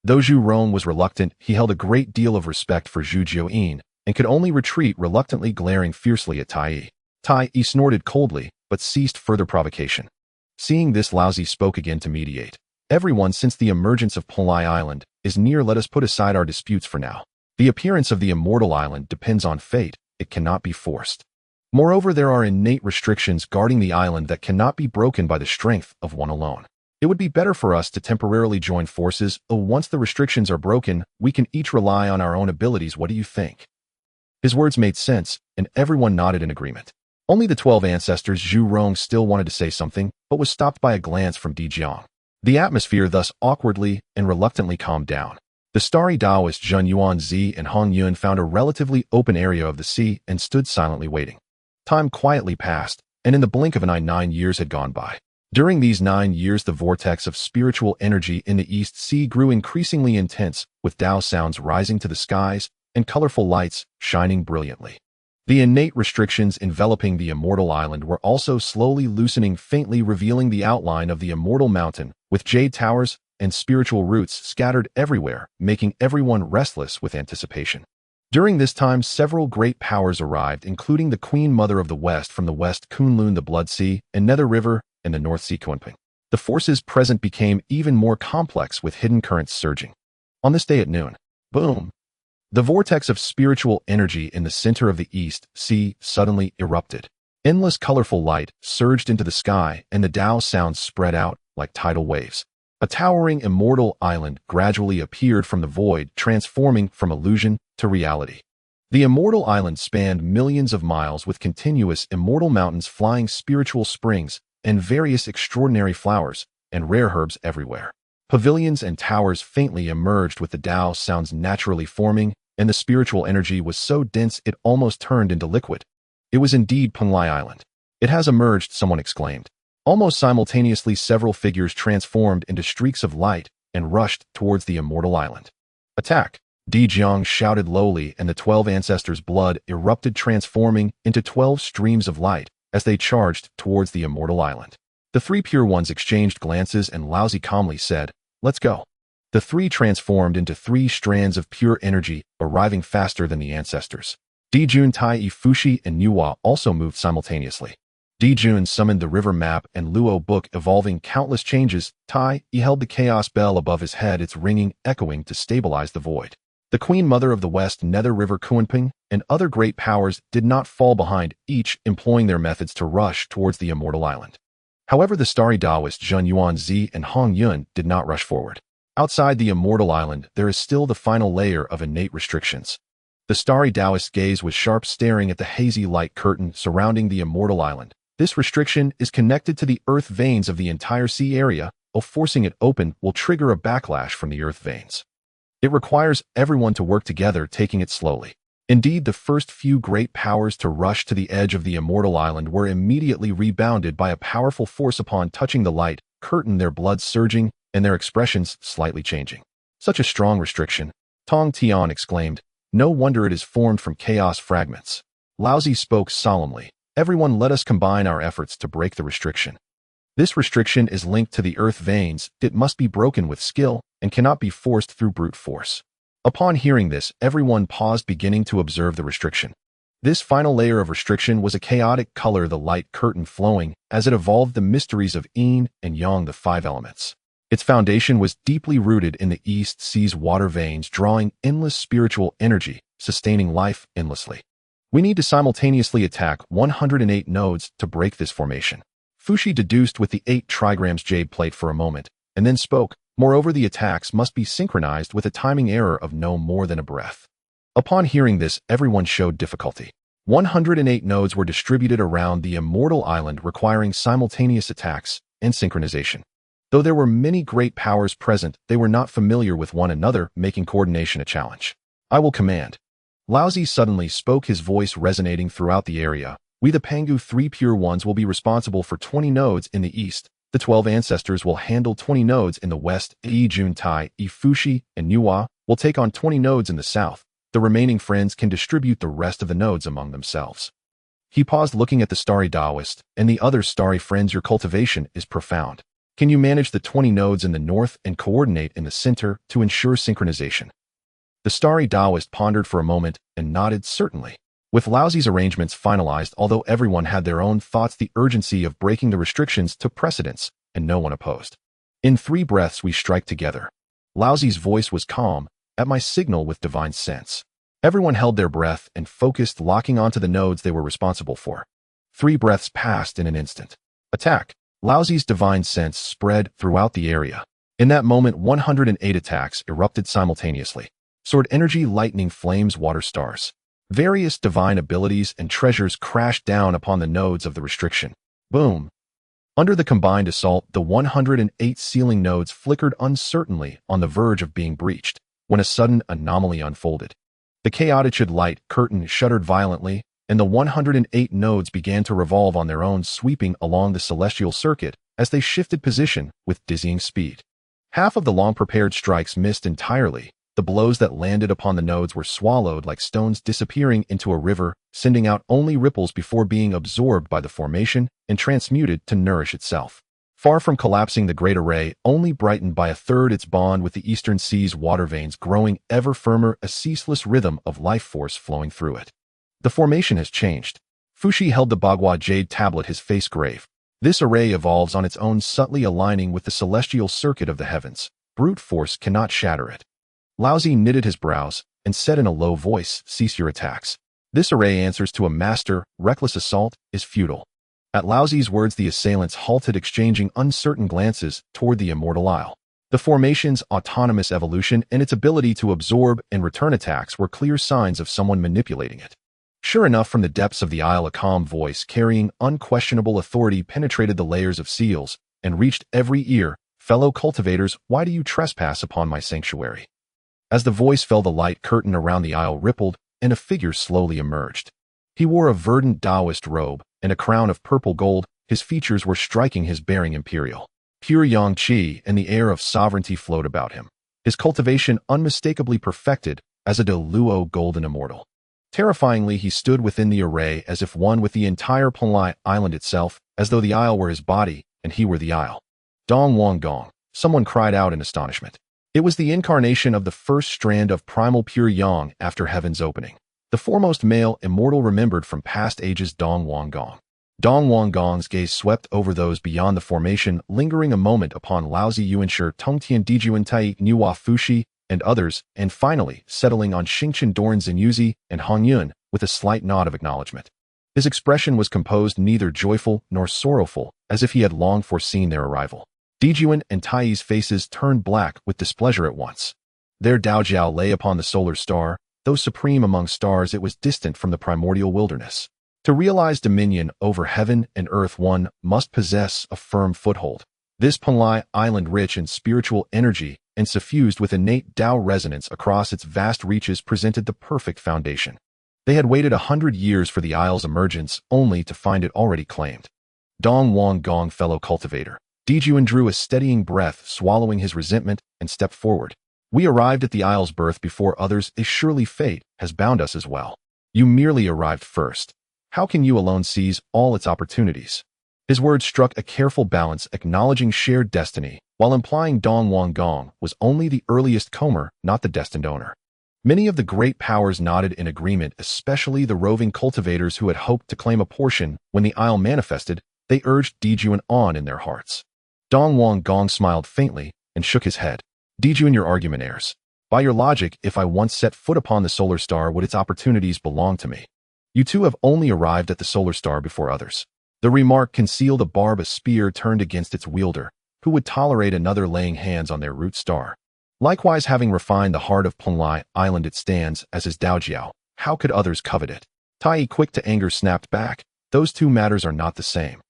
Though Zhu Rong was reluctant, he held a great deal of respect for Zhu Jiuyin and could only retreat reluctantly, glaring fiercely at Tai Yi. Tai Yi snorted coldly, but ceased further provocation. Seeing this, Lao Zi spoke again to mediate. Everyone, since the emergence of Pangu Island is near, let us put aside our disputes for now. The appearance of the immortal island depends on fate. It cannot be forced. Moreover, there are innate restrictions guarding the island that cannot be broken by the strength of one alone. It would be better for us to temporarily join forces. Once the restrictions are broken, we can each rely on our own abilities. What do you think? His words made sense, and everyone nodded in agreement. Only the 12 ancestors, Zhu Rong, still wanted to say something, but was stopped by a glance from Di Jiang. The atmosphere thus awkwardly and reluctantly calmed down. The starry Taoist Zhenyuanzi and Hongyun found a relatively open area of the sea and stood silently waiting. Time quietly passed, and in the blink of an eye, 9 years had gone by. During these 9 years, the vortex of spiritual energy in the East Sea grew increasingly intense, with Tao sounds rising to the skies and colorful lights shining brilliantly. The innate restrictions enveloping the immortal island were also slowly loosening, faintly revealing the outline of the immortal mountain, with jade towers and spiritual roots scattered everywhere, making everyone restless with anticipation. During this time, several great powers arrived, including the Queen Mother of the West from the west, Kunlun, the Blood Sea, and Nether River, and the North Sea, Kunping. The forces present became even more complex, with hidden currents surging. On this day at noon, boom! The vortex of spiritual energy in the center of the East Sea suddenly erupted. Endless colorful light surged into the sky, and the Tao sounds spread out like tidal waves. A towering immortal island gradually appeared from the void, transforming from illusion to reality. The immortal island spanned millions of miles, with continuous immortal mountains, flying spiritual springs, and various extraordinary flowers and rare herbs everywhere. Pavilions and towers faintly emerged, with the Tao sounds naturally forming, and the spiritual energy was so dense it almost turned into liquid. It was indeed Pangu Island. It has emerged, someone exclaimed. Almost simultaneously, several figures transformed into streaks of light and rushed towards the immortal island. Attack! Di Jiang shouted lowly, and the 12 ancestors' blood erupted, transforming into 12 streams of light as they charged towards the immortal island. The 3 pure ones exchanged glances, and Lao Zi calmly said, "Let's go." The 3 transformed into 3 strands of pure energy, arriving faster than the ancestors. Di Jun, Tai Yi, Fuxi, and Nuwa also moved simultaneously. Di Jun summoned the river map and Luo book, evolving countless changes. Tai Yi held the chaos bell above his head, its ringing echoing to stabilize the void. The Queen Mother of the West, Nether River, Kunping, and other great powers did not fall behind, each employing their methods to rush towards the immortal island. However, the starry Taoist Zhenyuanzi and Hongyun did not rush forward. Outside the immortal island, there is still the final layer of innate restrictions. The starry Taoist gaze was sharp, staring at the hazy light curtain surrounding the immortal island. This restriction is connected to the earth veins of the entire sea area, or forcing it open will trigger a backlash from the earth veins. It requires everyone to work together, taking it slowly. Indeed, the first few great powers to rush to the edge of the immortal island were immediately rebounded by a powerful force upon touching the light curtain, their blood surging and their expressions slightly changing. Such a strong restriction, Tong Tian exclaimed. No wonder it is formed from chaos fragments. Laozi spoke solemnly. Everyone, let us combine our efforts to break the restriction. This restriction is linked to the earth veins. It must be broken with skill and cannot be forced through brute force. Upon hearing this, everyone paused, beginning to observe the restriction. This final layer of restriction was a chaotic color, the light curtain flowing as it evolved the mysteries of yin and yang, the five elements. Its foundation was deeply rooted in the East Sea's water veins, drawing endless spiritual energy, sustaining life endlessly. We need to simultaneously attack 108 nodes to break this formation. Fushi deduced with the 8 trigrams jade plate for a moment, and then spoke. Moreover, the attacks must be synchronized with a timing error of no more than a breath. Upon hearing this, everyone showed difficulty. 108 nodes were distributed around the immortal island, requiring simultaneous attacks and synchronization. Though there were many great powers present, they were not familiar with one another, making coordination a challenge. I will command. Laozi suddenly spoke, his voice resonating throughout the area. We, the Pangu 3 Pure Ones, will be responsible for 20 nodes in the east. The 12 ancestors will handle 20 nodes in the west. Yi Juntai, Yi Fushi, and Nuwa will take on 20 nodes in the south. The remaining friends can distribute the rest of the nodes among themselves. He paused, looking at the starry Taoist and the other starry friends. Your cultivation is profound. Can you manage the 20 nodes in the north and coordinate in the center to ensure synchronization? The starry Taoist pondered for a moment and nodded. Certainly. With Laozi's arrangements finalized, although everyone had their own thoughts, the urgency of breaking the restrictions took precedence, and no one opposed. In 3 breaths we strike together. Laozi's voice was calm. At my signal with divine sense. Everyone held their breath and focused, locking onto the nodes they were responsible for. 3 breaths passed in an instant. Attack! Laozi's divine sense spread throughout the area. In that moment, 108 attacks erupted simultaneously. Sword energy, lightning, flames, water stars. Various divine abilities and treasures crashed down upon the nodes of the restriction. Boom! Under the combined assault, the 108 ceiling nodes flickered uncertainly on the verge of being breached, when a sudden anomaly unfolded. The chaotic light curtain shuddered violently, and the 108 nodes began to revolve on their own, sweeping along the celestial circuit as they shifted position with dizzying speed. Half of the long-prepared strikes missed entirely. The blows that landed upon the nodes were swallowed like stones, disappearing into a river, sending out only ripples before being absorbed by the formation and transmuted to nourish itself. Far from collapsing, the great array only brightened by 1/3 its bond with the eastern sea's water veins, growing ever firmer, a ceaseless rhythm of life force flowing through it. The formation has changed. Fushi held the Bagua jade tablet, his face grave. This array evolves on its own, subtly aligning with the celestial circuit of the heavens. Brute force cannot shatter it. Laozi knitted his brows and said in a low voice, cease your attacks. This array answers to a master. Reckless assault is futile. At Laozi's words, the assailants halted, exchanging uncertain glances toward the immortal isle. The formation's autonomous evolution and its ability to absorb and return attacks were clear signs of someone manipulating it. Sure enough, from the depths of the isle, a calm voice carrying unquestionable authority penetrated the layers of seals and reached every ear. Fellow cultivators, why do you trespass upon my sanctuary? As the voice fell, the light curtain around the isle rippled, and a figure slowly emerged. He wore a verdant Taoist robe and a crown of purple gold. His features were striking, his bearing imperial. Pure yang qi and the air of sovereignty flowed about him. His cultivation unmistakably perfected as a Deluo golden immortal. Terrifyingly, he stood within the array as if one with the entire Pangu island itself, as though the isle were his body and he were the isle. Dong Wang Gong, someone cried out in astonishment. It was the incarnation of the first strand of primal pure yang after heaven's opening. The foremost male immortal remembered from past ages, Dong Wang Gong. Dong Wang Gong's gaze swept over those beyond the formation, lingering a moment upon Laozi Yuanshi, Tongtian Dijuantai, Nuwa Fushi, and others, and finally settling on Fengshen Tribulation and Zhenyuanzi and Hongyun with a slight nod of acknowledgement. His expression was composed neither joyful nor sorrowful, as if he had long foreseen their arrival. Dejuan and Tai's faces turned black with displeasure at once. Their Daojiao lay upon the solar star. Though supreme among stars, it was distant from the primordial wilderness. To realize dominion over heaven and earth, one must possess a firm foothold. This Pangu Island, rich in spiritual energy and suffused with innate Tao resonance across its vast reaches, presented the perfect foundation. They had waited 100 years for the isle's emergence, only to find it already claimed. Dong Wang Gong, fellow cultivator. Dejuan drew a steadying breath, swallowing his resentment, and stepped forward. We arrived at the isle's birth before others. Surely fate has bound us as well. You merely arrived first. How can you alone seize all its opportunities? His words struck a careful balance, acknowledging shared destiny, while implying Dong Wang Gong was only the earliest comer, not the destined owner. Many of the great powers nodded in agreement, especially the roving cultivators who had hoped to claim a portion. When the isle manifested, they urged Dejuan on in their hearts. Dong Wang Gong smiled faintly and shook his head. Dejuan, your argument errs. By your logic, if I once set foot upon the solar star, would its opportunities belong to me? You two have only arrived at the solar star before others. The remark concealed a barb, a spear turned against its wielder, who would tolerate another laying hands on their root star. Likewise, having refined the heart of Pangu Island, it stands as his Daojiao. How could others covet it? Tai, quick to anger, snapped back. Those two matters are not the same.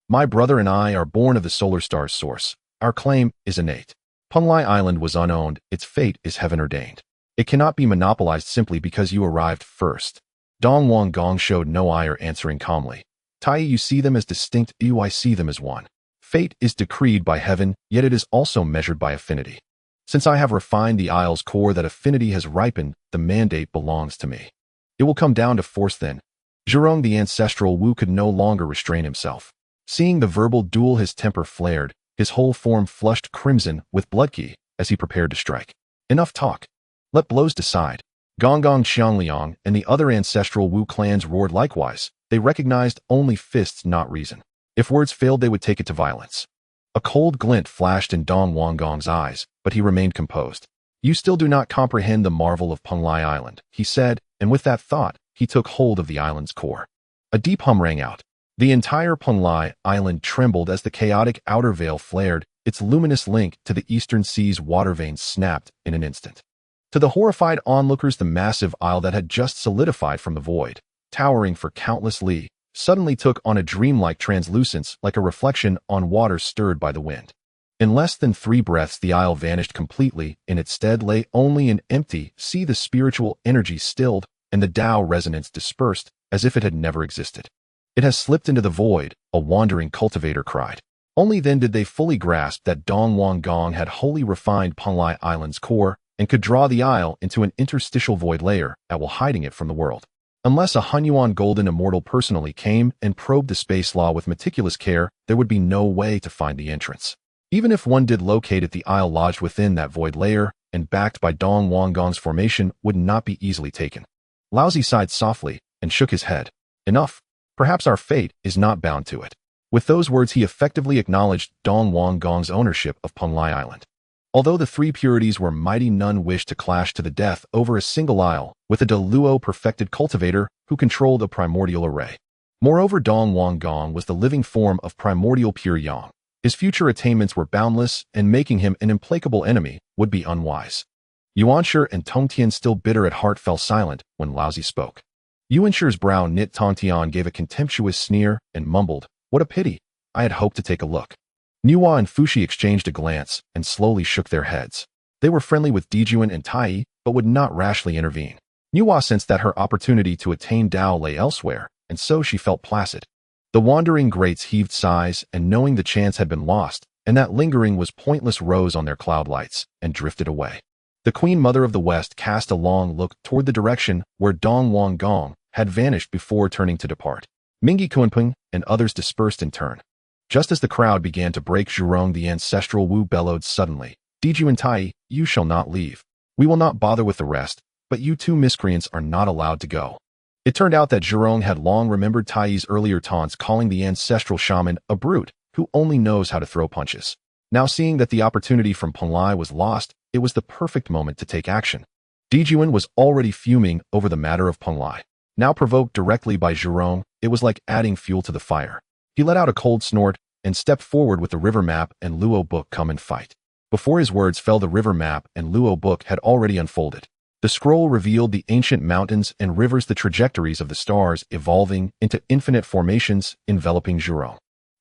My brother and I are born of the solar star's source. Our claim is innate. Pangu Island was unowned. Its fate is heaven ordained. It cannot be monopolized simply because you arrived first. Dong Wang Gong showed no ire, answering calmly. Tai, you see them as distinct. I see them as one. Fate is decreed by heaven, yet it is also measured by affinity. Since I have refined the isle's core, that affinity has ripened, the mandate belongs to me. It will come down to force then. Zhurong, the ancestral Wu, could no longer restrain himself. Seeing the verbal duel, his temper flared. His whole form flushed crimson with bloodqi as he prepared to strike. Enough talk. Let blows decide. Gonggong, Xiangliang, and the other ancestral Wu clans roared likewise. They recognized only fists, not reason. If words failed, they would take it to violence. A cold glint flashed in Dong Wanggong's eyes, but he remained composed. You still do not comprehend the marvel of Pangu Island, he said, and with that thought, he took hold of the island's core. A deep hum rang out. The entire Pangu Island trembled as the chaotic outer veil flared. Its luminous link to the eastern sea's water veins snapped in an instant. To the horrified onlookers, the massive isle that had just solidified from the void, towering for countless li, suddenly took on a dreamlike translucence, like a reflection on water stirred by the wind. In less than 3 breaths, the isle vanished completely. In its stead lay only an empty sea. The spiritual energy stilled, and the Tao resonance dispersed as if it had never existed. It has slipped into the void, a wandering cultivator cried. Only then did they fully grasp that Dong Wang Gong had wholly refined Pangu Island's core and could draw the isle into an interstitial void layer, while hiding it from the world. Unless a Hunyuan golden immortal personally came and probed the space law with meticulous care, there would be no way to find the entrance. Even if one did locate it, the isle lodged within that void layer and backed by Dong Wang Gong's formation would not be easily taken. Laozi sighed softly and shook his head. Enough. Perhaps our fate is not bound to it. With those words, he effectively acknowledged Dong Wang Gong's ownership of Pangu Island. Although the 3 purities were mighty, none wished to clash to the death over a single isle with a Deluo perfected cultivator who controlled a primordial array. Moreover, Dong Wang Gong was the living form of primordial pure yang. His future attainments were boundless, and making him an implacable enemy would be unwise. Yuanshi and Tongtian, still bitter at heart, fell silent when Laozi spoke. Yuanshi's brow knit. Tongtian gave a contemptuous sneer and mumbled, "What a pity. I had hoped to take a look." Nuwa and Fushi exchanged a glance and slowly shook their heads. They were friendly with Dejuan and Tai, but would not rashly intervene. Nuwa sensed that her opportunity to attain Tao lay elsewhere, and so she felt placid. The wandering greats heaved sighs, and knowing the chance had been lost, and that lingering was pointless, rose on their cloud lights and drifted away. The Queen Mother of the West cast a long look toward the direction where Dong Wang Gong had vanished before turning to depart. Mingi Kunping and others dispersed in turn. Just as the crowd began to break, Zhurong, the ancestral Wu, bellowed suddenly, "Dejuan, Tai, you shall not leave. We will not bother with the rest, but you 2 miscreants are not allowed to go." It turned out that Zhurong had long remembered Tai's earlier taunts, calling the ancestral shaman a brute who only knows how to throw punches. Now, seeing that the opportunity from Pangu was lost, it was the perfect moment to take action. Dejuan was already fuming over the matter of Pangu. Now provoked directly by Zhou, it was like adding fuel to the fire. He let out a cold snort and stepped forward with the river map and Luo book. Come and fight. Before his words fell, the river map and Luo book had already unfolded. The scroll revealed the ancient mountains and rivers, the trajectories of the stars evolving into infinite formations enveloping Zhou.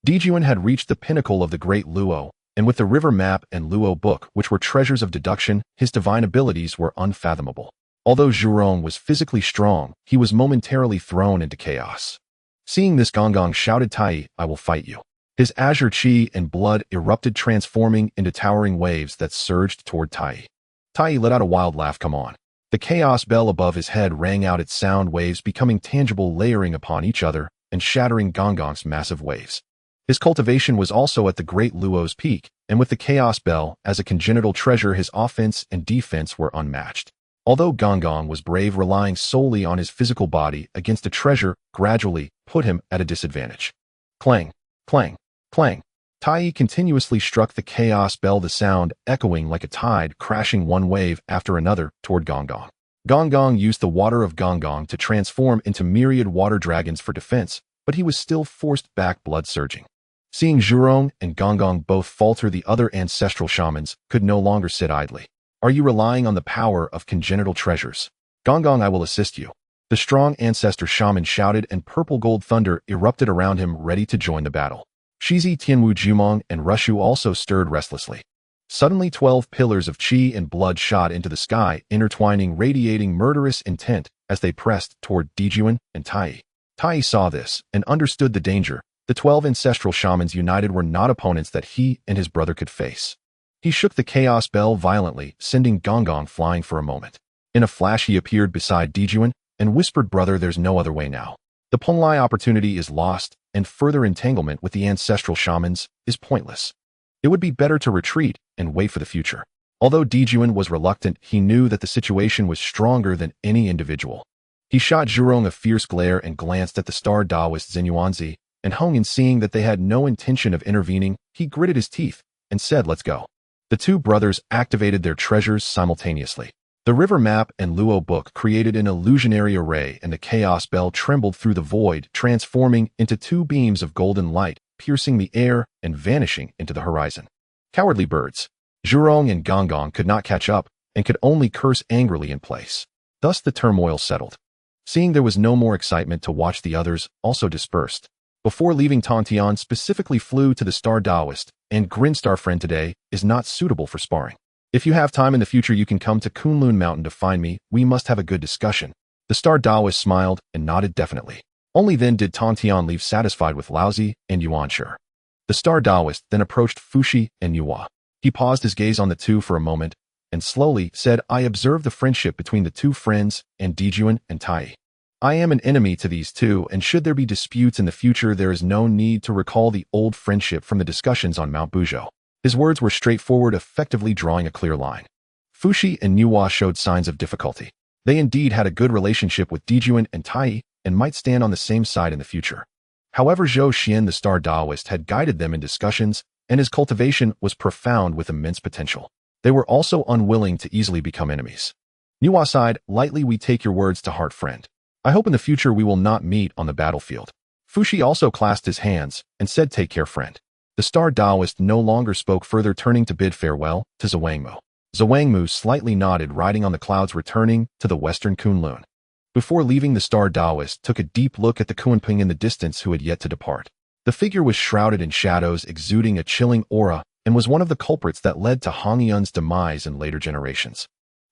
Dejuan had reached the pinnacle of the great Luo, and with the river map and Luo book, which were treasures of deduction, his divine abilities were unfathomable. Although Zhou was physically strong, he was momentarily thrown into chaos. Seeing this, Gonggong shouted, Tai, I will fight you. His azure chi and blood erupted, transforming into towering waves that surged toward Tai. Tai let out a wild laugh. Come on. The chaos bell above his head rang out, its sound waves becoming tangible, layering upon each other and shattering Gonggong's massive waves. His cultivation was also at the great Luo's peak, and with the chaos bell as a congenital treasure, his offense and defense were unmatched. Although Gonggong was brave, relying solely on his physical body against a treasure gradually put him at a disadvantage. Clang, clang, clang. Tai continuously struck the chaos bell, the sound echoing like a tide, crashing one wave after another toward Gonggong. Gonggong used the water of Gonggong to transform into myriad water dragons for defense, but he was still forced back, blood surging. Seeing Zhou and Gonggong both falter, the other ancestral shamans could no longer sit idly. Are you relying on the power of congenital treasures? Gonggong, I will assist you. The strong ancestor shaman shouted, and purple gold thunder erupted around him, ready to join the battle. Shizi, Tianwu, Jumong, and Rushu also stirred restlessly. Suddenly 12 pillars of chi and blood shot into the sky, intertwining, radiating murderous intent as they pressed toward Dejuan and Tai. Tai saw this and understood the danger. The 12 ancestral shamans united were not opponents that he and his brother could face. He shook the chaos bell violently, sending Gonggong flying for a moment. In a flash he appeared beside Dejuan and whispered, brother, there's no other way now. The Penglai opportunity is lost, and further entanglement with the ancestral shamans is pointless. It would be better to retreat and wait for the future. Although Dejuan was reluctant, he knew that the situation was stronger than any individual. He shot Zhou a fierce glare and glanced at the star Taoist Zhenyuanzi, and Hongyun, seeing that they had no intention of intervening, he gritted his teeth and said, let's go. The two brothers activated their treasures simultaneously. The river map and Luo book created an illusionary array, and the chaos bell trembled through the void, transforming into two beams of golden light, piercing the air and vanishing into the horizon. Cowardly birds. Zhou and Gonggong could not catch up and could only curse angrily in place. Thus the turmoil settled. Seeing there was no more excitement to watch, the others also dispersed. Before leaving, Tontian specifically flew to the Star Taoist and grinned, Star friend, today is not suitable for sparring. If you have time in the future, you can come to Kunlun Mountain to find me. We must have a good discussion. The Star Taoist smiled and nodded definitely. Only then did Tontian leave, satisfied with Laozi and Yuanshi. The Star Taoist then approached Fushi and Yua. He paused his gaze on the two for a moment and slowly said, I observe the friendship between the two friends and Dejuan and Tai. I am an enemy to these two, and should there be disputes in the future, there is no need to recall the old friendship from the discussions on Mount Buzhou. His words were straightforward, effectively drawing a clear line. Fushi and Yua showed signs of difficulty. They indeed had a good relationship with Dejuan and Tai and might stand on the same side in the future. However, Zhou Xuan, the Star Taoist, had guided them in discussions, and his cultivation was profound with immense potential. They were also unwilling to easily become enemies. Yua sighed, lightly, we take your words to heart, friend. I hope in the future we will not meet on the battlefield. Fushi also clasped his hands and said, take care, friend. The Star Taoist no longer spoke further, turning to bid farewell to Zhuangmu. Zhuangmu slightly nodded, riding on the clouds, returning to the western Kunlun. Before leaving, the Star Taoist took a deep look at the Kunping in the distance who had yet to depart. The figure was shrouded in shadows, exuding a chilling aura, and was one of the culprits that led to Hongyun's demise in later generations.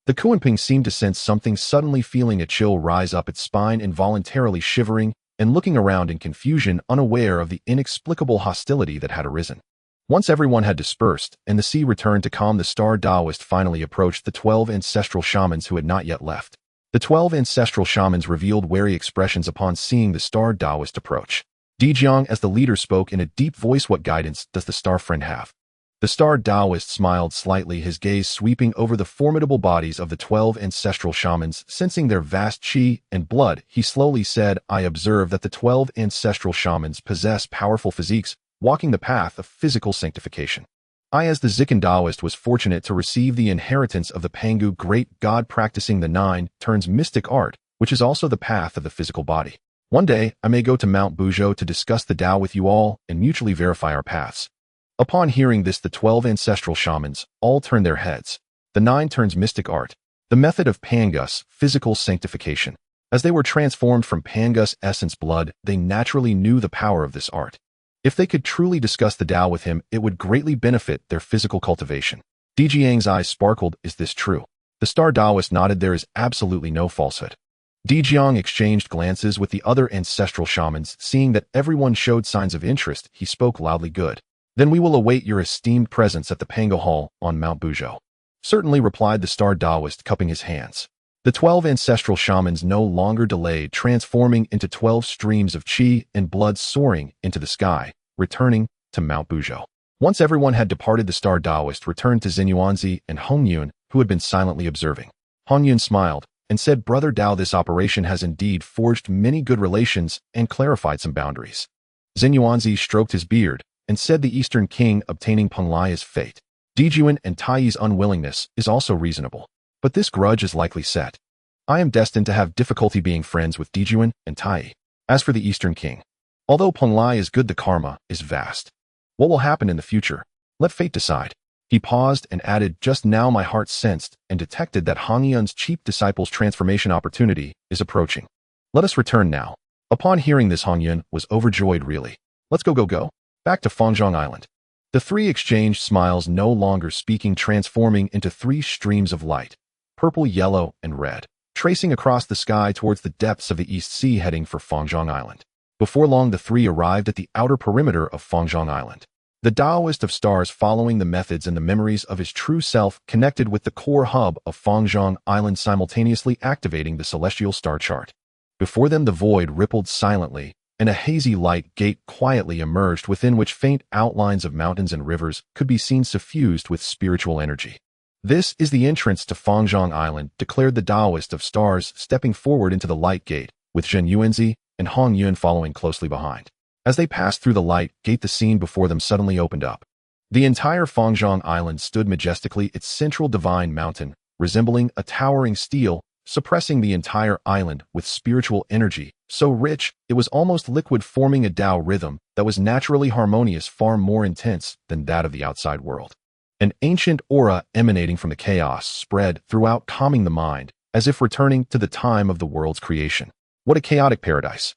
The Kunping seemed to sense something, suddenly feeling a chill rise up its spine, involuntarily shivering and looking around in confusion, unaware of the inexplicable hostility that had arisen. Once everyone had dispersed and the sea returned to calm, the Star Taoist finally approached the 12 ancestral shamans who had not yet left. The 12 ancestral shamans revealed wary expressions upon seeing the Star Taoist approach. Dejiang, as the leader, spoke in a deep voice, what guidance does the Star friend have? The Star Taoist smiled slightly, his gaze sweeping over the formidable bodies of the 12 ancestral shamans. Sensing their vast chi and blood, he slowly said, I observe that the 12 ancestral shamans possess powerful physiques, walking the path of physical sanctification. I, as the Zikan Taoist, was fortunate to receive the inheritance of the Pangu great god, practicing the 9 turns mystic art which is also the path of the physical body. One day, I may go to Mount Buzhou to discuss the Tao with you all and mutually verify our paths. Upon hearing this, the 12 ancestral shamans all turn their heads. The 9 turns mystic art, the method of Pangu's physical sanctification. As they were transformed from Pangu's essence blood, they naturally knew the power of this art. If they could truly discuss the Tao with him, it would greatly benefit their physical cultivation. Dijiang's eyes sparkled. Is this true? The star Taoist nodded. There is absolutely no falsehood. Dijiang exchanged glances with the other ancestral shamans. Seeing that everyone showed signs of interest, he spoke loudly. Good. Then we will await your esteemed presence at the Pangu Hall on Mount Buzhou. Certainly, replied the star Taoist, cupping his hands. The 12 ancestral shamans no longer delayed, transforming into 12 streams of qi and blood soaring into the sky, returning to Mount Buzhou. Once everyone had departed, the star Taoist returned to Zhenyuanzi and Hongyun, who had been silently observing. Hongyun smiled and said, Brother Tao, this operation has indeed forged many good relations and clarified some boundaries. Zhenyuanzi stroked his beard and said, the Eastern King obtaining Penglai's fate. Dejuan and Tai's unwillingness is also reasonable, but this grudge is likely set. I am destined to have difficulty being friends with Dejuan and Tai. As for the Eastern King, although Penglai is good, the karma is vast. What will happen in the future? Let fate decide. He paused and added, just now my heart sensed and detected that Hongyun's chief disciple's transformation opportunity is approaching. Let us return now. Upon hearing this, Hongyun was overjoyed. Really? Let's go. Back to Fangzhang Island. The 3 exchanged smiles, no longer speaking, transforming into 3 streams of light, purple, yellow, and red, tracing across the sky towards the depths of the East Sea, heading for Fangzhang Island. Before long, the 3 arrived at the outer perimeter of Fangzhang Island. The Taoist of stars, following the methods and the memories of his true self, connected with the core hub of Fangzhang Island, simultaneously activating the celestial star chart. Before them, the void rippled silently, and a hazy light gate quietly emerged, within which faint outlines of mountains and rivers could be seen suffused with spiritual energy. This is the entrance to Fangzhang Island, declared the Taoist of stars, stepping forward into the light gate, with Zhenyuanzi and Hongyun following closely behind. As they passed through the light gate, the scene before them suddenly opened up. The entire Fangzhang Island stood majestically, its central divine mountain resembling a towering stele, suppressing the entire island with spiritual energy, so rich it was almost liquid, forming a Tao rhythm that was naturally harmonious, far more intense than that of the outside world. An ancient aura emanating from the chaos spread throughout, calming the mind, as if returning to the time of the world's creation. What a chaotic paradise!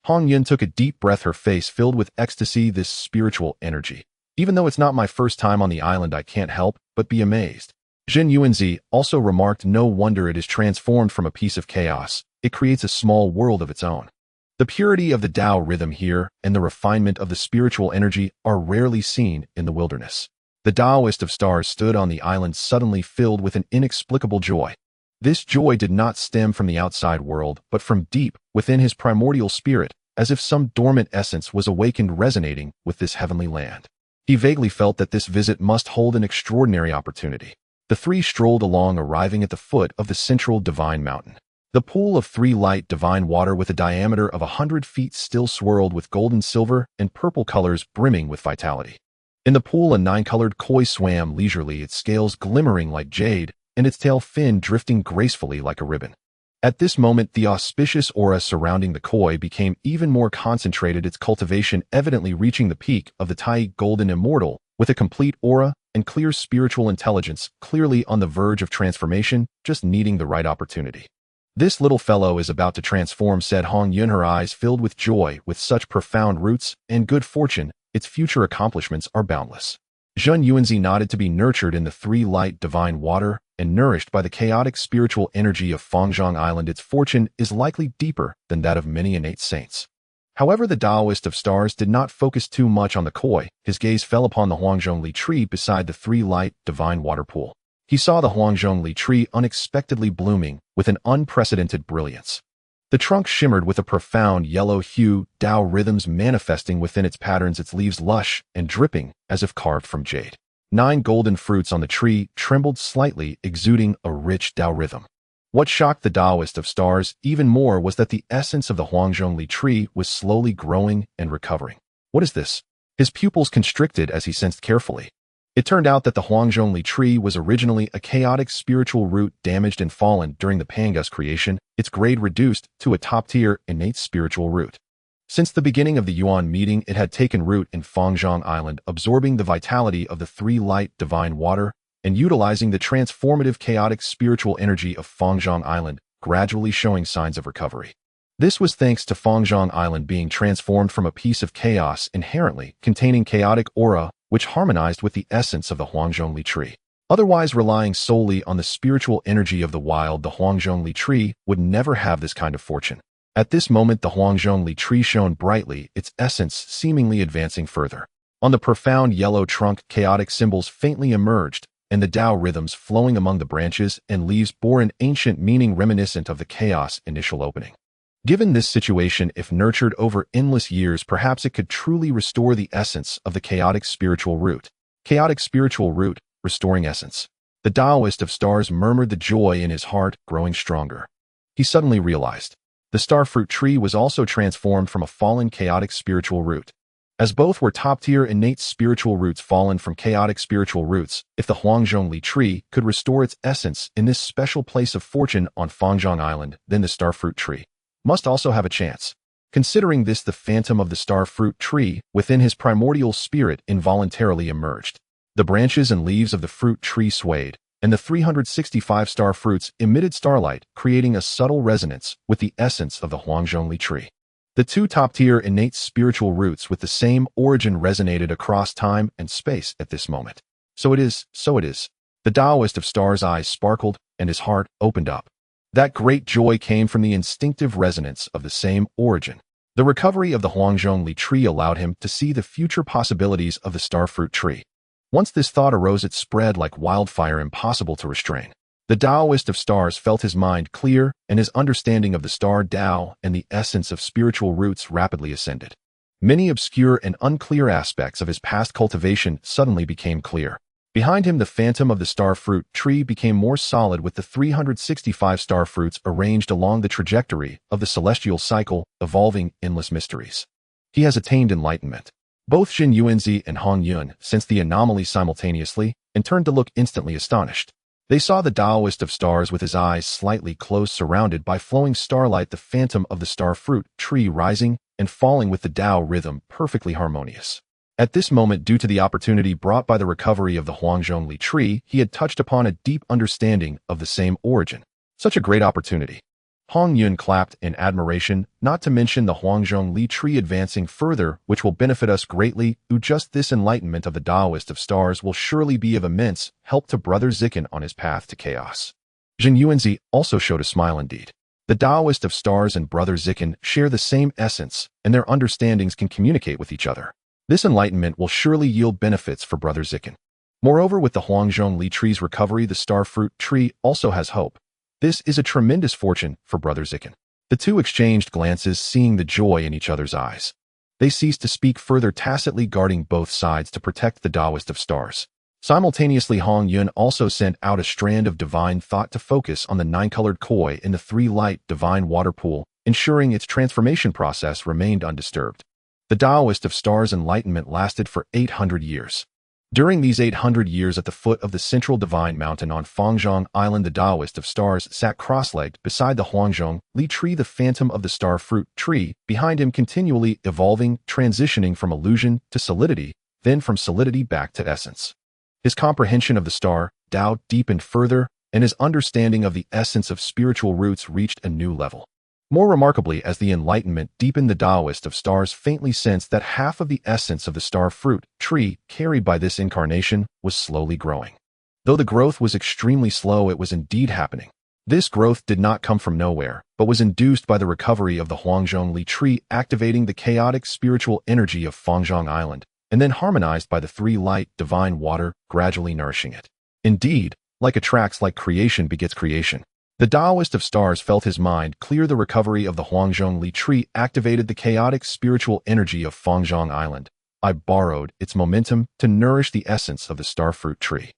Hongyun took a deep breath, her face filled with ecstasy. This spiritual energy. Even though it's not my first time on the island, I can't help but be amazed. Zhenyuanzi also remarked, no wonder it is transformed from a piece of chaos. It creates a small world of its own. The purity of the Tao rhythm here and the refinement of the spiritual energy are rarely seen in the wilderness. The Taoist of stars stood on the island, suddenly filled with an inexplicable joy. This joy did not stem from the outside world, but from deep within his primordial spirit, as if some dormant essence was awakened, resonating with this heavenly land. He vaguely felt that this visit must hold an extraordinary opportunity. The 3 strolled along, arriving at the foot of the central divine mountain. The pool of 3 light divine water with a diameter of 100 feet still swirled with golden, silver, and purple colors, brimming with vitality. In the pool, a 9-colored koi swam leisurely, its scales glimmering like jade, and its tail fin drifting gracefully like a ribbon. At this moment, the auspicious aura surrounding the koi became even more concentrated, its cultivation evidently reaching the peak of the Tai golden immortal, with a complete aura and clear spiritual intelligence, clearly on the verge of transformation, just needing the right opportunity. This little fellow is about to transform, said Hongyun, her eyes filled with joy. With such profound roots and good fortune, its future accomplishments are boundless. Zhenyuanzi nodded. To be nurtured in the 3 light divine water and nourished by the chaotic spiritual energy of Fangzhang Island, its fortune is likely deeper than that of many innate saints. However, the Taoist of stars did not focus too much on the koi. His gaze fell upon the Huangzhongli tree beside the 3 light divine water pool. He saw the Huangzhongli tree unexpectedly blooming with an unprecedented brilliance. The trunk shimmered with a profound yellow hue, Tao rhythms manifesting within its patterns, its leaves lush and dripping as if carved from jade. 9 golden fruits on the tree trembled slightly, exuding a rich Tao rhythm. What shocked the Taoist of stars even more was that the essence of the Huangzhongli tree was slowly growing and recovering. What is this? His pupils constricted as he sensed carefully. It turned out that the Huanglong tree was originally a chaotic spiritual root damaged and fallen during the Pangu's creation, its grade reduced to a top-tier innate spiritual root. Since the beginning of the Yuan meeting, it had taken root in Fangzhang Island, absorbing the vitality of the three light divine water and utilizing the transformative chaotic spiritual energy of Fangzhang Island, gradually showing signs of recovery. This was thanks to Fangzhang Island being transformed from a piece of chaos inherently containing chaotic aura, which harmonized with the essence of the Huanglong tree. Otherwise, relying solely on the spiritual energy of the wild, the Huanglong tree would never have this kind of fortune. At this moment, the Huanglong tree shone brightly, its essence seemingly advancing further. On the profound yellow trunk, chaotic symbols faintly emerged, and the Tao rhythms flowing among the branches and leaves bore an ancient meaning reminiscent of the chaos initial opening. Given this situation, if nurtured over endless years, perhaps it could truly restore the essence of the chaotic spiritual root. Chaotic spiritual root, restoring essence. The Taoist of stars murmured, the joy in his heart growing stronger. He suddenly realized the starfruit tree was also transformed from a fallen chaotic spiritual root. As both were top-tier innate spiritual roots fallen from chaotic spiritual roots, if the Huanglong tree could restore its essence in this special place of fortune on Fangzhang Island, then the starfruit tree must also have a chance. Considering this, the phantom of the starfruit tree within his primordial spirit involuntarily emerged. The branches and leaves of the fruit tree swayed, and the 365 star fruits emitted starlight, creating a subtle resonance with the essence of the Huanglong tree. The two top-tier innate spiritual roots with the same origin resonated across time and space at this moment. So it is. The Taoist of stars' eyes sparkled, and his heart opened up. That great joy came from the instinctive resonance of the same origin. The recovery of the Huanglong tree allowed him to see the future possibilities of the starfruit tree. Once this thought arose, it spread like wildfire, impossible to restrain. The Taoist of stars felt his mind clear, and his understanding of the star Tao and the essence of spiritual roots rapidly ascended. Many obscure and unclear aspects of his past cultivation suddenly became clear. Behind him, the phantom of the starfruit tree became more solid, with the 365 starfruits arranged along the trajectory of the celestial cycle, evolving endless mysteries. He has attained enlightenment. Both Zhenyuanzi and Hongyun sensed the anomaly simultaneously and turned to look instantly astonished. They saw the Taoist of stars with his eyes slightly closed, surrounded by flowing starlight, the phantom of the starfruit tree rising and falling with the Tao rhythm perfectly harmonious. At this moment, due to the opportunity brought by the recovery of the Huanglong tree, he had touched upon a deep understanding of the same origin. Such a great opportunity. Hongyun clapped in admiration, not to mention the Huanglong tree advancing further, which will benefit us greatly. Just this enlightenment of the Taoist of stars will surely be of immense help to Brother Zikin on his path to chaos. Zhenyuanzi also showed a smile indeed. The Taoist of stars and Brother Zikin share the same essence, and their understandings can communicate with each other. This enlightenment will surely yield benefits for Brother Zikin. Moreover, with the Huanglong tree's recovery, the starfruit tree also has hope. This is a tremendous fortune for Brother Zikin. The two exchanged glances, seeing the joy in each other's eyes. They ceased to speak further, tacitly guarding both sides to protect the Taoist of stars. Simultaneously, Hongyun also sent out a strand of divine thought to focus on the nine-colored koi in the three-light divine water pool, ensuring its transformation process remained undisturbed. The Taoist of stars' enlightenment lasted for 800 years. During these 800 years, at the foot of the central divine mountain on Fangzhang Island, the Taoist of stars sat cross-legged beside the Huanglong tree, the phantom of the starfruit tree behind him, continually evolving, transitioning from illusion to solidity, then from solidity back to essence. His comprehension of the star Tao deepened further, and his understanding of the essence of spiritual roots reached a new level. More remarkably, as the enlightenment deepened, the Taoist of stars faintly sensed that half of the essence of the starfruit tree carried by this incarnation was slowly growing. Though the growth was extremely slow, it was indeed happening. This growth did not come from nowhere, but was induced by the recovery of the Huanglong tree, activating the chaotic spiritual energy of Fangzhang Island, and then harmonized by the three light divine water, gradually nourishing it. Indeed, like attracts, like creation begets creation. The Taoist of stars felt his mind clear. The recovery of the Huanglong tree activated the chaotic spiritual energy of Fangzhang Island. I borrowed its momentum to nourish the essence of the starfruit tree.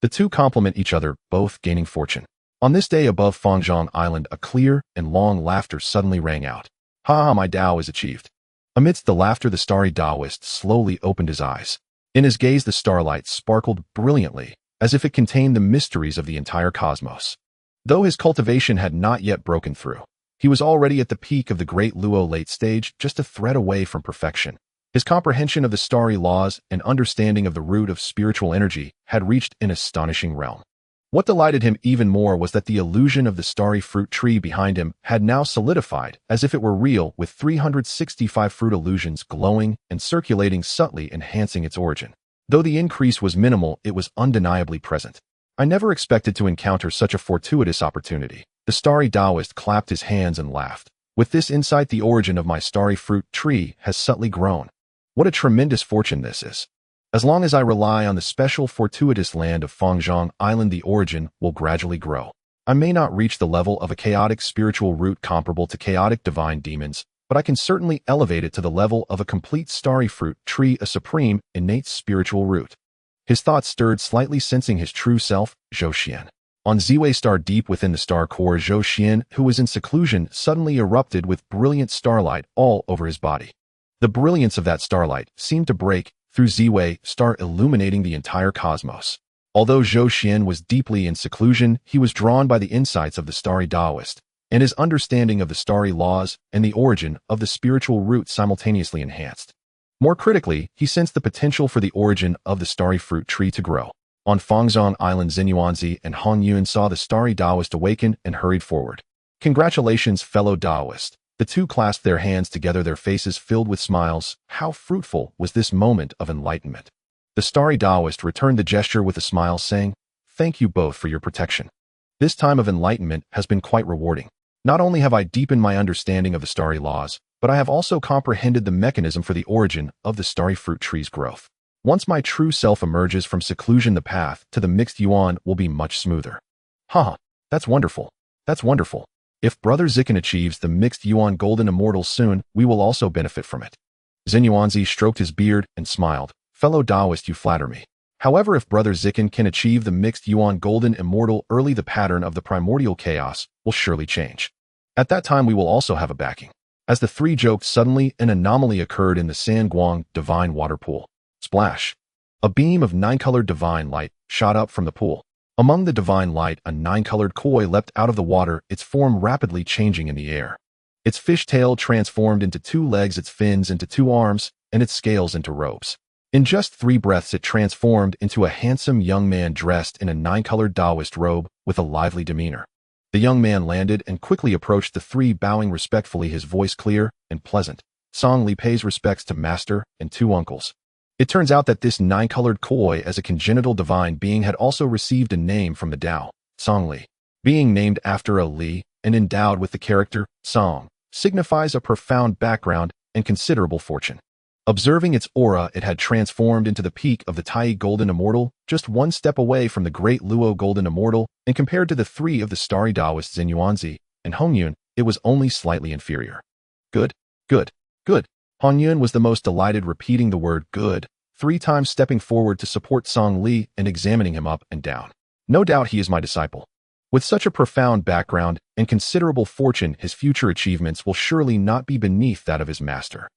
The two complement each other, both gaining fortune. On this day above Fangzhang Island, a clear and long laughter suddenly rang out. Ha ha, my Tao is achieved. Amidst the laughter, the starry Taoist slowly opened his eyes. In his gaze, the starlight sparkled brilliantly, as if it contained the mysteries of the entire cosmos. Though his cultivation had not yet broken through, he was already at the peak of the Great Luo late stage, just a thread away from perfection. His comprehension of the starry laws and understanding of the root of spiritual energy had reached an astonishing realm. What delighted him even more was that the illusion of the starry fruit tree behind him had now solidified, as if it were real, with 365 fruit illusions glowing and circulating subtly, enhancing its origin. Though the increase was minimal, it was undeniably present. I never expected to encounter such a fortuitous opportunity. The starry Taoist clapped his hands and laughed. With this insight, the origin of my starry fruit tree has subtly grown. What a tremendous fortune this is. As long as I rely on the special fortuitous land of Fangzhang Island, the origin will gradually grow. I may not reach the level of a chaotic spiritual root comparable to chaotic divine demons, but I can certainly elevate it to the level of a complete starry fruit tree, a supreme, innate spiritual root. His thoughts stirred slightly, sensing his true self, Zhou Xuan. On Ziwei star deep within the star core, Zhou Xuan, who was in seclusion, suddenly erupted with brilliant starlight all over his body. The brilliance of that starlight seemed to break through Ziwei star, illuminating the entire cosmos. Although Zhou Xuan was deeply in seclusion, he was drawn by the insights of the starry Taoist, and his understanding of the starry laws and the origin of the spiritual root simultaneously enhanced. More critically, he sensed the potential for the origin of the starry fruit tree to grow. On Fangzhang Island, Zhenyuanzi and Hongyun saw the starry Taoist awaken and hurried forward. Congratulations, fellow Taoist. The two clasped their hands together, their faces filled with smiles. How fruitful was this moment of enlightenment. The starry Taoist returned the gesture with a smile, saying, "Thank you both for your protection. This time of enlightenment has been quite rewarding. Not only have I deepened my understanding of the starry laws, but I have also comprehended the mechanism for the origin of the starry fruit tree's growth. Once my true self emerges from seclusion, the path to the mixed yuan will be much smoother." Haha, that's wonderful. That's wonderful. If Brother Zikan achieves the mixed yuan golden immortal soon, we will also benefit from it. Zhenyuanzi stroked his beard and smiled. Fellow Taoist, you flatter me. However, if Brother Zikan can achieve the mixed yuan golden immortal early, the pattern of the primordial chaos will surely change. At that time, we will also have a backing. As the three joked, suddenly an anomaly occurred in the Sanguang divine water pool. Splash! A beam of 9-colored divine light shot up from the pool. Among the divine light, a 9-colored koi leapt out of the water, its form rapidly changing in the air. Its fishtail transformed into 2 legs, its fins into 2 arms, and its scales into robes. In just 3 breaths, it transformed into a handsome young man dressed in a 9-colored Taoist robe with a lively demeanor. The young man landed and quickly approached the 3, bowing respectfully, his voice clear and pleasant. Song Li pays respects to master and 2 uncles. It turns out that this 9-colored koi, as a congenital divine being, had also received a name from the Tao, Song Li. Being named after a Li and endowed with the character Song signifies a profound background and considerable fortune. Observing its aura, it had transformed into the peak of the Tai Golden Immortal, just 1 step away from the Great Luo Golden Immortal, and compared to the 3 of the starry Taoist Zhenyuanzi and Hongyun, it was only slightly inferior. Good, good, good. Hongyun was the most delighted, repeating the word good 3 times, stepping forward to support Song Li and examining him up and down. No doubt he is my disciple. With such a profound background and considerable fortune, his future achievements will surely not be beneath that of his master.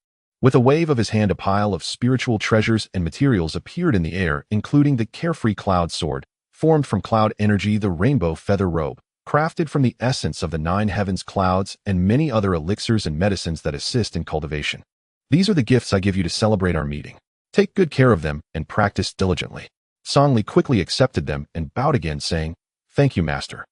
With a wave of his hand, a pile of spiritual treasures and materials appeared in the air, including the carefree cloud sword, formed from cloud energy, the rainbow feather robe, crafted from the essence of the 9 heavens clouds, and many other elixirs and medicines that assist in cultivation. These are the gifts I give you to celebrate our meeting. Take good care of them and practice diligently. Song Li quickly accepted them and bowed again, saying, "Thank you, master."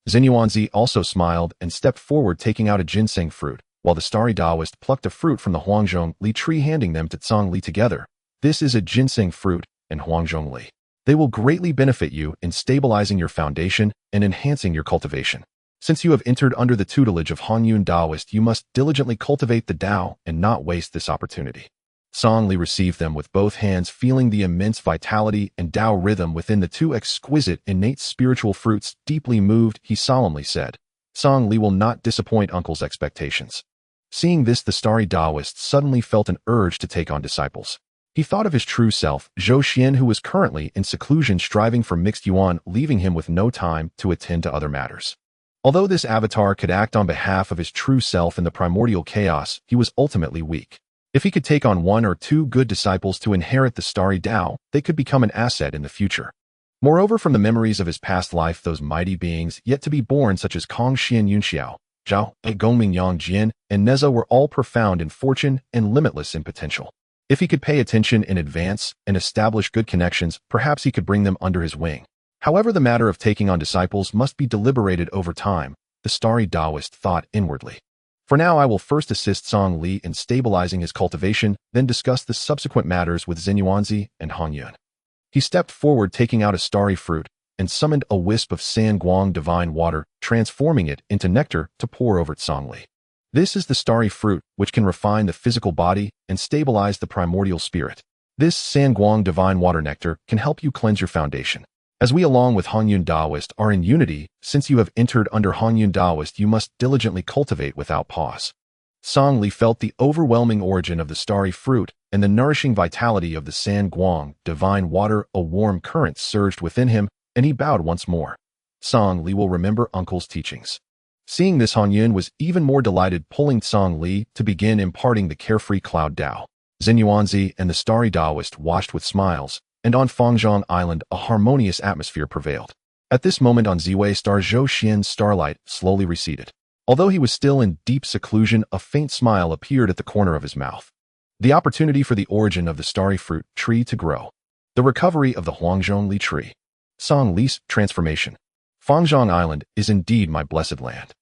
Zhenyuanzi also smiled and stepped forward, taking out a ginseng fruit, while the starry Taoist plucked a fruit from the Huangzhong Li tree, handing them to Song Li together. This is a ginseng fruit and Huangzhong Li. They will greatly benefit you in stabilizing your foundation and enhancing your cultivation. Since you have entered under the tutelage of Hongyun Taoist, you must diligently cultivate the Tao and not waste this opportunity. Song Li received them with both hands, feeling the immense vitality and Tao rhythm within the 2 exquisite innate spiritual fruits. Deeply moved, he solemnly said, "Song Li will not disappoint uncle's expectations." Seeing this, the starry Taoist suddenly felt an urge to take on disciples. He thought of his true self, Zhou Xuan, who was currently in seclusion striving for mixed yuan, leaving him with no time to attend to other matters. Although this avatar could act on behalf of his true self in the primordial chaos, he was ultimately weak. If he could take on 1 or 2 good disciples to inherit the starry Tao, they could become an asset in the future. Moreover, from the memories of his past life, those mighty beings yet to be born such as Kong Xian Yunxiao, Zhao, Gongming Yang Jian, and Neza were all profound in fortune and limitless in potential. If he could pay attention in advance and establish good connections, perhaps he could bring them under his wing. However, the matter of taking on disciples must be deliberated over time, the starry Taoist thought inwardly. For now, I will first assist Song Li in stabilizing his cultivation, then discuss the subsequent matters with Zhenyuanzi and Hongyun. He stepped forward, taking out a starry fruit, and summoned a wisp of Sanguang divine water, transforming it into nectar to pour over Song Li. This is the starry fruit, which can refine the physical body and stabilize the primordial spirit. This Sanguang divine water nectar can help you cleanse your foundation. As we along with Hongyun Taoist are in unity, since you have entered under Hongyun Taoist, you must diligently cultivate without pause. Song Li felt the overwhelming origin of the starry fruit and the nourishing vitality of the Sanguang divine water. A warm current surged within him, and he bowed once more. Song Li will remember uncle's teachings. Seeing this, Hongyun was even more delighted, pulling Song Li to begin imparting the carefree cloud Tao. Zhenyuanzi and the starry Taoist watched with smiles, and on Fangzhang Island a harmonious atmosphere prevailed. At this moment on Ziwei star, Zhou Xuan's starlight slowly receded. Although he was still in deep seclusion, a faint smile appeared at the corner of his mouth. The opportunity for the origin of the starry fruit tree to grow. The recovery of the Huangzhong Li tree. Song Li's transformation. Fangzhang Island is indeed my blessed land.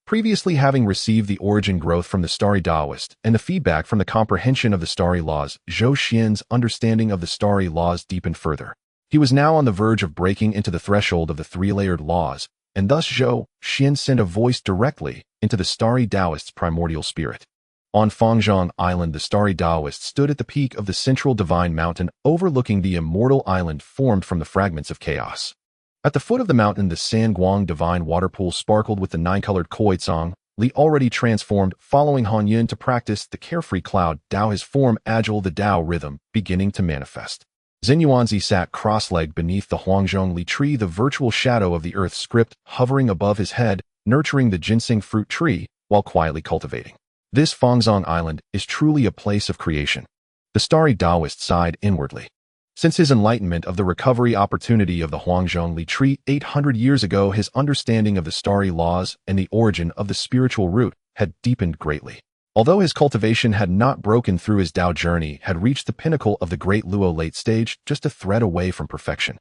Previously having received the origin growth from the starry Taoist and the feedback from the comprehension of the starry laws, Zhou Xuan's understanding of the starry laws deepened further. He was now on the verge of breaking into the threshold of the 3-layered laws, and thus Zhou Xuan sent a voice directly into the starry Taoist's primordial spirit. On Fangzhang Island, the starry Taoist stood at the peak of the central divine mountain, overlooking the immortal island formed from the fragments of chaos. At the foot of the mountain, the Sanguang divine water pool sparkled with the 9-colored koi Tsang Li, already transformed, following Hongyun to practice the carefree cloud Tao, his form agile, the Tao rhythm beginning to manifest. Zhenyuanzi sat cross-legged beneath the Huangzhong Li tree, the virtual shadow of the earth script hovering above his head, nurturing the ginseng fruit tree while quietly cultivating. This Fangzhang Island is truly a place of creation. The starry Taoist sighed inwardly. Since his enlightenment of the recovery opportunity of the Huangzhong Li tree 800 years ago, his understanding of the starry laws and the origin of the spiritual root had deepened greatly. Although his cultivation had not broken through, his Tao journey had reached the pinnacle of the Great Luo late stage, just a thread away from perfection.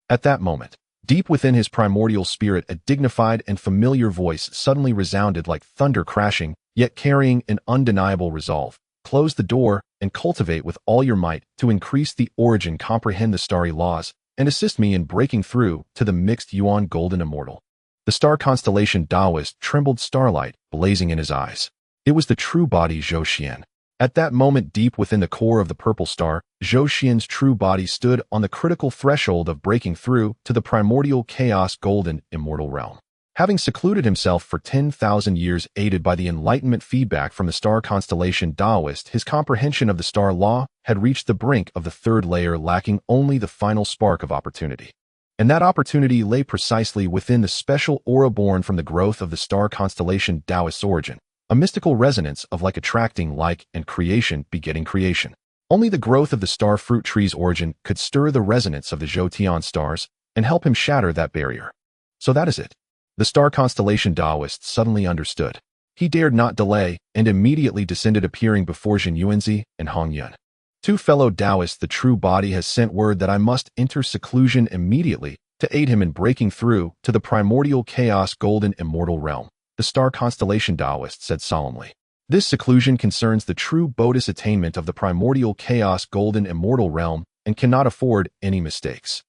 At that moment, deep within his primordial spirit, a dignified and familiar voice suddenly resounded like thunder crashing, yet carrying an undeniable resolve. Close the door and cultivate with all your might to increase the origin, comprehend the starry laws, and assist me in breaking through to the mixed Yuan golden immortal. The star constellation Taoist trembled, starlight blazing in his eyes. It was the true body Zhou Xuan. At that moment, deep within the core of the purple star, Zhou Xuan's true body stood on the critical threshold of breaking through to the primordial chaos golden immortal realm. Having secluded himself for 10,000 years, aided by the enlightenment feedback from the star constellation Taoist, his comprehension of the star law had reached the brink of the 3rd layer, lacking only the final spark of opportunity. And that opportunity lay precisely within the special aura born from the growth of the star constellation Taoist's origin, a mystical resonance of like attracting like and creation begetting creation. Only the growth of the star fruit tree's origin could stir the resonance of the Zhou Tian stars and help him shatter that barrier. So that is it. The star constellation Taoist suddenly understood. He dared not delay and immediately descended, appearing before Zhenyuanzi and Hongyun. 2 fellow Taoists, the true body has sent word that I must enter seclusion immediately to aid him in breaking through to the primordial chaos golden immortal realm, the star constellation Taoist said solemnly. This seclusion concerns the true Bodhis attainment of the primordial chaos golden immortal realm and cannot afford any mistakes.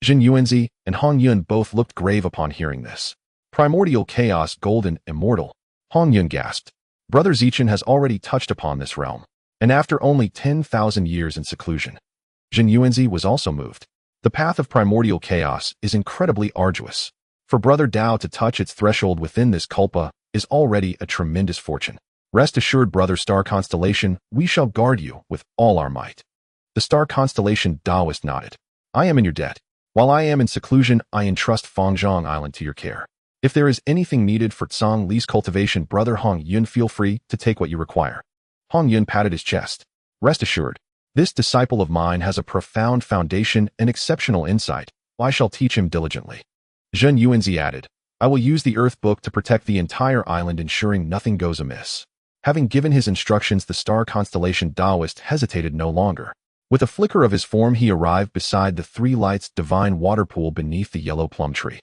Zhenyuanzi and Hongyun both looked grave upon hearing this. Primordial chaos golden immortal. Hongyun gasped. Brother Zichen has already touched upon this realm, and after only 10,000 years in seclusion. Zhenyuanzi was also moved. The path of primordial chaos is incredibly arduous. For Brother Tao to touch its threshold within this kalpa is already a tremendous fortune. Rest assured, Brother Star Constellation, we shall guard you with all our might. The Star Constellation Taoist nodded. I am in your debt. While I am in seclusion, I entrust Fangzhang Island to your care. If there is anything needed for Song Li's cultivation, Brother Hongyun, feel free to take what you require. Hongyun patted his chest. Rest assured, this disciple of mine has a profound foundation and exceptional insight. I shall teach him diligently. Zhenyuanzi added, I will use the Earth Book to protect the entire island, ensuring nothing goes amiss. Having given his instructions, the star constellation Taoist hesitated no longer. With a flicker of his form, he arrived beside the Three Lights divine water pool beneath the yellow plum tree.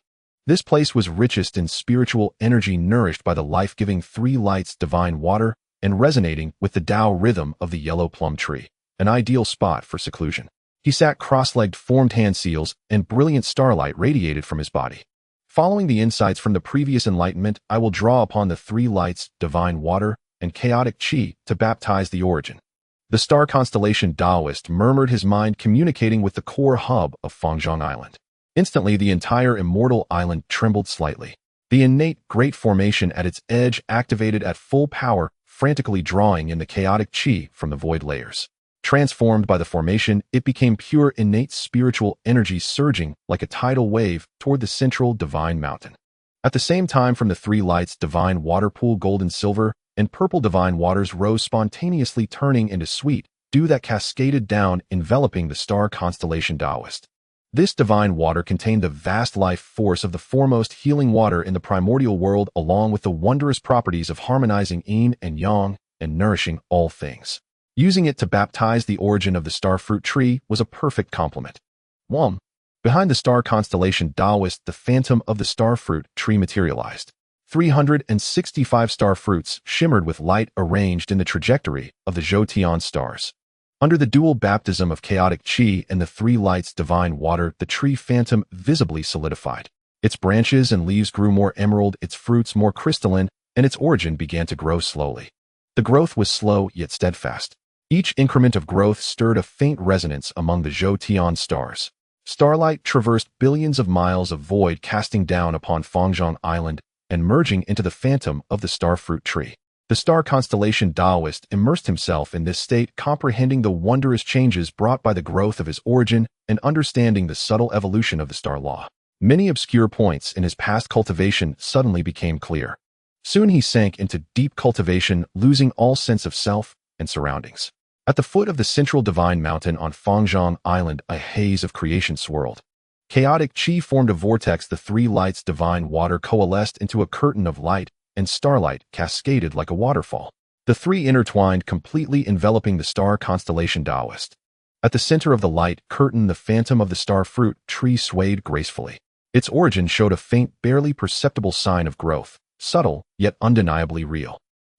This place was richest in spiritual energy, nourished by the life-giving Three Lights divine water and resonating with the Tao rhythm of the yellow plum tree, an ideal spot for seclusion. He sat cross-legged, formed hand seals, and brilliant starlight radiated from his body. Following the insights from the previous enlightenment, I will draw upon the Three Lights, divine water, and chaotic qi to baptize the origin. The star constellation Taoist murmured, his mind communicating with the core hub of Fangzhang Island. Instantly, the entire immortal island trembled slightly. The innate great formation at its edge activated at full power, frantically drawing in the chaotic qi from the void layers. Transformed by the formation, it became pure innate spiritual energy surging like a tidal wave toward the central divine mountain. At the same time, from the Three Lights divine water pool, gold and silver and purple divine waters rose spontaneously, turning into sweet dew that cascaded down, enveloping the star constellation Taoist. This divine water contained the vast life force of the foremost healing water in the primordial world, along with the wondrous properties of harmonizing yin and yang and nourishing all things. Using it to baptize the origin of the star fruit tree was a perfect complement. 1. Behind the star constellation Taoist, the phantom of the star fruit tree materialized. 365 star fruits shimmered with light, arranged in the trajectory of the Zhou Xuan stars. Under the dual baptism of chaotic qi and the Three Lights divine water, the tree phantom visibly solidified. Its branches and leaves grew more emerald, its fruits more crystalline, and its origin began to grow slowly. The growth was slow yet steadfast. Each increment of growth stirred a faint resonance among the Zhou Xuan stars. Starlight traversed billions of miles of void, casting down upon Fangzhang Island and merging into the phantom of the star fruit tree. The star constellation Taoist immersed himself in this state, comprehending the wondrous changes brought by the growth of his origin and understanding the subtle evolution of the star law. Many obscure points in his past cultivation suddenly became clear. Soon he sank into deep cultivation, losing all sense of self and surroundings. At the foot of the central divine mountain on Fangzhang Island, a haze of creation swirled. Chaotic qi formed a vortex, the Three Lights divine water coalesced into a curtain of light, and starlight cascaded like a waterfall. The three intertwined, completely enveloping the star constellation Taoist. At the center of the light curtain, the phantom of the star fruit tree swayed gracefully. Its origin showed a faint, barely perceptible sign of growth, subtle yet undeniably real.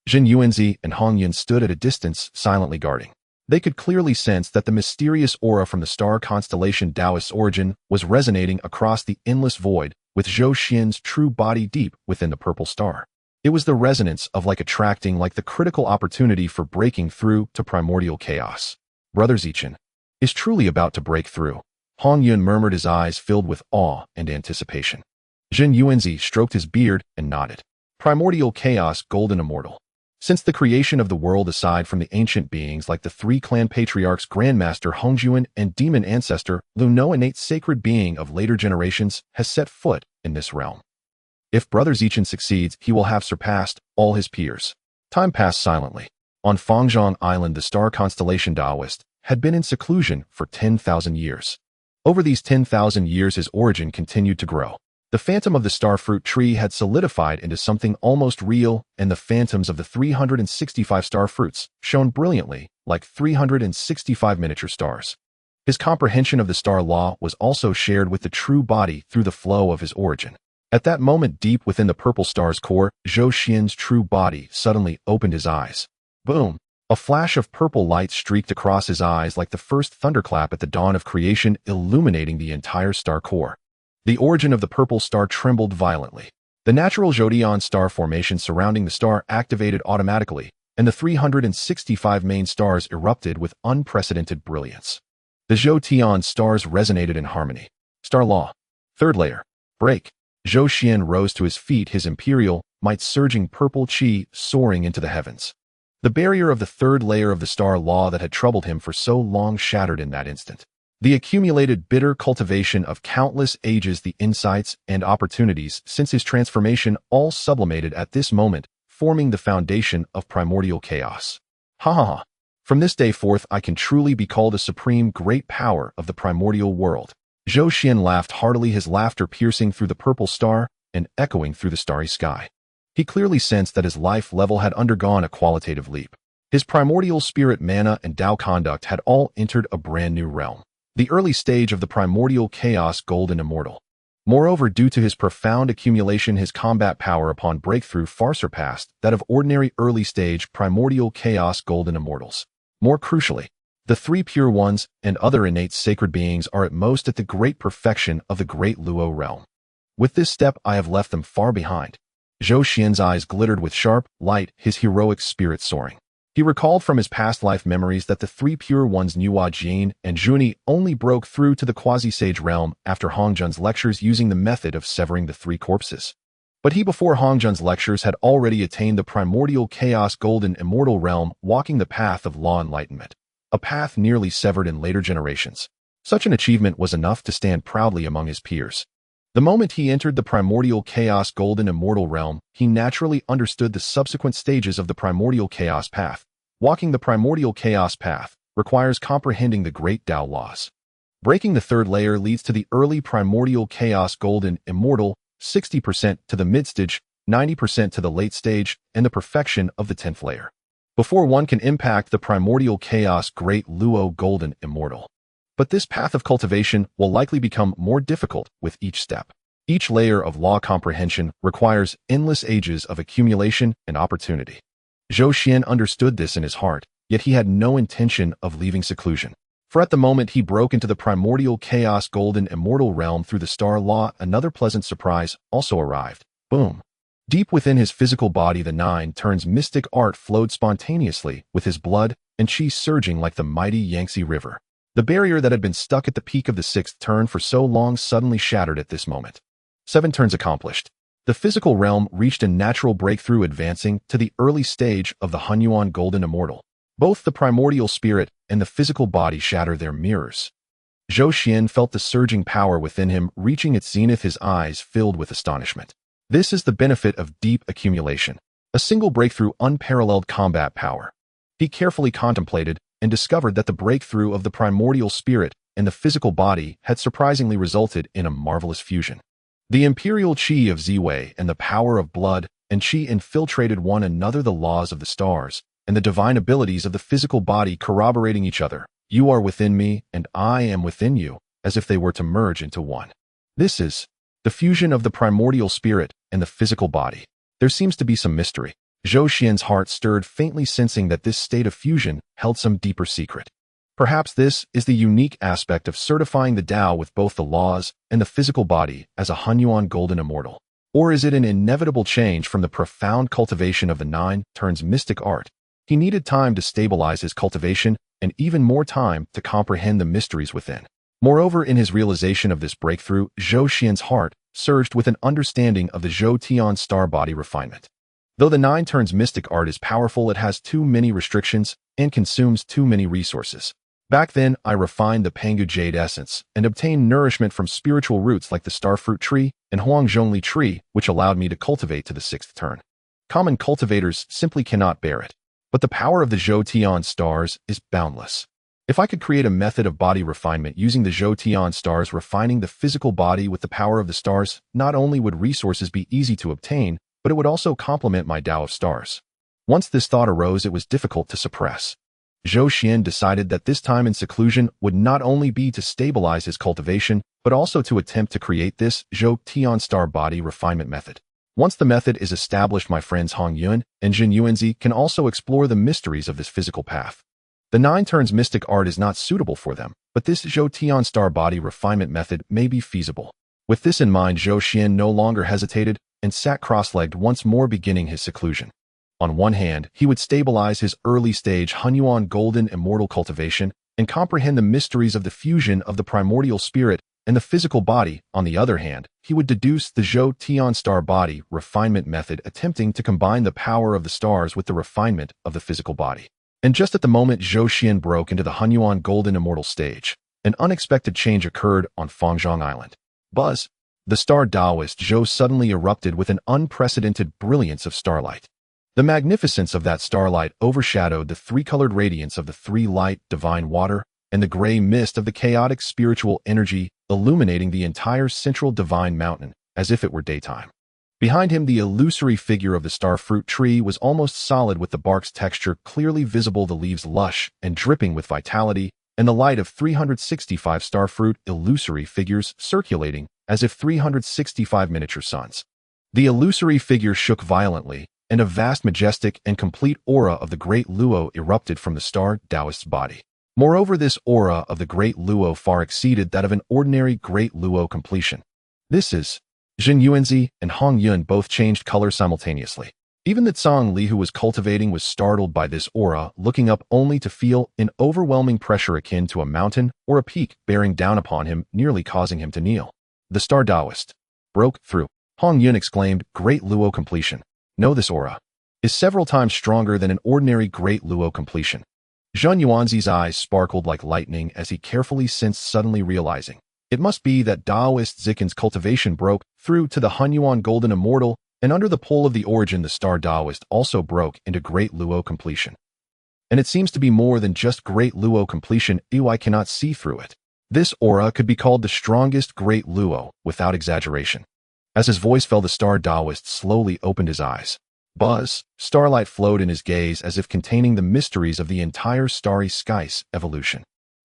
Zhenyuanzi and Hongyun stood at a distance, silently guarding. They could clearly sense that the mysterious aura from the star constellation Taoist's origin was resonating across the endless void, with Zhou Xuan's true body deep within the purple star. It was the resonance of attracting the critical opportunity for breaking through to primordial chaos. Brother Zichen is truly about to break through. Hongyun murmured, his eyes filled with awe and anticipation. Zhenyuanzi stroked his beard and nodded. Primordial chaos, golden immortal. Since the creation of the world, aside from the ancient beings like the three clan patriarchs, Grandmaster Hongyun and demon ancestor Lu, no innate sacred being of later generations has set foot in this realm. If Brother Zichen succeeds, he will have surpassed all his peers. Time passed silently. On Fangzhang Island, the star constellation Taoist had been in seclusion for 10,000 years. Over these 10,000 years, his origin continued to grow. The phantom of the star fruit tree had solidified into something almost real, and the phantoms of the 365 star fruits shone brilliantly like 365 miniature stars. His comprehension of the star law was also shared with the true body through the flow of his origin. At that moment, deep within the purple star's core, Zhou Xuan's true body suddenly opened his eyes. Boom! A flash of purple light streaked across his eyes like the first thunderclap at the dawn of creation, illuminating the entire star core. The origin of the purple star trembled violently. The natural Zodiac star formation surrounding the star activated automatically, and the 365 main stars erupted with unprecedented brilliance. The Zhou Xuan stars resonated in harmony. Star law. Third layer. Break. Zhou Xuan rose to his feet, his imperial might surging purple qi soaring into the heavens. The barrier of the third layer of the star law that had troubled him for so long shattered in that instant. The accumulated bitter cultivation of countless ages, the insights and opportunities since his transformation, all sublimated at this moment, forming the foundation of primordial chaos. Ha ha ha. From this day forth, I can truly be called a supreme great power of the primordial world. Zhou Xuan laughed heartily, his laughter piercing through the purple star and echoing through the starry sky. He clearly sensed that his life level had undergone a qualitative leap. His primordial spirit, mana, and Tao conduct had all entered a brand new realm, the early stage of the primordial chaos golden immortal. Moreover, due to his profound accumulation, his combat power upon breakthrough far surpassed that of ordinary early-stage primordial chaos golden immortals. More crucially, the three pure ones and other innate sacred beings are at most at the great perfection of the great Luo realm. With this step, I have left them far behind. Zhou Xuan's eyes glittered with sharp light, his heroic spirit soaring. He recalled from his past life memories that the three pure ones Nuo and Zhuni only broke through to the quasi-sage realm after Hongyun's lectures using the method of severing the three corpses. But he before Hongyun's lectures had already attained the primordial chaos golden immortal realm, walking the path of law enlightenment, a path nearly severed in later generations. Such an achievement was enough to stand proudly among his peers. The moment he entered the primordial chaos golden immortal realm, he naturally understood the subsequent stages of the primordial chaos path. Walking the primordial chaos path requires comprehending the great Tao laws. Breaking the third layer leads to the early primordial chaos golden immortal, 60% to the mid-stage, 90% to the late stage, and the perfection of the 10th layer, before one can impact the primordial chaos great Luo golden immortal. But this path of cultivation will likely become more difficult with each step. Each layer of law comprehension requires endless ages of accumulation and opportunity. Zhou Xuan understood this in his heart, yet he had no intention of leaving seclusion. For at the moment he broke into the primordial chaos golden immortal realm through the star law, another pleasant surprise also arrived. Boom! Deep within his physical body, the nine turns mystic art flowed spontaneously, with his blood and chi surging like the mighty Yangtze River. The barrier that had been stuck at the peak of the sixth turn for so long suddenly shattered at this moment. 7 turns accomplished. The physical realm reached a natural breakthrough, advancing to the early stage of the Hongyuan golden immortal. Both the primordial spirit and the physical body shatter their mirrors. Zhou Xuan felt the surging power within him reaching its zenith, his eyes filled with astonishment. This is the benefit of deep accumulation. A single breakthrough, unparalleled combat power. He carefully contemplated and discovered that the breakthrough of the primordial spirit and the physical body had surprisingly resulted in a marvelous fusion. The imperial chi of Ziwei and the power of blood and chi infiltrated one another, the laws of the stars and the divine abilities of the physical body corroborating each other. You are within me, and I am within you, as if they were to merge into one. This is the fusion of the primordial spirit and the physical body. There seems to be some mystery. Zhou Xuan's heart stirred faintly, sensing that this state of fusion held some deeper secret. Perhaps this is the unique aspect of certifying the Tao with both the laws and the physical body as a Hongyuan golden immortal. Or is it an inevitable change from the profound cultivation of the 9 turns mystic art? He needed time to stabilize his cultivation and even more time to comprehend the mysteries within. Moreover, in his realization of this breakthrough, Zhou Xuan's heart surged with an understanding of the Zhou Tian star body refinement. Though the 9 turns mystic art is powerful, it has too many restrictions and consumes too many resources. Back then, I refined the Pangu jade essence and obtained nourishment from spiritual roots like the starfruit tree and Huangzhongli tree, which allowed me to cultivate to the 6th turn. Common cultivators simply cannot bear it. But the power of the Zhou Tian stars is boundless. If I could create a method of body refinement using the Zhou Tian stars, refining the physical body with the power of the stars, not only would resources be easy to obtain, but it would also complement my Tao of stars. Once this thought arose, it was difficult to suppress. Zhou Xuan decided that this time in seclusion would not only be to stabilize his cultivation, but also to attempt to create this Zhou Tian star body refinement method. Once the method is established, my friends Hongyun and Zhenyuanzi can also explore the mysteries of this physical path. The 9 turns mystic art is not suitable for them, but this Zhou Tian star body refinement method may be feasible. With this in mind, Zhou Xuan no longer hesitated and sat cross-legged once more, beginning his seclusion. On one hand, he would stabilize his early-stage Hongyuan golden immortal cultivation and comprehend the mysteries of the fusion of the primordial spirit and the physical body. On the other hand, he would deduce the Zhou Tian star body refinement method, attempting to combine the power of the stars with the refinement of the physical body. And just at the moment Zhou Xuan broke into the Hongyuan golden immortal stage, an unexpected change occurred on Fangzhang Island. Buzz, the star Taoist Zhou, suddenly erupted with an unprecedented brilliance of starlight. The magnificence of that starlight overshadowed the three-colored radiance of the three-light divine water and the gray mist of the chaotic spiritual energy illuminating the entire central divine mountain as if it were daytime. Behind him, the illusory figure of the starfruit tree was almost solid with the bark's texture clearly visible, the leaves lush and dripping with vitality, and the light of 365 starfruit illusory figures circulating as if 365 miniature suns. The illusory figure shook violently, and a vast, majestic, and complete aura of the great Luo erupted from the star Taoist's body. Moreover, this aura of the great Luo far exceeded that of an ordinary great Luo completion. This is Zhenyuanzi and Hongyun both changed color simultaneously. Even the Zhang Li who was cultivating was startled by this aura, looking up only to feel an overwhelming pressure akin to a mountain or a peak bearing down upon him, nearly causing him to kneel. The star Taoist broke through. Hongyun exclaimed, "Great Luo completion. No, this aura is several times stronger than an ordinary great Luo completion." Zhenyuanzi's eyes sparkled like lightning as he carefully sensed, suddenly realizing it must be that Taoist Zikan's cultivation broke through to the Hunyuan Golden Immortal, and under the pull of the origin the star Taoist also broke into great Luo completion. And it seems to be more than just great Luo completion. I cannot see through it. This aura could be called the strongest great Luo, without exaggeration. As his voice fell, the star Taoist slowly opened his eyes. Buzz, starlight flowed in his gaze as if containing the mysteries of the entire Starry Sky's evolution.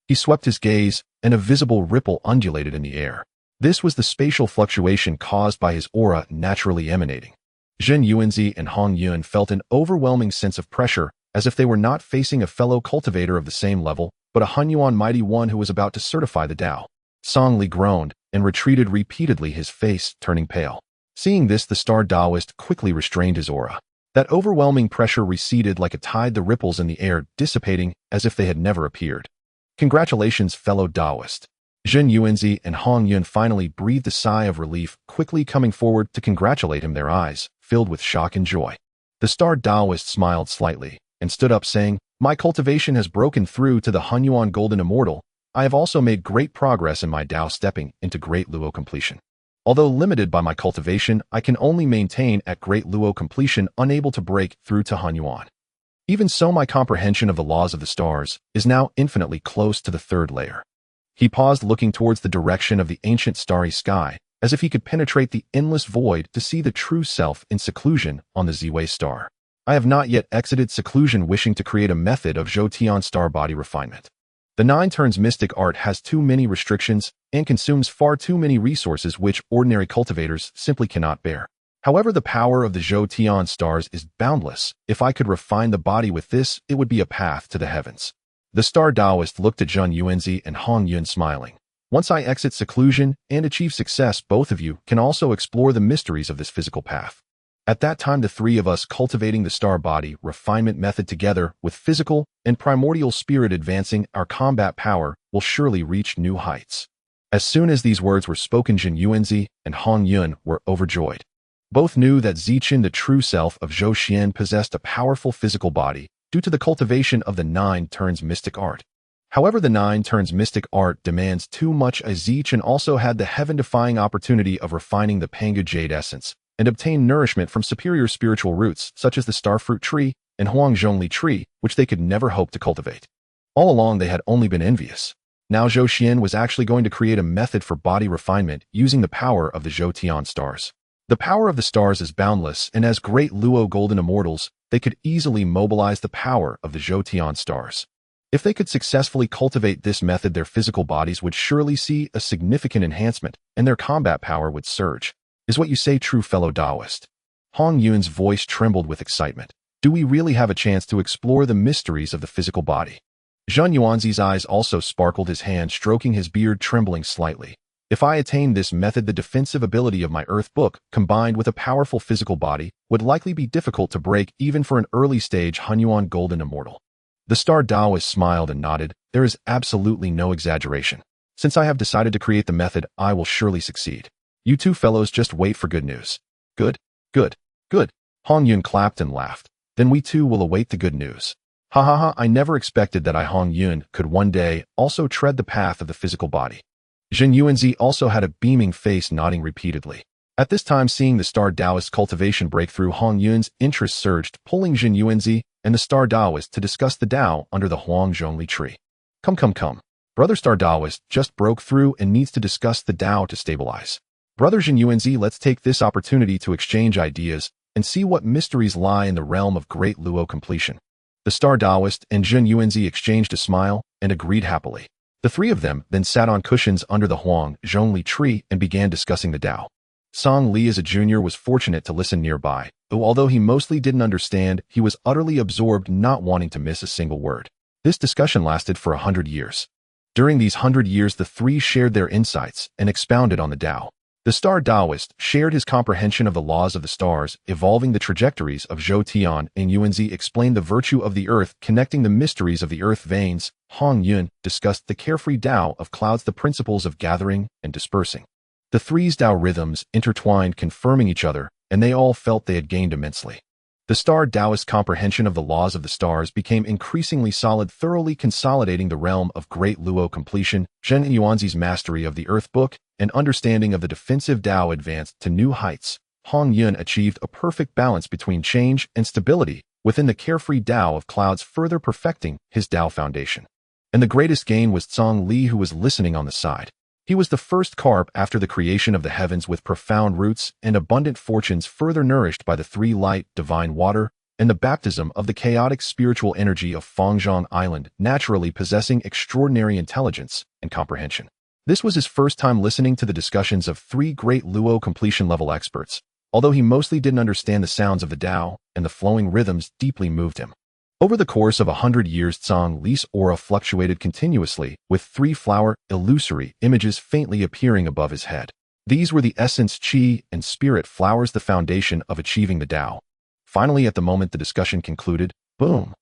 He swept his gaze, and a visible ripple undulated in the air. This was the spatial fluctuation caused by his aura naturally emanating. Zhenyuanzi and Hongyun felt an overwhelming sense of pressure, as if they were not facing a fellow cultivator of the same level, but a Hunyuan mighty one who was about to certify the Tao. Zhang Li groaned and retreated repeatedly, his face turning pale. Seeing this, the star Taoist quickly restrained his aura. That overwhelming pressure receded like a tide, the ripples in the air dissipating as if they had never appeared. "Congratulations, fellow Taoist." Zhenyuanzi and Hongyun finally breathed a sigh of relief, quickly coming forward to congratulate him, their eyes filled with shock and joy. The star Taoist smiled slightly and stood up, saying, "My cultivation has broken through to the Hunyuan Golden Immortal. I have also made great progress in my Tao, stepping into great Luo completion. Although limited by my cultivation, I can only maintain at great Luo completion, unable to break through to Hunyuan. Even so, my comprehension of the laws of the stars is now infinitely close to the third layer." He paused, looking towards the direction of the ancient starry sky, as if he could penetrate the endless void to see the true self in seclusion on the Ziwei star. "I have not yet exited seclusion, wishing to create a method of Zhou Tian star body refinement. The 9 turns mystic art has too many restrictions and consumes far too many resources which ordinary cultivators simply cannot bear. However, the power of the Zhou Tian stars is boundless. If I could refine the body with this, it would be a path to the heavens." The star Taoist looked at Zhenyuanzi and Hongyun, smiling. "Once I exit seclusion and achieve success, both of you can also explore the mysteries of this physical path. At that time, the three of us cultivating the star body refinement method together with physical and primordial spirit advancing our combat power will surely reach new heights." As soon as these words were spoken, Zhenyuanzi and Hongyun were overjoyed. Both knew that Zichen, the true self of Zhou Xuan, possessed a powerful physical body due to the cultivation of the 9 turns mystic art. However, the 9 turns mystic art demands too much, as Zichen also had the heaven-defying opportunity of refining the Pangu jade essence and obtain nourishment from superior spiritual roots such as the starfruit tree and Huangzhongli tree, which they could never hope to cultivate. All along they had only been envious. Now Zhou Xuan was actually going to create a method for body refinement using the power of the Zhou Tian stars. The power of the stars is boundless, and as great Luo Golden Immortals, they could easily mobilize the power of the Zhou Tian stars. If they could successfully cultivate this method, their physical bodies would surely see a significant enhancement, and their combat power would surge. "Is what you say true, fellow Taoist?" Hongyun's voice trembled with excitement. "Do we really have a chance to explore the mysteries of the physical body?" Zhenyuanzi's eyes also sparkled, his hand stroking his beard, trembling slightly. "If I attain this method, the defensive ability of my Earth Book, combined with a powerful physical body, would likely be difficult to break even for an early-stage Hunyuan Golden Immortal." The star Taoist smiled and nodded. "There is absolutely no exaggeration. Since I have decided to create the method, I will surely succeed. You two fellows just wait for good news." "Good, good, good." Hongyun clapped and laughed. "Then we too will await the good news. Ha ha ha, I never expected that I, Hongyun, could one day also tread the path of the physical body." Zhenyuanzi also had a beaming face, nodding repeatedly. At this time, seeing the Star Taoist cultivation breakthrough, Hongyun's interest surged, pulling Zhenyuanzi and the Star Taoist to discuss the Tao under the Huanglongli tree. Come. Brother Star Taoist just broke through and needs to discuss the Tao to stabilize. Brother Zhenyuanzi, let's take this opportunity to exchange ideas and see what mysteries lie in the realm of great Luo completion. The Star Taoist and Zhenyuanzi exchanged a smile and agreed happily. The three of them then sat on cushions under the Huanglongli tree and began discussing the Tao. Song Li as a junior was fortunate to listen nearby, though although he mostly didn't understand, he was utterly absorbed, not wanting to miss a single word. This discussion lasted for 100 years. During these 100 years, the three shared their insights and expounded on the Tao. The Star Taoist shared his comprehension of the laws of the stars, evolving the trajectories of Zhou Xuan, and Yuanzi explained the virtue of the earth, connecting the mysteries of the earth veins. Hongyun discussed the carefree Tao of clouds, the principles of gathering and dispersing. The three's Tao rhythms intertwined, confirming each other, and they all felt they had gained immensely. The Star Taoist comprehension of the laws of the stars became increasingly solid, thoroughly consolidating the realm of great Luo completion. Zhenyuanzi's mastery of the Earth Book and understanding of the defensive Tao advanced to new heights. Hongyun achieved a perfect balance between change and stability within the carefree Tao of clouds, further perfecting his Tao foundation. And the greatest gain was Song Li, who was listening on the side. He was the first carp after the creation of the heavens, with profound roots and abundant fortunes, further nourished by the three light, divine water, and the baptism of the chaotic spiritual energy of Fangzhang Island, naturally possessing extraordinary intelligence and comprehension. This was his first time listening to the discussions of three great Luo completion level experts. Although he mostly didn't understand the sounds of the Tao, and the flowing rhythms deeply moved him. Over the course of 100 years, Song Li's aura fluctuated continuously, with three flower, illusory images faintly appearing above his head. These were the essence, qi, and spirit flowers, the foundation of achieving the Tao. Finally, at the moment the discussion concluded, boom!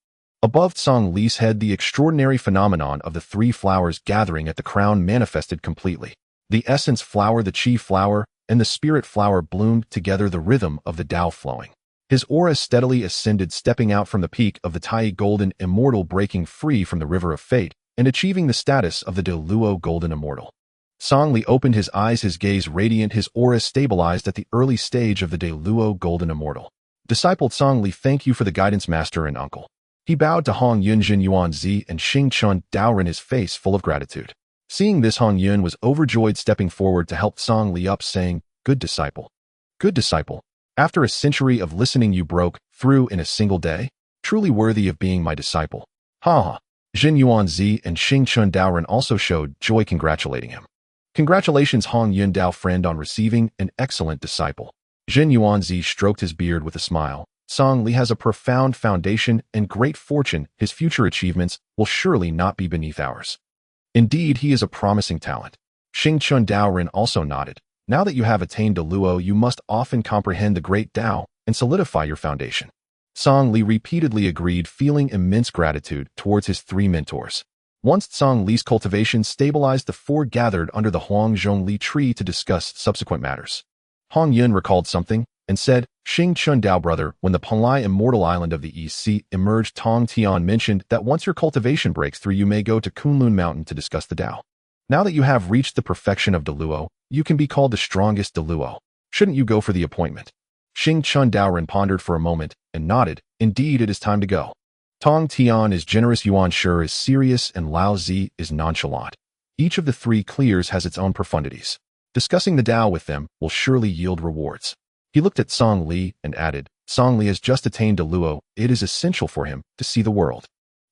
Above Song Li's head, the extraordinary phenomenon of the three flowers gathering at the crown manifested completely. The essence flower, the qi flower, and the spirit flower bloomed together, the rhythm of the Tao flowing. His aura steadily ascended, stepping out from the peak of the Tai Golden Immortal, breaking free from the river of fate, and achieving the status of the De Luo Golden Immortal. Song Li opened his eyes, his gaze radiant, his aura stabilized at the early stage of the De Luo Golden Immortal. Disciple Song Li, thank you for the guidance, master and uncle. He bowed to Hongyun and Zhenyuanzi and Xingchun Daoren, his face full of gratitude. Seeing this, Hongyun was overjoyed, stepping forward to help Song Li up, saying, Good disciple. Good disciple. After a century of listening, you broke through in a single day? Truly worthy of being my disciple. Ha! Zhenyuanzi and Xingchun Daoren also showed joy, congratulating him. Congratulations, Hongyun Dao friend, on receiving an excellent disciple. Zhenyuanzi stroked his beard with a smile. Song Li has a profound foundation and great fortune. His future achievements will surely not be beneath ours. Indeed, he is a promising talent. Xingchun Daoren also nodded. Now that you have attained De Luo, you must often comprehend the great Tao and solidify your foundation. Song Li repeatedly agreed, feeling immense gratitude towards his three mentors. Once Song Li's cultivation stabilized, the four gathered under the Huanglongli tree to discuss subsequent matters. Hongyun recalled something and said, Xingchun Dao brother, when the Panlai Immortal Island of the East Sea emerged, Tong Tian mentioned that once your cultivation breaks through, you may go to Kunlun Mountain to discuss the Tao. Now that you have reached the perfection of De Luo, you can be called the strongest De Luo. Shouldn't you go for the appointment? Xingchun Daoren pondered for a moment and nodded. Indeed, it is time to go. Tong Tian is generous, Yuan Shi is serious, and Lao Zi is nonchalant. Each of the three clears has its own profundities. Discussing the Tao with them will surely yield rewards. He looked at Song Li and added, Song Li has just attained De Luo. It is essential for him to see the world.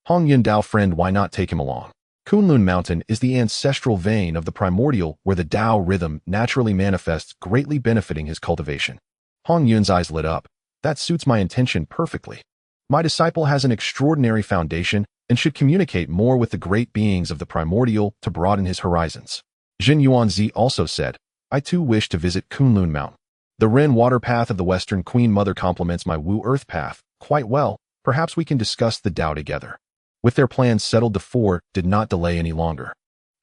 Hongyun Dao friend, why not take him along? Kunlun Mountain is the ancestral vein of the primordial where the Tao rhythm naturally manifests, greatly benefiting his cultivation. Hongyun's eyes lit up. That suits my intention perfectly. My disciple has an extraordinary foundation and should communicate more with the great beings of the primordial to broaden his horizons. Zhenyuanzi also said, I too wish to visit Kunlun Mountain. The Ren water path of the Western Queen Mother complements my Wu Earth path quite well. Perhaps we can discuss the Tao together. With their plans settled, the four did not delay any longer.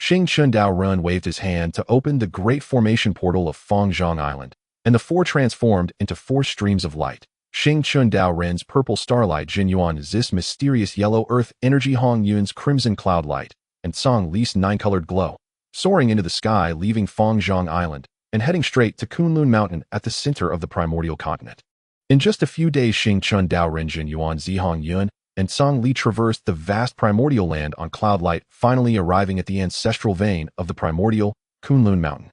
Xingchun Daoren waved his hand to open the great formation portal of Fangzhang Island, and the four transformed into four streams of light. Xingchun Daoren's purple starlight, Zhenyuanzi's mysterious yellow earth energy, Hongyun's crimson cloud light, and Song Li's nine-colored glow, soaring into the sky, leaving Fangzhang Island, and heading straight to Kunlun Mountain at the center of the primordial continent. In just a few days, Xing Chun Dao Ren Zhenyuanzi Hongyun and Song Li traversed the vast primordial land on cloudlight, finally arriving at the ancestral vein of the primordial Kunlun Mountain.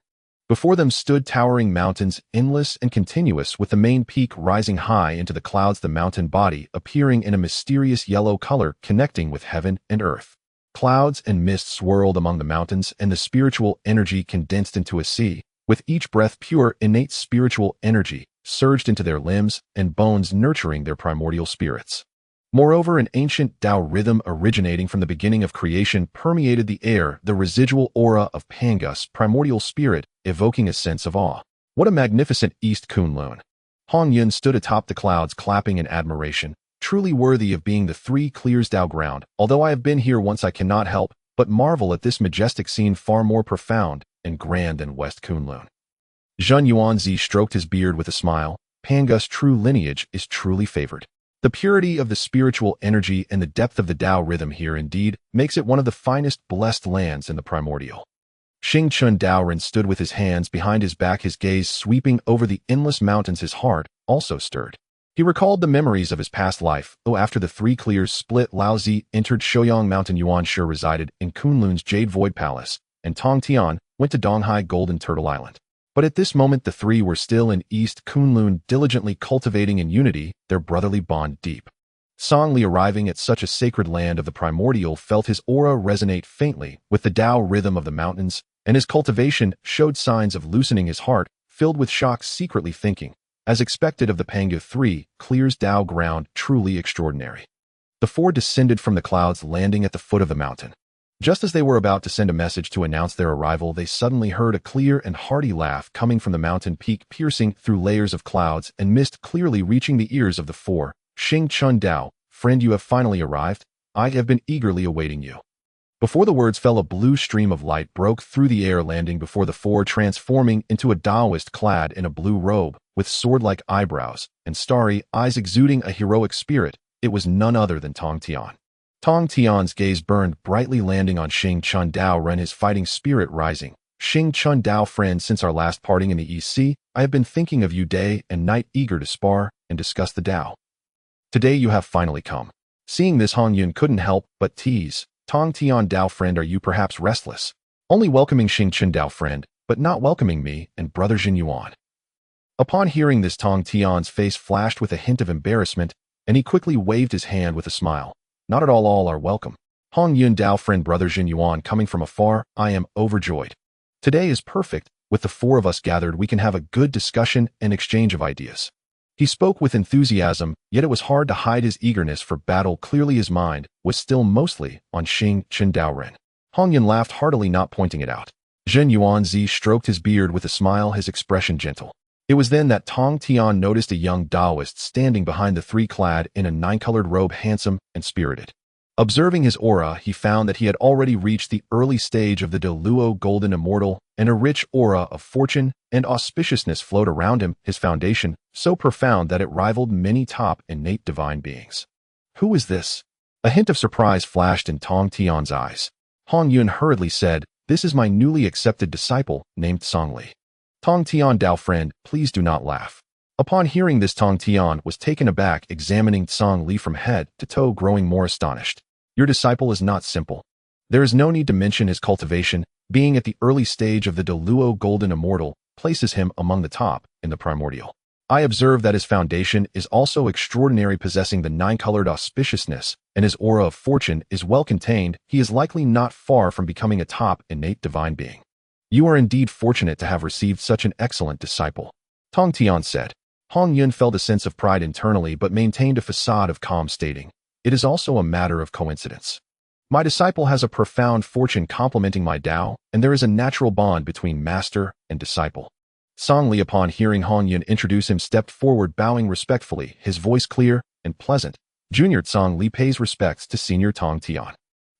Before them stood towering mountains, endless and continuous, with the main peak rising high into the clouds, the mountain body appearing in a mysterious yellow color connecting with heaven and earth. Clouds and mist swirled among the mountains, and the spiritual energy condensed into a sea. With each breath, pure, innate spiritual energy surged into their limbs and bones, nurturing their primordial spirits. Moreover, an ancient Tao rhythm originating from the beginning of creation permeated the air, the residual aura of Pangu's primordial spirit, evoking a sense of awe. What a magnificent East Kunlun! Hongyun stood atop the clouds, clapping in admiration. Truly worthy of being the three clears Tao ground. Although I have been here once, I cannot help but marvel at this majestic scene, far more profound and grand than West Kunlun. Zhenyuanzi stroked his beard with a smile. Pangu's true lineage is truly favored. The purity of the spiritual energy and the depth of the Tao rhythm here indeed makes it one of the finest blessed lands in the primordial. Xing Chun Daoren stood with his hands behind his back, his gaze sweeping over the endless mountains. His heart also stirred. He recalled the memories of his past life, though after the three clears split, Lao Zi entered Shouyang Mountain, Yuan Shi resided in Kunlun's Jade Void Palace, and Tong Tian went to Donghai Golden Turtle Island. But at this moment the three were still in East Kunlun, diligently cultivating in unity their brotherly bond deep. Song Li, arriving at such a sacred land of the primordial, felt his aura resonate faintly with the Tao rhythm of the mountains, and his cultivation showed signs of loosening. His heart filled with shock, secretly thinking, as expected of the Pangu, three clears Tao ground, truly extraordinary. The four descended from the clouds, landing at the foot of the mountain. Just as they were about to send a message to announce their arrival, they suddenly heard a clear and hearty laugh coming from the mountain peak, piercing through layers of clouds and mist, clearly reaching the ears of the four. Xing Chun Dao, friend, you have finally arrived. I have been eagerly awaiting you. Before the words fell, a blue stream of light broke through the air, landing before the four, transforming into a Taoist clad in a blue robe, with sword-like eyebrows and starry eyes exuding a heroic spirit. It was none other than Tong Tian. Tong Tian's gaze burned brightly, landing on Xing Chun Dao Ren, his fighting spirit rising. Xing Chun Dao, friend, since our last parting in the EC, I have been thinking of you day and night, eager to spar and discuss the Tao. Today you have finally come. Seeing this, Hongyun couldn't help but tease. Tong Tian Dao, friend, are you perhaps restless? Only welcoming Xing Chun Dao, friend, but not welcoming me and brother Zhenyuan. Upon hearing this, Tong Tian's face flashed with a hint of embarrassment, and he quickly waved his hand with a smile. Not at all are welcome. Hongyun Dao, friend, brother Zhenyuan, coming from afar, I am overjoyed. Today is perfect. With the four of us gathered, we can have a good discussion and exchange of ideas. He spoke with enthusiasm, yet it was hard to hide his eagerness for battle. Clearly his mind was still mostly on Xing Chun Dao Ren. Hongyun laughed heartily, not pointing it out. Zhenyuanzi stroked his beard with a smile, his expression gentle. It was then that Tong Tian noticed a young Taoist standing behind the three, clad in a nine-colored robe, handsome and spirited. Observing his aura, he found that he had already reached the early stage of the Deluo Golden Immortal, and a rich aura of fortune and auspiciousness flowed around him, his foundation so profound that it rivaled many top innate divine beings. Who is this? A hint of surprise flashed in Tong Tian's eyes. Hongyun hurriedly said, this is my newly accepted disciple, named Song Li. Tong Tian Dao, friend, please do not laugh. Upon hearing this, Tong Tian was taken aback, examining Song Li from head to toe, growing more astonished. Your disciple is not simple. There is no need to mention his cultivation. Being at the early stage of the Deluo Golden Immortal places him among the top in the primordial. I observe that his foundation is also extraordinary, possessing the nine-colored auspiciousness, and his aura of fortune is well contained. He is likely not far from becoming a top innate divine being. You are indeed fortunate to have received such an excellent disciple, Tong Tian said. Hongyun felt a sense of pride internally, but maintained a facade of calm, stating, it is also a matter of coincidence. My disciple has a profound fortune complementing my Tao, and there is a natural bond between master and disciple. Song Li, upon hearing Hongyun introduce him, stepped forward, bowing respectfully, his voice clear and pleasant. Junior Song Li pays respects to Senior Tong Tian.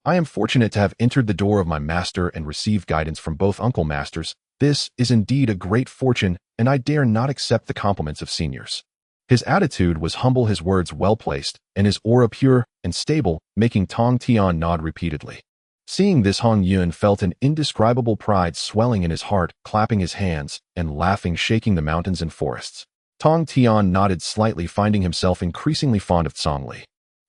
I am fortunate to have entered the door of my master and received guidance from both uncle masters. This is indeed a great fortune, and I dare not accept the compliments of seniors. His attitude was humble, his words well placed, and his aura pure and stable, making Tong Tian nod repeatedly. Seeing this, Hongyun felt an indescribable pride swelling in his heart, clapping his hands and laughing, shaking the mountains and forests. Tong Tian nodded slightly, finding himself increasingly fond of Zhongli.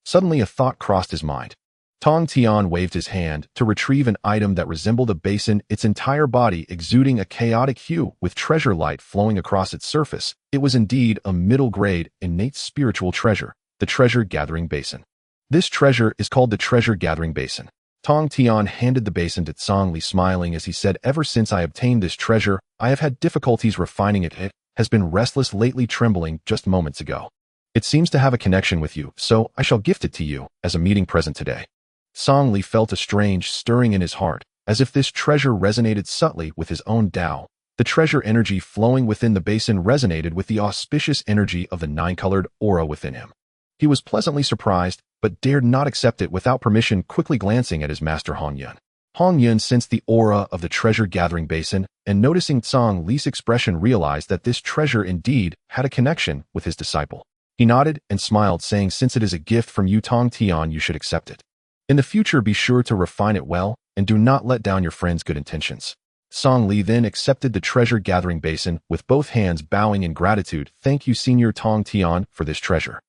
Suddenly a thought crossed his mind. Tong Tian waved his hand to retrieve an item that resembled a basin, its entire body exuding a chaotic hue with treasure light flowing across its surface. It was indeed a middle-grade, innate spiritual treasure, the treasure-gathering basin. This treasure is called the treasure-gathering basin. Tong Tian handed the basin to Zhongli, smiling as he said, "Ever since I obtained this treasure, I have had difficulties refining it. It has been restless lately, trembling just moments ago. It seems to have a connection with you, so I shall gift it to you as a meeting present today." Zhongli felt a strange stirring in his heart, as if this treasure resonated subtly with his own Tao. The treasure energy flowing within the basin resonated with the auspicious energy of the nine-colored aura within him. He was pleasantly surprised, but dared not accept it without permission, quickly glancing at his master Hongyun. Hongyun sensed the aura of the treasure-gathering basin, and noticing Zhongli's expression, realized that this treasure indeed had a connection with his disciple. He nodded and smiled, saying, "Since it is a gift from you, Tong Tian, you should accept it. In the future, be sure to refine it well, and do not let down your friend's good intentions." Zhongli then accepted the treasure-gathering basin with both hands, bowing in gratitude. "Thank you, Senior Tong Tian, for this treasure.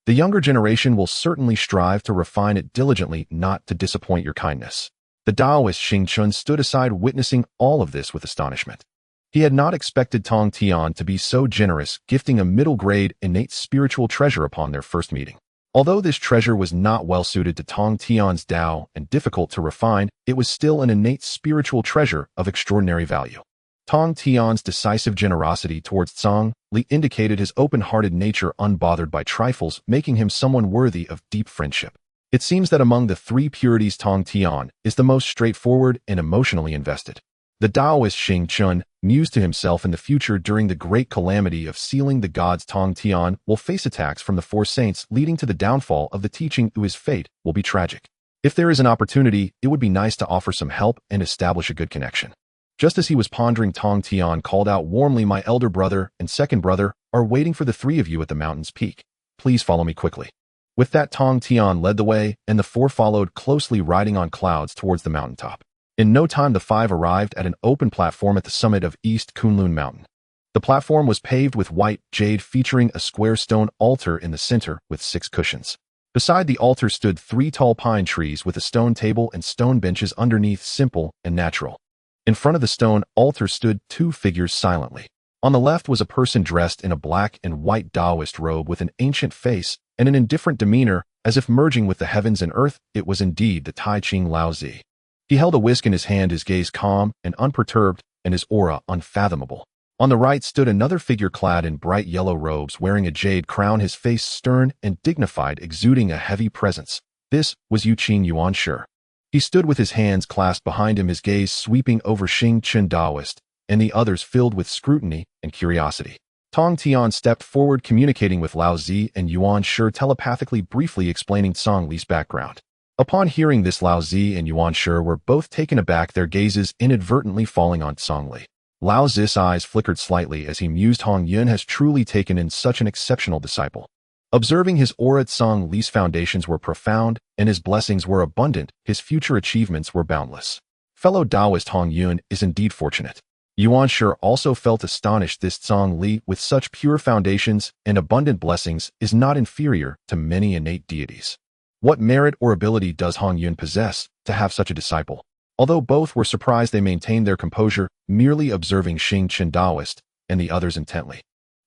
The younger generation will certainly strive to refine it diligently, not to disappoint your kindness." The Taoist Xing Chun stood aside, witnessing all of this with astonishment. He had not expected Tong Tian to be so generous, gifting a middle-grade, innate spiritual treasure upon their first meeting. Although this treasure was not well suited to Tong Tian's Tao and difficult to refine, it was still an innate spiritual treasure of extraordinary value. Tong Tian's decisive generosity towards Zhongli indicated his open-hearted nature, unbothered by trifles, making him someone worthy of deep friendship. It seems that among the three purities, Tong Tian is the most straightforward and emotionally invested. The Taoist Xing Chun mused to himself, in the future, during the great calamity of sealing the gods, Tong Tian will face attacks from the four saints, leading to the downfall of the teaching. His fate will be tragic. If there is an opportunity, it would be nice to offer some help and establish a good connection. Just as he was pondering, Tong Tian called out warmly, "My elder brother and second brother are waiting for the three of you at the mountain's peak. Please follow me quickly." With that, Tong Tian led the way, and the four followed closely, riding on clouds towards the mountaintop. In no time, the five arrived at an open platform at the summit of East Kunlun Mountain. The platform was paved with white jade, featuring a square stone altar in the center with 6 cushions. Beside the altar stood 3 tall pine trees with a stone table and stone benches underneath, simple and natural. In front of the stone altar stood 2 figures silently. On the left was a person dressed in a black and white Taoist robe with an ancient face and an indifferent demeanor, as if merging with the heavens and earth. It was indeed the Tai Ching Lao Zi. He held a whisk in his hand, his gaze calm and unperturbed, and his aura unfathomable. On the right stood another figure clad in bright yellow robes, wearing a jade crown, his face stern and dignified, exuding a heavy presence. This was Yuqing Yuanshi. He stood with his hands clasped behind him, his gaze sweeping over Xing Chun Taoist and the others, filled with scrutiny and curiosity. Tong Tian stepped forward, communicating with Lao Zi and Yuanshi telepathically, briefly explaining Zhongli's background. Upon hearing this, Lao Zi and Yuanshi were both taken aback, their gazes inadvertently falling on Zhongli. Lao Zi's eyes flickered slightly as he mused, Hongyun has truly taken in such an exceptional disciple. Observing his aura, Zhongli's foundations were profound and his blessings were abundant, his future achievements were boundless. Fellow Taoist Hongyun is indeed fortunate. Yuanshi also felt astonished. This Zhongli, with such pure foundations and abundant blessings, is not inferior to many innate deities. What merit or ability does Hongyun possess to have such a disciple? Although both were surprised, they maintained their composure, merely observing Xing Chun Taoist and the others intently.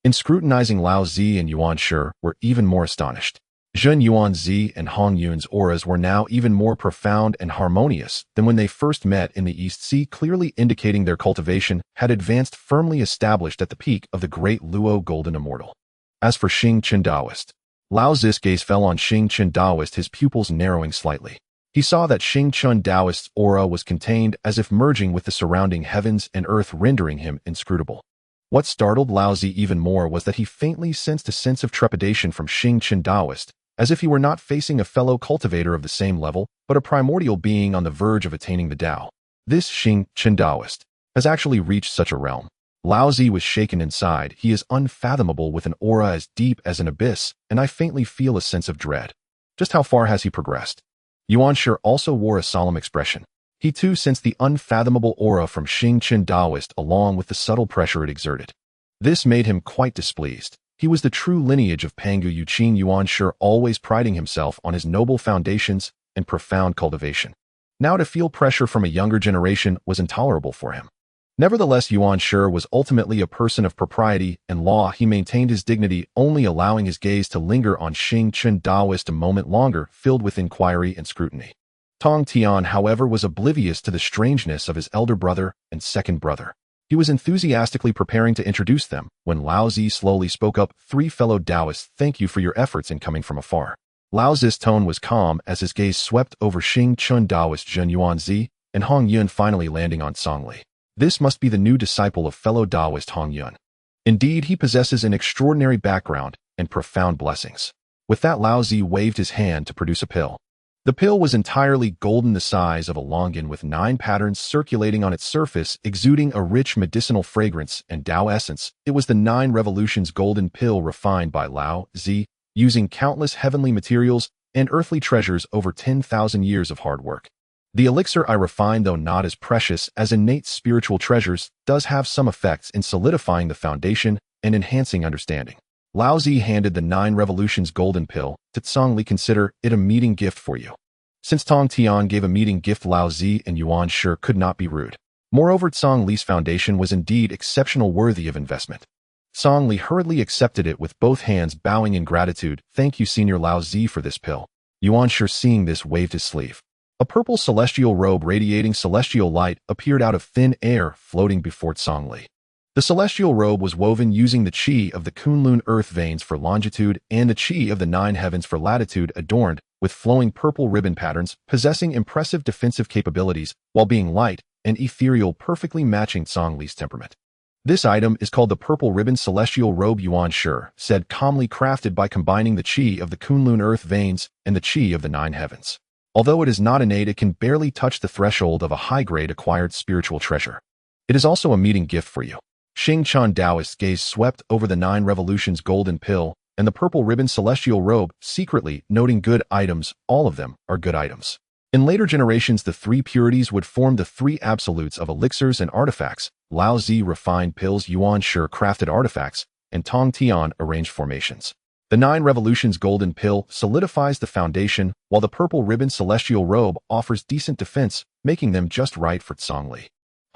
In scrutinizing, Lao Zi and Yuanshi were even more astonished. Zhenyuanzi and Hongyun's auras were now even more profound and harmonious than when they first met in the East Sea, clearly indicating their cultivation had advanced, firmly established at the peak of the great Luo Golden Immortal. As for Xing Chun Taoist, Lao Zi's gaze fell on Xing Chun Taoist, his pupils narrowing slightly. He saw that Xing Chun Taoist's aura was contained, as if merging with the surrounding heavens and earth, rendering him inscrutable. What startled Lao Zi even more was that he faintly sensed a sense of trepidation from Xing Chun Taoist, as if he were not facing a fellow cultivator of the same level, but a primordial being on the verge of attaining the Tao. This Xing Chun Taoist has actually reached such a realm. Lao Zi was shaken inside. He is unfathomable, with an aura as deep as an abyss, and I faintly feel a sense of dread. Just how far has he progressed? Yuanshi also wore a solemn expression. He too sensed the unfathomable aura from Fengshen Taoist along with the subtle pressure it exerted. This made him quite displeased. He was the true lineage of Pangu Yuanshi, always priding himself on his noble foundations and profound cultivation. Now to feel pressure from a younger generation was intolerable for him. Nevertheless, Yuanshi was ultimately a person of propriety and law. He maintained his dignity, only allowing his gaze to linger on Fengshen Taoist a moment longer, filled with inquiry and scrutiny. Tong Tian, however, was oblivious to the strangeness of his elder brother and second brother. He was enthusiastically preparing to introduce them when Lao Zi slowly spoke up. "Three fellow Taoists, thank you for your efforts in coming from afar." Lao Zi's tone was calm as his gaze swept over Fengshen Taoist Zhenyuanzi and Hongyun, finally landing on Songli. This must be the new disciple of fellow Taoist Hongyun. Indeed, he possesses an extraordinary background and profound blessings. With that, Lao Zi waved his hand to produce a pill. The pill was entirely golden, the size of a longan, with 9 patterns circulating on its surface, exuding a rich medicinal fragrance and Tao essence. It was the 9 Revolutions golden pill refined by Lao Zi, using countless heavenly materials and earthly treasures over 10,000 years of hard work. The elixir I refined, though not as precious as innate spiritual treasures, does have some effects in solidifying the foundation and enhancing understanding. Lao Zi handed the 9 Revolutions golden pill to Zhongli. Consider it a meeting gift for you. Since Tong Tian gave a meeting gift, Lao Zi and Yuanshi could not be rude. Moreover, Zhongli's foundation was indeed exceptional, worthy of investment. Zhongli hurriedly accepted it with both hands, bowing in gratitude. "Thank you, Senior Lao Zi, for this pill." Yuanshi, seeing this, waved his sleeve. A purple celestial robe radiating celestial light appeared out of thin air, floating before Zhongli. The celestial robe was woven using the qi of the Kunlun earth veins for longitude and the qi of the 9 heavens for latitude, adorned with flowing purple ribbon patterns, possessing impressive defensive capabilities while being light and ethereal, perfectly matching Zhongli's temperament. "This item is called the Purple Ribbon Celestial Robe," Yuanshi said calmly, "crafted by combining the qi of the Kunlun earth veins and the qi of the 9 heavens. Although it is not innate, it can barely touch the threshold of a high-grade acquired spiritual treasure. It is also a meeting gift for you." Fengshen Taoist's gaze swept over the 9 Revolutions golden pill and the Purple Ribbon Celestial Robe, secretly noting good items. All of them are good items. In later generations, the 3 purities would form the 3 absolutes of elixirs and artifacts. Lao Zi refined pills, Yuanshi crafted artifacts, and Tong Tian arranged formations. The 9 Revolutions golden pill solidifies the foundation, while the Purple Ribbon Celestial Robe offers decent defense, making them just right for Zhongli.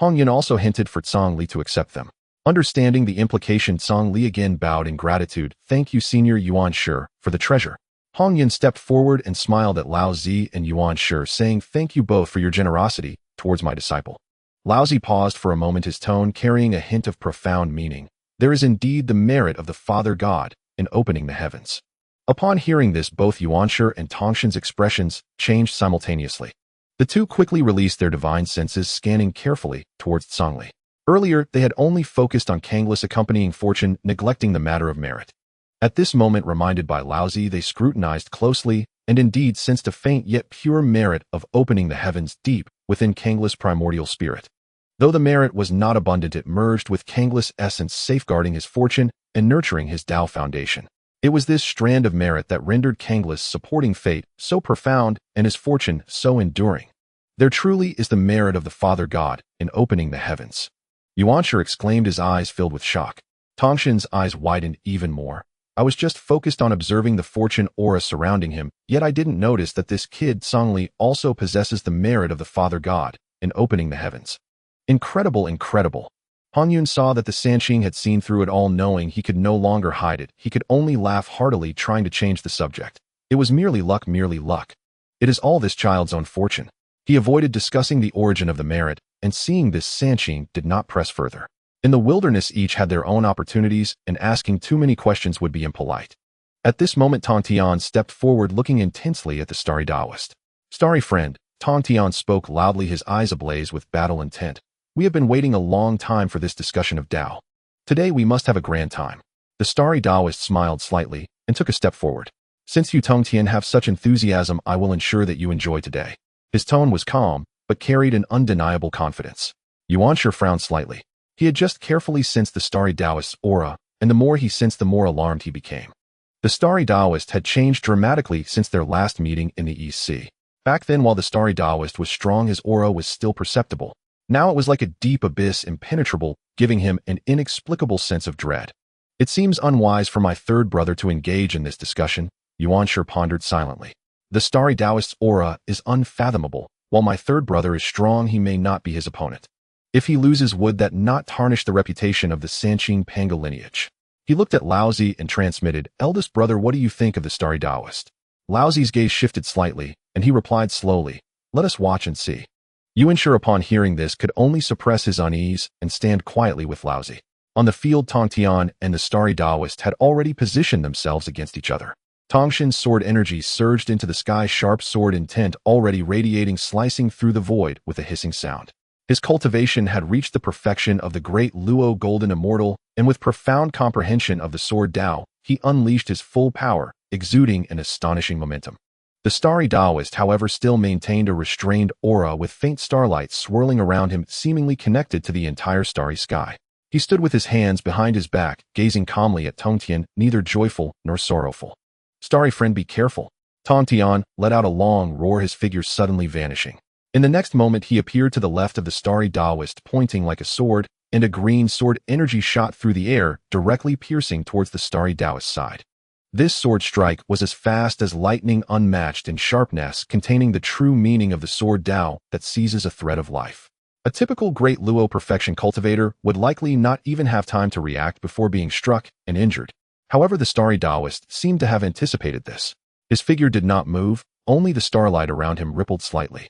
Hongyun also hinted for Zhongli to accept them. Understanding the implication, Zhongli again bowed in gratitude. "Thank you, Senior Yuanshi, for the treasure." Hongyun stepped forward and smiled at Lao Zi and Yuanshi, saying, "Thank you both for your generosity towards my disciple." Lao Zi paused for a moment, his tone carrying a hint of profound meaning. "There is indeed the merit of the Father God in opening the heavens." Upon hearing this, both Yuanshi and Tongshan's expressions changed simultaneously. The two quickly released their divine senses, scanning carefully towards Zhongli. Earlier, they had only focused on Kanglis' accompanying fortune, neglecting the matter of merit. At this moment, reminded by Lao Zi, they scrutinized closely and indeed sensed a faint yet pure merit of opening the heavens deep within Kanglis' primordial spirit. Though the merit was not abundant, it merged with Kanglis' essence, safeguarding his fortune and nurturing his Tao foundation. It was this strand of merit that rendered Kanglis' supporting fate so profound and his fortune so enduring. There truly is the merit of the Father God in opening the heavens. Yuanshi exclaimed, his eyes filled with shock. Tongshan's eyes widened even more. "I was just focused on observing the fortune aura surrounding him, yet I didn't notice that this kid Zhongli also possesses the merit of the Father God in opening the heavens. Incredible, incredible." Hongyun saw that the Sanqing had seen through it all, knowing he could no longer hide it. He could only laugh heartily, trying to change the subject. It was merely luck, merely luck. It is all this child's own fortune. He avoided discussing the origin of the merit, and seeing this, Sanqing did not press further. In the wilderness, each had their own opportunities, and asking too many questions would be impolite. At this moment, Tong Tian stepped forward, looking intensely at the Starry Taoist. "Starry friend," Tong Tian spoke loudly, his eyes ablaze with battle intent. "We have been waiting a long time for this discussion of Tao. Today we must have a grand time." The Starry Taoist smiled slightly and took a step forward. "Since you, Tong Tian, have such enthusiasm, I will ensure that you enjoy today." His tone was calm, but carried an undeniable confidence. Yuanshi frowned slightly. He had just carefully sensed the Starry Taoist's aura, and the more he sensed, the more alarmed he became. The Starry Taoist had changed dramatically since their last meeting in the East Sea. Back then, while the Starry Taoist was strong, his aura was still perceptible. Now it was like a deep abyss, impenetrable, giving him an inexplicable sense of dread. It seems unwise for my third brother to engage in this discussion, Yuanshu pondered silently. The Starry Taoist's aura is unfathomable. While my third brother is strong, he may not be his opponent. If he loses, would that not tarnish the reputation of the Sanqing Pangu lineage? He looked at Laozi and transmitted, "Eldest brother, what do you think of the Starry Taoist?" Laozi's gaze shifted slightly, and he replied slowly, "Let us watch and see." Yuanshu, upon hearing this, could only suppress his unease and stand quietly with Laozi. On the field, Tongtian and the Starry Taoist had already positioned themselves against each other. Tongshin's sword energy surged into the sky, sharp sword intent already radiating, slicing through the void with a hissing sound. His cultivation had reached the perfection of the great Luo Golden Immortal, and with profound comprehension of the sword Tao, he unleashed his full power, exuding an astonishing momentum. The Starry Taoist, however, still maintained a restrained aura with faint starlight swirling around him, seemingly connected to the entire starry sky. He stood with his hands behind his back, gazing calmly at Tongtian, neither joyful nor sorrowful. "Starry friend, be careful." Tongtian let out a long roar, his figure suddenly vanishing. In the next moment, he appeared to the left of the Starry Taoist, pointing like a sword, and a green sword energy shot through the air, directly piercing towards the Starry Taoist's side. This sword strike was as fast as lightning, unmatched in sharpness, containing the true meaning of the sword Tao that seizes a thread of life. A typical Great Luo Perfection cultivator would likely not even have time to react before being struck and injured. However, the Starry Taoist seemed to have anticipated this. His figure did not move, only the starlight around him rippled slightly.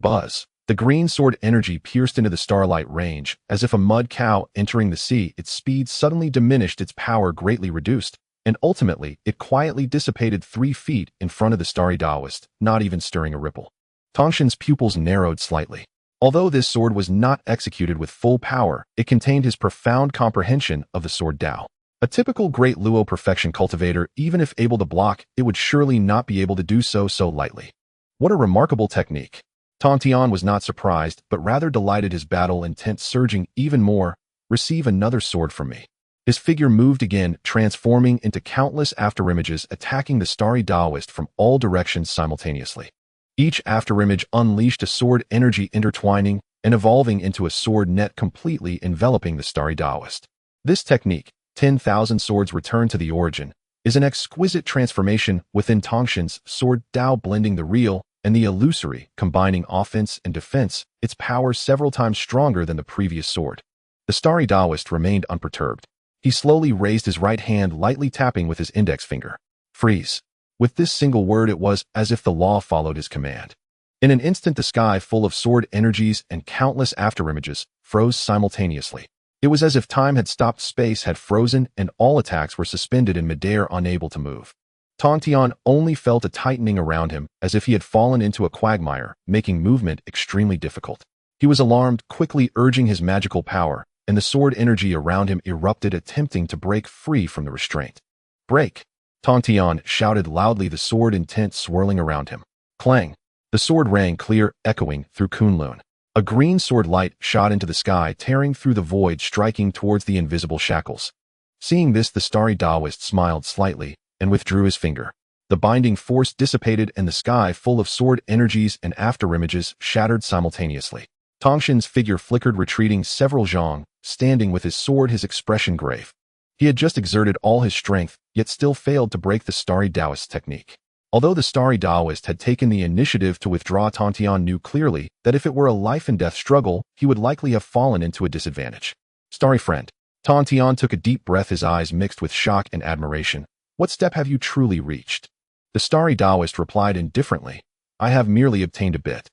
Buzz. The green sword energy pierced into the starlight range, as if a mud cow entering the sea. Its speed suddenly diminished, its power greatly reduced, and ultimately it quietly dissipated 3 feet in front of the Starry Taoist, not even stirring a ripple. Tongshin's pupils narrowed slightly. Although this sword was not executed with full power, it contained his profound comprehension of the sword Tao. A typical Great Luo Perfection cultivator, even if able to block, it would surely not be able to do so lightly. What a remarkable technique. Tongtian was not surprised, but rather delighted, his battle intent surging even more. "Receive another sword from me." His figure moved again, transforming into countless afterimages, attacking the Starry Taoist from all directions simultaneously. Each afterimage unleashed a sword energy, intertwining and evolving into a sword net, completely enveloping the Starry Taoist. This technique, 10,000 swords return to the origin, is an exquisite transformation within Tongshin's sword Tao, blending the real and the illusory, combining offense and defense, its power several times stronger than the previous sword. The Starry Taoist remained unperturbed. He slowly raised his right hand, lightly tapping with his index finger. "Freeze." With this single word, it was as if the law followed his command. In an instant, the sky, full of sword energies and countless afterimages, froze simultaneously. It was as if time had stopped, space had frozen, and all attacks were suspended in midair, unable to move. Tongtian only felt a tightening around him, as if he had fallen into a quagmire, making movement extremely difficult. He was alarmed, quickly urging his magical power, and the sword energy around him erupted, attempting to break free from the restraint. "Break!" Tongtian shouted loudly, the sword intent swirling around him. Clang! The sword rang clear, echoing through Kunlun. A green sword light shot into the sky, tearing through the void, striking towards the invisible shackles. Seeing this, the Starry Taoist smiled slightly and withdrew his finger. The binding force dissipated, and the sky, full of sword energies and afterimages, shattered simultaneously. Tongshin's figure flickered, retreating several zhang, standing with his sword, his expression grave. He had just exerted all his strength, yet still failed to break the Starry Taoist's technique. Although the Starry Taoist had taken the initiative to withdraw, Tongtian knew clearly that if it were a life-and-death struggle, he would likely have fallen into a disadvantage. "Starry friend." Tongtian took a deep breath, his eyes mixed with shock and admiration. "What step have you truly reached?" The Starry Taoist replied indifferently, "I have merely obtained a bit."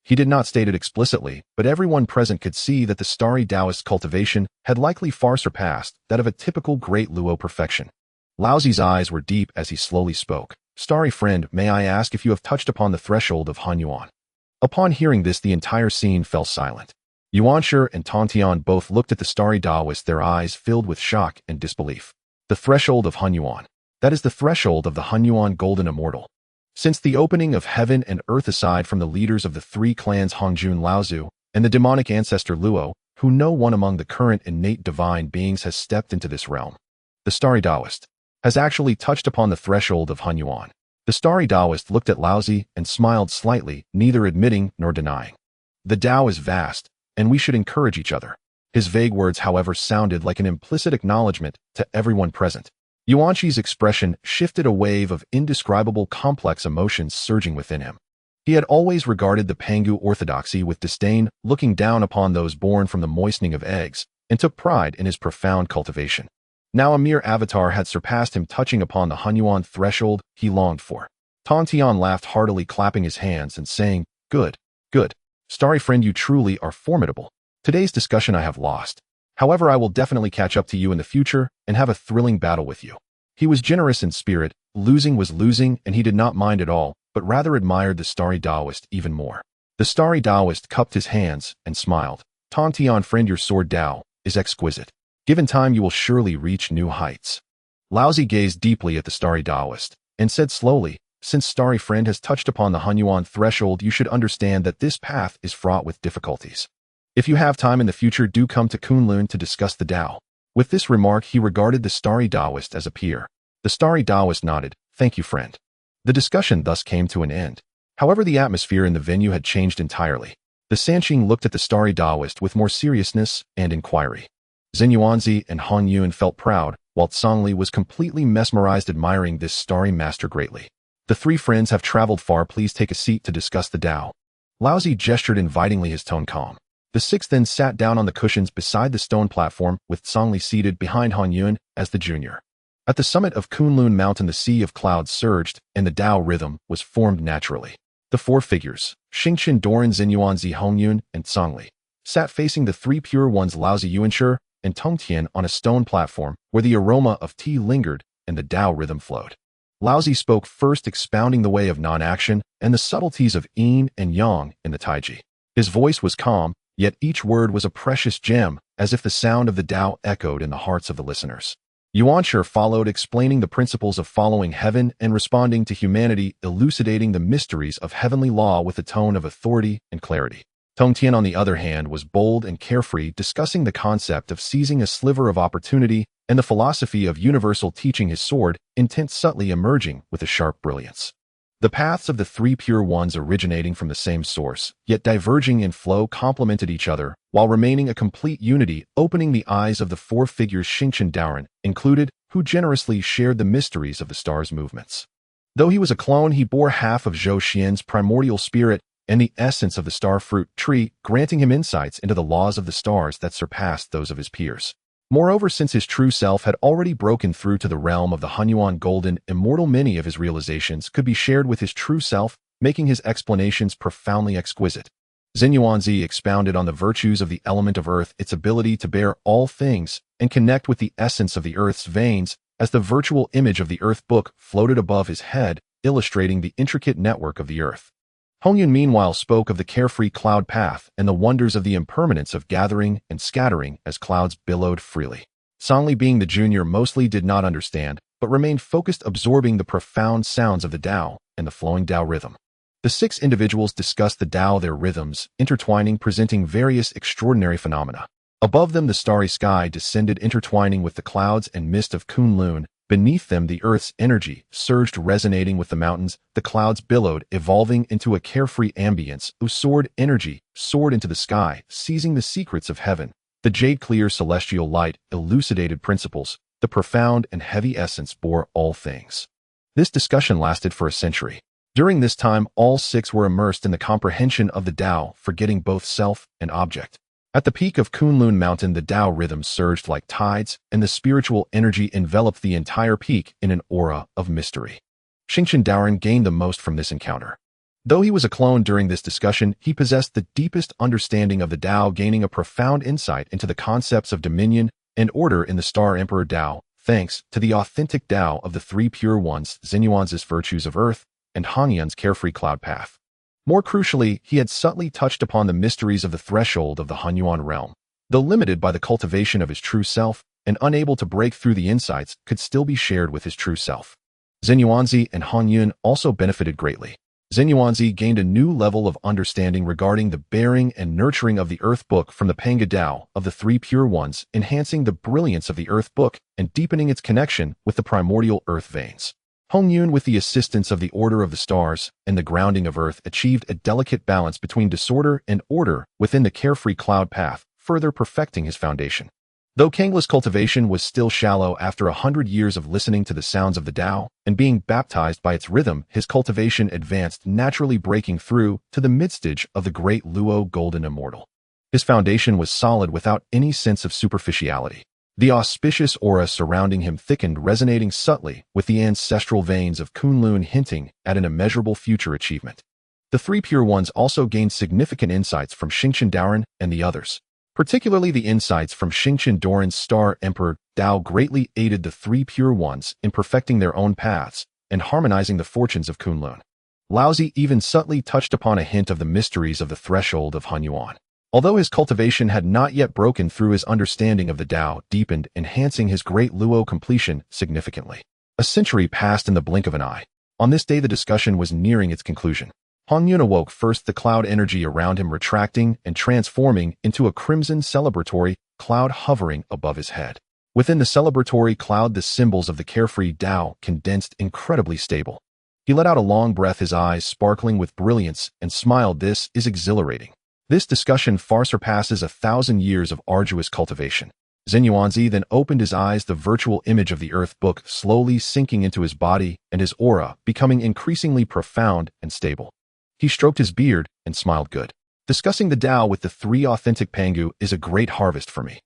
He did not state it explicitly, but everyone present could see that the Starry Taoist's cultivation had likely far surpassed that of a typical Great Luo Perfection. Laozi's eyes were deep as he slowly spoke. "Starry friend, may I ask if you have touched upon the threshold of Hongyuan?" Upon hearing this, the entire scene fell silent. Yuanshu and Tongtian both looked at the Starry Taoist, their eyes filled with shock and disbelief. The threshold of Hongyuan. That is the threshold of the Hongyuan Golden Immortal. Since the opening of heaven and earth, aside from the leaders of the 3 clans Hongjun Laozu and the demonic ancestor Luo, who no one among the current innate divine beings has stepped into this realm. The Starry Taoist has actually touched upon the threshold of Hongyuan. The starry Taoist looked at Laozi and smiled slightly, neither admitting nor denying. The Tao is vast, and we should encourage each other. His vague words, however, sounded like an implicit acknowledgement to everyone present. Yuanqi's expression shifted, a wave of indescribable complex emotions surging within him. He had always regarded the Pangu orthodoxy with disdain, looking down upon those born from the moistening of eggs, and took pride in his profound cultivation. Now a mere avatar had surpassed him, touching upon the Hunyuan threshold he longed for. Tong Tian laughed heartily, clapping his hands and saying, "Good, good. Starry friend, you truly are formidable. Today's discussion I have lost. However, I will definitely catch up to you in the future and have a thrilling battle with you." He was generous in spirit, losing was losing, and he did not mind at all, but rather admired the starry Taoist even more. The starry Taoist cupped his hands and smiled. "Tong Tian friend, your sword Tao is exquisite. Given time, you will surely reach new heights." Laozi gazed deeply at the starry Taoist and said slowly, "Since starry friend has touched upon the Hunyuan threshold, you should understand that this path is fraught with difficulties. If you have time in the future, do come to Kunlun to discuss the Tao." With this remark, he regarded the starry Taoist as a peer. The starry Taoist nodded, "Thank you, friend." The discussion thus came to an end. However, the atmosphere in the venue had changed entirely. The Sanqing looked at the starry Taoist with more seriousness and inquiry. Zhenyuanzi and Hongyun felt proud, while Zhongli was completely mesmerized, admiring this starry master greatly. "The three friends have traveled far. Please take a seat to discuss the Tao." Laozi gestured invitingly, his tone calm. The six then sat down on the cushions beside the stone platform, with Zhongli seated behind Hongyun as the junior. At the summit of Kunlun Mountain, the sea of clouds surged, and the Tao rhythm was formed naturally. The four figures, Xingqian, Doran, Zhenyuanzi, Hongyun, and Zhongli, sat facing the three pure ones, Laozi, Yuanshi, and Tongtian, on a stone platform where the aroma of tea lingered and the Tao rhythm flowed. Laozi spoke first, expounding the way of non-action and the subtleties of yin and yang in the Taiji. His voice was calm, yet each word was a precious gem, as if the sound of the Tao echoed in the hearts of the listeners. Yuanshi followed, explaining the principles of following heaven and responding to humanity, elucidating the mysteries of heavenly law with a tone of authority and clarity. Tongtian, on the other hand, was bold and carefree, discussing the concept of seizing a sliver of opportunity and the philosophy of universal teaching, his sword, intent subtly emerging with a sharp brilliance. The paths of the three pure ones, originating from the same source, yet diverging in flow, complemented each other, while remaining a complete unity, opening the eyes of the four figures, Xingqian Daoran included, who generously shared the mysteries of the star's movements. Though he was a clone, he bore half of Zhou Xuan's primordial spirit and the essence of the star fruit tree, granting him insights into the laws of the stars that surpassed those of his peers. Moreover, since his true self had already broken through to the realm of the Hunyuan golden immortal, many of his realizations could be shared with his true self, making his explanations profoundly exquisite. Zhenyuanzi expounded on the virtues of the element of earth, its ability to bear all things and connect with the essence of the earth's veins, as the virtual image of the earth book floated above his head, illustrating the intricate network of the earth. Hongyun meanwhile spoke of the carefree cloud path and the wonders of the impermanence of gathering and scattering as clouds billowed freely. Zhongli, being the junior, mostly did not understand, but remained focused, absorbing the profound sounds of the Tao and the flowing Tao rhythm. The six individuals discussed the Tao, their rhythms, intertwining, presenting various extraordinary phenomena. Above them, the starry sky descended, intertwining with the clouds and mist of Kunlun. Beneath them, the earth's energy surged, resonating with the mountains. The clouds billowed, evolving into a carefree ambience. Soared energy soared into the sky, seizing the secrets of heaven. The jade-clear celestial light elucidated principles. The profound and heavy essence bore all things. This discussion lasted for a century. During this time, all six were immersed in the comprehension of the Tao, forgetting both self and object. At the peak of Kunlun Mountain, the Tao rhythm surged like tides, and the spiritual energy enveloped the entire peak in an aura of mystery. Xingqian Daoran gained the most from this encounter. Though he was a clone during this discussion, he possessed the deepest understanding of the Tao, gaining a profound insight into the concepts of dominion and order in the Star Emperor Tao, thanks to the authentic Tao of the three pure ones, Zhenyuanzi's virtues of earth and Hongyun's carefree cloud path. More crucially, he had subtly touched upon the mysteries of the threshold of the Hunyuan realm. Though limited by the cultivation of his true self and unable to break through, the insights could still be shared with his true self. Zhenyuanzi and Hongyun also benefited greatly. Zhenyuanzi gained a new level of understanding regarding the bearing and nurturing of the Earth Book from the Pangu Tao of the three pure ones, enhancing the brilliance of the Earth Book and deepening its connection with the primordial earth veins. Hongyun, with the assistance of the Order of the Stars and the grounding of Earth, achieved a delicate balance between disorder and order within the carefree cloud path, further perfecting his foundation. Though Kangla's cultivation was still shallow after 100 years of listening to the sounds of the Tao and being baptized by its rhythm, his cultivation advanced, naturally breaking through to the midstage of the great Luo Golden Immortal. His foundation was solid without any sense of superficiality. The auspicious aura surrounding him thickened, resonating subtly with the ancestral veins of Kunlun, hinting at an immeasurable future achievement. The three Pure Ones also gained significant insights from Fengshen Tribulation and the others. Particularly the insights from Fengshen Tribulation's Star Emperor Tao greatly aided the three Pure Ones in perfecting their own paths and harmonizing the fortunes of Kunlun. Laozi even subtly touched upon a hint of the mysteries of the threshold of Hongyuan. Although his cultivation had not yet broken through, his understanding of the Tao deepened, enhancing his great Luo completion significantly. A century passed in the blink of an eye. On this day the discussion was nearing its conclusion. Hongyun awoke first, the cloud energy around him retracting and transforming into a crimson celebratory cloud hovering above his head. Within the celebratory cloud, the symbols of the carefree Tao condensed, incredibly stable. He let out a long breath, his eyes sparkling with brilliance, and smiled. This is exhilarating. This discussion far surpasses 1,000 years of arduous cultivation. Zhenyuanzi then opened his eyes, the virtual image of the Earth Book slowly sinking into his body and his aura becoming increasingly profound and stable. He stroked his beard and smiled. Good. Discussing the Tao with the three authentic Pangu is a great harvest for me.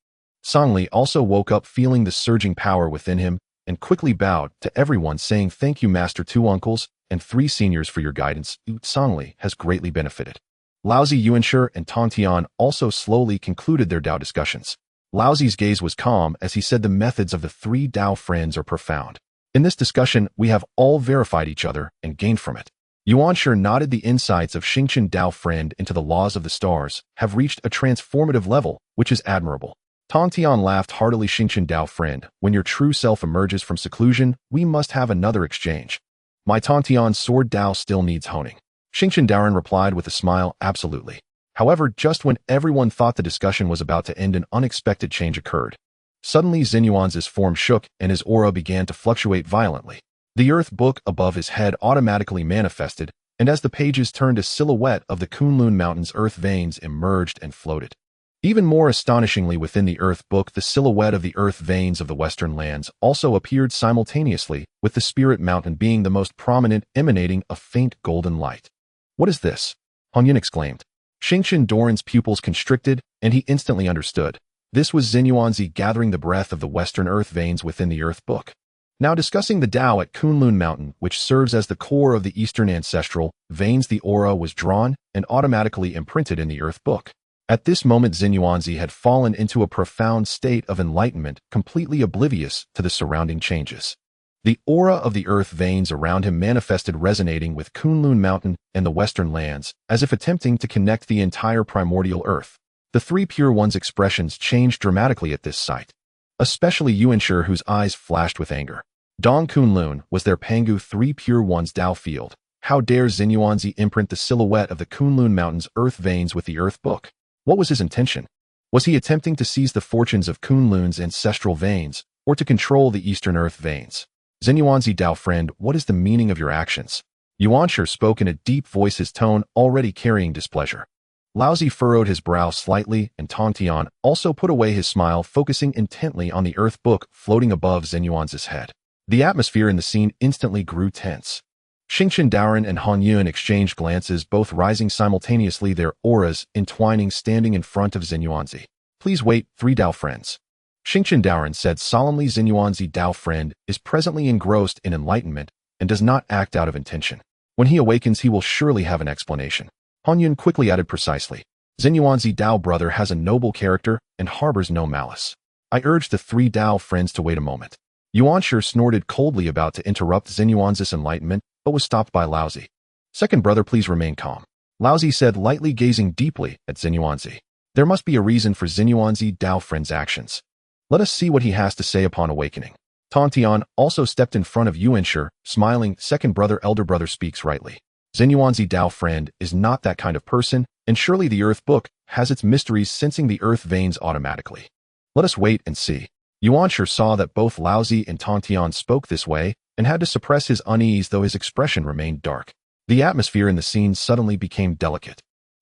Songli also woke up feeling the surging power within him and quickly bowed to everyone, saying, "Thank you, Master, 2 uncles and 3 seniors, for your guidance. Songli has greatly benefited." Laozi, Yuanshi, and Tontian also slowly concluded their Tao discussions. Laozi's gaze was calm as he said, "The methods of the 3 Tao friends are profound. In this discussion, we have all verified each other and gained from it." Yuanshi nodded. "The insights of Fengshen Tao friend into the laws of the stars have reached a transformative level, which is admirable." Tontian laughed heartily. "Fengshen Tao friend, when your true self emerges from seclusion, we must have another exchange. My Tontian's sword Tao still needs honing." Fengshen Tribulation replied with a smile, "Absolutely." However, just when everyone thought the discussion was about to end, an unexpected change occurred. Suddenly, Zhenyuanzi's form shook and his aura began to fluctuate violently. The Earth Book above his head automatically manifested, and as the pages turned, a silhouette of the Kunlun Mountain's earth veins emerged and floated. Even more astonishingly, within the Earth Book, the silhouette of the earth veins of the Western lands also appeared simultaneously, with the Spirit Mountain being the most prominent, emanating a faint golden light. "What is this?" Hongyun exclaimed. Fengshen Tribulation's pupils constricted, and he instantly understood. This was Zhenyuanzi gathering the breath of the Western earth veins within the Earth Book. Now discussing the Tao at Kunlun Mountain, which serves as the core of the Eastern ancestral veins, the aura was drawn and automatically imprinted in the Earth Book. At this moment, Zhenyuanzi had fallen into a profound state of enlightenment, completely oblivious to the surrounding changes. The aura of the earth veins around him manifested, resonating with Kunlun Mountain and the Western lands, as if attempting to connect the entire primordial earth. The 3 Pure Ones' expressions changed dramatically at this sight, especially Yuanshi, whose eyes flashed with anger. Dong Kunlun was their Pangu 3 Pure Ones' Tao field. How dare Zhenyuanzi imprint the silhouette of the Kunlun Mountain's earth veins with the Earth Book? What was his intention? Was he attempting to seize the fortunes of Kunlun's ancestral veins, or to control the Eastern earth veins? "Zhenyuanzi Tao friend, what is the meaning of your actions?" Yuanshi spoke in a deep voice, his tone already carrying displeasure. Laozi furrowed his brow slightly, and Tontian also put away his smile, focusing intently on the Earth Book floating above Zhenyuanzi's head. The atmosphere in the scene instantly grew tense. Fengshen Tribulation and Hongyun exchanged glances, both rising simultaneously, their auras entwining, standing in front of Zhenyuanzi. "Please wait, 3 Tao friends." Fengshen Tribulation said solemnly. "Zhenyuanzi Tao friend is presently engrossed in enlightenment and does not act out of intention. When he awakens, he will surely have an explanation." Hongyun quickly added precisely, "Zhenyuanzi Tao brother has a noble character and harbors no malice." I urged the 3 Tao friends to wait a moment. Yuanshi snorted coldly, about to interrupt Zhenyuanzi's enlightenment, but was stopped by Laozi. "Second brother, please remain calm," Laozi said, lightly gazing deeply at Zhenyuanzi. "There must be a reason for Zhenyuanzi Tao friend's actions. Let us see what he has to say upon awakening." Tontian also stepped in front of Yuanshi, smiling. "Second brother, elder brother speaks rightly. Zhenyuanzi Tao friend is not that kind of person, and surely the Earth Book has its mysteries, sensing the earth veins automatically. Let us wait and see." Yuanshi saw that both Laozi and Tontian spoke this way, and had to suppress his unease though his expression remained dark. The atmosphere in the scene suddenly became delicate.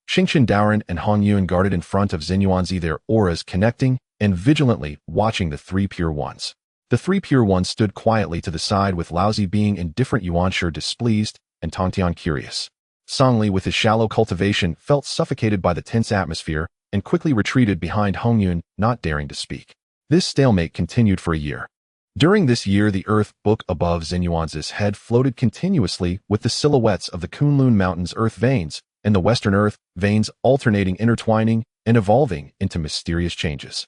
Fengshen Tribulation and Hongyun guarded in front of Zhenyuanzi, their auras connecting and vigilantly watching the three Pure Ones. The three Pure Ones stood quietly to the side, with Laozi being indifferent, Yuanshi displeased, and Tongtian curious. Songli, with his shallow cultivation, felt suffocated by the tense atmosphere and quickly retreated behind Hongyun, not daring to speak. This stalemate continued for a year. During this year, the earth book above Zhenyuanzi's head floated continuously, with the silhouettes of the Kunlun Mountains earth veins and the western earth veins alternating, intertwining, and evolving into mysterious changes.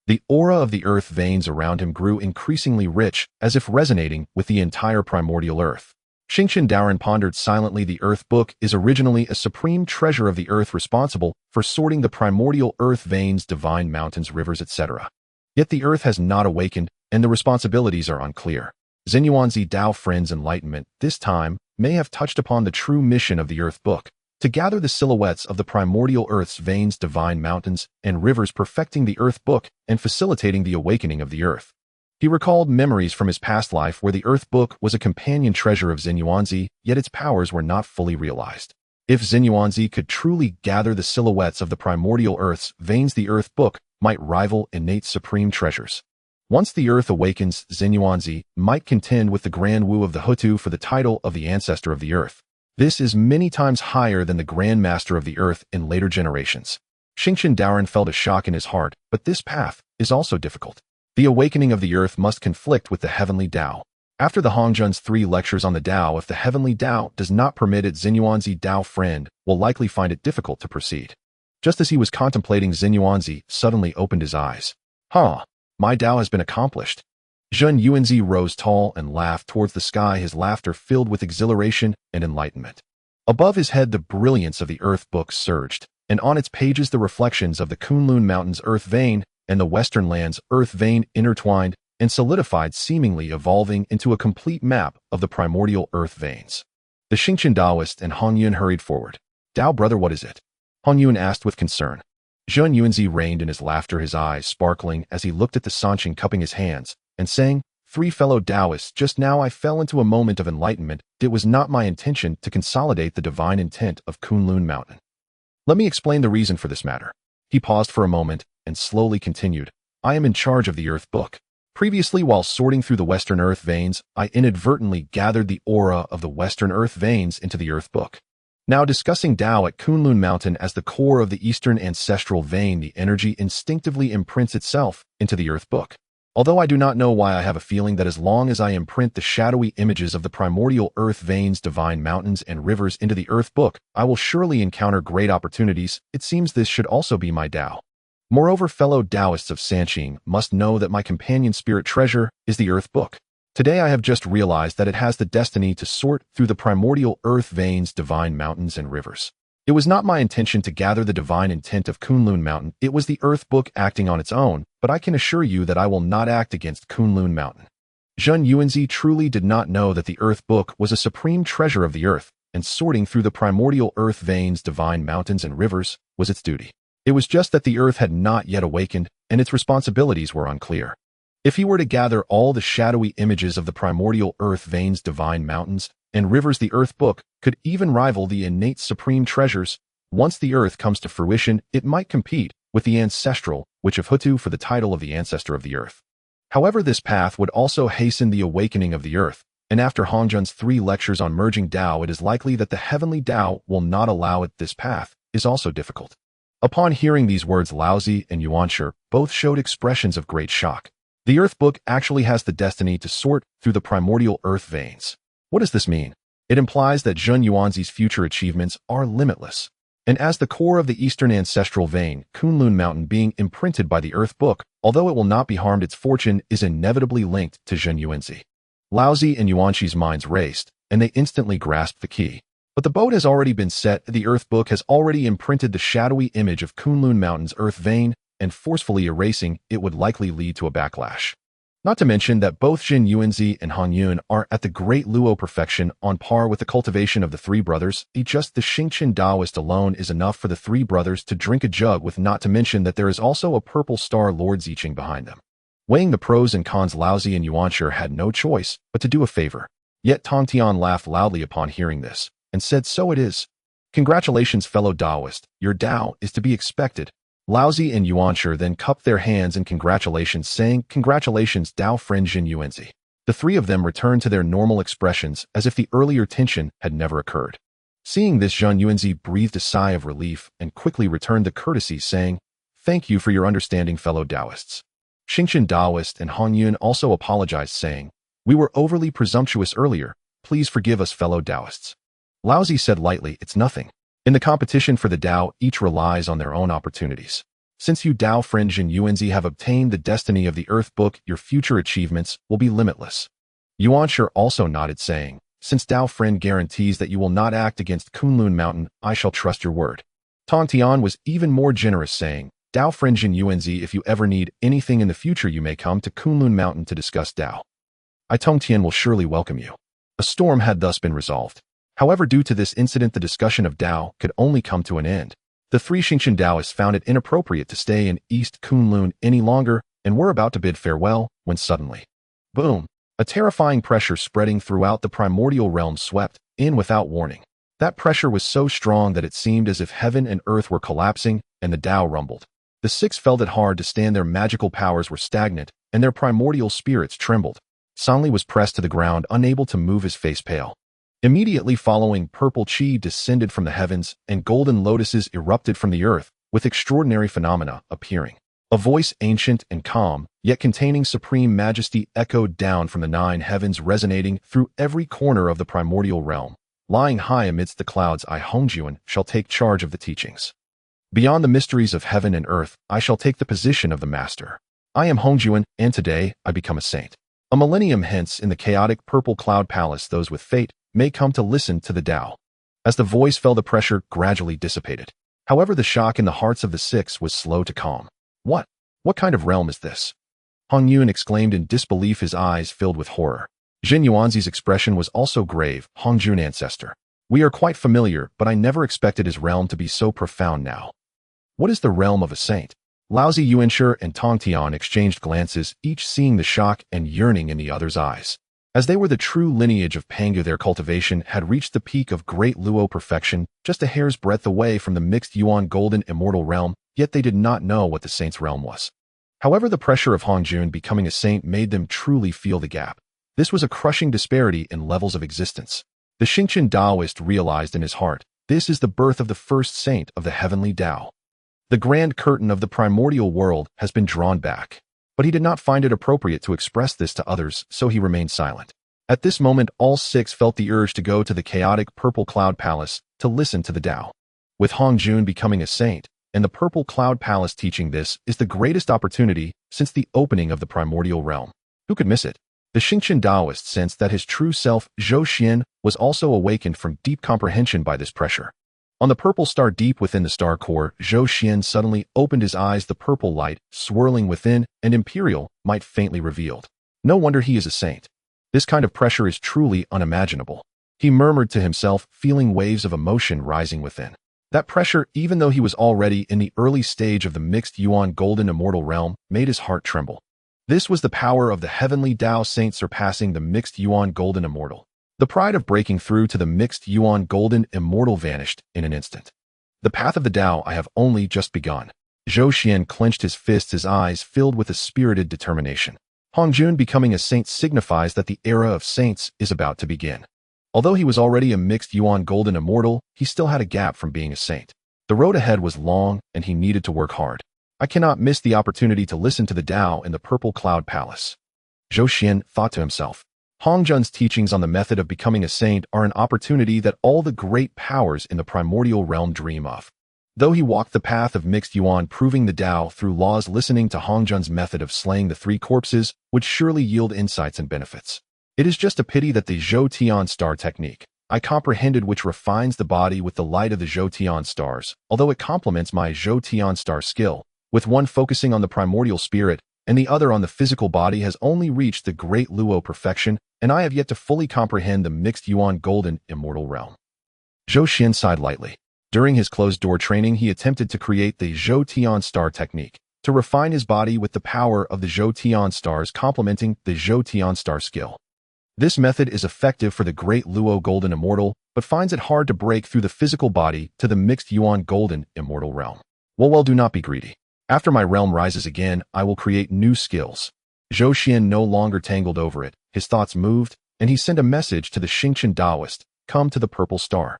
The aura of the earth veins around him grew increasingly rich, as if resonating with the entire primordial earth. Fengshen Tribulation pondered silently. The earth book is originally a supreme treasure of the earth, responsible for sorting the primordial earth veins, divine mountains, rivers, etc. Yet the earth has not awakened, and the responsibilities are unclear. Zhenyuanzi Tao Friend's enlightenment this time may have touched upon the true mission of the earth book, to gather the silhouettes of the primordial earth's veins, divine mountains, and rivers, perfecting the earth book and facilitating the awakening of the earth. He recalled memories from his past life where the earth book was a companion treasure of Zhenyuanzi, yet its powers were not fully realized. If Zhenyuanzi could truly gather the silhouettes of the primordial earth's veins, the earth book might rival innate supreme treasures. Once the earth awakens, Zhenyuanzi might contend with the Grand Wu of the Hutu for the title of the ancestor of the earth. This is many times higher than the Grand Master of the earth in later generations. Fengshen Tribulation felt a shock in his heart, but this path is also difficult. The awakening of the earth must conflict with the heavenly Tao. After the Hongjun's 3 lectures on the Tao, if the heavenly Tao does not permit it, Zhenyuanzi Tao Friend will likely find it difficult to proceed. Just as he was contemplating, Zhenyuanzi suddenly opened his eyes. My Tao has been accomplished. Zhenyuanzi rose tall and laughed towards the sky, his laughter filled with exhilaration and enlightenment. Above his head, the brilliance of the earth book surged, and on its pages the reflections of the Kunlun Mountains earth vein and the Western Lands earth vein intertwined and solidified, seemingly evolving into a complete map of the primordial earth veins. The Fengshen Taoist and Hongyun hurried forward. "Tao brother, what is it?" Hongyun asked with concern. Zhenyuanzi reined in his laughter, his eyes sparkling as he looked at the Sanchen cupping his hands and saying, "Three fellow Taoists, just now I fell into a moment of enlightenment. It was not my intention to consolidate the divine intent of Kunlun Mountain. Let me explain the reason for this matter." He paused for a moment and slowly continued. "I am in charge of the earth book. Previously, while sorting through the western earth veins, I inadvertently gathered the aura of the western earth veins into the earth book. Now, discussing Tao at Kunlun Mountain as the core of the eastern ancestral vein, the energy instinctively imprints itself into the earth book. Although I do not know why, I have a feeling that as long as I imprint the shadowy images of the primordial earth veins, divine mountains, and rivers into the earth book, I will surely encounter great opportunities. It seems this should also be my Tao. Moreover, fellow Taoists of Sanqing must know that my companion spirit treasure is the earth book. Today I have just realized that it has the destiny to sort through the primordial earth veins, divine mountains, and rivers. It was not my intention to gather the divine intent of Kunlun Mountain. It was the earth book acting on its own, but I can assure you that I will not act against Kunlun Mountain." Zhenyuanzi truly did not know that the earth book was a supreme treasure of the earth, and sorting through the primordial earth veins, divine mountains, and rivers was its duty. It was just that the earth had not yet awakened, and its responsibilities were unclear. If he were to gather all the shadowy images of the primordial earth veins, divine mountains, and rivers, the earth book could even rival the innate supreme treasures. Once the earth comes to fruition, it might compete with the ancestral witch of Hutu for the title of the ancestor of the earth. However, this path would also hasten the awakening of the earth, and after Hongjun's 3 lectures on merging Tao, it is likely that the heavenly Tao will not allow it. This path is also difficult. Upon hearing these words, Laozi and Yuanshi both showed expressions of great shock. The earth book actually has the destiny to sort through the primordial earth veins. What does this mean? It implies that Zhenyuanzi's future achievements are limitless. And as the core of the eastern ancestral vein, Kunlun Mountain being imprinted by the earth book, although it will not be harmed, its fortune is inevitably linked to Zhenyuanzi. Laozi and Yuanshi's minds raced, and they instantly grasped the key. But the boat has already been set. The earth book has already imprinted the shadowy image of Kunlun Mountain's earth vein, and forcefully erasing it would likely lead to a backlash. Not to mention that both Zhenyuanzi and Hongyun are at the great Luo perfection, on par with the cultivation of the 3 brothers. Just the Fengshen Taoist alone is enough for the 3 brothers to drink a jug with, not to mention that there is also a purple star Lord Zicheng behind them. Weighing the pros and cons, Laozi and Yuanshi had no choice but to do a favor. Yet Tong Tian laughed loudly upon hearing this, and said, "So it is. Congratulations, fellow Taoist, your Tao is to be expected." Laozi and Yuanshi then cupped their hands in congratulations, saying, "Congratulations, Tao friend Zhenyuanzi." The three of them returned to their normal expressions as if the earlier tension had never occurred. Seeing this, Zhenyuanzi breathed a sigh of relief and quickly returned the courtesy, saying, "Thank you for your understanding, fellow Taoists." Fengshen Taoist and Hongyun also apologized, saying, "We were overly presumptuous earlier. Please forgive us, fellow Taoists." Laozi said lightly, "It's nothing. In the competition for the Tao, each relies on their own opportunities. Since you Tao friend Zhenyuanzi have obtained the destiny of the Earth Book, your future achievements will be limitless." Yuanshi also nodded, saying, "Since Tao friend guarantees that you will not act against Kunlun Mountain, I shall trust your word." Tong Tian was even more generous, saying, "Tao friend Zhenyuanzi, if you ever need anything in the future, you may come to Kunlun Mountain to discuss Tao. I Tong Tian will surely welcome you." A storm had thus been resolved. However, due to this incident, the discussion of Tao could only come to an end. The three Fengshen Taoists found it inappropriate to stay in East Kunlun any longer and were about to bid farewell when suddenly, boom, a terrifying pressure spreading throughout the primordial realm swept in without warning. That pressure was so strong that it seemed as if heaven and earth were collapsing, and the Tao rumbled. The six felt it hard to stand. Their magical powers were stagnant, and their primordial spirits trembled. Sanli was pressed to the ground, unable to move, his face pale. Immediately following, purple chi descended from the heavens, and golden lotuses erupted from the earth, with extraordinary phenomena appearing. A voice ancient and calm, yet containing supreme majesty, echoed down from the 9 heavens, resonating through every corner of the primordial realm. Lying high amidst the clouds, I, Hongyun, shall take charge of the teachings. Beyond the mysteries of heaven and earth, I shall take the position of the master. I am Hongyun, and today I become a saint. A millennium hence, in the chaotic purple cloud palace, those with fate may come to listen to the Tao. As the voice fell, the pressure gradually dissipated. However, the shock in the hearts of the six was slow to calm. What kind of realm is this?" Hongyun exclaimed in disbelief, his eyes filled with horror. Zhenyuanzi's expression was also grave. "Hongyun ancestor, we are quite familiar, but I never expected his realm to be so profound now. What is the realm of a saint?" Laozi, Yuanshi, and Tong Tian exchanged glances, each seeing the shock and yearning in the other's eyes. As they were the true lineage of Pangu, their cultivation had reached the peak of great Luo perfection, just a hair's breadth away from the mixed Yuan golden immortal realm, yet they did not know what the saint's realm was. However, the pressure of Hongjun becoming a saint made them truly feel the gap. This was a crushing disparity in levels of existence. The Fengshen Taoist realized in his heart, this is the birth of the first saint of the heavenly Tao. The grand curtain of the primordial world has been drawn back. But he did not find it appropriate to express this to others, so he remained silent. At this moment, all six felt the urge to go to the chaotic purple cloud palace to listen to the Tao. With Hongjun becoming a saint, and the purple cloud palace teaching, this is the greatest opportunity since the opening of the primordial realm. Who could miss it? The Fengshen Taoist sensed that his true self, Zhou Xuan, was also awakened from deep comprehension by this pressure. On the purple star deep within the star core, Zhou Xuan suddenly opened his eyes, the purple light swirling within, and imperial might faintly revealed. No wonder he is a saint. This kind of pressure is truly unimaginable. He murmured to himself, feeling waves of emotion rising within. That pressure, even though he was already in the early stage of the mixed Yuan golden immortal realm, made his heart tremble. This was the power of the heavenly Tao saint surpassing the mixed Yuan golden immortal. The pride of breaking through to the mixed Yuan golden immortal vanished in an instant. The path of the Tao I have only just begun. Zhou Xuan clenched his fists, his eyes filled with a spirited determination. Hongjun becoming a saint signifies that the era of saints is about to begin. Although he was already a mixed Yuan golden immortal, he still had a gap from being a saint. The road ahead was long, and he needed to work hard. I cannot miss the opportunity to listen to the Tao in the purple cloud palace. Zhou Xuan thought to himself. Hongjun's teachings on the method of becoming a saint are an opportunity that all the great powers in the primordial realm dream of. Though he walked the path of mixed Yuan, proving the Tao through laws, listening to Hongjun's method of slaying the 3 corpses would surely yield insights and benefits. It is just a pity that the Zhou Tian star technique I comprehended, which refines the body with the light of the Zhou Tian stars, although it complements my Zhou Tian star skill, with one focusing on the primordial spirit and the other on the physical body, has only reached the great Luo perfection, and I have yet to fully comprehend the mixed Yuan golden immortal realm. Zhou Xuan sighed lightly. During his closed-door training, he attempted to create the Zhou Tian star technique, to refine his body with the power of the Zhou Tian stars complementing the Zhou Tian star skill. This method is effective for the Great Luo Golden Immortal, but finds it hard to break through the physical body to the Mixed Yuan Golden Immortal realm. Well, do not be greedy. After my realm rises again, I will create new skills. Zhou Xuan no longer tangled over it. His thoughts moved, and he sent a message to the Xingqian Taoist, come to the Purple Star.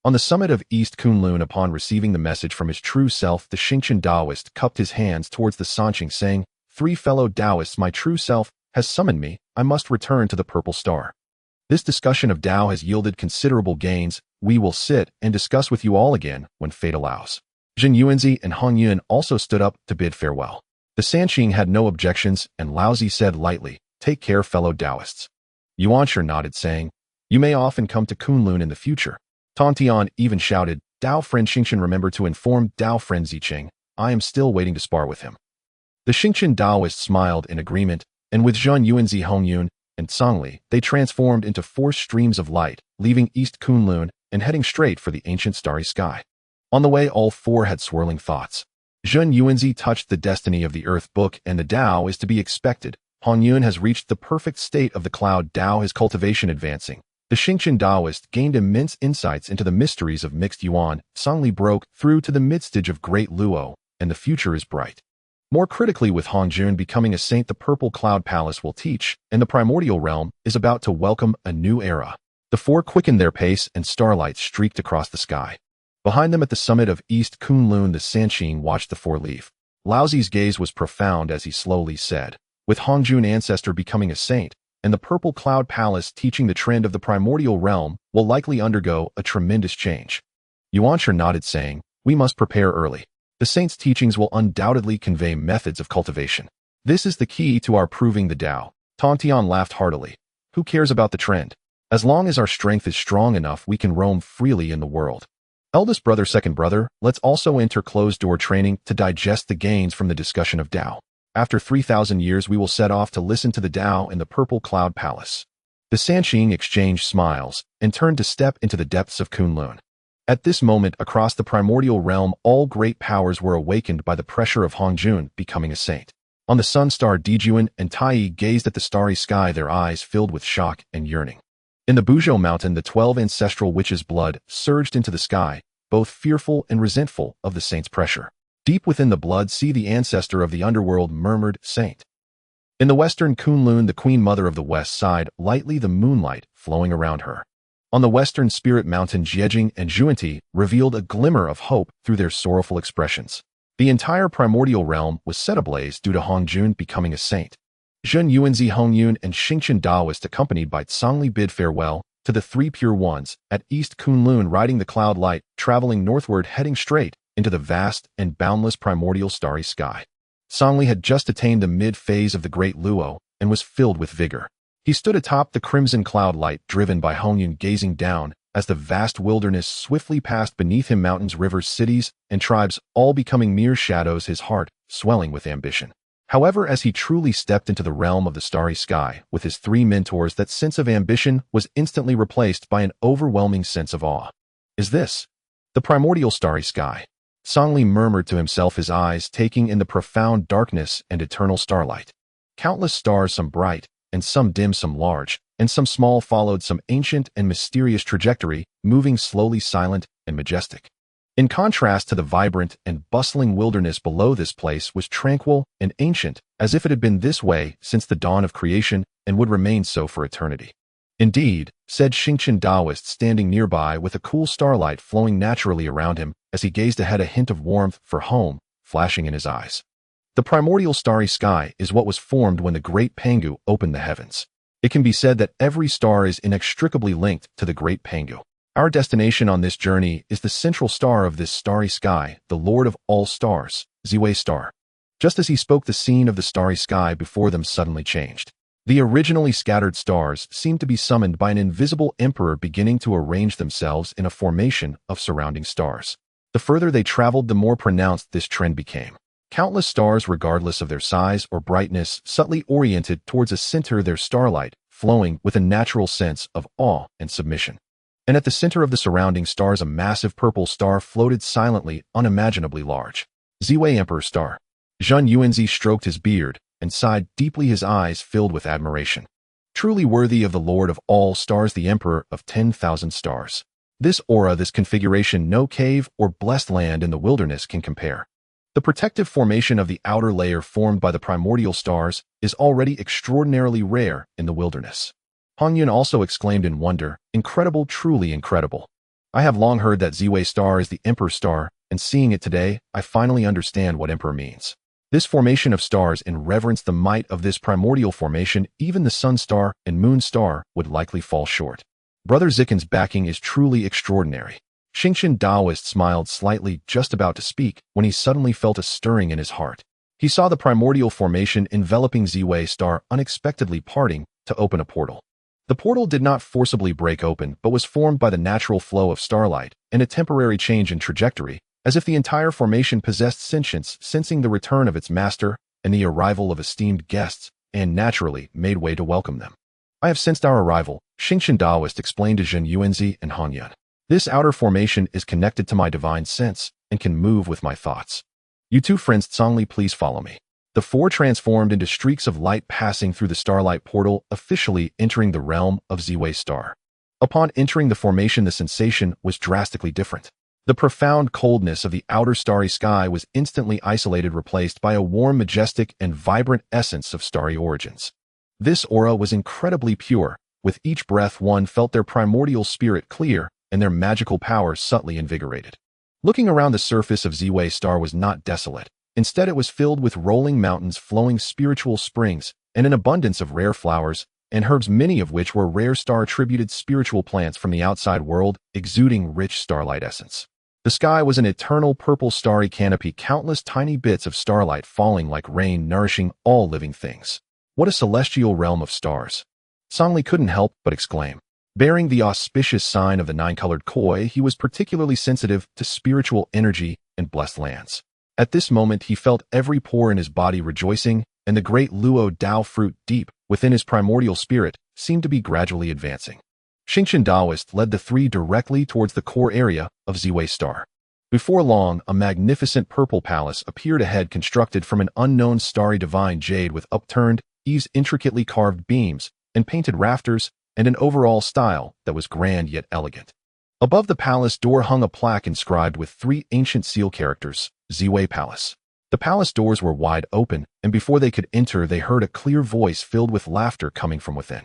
On the summit of East Kunlun, upon receiving the message from his true self, the Xingqian Taoist cupped his hands towards the Sanqing, saying, "Three fellow Taoists, my true self has summoned me. I must return to the Purple Star. This discussion of Tao has yielded considerable gains. We will sit and discuss with you all again when fate allows." Zhenyuanzi and Hongyun also stood up to bid farewell. The Sanqing had no objections, and Laozi said lightly, "Take care, fellow Taoists." Yuanshi nodded, saying, "You may often come to Kunlun in the future." Tontian even shouted, "Tao friend Xingqian, remember to inform Tao friend Ziqing. I am still waiting to spar with him." The Xingqian Taoist smiled in agreement, and with Zhenyuanzi, Hongyun, and Songli, they transformed into 4 streams of light, leaving East Kunlun and heading straight for the ancient Starry Sky. On the way, all 4 had swirling thoughts. Zhenyuanzi touched the destiny of the Earth Book, and the Tao is to be expected. Hongyun has reached the perfect state of the cloud Tao, his cultivation advancing. The Xingqian Taoist gained immense insights into the mysteries of Mixed Yuan. Songli broke through to the midstage of Great Luo, and the future is bright. More critically, with Hongjun becoming a saint, the Purple Cloud Palace will teach, and the primordial realm is about to welcome a new era. The 4 quickened their pace, and starlight streaked across the sky. Behind them at the summit of East Kunlun, the Sanqing watched the 4 leave. Laozi's gaze was profound as he slowly said, "With Hongjun ancestor becoming a saint, and the Purple Cloud Palace teaching, the trend of the primordial realm will likely undergo a tremendous change." Yuanshi nodded, saying, "We must prepare early. The saint's teachings will undoubtedly convey methods of cultivation. This is the key to our proving the Tao." Tontian laughed heartily. "Who cares about the trend? As long as our strength is strong enough, we can roam freely in the world. Eldest brother, second brother, let's also enter closed-door training to digest the gains from the discussion of Tao. After 3,000 years, we will set off to listen to the Tao in the Purple Cloud Palace." The Sanqing exchanged smiles and turned to step into the depths of Kunlun. At this moment, across the primordial realm, all great powers were awakened by the pressure of Hongjun becoming a saint. On the sun star, Dejuan and Tai gazed at the starry sky, their eyes filled with shock and yearning. In the Buzhou mountain, the 12 ancestral witches' blood surged into the sky, both fearful and resentful of the saint's pressure. Deep within the blood, see the ancestor of the underworld, murmured, "Saint." In the western Kunlun, the queen mother of the west sighed lightly, the moonlight flowing around her. On the western spirit mountain, Jiejing and Zhuanti revealed a glimmer of hope through their sorrowful expressions. The entire primordial realm was set ablaze due to Hongjun becoming a saint. Zhenyuanzi, Hongyun, and Xingqian Taoist, accompanied by Songli, bid farewell to the 3 pure ones at East Kunlun, riding the cloud light, traveling northward, heading straight into the vast and boundless primordial starry sky. Songli had just attained the mid-phase of the Great Luo and was filled with vigor. He stood atop the crimson cloud light, driven by Hongyun, gazing down as the vast wilderness swiftly passed beneath him, mountains, rivers, cities, and tribes, all becoming mere shadows, his heart swelling with ambition. However, as he truly stepped into the realm of the starry sky with his 3 mentors, that sense of ambition was instantly replaced by an overwhelming sense of awe. "Is this the primordial starry sky?" Songli murmured to himself, his eyes taking in the profound darkness and eternal starlight. Countless stars, some bright and some dim, some large and some small, followed some ancient and mysterious trajectory, moving slowly, silent and majestic. In contrast to the vibrant and bustling wilderness below, this place was tranquil and ancient, as if it had been this way since the dawn of creation and would remain so for eternity. "Indeed," said Xingqian Taoist, standing nearby with a cool starlight flowing naturally around him as he gazed ahead, a hint of warmth for home flashing in his eyes. "The primordial starry sky is what was formed when the great Pangu opened the heavens. It can be said that every star is inextricably linked to the great Pangu. Our destination on this journey is the central star of this starry sky, the Lord of all stars, Ziwei Star." Just as he spoke, the scene of the starry sky before them suddenly changed. The originally scattered stars seemed to be summoned by an invisible emperor, beginning to arrange themselves in a formation of surrounding stars. The further they traveled, the more pronounced this trend became. Countless stars, regardless of their size or brightness, subtly oriented towards a center, their starlight flowing with a natural sense of awe and submission. And at the center of the surrounding stars, a massive purple star floated silently, unimaginably large. Ziwei Emperor Star. Zhenyuanzi stroked his beard and sighed deeply, his eyes filled with admiration. truly worthy of the Lord of all stars, the Emperor of 10,000 stars. This aura, this configuration, no cave or blessed land in the wilderness can compare. The protective formation of the outer layer formed by the primordial stars is already extraordinarily rare in the wilderness. Hongyun also exclaimed in wonder, incredible, truly incredible. I have long heard that Zhui star is the Emperor's star, and seeing it today, I finally understand what Emperor means. This formation of stars, in reverence the might of this primordial formation, even the Sun star and Moon star would likely fall short. Brother Zikin's backing is truly extraordinary. Fengshen Daoist smiled slightly, just about to speak, when he suddenly felt a stirring in his heart. He saw the primordial formation enveloping Zhui star unexpectedly parting to open a portal. The portal did not forcibly break open, but was formed by the natural flow of starlight and a temporary change in trajectory, as if the entire formation possessed sentience, sensing the return of its master and the arrival of esteemed guests, and naturally made way to welcome them. I have sensed our arrival, Fengshen Daoist explained to Zhenyuanzi and Hongyun. This outer formation is connected to my divine sense and can move with my thoughts. You two friends, Tsongli, please follow me. The four transformed into streaks of light passing through the starlight portal, officially entering the realm of Zhui star. Upon entering the formation, the sensation was drastically different. The profound coldness of the outer starry sky was instantly isolated, replaced by a warm, majestic, and vibrant essence of starry origins. This aura was incredibly pure. With each breath, one felt their primordial spirit clear and their magical power subtly invigorated. Looking around, the surface of Zhui star was not desolate. Instead, it was filled with rolling mountains, flowing spiritual springs, and an abundance of rare flowers and herbs, many of which were rare star-attributed spiritual plants from the outside world, exuding rich starlight essence. The sky was an eternal purple starry canopy, countless tiny bits of starlight falling like rain, nourishing all living things. What a celestial realm of stars! Songli couldn't help but exclaim. Bearing the auspicious sign of the nine-colored koi, he was particularly sensitive to spiritual energy and blessed lands. At this moment, he felt every pore in his body rejoicing, and the great Luo Dao fruit deep within his primordial spirit seemed to be gradually advancing. Fengshen Daoist led the three directly towards the core area of Zhui star. Before long, a magnificent purple palace appeared ahead, constructed from an unknown starry divine jade with upturned eaves, intricately carved beams, and painted rafters, and an overall style that was grand yet elegant. Above the palace door hung a plaque inscribed with three ancient seal characters, Zhui Palace. The palace doors were wide open, and before they could enter, they heard a clear voice filled with laughter coming from within.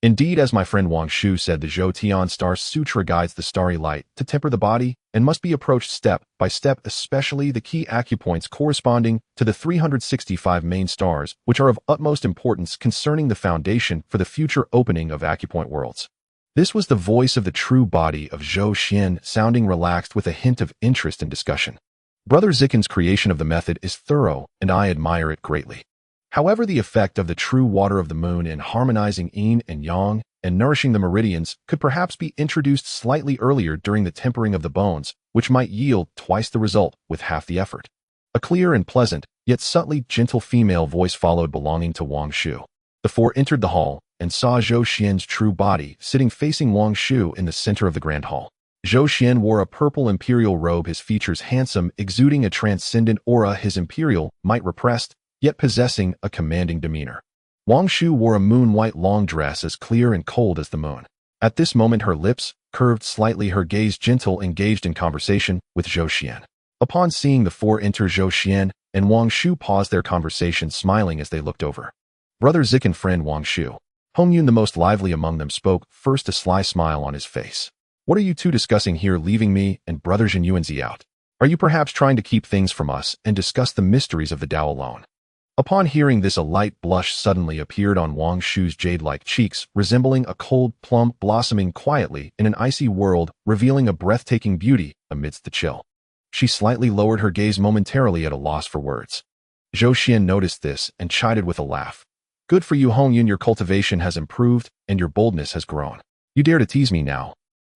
Indeed, as my friend Wangshu said, the Zhou Tian Star Sutra guides the starry light to temper the body and must be approached step by step, especially the key acupoints corresponding to the 365 main stars, which are of utmost importance concerning the foundation for the future opening of acupoint worlds. This was the voice of the true body of Zhou Xuan, sounding relaxed with a hint of interest and discussion. Brother Zikin's creation of the method is thorough, and I admire it greatly. However, the effect of the true water of the moon in harmonizing yin and yang and nourishing the meridians could perhaps be introduced slightly earlier during the tempering of the bones, which might yield twice the result with half the effort. A clear and pleasant, yet subtly gentle female voice followed, belonging to Wangshu. The four entered the hall and saw Zhou Xian's true body sitting facing Wangshu in the center of the grand hall. Zhou Xuan wore a purple imperial robe, his features handsome, exuding a transcendent aura, his imperial might repressed, yet possessing a commanding demeanor. Wangshu wore a moon-white long dress as clear and cold as the moon. At this moment, her lips curved slightly, her gaze gentle, engaged in conversation with Zhou Xuan. Upon seeing the four enter, Zhou Xuan and Wangshu paused their conversation, smiling as they looked over. Brother Zik and friend Wangshu. Hongyun, the most lively among them, spoke first, a sly smile on his face. What are you two discussing here, leaving me and Brother Zhenyuanzi out? Are you perhaps trying to keep things from us and discuss the mysteries of the Tao alone? Upon hearing this, a light blush suddenly appeared on Wangshu's jade-like cheeks, resembling a cold plum blossoming quietly in an icy world, revealing a breathtaking beauty amidst the chill. She slightly lowered her gaze, momentarily at a loss for words. Zhou Xuan noticed this and chided with a laugh. Good for you, Hongyun, your cultivation has improved and your boldness has grown. You dare to tease me now.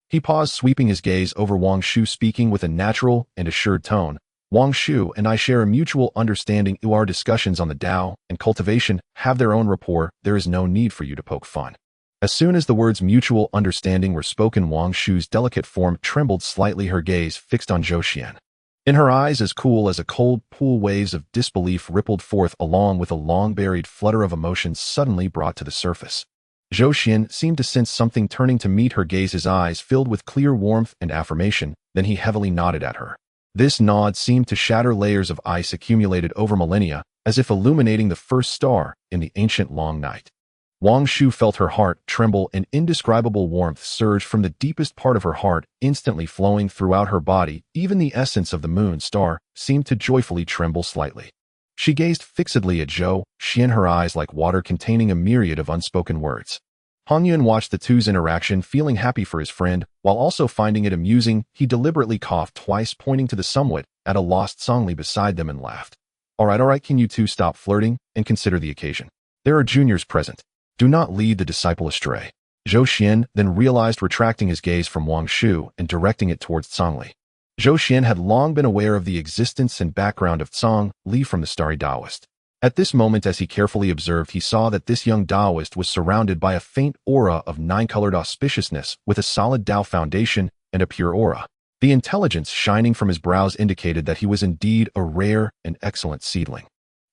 He paused, sweeping his gaze over Wangshu, speaking with a natural and assured tone. Wangshu and I share a mutual understanding. Our discussions on the Tao and cultivation have their own rapport. There is no need for you to poke fun. As soon as the words mutual understanding were spoken, Wangshu's delicate form trembled slightly, her gaze fixed on Zhou Xuan. In her eyes, as cool as a cold pool, waves of disbelief rippled forth, along with a long-buried flutter of emotions suddenly brought to the surface. Zhou Xuan seemed to sense something turning to meet her gaze, his eyes filled with clear warmth and affirmation, then he heavily nodded at her. This nod seemed to shatter layers of ice accumulated over millennia, as if illuminating the first star in the ancient long night. Wangshu felt her heart tremble, and indescribable warmth surged from the deepest part of her heart, instantly flowing throughout her body. Even the essence of the moon star seemed to joyfully tremble slightly. She gazed fixedly at Zhou Xuan, her eyes like water containing a myriad of unspoken words. Hongyun watched the two's interaction, feeling happy for his friend, while also finding it amusing. He deliberately coughed twice, pointing to the somewhat at a lost Songli beside them, and laughed. All right, can you two stop flirting and consider the occasion? There are juniors present. Do not lead the disciple astray. Zhou Xuan then realized, retracting his gaze from Wangshu and directing it towards Songli. Zhou Xuan had long been aware of the existence and background of Song Li from the Starry Taoist. At this moment, as he carefully observed, he saw that this young Taoist was surrounded by a faint aura of nine-colored auspiciousness, with a solid Tao foundation and a pure aura. The intelligence shining from his brows indicated that he was indeed a rare and excellent seedling.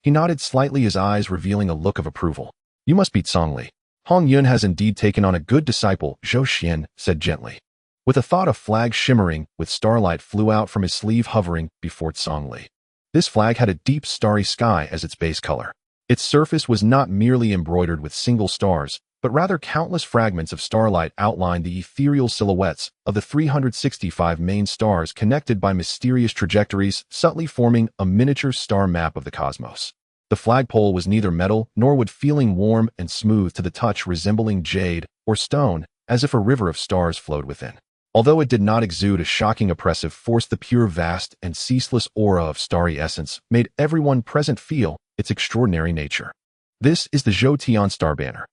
He nodded slightly, his eyes revealing a look of approval. You must beat Song Li. Hongyun has indeed taken on a good disciple, Zhou Xuan said gently. With a thought, a flag shimmering with starlight flew out from his sleeve, hovering before Song Li. This flag had a deep starry sky as its base color. Its surface was not merely embroidered with single stars, but rather countless fragments of starlight outlined the ethereal silhouettes of the 365 main stars, connected by mysterious trajectories, subtly forming a miniature star map of the cosmos. The flagpole was neither metal nor wood, feeling warm and smooth to the touch, resembling jade or stone, as if a river of stars flowed within. Although it did not exude a shocking oppressive force, the pure, vast, and ceaseless aura of starry essence made everyone present feel its extraordinary nature. This is the Zhou Tian Star Banner.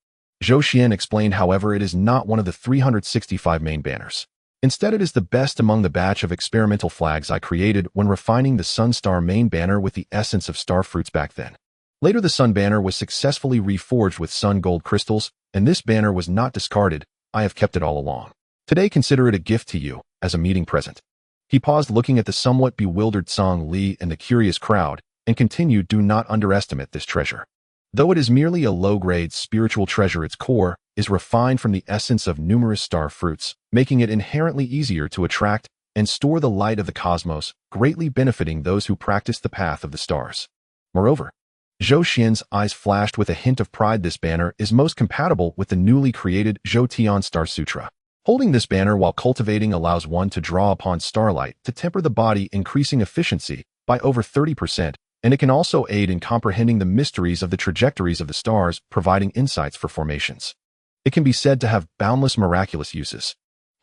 Zhou Xuan explained. However, it is not one of the 365 main banners. Instead, it is the best among the batch of experimental flags I created when refining the Sun Star main banner with the essence of star fruits back then. Later, the Sun Banner was successfully reforged with sun gold crystals, and this banner was not discarded. I have kept it all along. Today, consider it a gift to you, as a meeting present. He paused, looking at the somewhat bewildered Song Li and the curious crowd, and continued, do not underestimate this treasure. Though it is merely a low-grade spiritual treasure, its core is refined from the essence of numerous star fruits, making it inherently easier to attract and store the light of the cosmos, greatly benefiting those who practice the path of the stars. Moreover, Zhou Xuan's eyes flashed with a hint of pride. This banner is most compatible with the newly created Zhou Tian Star Sutra. Holding this banner while cultivating allows one to draw upon starlight to temper the body, increasing efficiency by over 30%, and it can also aid in comprehending the mysteries of the trajectories of the stars, providing insights for formations. It can be said to have boundless miraculous uses.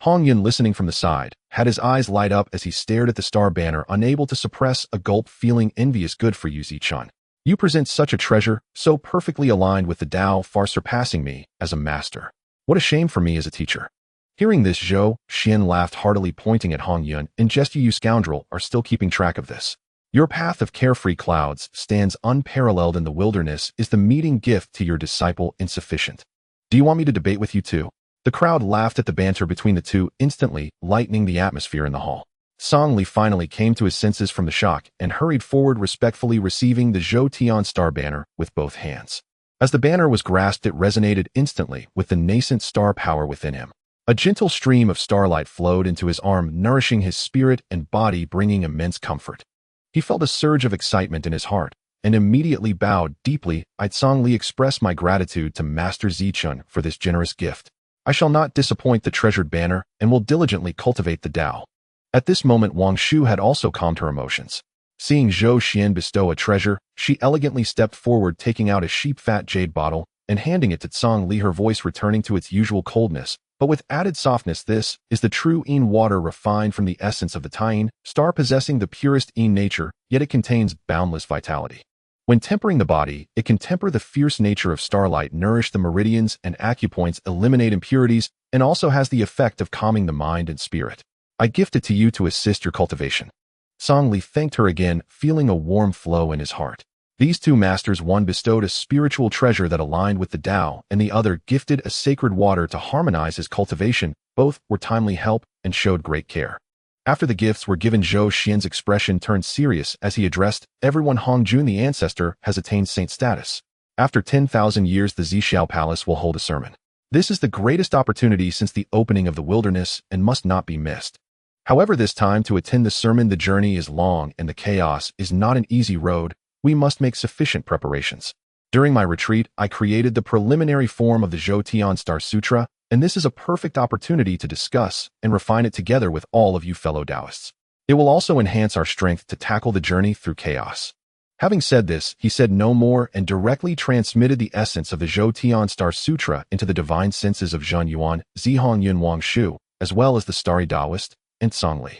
Hongyun, listening from the side, had his eyes light up as he stared at the star banner, unable to suppress a gulp, feeling envious. Good for you, Zichun. You present such a treasure, so perfectly aligned with the Tao, far surpassing me as a master. What a shame for me as a teacher. Hearing this, Zhou Xuan laughed heartily, pointing at Hongyun, and gestured, you scoundrel are still keeping track of this. Your path of carefree clouds stands unparalleled in the wilderness. Is the meeting gift to your disciple insufficient? Do you want me to debate with you too? The crowd laughed at the banter between the two, instantly lightening the atmosphere in the hall. Song Li finally came to his senses from the shock and hurried forward, respectfully receiving the Zhou Tian Star Banner with both hands. As the banner was grasped, it resonated instantly with the nascent star power within him. A gentle stream of starlight flowed into his arm, nourishing his spirit and body, bringing immense comfort. He felt a surge of excitement in his heart and immediately bowed deeply. I, Song Li, express my gratitude to Master Zichun for this generous gift. I shall not disappoint the treasured banner and will diligently cultivate the Tao. At this moment, Wangshu had also calmed her emotions. Seeing Zhou Xuan bestow a treasure, she elegantly stepped forward, taking out a sheep-fat jade bottle and handing it to Song Li, her voice returning to its usual coldness, but with added softness. This is the true Yin water, refined from the essence of the Tao star, possessing the purest Yin nature, yet it contains boundless vitality. When tempering the body, it can temper the fierce nature of starlight, nourish the meridians and acupoints, eliminate impurities, and also has the effect of calming the mind and spirit. I gift it to you to assist your cultivation. Song Li thanked her again, feeling a warm flow in his heart. These two masters, one bestowed a spiritual treasure that aligned with the Tao, and the other gifted a sacred water to harmonize his cultivation. Both were timely help and showed great care. After the gifts were given, Zhou Xuan's expression turned serious as he addressed everyone. Hongjun, the ancestor, has attained saint status. After 10,000 years, the Zixiao Palace will hold a sermon. This is the greatest opportunity since the opening of the wilderness and must not be missed. However, this time to attend the sermon, the journey is long and the chaos is not an easy road. We must make sufficient preparations. During my retreat, I created the preliminary form of the Zhou Xuan Star Sutra, and this is a perfect opportunity to discuss and refine it together with all of you fellow Taoists. It will also enhance our strength to tackle the journey through chaos. Having said this, he said no more and directly transmitted the essence of the Zhou Xuan Star Sutra into the divine senses of Zhenyuanzi, Hongyun Wangshu, as well as the Starry Taoist and Songli.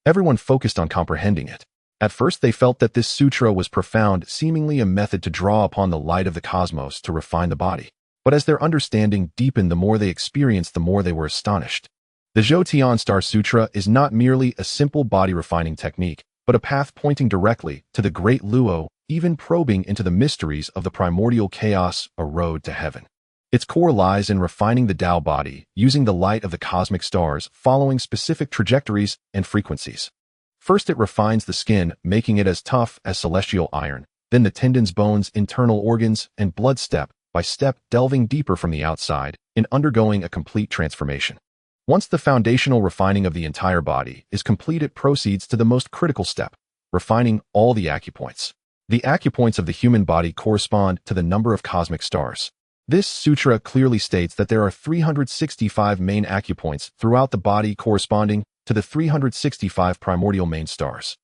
Everyone focused on comprehending it. At first they felt that this sutra was profound, seemingly a method to draw upon the light of the cosmos to refine the body. But as their understanding deepened, the more they experienced, the more they were astonished. The Zhou Xuan Star Sutra is not merely a simple body-refining technique, but a path pointing directly to the Great Luo, even probing into the mysteries of the primordial chaos, a road to heaven. Its core lies in refining the Tao body, using the light of the cosmic stars, following specific trajectories and frequencies. First, it refines the skin, making it as tough as celestial iron, then the tendons, bones, internal organs, and blood, step by step, delving deeper from the outside and undergoing a complete transformation. Once the foundational refining of the entire body is complete, it proceeds to the most critical step, refining all the acupoints. The acupoints of the human body correspond to the number of cosmic stars. This sutra clearly states that there are 365 main acupoints throughout the body corresponding to the 365 primordial main stars.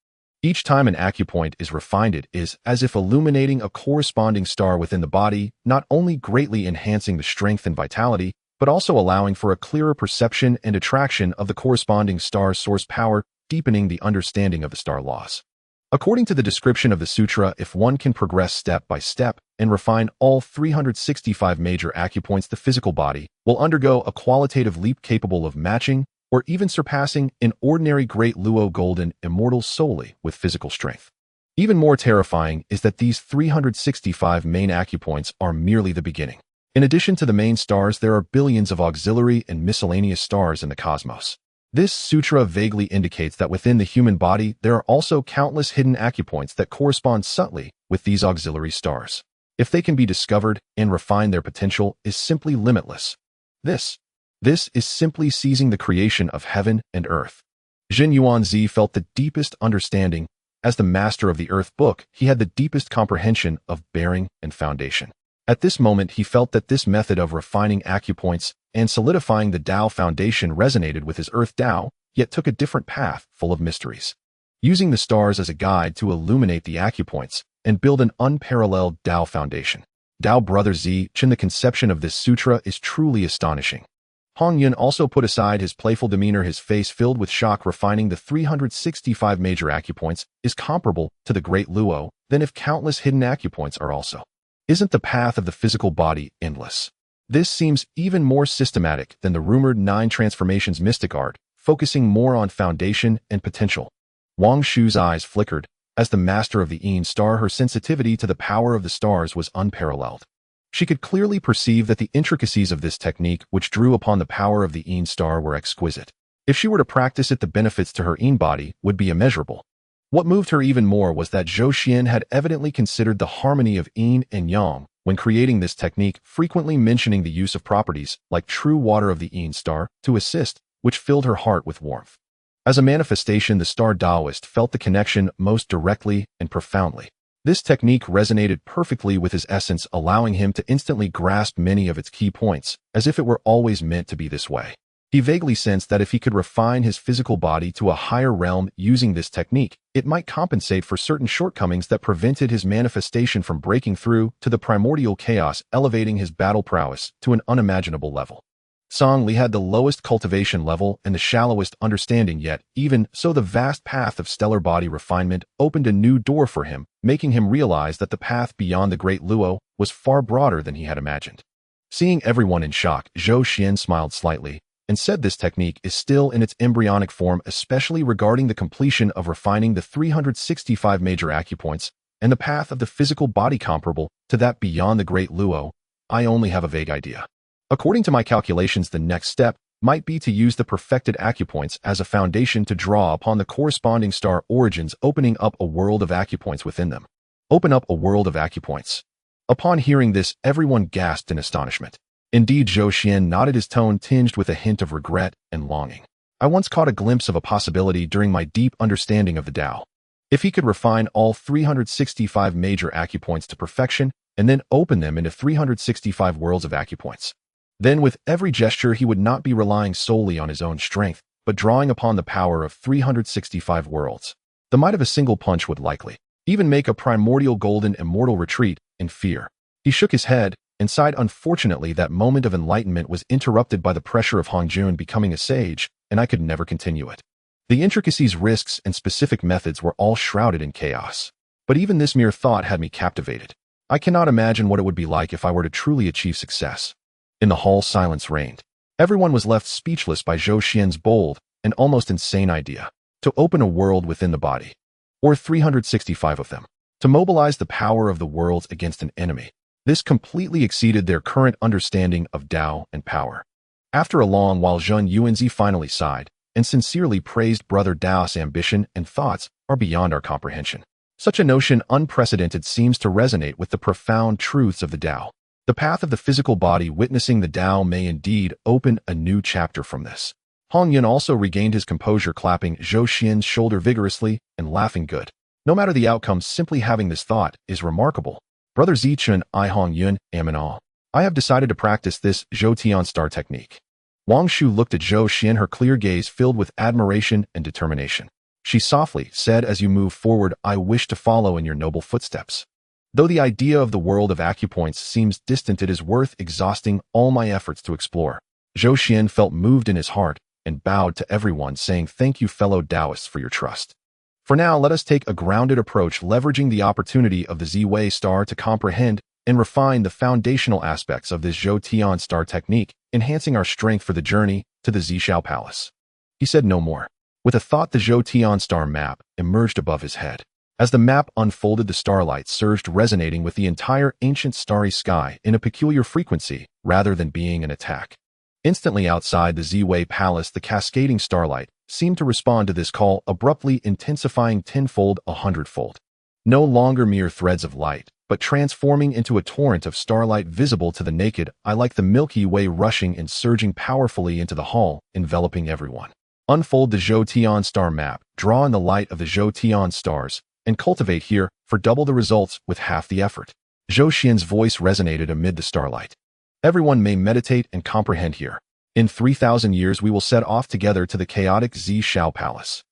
Each time an acupoint is refined, it is as if illuminating a corresponding star within the body, not only greatly enhancing the strength and vitality, but also allowing for a clearer perception and attraction of the corresponding star's source power, deepening the understanding of the star laws. According to the description of the sutra, if one can progress step by step and refine all 365 major acupoints, the physical body will undergo a qualitative leap capable of matching or even surpassing an ordinary Great Luo golden immortal solely with physical strength. Even more terrifying is that these 365 main acupoints are merely the beginning. In addition to the main stars, there are billions of auxiliary and miscellaneous stars in the cosmos. This sutra vaguely indicates that within the human body, there are also countless hidden acupoints that correspond subtly with these auxiliary stars. If they can be discovered and refine, their potential is simply limitless. This is simply seizing the creation of heaven and earth. Zhenyuanzi felt the deepest understanding. As the master of the earth book, he had the deepest comprehension of bearing and foundation. At this moment, he felt that this method of refining acupoints and solidifying the Tao foundation resonated with his earth Tao, yet took a different path full of mysteries. Using the stars as a guide to illuminate the acupoints and build an unparalleled Tao foundation. Tao Brother Zhi Chen, the conception of this sutra is truly astonishing. Hongyun also put aside his playful demeanor, his face filled with shock. Refining the 365 major acupoints is comparable to the Great Luo, then if countless hidden acupoints are also. Isn't the path of the physical body endless? This seems even more systematic than the rumored 9 transformations mystic art, focusing more on foundation and potential. Wangshu's eyes flickered. As the master of the Yin star, her sensitivity to the power of the stars was unparalleled. She could clearly perceive that the intricacies of this technique, which drew upon the power of the Yin star, were exquisite. If she were to practice it, the benefits to her Yin body would be immeasurable. What moved her even more was that Zhou Xuan had evidently considered the harmony of Yin and Yang when creating this technique, frequently mentioning the use of properties like true water of the Yin star to assist, which filled her heart with warmth. As a manifestation, the star Taoist felt the connection most directly and profoundly. This technique resonated perfectly with his essence, allowing him to instantly grasp many of its key points, as if it were always meant to be this way. He vaguely sensed that if he could refine his physical body to a higher realm using this technique, it might compensate for certain shortcomings that prevented his manifestation from breaking through to the primordial chaos, elevating his battle prowess to an unimaginable level. Song Li had the lowest cultivation level and the shallowest understanding, yet even so the vast path of stellar body refinement opened a new door for him, making him realize that the path beyond the Great Luo was far broader than he had imagined. Seeing everyone in shock, Zhou Xuan smiled slightly and said this technique is still in its embryonic form, especially regarding the completion of refining the 365 major acupoints and the path of the physical body comparable to that beyond the Great Luo. I only have a vague idea. According to my calculations, the next step might be to use the perfected acupoints as a foundation to draw upon the corresponding star origins, opening up a world of acupoints within them. Open up a world of acupoints. Upon hearing this, everyone gasped in astonishment. Indeed, Zhou Xuan nodded, his tone tinged with a hint of regret and longing. I once caught a glimpse of a possibility during my deep understanding of the Tao. If he could refine all 365 major acupoints to perfection and then open them into 365 worlds of acupoints, then with every gesture he would not be relying solely on his own strength, but drawing upon the power of 365 worlds. The might of a single punch would likely even make a primordial golden immortal retreat in fear. He shook his head and sighed. Unfortunately, that moment of enlightenment was interrupted by the pressure of Hongyun becoming a sage, and I could never continue it. The intricacies, risks, and specific methods were all shrouded in chaos. But even this mere thought had me captivated. I cannot imagine what it would be like if I were to truly achieve success. In the hall, silence reigned. Everyone was left speechless by Zhou Xuan's bold and almost insane idea to open a world within the body, or 365 of them, to mobilize the power of the worlds against an enemy. This completely exceeded their current understanding of Tao and power. After a long while, Zhenyuanzi finally sighed and sincerely praised Brother Tao's ambition and thoughts are beyond our comprehension. Such a notion, unprecedented, seems to resonate with the profound truths of the Tao. The path of the physical body witnessing the Tao may indeed open a new chapter from this. Hongyun also regained his composure, clapping Zhou Xuan's shoulder vigorously and laughing. Good. No matter the outcome, simply having this thought is remarkable. Brother Zichun, I Hongyun am in awe. I have decided to practice this Zhou Tian star technique. Wangshu looked at Zhou Xuan, her clear gaze filled with admiration and determination. She softly said, as you move forward, I wish to follow in your noble footsteps. Though the idea of the world of acupoints seems distant, it is worth exhausting all my efforts to explore. Zhou Xuan felt moved in his heart and bowed to everyone, saying, thank you, fellow Taoists, for your trust. For now, let us take a grounded approach, leveraging the opportunity of the Z-Way star to comprehend and refine the foundational aspects of this Zhou Tian star technique, enhancing our strength for the journey to the Zishao Palace. He said no more. With a thought, the Zhou Tian star map emerged above his head. As the map unfolded, the starlight surged, resonating with the entire ancient starry sky in a peculiar frequency rather than being an attack. Instantly outside the Z-Way Palace, the cascading starlight seemed to respond to this call, abruptly intensifying tenfold, 100-fold. No longer mere threads of light, but transforming into a torrent of starlight visible to the naked eye, like the Milky Way, rushing and surging powerfully into the hall, enveloping everyone. Unfold the Zhou Tian star map, draw in the light of the Zhou Tian stars, and cultivate here for double the results with half the effort. Zhou Xuan's voice resonated amid the starlight. Everyone may meditate and comprehend here. In 3,000 years we will set off together to the chaotic Zishao Palace.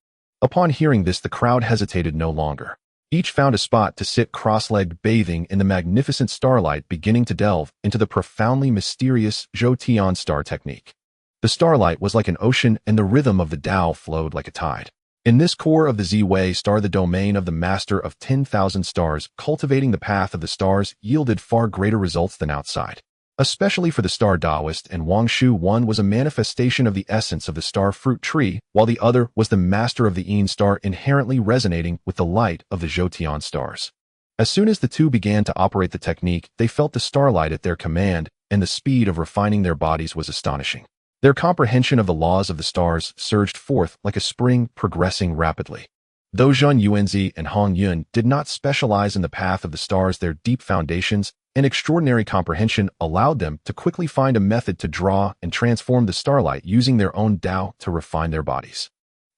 Upon hearing this, the crowd hesitated no longer. Each found a spot to sit cross-legged, bathing in the magnificent starlight, beginning to delve into the profoundly mysterious Zhou Tian star technique. The starlight was like an ocean, and the rhythm of the Tao flowed like a tide. In this core of the Z-Way star, the domain of the master of 10,000 stars, cultivating the path of the stars yielded far greater results than outside. Especially for the star Taoist and Wangshu, one was a manifestation of the essence of the star fruit tree, while the other was the master of the Yin star, inherently resonating with the light of the Zhou Tian stars. As soon as the two began to operate the technique, they felt the starlight at their command, and the speed of refining their bodies was astonishing. Their comprehension of the laws of the stars surged forth like a spring, progressing rapidly. Though Zhenyuanzi and Hongyun did not specialize in the path of the stars, their deep foundations and extraordinary comprehension allowed them to quickly find a method to draw and transform the starlight, using their own Tao to refine their bodies.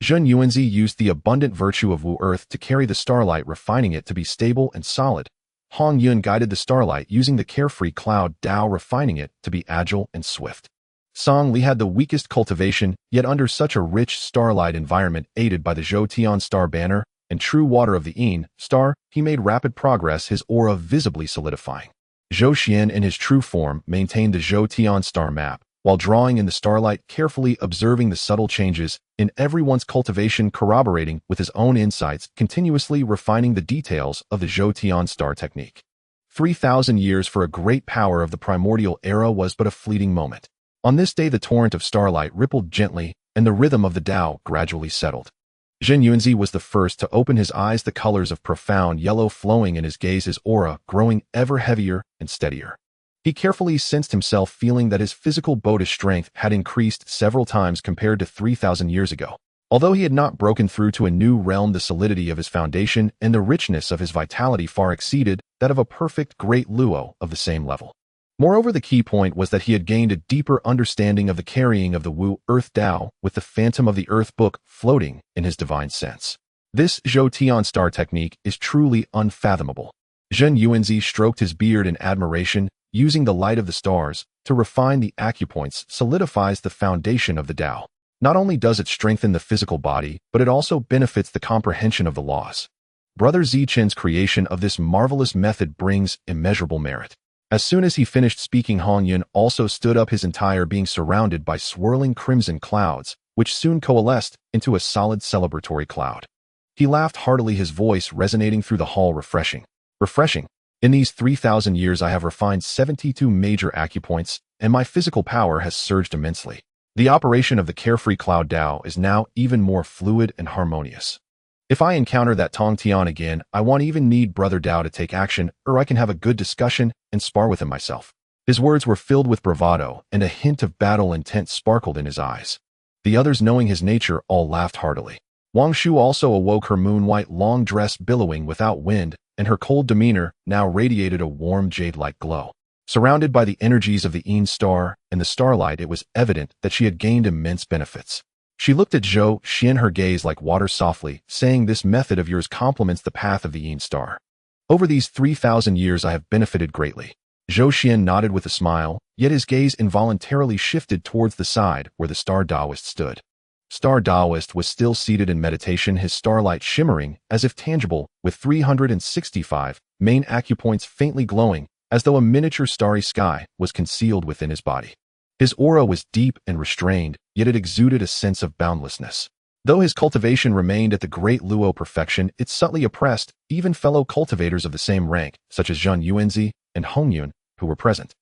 Zhenyuanzi used the abundant virtue of Wu Earth to carry the starlight, refining it to be stable and solid. Hongyun guided the starlight using the carefree cloud Tao, refining it to be agile and swift. Song Li had the weakest cultivation, yet under such a rich starlight environment, aided by the Zhou Tian star banner and true water of the Yin star, he made rapid progress, his aura visibly solidifying. Zhou Xuan, in his true form, maintained the Zhou Tian star map, while drawing in the starlight, carefully observing the subtle changes in everyone's cultivation, corroborating with his own insights, continuously refining the details of the Zhou Tian star technique. 3,000 years for a great power of the primordial era was but a fleeting moment. On this day, the torrent of starlight rippled gently, and the rhythm of the Tao gradually settled. Zhenyuanzi was the first to open his eyes, the colors of profound yellow flowing in his gaze, his aura growing ever heavier and steadier. He carefully sensed himself, feeling that his physical Buddhist strength had increased several times compared to 3,000 years ago. Although he had not broken through to a new realm, the solidity of his foundation and the richness of his vitality far exceeded that of a perfect great Luo of the same level. Moreover, the key point was that he had gained a deeper understanding of the carrying of the Wu Earth Tao with the Phantom of the Earth book floating in his divine sense. This Zhou Tian star technique is truly unfathomable. Zhenyuanzi stroked his beard in admiration, using the light of the stars to refine the acupoints solidifies the foundation of the Tao. Not only does it strengthen the physical body, but it also benefits the comprehension of the laws. Brother Zichen's creation of this marvelous method brings immeasurable merit. As soon as he finished speaking, Hongyun also stood up, his entire being surrounded by swirling crimson clouds, which soon coalesced into a solid celebratory cloud. He laughed heartily, his voice resonating through the hall. Refreshing. In these 3,000 years I have refined 72 major acupoints, and my physical power has surged immensely. The operation of the carefree cloud Tao is now even more fluid and harmonious. If I encounter that Tong Tian again, I won't even need Brother Tao to take action, or I can have a good discussion and spar with him myself. His words were filled with bravado, and a hint of battle intent sparkled in his eyes. The others, knowing his nature, all laughed heartily. Wangshu also awoke, her moon-white long dress billowing without wind, and her cold demeanor now radiated a warm jade-like glow. Surrounded by the energies of the Yin star and the starlight, it was evident that she had gained immense benefits. She looked at Zhou Xuan, her gaze like water, softly, saying, "This method of yours complements the path of the Yin star. Over these 3,000 years I have benefited greatly." Zhou Xuan nodded with a smile, yet his gaze involuntarily shifted towards the side where the Star Taoist stood. Star Taoist was still seated in meditation, his starlight shimmering as if tangible, with 365 main acupoints faintly glowing, as though a miniature starry sky was concealed within his body. His aura was deep and restrained, yet it exuded a sense of boundlessness. Though his cultivation remained at the great Luo perfection, it subtly oppressed even fellow cultivators of the same rank, such as Zhenyuanzi and Hongyun, who were present.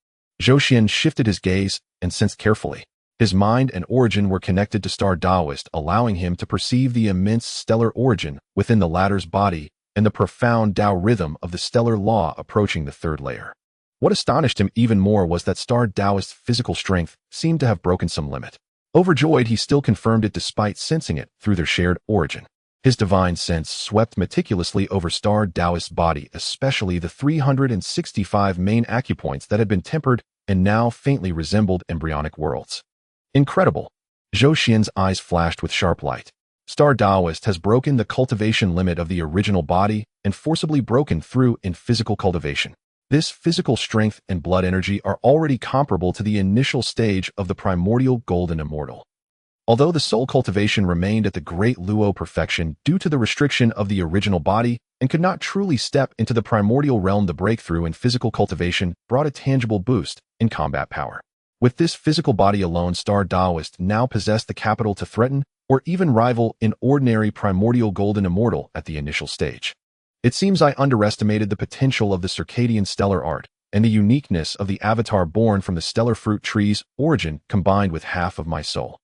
Zhou Xuan shifted his gaze and sensed carefully. His mind and origin were connected to Star Taoist, allowing him to perceive the immense stellar origin within the latter's body and the profound Tao rhythm of the stellar law approaching the third layer. What astonished him even more was that Star Taoist's physical strength seemed to have broken some limit. Overjoyed, he still confirmed it despite sensing it through their shared origin. His divine sense swept meticulously over Star Taoist's body, especially the 365 main acupoints that had been tempered and now faintly resembled embryonic worlds. Incredible! Zhou Xuan's eyes flashed with sharp light. Star Taoist has broken the cultivation limit of the original body and forcibly broken through in physical cultivation. This physical strength and blood energy are already comparable to the initial stage of the primordial golden immortal. Although the soul cultivation remained at the great Luo perfection due to the restriction of the original body and could not truly step into the primordial realm, the breakthrough in physical cultivation brought a tangible boost in combat power. With this physical body alone, Star Taoist now possessed the capital to threaten or even rival an ordinary primordial golden immortal at the initial stage. It seems I underestimated the potential of the circadian stellar art and the uniqueness of the avatar born from the stellar fruit tree's origin combined with half of my soul.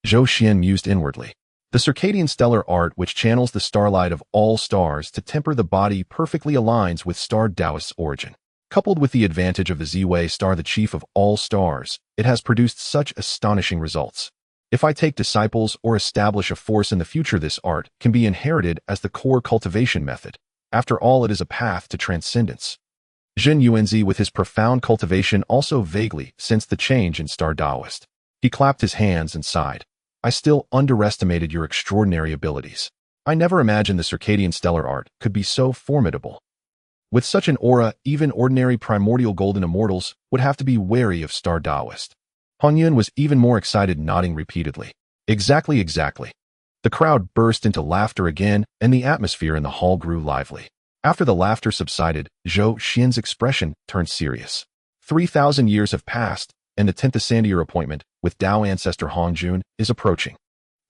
Zhou Xuan mused inwardly. The circadian stellar art, which channels the starlight of all stars to temper the body, perfectly aligns with Star Taoist's origin. Coupled with the advantage of the Ziwei star, the chief of all stars, it has produced such astonishing results. If I take disciples or establish a force in the future, this art can be inherited as the core cultivation method. After all, it is a path to transcendence. Zhenyuanzi, with his profound cultivation, also vaguely sensed the change in Star Taoist. He clapped his hands and sighed. "I still underestimated your extraordinary abilities. I never imagined the circadian stellar art could be so formidable. With such an aura, even ordinary primordial golden immortals would have to be wary of Star Taoist." Hongyun was even more excited, nodding repeatedly. Exactly. The crowd burst into laughter again, and the atmosphere in the hall grew lively. After the laughter subsided, Zhou Xuan's expression turned serious. 3,000 years have passed, and the 10th Ascendier appointment with Tao ancestor Hongjun is approaching.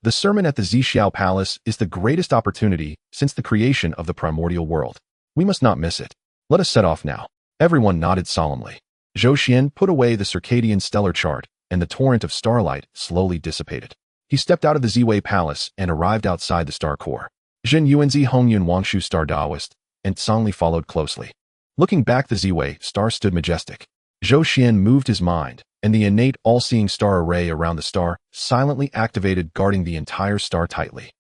The sermon at the Zixiao Palace is the greatest opportunity since the creation of the primordial world. We must not miss it. Let us set off now. Everyone nodded solemnly. Zhou Xuan put away the circadian stellar chart, and the torrent of starlight slowly dissipated. He stepped out of the Ziwei Palace and arrived outside the star core. Zhenyuanzi, Hongyun, Wangshu, Star Taoist, and Songli followed closely. Looking back, the Ziwei star stood majestic. Zhou Xuan moved his mind, and the innate all-seeing star array around the star silently activated, guarding the entire star tightly.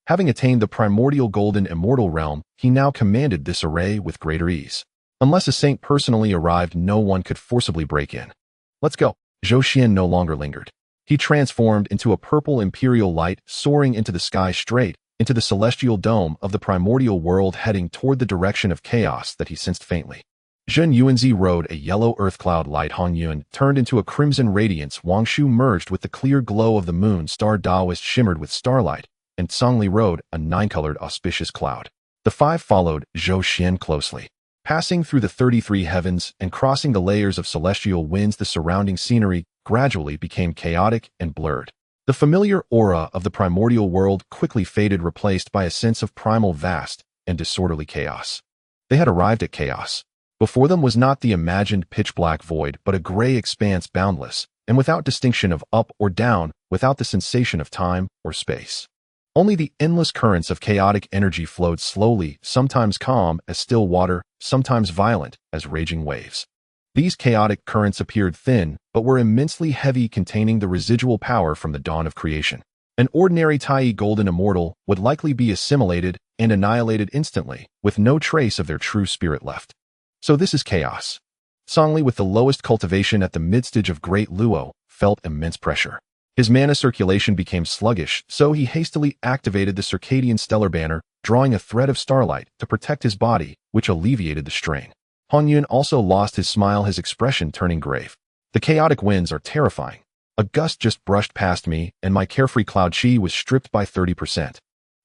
Having attained the primordial golden immortal realm, he now commanded this array with greater ease. Unless a saint personally arrived, no one could forcibly break in. Let's go. Zhou Xuan no longer lingered. He transformed into a purple imperial light, soaring into the sky straight into the celestial dome of the primordial world, heading toward the direction of chaos that he sensed faintly. Zhenyuanzi rode a yellow earth cloud light. Hongyun turned into a crimson radiance. Wangshu merged with the clear glow of the moon. Star Daoist shimmered with starlight, and Zhongli rode a nine-colored auspicious cloud. The five followed Zhou Xuan closely. Passing through the 33 heavens and crossing the layers of celestial winds, the surrounding scenery gradually became chaotic and blurred. The familiar aura of the primordial world quickly faded, replaced by a sense of primal vast and disorderly chaos. They had arrived at chaos. Before them was not the imagined pitch-black void, but a gray expanse, boundless, and without distinction of up or down, without the sensation of time or space. Only the endless currents of chaotic energy flowed slowly, sometimes calm as still water, sometimes violent as raging waves. These chaotic currents appeared thin, but were immensely heavy, containing the residual power from the dawn of creation. An ordinary Tai golden immortal would likely be assimilated and annihilated instantly, with no trace of their true spirit left. So this is chaos. Zhongli, with the lowest cultivation at the midstage of Great Luo, felt immense pressure. His mana circulation became sluggish, so he hastily activated the circadian stellar banner, drawing a thread of starlight to protect his body, which alleviated the strain. Hongyun also lost his smile, his expression turning grave. The chaotic winds are terrifying. A gust just brushed past me, and my carefree cloud chi was stripped by 30%.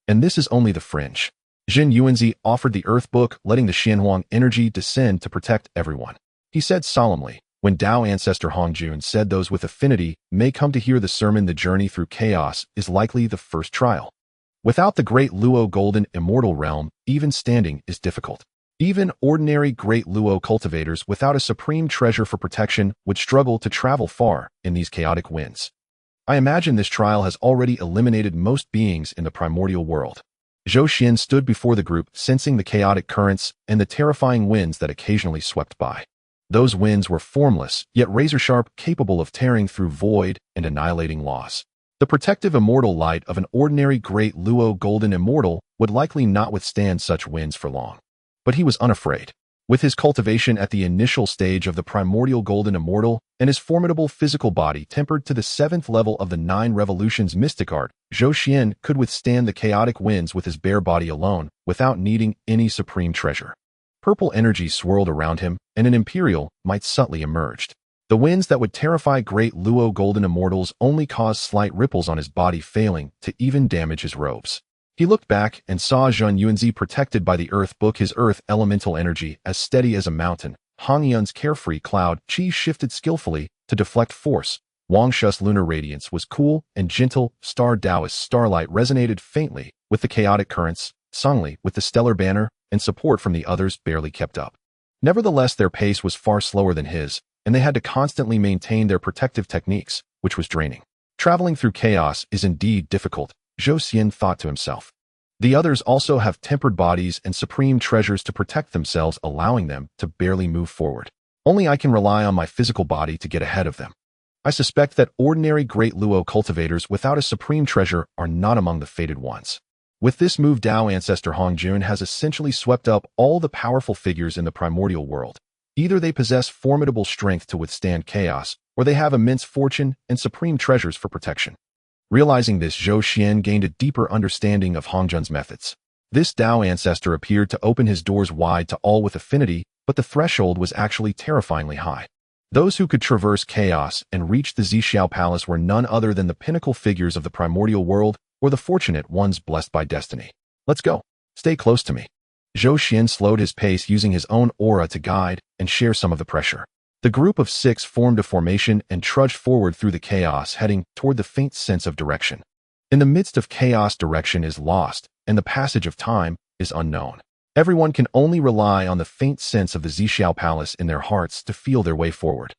And this is only the fringe. Zhenyuanzi offered the earth book, letting the Xianhuang energy descend to protect everyone. He said solemnly, when Dao ancestor Hongjun said those with affinity may come to hear the sermon, the journey through chaos is likely the first trial. Without the Great Luo golden immortal realm, even standing is difficult. Even ordinary Great Luo cultivators without a supreme treasure for protection would struggle to travel far in these chaotic winds. I imagine this trial has already eliminated most beings in the primordial world. Zhou Xuan stood before the group, sensing the chaotic currents and the terrifying winds that occasionally swept by. Those winds were formless, yet razor-sharp, capable of tearing through void and annihilating laws. The protective immortal light of an ordinary Great Luo golden immortal would likely not withstand such winds for long. But he was unafraid. With his cultivation at the initial stage of the primordial golden immortal and his formidable physical body tempered to the 7th level of the 9 revolutions mystic art, Zhou Xuan could withstand the chaotic winds with his bare body alone, without needing any supreme treasure. Purple energy swirled around him, and an imperial might subtly emerged. The winds that would terrify Great Luo golden immortals only caused slight ripples on his body, failing to even damage his robes. He looked back and saw Zhenyuanzi protected by the earth book, his earth elemental energy as steady as a mountain. Hongyun's carefree cloud chi shifted skillfully to deflect force. Wangshu's lunar radiance was cool and gentle. Star Daoist starlight resonated faintly with the chaotic currents. Zhongli, with the stellar banner and support from the others, barely kept up. Nevertheless, their pace was far slower than his, and they had to constantly maintain their protective techniques, which was draining. Traveling through chaos is indeed difficult, Zhou Xuan thought to himself. The others also have tempered bodies and supreme treasures to protect themselves, allowing them to barely move forward. Only I can rely on my physical body to get ahead of them. I suspect that ordinary Great Luo cultivators without a supreme treasure are not among the fated ones. With this move, Dao ancestor Hongjun has essentially swept up all the powerful figures in the primordial world. Either they possess formidable strength to withstand chaos, or they have immense fortune and supreme treasures for protection. Realizing this, Zhou Xuan gained a deeper understanding of Hongjun's methods. This Dao ancestor appeared to open his doors wide to all with affinity, but the threshold was actually terrifyingly high. Those who could traverse chaos and reach the Zixiao Palace were none other than the pinnacle figures of the primordial world, or the fortunate ones blessed by destiny. Let's go. Stay close to me. Zhou Xuan slowed his pace, using his own aura to guide and share some of the pressure. The group of 6 formed a formation and trudged forward through the chaos, heading toward the faint sense of direction. In the midst of chaos, direction is lost, and the passage of time is unknown. Everyone can only rely on the faint sense of the Zixiao Palace in their hearts to feel their way forward.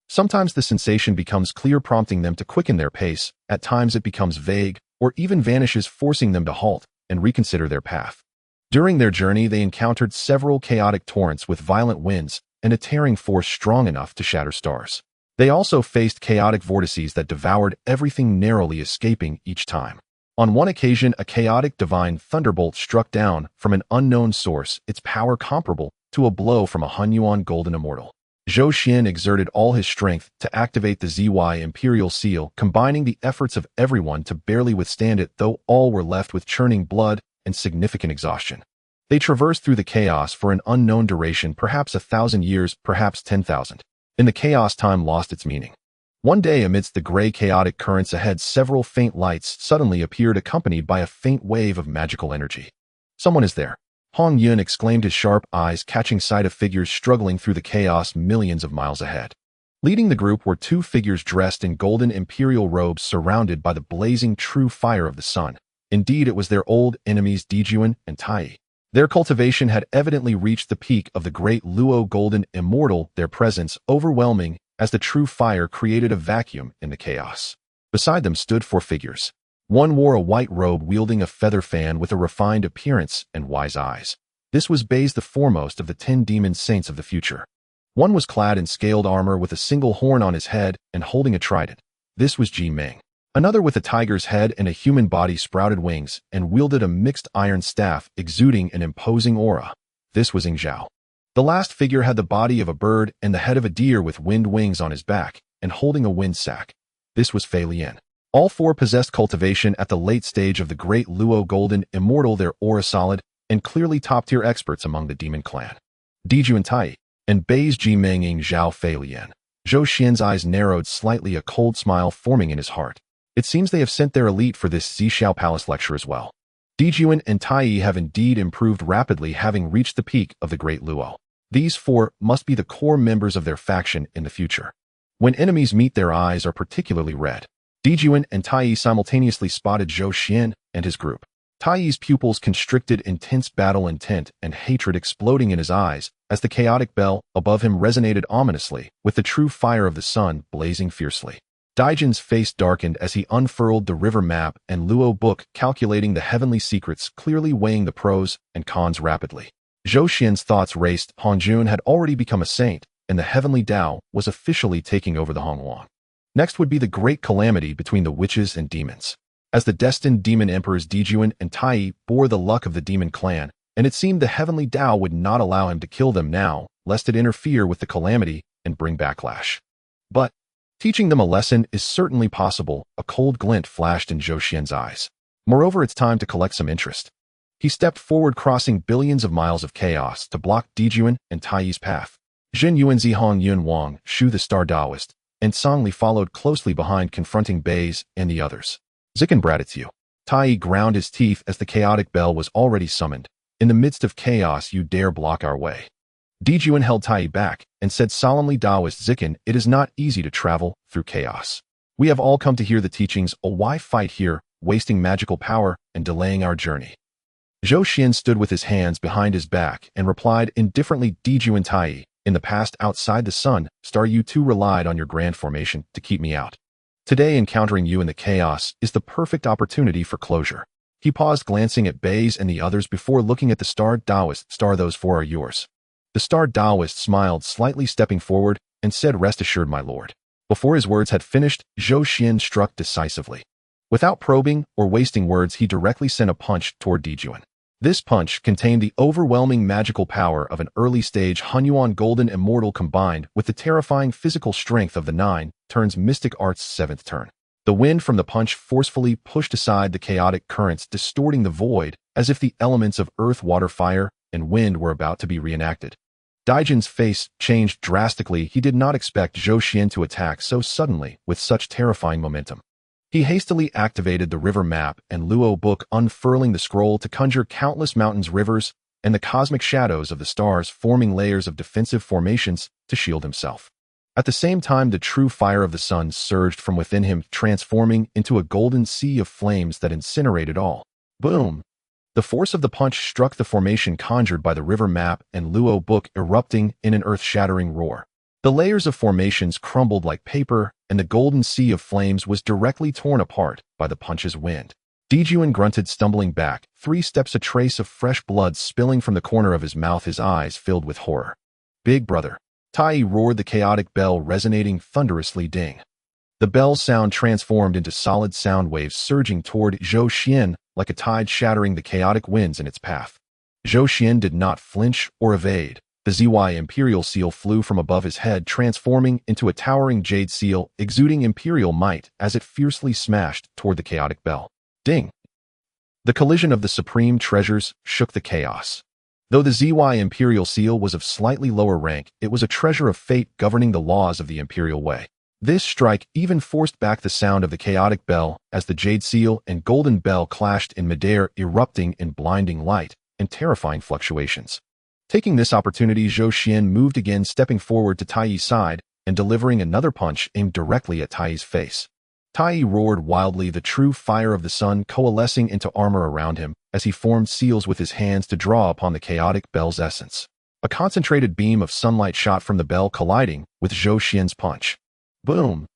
Sometimes the sensation becomes clear, prompting them to quicken their pace. At times it becomes vague, or even vanishes, forcing them to halt and reconsider their path. During their journey, they encountered several chaotic torrents with violent winds and a tearing force strong enough to shatter stars. They also faced chaotic vortices that devoured everything, narrowly escaping each time. On one occasion, a chaotic divine thunderbolt struck down from an unknown source, its power comparable to a blow from a Hongyuan Golden Immortal. Zhou Xuan exerted all his strength to activate the ZY Imperial Seal, combining the efforts of everyone to barely withstand it, though all were left with churning blood and significant exhaustion. They traversed through the chaos for an unknown duration, perhaps 1,000 years, perhaps 10,000. In the chaos, time lost its meaning. One day, amidst the gray chaotic currents ahead, several faint lights suddenly appeared, accompanied by a faint wave of magical energy. "Someone is there," Hongyun exclaimed, his sharp eyes catching sight of figures struggling through the chaos millions of miles ahead. Leading the group were two figures dressed in golden imperial robes, surrounded by the blazing true fire of the sun. Indeed, it was their old enemies Dejuan and Tai. Their cultivation had evidently reached the peak of the great Luo Golden Immortal, their presence overwhelming as the true fire created a vacuum in the chaos. Beside them stood four figures. One wore a white robe wielding a feather fan with a refined appearance and wise eyes. This was Baze, the foremost of the 10 demon saints of the future. One was clad in scaled armor with a single horn on his head and holding a trident. This was Ji Meng. Another with a tiger's head and a human body sprouted wings and wielded a mixed iron staff exuding an imposing aura. This was Ing Zhao. The last figure had the body of a bird and the head of a deer with wind wings on his back and holding a wind sack. This was Fei Lian. All four possessed cultivation at the late stage of the great Luo Golden Immortal, their aura solid and clearly top-tier experts among the demon clan. Dejuan Tai and Baze Ji Meng Ing Zhao Fei Lian. Zhou Xuan's eyes narrowed slightly, a cold smile forming in his heart. It seems they have sent their elite for this Zishao Palace lecture as well. Dejuan and Tai have indeed improved rapidly, having reached the peak of the great Luo. These four must be the core members of their faction in the future. When enemies meet, their eyes are particularly red. Dejuan and Tai simultaneously spotted Zhou Xuan and his group. Tai's pupils constricted, intense battle intent and hatred exploding in his eyes as the chaotic bell above him resonated ominously, with the true fire of the sun blazing fiercely. Daijin's face darkened as he unfurled the river map and Luo book, calculating the heavenly secrets, clearly weighing the pros and cons rapidly. Zhou Xuan's thoughts raced. Hongjun had already become a saint, and the heavenly Tao was officially taking over the Hongwang. Next would be the great calamity between the witches and demons. As the destined demon emperors Dejuan and Tai bore the luck of the demon clan, and it seemed the heavenly Tao would not allow him to kill them now, lest it interfere with the calamity and bring backlash. But teaching them a lesson is certainly possible. A cold glint flashed in Zhou Xuan's eyes. Moreover, it's time to collect some interest. He stepped forward, crossing billions of miles of chaos to block Dejuan and Tai's path. Zhenyuanzi, Hongyun, Wangshu the Star Taoist, and Songli followed closely behind, confronting Baze and the others. Zikan Bratitsu. Tai ground his teeth as the chaotic bell was already summoned. In the midst of chaos, you dare block our way? Dejuan held Tai back and said solemnly, Taoist Zikan, it is not easy to travel through chaos. We have all come to hear the teachings. Why fight here, wasting magical power and delaying our journey? Zhou Xuan stood with his hands behind his back and replied indifferently, Dejuan Tai, in the past outside the sun, Star, you too relied on your grand formation to keep me out. Today, encountering you in the chaos is the perfect opportunity for closure. He paused, glancing at Baze and the others before looking at the Star Taoist. Star, those four are yours. The Star Taoist smiled slightly, stepping forward, and said, rest assured, my lord. Before his words had finished, Zhou Xuan struck decisively. Without probing or wasting words, he directly sent a punch toward Dejuan. This punch contained the overwhelming magical power of an early-stage Hongyuan Golden Immortal combined with the terrifying physical strength of the 9 turns mystic art's 7th turn. The wind from the punch forcefully pushed aside the chaotic currents, distorting the void as if the elements of earth, water, fire, and wind were about to be reenacted. Daijin's face changed drastically. He did not expect Zhou Xuan to attack so suddenly with such terrifying momentum. He hastily activated the river map and Luo book, unfurling the scroll to conjure countless mountains, rivers, and the cosmic shadows of the stars, forming layers of defensive formations to shield himself. At the same time, the true fire of the sun surged from within him, transforming into a golden sea of flames that incinerated all. Boom! The force of the punch struck the formation conjured by the river map and Luo book, erupting in an earth-shattering roar. The layers of formations crumbled like paper, and the golden sea of flames was directly torn apart by the punch's wind. Dejuan grunted, stumbling back 3 steps, a trace of fresh blood spilling from the corner of his mouth, his eyes filled with horror. Big brother. Tai roared, the chaotic bell resonating thunderously. Ding. The bell's sound transformed into solid sound waves surging toward Zhou Xuan like a tide, shattering the chaotic winds in its path. Zhou Xuan did not flinch or evade. The ZY Imperial Seal flew from above his head, transforming into a towering jade seal, exuding imperial might as it fiercely smashed toward the chaotic bell. Ding! The collision of the supreme treasures shook the chaos. Though the ZY Imperial Seal was of slightly lower rank, it was a treasure of fate governing the laws of the Imperial Way. This strike even forced back the sound of the chaotic bell as the jade seal and golden bell clashed in midair, erupting in blinding light and terrifying fluctuations. Taking this opportunity, Zhou Xuan moved again, stepping forward to Tai Yi's side and delivering another punch aimed directly at Tai Yi's face. Tai Yi roared wildly, the true fire of the sun coalescing into armor around him as he formed seals with his hands to draw upon the chaotic bell's essence. A concentrated beam of sunlight shot from the bell, colliding with Zhou Xuan's punch. Boom!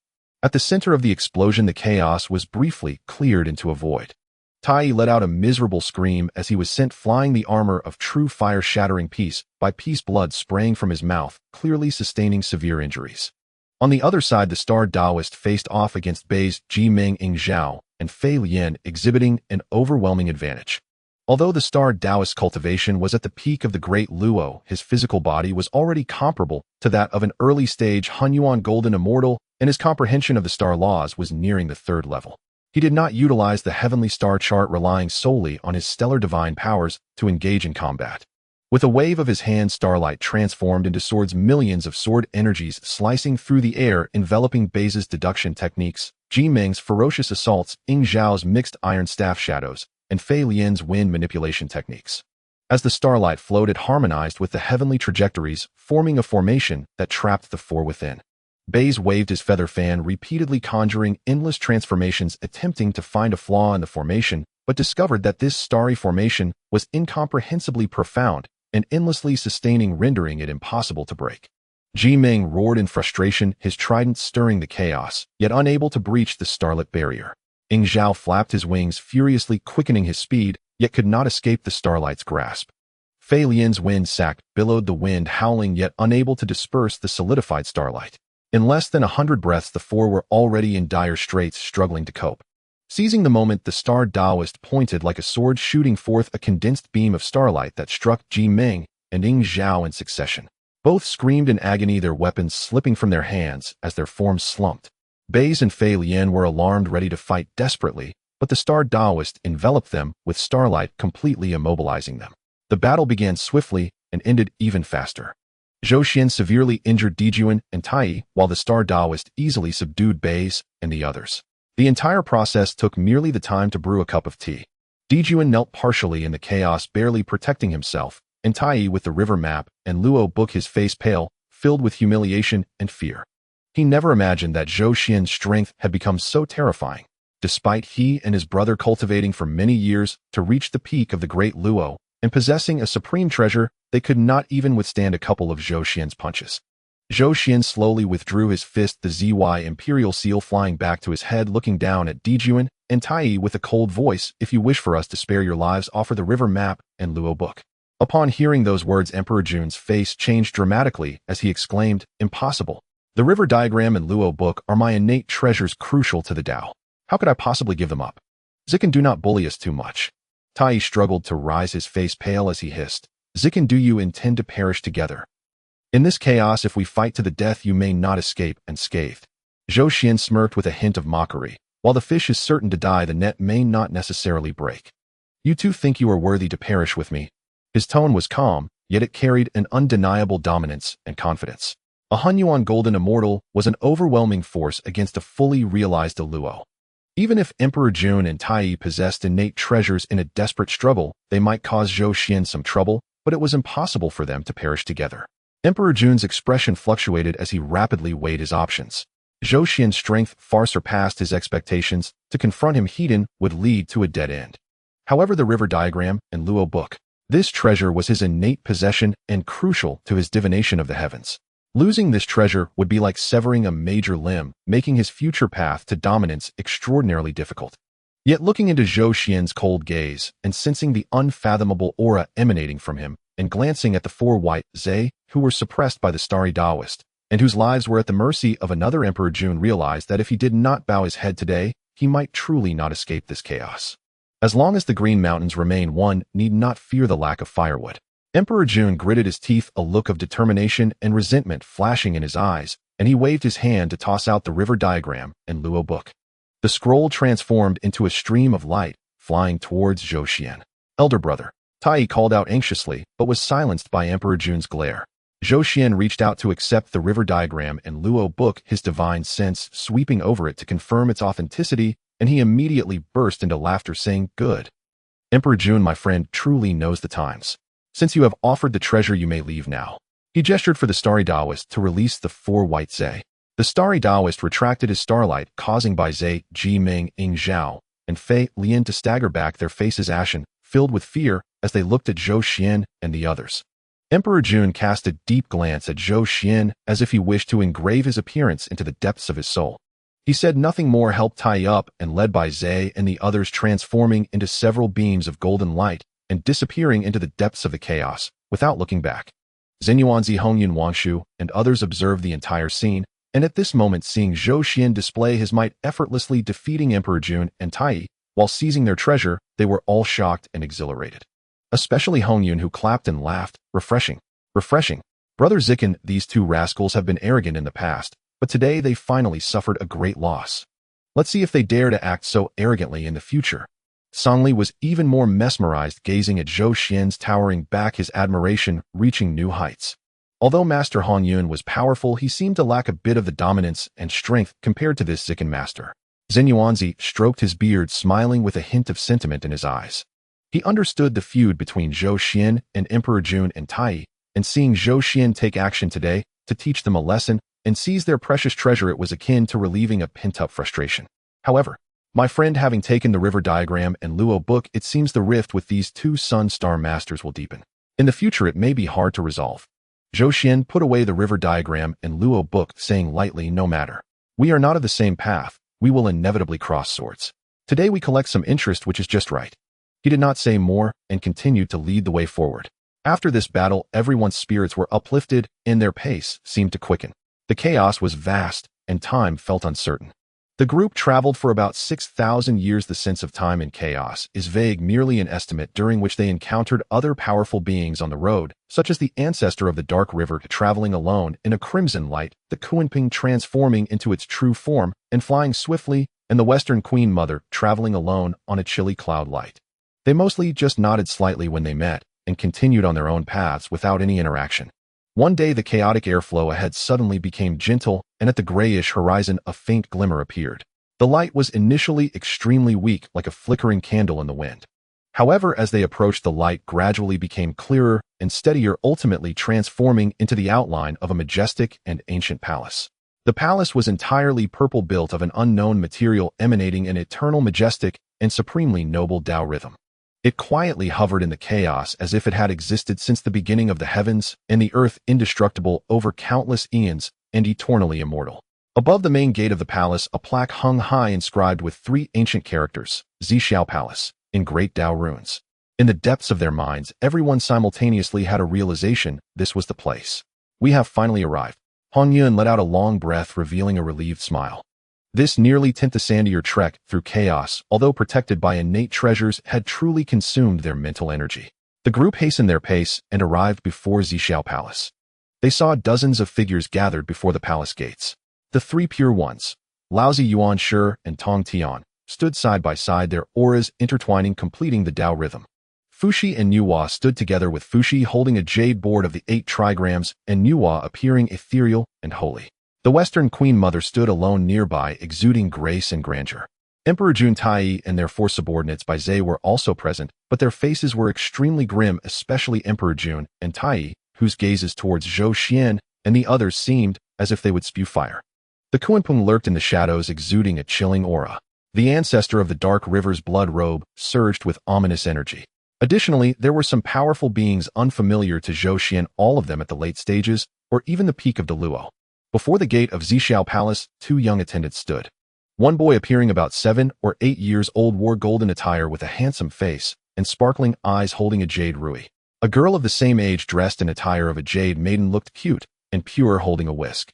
At the center of the explosion, the chaos was briefly cleared into a void. Tai Yi let out a miserable scream as he was sent flying, the armor of true fire shattering piece by piece, blood spraying from his mouth, clearly sustaining severe injuries. On the other side, the Star Daoist faced off against Bei's Jimeng Ying Zhao and Fei Lian, exhibiting an overwhelming advantage. Although the Star Daoist cultivation was at the peak of the Great Luo, his physical body was already comparable to that of an early-stage Hunyuan Golden Immortal, and his comprehension of the star laws was nearing the third level. He did not utilize the heavenly star chart, relying solely on his stellar divine powers to engage in combat. With a wave of his hand, starlight transformed into swords, millions of sword energies slicing through the air, enveloping Bei's deduction techniques, Jimeng's ferocious assaults, Ying Zhao's mixed iron staff shadows, and Fei Lian's wind manipulation techniques. As the starlight flowed, it harmonized with the heavenly trajectories, forming a formation that trapped the four within. Bei's waved his feather fan, repeatedly conjuring endless transformations, attempting to find a flaw in the formation, but discovered that this starry formation was incomprehensibly profound and endlessly sustaining, rendering it impossible to break. Jimeng roared in frustration, his trident stirring the chaos, yet unable to breach the starlit barrier. Ying Zhao flapped his wings, furiously quickening his speed, yet could not escape the starlight's grasp. Fei Lian's wind sack billowed, the wind howling, yet unable to disperse the solidified starlight. In less than 100 breaths, the four were already in dire straits, struggling to cope. Seizing the moment, the Star Daoist pointed like a sword, shooting forth a condensed beam of starlight that struck Jimeng and Ying Zhao in succession. Both screamed in agony, their weapons slipping from their hands as their forms slumped. Bei's and Fei Lian were alarmed, ready to fight desperately, but the Star Daoist enveloped them with starlight, completely immobilizing them. The battle began swiftly and ended even faster. Zhou Xuan severely injured Dejuan and Tai Yi, while the Star Daoist easily subdued Bei's and the others. The entire process took merely the time to brew a cup of tea. Dejuan knelt partially in the chaos, barely protecting himself, and Tai Yi with the river map and Luo book, his face pale, filled with humiliation and fear. He never imagined that Zhou Xuan's strength had become so terrifying, despite he and his brother cultivating for many years to reach the peak of the Great Luo and possessing a supreme treasure. They could not even withstand a couple of Zhou Xuan's punches. Zhou Xuan slowly withdrew his fist, the ZY Imperial Seal flying back to his head, looking down at Dejuan and Tai Yi with a cold voice. If you wish for us to spare your lives, offer the river map and Luo book. Upon hearing those words, Emperor Jun's face changed dramatically as he exclaimed, impossible. The river diagram and Luo book are my innate treasures, crucial to the Tao. How could I possibly give them up? Zikan, do not bully us too much. Tai Yi struggled to rise, his face pale as he hissed, Zikan, do you intend to perish together? In this chaos, if we fight to the death, you may not escape, unscathed. Zhou Xuan smirked with a hint of mockery. While the fish is certain to die, the net may not necessarily break. You two think you are worthy to perish with me? His tone was calm, yet it carried an undeniable dominance and confidence. A Hunyuan Golden Immortal was an overwhelming force against a fully realized Luo. Even if Emperor Jun and Tai Yi possessed innate treasures, in a desperate struggle, they might cause Zhou Xuan some trouble, but it was impossible for them to perish together. Emperor Jun's expression fluctuated as he rapidly weighed his options. Zhou Xuan's strength far surpassed his expectations. To confront him head-on would lead to a dead end. However, the river diagram and Luo book, this treasure was his innate possession and crucial to his divination of the heavens. Losing this treasure would be like severing a major limb, making his future path to dominance extraordinarily difficult. Yet looking into Zhou Xuan's cold gaze and sensing the unfathomable aura emanating from him, and glancing at the four white Zhe who were suppressed by the Starry Daoist, and whose lives were at the mercy of another, Emperor Jun realized that if he did not bow his head today, he might truly not escape this chaos. As long as the Green Mountains remain, one need not fear the lack of firewood. Emperor Jun gritted his teeth, a look of determination and resentment flashing in his eyes, and he waved his hand to toss out the river diagram and Luo book. The scroll transformed into a stream of light, flying towards Zhou Xuan. Elder brother, Tai called out anxiously, but was silenced by Emperor Jun's glare. Zhou Xuan reached out to accept the river diagram and Luo book, his divine sense sweeping over it to confirm its authenticity, and he immediately burst into laughter, saying, "Good. Emperor Jun, my friend, truly knows the times. Since you have offered the treasure, you may leave now." He gestured for the Starry Taoist to release the 4 white Zai. The Starry Taoist retracted his starlight, causing by Zai, Ji Ming, Ying Zhao, and Fei Lian to stagger back, their faces ashen, filled with fear, as they looked at Zhou Xuan and the others. Emperor Jun cast a deep glance at Zhou Xuan as if he wished to engrave his appearance into the depths of his soul. He said nothing more, helped tie up, and led by Zai and the others, transforming into several beams of golden light and disappearing into the depths of the chaos, without looking back. Zhenyuanzi, Hongyun, Wangshu, and others observed the entire scene, and at this moment, seeing Zhou Xuan display his might, effortlessly defeating Emperor Jun and Tai, while seizing their treasure, they were all shocked and exhilarated. Especially Hongyun, who clapped and laughed. Refreshing. Refreshing. Brother Zikan, these 2 rascals have been arrogant in the past, but today they finally suffered a great loss. Let's see if they dare to act so arrogantly in the future. Songli was even more mesmerized, gazing at Zhou Xuan's towering back, his admiration reaching new heights. Although Master Hongyun was powerful, he seemed to lack a bit of the dominance and strength compared to this Zikan master. Zhenyuanzi stroked his beard, smiling with a hint of sentiment in his eyes. He understood the feud between Zhou Xuan and Emperor Jun and Tai, and seeing Zhou Xuan take action today to teach them a lesson and seize their precious treasure, it was akin to relieving a pent-up frustration. However, my friend, having taken the river diagram and Luo book, it seems the rift with these 2 Sun Star masters will deepen. In the future, it may be hard to resolve. Zhou Xuan put away the river diagram and Luo book, saying lightly, "No matter. We are not of the same path. We will inevitably cross swords. Today we collect some interest, which is just right." He did not say more and continued to lead the way forward. After this battle, everyone's spirits were uplifted and their pace seemed to quicken. The chaos was vast and time felt uncertain. The group traveled for about 6,000 years. The sense of time in chaos is vague, merely an estimate, during which they encountered other powerful beings on the road, such as the ancestor of the Dark River traveling alone in a crimson light, the Kunping transforming into its true form and flying swiftly, and the Western Queen Mother traveling alone on a chilly cloud light. They mostly just nodded slightly when they met and continued on their own paths without any interaction. One day, the chaotic airflow ahead suddenly became gentle, and at the grayish horizon a faint glimmer appeared. The light was initially extremely weak, like a flickering candle in the wind. However, as they approached, the light gradually became clearer and steadier, ultimately transforming into the outline of a majestic and ancient palace. The palace was entirely purple, built of an unknown material, emanating an eternal, majestic, and supremely noble Tao rhythm. It quietly hovered in the chaos as if it had existed since the beginning of the heavens and the earth, indestructible over countless eons and eternally immortal. Above the main gate of the palace, a plaque hung high, inscribed with 3 ancient characters, Zhixiao Palace, in great Tao runes. In the depths of their minds, everyone simultaneously had a realization: this was the place. "We have finally arrived." Hongyun let out a long breath, revealing a relieved smile. This nearly 10th trek through chaos, although protected by innate treasures, had truly consumed their mental energy. The group hastened their pace and arrived before Zhixiao Palace. They saw dozens of figures gathered before the palace gates. The 3 pure ones, Laozi, Yuan Shi, and Tong Tian, stood side by side, their auras intertwining, completing the Tao rhythm. Fuxi and Nuwa stood together, with Fuxi holding a jade board of the 8 trigrams and Nuwa appearing ethereal and holy. The Western Queen Mother stood alone nearby, exuding grace and grandeur. Emperor Jun, Tai, and their 4 subordinates by Zai were also present, but their faces were extremely grim, especially Emperor Jun and Tai, whose gazes towards Zhou Xuan and the others seemed as if they would spew fire. The Kunpeng lurked in the shadows, exuding a chilling aura. The ancestor of the Dark River's blood robe surged with ominous energy. Additionally, there were some powerful beings unfamiliar to Zhou Xuan, all of them at the late stages, or even the peak of the Luo. Before the gate of Zhixiao Palace, 2 young attendants stood. One boy, appearing about 7 or 8 years old, wore golden attire with a handsome face and sparkling eyes, holding a jade rui. A girl of the same age, dressed in attire of a jade maiden, looked cute and pure, holding a whisk.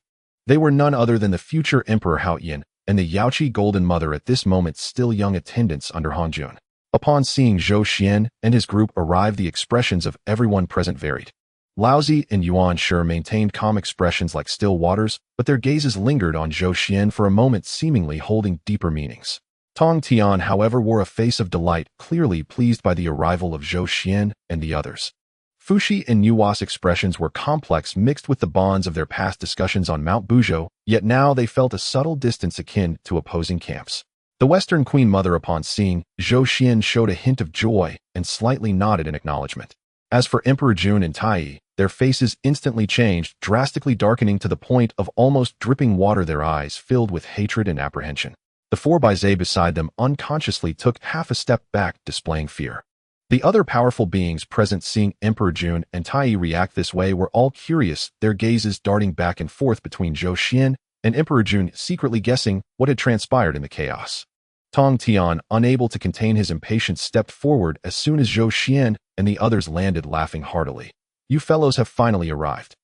They were none other than the future Emperor Haoyan and the Yaoqi Golden Mother, at this moment still young attendants under Hongjun. Upon seeing Zhou Xuan and his group arrive, the expressions of everyone present varied. Laozi and Yuan Shi maintained calm expressions like still waters, but their gazes lingered on Zhou Xuan for a moment, seemingly holding deeper meanings. Tong Tian, however, wore a face of delight, clearly pleased by the arrival of Zhou Xuan and the others. Fushi and Nuwa's expressions were complex, mixed with the bonds of their past discussions on Mount Buzhou, yet now they felt a subtle distance akin to opposing camps. The Western Queen Mother, upon seeing Zhou Xuan, showed a hint of joy and slightly nodded in acknowledgement. As for Emperor Jun and Tai, their faces instantly changed, drastically darkening to the point of almost dripping water, their eyes filled with hatred and apprehension. The four Baizhe beside them unconsciously took half a step back, displaying fear. The other powerful beings present, seeing Emperor Jun and Tai react this way, were all curious, their gazes darting back and forth between Zhou Xuan and Emperor Jun, secretly guessing what had transpired in the chaos. Tong Tian, unable to contain his impatience, stepped forward as soon as Zhou Xuan and the others landed, laughing heartily. "You fellows have finally arrived.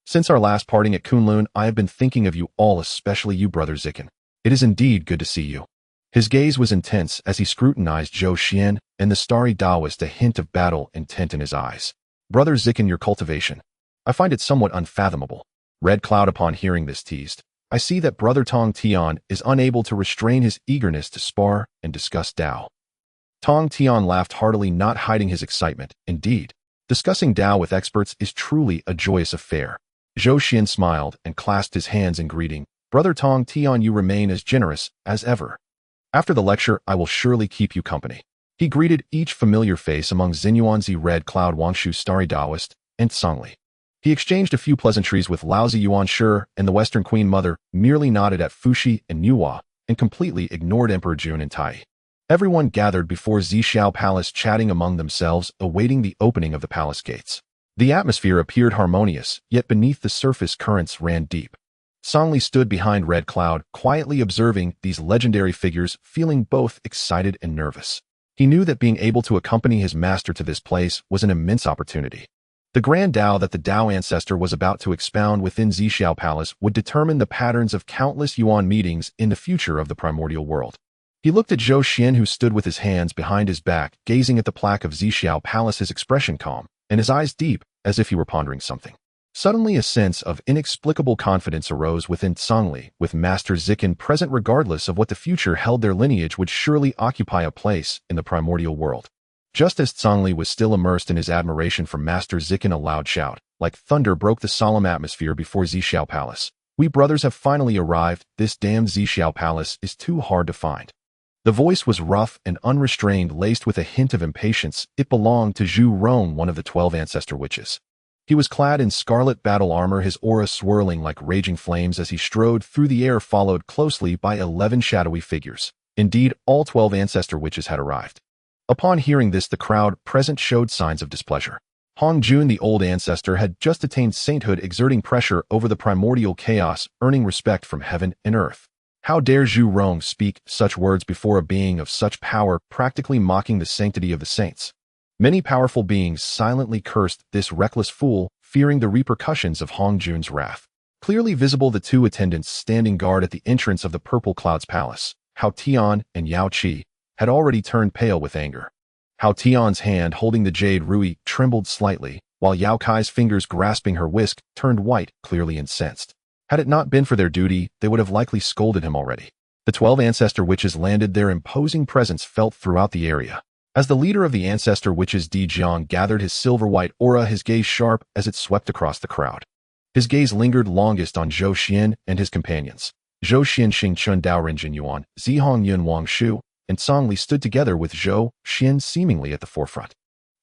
Since our last parting at Kunlun, I have been thinking of you all, especially you, Brother Zikin. It is indeed good to see you." His gaze was intense as he scrutinized Zhou Xuan and the starry Taoist, a hint of battle intent in his eyes. "Brother Zikin, your cultivation. I find it somewhat unfathomable." Red Cloud, upon hearing this, teased. "I see that Brother Tong Tian is unable to restrain his eagerness to spar and discuss Tao." Tong Tian laughed heartily, not hiding his excitement. "Indeed, discussing Tao with experts is truly a joyous affair." Zhou Xuan smiled and clasped his hands in greeting. "Brother Tong Tian, you remain as generous as ever. After the lecture, I will surely keep you company." He greeted each familiar face among Zhenyuanzi, Red Cloud, Wangshu, Starry Taoist, and Songli. He exchanged a few pleasantries with Laozi, Yuan Shi, and the Western Queen Mother, merely nodded at Fushi and Nuwa, and completely ignored Emperor Jun and Tai. Everyone gathered before Zhixiao Palace, chatting among themselves, awaiting the opening of the palace gates. The atmosphere appeared harmonious, yet beneath the surface currents ran deep. Songli stood behind Red Cloud, quietly observing these legendary figures, feeling both excited and nervous. He knew that being able to accompany his master to this place was an immense opportunity. The grand Tao that the Tao ancestor was about to expound within Zhixiao Palace would determine the patterns of countless Yuan meetings in the future of the primordial world. He looked at Zhou Xuan, who stood with his hands behind his back, gazing at the plaque of Zhixiao Palace, his expression calm, and his eyes deep, as if he were pondering something. Suddenly, a sense of inexplicable confidence arose within Songli. With Master Zikin present, regardless of what the future held, their lineage would surely occupy a place in the primordial world. Just as Songli was still immersed in his admiration for Master Zikin, a loud shout, like thunder, broke the solemn atmosphere before Zhixiao Palace. "We brothers have finally arrived. This damned Zhixiao Palace is too hard to find." The voice was rough and unrestrained, laced with a hint of impatience. It belonged to Zhu Rong, one of the 12 ancestor witches. He was clad in scarlet battle armor, his aura swirling like raging flames as he strode through the air, followed closely by 11 shadowy figures. Indeed, all 12 ancestor witches had arrived. Upon hearing this, the crowd present showed signs of displeasure. Hongjun, the old ancestor, had just attained sainthood, exerting pressure over the primordial chaos, earning respect from heaven and earth. How dare Zhu Rong speak such words before a being of such power, practically mocking the sanctity of the saints? Many powerful beings silently cursed this reckless fool, fearing the repercussions of Hongjun's wrath. Clearly visible, the two attendants standing guard at the entrance of the Purple Cloud's palace, Hao Tian and Yao Qi, had already turned pale with anger. Hao Tian's hand holding the jade rui trembled slightly, while Yao Kai's fingers grasping her whisk turned white, clearly incensed. Had it not been for their duty, they would have likely scolded him already. The 12 ancestor witches landed, their imposing presence felt throughout the area. As the leader of the ancestor witches, Di Jiang, gathered his silver-white aura, his gaze sharp as it swept across the crowd. His gaze lingered longest on Zhou Xuan and his companions. Zhou Xuan, Xing Chun, Daoren Zhenyuan, Zi Hongyun, Wangshu, and Songli stood together with Zhou Xuan seemingly at the forefront.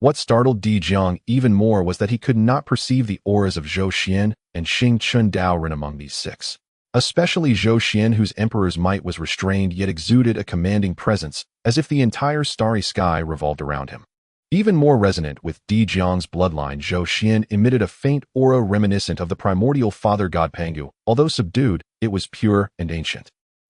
What startled Di Jiang even more was that he could not perceive the auras of Zhou Xuan and Xing Chun Daoren among these six. Especially Zhou Xuan, whose emperor's might was restrained yet exuded a commanding presence, as if the entire starry sky revolved around him. Even more resonant with Di Jiang's bloodline, Zhou Xuan emitted a faint aura reminiscent of the primordial father god Pangu. Although subdued, it was pure and ancient.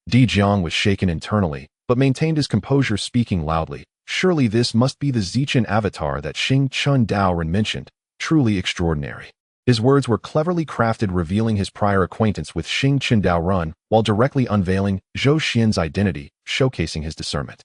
Di Jiang was shaken internally, but maintained his composure, speaking loudly. Surely this must be the Zichen avatar that Xing Chun Daoren mentioned. Truly extraordinary. His words were cleverly crafted, revealing his prior acquaintance with Xing Chun Daoren, while directly unveiling Zhou Xian's identity, showcasing his discernment.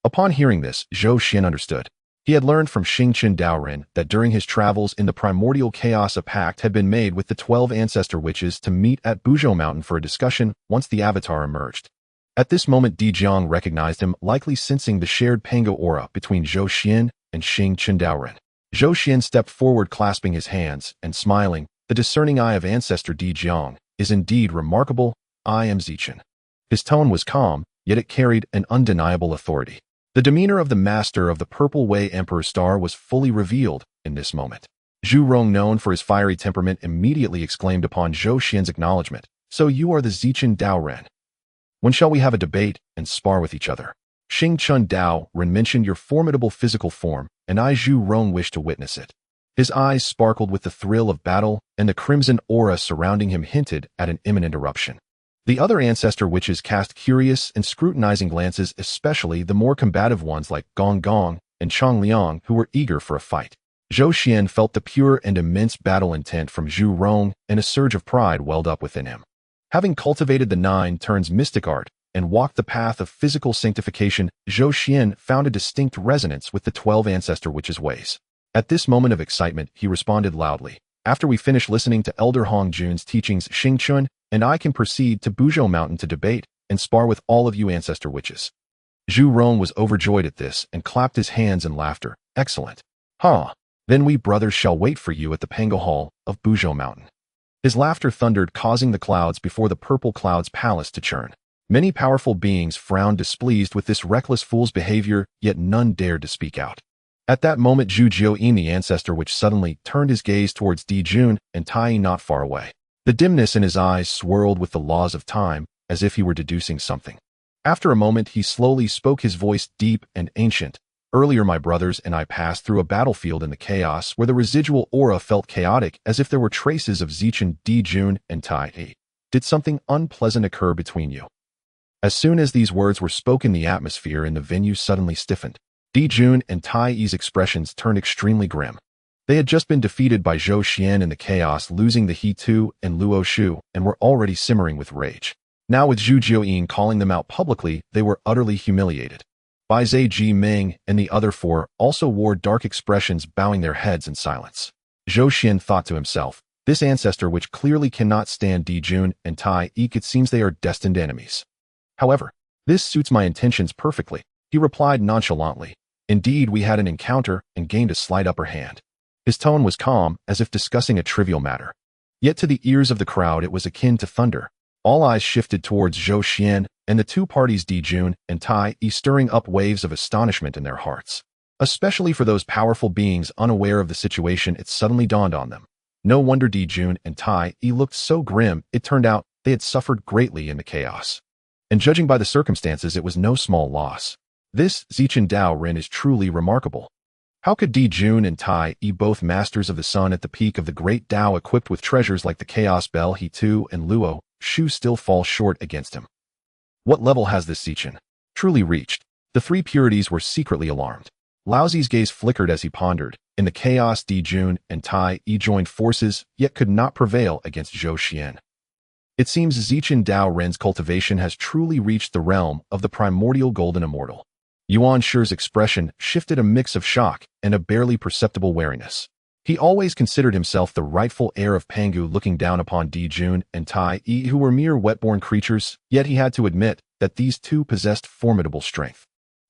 Upon hearing this, Zhou Xuan understood. He had learned from Fengshen Tribulation that during his travels in the primordial chaos a pact had been made with the 12 ancestor witches to meet at Buzhou Mountain for a discussion once the avatar emerged. At this moment Dijiang recognized him, likely sensing the shared Pangu aura between Zhou Xuan and Fengshen Tribulation. Zhou Xuan stepped forward clasping his hands and smiling. The discerning eye of ancestor Dijiang is indeed remarkable. I am Zichen. His tone was calm, yet it carried an undeniable authority. The demeanor of the master of the Purple Way Emperor Star was fully revealed in this moment. Zhu Rong, known for his fiery temperament, immediately exclaimed upon Zhou Xuan's acknowledgement, "So you are the Zichen Dao Ren. When shall we have a debate and spar with each other?" Xing Chun Dao Ren mentioned your formidable physical form, and I Zhu Rong wish to witness it. His eyes sparkled with the thrill of battle, and the crimson aura surrounding him hinted at an imminent eruption. The other ancestor witches cast curious and scrutinizing glances, especially the more combative ones like Gong Gong and Chong Liang, who were eager for a fight. Zhou Xuan felt the pure and immense battle intent from Zhu Rong, and a surge of pride welled up within him. Having cultivated the 9 turns mystic art and walked the path of physical sanctification, Zhou Xuan found a distinct resonance with the 12 ancestor witches' ways. At this moment of excitement, he responded loudly, "After we finish listening to Elder Hongjun's teachings, Xing Chun and I can proceed to Buzhou Mountain to debate and spar with all of you ancestor witches." Zhu Rong was overjoyed at this and clapped his hands in laughter. "Excellent. Then we brothers shall wait for you at the Pangu Hall of Buzhou Mountain." His laughter thundered, causing the clouds before the purple cloud's palace to churn. Many powerful beings frowned displeased with this reckless fool's behavior, yet none dared to speak out. At that moment, Zhu Jiuyin, the ancestor witch, suddenly turned his gaze towards Di Jun and Tai not far away. The dimness in his eyes swirled with the laws of time, as if he were deducing something. After a moment, he slowly spoke, his voice deep and ancient. "Earlier, my brothers and I passed through a battlefield in the chaos where the residual aura felt chaotic, as if there were traces of Zichen, Di Jun, and Tai. Did something unpleasant occur between you?" As soon as these words were spoken, the atmosphere in the venue suddenly stiffened. Di Jun and Tai's expressions turned extremely grim. They had just been defeated by Zhou Xuan in the chaos, losing the He Tu and Luo Shu, and were already simmering with rage. Now, with Zhu Jiuyin calling them out publicly, they were utterly humiliated. Bai Zhe Ji Ming and the other 4 also wore dark expressions, bowing their heads in silence. Zhou Xuan thought to himself, this ancestor which clearly cannot stand Di Jun and Tai, it seems they are destined enemies. However, this suits my intentions perfectly, he replied nonchalantly. Indeed, we had an encounter and gained a slight upper hand. His tone was calm, as if discussing a trivial matter. Yet to the ears of the crowd it was akin to thunder. All eyes shifted towards Zhou Xuan and the 2 parties, Di Jun and Tai, stirring up waves of astonishment in their hearts. Especially for those powerful beings unaware of the situation, it suddenly dawned on them. No wonder Di Jun and Tai looked so grim. It turned out they had suffered greatly in the chaos. And judging by the circumstances, it was no small loss. This Zichen Dao Ren is truly remarkable. How could Di Jun and Tai, both masters of the sun at the peak of the great Dao, equipped with treasures like the Chaos Bell, He Tu and Luo Shu, still fall short against him? What level has this Zichen truly reached? The 3 purities were secretly alarmed. Laozi's gaze flickered as he pondered. In the chaos, Di Jun and Tai joined forces, yet could not prevail against Zhou Xuan. It seems Zichen Dao Ren's cultivation has truly reached the realm of the primordial golden immortal. Yuan Shi's expression shifted, a mix of shock and a barely perceptible wariness. He always considered himself the rightful heir of Pangu, looking down upon Di Jun and Tai, who were mere wet-born creatures, yet he had to admit that these 2 possessed formidable strength.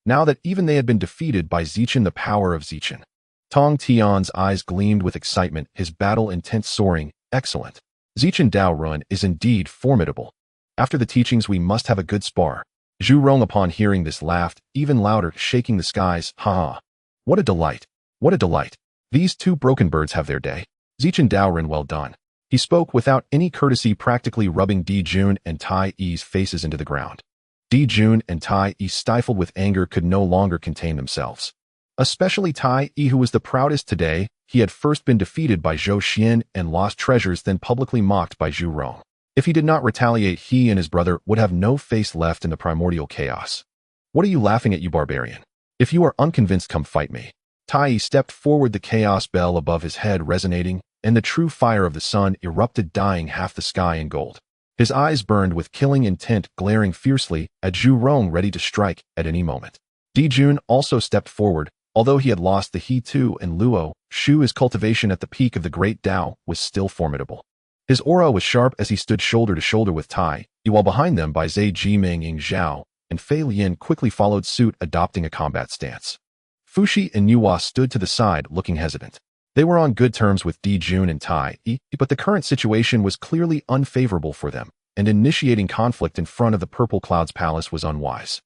Now that even they had been defeated by Zichen, the power of Zichen. Tong Tian's eyes gleamed with excitement, his battle intent soaring. "Excellent. Zichen Dao Ren is indeed formidable. After the teachings, we must have a good spar." Zhu Rong, upon hearing this, laughed even louder, shaking the skies. "Ha! What a delight! What a delight! These 2 broken birds have their day. Zichen Dao Ren, well done." He spoke without any courtesy, practically rubbing Di Jun and Tai's faces into the ground. Di Jun and Tai, stifled with anger, could no longer contain themselves. Especially Tai, who was the proudest today. He had first been defeated by Zhou Xuan and lost treasures, then publicly mocked by Zhu Rong. If he did not retaliate, he and his brother would have no face left in the primordial chaos. "What are you laughing at, you barbarian? If you are unconvinced, come fight me." Tai stepped forward, the chaos bell above his head resonating, and the true fire of the sun erupted, dyeing half the sky in gold. His eyes burned with killing intent, glaring fiercely at Zhu Rong, ready to strike at any moment. Dijun also stepped forward. Although he had lost the He Tu and Luo Shu, his cultivation at the peak of the Great Tao was still formidable. His aura was sharp as he stood shoulder to shoulder with Tai, while behind them by Zai Jiming Ying Zhao and Fei Lian quickly followed suit, adopting a combat stance. Fushi and Yuhua stood to the side, looking hesitant. They were on good terms with Dijun and Tai, but the current situation was clearly unfavorable for them, and initiating conflict in front of the Purple Cloud's palace was unwise.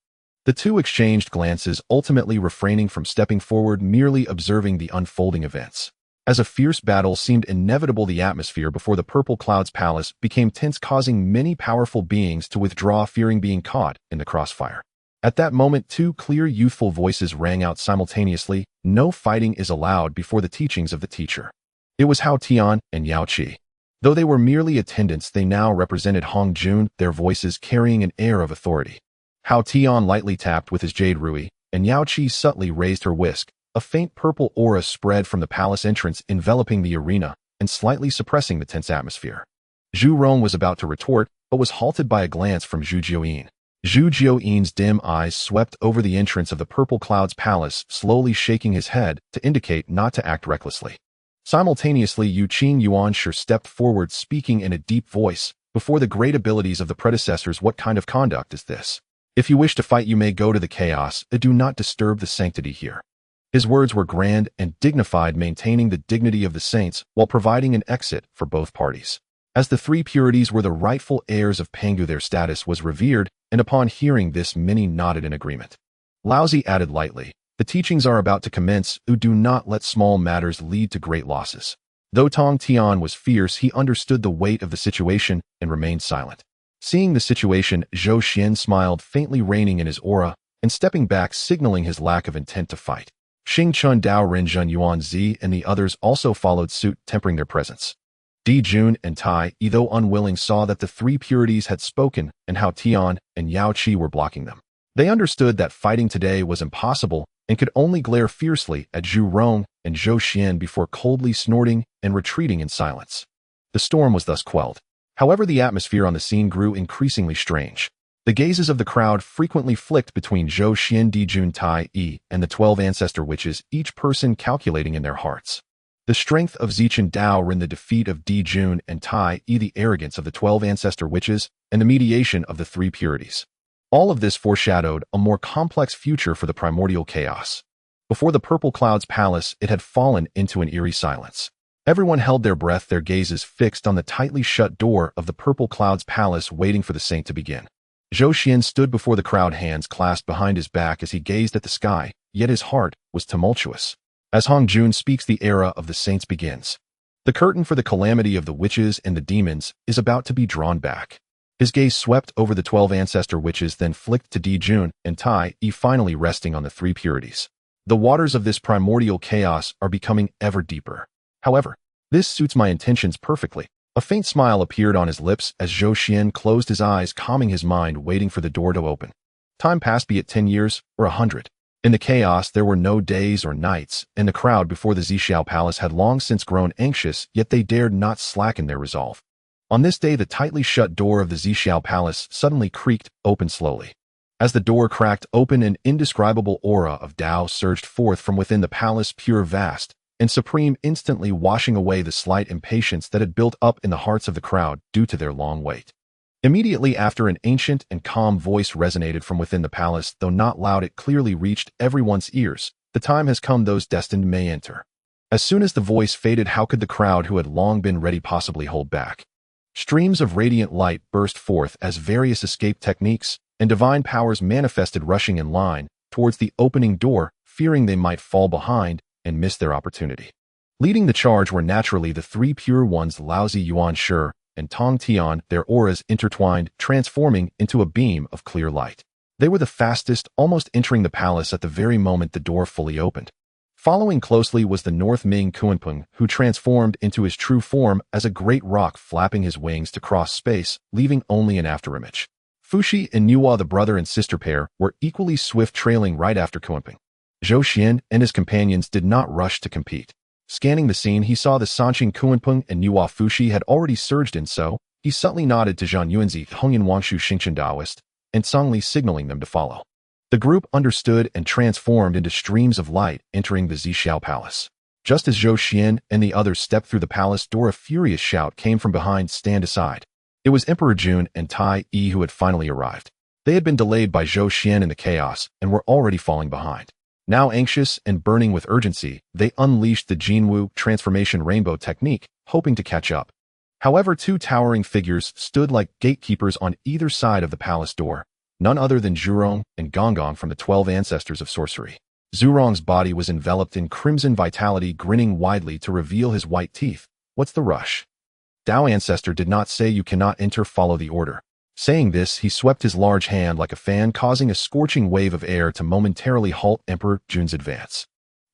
The two exchanged glances, ultimately refraining from stepping forward, merely observing the unfolding events. As a fierce battle seemed inevitable, the atmosphere before the Purple Cloud's palace became tense, causing many powerful beings to withdraw, fearing being caught in the crossfire. At that moment, two clear, youthful voices rang out simultaneously: "No fighting is allowed before the teachings of the teacher." It was Hao Tian and Yao Qi. Though they were merely attendants, they now represented Hongjun, their voices carrying an air of authority. Hao Tian lightly tapped with his jade rui, and Yao Qi subtly raised her whisk. A faint purple aura spread from the palace entrance, enveloping the arena and slightly suppressing the tense atmosphere. Zhu Rong was about to retort, but was halted by a glance from Zhu Jiuyin. Zhu Jiuyin's dim eyes swept over the entrance of the Purple Cloud's palace, slowly shaking his head to indicate not to act recklessly. Simultaneously, Yuqing Yuanshi stepped forward, speaking in a deep voice. "Before the great abilities of the predecessors, what kind of conduct is this? If you wish to fight, you may go to the chaos, but do not disturb the sanctity here." His words were grand and dignified, maintaining the dignity of the saints while providing an exit for both parties. As the three purities were the rightful heirs of Pangu, their status was revered, and upon hearing this, many nodded in agreement. Laozi added lightly, "The teachings are about to commence. Do not let small matters lead to great losses." Though Tong Tian was fierce, he understood the weight of the situation and remained silent. Seeing the situation, Zhou Xuan smiled faintly, reining in his aura and stepping back, signaling his lack of intent to fight. Xing Chun, Dao Ren, Zhenyuanzi, and the others also followed suit, tempering their presence. Dijun and Tai, though unwilling, saw that the three purities had spoken, and Hao Tian and Yao Qi were blocking them. They understood that fighting today was impossible and could only glare fiercely at Zhu Rong and Zhou Xuan before coldly snorting and retreating in silence. The storm was thus quelled. However, the atmosphere on the scene grew increasingly strange. The gazes of the crowd frequently flicked between Zhou Xuan, Dijun, Tai, and the 12 ancestor witches, each person calculating in their hearts. The strength of Zichen Dao Ren, the defeat of Dijun and Tai, the arrogance of the 12 ancestor witches, and the mediation of the three purities. All of this foreshadowed a more complex future for the primordial chaos. Before the Purple Cloud's palace, it had fallen into an eerie silence. Everyone held their breath, their gazes fixed on the tightly shut door of the Purple Cloud's palace, waiting for the saint to begin. Zhou Xuan stood before the crowd, hands clasped behind his back as he gazed at the sky, yet his heart was tumultuous. As Hongjun speaks, the era of the saints begins. The curtain for the calamity of the witches and the demons is about to be drawn back. His gaze swept over the 12 ancestor witches, then flicked to Dijun and Tai, finally resting on the three purities. The waters of this primordial chaos are becoming ever deeper. However, this suits my intentions perfectly. A faint smile appeared on his lips as Zhou Xuan closed his eyes, calming his mind, waiting for the door to open. Time passed, be it 10 years or 100. In the chaos, there were no days or nights, and the crowd before the Zixiao Palace had long since grown anxious, yet they dared not slacken their resolve. On this day, the tightly shut door of the Zixiao Palace suddenly creaked open slowly. As the door cracked open, an indescribable aura of Tao surged forth from within the palace, pure, vast, and supreme, instantly washing away the slight impatience that had built up in the hearts of the crowd due to their long wait. Immediately after, an ancient and calm voice resonated from within the palace. Though not loud, it clearly reached everyone's ears. "The time has come, those destined may enter." As soon as the voice faded, how could the crowd, who had long been ready, possibly hold back? Streams of radiant light burst forth as various escape techniques and divine powers manifested, rushing in line towards the opening door, fearing they might fall behind and miss their opportunity. Leading the charge were naturally the three pure ones, Laozi, Yuanshi, and Tong Tian, their auras intertwined, transforming into a beam of clear light. They were the fastest, almost entering the palace at the very moment the door fully opened. Following closely was the North Ming Kunpeng, who transformed into his true form as a great rock, flapping his wings to cross space, leaving only an afterimage. Fushi and Yuhua, the brother and sister pair, were equally swift, trailing right after Kunpeng. Zhou Xuan and his companions did not rush to compete. Scanning the scene, he saw the Sanqing Kunpeng and Yuhua Fushi had already surged in, so he subtly nodded to Zhenyuanzi, Hongyun, Wangshu, Xingchen Daoist, and Songli, signaling them to follow. The group understood and transformed into streams of light entering the Zixiao Palace. Just as Zhou Xuan and the others stepped through the palace door, a furious shout came from behind. Stand aside. It was Emperor Jun and Tai Yi who had finally arrived. They had been delayed by Zhou Xuan in the chaos and were already falling behind. Now anxious and burning with urgency, they unleashed the Jinwu transformation rainbow technique, hoping to catch up. However, two towering figures stood like gatekeepers on either side of the palace door, none other than Zhurong and Gonggong from the 12 ancestors of sorcery. Zhurong's body was enveloped in crimson vitality, grinning widely to reveal his white teeth. What's the rush? Tao ancestor did not say you cannot enter, follow the order. Saying this, he swept his large hand like a fan, causing a scorching wave of air to momentarily halt Emperor Jun's advance.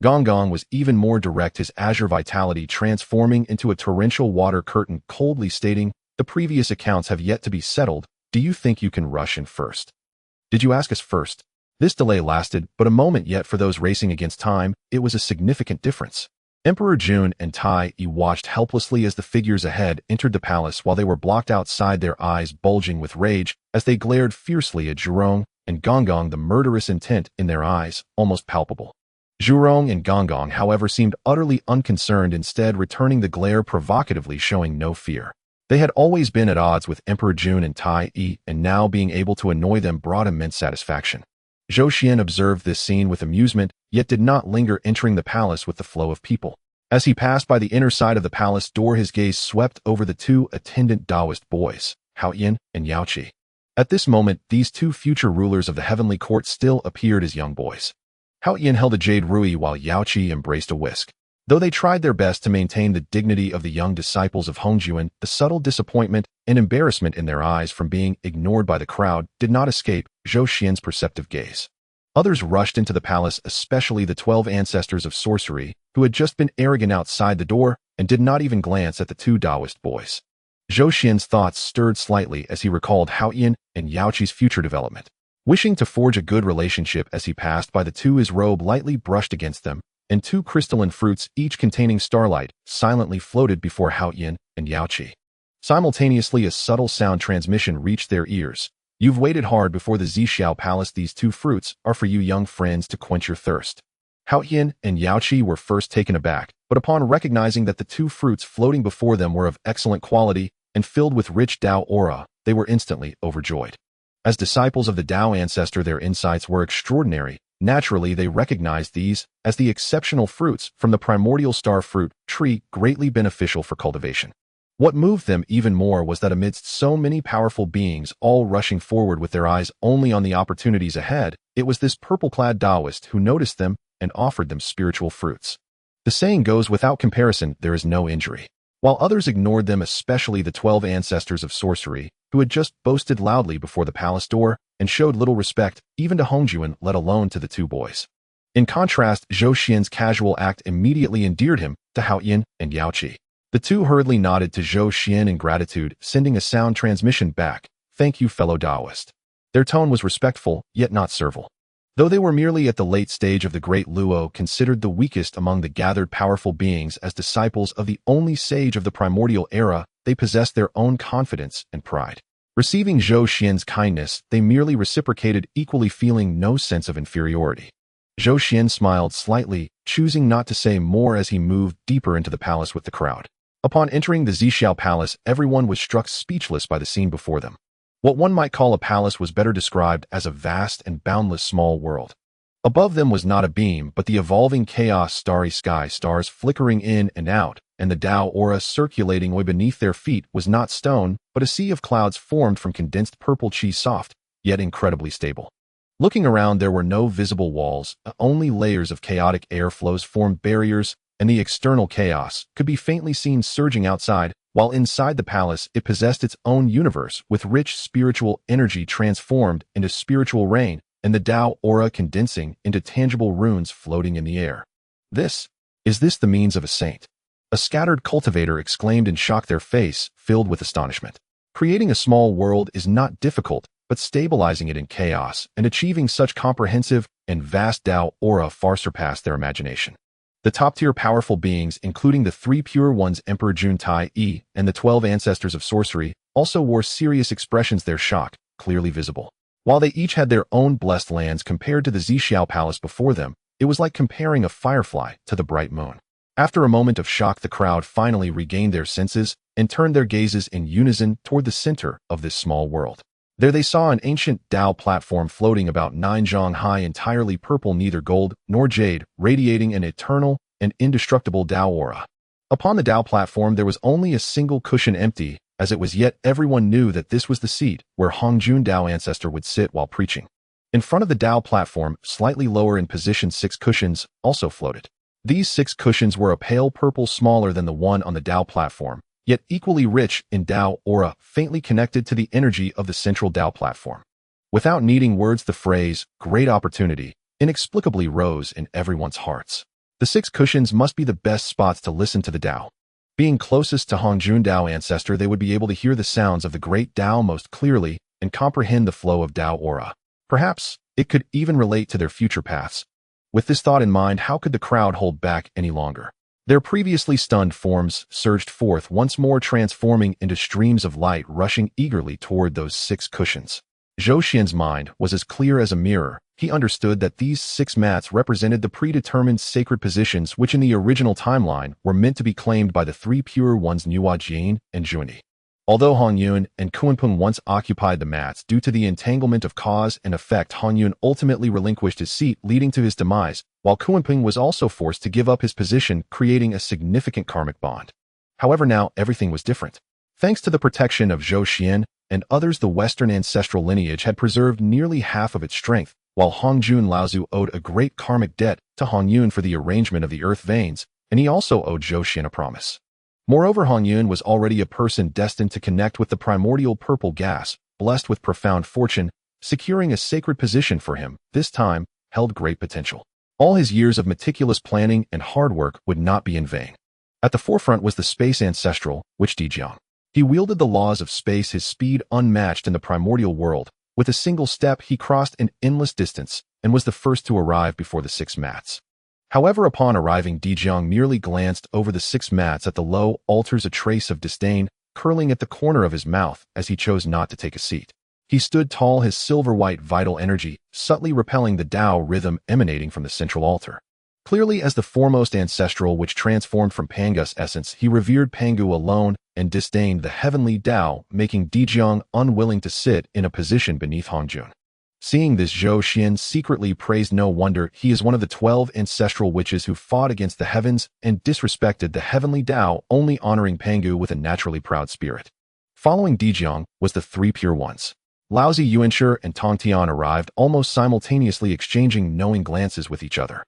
Gonggong was even more direct, his azure vitality transforming into a torrential water curtain, coldly stating, the previous accounts have yet to be settled. Do you think you can rush in first? Did you ask us first? This delay lasted but a moment, yet for those racing against time, it was a significant difference. Emperor Jun and Tai Yi watched helplessly as the figures ahead entered the palace while they were blocked outside, their eyes bulging with rage as they glared fiercely at Zhurong and Gonggong, the murderous intent in their eyes almost palpable. Zhurong and Gonggong, however, seemed utterly unconcerned, instead returning the glare provocatively, showing no fear. They had always been at odds with Emperor Jun and Tai Yi, and now being able to annoy them brought immense satisfaction. Zhou Xuan observed this scene with amusement, yet did not linger, entering the palace with the flow of people. As he passed by the inner side of the palace door, his gaze swept over the two attendant Taoist boys, Hongyun and Zhenyuanzi. At this moment, these two future rulers of the heavenly court still appeared as young boys. Hongyun held a jade rui while Zhenyuanzi embraced a whisk. Though they tried their best to maintain the dignity of the young disciples of Hongyun, the subtle disappointment and embarrassment in their eyes from being ignored by the crowd did not escape Zhou Xuan's perceptive gaze. Others rushed into the palace, especially the 12 ancestors of sorcery, who had just been arrogant outside the door and did not even glance at the two Taoist boys. Zhou Xuan's thoughts stirred slightly as he recalled Hongyun and Zhenyuanzi's future development. Wishing to forge a good relationship as he passed by the two, his robe lightly brushed against them, and two crystalline fruits, each containing starlight, silently floated before Hongyun and Zhenyuanzi. Simultaneously, a subtle sound transmission reached their ears. You've waited hard before the Zixiao Palace. These two fruits are for you, young friends, to quench your thirst. Hongyun and Zhenyuanzi were first taken aback, but upon recognizing that the two fruits floating before them were of excellent quality and filled with rich Tao aura, they were instantly overjoyed. As disciples of the Tao ancestor, their insights were extraordinary. Naturally, they recognized these as the exceptional fruits from the primordial star fruit tree, greatly beneficial for cultivation. What moved them even more was that amidst so many powerful beings all rushing forward with their eyes only on the opportunities ahead, it was this purple-clad Taoist who noticed them and offered them spiritual fruits. The saying goes, without comparison, there is no injury. While others ignored them, especially the 12 ancestors of sorcery, who had just boasted loudly before the palace door and showed little respect even to Hongyun, let alone to the two boys. In contrast, Zhou Xuan's casual act immediately endeared him to Hongyun and Zhenyuanzi. The two hurriedly nodded to Zhou Xuan in gratitude, sending a sound transmission back. Thank you, fellow Taoist. Their tone was respectful, yet not servile. Though they were merely at the late stage of the great Luo, considered the weakest among the gathered powerful beings, as disciples of the only sage of the primordial era, they possessed their own confidence and pride. Receiving Zhou Xuan's kindness, they merely reciprocated, equally feeling no sense of inferiority. Zhou Xuan smiled slightly, choosing not to say more as he moved deeper into the palace with the crowd. Upon entering the Zixiao Palace, everyone was struck speechless by the scene before them. What one might call a palace was better described as a vast and boundless small world. Above them was not a beam, but the evolving chaos, starry sky, stars flickering in and out, and the Tao aura circulating way beneath their feet was not stone, but a sea of clouds formed from condensed purple chi, soft, yet incredibly stable. Looking around, there were no visible walls, only layers of chaotic air flows formed barriers, and the external chaos could be faintly seen surging outside, while inside the palace it possessed its own universe with rich spiritual energy transformed into spiritual rain, and the Tao aura condensing into tangible runes floating in the air. Is this the means of a saint? A scattered cultivator exclaimed in shock, their face filled with astonishment. Creating a small world is not difficult, but stabilizing it in chaos and achieving such comprehensive and vast Tao aura far surpassed their imagination. The top-tier powerful beings, including the three pure ones, Emperor Jun, Tai Yi, and the 12 ancestors of sorcery, also wore serious expressions, their shock clearly visible. While they each had their own blessed lands compared to the Zixiao Palace before them, it was like comparing a firefly to the bright moon. After a moment of shock, the crowd finally regained their senses and turned their gazes in unison toward the center of this small world. There they saw an ancient Tao platform floating about 9 zhang high, entirely purple, neither gold nor jade, radiating an eternal and indestructible Tao aura. Upon the Tao platform there was only a single cushion empty, as it was, yet everyone knew that this was the seat where Hongyun Tao ancestor would sit while preaching. In front of the Tao platform, slightly lower in position, 6 cushions also floated. These 6 cushions were a pale purple, smaller than the one on the Tao platform, yet equally rich in Tao aura, faintly connected to the energy of the central Tao platform. Without needing words, the phrase, "great opportunity," inexplicably rose in everyone's hearts. The 6 cushions must be the best spots to listen to the Tao. Being closest to Hongjun Tao ancestor, they would be able to hear the sounds of the great Tao most clearly and comprehend the flow of Tao aura. Perhaps it could even relate to their future paths. With this thought in mind, how could the crowd hold back any longer? Their previously stunned forms surged forth once more, transforming into streams of light, rushing eagerly toward those 6 cushions. Zhou Xuan's mind was as clear as a mirror. He understood that these 6 mats represented the predetermined sacred positions which in the original timeline were meant to be claimed by the 3 pure ones, Zhenyuanzi and Zhenyuanzi. Although Hongyun and Kunpeng once occupied the mats, due to the entanglement of cause and effect, Hongyun ultimately relinquished his seat, leading to his demise, while Kunpeng was also forced to give up his position, creating a significant karmic bond. However, now everything was different. Thanks to the protection of Zhou Xuan and others, the Western ancestral lineage had preserved nearly half of its strength, while Hongjun Laozu owed a great karmic debt to Hongyun for the arrangement of the earth veins, and he also owed Zhou Xuan a promise. Moreover, Hongyun was already a person destined to connect with the primordial purple gas, blessed with profound fortune. Securing a sacred position for him, this time, held great potential. All his years of meticulous planning and hard work would not be in vain. At the forefront was the space ancestral, which Dijiang. He wielded the laws of space, his speed unmatched in the primordial world. With a single step, he crossed an endless distance and was the first to arrive before the 6 mats. However, upon arriving, Dijiang merely glanced over the 6 mats at the low altars, a trace of disdain curling at the corner of his mouth as he chose not to take a seat. He stood tall, his silver-white vital energy subtly repelling the Tao rhythm emanating from the central altar. Clearly, as the foremost ancestral which transformed from Pangu's essence, he revered Pangu alone and disdained the heavenly Tao, making Dijiang unwilling to sit in a position beneath Hongjun. Seeing this, Zhou Xuan secretly praised. No wonder he is one of the 12 ancestral witches who fought against the heavens and disrespected the heavenly Tao, only honoring Pangu with a naturally proud spirit. Following Dijiang was the 3 pure ones. Laozi Yuanshi and Tongtian arrived almost simultaneously, exchanging knowing glances with each other.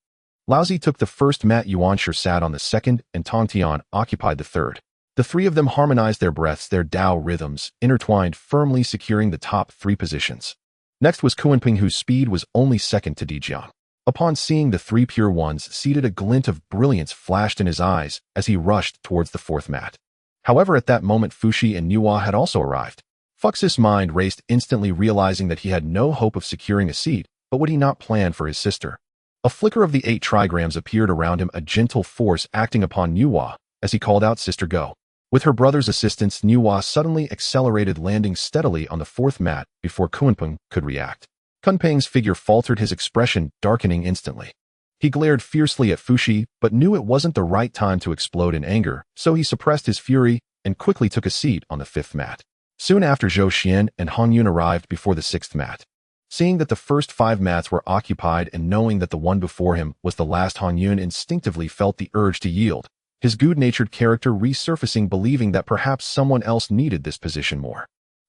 Laozi took the first mat, Yuanshi sat on the second, and Tongtian occupied the third. The 3 of them harmonized their breaths, their Tao rhythms intertwined, firmly securing the top 3 positions. Next was Kunpeng, whose speed was only second to Dijiang. Upon seeing the 3 pure ones seated, a glint of brilliance flashed in his eyes as he rushed towards the 4th mat. However, at that moment, Fuxi and Nuwa had also arrived. Fux's mind raced instantly, realizing that he had no hope of securing a seat, but would he not plan for his sister? A flicker of the 8 trigrams appeared around him, a gentle force acting upon Nuwa as he called out, "Sister, go." With her brother's assistance, Nuwa suddenly accelerated, landing steadily on the 4th mat before Kunpeng could react. Kunpeng's figure faltered, his expression darkening instantly. He glared fiercely at Fuxi, but knew it wasn't the right time to explode in anger, so he suppressed his fury and quickly took a seat on the 5th mat. Soon after, Zhou Xuan and Hongyun arrived before the 6th mat. Seeing that the first 5 mats were occupied and knowing that the one before him was the last, Hongyun instinctively felt the urge to yield, his good-natured character resurfacing, believing that perhaps someone else needed this position more.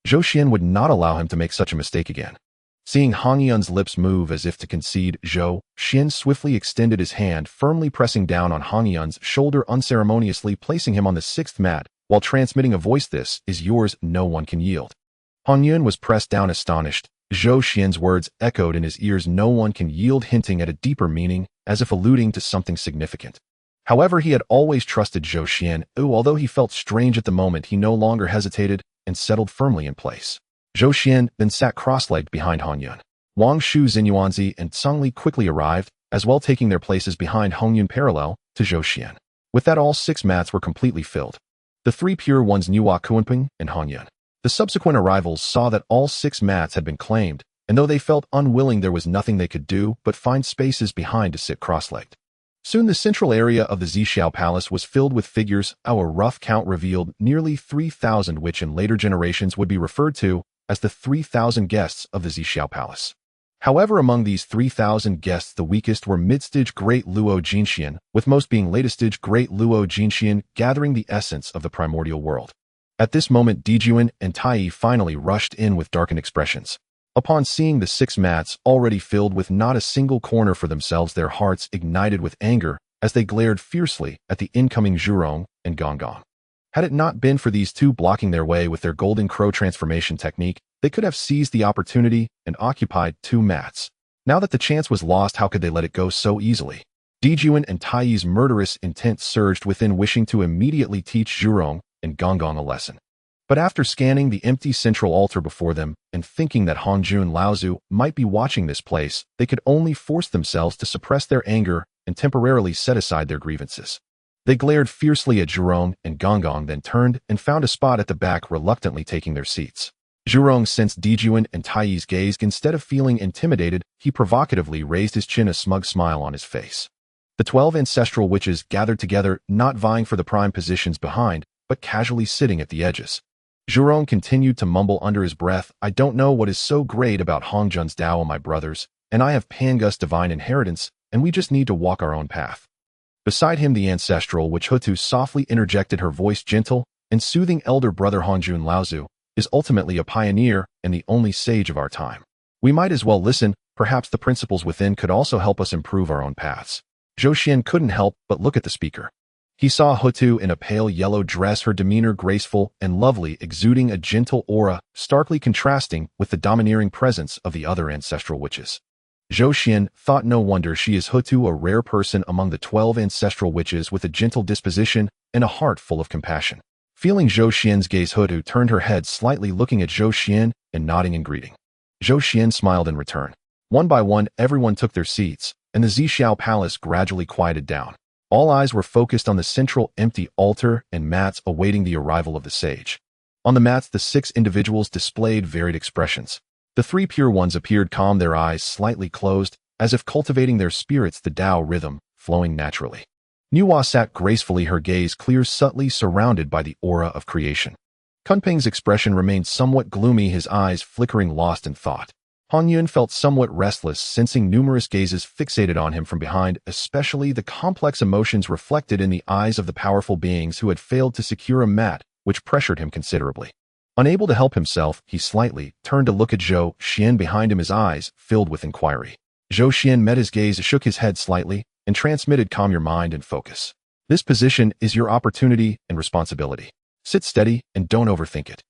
Zhou Xuan would not allow him to make such a mistake again. Seeing Hongyun's lips move as if to concede, Zhou Xuan swiftly extended his hand, firmly pressing down on Hongyun's shoulder, unceremoniously placing him on the 6th mat, while transmitting a voice, "This is yours, no one can yield." Hongyun was pressed down, astonished. Zhou Xuan's words echoed in his ears, "No one can yield," hinting at a deeper meaning, as if alluding to something significant. However, he had always trusted Zhou Xuan, who, although he felt strange at the moment, he no longer hesitated and settled firmly in place. Zhou Xuan then sat cross-legged behind Hongyun. Wangshu, Zhenyuanzi, and Songli quickly arrived, as well, taking their places behind Hongyun parallel to Zhou Xuan. With that, all 6 mats were completely filled. The 3 pure ones, Nuwa, Kunpeng, and Hongyun. The subsequent arrivals saw that all 6 mats had been claimed, and though they felt unwilling, there was nothing they could do but find spaces behind to sit cross-legged. Soon the central area of the Zhixiao Palace was filled with figures. Our rough count revealed nearly 3,000, which in later generations would be referred to as the 3,000 guests of the Zhixiao Palace. However, among these 3,000 guests, the weakest were mid-stage Great Luo Jinxian, with most being latest-stage Great Luo Jinxian, gathering the essence of the primordial world. At this moment, Dejuan and Tai finally rushed in with darkened expressions. Upon seeing the 6 mats already filled with not a single corner for themselves, their hearts ignited with anger as they glared fiercely at the incoming Zhurong and Gonggong. Had it not been for these two blocking their way with their golden crow transformation technique, they could have seized the opportunity and occupied 2 mats. Now that the chance was lost, how could they let it go so easily? Dejuan and Tai's murderous intent surged within, wishing to immediately teach Zhurong and Gonggong a lesson. But after scanning the empty central altar before them and thinking that Hongyun and Laozu might be watching this place, they could only force themselves to suppress their anger and temporarily set aside their grievances. They glared fiercely at Zhurong and Gonggong, then turned and found a spot at the back, reluctantly taking their seats. Zhurong sensed Dejuan and Tai's gaze. Instead of feeling intimidated, he provocatively raised his chin, a smug smile on his face. The 12 ancestral witches gathered together, not vying for the prime positions behind, but casually sitting at the edges. Zhurong continued to mumble under his breath, "I don't know what is so great about Hongjun's Dao, my brothers, and I have Pangu's divine inheritance, and we just need to walk our own path." Beside him, the ancestral witch Hutu softly interjected, her voice gentle and soothing. "Elder brother Hongyun Laozu is ultimately a pioneer and the only sage of our time. We might as well listen. Perhaps the principles within could also help us improve our own paths." Zhou Xuan couldn't help but look at the speaker. He saw Hutu in a pale yellow dress, her demeanor graceful and lovely, exuding a gentle aura, starkly contrasting with the domineering presence of the other ancestral witches. Zhou Xuan thought, no wonder she is Hutu, a rare person among the 12 ancestral witches with a gentle disposition and a heart full of compassion. Feeling Zhou Xian's gaze, Hutu turned her head slightly, looking at Zhou Xuan and nodding in greeting. Zhou Xuan smiled in return. One by one, everyone took their seats, and the Zhixiao Palace gradually quieted down. All eyes were focused on the central empty altar and mats awaiting the arrival of the sage. On the mats, the 6 individuals displayed varied expressions. The 3 pure ones appeared calm, their eyes slightly closed, as if cultivating their spirits, the Tao rhythm flowing naturally. Nuwa sat gracefully, her gaze clear, subtly surrounded by the aura of creation. Kunping's expression remained somewhat gloomy, his eyes flickering, lost in thought. Hongyun felt somewhat restless, sensing numerous gazes fixated on him from behind, especially the complex emotions reflected in the eyes of the powerful beings who had failed to secure a mat, which pressured him considerably. Unable to help himself, he slightly turned to look at Zhou Xuan behind him, his eyes filled with inquiry. Zhou Xuan met his gaze, shook his head slightly, and transmitted, "Calm your mind and focus. This position is your opportunity and responsibility. Sit steady and don't overthink it."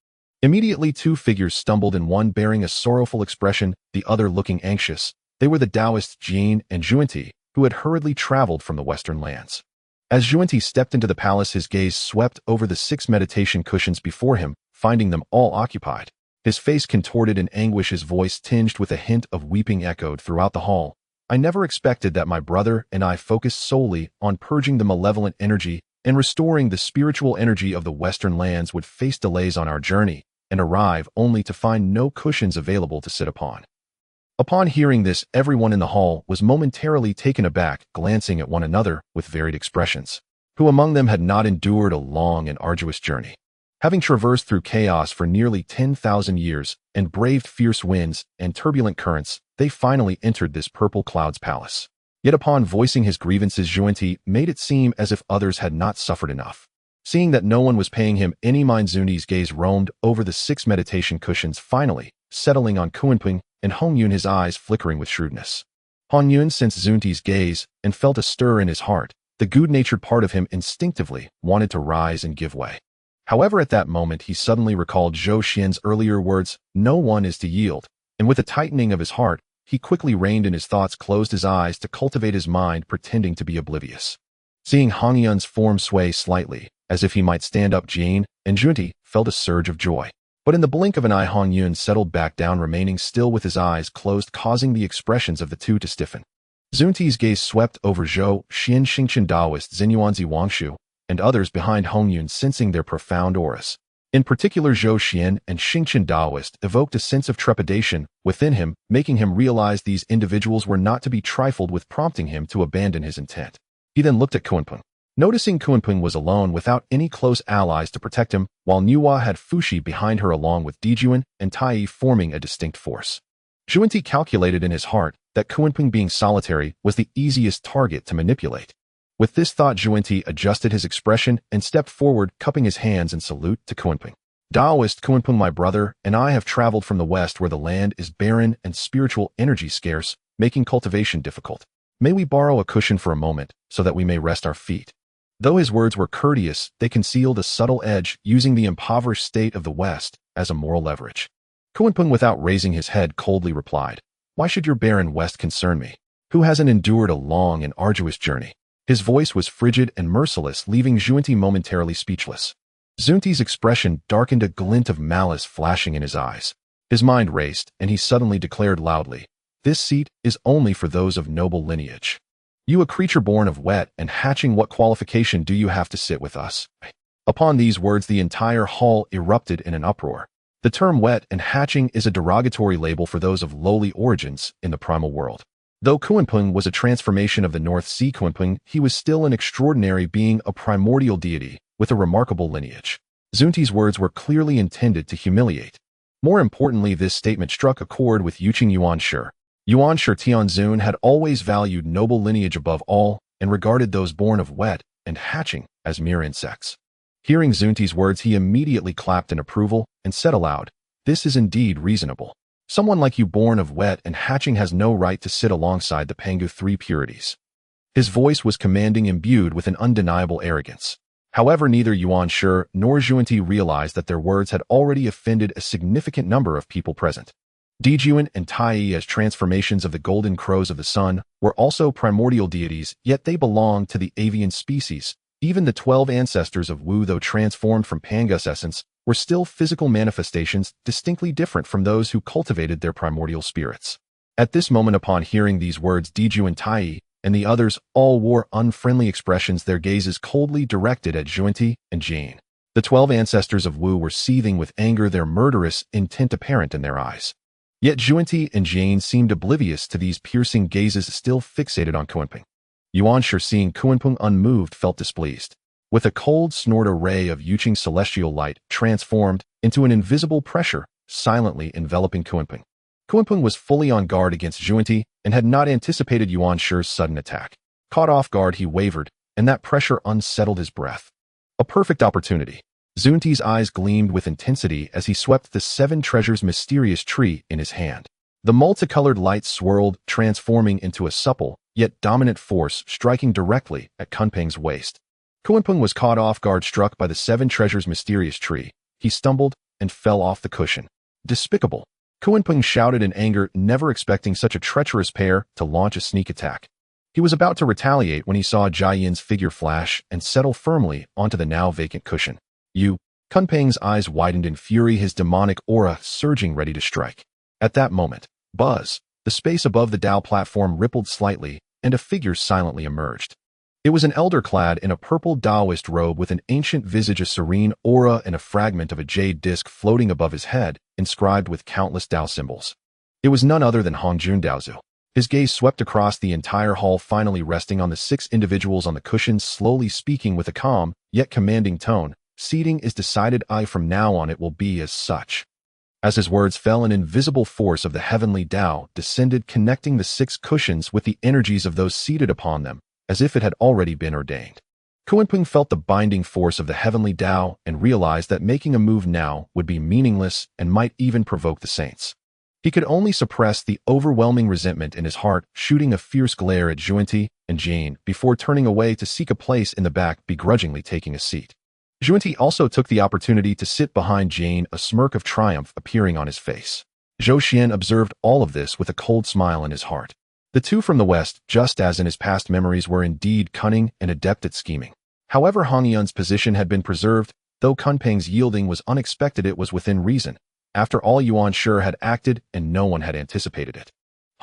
Immediately 2 figures stumbled in, one bearing a sorrowful expression, the other looking anxious. They were the Taoists Jin and Zhuanti, who had hurriedly traveled from the western lands. As Zhuanti stepped into the palace, his gaze swept over the 6 meditation cushions before him, finding them all occupied. His face contorted in anguish, his voice tinged with a hint of weeping echoed throughout the hall. "I never expected that my brother and I focused solely on purging the malevolent energy and restoring the spiritual energy of the western lands would face delays on our journey and arrive only to find no cushions available to sit upon." Upon hearing this, everyone in the hall was momentarily taken aback, glancing at one another with varied expressions. Who among them had not endured a long and arduous journey? Having traversed through chaos for nearly 10,000 years and braved fierce winds and turbulent currents, they finally entered this purple cloud's palace. Yet upon voicing his grievances, Zhuanti made it seem as if others had not suffered enough. Seeing that no one was paying him any mind, Zunti's gaze roamed over the 6 meditation cushions, finally settling on Kunping and Hongyun, his eyes flickering with shrewdness. Hongyun sensed Zunti's gaze and felt a stir in his heart. The good-natured part of him instinctively wanted to rise and give way. However, at that moment, he suddenly recalled Zhou Xuan's earlier words, "No one is to yield," and with a tightening of his heart, he quickly reined in his thoughts, closed his eyes to cultivate his mind, pretending to be oblivious. Seeing Hongyun's form sway slightly, as if he might stand up, Jin and Zhuanti felt a surge of joy. But in the blink of an eye, Hongyun settled back down, remaining still with his eyes closed, causing the expressions of the two to stiffen. Zunti's gaze swept over Zhou Xuan, Xingchen Daoist, Zhenyuanzi, Wangshu, and others behind Hongyun, sensing their profound auras. In particular, Zhou Xuan and Xingqian Daoist evoked a sense of trepidation within him, making him realize these individuals were not to be trifled with, prompting him to abandon his intent. He then looked at Kunpeng. Noticing Kunpeng was alone without any close allies to protect him, while Nuwa had Fushi behind her along with Dejuan and Tai forming a distinct force. Zhuanti calculated in his heart that Kunpeng being solitary was the easiest target to manipulate. With this thought, Zhuanti adjusted his expression and stepped forward, cupping his hands in salute to Kunpeng. Daoist Kunpeng, my brother, and I have traveled from the west where the land is barren and spiritual energy scarce, making cultivation difficult. May we borrow a cushion for a moment, so that we may rest our feet. Though his words were courteous, they concealed a subtle edge, using the impoverished state of the west as a moral leverage. Kunpeng, without raising his head, coldly replied, "Why should your barren west concern me? Who hasn't endured a long and arduous journey?" His voice was frigid and merciless, leaving Zhuanti momentarily speechless. Zhuanti's expression darkened, a glint of malice flashing in his eyes. His mind raced, and he suddenly declared loudly, "This seat is only for those of noble lineage. You, a creature born of wet and hatching, what qualification do you have to sit with us?" Upon these words, the entire hall erupted in an uproar. The term wet and hatching is a derogatory label for those of lowly origins in the primal world. Though Kunpeng was a transformation of the North Sea Kunpeng, he was still an extraordinary being, a primordial deity with a remarkable lineage. Zhuanti's words were clearly intended to humiliate. More importantly, this statement struck a chord with Yuqing Yuanshi. Yuanshi Tianzun had always valued noble lineage above all and regarded those born of wet and hatching as mere insects. Hearing Zhuanti's words, he immediately clapped in approval and said aloud, "This is indeed reasonable. Someone like you born of wet and hatching has no right to sit alongside the Pangu three purities." His voice was commanding, imbued with an undeniable arrogance. However, neither Yuanshi nor Zhuanti realized that their words had already offended a significant number of people present. Dejuan and Tai, as transformations of the golden crows of the sun, were also primordial deities, yet they belonged to the avian species. Even the 12 ancestors of Wu, though transformed from Pangu's essence, were still physical manifestations distinctly different from those who cultivated their primordial spirits. At this moment, upon hearing these words, Dejuan, Tai, and the others all wore unfriendly expressions, their gazes coldly directed at Zhuanti and Jane. The 12 ancestors of Wu were seething with anger, their murderous intent apparent in their eyes. Yet Zhuanti and Jane seemed oblivious to these piercing gazes still fixated on Kunpeng. Yuanshi, seeing Kunpeng unmoved, felt displeased. With a cold snort, a ray of Yuqing celestial light transformed into an invisible pressure, silently enveloping Kunpeng. Kunpeng was fully on guard against Zhuanti and had not anticipated Yuanshi's sudden attack. Caught off guard, he wavered, and that pressure unsettled his breath. A perfect opportunity. Zhuanti's eyes gleamed with intensity as he swept the 7 treasures mysterious tree in his hand. The multicolored light swirled, transforming into a supple, yet dominant force, striking directly at Kunpeng's waist. Kunpeng was caught off guard, struck by the 7 treasures mysterious tree. He stumbled and fell off the cushion. Despicable! Kunpeng shouted in anger, never expecting such a treacherous pair to launch a sneak attack. He was about to retaliate when he saw Jia Yin's figure flash and settle firmly onto the now vacant cushion. "You!" Kunpeng's eyes widened in fury, his demonic aura surging, ready to strike. At that moment, buzz! The space above the Dao platform rippled slightly, and a figure silently emerged. It was an elder clad in a purple Taoist robe with an ancient visage, a serene aura, and a fragment of a jade disc floating above his head, inscribed with countless Dao symbols. It was none other than Hongyun Daozu. His gaze swept across the entire hall, finally resting on the 6 individuals on the cushions, slowly speaking with a calm, yet commanding tone. "Seating is decided. From now on it will be as such." As his words fell, an invisible force of the heavenly Tao descended, connecting the 6 cushions with the energies of those seated upon them, as if it had already been ordained. Kunpeng felt the binding force of the heavenly Tao and realized that making a move now would be meaningless and might even provoke the saints. He could only suppress the overwhelming resentment in his heart, shooting a fierce glare at Zhuanti and Jane before turning away to seek a place in the back, begrudgingly taking a seat. Zhuanti also took the opportunity to sit behind Jane, a smirk of triumph appearing on his face. Zhou Xuan observed all of this with a cold smile in his heart. The two from the west, just as in his past memories, were indeed cunning and adept at scheming. However, Hongyun's position had been preserved, though Kunpeng's yielding was unexpected. It was within reason. After all, Yuanshi had acted, and no one had anticipated it.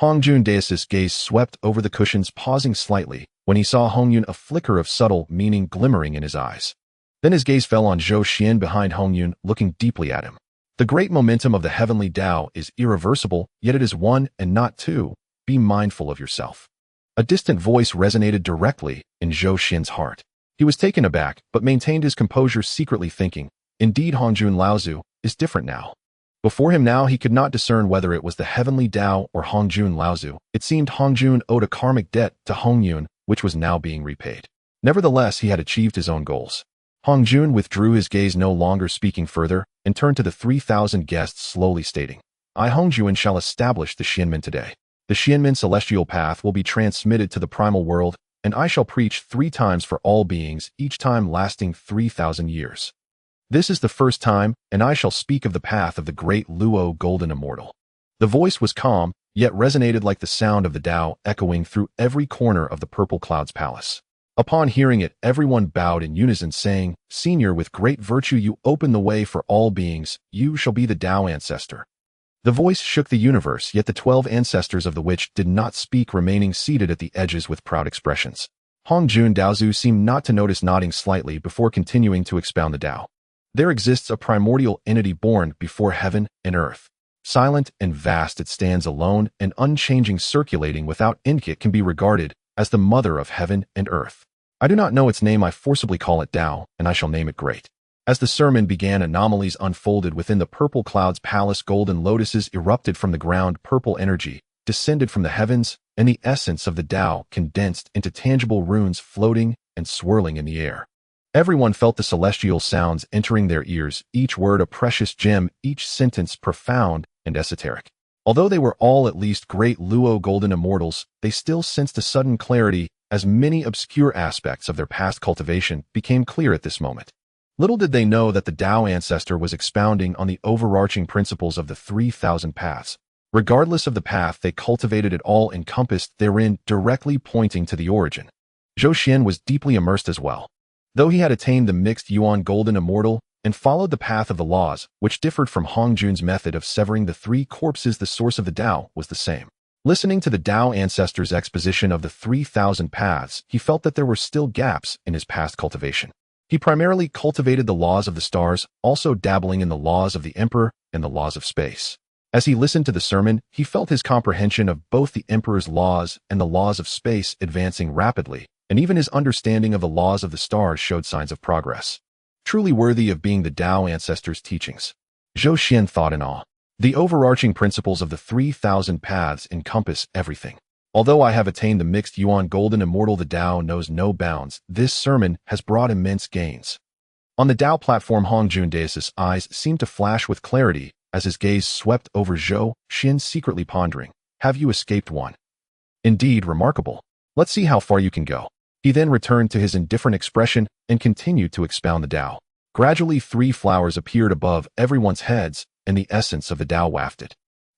Hongyun Dao's gaze swept over the cushions, pausing slightly when he saw Hongyun, a flicker of subtle meaning glimmering in his eyes. Then his gaze fell on Zhou Xuan behind Hongyun, looking deeply at him. The great momentum of the heavenly Tao is irreversible, yet it is one and not two. Be mindful of yourself. A distant voice resonated directly in Zhou Xuan's heart. He was taken aback, but maintained his composure, secretly thinking, indeed Hongjun Laozu is different now. Before him now he could not discern whether it was the heavenly Tao or Hongjun Laozu. It seemed Hongjun owed a karmic debt to Hongyun, which was now being repaid. Nevertheless, he had achieved his own goals. Hongjun withdrew his gaze, no longer speaking further, and turned to the 3,000 guests, slowly stating, I, Hongjun, shall establish the Xianmen today. The Xianmen celestial path will be transmitted to the primal world, and I shall preach 3 times for all beings, each time lasting 3,000 years. This is the first time, and I shall speak of the path of the great Luo Golden Immortal. The voice was calm, yet resonated like the sound of the Tao, echoing through every corner of the Purple Cloud's palace. Upon hearing it, everyone bowed in unison, saying, Senior, with great virtue you open the way for all beings, you shall be the Tao ancestor. The voice shook the universe, yet the 12 ancestors of the witch did not speak, remaining seated at the edges with proud expressions. Hongjun Daozu seemed not to notice, nodding slightly before continuing to expound the Tao. There exists a primordial entity born before heaven and earth. Silent and vast, it stands alone and unchanging, circulating without end. It can be regarded as the mother of heaven and earth. I do not know its name, I forcibly call it Tao, and I shall name it Great. As the sermon began, anomalies unfolded within the Purple Cloud's palace. Golden lotuses erupted from the ground, purple energy descended from the heavens, and the essence of the Tao condensed into tangible runes, floating and swirling in the air. Everyone felt the celestial sounds entering their ears, each word a precious gem, each sentence profound and esoteric. Although they were all at least great Luo Golden Immortals, they still sensed a sudden clarity as many obscure aspects of their past cultivation became clear at this moment. Little did they know that the Tao ancestor was expounding on the overarching principles of the 3,000 paths. Regardless of the path they cultivated, it all encompassed therein, directly pointing to the origin. Zhou Xuan was deeply immersed as well. Though he had attained the mixed Yuan Golden Immortal and followed the path of the laws, which differed from Hongjun's method of severing the 3 corpses, the source of the Tao was the same. Listening to the Tao ancestor's exposition of the 3,000 paths, he felt that there were still gaps in his past cultivation. He primarily cultivated the laws of the stars, also dabbling in the laws of the Emperor and the laws of space. As he listened to the sermon, he felt his comprehension of both the Emperor's laws and the laws of space advancing rapidly, and even his understanding of the laws of the stars showed signs of progress. Truly worthy of being the Tao ancestor's teachings. Zhou Xuan thought in awe. The overarching principles of the 3,000 paths encompass everything. Although I have attained the mixed Yuan Golden Immortal, the Tao knows no bounds. This sermon has brought immense gains. On the Tao platform, Hongjun Dao's eyes seemed to flash with clarity as his gaze swept over Zhou Xuan, secretly pondering, have you escaped one? Indeed, remarkable. Let's see how far you can go. He then returned to his indifferent expression and continued to expound the Tao. Gradually 3 flowers appeared above everyone's heads, and the essence of the Tao wafted.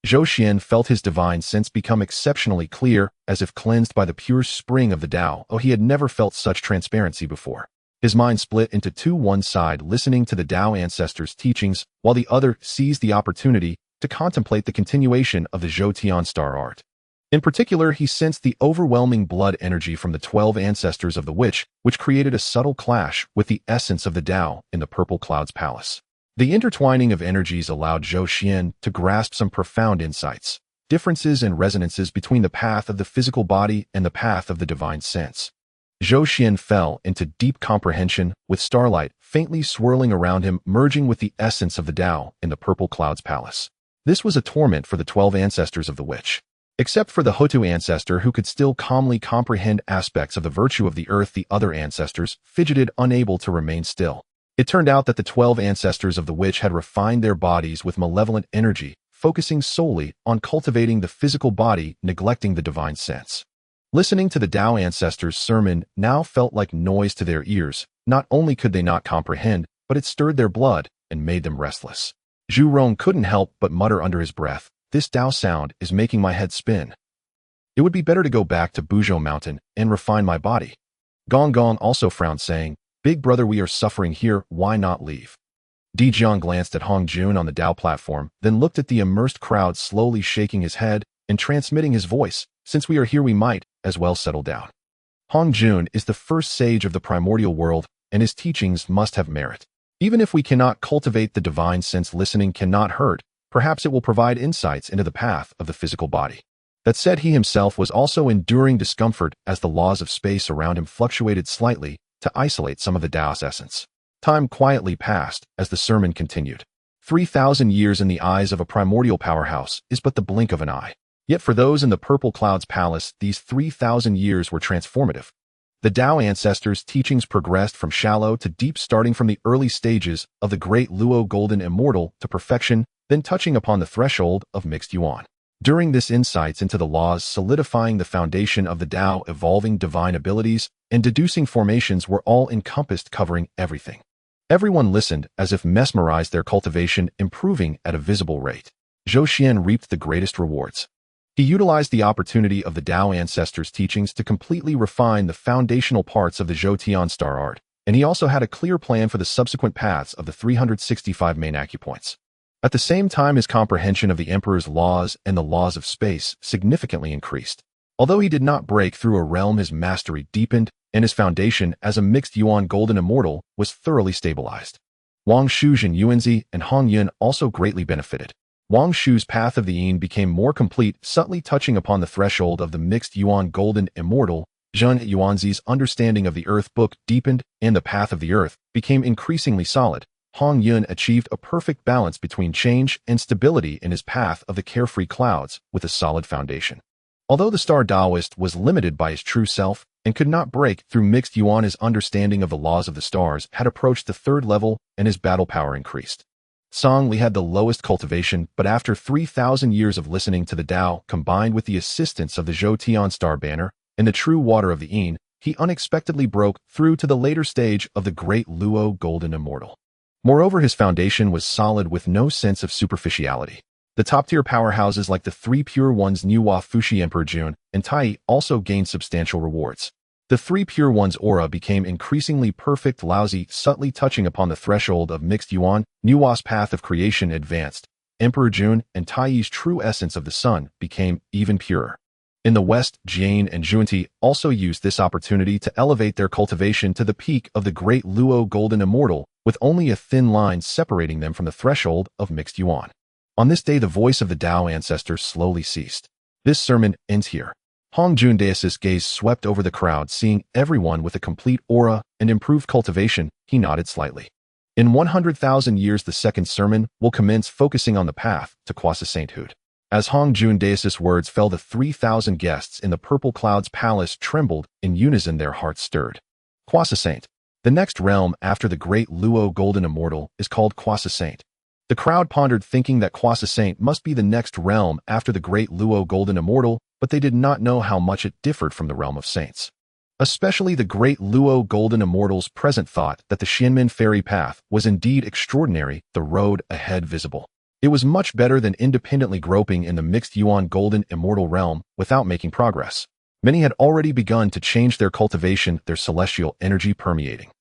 Zhou Xuan felt his divine sense become exceptionally clear, as if cleansed by the pure spring of the Tao. Oh, he had never felt such transparency before. His mind split into 2, one side listening to the Tao ancestor's teachings, while the other seized the opportunity to contemplate the continuation of the Zhou Tian star art. In particular, he sensed the overwhelming blood energy from the 12 ancestors of the witch, which created a subtle clash with the essence of the Tao in the Purple Cloud's palace. The intertwining of energies allowed Zhou Xuan to grasp some profound insights, differences and resonances between the path of the physical body and the path of the divine sense. Zhou Xuan fell into deep comprehension, with starlight faintly swirling around him, merging with the essence of the Tao in the Purple Cloud's palace. This was a torment for the 12 ancestors of the witch. Except for the Hotu ancestor, who could still calmly comprehend aspects of the virtue of the earth, the other ancestors fidgeted, unable to remain still. It turned out that the 12 ancestors of the witch had refined their bodies with malevolent energy, focusing solely on cultivating the physical body, neglecting the divine sense. Listening to the Tao ancestors' sermon now felt like noise to their ears. Not only could they not comprehend, but it stirred their blood and made them restless. Zhu Rong couldn't help but mutter under his breath, this Tao sound is making my head spin. It would be better to go back to Buzhou Mountain and refine my body. Gong Gong also frowned, saying, Big brother, we are suffering here, why not leave? Di Jiang glanced at Hongjun on the Tao platform, then looked at the immersed crowd, slowly shaking his head and transmitting his voice, since we are here we might as well settle down. Hongjun is the first sage of the primordial world, and his teachings must have merit. Even if we cannot cultivate the divine sense, listening cannot hurt. Perhaps it will provide insights into the path of the physical body. That said, he himself was also enduring discomfort as the laws of space around him fluctuated slightly to isolate some of the Tao's essence. Time quietly passed as the sermon continued. 3,000 years in the eyes of a primordial powerhouse is but the blink of an eye. Yet for those in the Purple Cloud's palace, these 3,000 years were transformative. The Tao ancestors' teachings progressed from shallow to deep, starting from the early stages of the Great Luo Golden Immortal to perfection, then touching upon the threshold of Mixed Yuan. During this, insights into the laws solidifying the foundation of the Tao, evolving divine abilities, and deducing formations were all encompassed, covering everything. Everyone listened as if mesmerized, their cultivation improving at a visible rate. Zhou Xuan reaped the greatest rewards. He utilized the opportunity of the Tao ancestors' teachings to completely refine the foundational parts of the Zhou Tian star art, and he also had a clear plan for the subsequent paths of the 365 main acupoints. At the same time, his comprehension of the Emperor's laws and the laws of space significantly increased. Although he did not break through a realm, his mastery deepened, and his foundation as a mixed Yuan Golden Immortal was thoroughly stabilized. Wangshu, Zhenyuanzi, and Hongyun also greatly benefited. Wangshu's path of the Yin became more complete, subtly touching upon the threshold of the mixed Yuan Golden Immortal. Zhenyuanzi's understanding of the Earth Book deepened, and the path of the Earth became increasingly solid. Hongyun achieved a perfect balance between change and stability in his path of the carefree clouds with a solid foundation. Although the Star Taoist was limited by his true self and could not break through mixed Yuan, his understanding of the laws of the stars had approached the third level and his battle power increased. Song Li had the lowest cultivation, but after 3,000 years of listening to the Tao, combined with the assistance of the Zhou Tian Star Banner and the true water of the Yin, he unexpectedly broke through to the later stage of the Great Luo Golden Immortal. Moreover, his foundation was solid with no sense of superficiality. The top-tier powerhouses like the three pure ones Nuwa, Fushi, Emperor Jun, and Tai also gained substantial rewards. The three pure ones' aura became increasingly perfect, lousy, subtly touching upon the threshold of mixed Yuan. Nuwa's path of creation advanced. Emperor Jun and Tai's true essence of the sun became even purer. In the West, Jian and Zhuanti also used this opportunity to elevate their cultivation to the peak of the Great Luo Golden Immortal, with only a thin line separating them from the threshold of mixed Yuan. On this day, the voice of the Tao ancestors slowly ceased. This sermon ends here. Hongyun Daesis' gaze swept over the crowd, seeing everyone with a complete aura and improved cultivation. He nodded slightly. In 100,000 years, the second sermon will commence, focusing on the path to quasi sainthood. As Hongyun Daesis' words fell, the 3,000 guests in the Purple Cloud's palace trembled in unison, their hearts stirred. Quasi Saint. The next realm after the Great Luo Golden Immortal is called Quasi Saint. The crowd pondered, thinking that Quasi Saint must be the next realm after the Great Luo Golden Immortal, but they did not know how much it differed from the realm of saints. Especially the Great Luo Golden Immortal's present thought that the Xianmen Fairy Path was indeed extraordinary, the road ahead visible. It was much better than independently groping in the mixed Yuan Golden Immortal realm without making progress. Many had already begun to change their cultivation, their celestial energy permeating.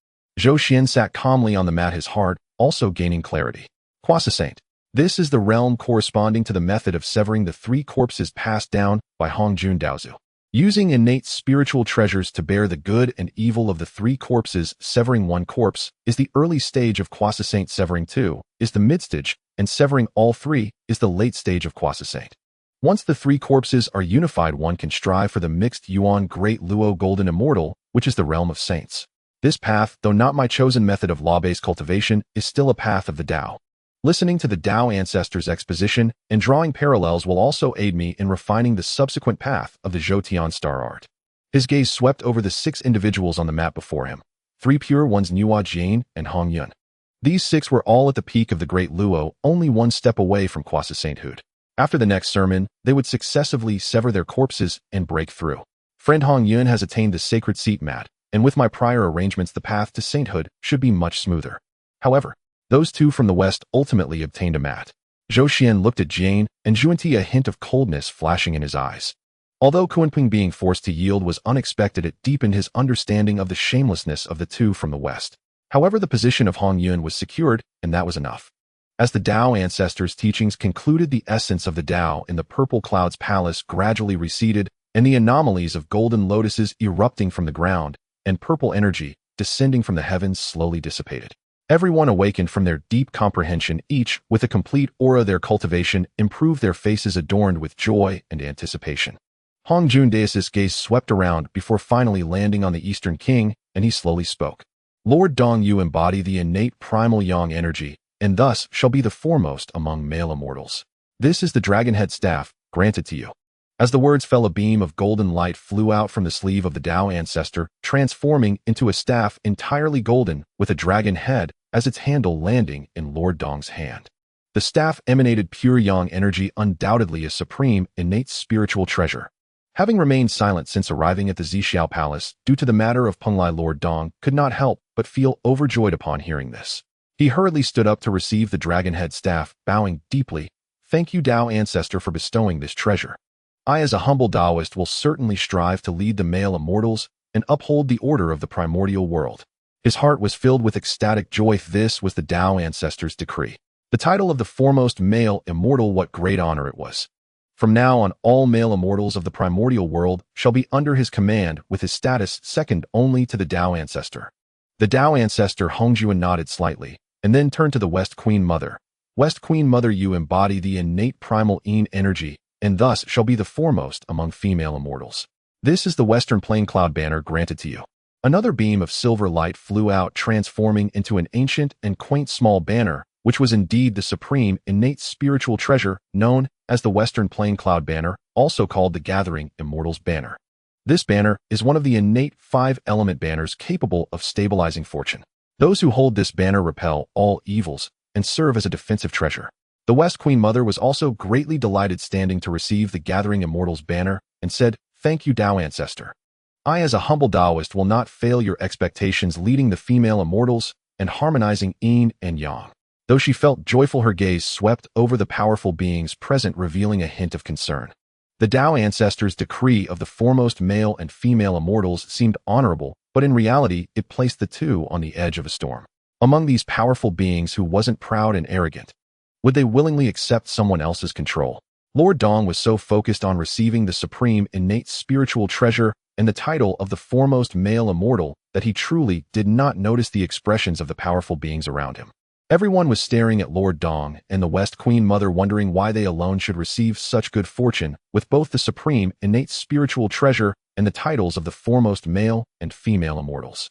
Zhou Xuan sat calmly on the mat, his heart also gaining clarity. Quasi Saint. This is the realm corresponding to the method of severing the three corpses passed down by Hongjun Daozu. Using innate spiritual treasures to bear the good and evil of the three corpses, severing one corpse is the early stage of Quasi Saint. Severing two is the mid-stage, and severing all three is the late stage of Quasi Saint. Once the three corpses are unified, one can strive for the mixed Yuan Great Luo Golden Immortal, which is the realm of saints. This path, though not my chosen method of law-based cultivation, is still a path of the Tao. Listening to the Tao ancestors' exposition and drawing parallels will also aid me in refining the subsequent path of the Zhou Tian star art. His gaze swept over the 6 individuals on the map before him. 3 pure ones, Nuwa, Jian, and Hongyun. These 6 were all at the peak of the Great Luo, only one step away from quasi sainthood. After the next sermon, they would successively sever their corpses and break through. Friend Hongyun has attained the sacred seat mat, and with my prior arrangements, the path to sainthood should be much smoother. However, those 2 from the west ultimately obtained a mat. Zhou Xuan looked at Jian and Zhuanti, a hint of coldness flashing in his eyes. Although Kunping being forced to yield was unexpected, it deepened his understanding of the shamelessness of the 2 from the west. However, the position of Hongyun was secured, and that was enough. As the Tao ancestors' teachings concluded, the essence of the Tao in the Purple Cloud's palace gradually receded, and the anomalies of golden lotuses erupting from the ground and purple energy descending from the heavens slowly dissipated. Everyone awakened from their deep comprehension, each, with a complete aura their cultivation, improved their faces adorned with joy and anticipation. Hongyun Deisis gaze swept around before finally landing on the Eastern King, and he slowly spoke. Lord Dong, you embody the innate primal yang energy, and thus shall be the foremost among male immortals. This is the Dragonhead staff, granted to you. As the words fell, a beam of golden light flew out from the sleeve of the Tao ancestor, transforming into a staff entirely golden, with a dragon head as its handle landing in Lord Dong's hand. The staff emanated pure yang energy, undoubtedly a supreme, innate spiritual treasure. Having remained silent since arriving at the Zixiao Palace, due to the matter of Penglai, Lord Dong could not help but feel overjoyed upon hearing this. He hurriedly stood up to receive the Dragonhead staff, bowing deeply. Thank you, Tao ancestor, for bestowing this treasure. I, as a humble Taoist, will certainly strive to lead the male immortals and uphold the order of the primordial world. His heart was filled with ecstatic joy. This was the Tao ancestor's decree. The title of the foremost male immortal, what great honor it was. From now on, all male immortals of the primordial world shall be under his command, with his status second only to the Tao ancestor. The Tao ancestor Hongyuan nodded slightly, and then turned to the West Queen Mother. West Queen Mother, you embody the innate primal yin energy, and thus shall be the foremost among female immortals. This is the Western Plain Cloud Banner, granted to you. Another beam of silver light flew out, transforming into an ancient and quaint small banner, which was indeed the supreme, innate spiritual treasure known as the Western Plain Cloud Banner, also called the Gathering Immortals Banner. This banner is one of the innate 5-element banners capable of stabilizing fortune. Those who hold this banner repel all evils and serve as a defensive treasure. The West Queen Mother was also greatly delighted, standing to receive the Gathering Immortals banner, and said, Thank you, Tao ancestor. I, as a humble Taoist, will not fail your expectations, leading the female immortals and harmonizing yin and yang. Though she felt joyful, her gaze swept over the powerful beings present, revealing a hint of concern. The Tao ancestor's decree of the foremost male and female immortals seemed honorable, but in reality, it placed the two on the edge of a storm. Among these powerful beings, who wasn't proud and arrogant? Would they willingly accept someone else's control? Lord Dong was so focused on receiving the supreme innate spiritual treasure and the title of the foremost male immortal that he truly did not notice the expressions of the powerful beings around him. Everyone was staring at Lord Dong and the West Queen Mother, wondering why they alone should receive such good fortune, with both the supreme innate spiritual treasure and the titles of the foremost male and female immortals.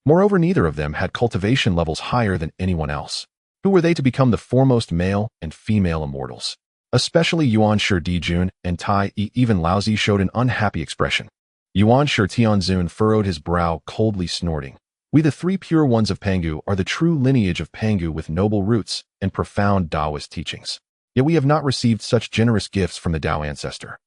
Moreover, neither of them had cultivation levels higher than anyone else. Who were they to become the foremost male and female immortals? Especially Yuan Shi Dijun and Tai Yi. Even Laozi showed an unhappy expression. Yuan Shi Tianzun furrowed his brow, coldly snorting. We, the three pure ones of Pangu, are the true lineage of Pangu, with noble roots and profound Taoist teachings. Yet we have not received such generous gifts from the Tao ancestor.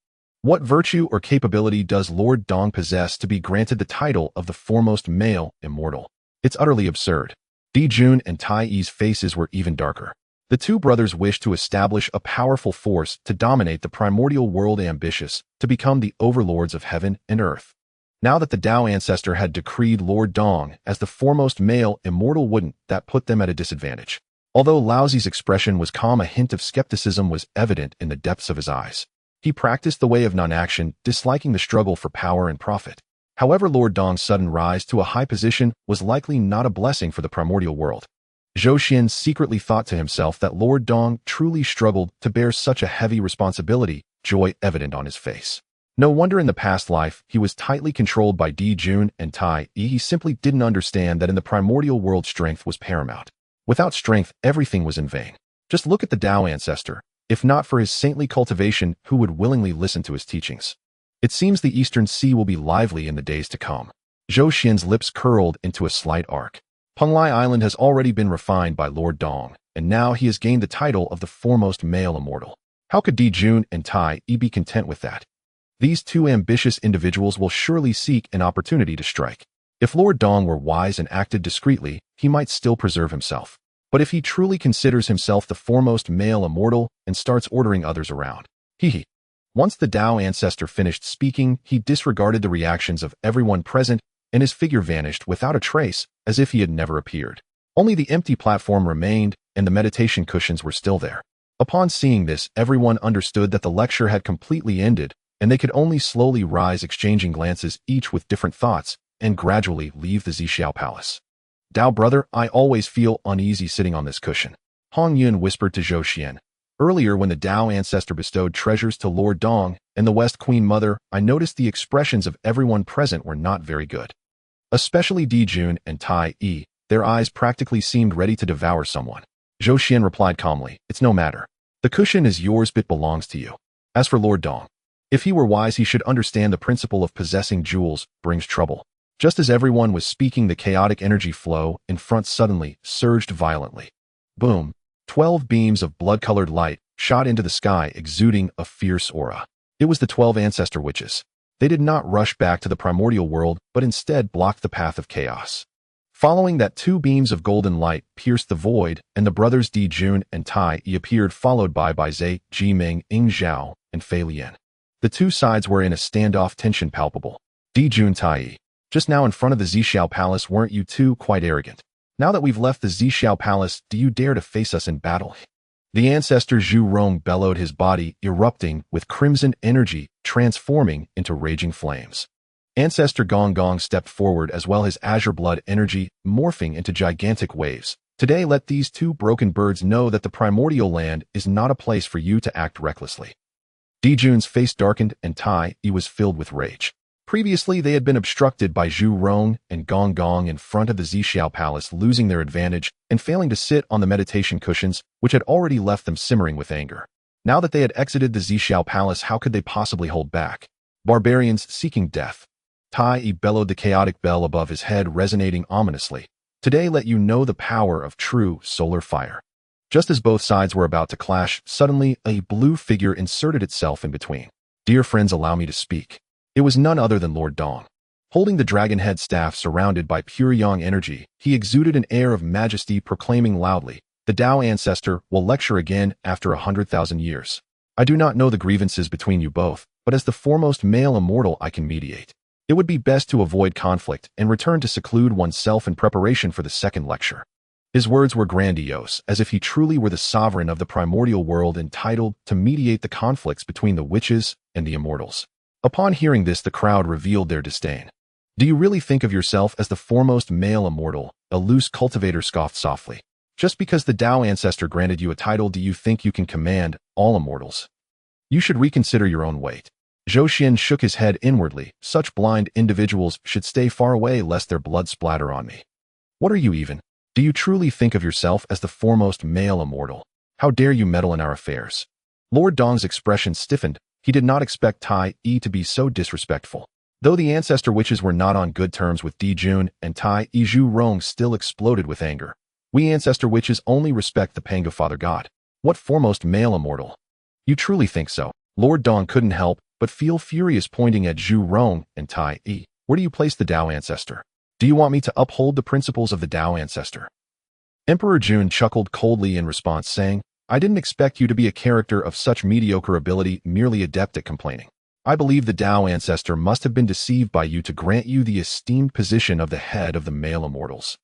What virtue or capability does Lord Dong possess to be granted the title of the foremost male immortal? It's utterly absurd. Dijun and Tai Yi's faces were even darker. The two brothers wished to establish a powerful force to dominate the primordial world, ambitious to become the overlords of heaven and earth. Now that the Tao ancestor had decreed Lord Dong as the foremost male immortal, wouldn't that put them at a disadvantage? Although Laozi's expression was calm, a hint of skepticism was evident in the depths of his eyes. He practiced the way of non-action, disliking the struggle for power and profit. However, Lord Dong's sudden rise to a high position was likely not a blessing for the primordial world. Zhou Xuan secretly thought to himself that Lord Dong truly struggled to bear such a heavy responsibility, joy evident on his face. No wonder in the past life he was tightly controlled by Dijun and Tai Yi. He simply didn't understand that in the primordial world strength was paramount. Without strength, everything was in vain. Just look at the Tao ancestor. If not for his saintly cultivation, who would willingly listen to his teachings? It seems the Eastern Sea will be lively in the days to come. Zhou Xian's lips curled into a slight arc. Penglai Island has already been refined by Lord Dong, and now he has gained the title of the foremost male immortal. How could Dijun and Tai Yi be content with that? These two ambitious individuals will surely seek an opportunity to strike. If Lord Dong were wise and acted discreetly, he might still preserve himself. But if he truly considers himself the foremost male immortal and starts ordering others around, Once the Tao ancestor finished speaking, he disregarded the reactions of everyone present, and his figure vanished without a trace, as if he had never appeared. Only the empty platform remained, and the meditation cushions were still there. Upon seeing this, everyone understood that the lecture had completely ended, and they could only slowly rise, exchanging glances, each with different thoughts, and gradually leave the Zixiao Palace. Dao brother, I always feel uneasy sitting on this cushion. Hongyun whispered to Zhou Xuan. Earlier when the Dao ancestor bestowed treasures to Lord Dong and the West Queen Mother, I noticed the expressions of everyone present were not very good. Especially Dijun and Tai Yi, their eyes practically seemed ready to devour someone. Zhou Xuan replied calmly, it's no matter. The cushion is yours but belongs to you. As for Lord Dong, if he were wise he should understand the principle of possessing jewels brings trouble. Just as everyone was speaking, the chaotic energy flow in front suddenly surged violently. Boom! 12 beams of blood-colored light shot into the sky, exuding a fierce aura. It was the 12 ancestor witches. They did not rush back to the primordial world, but instead blocked the path of chaos. Following that, 2 beams of golden light pierced the void, and the brothers Di Jun and Tai Yi appeared, followed by Zhe, Jiming, Ying Zhao, and Fei Lian. The two sides were in a standoff, tension palpable. Di Jun, Tai Yi, just now in front of the Zixiao Palace, weren't you two quite arrogant? Now that we've left the Zixiao Palace, do you dare to face us in battle? The ancestor Zhu Rong bellowed, his body erupting with crimson energy, transforming into raging flames. Ancestor Gong Gong stepped forward, as well his azure blood energy morphing into gigantic waves. Today let these two broken birds know that the primordial land is not a place for you to act recklessly. Dijun's face darkened and Tai Yi was filled with rage. Previously they had been obstructed by Zhu Rong and Gong Gong in front of the Zixiao Palace, losing their advantage and failing to sit on the meditation cushions, which had already left them simmering with anger. Now that they had exited the Zixiao Palace, how could they possibly hold back? Barbarians seeking death. Tai Yi bellowed, the chaotic bell above his head resonating ominously. Today let you know the power of true solar fire. Just as both sides were about to clash, suddenly a blue figure inserted itself in between. Dear friends, allow me to speak. It was none other than Lord Dong. Holding the dragon head staff surrounded by pure yang energy, he exuded an air of majesty, proclaiming loudly, the Dao ancestor will lecture again after 100,000 years. I do not know the grievances between you both, but as the foremost male immortal I can mediate. It would be best to avoid conflict and return to seclude oneself in preparation for the second lecture. His words were grandiose, as if he truly were the sovereign of the primordial world, entitled to mediate the conflicts between the witches and the immortals. Upon hearing this, the crowd revealed their disdain. Do you really think of yourself as the foremost male immortal? A loose cultivator scoffed softly. Just because the Dao ancestor granted you a title, do you think you can command all immortals? You should reconsider your own weight. Zhou Xuan shook his head inwardly. Such blind individuals should stay far away lest their blood splatter on me. What are you even? Do you truly think of yourself as the foremost male immortal? How dare you meddle in our affairs? Lord Dong's expression stiffened. He did not expect Tai Yi to be so disrespectful. Though the ancestor witches were not on good terms with Di Jun and Tai Yi, Zhu Rong still exploded with anger. We ancestor witches only respect the Pangu Father God. What foremost male immortal? You truly think so? Lord Dong couldn't help but feel furious, pointing at Zhu Rong and Tai Yi. Where do you place the Dao ancestor? Do you want me to uphold the principles of the Dao ancestor? Emperor Jun chuckled coldly in response, saying, I didn't expect you to be a character of such mediocre ability, merely adept at complaining. I believe the Dao ancestor must have been deceived by you to grant you the esteemed position of the head of the male immortals.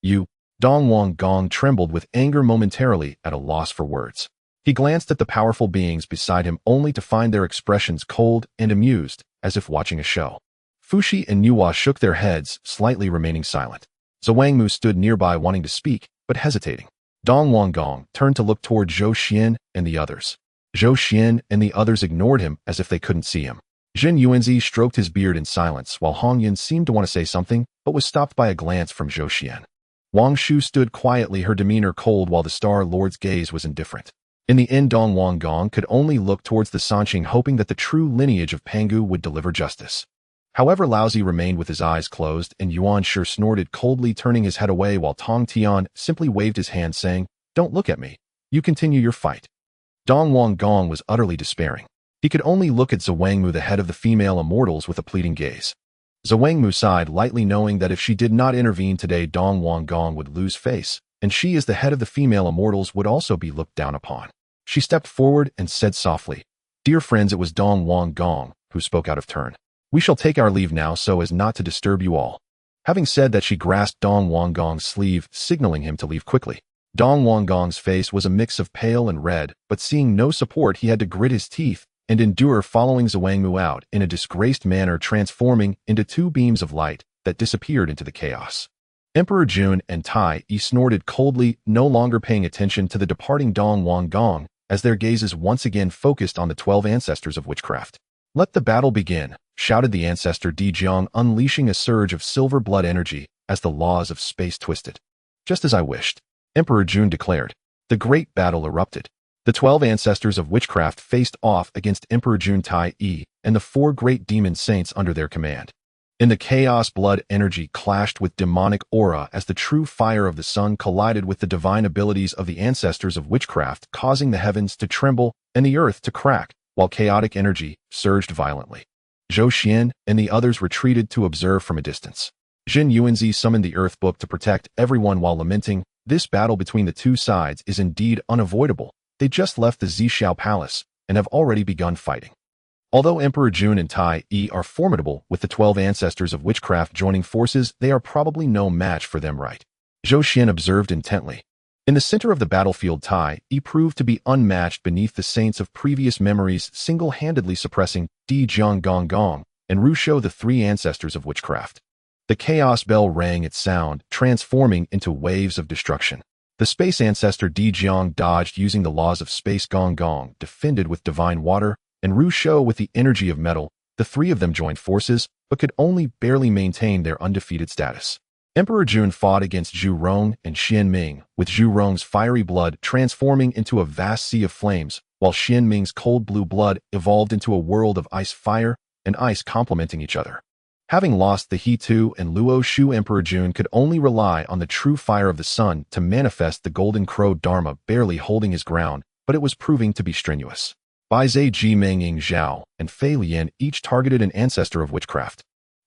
You, Dong Wang Gong trembled with anger, momentarily at a loss for words. He glanced at the powerful beings beside him, only to find their expressions cold and amused, as if watching a show. Fuxi and Nuwa shook their heads, slightly remaining silent. Zhuangmu stood nearby, wanting to speak, but hesitating. Dong Wang Gong turned to look toward Zhou Xuan and the others. Zhou Xuan and the others ignored him as if they couldn't see him. Zhenyuanzi stroked his beard in silence, while Hongyun seemed to want to say something, but was stopped by a glance from Zhou Xuan. Wangshu stood quietly, her demeanor cold, while the Star Lord's gaze was indifferent. In the end, Dong Wang Gong could only look towards the Sanqing, hoping that the true lineage of Pangu would deliver justice. However, Laozi remained with his eyes closed, and Yuan Shi snorted coldly, turning his head away, while Tong Tian simply waved his hand, saying, Don't look at me. You continue your fight. Dong Wang Gong was utterly despairing. He could only look at Zhuangmu, the head of the female immortals, with a pleading gaze. Zhuangmu sighed lightly, knowing that if she did not intervene today, Dong Wang Gong would lose face, and she, as the head of the female immortals, would also be looked down upon. She stepped forward and said softly, Dear friends, it was Dong Wang Gong who spoke out of turn. We shall take our leave now so as not to disturb you all. Having said that, she grasped Dong Wang Gong's sleeve, signaling him to leave quickly. Dong Wang Gong's face was a mix of pale and red, but seeing no support, he had to grit his teeth and endure, following Zhuangmu out in a disgraced manner, transforming into 2 beams of light that disappeared into the chaos. Emperor Jun and Tai snorted coldly, no longer paying attention to the departing Dong Wang Gong, as their gazes once again focused on the 12 ancestors of witchcraft. "Let the battle begin," shouted the ancestor Di Jiang, unleashing a surge of silver blood energy as the laws of space twisted. "Just as I wished," Emperor Jun declared. The great battle erupted. The 12 ancestors of witchcraft faced off against Emperor Jun Tai and the 4 great demon saints under their command. In the chaos, blood energy clashed with demonic aura as the true fire of the sun collided with the divine abilities of the ancestors of witchcraft, causing the heavens to tremble and the earth to crack, while chaotic energy surged violently. Zhou Xuan and the others retreated to observe from a distance. Zhenyuanzi summoned the Earth Book to protect everyone while lamenting, "This battle between the two sides is indeed unavoidable. They just left the Zhixiao Palace and have already begun fighting." Although Emperor Jun and Tai are formidable, with the 12 ancestors of witchcraft joining forces, they are probably no match for them, right? Zhou Xuan observed intently. In the center of the battlefield, Tai proved to be unmatched beneath the saints of previous memories, single-handedly suppressing Di Jiang Gong Gong and Rushou, the 3 ancestors of witchcraft. The chaos bell rang its sound, transforming into waves of destruction. The space ancestor Di Jiang dodged using the laws of space. Gong Gong defended with divine water, and Rushou with the energy of metal. The 3 of them joined forces, but could only barely maintain their undefeated status. Emperor Jun fought against Zhu Rong and Xian Ming, with Zhu Rong's fiery blood transforming into a vast sea of flames, while Xian Ming's cold blue blood evolved into a world of ice fire and ice complementing each other. Having lost the He Tu and Luo Shu, Emperor Jun could only rely on the true fire of the sun to manifest the Golden Crow Dharma, barely holding his ground, but it was proving to be strenuous. Baizhe, Ji Meng, Ying Zhao, and Fei Lian each targeted an ancestor of witchcraft.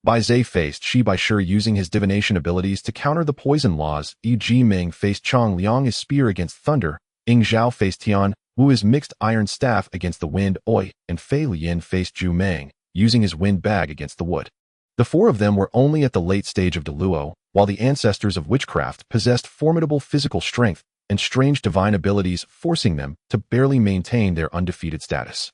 Baizhe faced Shi Baishe using his divination abilities to counter the poison laws. Ji Meng faced Chang Liang's spear against thunder. Ying Zhao faced Tian Wu's mixed iron staff against the wind. And Fei Lian faced Zhu Meng, using his wind bag against the wood. The 4 of them were only at the late stage of Deluo, while the ancestors of witchcraft possessed formidable physical strength and strange divine abilities, forcing them to barely maintain their undefeated status.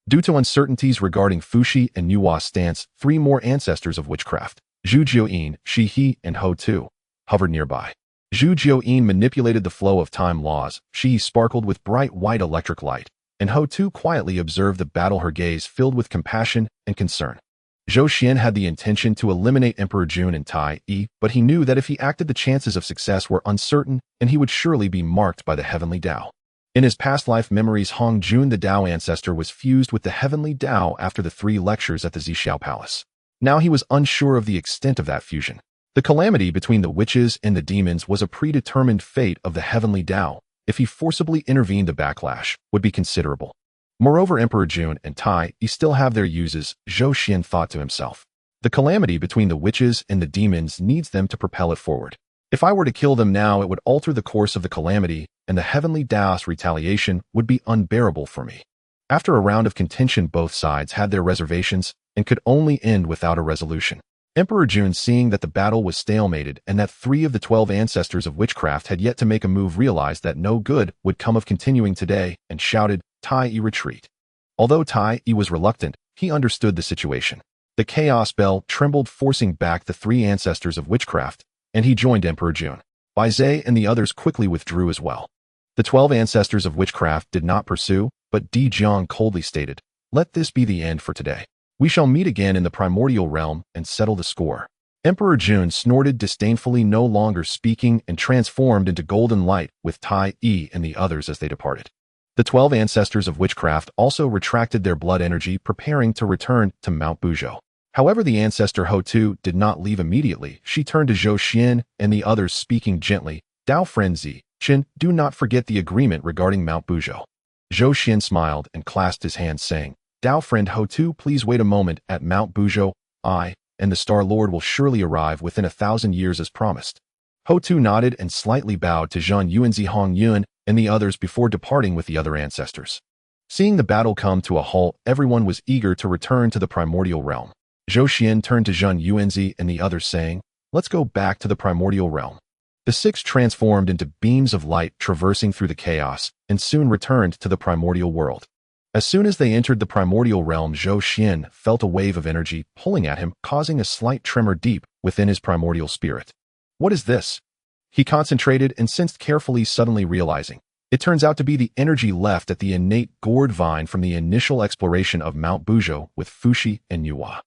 Due to uncertainties regarding Fuxi and Yua's stance, 3 more ancestors of witchcraft, Zhu Jiuyin, Shi He, and Ho Tu, hovered nearby. Zhu Jiuyin manipulated the flow of time laws, Shi sparkled with bright white electric light, and Ho Tu quietly observed the battle, her gaze filled with compassion and concern. Zhou Xuan had the intention to eliminate Emperor Jun and Tai but he knew that if he acted, the chances of success were uncertain, and he would surely be marked by the Heavenly Tao. In his past life memories, Hongyun, the Tao ancestor, was fused with the Heavenly Tao after the 3 lectures at the Zhixiao Palace. Now he was unsure of the extent of that fusion. The calamity between the witches and the demons was a predetermined fate of the Heavenly Tao. If he forcibly intervened, the backlash would be considerable. Moreover, Emperor Jun and Tai still have their uses, Zhou Xuan thought to himself. The calamity between the witches and the demons needs them to propel it forward. If I were to kill them now, it would alter the course of the calamity, and the Heavenly Tao's retaliation would be unbearable for me. After a round of contention, both sides had their reservations and could only end without a resolution. Emperor Jun, seeing that the battle was stalemated and that 3 of the 12 ancestors of witchcraft had yet to make a move, realized that no good would come of continuing today and shouted, "Tai, retreat." Although Tai was reluctant, he understood the situation. The chaos bell trembled, forcing back the 3 ancestors of witchcraft, and he joined Emperor Jun. Baizhe and the others quickly withdrew as well. The 12 ancestors of witchcraft did not pursue, but Di Jiang coldly stated, "Let this be the end for today. We shall meet again in the primordial realm and settle the score." Emperor Jun snorted disdainfully, no longer speaking, and transformed into golden light with Tai and the others as they departed. The 12 ancestors of witchcraft also retracted their blood energy, preparing to return to Mount Buzhou. However, the ancestor Ho Tu did not leave immediately. She turned to Zhou Xuan and the others, speaking gently, "Dao friend Zi Chen, do not forget the agreement regarding Mount Buzhou." Zhou Xuan smiled and clasped his hands, saying, "Dao friend Ho Tu, please wait a moment. At Mount Buzhou, I and the Star Lord will surely arrive within 1,000 years as promised." Ho Tu nodded and slightly bowed to Zhenyuanzi, Hongyun, and the others before departing with the other ancestors. Seeing the battle come to a halt, everyone was eager to return to the primordial realm. Zhou Xuan turned to Zhenyuanzi and the others, saying, "Let's go back to the primordial realm." The 6 transformed into beams of light, traversing through the chaos, and soon returned to the primordial world. As soon as they entered the primordial realm, Zhou Xuan felt a wave of energy pulling at him, causing a slight tremor deep within his primordial spirit. What is this? He concentrated and sensed carefully, suddenly realizing. It turns out to be the energy left at the innate gourd vine from the initial exploration of Mount Buzhou with Fuxi and Yuhua.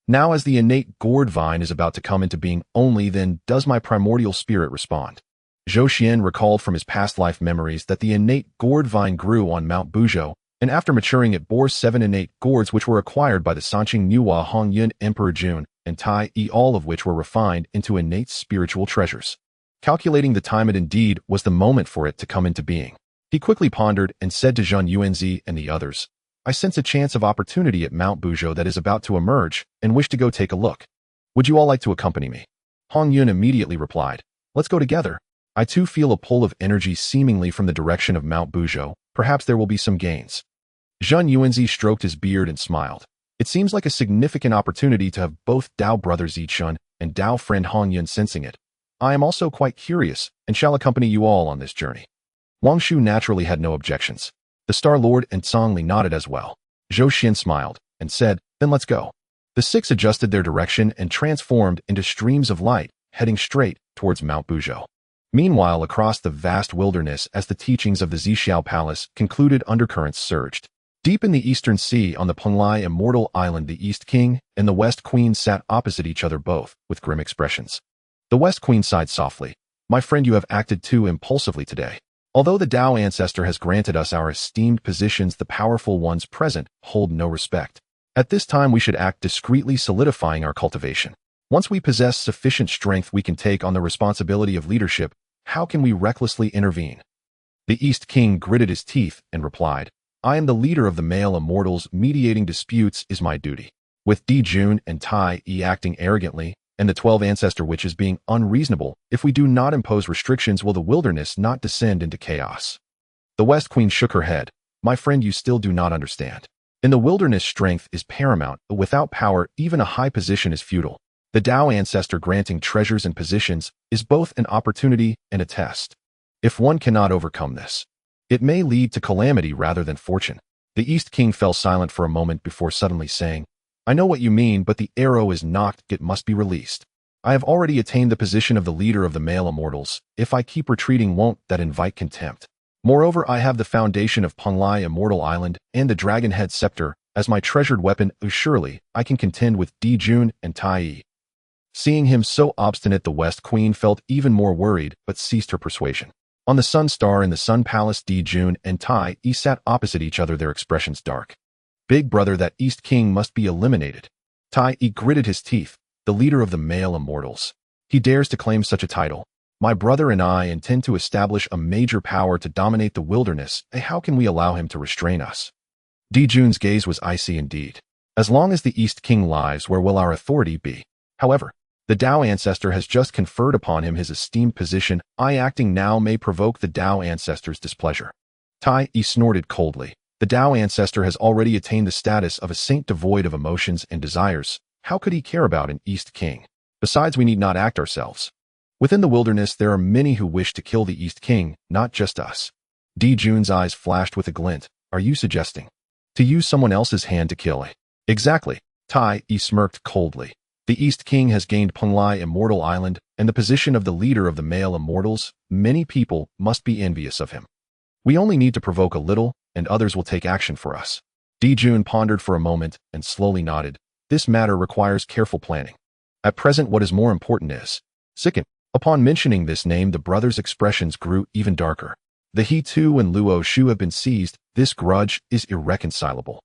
Now as the innate gourd vine is about to come into being, only then does my primordial spirit respond. Zhou Xuan recalled from his past life memories that the innate gourd vine grew on Mount Buzhou, and after maturing it bore 7 innate gourds which were acquired by the Sanqing Nuwa Hongyun Emperor Jun and Tai, all of which were refined into innate spiritual treasures. Calculating the time, it indeed was the moment for it to come into being. He quickly pondered and said to Zhenyuanzi and the others, I sense a chance of opportunity at Mount Buzhou that is about to emerge and wish to go take a look. Would you all like to accompany me? Hongyun immediately replied, let's go together. I too feel a pull of energy seemingly from the direction of Mount Buzhou. Perhaps there will be some gains. Zhenyuanzi stroked his beard and smiled. It seems like a significant opportunity to have both Dao brother Zhichun and Dao friend Hongyun sensing it. I am also quite curious and shall accompany you all on this journey. Wangshu naturally had no objections. The Star Lord and Zhongli nodded as well. Zhou Xuan smiled and said, then let's go. The 6 adjusted their direction and transformed into streams of light, heading straight towards Mount Buzhou. Meanwhile, across the vast wilderness, as the teachings of the Zixiao Palace concluded, undercurrents surged. Deep in the eastern sea on the Pangu Immortal Island, the East King and the West Queen sat opposite each other, both with grim expressions. The West Queen sighed softly. My friend, you have acted too impulsively today. Although the Dao ancestor has granted us our esteemed positions, the powerful ones present hold no respect. At this time we should act discreetly, solidifying our cultivation. Once we possess sufficient strength, we can take on the responsibility of leadership. How can we recklessly intervene? The East King gritted his teeth and replied, I am the leader of the male immortals. Mediating disputes is my duty. With Dijun and Tai acting arrogantly, and the 12 ancestor witches being unreasonable, if we do not impose restrictions, will the wilderness not descend into chaos? The West Queen shook her head. My friend, you still do not understand. In the wilderness, strength is paramount, but without power, even a high position is futile. The Dao ancestor granting treasures and positions is both an opportunity and a test. If one cannot overcome this, it may lead to calamity rather than fortune. The East King fell silent for a moment before suddenly saying, I know what you mean, but the arrow is knocked, it must be released. I have already attained the position of the leader of the male immortals. If I keep retreating, won't that invite contempt? Moreover, I have the foundation of Pangu Immortal Island and the Dragonhead Scepter as my treasured weapon. Surely, I can contend with Dijun and Tai. Seeing him so obstinate, the West Queen felt even more worried, but ceased her persuasion. On the Sun Star in the Sun Palace, Dijun and Tai sat opposite each other, their expressions dark. Big brother, that East King must be eliminated. Tai gritted his teeth. The leader of the male immortals. He dares to claim such a title. My brother and I intend to establish a major power to dominate the wilderness. How can we allow him to restrain us? Dijun's gaze was icy indeed. As long as the East King lies, where will our authority be? However, the Dao ancestor has just conferred upon him his esteemed position. Acting now may provoke the Dao ancestor's displeasure. Tai snorted coldly. The Dao ancestor has already attained the status of a saint devoid of emotions and desires. How could he care about an East King? Besides, we need not act ourselves. Within the wilderness, there are many who wish to kill the East King, not just us. Dijun's eyes flashed with a glint. Are you suggesting to use someone else's hand to kill? Exactly. Tai smirked coldly. The East King has gained Pangu Immortal Island and the position of the leader of the male immortals. Many people must be envious of him. We only need to provoke a little, and others will take action for us. Dijun pondered for a moment and slowly nodded. This matter requires careful planning. At present, what is more important is Sicken. Upon mentioning this name, the brothers' expressions grew even darker. The He Tu and Luo Shu have been seized. This grudge is irreconcilable.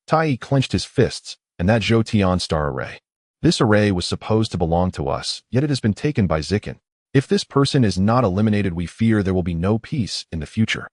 Tai clenched his fists, and that Zhou Tian star array. This array was supposed to belong to us, yet it has been taken by Zicken. If this person is not eliminated, we fear there will be no peace in the future.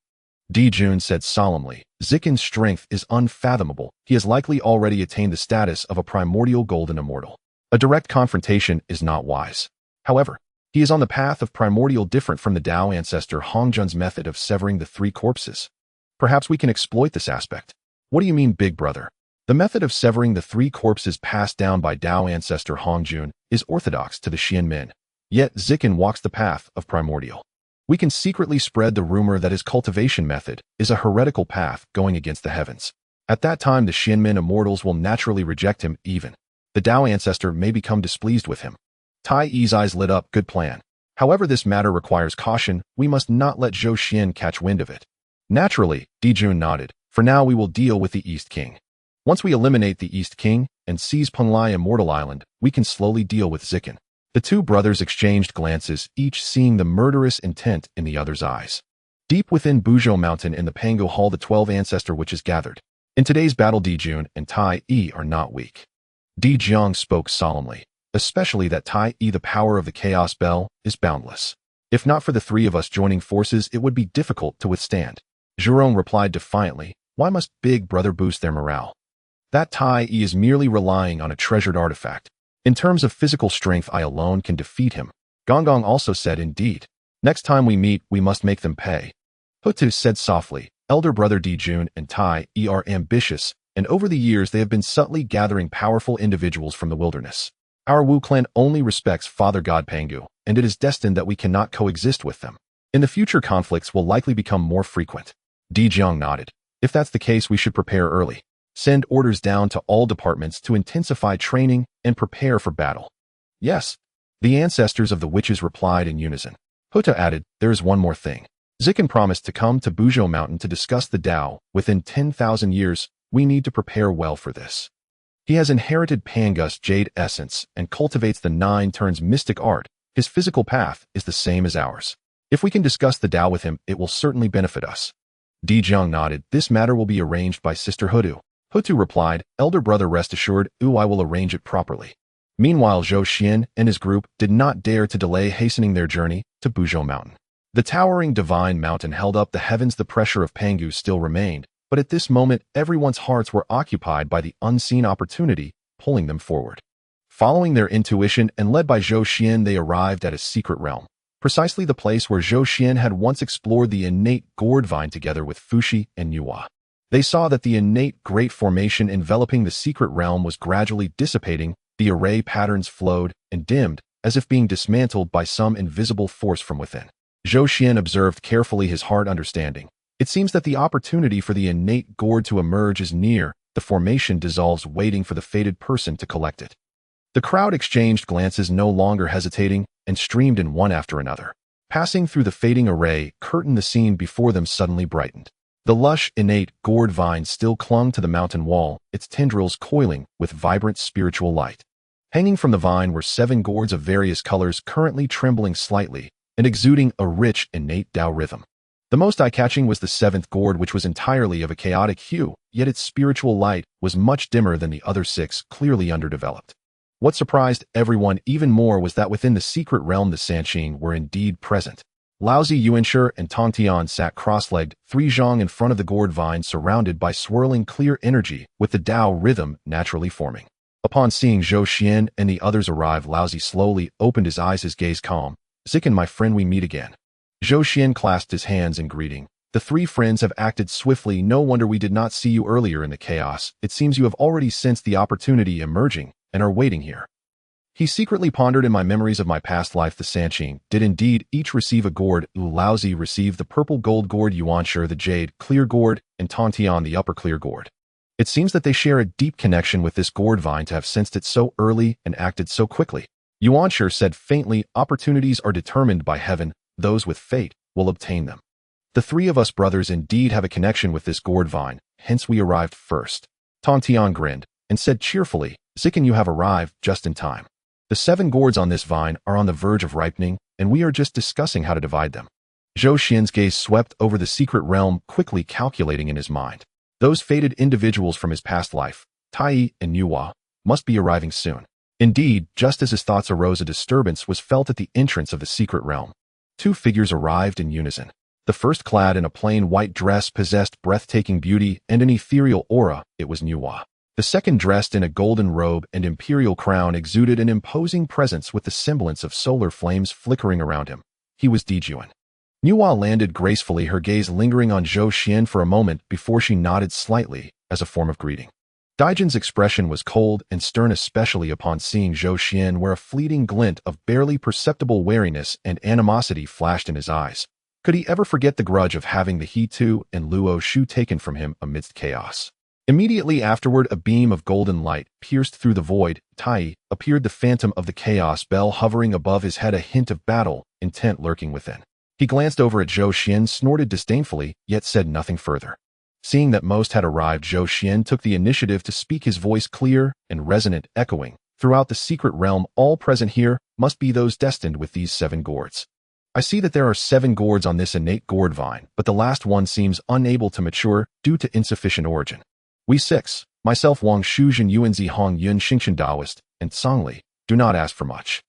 Dijun said solemnly, Zicken's strength is unfathomable. He has likely already attained the status of a primordial golden immortal. A direct confrontation is not wise. However, he is on the path of primordial, different from the Dao ancestor Hongjun's method of severing the 3 corpses. Perhaps we can exploit this aspect. What do you mean, big brother? The method of severing the 3 corpses passed down by Dao ancestor Hongjun is orthodox to the Xianmin. Yet Zicken walks the path of primordial. We can secretly spread the rumor that his cultivation method is a heretical path going against the heavens. At that time, the Xianmin immortals will naturally reject him. Even the Dao ancestor may become displeased with him. Tai Yi's eyes lit up. Good plan. However, this matter requires caution. We must not let Zhou Xuan catch wind of it. Naturally, Dijun nodded. For now, we will deal with the East King. Once we eliminate the East King and seize Penglai Immortal Island, we can slowly deal with Zikin. The two brothers exchanged glances, each seeing the murderous intent in the other's eyes. Deep within Buzhou Mountain in the Pangu Hall, the 12 ancestor witches gathered. In today's battle, Dijun and Tai Yi are not weak. Di Jiang spoke solemnly, especially that Tai Yi, the power of the Chaos Bell, is boundless. If not for the three of us joining forces, it would be difficult to withstand. Zhurong replied defiantly, why must Big Brother boost their morale? That Tai Yi is merely relying on a treasured artifact. In terms of physical strength, I alone can defeat him. Gonggong also said, indeed. Next time we meet, we must make them pay. Hutu said softly, elder brother Dijun and Tai Yi are ambitious, and over the years they have been subtly gathering powerful individuals from the wilderness. Our Wu clan only respects Father God Pangu, and it is destined that we cannot coexist with them. In the future, conflicts will likely become more frequent. Di Jiang nodded. If that's the case, we should prepare early. Send orders down to all departments to intensify training and prepare for battle. Yes, the ancestors of the witches replied in unison. Huta added, there is one more thing. Zikin promised to come to Buzhou Mountain to discuss the Tao. Within 10,000 years, we need to prepare well for this. He has inherited Pangu's jade essence and cultivates the 9 turns mystic art. His physical path is the same as ours. If we can discuss the Tao with him, it will certainly benefit us. Di Jiang nodded. This matter will be arranged by Sister Hutu. Hutu replied, elder brother, rest assured, I will arrange it properly. Meanwhile, Zhou Xuan and his group did not dare to delay hastening their journey to Buzhou Mountain. The towering divine mountain held up the heavens. The pressure of Pangu still remained, but at this moment, everyone's hearts were occupied by the unseen opportunity pulling them forward. Following their intuition and led by Zhou Xuan, they arrived at a secret realm, precisely the place where Zhou Xuan had once explored the innate gourd vine together with Fuxi and Nuwa. They saw that the innate great formation enveloping the secret realm was gradually dissipating. The array patterns flowed and dimmed, as if being dismantled by some invisible force from within. Zhou Xuan observed carefully, his heart understanding. It seems that the opportunity for the innate gourd to emerge is near. The formation dissolves, waiting for the fated person to collect it. The crowd exchanged glances, no longer hesitating, and streamed in one after another. Passing through the fading array curtain, the scene before them suddenly brightened. The lush, innate gourd vine still clung to the mountain wall, its tendrils coiling with vibrant spiritual light. Hanging from the vine were 7 gourds of various colors, currently trembling slightly and exuding a rich, innate Tao rhythm. The most eye-catching was the 7th gourd, which was entirely of a chaotic hue, yet its spiritual light was much dimmer than the other 6, clearly underdeveloped. What surprised everyone even more was that within the secret realm the Sanqing were indeed present. Laozi, Yuanshi, and Tongtian sat cross-legged, 3 zhang in front of the gourd vine, surrounded by swirling clear energy, with the Tao rhythm naturally forming. Upon seeing Zhou Xuan and the others arrive, Laozi slowly opened his eyes, his gaze calm. Zikin, my friend, we meet again. Zhou Xuan clasped his hands in greeting. The 3 friends have acted swiftly. No wonder we did not see you earlier in the chaos. It seems you have already sensed the opportunity emerging and are waiting here. He secretly pondered. In my memories of my past life, the Sanqing did indeed each receive a gourd. Laozi received the purple gold gourd, Yuanshi the jade clear gourd, and Tongtian the upper clear gourd. It seems that they share a deep connection with this gourd vine to have sensed it so early and acted so quickly. Yuanshi said faintly, opportunities are determined by heaven. Those with fate will obtain them. The 3 of us brothers indeed have a connection with this gourd vine, hence we arrived first. Tongtian grinned and said cheerfully, Zikin, you have arrived just in time. The 7 gourds on this vine are on the verge of ripening, and we are just discussing how to divide them. Zhou Xuan's gaze swept over the secret realm, quickly calculating in his mind. Those fated individuals from his past life, Tai Yi and Nuwa, must be arriving soon. Indeed, just as his thoughts arose, a disturbance was felt at the entrance of the secret realm. 2 figures arrived in unison. The first, clad in a plain white dress, possessed breathtaking beauty and an ethereal aura. It was Nuwa. The second, dressed in a golden robe and imperial crown, exuded an imposing presence with the semblance of solar flames flickering around him. He was Dijun. Nuwa landed gracefully, her gaze lingering on Zhou Xuan for a moment before she nodded slightly as a form of greeting. Dijun's expression was cold and stern, especially upon seeing Zhou Xuan, where a fleeting glint of barely perceptible wariness and animosity flashed in his eyes. Could he ever forget the grudge of having the He Tu and Luo Shu taken from him amidst chaos? Immediately afterward, a beam of golden light pierced through the void. Tai appeared, the phantom of the chaos bell hovering above his head, a hint of battle intent lurking within. He glanced over at Zhou Xuan, snorted disdainfully, yet said nothing further. Seeing that most had arrived, Zhou Xuan took the initiative to speak, his voice clear and resonant, echoing throughout the secret realm. All present here must be those destined with these 7 gourds. I see that there are 7 gourds on this innate gourd vine, but the last one seems unable to mature due to insufficient origin. We 6, myself Wangshu, Zhenyuanzi, Hongyun, Fengshen Daoist, and Songli, do not ask for much.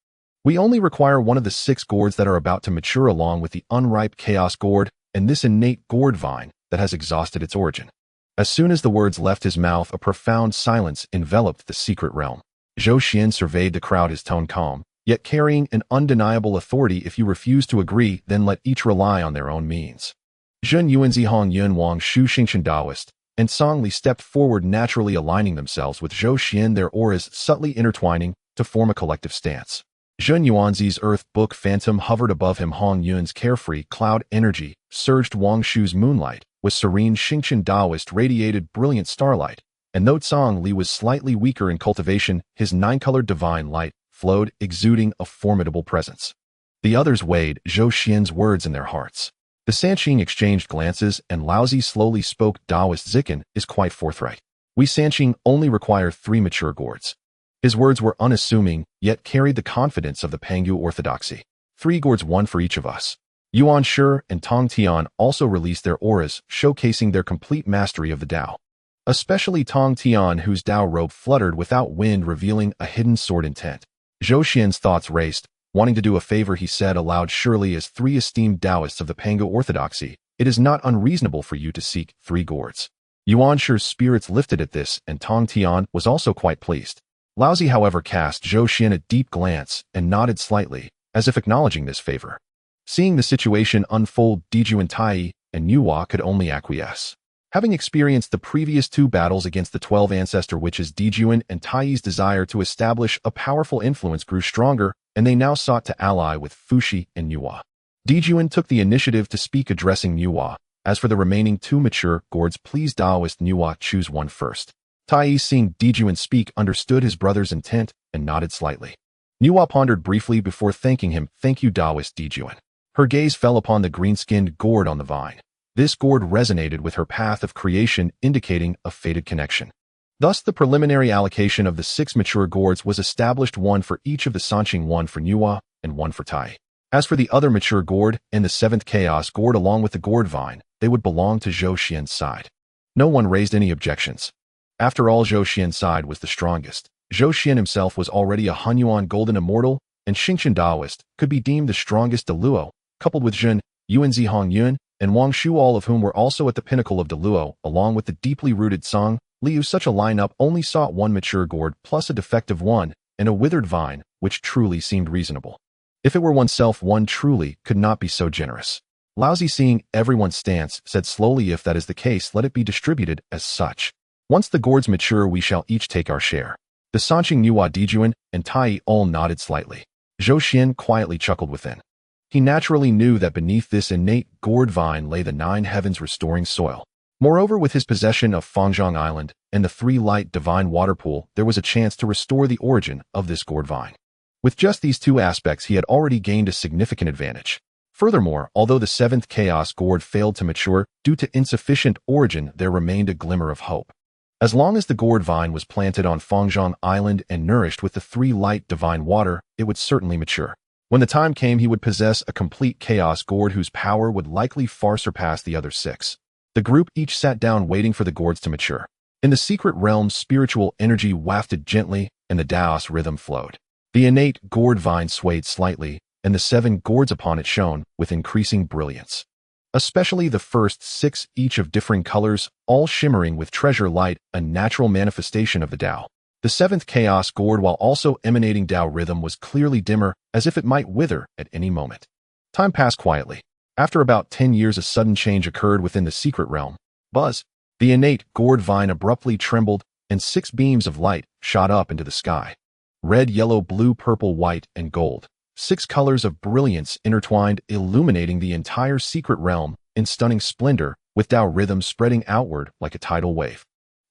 We only require one of the 6 gourds that are about to mature, along with the unripe chaos gourd and this innate gourd vine that has exhausted its origin. As soon as the words left his mouth, a profound silence enveloped the secret realm. Zhou Xuan surveyed the crowd, his tone calm, yet carrying an undeniable authority. If you refuse to agree, then let each rely on their own means. Zhenyuanzi, Hongyun, Wangshu, Fengshen Daoist, and Songli stepped forward, naturally aligning themselves with Zhou Xuan, their auras subtly intertwining to form a collective stance. Zhenyuanzi's earth book phantom hovered above him. Hongyun's carefree cloud energy surged. Wangshu's moonlight was serene. Fengshen Daoist radiated brilliant starlight, and though Songli was slightly weaker in cultivation, his 9-colored divine light flowed, exuding a formidable presence. The others weighed Zhou Xuan's words in their hearts. The Sanqing exchanged glances, and Laozi slowly spoke. Daoist Zikan is quite forthright. We Sanqing only require 3 mature gourds. His words were unassuming, yet carried the confidence of the Pangu orthodoxy. 3 gourds, 1 for each of us. Yuan Shi and Tong Tian also released their auras, showcasing their complete mastery of the Tao. Especially Tong Tian, whose Tao robe fluttered without wind, revealing a hidden sword intent. Zhou Xuan's thoughts raced. Wanting to do a favor, he said aloud, surely as 3 esteemed Taoists of the Pangu orthodoxy, it is not unreasonable for you to seek 3 gourds. Yuan Shi's spirits lifted at this, and Tong Tian was also quite pleased. Laozi, however, cast Zhou Xuan a deep glance and nodded slightly, as if acknowledging this favor. Seeing the situation unfold, Dejuan, Tai, and Yuhua could only acquiesce. Having experienced the previous 2 battles against the 12 ancestor witches, Dejuan and Tai's desire to establish a powerful influence grew stronger, and they now sought to ally with Fushi and Yuhua. Dejuan took the initiative to speak, addressing Yuhua. As for the remaining 2 mature gourds, please Daoist Yuhua choose one first. Tai, seeing Dejuan speak, understood his brother's intent and nodded slightly. Yuhua pondered briefly before thanking him. Thank you, Daoist Dejuan. Her gaze fell upon the green-skinned gourd on the vine. This gourd resonated with her path of creation, indicating a fated connection. Thus, the preliminary allocation of the 6 mature gourds was established, 1 for each of the Sanqing, 1 for Yuhua, and 1 for Tai. As for the other mature gourd and the 7th chaos gourd, along with the gourd vine, they would belong to Zhou Xuan's side. No one raised any objections. After all, Zhou Xuan's side was the strongest. Zhou Xuan himself was already a Hunyuan golden immortal, and Fengshen Daoist could be deemed the strongest Deluo, coupled with Zhenyuanzi, Hongyun, and Wangshu, all of whom were also at the pinnacle of Deluo, along with the deeply rooted Song Liu. Such a lineup only sought 1 mature gourd plus a defective one and a withered vine, which truly seemed reasonable. If it were oneself, one truly could not be so generous. Laozi, seeing everyone's stance, said slowly, if that is the case, let it be distributed as such. Once the gourds mature, we shall each take our share. The Sanqing, Yuhua, Dejuan, and Tai all nodded slightly. Zhou Xuan quietly chuckled within. He naturally knew that beneath this innate gourd vine lay the 9 heavens restoring soil. Moreover, with his possession of Fangzhang Island and the 3 light divine water pool, there was a chance to restore the origin of this gourd vine. With just these 2 aspects, he had already gained a significant advantage. Furthermore, although the 7th chaos gourd failed to mature due to insufficient origin, there remained a glimmer of hope. As long as the gourd vine was planted on Fangzhang Island and nourished with the 3 light divine water, it would certainly mature. When the time came, he would possess a complete chaos gourd whose power would likely far surpass the other 6. The group each sat down, waiting for the gourds to mature. In the secret realm, spiritual energy wafted gently, and the Taoist rhythm flowed. The innate gourd vine swayed slightly, and the 7 gourds upon it shone with increasing brilliance. Especially the first 6, each of differing colors, all shimmering with treasure light, a natural manifestation of the Tao. The 7th chaos gourd, while also emanating Tao rhythm, was clearly dimmer, as if it might wither at any moment. Time passed quietly. After about 10 years, a sudden change occurred within the secret realm. Buzz! The innate gourd vine abruptly trembled, and 6 beams of light shot up into the sky. Red, yellow, blue, purple, white, and gold. 6 colors of brilliance intertwined, illuminating the entire secret realm in stunning splendor, with Tao rhythm spreading outward like a tidal wave.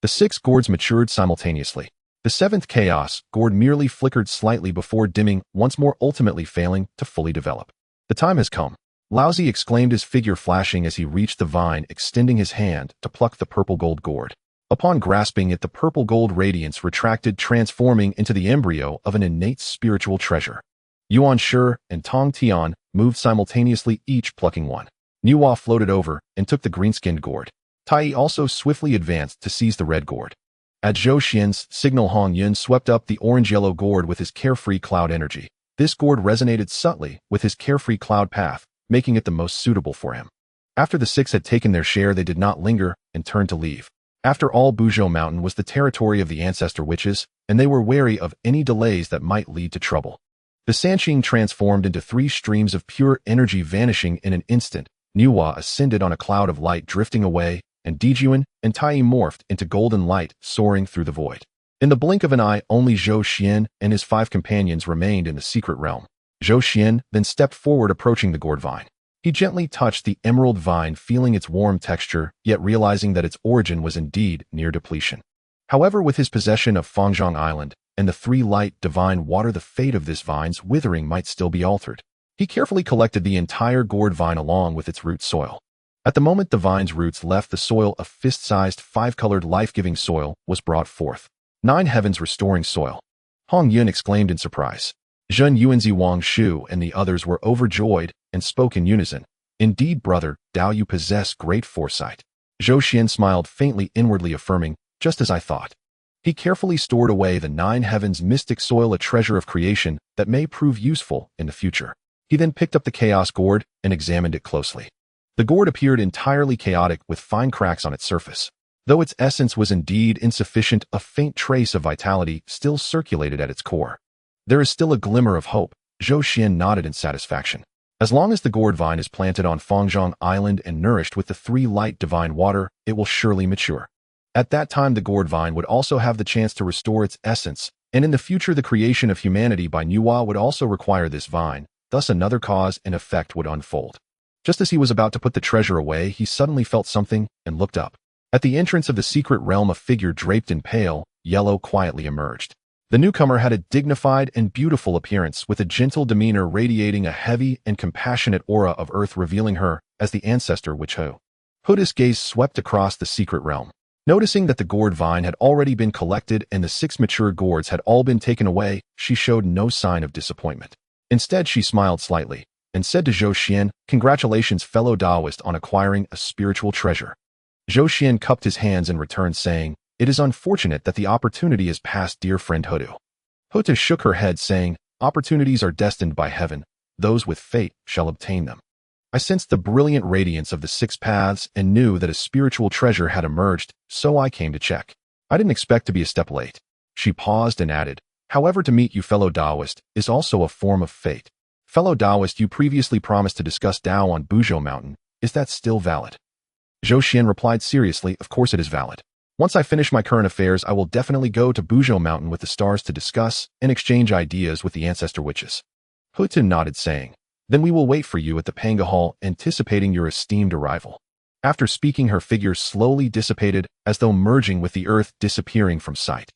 The 6 gourds matured simultaneously. The 7th Chaos gourd merely flickered slightly before dimming, once more ultimately failing to fully develop. The time has come. Laozi exclaimed, his figure flashing as he reached the vine, extending his hand to pluck the purple gold gourd. Upon grasping it, the purple gold radiance retracted, transforming into the embryo of an innate spiritual treasure. Yuan Shi and Tong Tian moved simultaneously, each plucking one. Nuwa floated over and took the green-skinned gourd. Tai also swiftly advanced to seize the red gourd. At Zhou Xuan's signal, Hongyun swept up the orange-yellow gourd with his carefree cloud energy. This gourd resonated subtly with his carefree cloud path, making it the most suitable for him. After the 6 had taken their share, they did not linger and turned to leave. After all, Buzhou Mountain was the territory of the ancestor witches, and they were wary of any delays that might lead to trouble. The Sanqing transformed into 3 streams of pure energy, vanishing in an instant. Nuwa ascended on a cloud of light, drifting away, and Dejuan and Tai morphed into golden light, soaring through the void. In the blink of an eye, only Zhou Xuan and his 5 companions remained in the secret realm. Zhou Xuan then stepped forward, approaching the gourd vine. He gently touched the emerald vine, feeling its warm texture, yet realizing that its origin was indeed near depletion. However, with his possession of Fangzhang Island and the 3 light divine water, the fate of this vine's withering might still be altered. He carefully collected the entire gourd vine along with its root soil. At the moment the vine's roots left the soil, a fist-sized 5-colored life-giving soil was brought forth. 9 heavens restoring soil. Hongyun exclaimed in surprise. Zhenyuanzi, Wangshu, and the others were overjoyed and spoke in unison. Indeed, brother, Dao, you possess great foresight. Zhou Xuan smiled faintly, inwardly affirming, just as I thought. He carefully stored away the 9 heavens mystic soil, a treasure of creation that may prove useful in the future. He then picked up the chaos gourd and examined it closely. The gourd appeared entirely chaotic, with fine cracks on its surface. Though its essence was indeed insufficient, a faint trace of vitality still circulated at its core. There is still a glimmer of hope. Zhou Xuan nodded in satisfaction. As long as the gourd vine is planted on Fangzhang Island and nourished with the 3 light divine water, it will surely mature. At that time, the gourd vine would also have the chance to restore its essence, and in the future the creation of humanity by Nuwa would also require this vine, thus another cause and effect would unfold. Just as he was about to put the treasure away, he suddenly felt something and looked up. At the entrance of the secret realm, a figure draped in pale yellow quietly emerged. The newcomer had a dignified and beautiful appearance, with a gentle demeanor radiating a heavy and compassionate aura of earth, revealing her as the ancestor witch Hu. Huda's gaze swept across the secret realm. Noticing that the gourd vine had already been collected and the 6 mature gourds had all been taken away, she showed no sign of disappointment. Instead, she smiled slightly and said to Zhou Xuan, "Congratulations, fellow Taoist, on acquiring a spiritual treasure." Zhou Xuan cupped his hands in return, saying, "It is unfortunate that the opportunity has passed, dear friend Hudu." Huta shook her head, saying, "Opportunities are destined by heaven. Those with fate shall obtain them." I sensed the brilliant radiance of the 6 paths and knew that a spiritual treasure had emerged, so I came to check. I didn't expect to be a step late. She paused and added, "However, to meet you, fellow Taoist, is also a form of fate. Fellow Taoist, you previously promised to discuss Tao on Buzhou Mountain. Is that still valid?" Zhou Xuan replied seriously, "Of course it is valid. Once I finish my current affairs, I will definitely go to Buzhou Mountain with the stars to discuss and exchange ideas with the ancestor witches." Hutin nodded, saying, "Then we will wait for you at the Pangu Hall, anticipating your esteemed arrival." After speaking, her figure slowly dissipated, as though merging with the earth, disappearing from sight.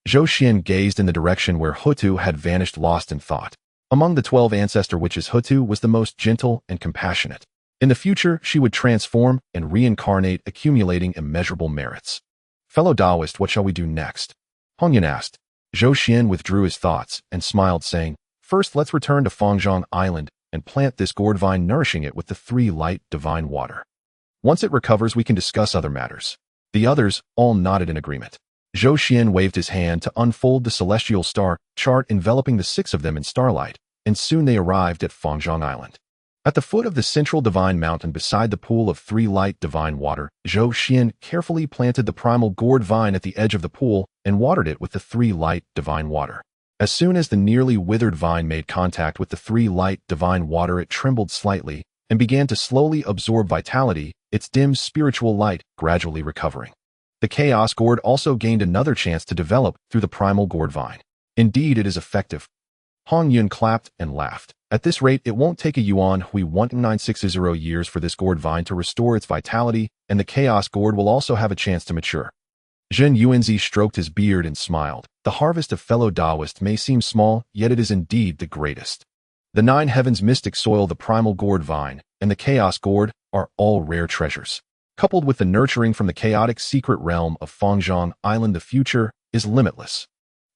Zhou Xuan gazed in the direction where Hutu had vanished, lost in thought. Among the 12 ancestor witches, Hutu was the most gentle and compassionate. In the future, she would transform and reincarnate, accumulating immeasurable merits. "Fellow Taoist, what shall we do next?" Hongyun asked. Zhou Xuan withdrew his thoughts and smiled, saying, "First, let's return to Fangzhang Island and plant this gourd vine, nourishing it with the 3 light divine water. Once it recovers, we can discuss other matters." The others all nodded in agreement. Zhou Xuan waved his hand to unfold the celestial star chart, enveloping the 6 of them in starlight, and soon they arrived at Fangzhang Island. At the foot of the central divine mountain, beside the pool of 3 light divine water, Zhou Xuan carefully planted the primal gourd vine at the edge of the pool and watered it with the 3 light divine water. As soon as the nearly withered vine made contact with the 3 light divine water, it trembled slightly and began to slowly absorb vitality, its dim spiritual light gradually recovering. The chaos gourd also gained another chance to develop through the primal gourd vine. "Indeed, it is effective." Hongyun clapped and laughed. "At this rate, it won't take a Yuan Hui 1960 years for this gourd vine to restore its vitality, and the chaos gourd will also have a chance to mature." Zhenyuanzi stroked his beard and smiled. The harvest of fellow Taoists may seem small, yet it is indeed the greatest. The 9 heavens mystic soil, the primal gourd vine, and the chaos gourd are all rare treasures. Coupled with the nurturing from the chaotic secret realm of Fangzhang Island, the future is limitless.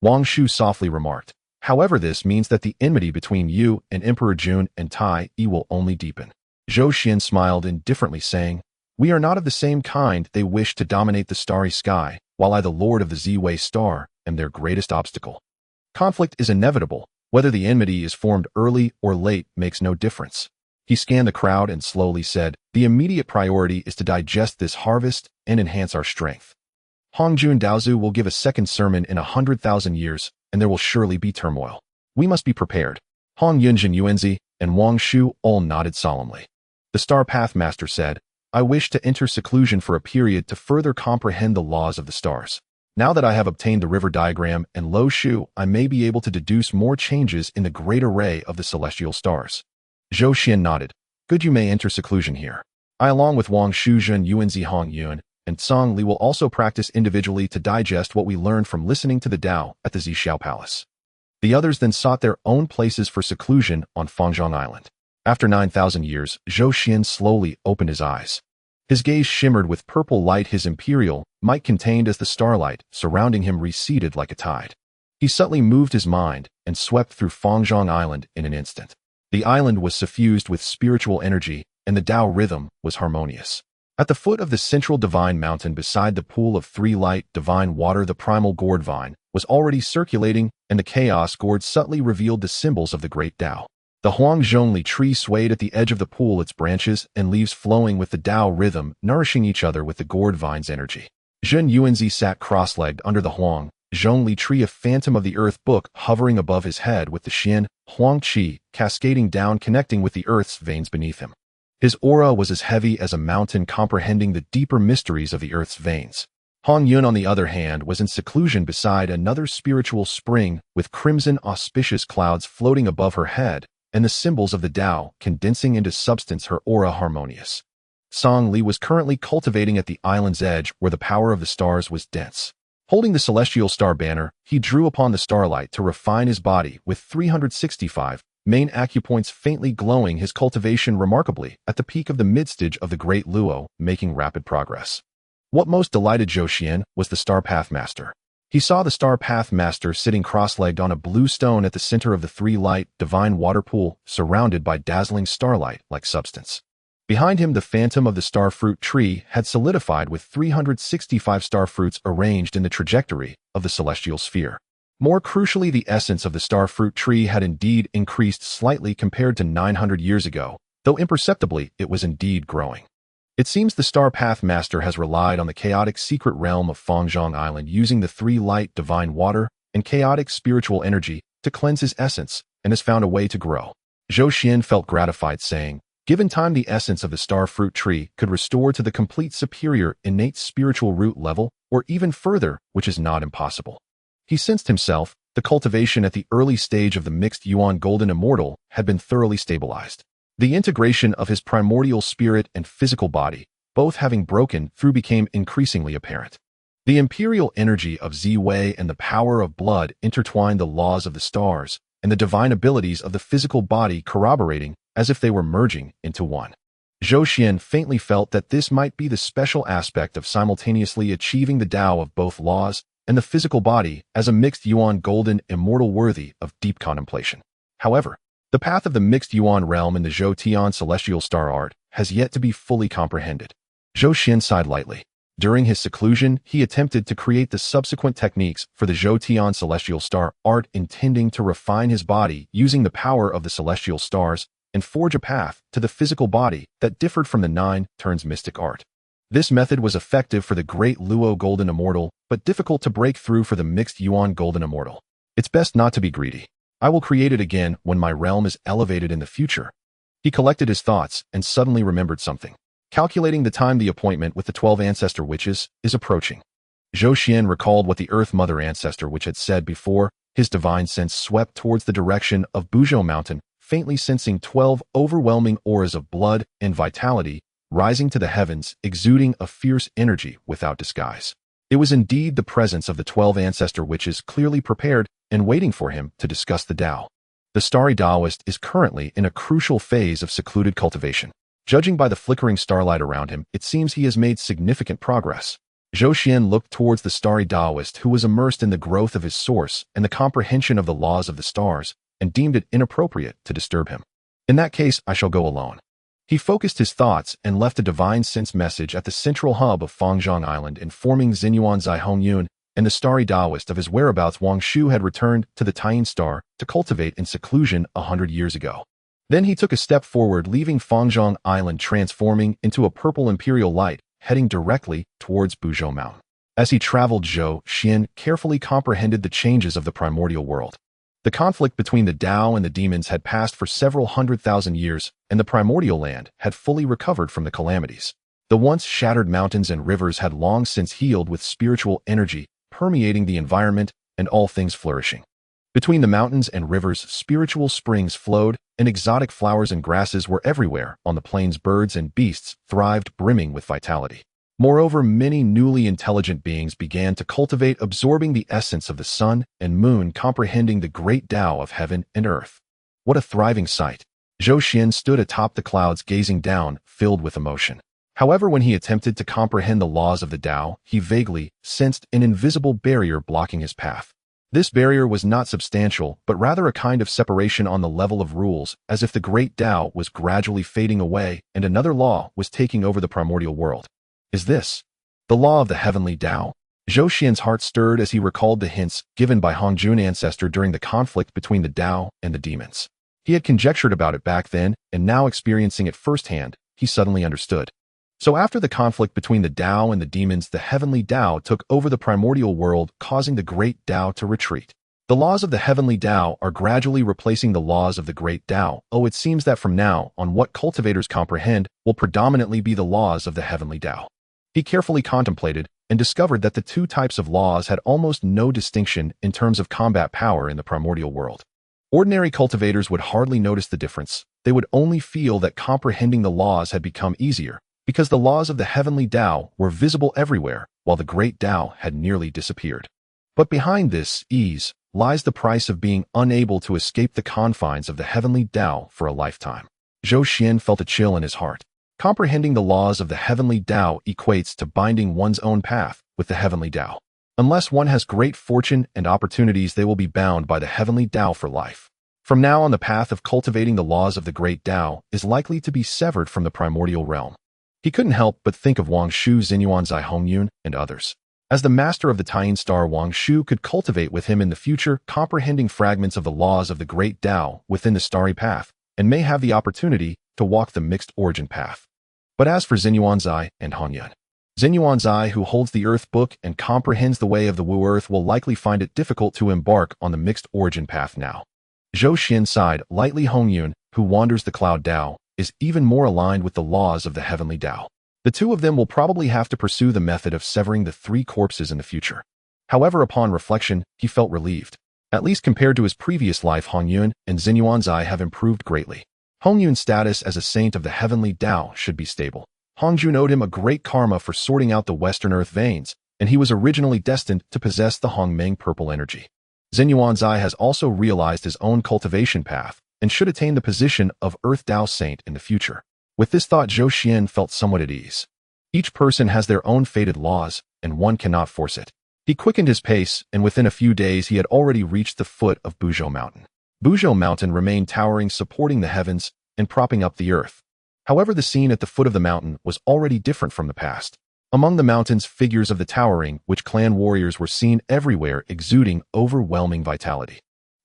Wangshu softly remarked. However, this means that the enmity between you and Emperor Jun and Tai will only deepen. Zhou Xuan smiled indifferently, saying, "We are not of the same kind. They wish to dominate the starry sky, while I, the Lord of the Z-Way Star, am their greatest obstacle. Conflict is inevitable. Whether the enmity is formed early or late makes no difference." He scanned the crowd and slowly said, "The immediate priority is to digest this harvest and enhance our strength. Hongyun Daozu will give a second sermon in 100,000 years, and there will surely be turmoil. We must be prepared." Hongyun and Zhenyuanzi and Wangshu all nodded solemnly. The Star Path Master said, "I wish to enter seclusion for a period to further comprehend the laws of the stars. Now that I have obtained the river diagram and Lo Shu, I may be able to deduce more changes in the great array of the celestial stars." Zhou Xuan nodded. "Good, you may enter seclusion here. I, along with Wangshu, Zhenyuanzi, Hongyun, and Tsang Li, will also practice individually to digest what we learned from listening to the Tao at the Zhixiao Palace." The others then sought their own places for seclusion on Fangzhang Island. After 9,000 years, Zhou Xuan slowly opened his eyes. His gaze shimmered with purple light. His imperial might contained as the starlight surrounding him receded like a tide. He subtly moved his mind and swept through Fangzhang Island in an instant. The island was suffused with spiritual energy, and the Tao rhythm was harmonious. At the foot of the central divine mountain, beside the pool of 3 light divine water, the primal gourd vine was already circulating, and the chaos gourd subtly revealed the symbols of the great Tao. The Huangzhongli tree swayed at the edge of the pool, its branches and leaves flowing with the Tao rhythm, nourishing each other with the gourd vine's energy. Zhenyuanzi sat cross-legged under the Huangzhongli tree, a phantom of the earth book hovering above his head, with the Xian Huang Qi cascading down, connecting with the earth's veins beneath him. His aura was as heavy as a mountain, comprehending the deeper mysteries of the earth's veins. Hongyun, on the other hand, was in seclusion beside another spiritual spring, with crimson auspicious clouds floating above her head, and the symbols of the Tao condensing into substance, her aura harmonious. Tsang Li was currently cultivating at the island's edge, where the power of the stars was dense. Holding the celestial star banner, he drew upon the starlight to refine his body, with 365 main acupoints faintly glowing, his cultivation remarkably at the peak of the midstage of the Great Luo, making rapid progress. What most delighted Zhou Xuan was the Star Path Master. He saw the Star Path Master sitting cross-legged on a blue stone at the center of the 3 light divine water pool, surrounded by dazzling starlight-like substance. Behind him, the phantom of the starfruit tree had solidified, with 365 starfruits arranged in the trajectory of the celestial sphere. More crucially, the essence of the starfruit tree had indeed increased slightly compared to 900 years ago, though imperceptibly it was indeed growing. It seems the Star Path Master has relied on the chaotic secret realm of Fangzhang Island, using the 3 light divine water and chaotic spiritual energy to cleanse his essence, and has found a way to grow. Zhou Xuan felt gratified, saying, "Given time, the essence of the starfruit tree could restore to the complete superior innate spiritual root level, or even further, which is not impossible." He sensed himself, the cultivation at the early stage of the mixed Yuan Golden Immortal had been thoroughly stabilized. The integration of his primordial spirit and physical body, both having broken through, became increasingly apparent. The imperial energy of Z-Way and the power of blood intertwined, the laws of the stars and the divine abilities of the physical body corroborating as if they were merging into one. Zhou Xuan faintly felt that this might be the special aspect of simultaneously achieving the Tao of both laws and the physical body as a mixed Yuan Golden Immortal, worthy of deep contemplation. However, the path of the mixed Yuan realm in the Zhou Tian celestial star art has yet to be fully comprehended. Zhou Xuan sighed lightly. During his seclusion, he attempted to create the subsequent techniques for the Zhou Tian celestial star art, intending to refine his body using the power of the celestial stars and forge a path to the physical body that differed from the 9 turns mystic art. This method was effective for the Great Luo Golden Immortal, but difficult to break through for the mixed Yuan Golden Immortal. It's best not to be greedy. I will create it again when my realm is elevated in the future. He collected his thoughts and suddenly remembered something. Calculating the time, the appointment with the 12 ancestor witches is approaching. Zhou Xuan recalled what the Earth Mother Ancestor Witch had said before. His divine sense swept towards the direction of Buzhou Mountain, faintly sensing 12 overwhelming auras of blood and vitality rising to the heavens, exuding a fierce energy without disguise. It was indeed the presence of the 12 ancestor witches clearly prepared and waiting for him to discuss the Tao. The starry Taoist is currently in a crucial phase of secluded cultivation. Judging by the flickering starlight around him, it seems he has made significant progress. Zhou Xuan looked towards the starry Taoist who was immersed in the growth of his source and the comprehension of the laws of the stars, and deemed it inappropriate to disturb him. In that case, I shall go alone. He focused his thoughts and left a divine sense message at the central hub of Fangzhang Island, informing Zhenyuanzi Hongyun and the starry Taoist of his whereabouts. Wangshu had returned to the Taiyin star to cultivate in seclusion 100 years ago. Then he took a step forward, leaving Fangzhang Island, transforming into a purple imperial light, heading directly towards Buzhou Mountain. As he traveled, Zhou Xuan carefully comprehended the changes of the primordial world. The conflict between the Tao and the demons had passed for several 100,000 years, and the primordial land had fully recovered from the calamities. The once shattered mountains and rivers had long since healed, with spiritual energy permeating the environment and all things flourishing. Between the mountains and rivers, spiritual springs flowed, and exotic flowers and grasses were everywhere. On the plains, birds and beasts thrived, brimming with vitality. Moreover, many newly intelligent beings began to cultivate, absorbing the essence of the sun and moon, comprehending the great Tao of heaven and earth. What a thriving sight! Zhou Xuan stood atop the clouds, gazing down, filled with emotion. However, when he attempted to comprehend the laws of the Tao, he vaguely sensed an invisible barrier blocking his path. This barrier was not substantial, but rather a kind of separation on the level of rules, as if the great Tao was gradually fading away and another law was taking over the primordial world. Is this the law of the heavenly Tao? Zhou Xuan's heart stirred as he recalled the hints given by Hongyun ancestor during the conflict between the Tao and the demons. He had conjectured about it back then, and now experiencing it firsthand, he suddenly understood. So after the conflict between the Tao and the demons, the heavenly Tao took over the primordial world, causing the great Tao to retreat. The laws of the heavenly Tao are gradually replacing the laws of the great Tao. Oh, it seems that from now on, what cultivators comprehend will predominantly be the laws of the heavenly Tao. He carefully contemplated and discovered that the two types of laws had almost no distinction in terms of combat power in the primordial world. Ordinary cultivators would hardly notice the difference. They would only feel that comprehending the laws had become easier, because the laws of the heavenly Tao were visible everywhere, while the great Tao had nearly disappeared. But behind this ease lies the price of being unable to escape the confines of the heavenly Tao for a lifetime. Zhou Xuan felt a chill in his heart. Comprehending the laws of the heavenly Tao equates to binding one's own path with the heavenly Tao. Unless one has great fortune and opportunities, they will be bound by the heavenly Tao for life. From now on, the path of cultivating the laws of the great Tao is likely to be severed from the primordial realm. He couldn't help but think of Wangshu, Zhenyuanzi, Hongyun, and others. As the master of the Taiyin star, Wangshu could cultivate with him in the future, comprehending fragments of the laws of the great Tao within the starry path, and may have the opportunity to walk the mixed origin path. But as for Zhenyuanzi and Hongyun, Zhenyuanzi, who holds the Earth Book and comprehends the way of the Wu Earth, will likely find it difficult to embark on the mixed origin path now. Zhou Xuan sighed lightly. Hongyun, who wanders the cloud Tao, is even more aligned with the laws of the heavenly Tao. The two of them will probably have to pursue the method of severing the three corpses in the future. However, upon reflection, he felt relieved. At least compared to his previous life, Hongyun and Zhenyuanzi have improved greatly. Hongyun's status as a saint of the heavenly Tao should be stable. Hongyun owed him a great karma for sorting out the Western Earth veins, and he was originally destined to possess the Hongmeng purple energy. Zhenyuanzi has also realized his own cultivation path and should attain the position of Earth Tao Saint in the future. With this thought, Zhou Xuan felt somewhat at ease. Each person has their own fated laws, and one cannot force it. He quickened his pace, and within a few days he had already reached the foot of Buzhou Mountain. Buzhou Mountain remained towering, supporting the heavens and propping up the earth. However, the scene at the foot of the mountain was already different from the past. Among the mountains, figures of the towering witch clan warriors were seen everywhere, exuding overwhelming vitality.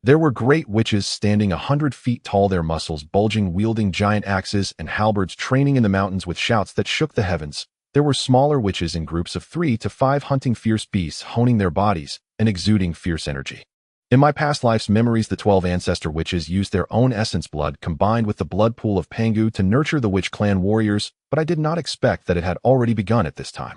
There were great witches standing 100 feet tall, their muscles bulging, wielding giant axes and halberds, training in the mountains with shouts that shook the heavens. There were smaller witches in groups of 3 to 5 hunting fierce beasts, honing their bodies and exuding fierce energy. In my past life's memories, the 12 ancestor witches used their own essence blood combined with the blood pool of Pangu to nurture the witch clan warriors, but I did not expect that it had already begun at this time.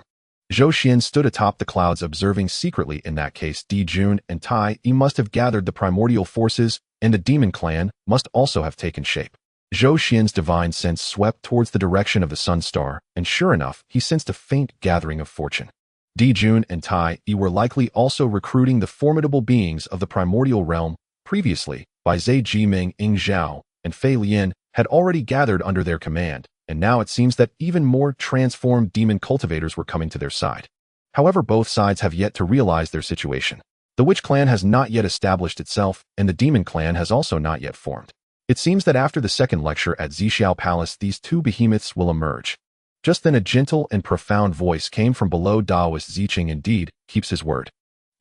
Zhou Xuan stood atop the clouds, observing secretly. In that case, Di Jun and Tai Yi must have gathered the primordial forces, and the demon clan must also have taken shape. Zhou Xuan's divine sense swept towards the direction of the sun star, and sure enough, he sensed a faint gathering of fortune. Jun and Tai were likely also recruiting the formidable beings of the primordial realm previously by Zai Jiming, Ing Zhao, and Fei Lian had already gathered under their command, and now it seems that even more transformed demon cultivators were coming to their side. However, both sides have yet to realize their situation. The Witch Clan has not yet established itself, and the Demon Clan has also not yet formed. It seems that after the second lecture at Zixiao Palace, these two behemoths will emerge. Just then a gentle and profound voice came from below. Daoist Ziqing indeed keeps his word.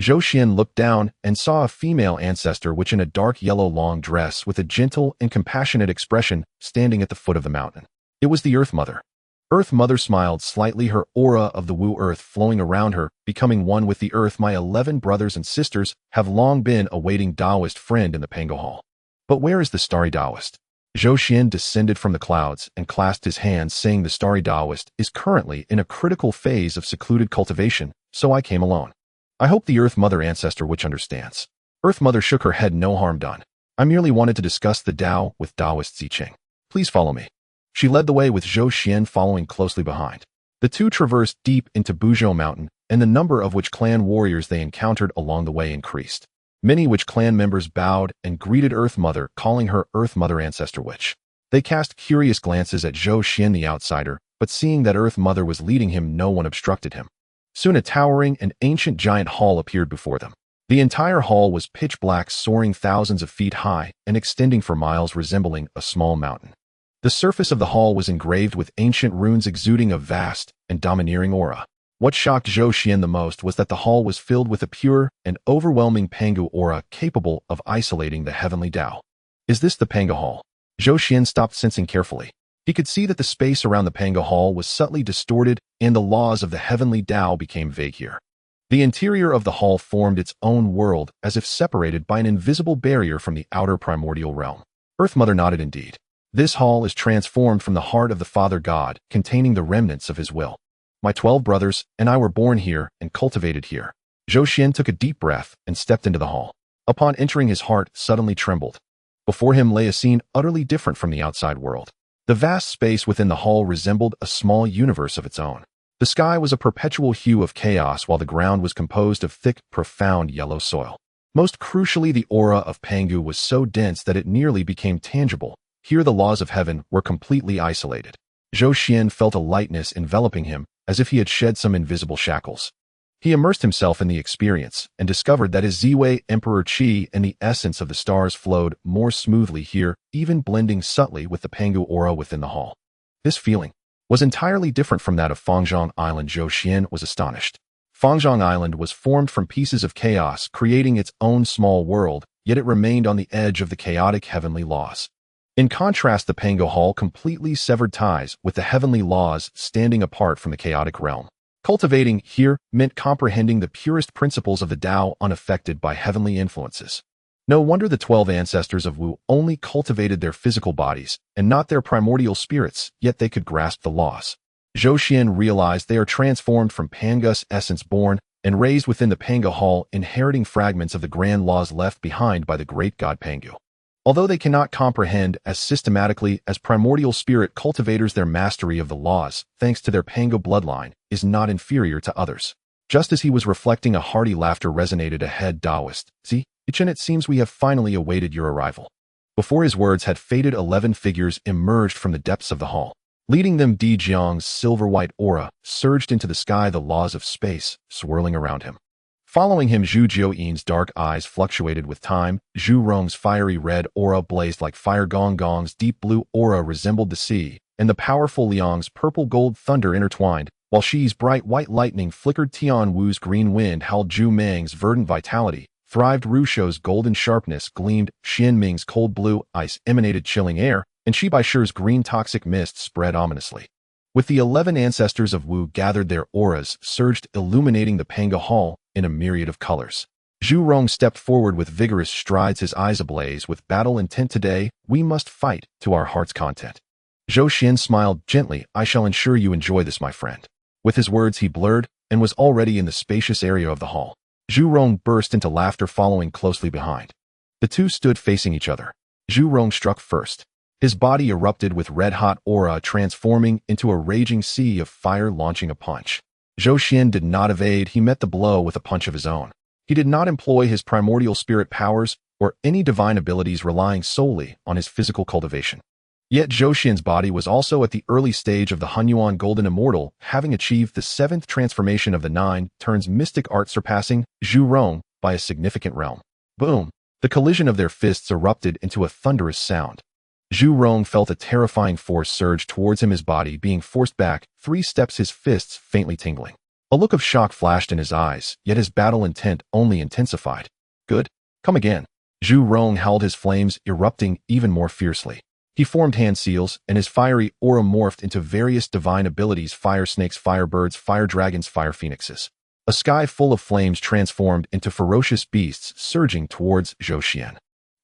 Zhou Xuan looked down and saw a female ancestor which in a dark yellow long dress with a gentle and compassionate expression standing at the foot of the mountain. It was the Earth Mother. Earth Mother smiled slightly, her aura of the Wu Earth flowing around her, becoming one with the Earth. My 11 brothers and sisters have long been awaiting Daoist friend in the Pangu Hall. But where is the Starry Daoist? Zhou Xuan descended from the clouds and clasped his hands, saying the Starry Daoist is currently in a critical phase of secluded cultivation, so I came alone. I hope the Earth Mother ancestor witch understands. Earth Mother shook her head. No harm done. I merely wanted to discuss the Dao with Daoist Ziqing. Please follow me. She led the way with Zhou Xuan following closely behind. The two traversed deep into Buzhou Mountain, and the number of Witch Clan warriors they encountered along the way increased. Many Witch Clan members bowed and greeted Earth Mother, calling her Earth Mother Ancestor Witch. They cast curious glances at Zhou Xuan the outsider, but seeing that Earth Mother was leading him, no one obstructed him. Soon a towering and ancient giant hall appeared before them. The entire hall was pitch black, soaring thousands of feet high and extending for miles, resembling a small mountain. The surface of the hall was engraved with ancient runes exuding a vast and domineering aura. What shocked Zhou Xuan the most was that the hall was filled with a pure and overwhelming Pangu aura capable of isolating the heavenly Dao. Is this the Pangu Hall? Zhou Xuan stopped sensing carefully. He could see that the space around the Pangu Hall was subtly distorted and the laws of the heavenly Dao became vague here. The interior of the hall formed its own world as if separated by an invisible barrier from the outer primordial realm. Earth Mother nodded indeed. This hall is transformed from the heart of the Father God, containing the remnants of his will. My 12 brothers and I were born here and cultivated here. Zhou Xuan took a deep breath and stepped into the hall. Upon entering, his heart suddenly trembled. Before him lay a scene utterly different from the outside world. The vast space within the hall resembled a small universe of its own. The sky was a perpetual hue of chaos, while the ground was composed of thick, profound yellow soil. Most crucially, the aura of Pangu was so dense that it nearly became tangible. Here the laws of heaven were completely isolated. Zhou Xuan felt a lightness enveloping him, as if he had shed some invisible shackles. He immersed himself in the experience and discovered that his Ziwei Emperor Qi and the essence of the stars flowed more smoothly here, even blending subtly with the Pangu aura within the hall. This feeling was entirely different from that of Fangzhang Island. Zhou Xuan was astonished. Fangzhang Island was formed from pieces of chaos, creating its own small world, yet it remained on the edge of the chaotic heavenly laws. In contrast, the Pangu Hall completely severed ties with the heavenly laws, standing apart from the chaotic realm. Cultivating here meant comprehending the purest principles of the Tao, unaffected by heavenly influences. No wonder the 12 ancestors of Wu only cultivated their physical bodies and not their primordial spirits, yet they could grasp the laws. Zhou Xuan realized they are transformed from Pangu's essence, born and raised within the Pangu Hall, inheriting fragments of the grand laws left behind by the great god Pangu. Although they cannot comprehend as systematically as primordial spirit cultivators, their mastery of the laws, thanks to their Pangu bloodline, is not inferior to others. Just as he was reflecting, a hearty laughter resonated ahead. Daoist, see, Ichin, it seems we have finally awaited your arrival. Before his words had faded, 11 figures emerged from the depths of the hall. Leading them, Di Jiang's silver-white aura surged into the sky, the laws of space swirling around him. Following him, Zhu Jiuyin's dark eyes fluctuated with time. Zhu Rong's fiery red aura blazed like fire. Gong Gong's deep blue aura resembled the sea, and the powerful Liang's purple gold thunder intertwined, while Shi's bright white lightning flickered. Tian Wu's green wind howled. Zhu Meng's verdant vitality thrived. Ru Shou's golden sharpness gleamed. Xian Ming's cold blue ice emanated chilling air, and Shi Baishi's green toxic mist spread ominously. With the 11 ancestors of Wu gathered, their auras surged, illuminating the Pangu Hall in a myriad of colors. Zhu Rong stepped forward with vigorous strides, his eyes ablaze with battle intent. Today, we must fight to our heart's content. Zhou Xuan smiled gently. I shall ensure you enjoy this, my friend. With his words, he blurred and was already in the spacious area of the hall. Zhu Rong burst into laughter, following closely behind. The two stood facing each other. Zhu Rong struck first. His body erupted with red-hot aura, transforming into a raging sea of fire, launching a punch. Zhou Xuan did not evade, he met the blow with a punch of his own. He did not employ his primordial spirit powers or any divine abilities relying solely on his physical cultivation. Yet Zhou Xuan's body was also at the early stage of the Hongyuan Golden Immortal, having achieved the 7th transformation of the 9 turns mystic art, surpassing Zhu Rong by a significant realm. Boom! The collision of their fists erupted into a thunderous sound. Zhu Rong felt a terrifying force surge towards him, his body being forced back 3 steps, his fists faintly tingling. A look of shock flashed in his eyes, yet his battle intent only intensified. Good. Come again. Zhu Rong howled, his flames erupting even more fiercely. He formed hand seals, and his fiery aura morphed into various divine abilities: fire snakes, fire birds, fire dragons, fire phoenixes. A sky full of flames transformed into ferocious beasts surging towards Zhou Xuan.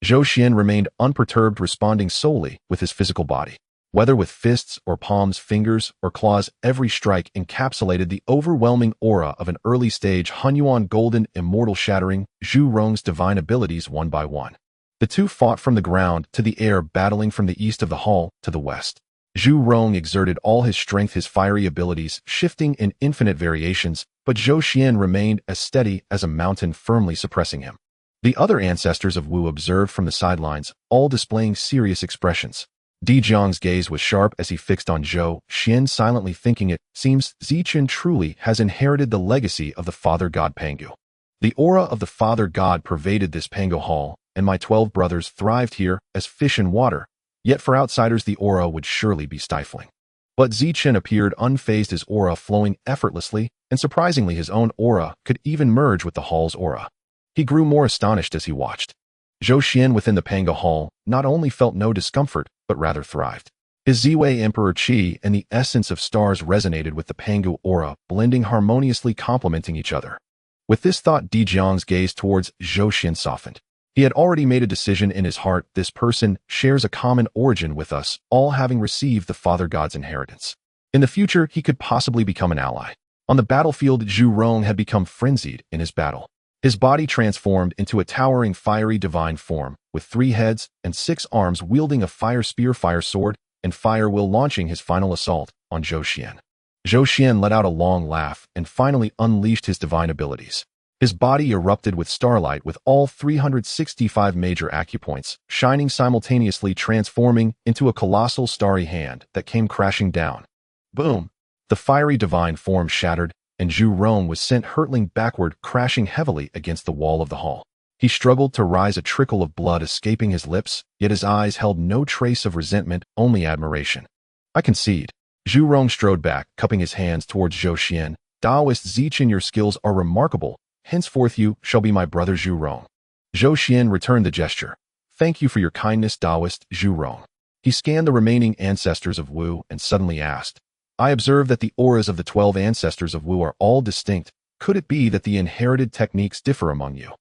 Zhou Xuan remained unperturbed, responding solely with his physical body. Whether with fists or palms, fingers or claws, every strike encapsulated the overwhelming aura of an early-stage Hongyuan Golden Immortal, shattering Zhu Rong's divine abilities one by one. The two fought from the ground to the air, battling from the east of the hall to the west. Zhu Rong exerted all his strength, his fiery abilities shifting in infinite variations, but Zhou Xuan remained as steady as a mountain, firmly suppressing him. The other ancestors of Wu observed from the sidelines, all displaying serious expressions. Di Jiang's gaze was sharp as he fixed on Zhou Xuan, silently thinking, it seems Zichen truly has inherited the legacy of the father god Pangu. The aura of the father god pervaded this Pangu hall, and my 12 brothers thrived here as fish in water, yet for outsiders the aura would surely be stifling. But Zichen appeared unfazed, his aura flowing effortlessly, and surprisingly his own aura could even merge with the hall's aura. He grew more astonished as he watched. Zhou Xuan within the Pangu hall not only felt no discomfort, but rather thrived. His Ziwei Emperor Qi and the essence of stars resonated with the Pangu aura, blending harmoniously, complementing each other. With this thought, Di Jiang's gaze towards Zhou Xuan softened. He had already made a decision in his heart: this person shares a common origin with us, all having received the Father God's inheritance. In the future, he could possibly become an ally. On the battlefield, Zhu Rong had become frenzied in his battle. His body transformed into a towering fiery divine form, with 3 heads and 6 arms, wielding a fire spear, fire sword, and fire will, launching his final assault on Zhou Xuan. Zhou Xuan let out a long laugh and finally unleashed his divine abilities. His body erupted with starlight, with all 365 major acupoints shining simultaneously, transforming into a colossal starry hand that came crashing down. Boom! The fiery divine form shattered, and Zhu Rong was sent hurtling backward, crashing heavily against the wall of the hall. He struggled to rise, a trickle of blood escaping his lips, yet his eyes held no trace of resentment, only admiration. I concede. Zhu Rong strode back, cupping his hands towards Zhou Xuan. Taoist Zichen, your skills are remarkable. Henceforth you shall be my brother Zhu Rong. Zhou Xuan returned the gesture. Thank you for your kindness, Taoist Zhu Rong. He scanned the remaining ancestors of Wu and suddenly asked, I observe that the auras of the 12 ancestors of Wu are all distinct. Could it be that the inherited techniques differ among you?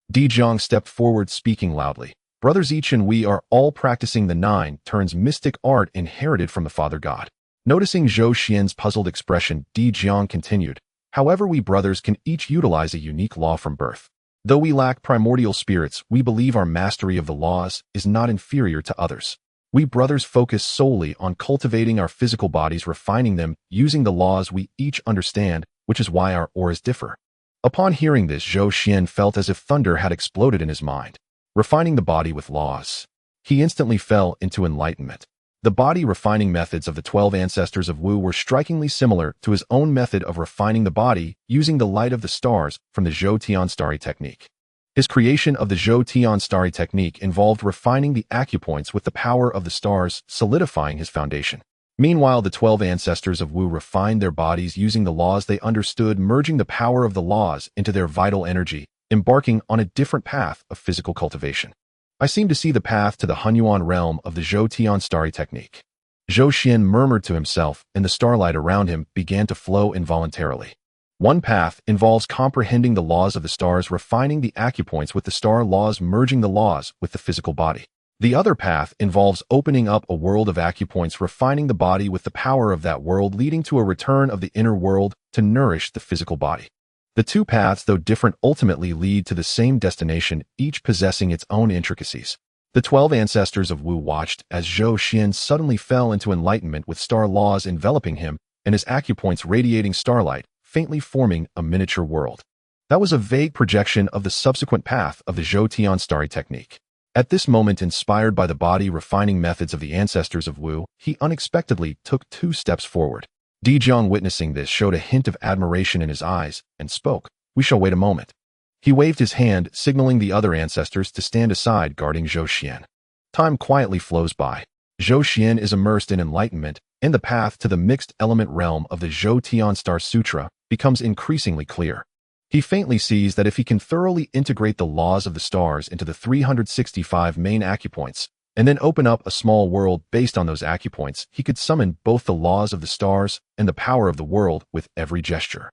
Di Jiang stepped forward, speaking loudly. Brother Zichen, we are all practicing the 9 turns mystic art inherited from the Father God. Noticing Zhou Xuan's puzzled expression, Di Jiang continued. However, we brothers can each utilize a unique law from birth. Though we lack primordial spirits, we believe our mastery of the laws is not inferior to others. We brothers focus solely on cultivating our physical bodies, refining them, using the laws we each understand, which is why our auras differ. Upon hearing this, Zhou Xuan felt as if thunder had exploded in his mind. Refining the body with laws. He instantly fell into enlightenment. The body refining methods of the 12 ancestors of Wu were strikingly similar to his own method of refining the body using the light of the stars from the Zhou Tian Starry technique. His creation of the Zhou Tian Starry technique involved refining the acupoints with the power of the stars, solidifying his foundation. Meanwhile, the 12 ancestors of Wu refined their bodies using the laws they understood, merging the power of the laws into their vital energy, embarking on a different path of physical cultivation. I seem to see the path to the Hongyuan realm of the Zhou Tian Starry technique. Zhou Xuan murmured to himself, and the starlight around him began to flow involuntarily. One path involves comprehending the laws of the stars, refining the acupoints with the star laws, merging the laws with the physical body. The other path involves opening up a world of acupoints, refining the body with the power of that world, leading to a return of the inner world to nourish the physical body. The two paths, though different, ultimately lead to the same destination, each possessing its own intricacies. The 12 ancestors of Wu watched as Zhou Xuan suddenly fell into enlightenment with star laws enveloping him and his acupoints radiating starlight, faintly forming a miniature world. That was a vague projection of the subsequent path of the Zhou Tian Starry technique. At this moment, inspired by the body-refining methods of the ancestors of Wu, he unexpectedly took 2 steps forward. Dijiang, witnessing this, showed a hint of admiration in his eyes and spoke. "We shall wait a moment." He waved his hand, signaling the other ancestors to stand aside, guarding Zhou Xuan. Time quietly flows by. Zhou Xuan is immersed in enlightenment, and the path to the mixed element realm of the Zhou Tian Star Sutra becomes increasingly clear. He faintly sees that if he can thoroughly integrate the laws of the stars into the 365 main acupoints, and then open up a small world based on those acupoints, he could summon both the laws of the stars and the power of the world with every gesture.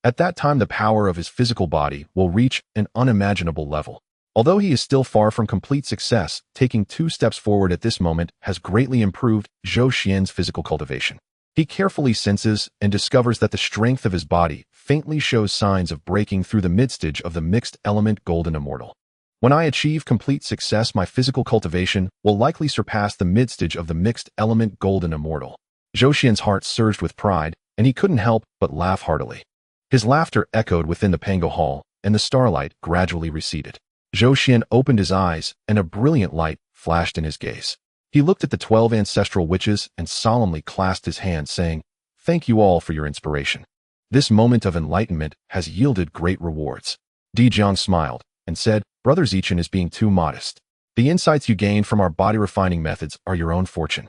At that time, the power of his physical body will reach an unimaginable level. Although he is still far from complete success, taking 2 steps forward at this moment has greatly improved Zhou Xuan's physical cultivation. He carefully senses and discovers that the strength of his body faintly shows signs of breaking through the midstage of the mixed element golden immortal. When I achieve complete success, my physical cultivation will likely surpass the midstage of the mixed element golden immortal. Zhou Xuan's heart surged with pride, and he couldn't help but laugh heartily. His laughter echoed within the Pangu hall, and the starlight gradually receded. Zhou Xuan opened his eyes, and a brilliant light flashed in his gaze. He looked at the 12 ancestral witches and solemnly clasped his hands, saying, "Thank you all for your inspiration. This moment of enlightenment has yielded great rewards." Dijiang smiled and said, "Brother Zichen is being too modest. The insights you gained from our body-refining methods are your own fortune."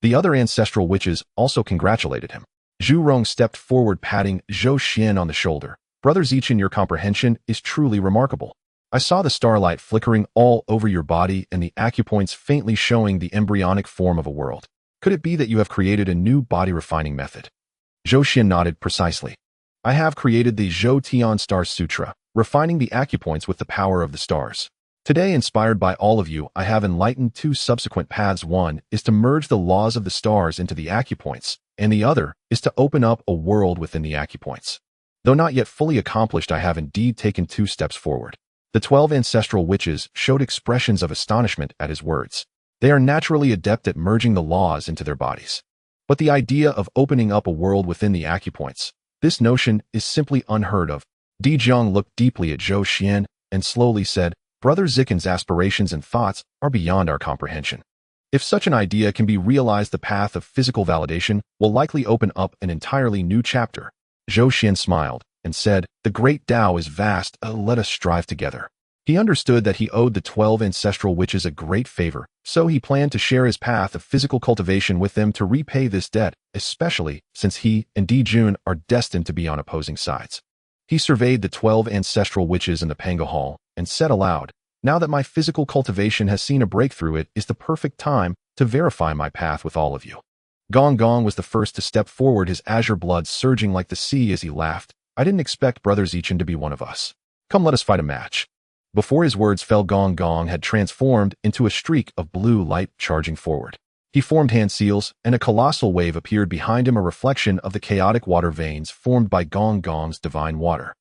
The other ancestral witches also congratulated him. Zhu Rong stepped forward, patting Zhou Xuan on the shoulder. "Brother Zichen, your comprehension is truly remarkable. I saw the starlight flickering all over your body and the acupoints faintly showing the embryonic form of a world. Could it be that you have created a new body-refining method?" Zhou Xuan nodded. "Precisely. I have created the Zhou Tian Star Sutra, refining the acupoints with the power of the stars. Today, inspired by all of you, I have enlightened 2 subsequent paths. One is to merge the laws of the stars into the acupoints, and the other is to open up a world within the acupoints. Though not yet fully accomplished, I have indeed taken 2 steps forward." The 12 ancestral witches showed expressions of astonishment at his words. They are naturally adept at merging the laws into their bodies. But the idea of opening up a world within the acupoints, this notion is simply unheard of. Dijiang looked deeply at Zhou Xuan and slowly said, "Brother Zichen's aspirations and thoughts are beyond our comprehension. If such an idea can be realized, the path of physical validation will likely open up an entirely new chapter." Zhou Xuan smiled and said, "The great Tao is vast, let us strive together." He understood that he owed the 12 ancestral witches a great favor, so he planned to share his path of physical cultivation with them to repay this debt, especially since he and Dijun are destined to be on opposing sides. He surveyed the 12 ancestral witches in the Pangu hall and said aloud, "Now that my physical cultivation has seen a breakthrough, it is the perfect time to verify my path with all of you." Gong Gong was the first to step forward, his azure blood surging like the sea as he laughed. "I didn't expect Brother Zichen to be one of us. Come, let us fight a match." Before his words fell, Gong Gong had transformed into a streak of blue light charging forward. He formed hand seals, and a colossal wave appeared behind him, a reflection of the chaotic water veins formed by Gong Gong's divine water.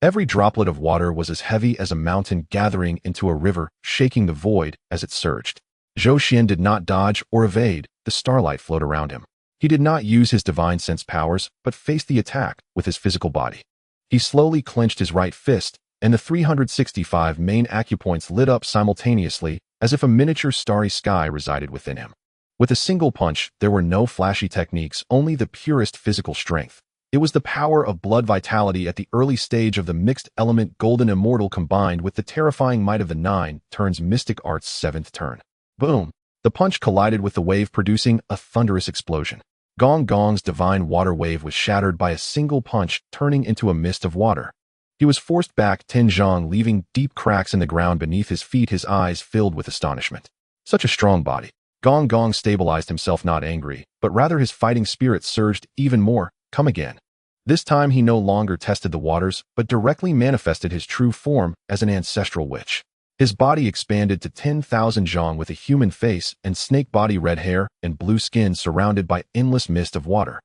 Every droplet of water was as heavy as a mountain, gathering into a river, shaking the void as it surged. Zhou Xuan did not dodge or evade. The starlight flowed around him. He did not use his divine sense powers, but faced the attack with his physical body. He slowly clenched his right fist, and the 365 main acupoints lit up simultaneously, as if a miniature starry sky resided within him. With a single punch, there were no flashy techniques, only the purest physical strength. It was the power of blood vitality at the early stage of the mixed element golden immortal combined with the terrifying might of the 9 turns mystic art's 7th turn. Boom! The punch collided with the wave, producing a thunderous explosion. Gong Gong's divine water wave was shattered by a single punch, turning into a mist of water. He was forced back 10 zhang, leaving deep cracks in the ground beneath his feet, his eyes filled with astonishment. Such a strong body. Gong Gong stabilized himself, not angry, but rather his fighting spirit surged even more. Come again. This time he no longer tested the waters, but directly manifested his true form as an ancestral witch. His body expanded to 10,000 zhang with a human face and snake body, red hair, and blue skin surrounded by endless mist of water.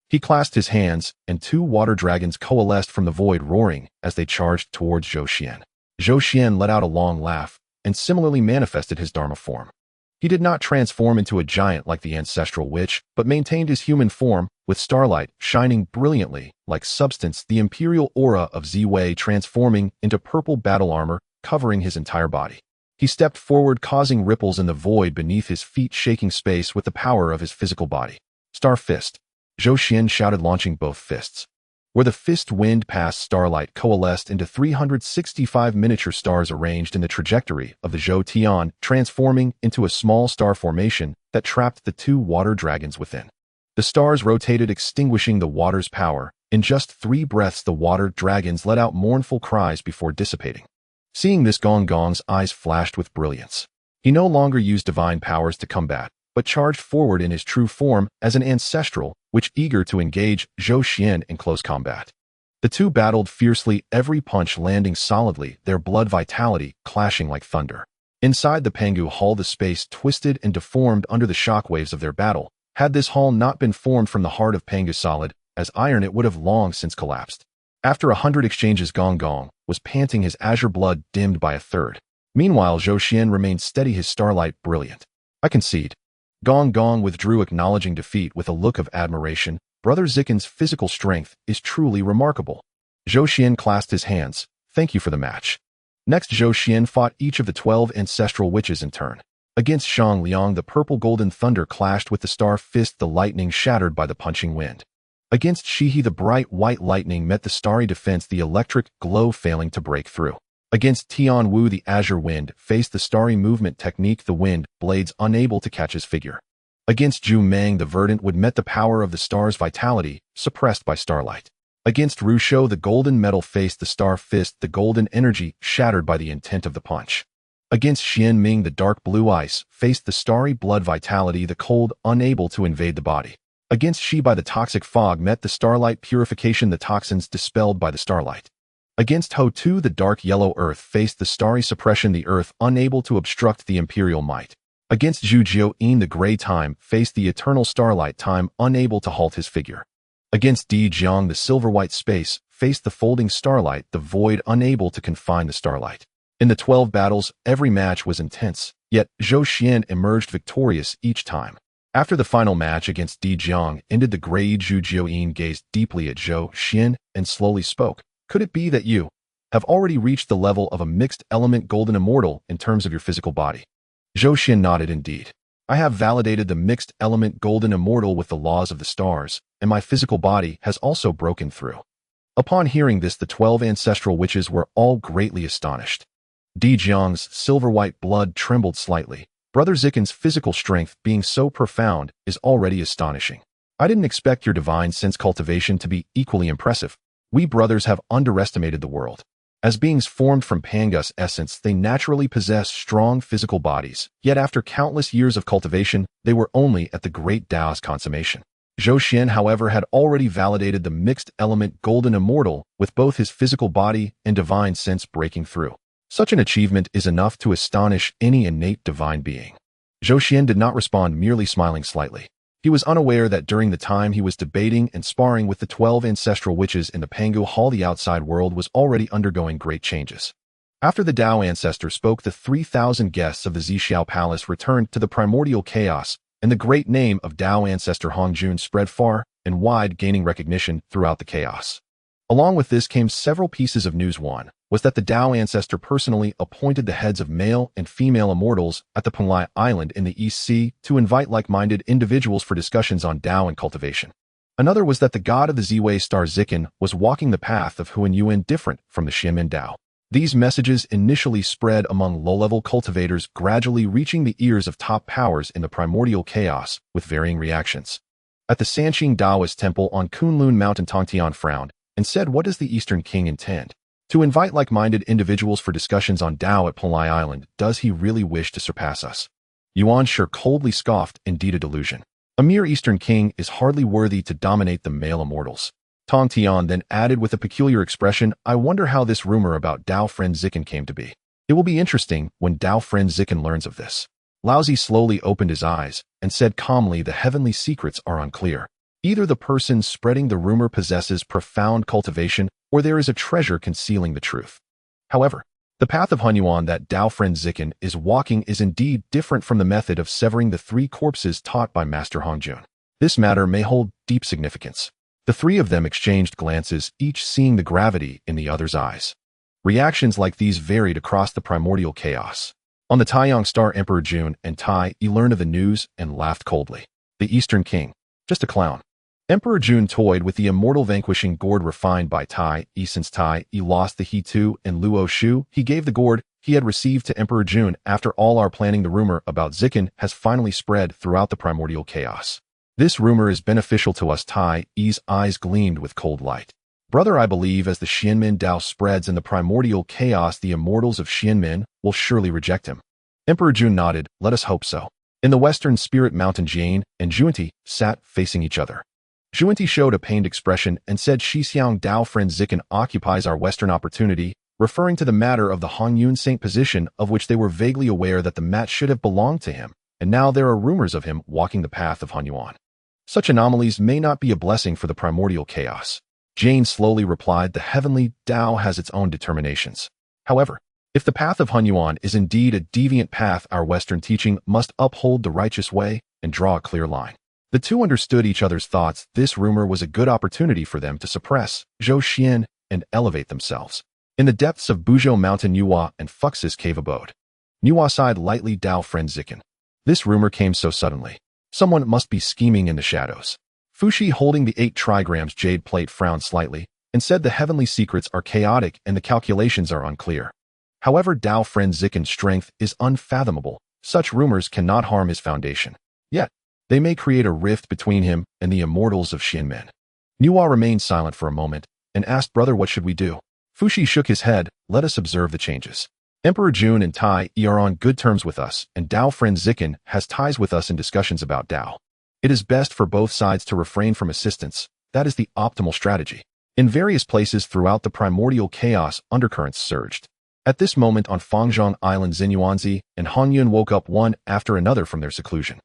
He clasped his hands, and 2 water dragons coalesced from the void, roaring as they charged towards Zhou Xuan. Zhou Xuan let out a long laugh, and similarly manifested his Dharma form. He did not transform into a giant like the ancestral witch, but maintained his human form, with starlight shining brilliantly like substance, the imperial aura of Ziwei transforming into purple battle armor, covering his entire body. He stepped forward, causing ripples in the void beneath his feet, shaking space with the power of his physical body. Star Fist. Zhou Xuan shouted, launching both fists. Where the fist wind past, starlight coalesced into 365 miniature stars arranged in the trajectory of the Zhou Tian, transforming into a small star formation that trapped the two water dragons within. The stars rotated, extinguishing the water's power. In just 3 breaths, the water dragons let out mournful cries before dissipating. Seeing this, Gong Gong's eyes flashed with brilliance. He no longer used divine powers to combat, but charged forward in his true form as an ancestral, which eager to engage Zhou Xuan in close combat. The two battled fiercely, every punch landing solidly, their blood vitality clashing like thunder. Inside the Pangu Hall, the space twisted and deformed under the shockwaves of their battle. Had this hall not been formed from the heart of Pangu solid as iron, it would have long since collapsed. After 100 exchanges, Gong Gong was panting, his azure blood dimmed by a third. Meanwhile, Zhou Xuan remained steady, his starlight brilliant. I concede. Gong Gong withdrew, acknowledging defeat with a look of admiration. Brother Zikin's physical strength is truly remarkable. Zhou Xuan clasped his hands. Thank you for the match. Next, Zhou Xuan fought each of the 12 ancestral witches in turn. Against Shang Liang, the purple golden thunder clashed with the star fist, the lightning shattered by the punching wind. Against Shihi, the bright white lightning met the starry defense, the electric glow failing to break through. Against Tian Wu, the azure wind faced the starry movement technique, the wind blades unable to catch his figure. Against Zhu Meng, the verdant wood met the power of the star's vitality, suppressed by starlight. Against Ru Shou, the golden metal faced the star fist, the golden energy shattered by the intent of the punch. Against Xian Ming, the dark blue ice faced the starry blood vitality, the cold unable to invade the body. Against Shi Bai, the toxic fog met the starlight purification, the toxins dispelled by the starlight. Against Ho Tu, the dark yellow earth faced the starry suppression, the earth unable to obstruct the imperial might. Against Zhu Jiuyin, the gray time faced the eternal starlight, time unable to halt his figure. Against Di Jiang, the silver-white space faced the folding starlight, the void unable to confine the starlight. In the 12 battles, every match was intense, yet Zhou Xuan emerged victorious each time. After the final match against Di Jiang ended, the gray Zhu Jiuyin gazed deeply at Zhou Xuan and slowly spoke. Could it be that you have already reached the level of a mixed element golden immortal in terms of your physical body? Zhou Xuan nodded. Indeed. I have validated the mixed element golden immortal with the laws of the stars, and my physical body has also broken through. Upon hearing this, the 12 ancestral witches were all greatly astonished. Di Jiang's silver-white blood trembled slightly. Brother Zikin's physical strength being so profound is already astonishing. I didn't expect your divine sense cultivation to be equally impressive. We brothers have underestimated the world. As beings formed from Pangu's essence, they naturally possess strong physical bodies, yet after countless years of cultivation, they were only at the great Tao's consummation. Zhou Xuan, however, had already validated the mixed element golden immortal with both his physical body and divine sense breaking through. Such an achievement is enough to astonish any innate divine being. Zhou Xuan did not respond, merely smiling slightly. He was unaware that during the time he was debating and sparring with the 12 ancestral witches in the Pangu Hall, the outside world was already undergoing great changes. After the Tao ancestor spoke, the 3,000 guests of the Zixiao Palace returned to the primordial chaos, and the great name of Tao ancestor Hongyun spread far and wide, gaining recognition throughout the chaos. Along with this came several pieces of news. One was that the Tao ancestor personally appointed the heads of male and female immortals at the Pangu Island in the East Sea to invite like-minded individuals for discussions on Tao and cultivation. Another was that the god of the Ziwei star Zikin was walking the path of Huanyuan, different from the Xiamen Tao. These messages initially spread among low-level cultivators, gradually reaching the ears of top powers in the primordial chaos with varying reactions. At the Sanqing Taoist temple on Kunlun Mountain, Tongtian frowned and said, "What does the Eastern King intend? To invite like-minded individuals for discussions on Tao at Pangu Island, does he really wish to surpass us?" Yuan Shi coldly scoffed, "Indeed a delusion. A mere Eastern King is hardly worthy to dominate the male immortals." Tong Tian then added with a peculiar expression, "I wonder how this rumor about Tao friend Zikin came to be. It will be interesting when Tao friend Zikin learns of this." Laozi slowly opened his eyes and said calmly, "The heavenly secrets are unclear. Either the person spreading the rumor possesses profound cultivation, or there is a treasure concealing the truth. However, The path of Hongyuan that Tao friend Zikin is walking is indeed different from the method of severing the three corpses taught by Master Hongjun. This matter may hold deep significance. The three of them exchanged glances, each seeing the gravity in the other's eyes. Reactions like these varied across the primordial chaos. On the Taiyang Star, Emperor Jun and Tai Yi learned of the news and laughed coldly. The Eastern King. Just a clown. Emperor Jun toyed with the immortal vanquishing gourd refined by Tai Yi. Since Tai Yi lost the He Tu and Luo Shu, he gave the gourd he had received to Emperor Jun. After all our planning, the rumor about Zikin has finally spread throughout the primordial chaos. This rumor is beneficial to us. Tai Yi's eyes gleamed with cold light. Brother, I believe as the Xianmin Dao spreads in the primordial chaos, the immortals of Xianmin will surely reject him. Emperor Jun nodded. Let us hope so. In the western spirit mountain, Jian and Zhuanti sat facing each other. Zhuanti showed a pained expression and said, Shixiang Dao friend Zikin occupies our western opportunity, referring to the matter of the Hongyun Saint position, of which they were vaguely aware that the mat should have belonged to him, and now there are rumors of him walking the path of Hongyuan. Such anomalies may not be a blessing for the primordial chaos. Jane slowly replied, the heavenly Dao has its own determinations. However, if the path of Hongyuan is indeed a deviant path, our Western teaching must uphold the righteous way and draw a clear line. The two understood each other's thoughts. This rumor was a good opportunity for them to suppress Zhou Xuan and elevate themselves. In the depths of Buzhou Mountain, Nuwa and Fux's cave abode. Nuwa sighed lightly. Dao friend Zikin. This rumor came so suddenly. Someone must be scheming in the shadows. Fushi, holding the 8 trigrams jade plate, frowned slightly and said the heavenly secrets are chaotic and the calculations are unclear. However, Dao friend Zikin's strength is unfathomable. Such rumors cannot harm his foundation. Yet, they may create a rift between him and the immortals of Xianmin. Nuwa remained silent for a moment and asked, brother, what should we do? Fushi shook his head. Let us observe the changes. Emperor Jun and Tai Yi are on good terms with us, and Dao friend Zikin has ties with us in discussions about Dao. It is best for both sides to refrain from assistance. That is the optimal strategy. In various places throughout the primordial chaos, undercurrents surged. At this moment on Fangzhang Island, Zhenyuanzi and Hongyun woke up one after another from their seclusion.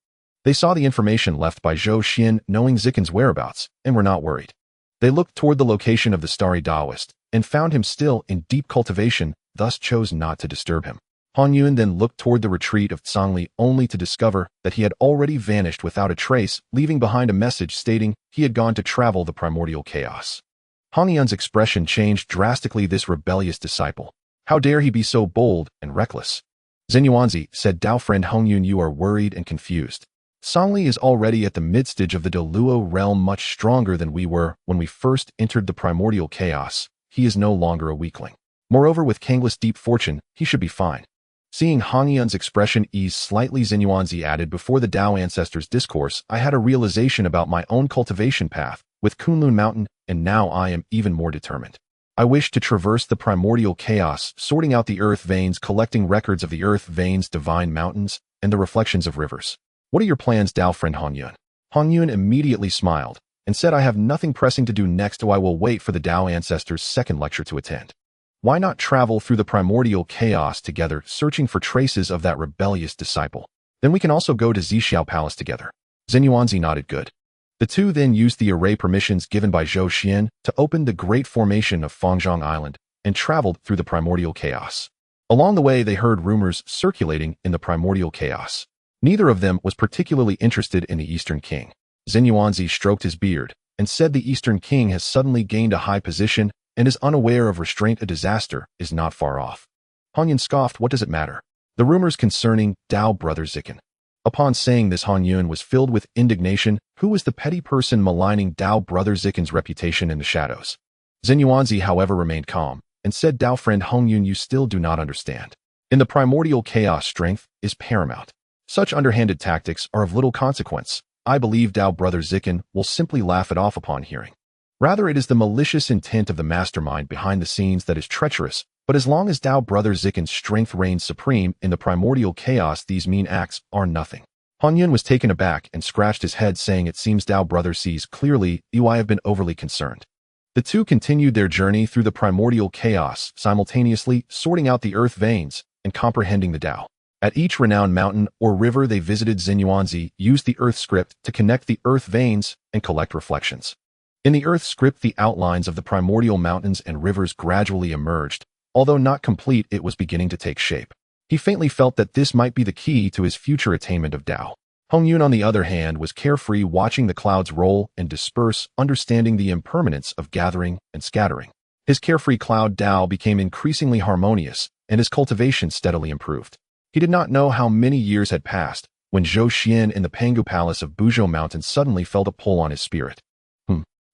They saw the information left by Zhou Xuan, knowing Zikin's whereabouts, and were not worried. They looked toward the location of the starry Taoist and found him still in deep cultivation, thus chose not to disturb him. Hongyun then looked toward the retreat of Zhongli, only to discover that he had already vanished without a trace, leaving behind a message stating he had gone to travel the primordial chaos. Hongyun's expression changed drastically. This rebellious disciple. How dare he be so bold and reckless? Zhenyuanzi said, Dao friend Hongyun, you are worried and confused. Zhongli is already at the midstage of the Deluo realm, much stronger than we were when we first entered the primordial chaos. He is no longer a weakling. Moreover, with Kangla's deep fortune, he should be fine. Seeing Hongyun's expression ease slightly, Zhenyuanzi added, before the Dao ancestors' discourse, I had a realization about my own cultivation path with Kunlun Mountain, and now I am even more determined. I wish to traverse the primordial chaos, sorting out the earth veins, collecting records of the earth veins, divine mountains, and the reflections of rivers. What are your plans, Dao friend Hongyun? Hongyun immediately smiled and said, I have nothing pressing to do next, so I will wait for the Dao ancestors' second lecture to attend. Why not travel through the primordial chaos together, searching for traces of that rebellious disciple? Then we can also go to Zixiao Palace together. Zhenyuanzi nodded good. The two then used the array permissions given by Zhou Xuan to open the great formation of Fangzhang Island and traveled through the primordial chaos. Along the way, they heard rumors circulating in the primordial chaos. Neither of them was particularly interested in the Eastern King. Zhenyuanzi stroked his beard and said, the Eastern King has suddenly gained a high position and is unaware of restraint. A disaster is not far off. Hongyun scoffed, what does it matter? The rumors concerning Dao brother Zikin. Upon saying this, Hongyun was filled with indignation. Who was the petty person maligning Dao brother Zikin's reputation in the shadows? Zhenyuanzi, however, remained calm and said, Dao friend Hongyun, you still do not understand. In the primordial chaos, strength is paramount. Such underhanded tactics are of little consequence. I believe Dao brother Zikin will simply laugh it off upon hearing. Rather, it is the malicious intent of the mastermind behind the scenes that is treacherous, but as long as Dao brother Zikin's strength reigns supreme in the primordial chaos, these mean acts are nothing. Hongyun was taken aback and scratched his head, saying, it seems Dao brother sees clearly. I have been overly concerned. The two continued their journey through the primordial chaos, simultaneously sorting out the earth veins and comprehending the Dao. At each renowned mountain or river they visited, Zhenyuanzi used the earth script to connect the earth veins and collect reflections. In the earth script, the outlines of the primordial mountains and rivers gradually emerged, Although not complete, it was beginning to take shape. He faintly felt that this might be the key to his future attainment of Tao. Hongyun, on the other hand, was carefree, watching the clouds roll and disperse, understanding the impermanence of gathering and scattering. His carefree cloud Tao became increasingly harmonious, and his cultivation steadily improved. He did not know how many years had passed when Zhou Xuan in the Pangu Palace of Buzhou Mountain suddenly felt a pull on his spirit.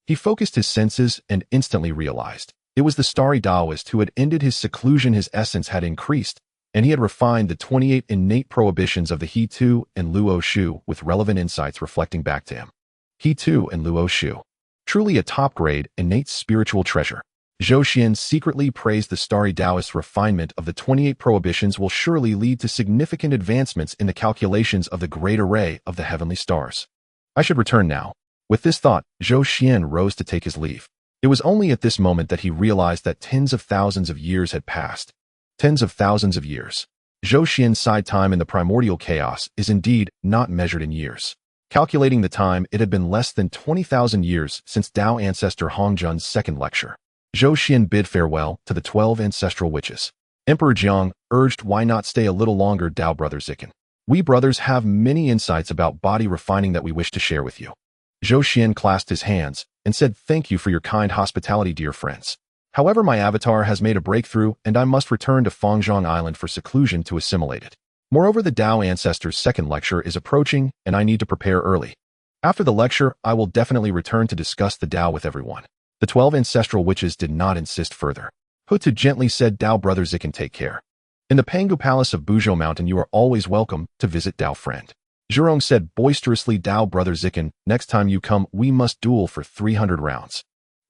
He focused his senses and instantly realized it was the starry Taoist who had ended his seclusion. His essence had increased, and he had refined the 28 innate prohibitions of the He Tu and Luo Shu with relevant insights reflecting back to him. He Tu and Luo Shu. Truly a top-grade, innate spiritual treasure. Zhou Xuan secretly praised the starry Taoist's refinement of the 28 prohibitions will surely lead to significant advancements in the calculations of the great array of the heavenly stars. I should return now. With this thought, Zhou Xuan rose to take his leave. It was only at this moment that he realized that tens of thousands of years had passed. Tens of thousands of years. Zhou Xuan sighed. Time in the primordial chaos is indeed not measured in years. Calculating the time, it had been less than 20,000 years since Tao ancestor Hongjun's second lecture. Zhou Xuan bid farewell to the 12 ancestral witches. Emperor Jiang urged, why not stay a little longer, Tao brother Zikan? We brothers have many insights about body refining that we wish to share with you. Zhou Xuan clasped his hands and said, thank you for your kind hospitality, dear friends. However, my avatar has made a breakthrough and I must return to Fangzhang Island for seclusion to assimilate it. Moreover, the Tao ancestor's second lecture is approaching and I need to prepare early. After the lecture, I will definitely return to discuss the Tao with everyone. The 12 ancestral witches did not insist further. Hutu gently said, Tao brother Zikan, take care. In the Pangu Palace of Buzhou Mountain, you are always welcome to visit, Tao friend. Zhurong said boisterously, Tao brother Zikan, next time you come, we must duel for 300 rounds.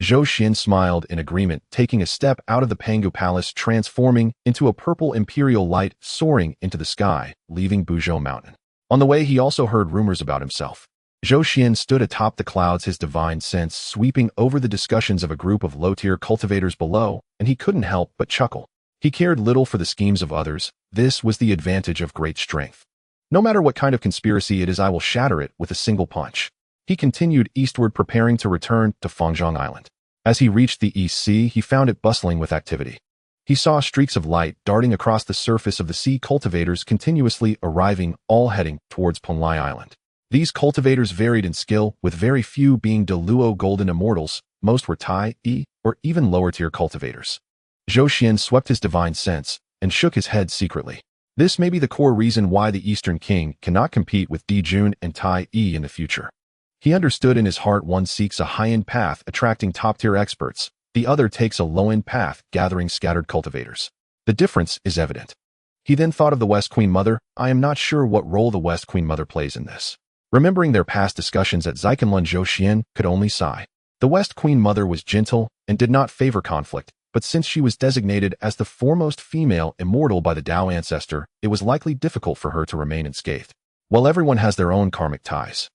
Zhou Xuan smiled in agreement, taking a step out of the Pangu Palace, transforming into a purple imperial light, soaring into the sky, leaving Buzhou Mountain. On the way, he also heard rumors about himself. Zhou Xuan stood atop the clouds, his divine sense sweeping over the discussions of a group of low-tier cultivators below, and he couldn't help but chuckle. He cared little for the schemes of others. This was the advantage of great strength. No matter what kind of conspiracy it is, I will shatter it with a single punch. He continued eastward, preparing to return to Fangzhang Island. As he reached the East Sea, he found it bustling with activity. He saw streaks of light darting across the surface of the sea, cultivators continuously arriving, all heading towards Pangu Island. These cultivators varied in skill, with very few being Deluo golden immortals. Most were Tai, or even lower-tier cultivators. Zhou Xuan swept his divine sense and shook his head secretly. This may be the core reason why the Eastern King cannot compete with Dijun and Tai in the future. He understood in his heart, one seeks a high-end path, attracting top-tier experts. The other takes a low-end path, gathering scattered cultivators. The difference is evident. He then thought of the West Queen Mother. I am not sure what role the West Queen Mother plays in this. Remembering their past discussions at Zikanlun, Zhou Xuan could only sigh. The West Queen Mother was gentle and did not favor conflict, but since she was designated as the foremost female immortal by the Tao ancestor, it was likely difficult for her to remain unscathed. While everyone has their own karmic ties.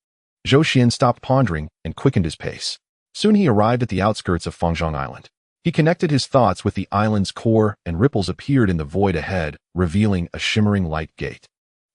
Zhou Xuan stopped pondering and quickened his pace. Soon he arrived at the outskirts of Fangzhang Island. He connected his thoughts with the island's core, and ripples appeared in the void ahead, revealing a shimmering light gate.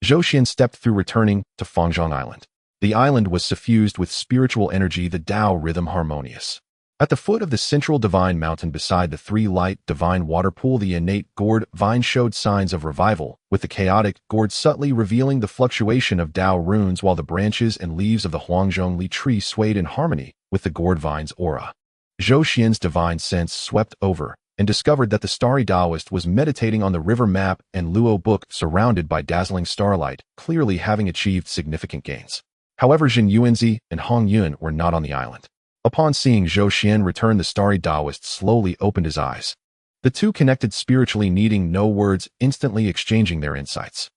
Zhou Xuan stepped through, returning to Fangzhang Island. The island was suffused with spiritual energy, the Tao rhythm harmonious. At the foot of the central divine mountain beside the three-light divine water pool, the innate gourd vine showed signs of revival, with the chaotic gourd subtly revealing the fluctuation of Tao runes, while the branches and leaves of the Huangzhongli tree swayed in harmony with the gourd vine's aura. Zhou Xuan's divine sense swept over and discovered that the starry Taoist was meditating on the river map and Luo book, surrounded by dazzling starlight, clearly having achieved significant gains. However, Zhenyuanzi and Hongyun were not on the island. Upon seeing Zhou Xuan return, the starry Taoist slowly opened his eyes. The two connected spiritually, needing no words, instantly exchanging their insights.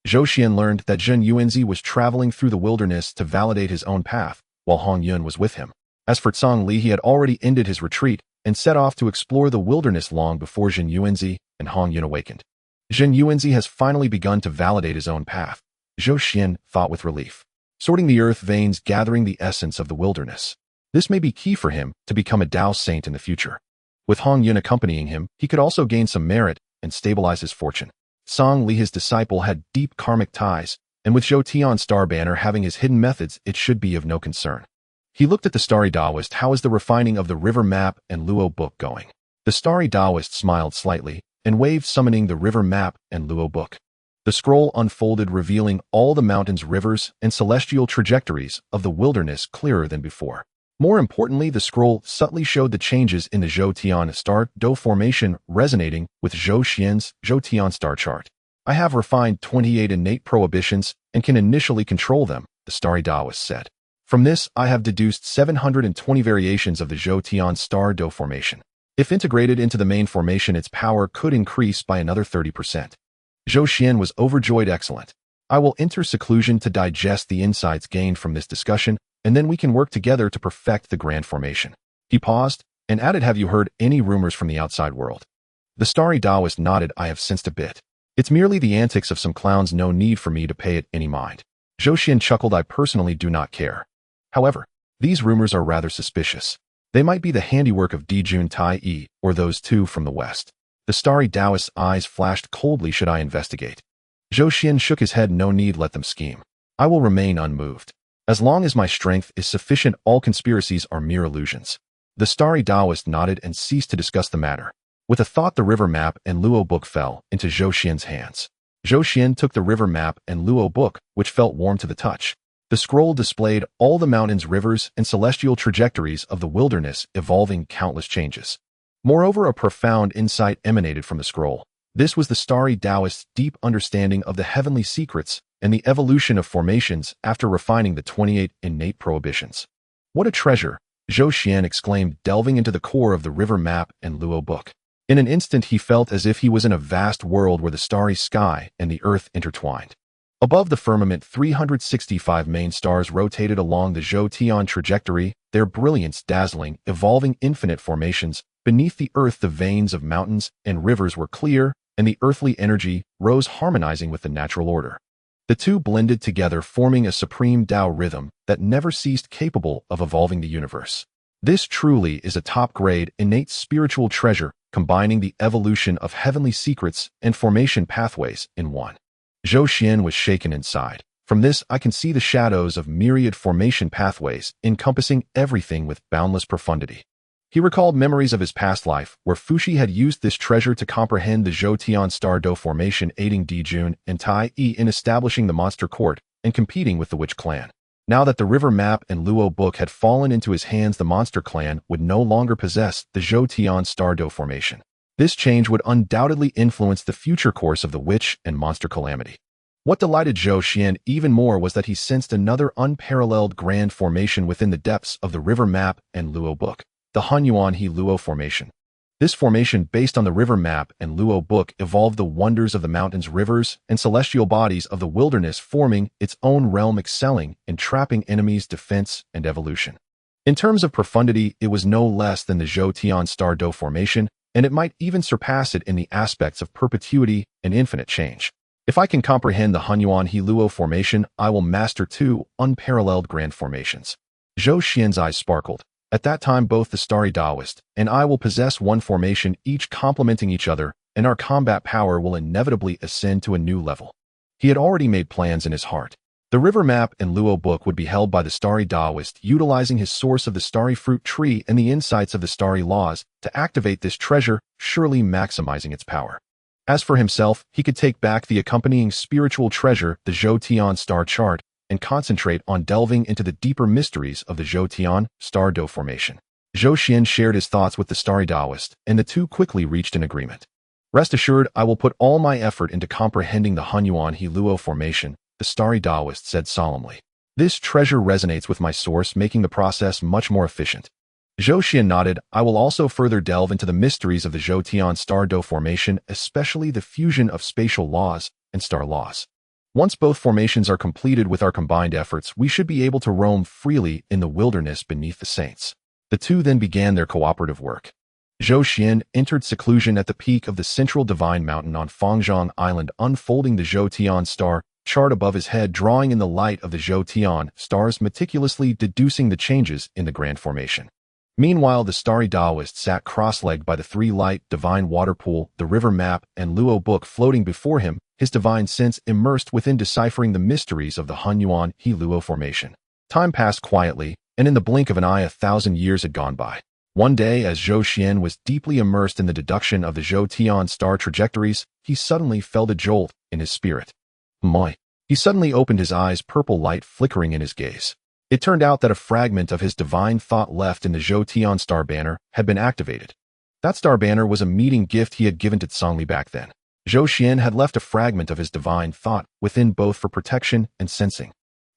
Zhou Xuan learned that Zhenyuanzi was traveling through the wilderness to validate his own path, while Hongyun was with him. As for Zhang Li, he had already ended his retreat and set off to explore the wilderness long before Zhenyuanzi and Hongyun awakened. Zhenyuanzi has finally begun to validate his own path, Zhou Xuan thought with relief. Sorting the earth veins, gathering the essence of the wilderness. This may be key for him to become a Tao saint in the future. With Hongyun accompanying him, he could also gain some merit and stabilize his fortune. Zhang Li, his disciple, had deep karmic ties, and with Zhou Tian's star banner having his hidden methods, it should be of no concern. He looked at the starry Taoist. How is the refining of the river map and Luo book going? The starry Taoist smiled slightly and waved, summoning the river map and Luo book. The scroll unfolded, revealing all the mountains, rivers, and celestial trajectories of the wilderness clearer than before. More importantly, the scroll subtly showed the changes in the Zhou Tian star Do formation, resonating with Zhou Xuan's Zhou Tian star chart. I have refined 28 innate prohibitions and can initially control them, the Starry Taoist said. From this, I have deduced 720 variations of the Zhou Tian star Do formation. If integrated into the main formation, its power could increase by another 30%. Zhou Xuan was overjoyed. Excellent. I will enter seclusion to digest the insights gained from this discussion, and then we can work together to perfect the grand formation. He paused and added, have you heard any rumors from the outside world? The Starry Taoist nodded. I have sensed a bit. It's merely the antics of some clowns, no need for me to pay it any mind. Zhou Xuan chuckled. I personally do not care. However, these rumors are rather suspicious. They might be the handiwork of Dijun Tai or those two from the west. The Starry Taoist's eyes flashed coldly. Should I investigate? Zhou Xuan shook his head. No need, let them scheme. I will remain unmoved. As long as my strength is sufficient, all conspiracies are mere illusions. The Starry Taoist nodded and ceased to discuss the matter. With a thought, the river map and Luo book fell into Zhou Xuan's hands. Zhou Xuan took the river map and Luo book, which felt warm to the touch. The scroll displayed all the mountains, rivers, and celestial trajectories of the wilderness, evolving countless changes. Moreover, a profound insight emanated from the scroll. This was the Starry Taoist's deep understanding of the heavenly secrets and the evolution of formations after refining the 28 innate prohibitions. What a treasure! Zhou Xuan exclaimed, delving into the core of the river map and Luo book. In an instant, he felt as if he was in a vast world where the starry sky and the earth intertwined. Above the firmament, 365 main stars rotated along the Zhou Tian trajectory, their brilliance dazzling, evolving infinite formations. Beneath the earth, the veins of mountains and rivers were clear, and the earthly energy rose, harmonizing with the natural order. The two blended together, forming a supreme Tao rhythm that never ceased, capable of evolving the universe. This truly is a top-grade, innate spiritual treasure, combining the evolution of heavenly secrets and formation pathways in one. Zhou Xuan was shaken inside. From this, I can see the shadows of myriad formation pathways, encompassing everything with boundless profundity. He recalled memories of his past life, where Fuxi had used this treasure to comprehend the Zhou Tian star Do formation, aiding Dijun and Tai in establishing the monster court and competing with the witch clan. Now that the river map and Luo book had fallen into his hands, the monster clan would no longer possess the Zhou Tian star Do formation. This change would undoubtedly influence the future course of the witch and monster calamity. What delighted Zhou Xuan even more was that he sensed another unparalleled grand formation within the depths of the river map and Luo book, the Hongyun and Luo formation. This formation, based on the river map and Luo book, evolved the wonders of the mountains, rivers, and celestial bodies of the wilderness, forming its own realm, excelling in trapping enemies, defense, and evolution. In terms of profundity, it was no less than the Zhou Tian star Do formation, and it might even surpass it in the aspects of perpetuity and infinite change. If I can comprehend the Hongyun and Luo formation, I will master two unparalleled grand formations. Zhou Xuan's eyes sparkled. At that time, both the Starry Taoist and I will possess one formation, each complementing each other, and our combat power will inevitably ascend to a new level. He had already made plans in his heart. The river map and Luo book would be held by the Starry Taoist, utilizing his source of the starry fruit tree and the insights of the starry laws to activate this treasure, surely maximizing its power. As for himself, he could take back the accompanying spiritual treasure, the Zhou Tian star chart, and concentrate on delving into the deeper mysteries of the Zhou Tian star Do formation. Zhou Xuan shared his thoughts with the Starry Taoist, and the two quickly reached an agreement. Rest assured, I will put all my effort into comprehending the Hongyun and Luo formation, the Starry Taoist said solemnly. This treasure resonates with my source, making the process much more efficient. Zhou Xuan nodded. I will also further delve into the mysteries of the Zhou Tian star Do formation, especially the fusion of spatial laws and star laws. Once both formations are completed with our combined efforts, we should be able to roam freely in the wilderness beneath the saints. The two then began their cooperative work. Zhou Xuan entered seclusion at the peak of the central divine mountain on Fangzhang Island, unfolding the Zhou Tian star chart above his head, drawing in the light of the Zhou Tian stars, meticulously deducing the changes in the grand formation. Meanwhile, the Starry Taoist sat cross-legged by the three-light divine water pool, the river map and Luo book floating before him, his divine sense immersed within deciphering the mysteries of the Hongyun and Luo formation. Time passed quietly, and in the blink of an eye 1,000 years had gone by. One day, as Zhou Xuan was deeply immersed in the deduction of the Zhou Tian star trajectories, he suddenly felt a jolt in his spirit. My! He suddenly opened his eyes, purple light flickering in his gaze. It turned out that a fragment of his divine thought left in the Zhou Tian star banner had been activated. That star banner was a meeting gift he had given to Zhongli back then. Zhou Xuan had left a fragment of his divine thought within both for protection and sensing.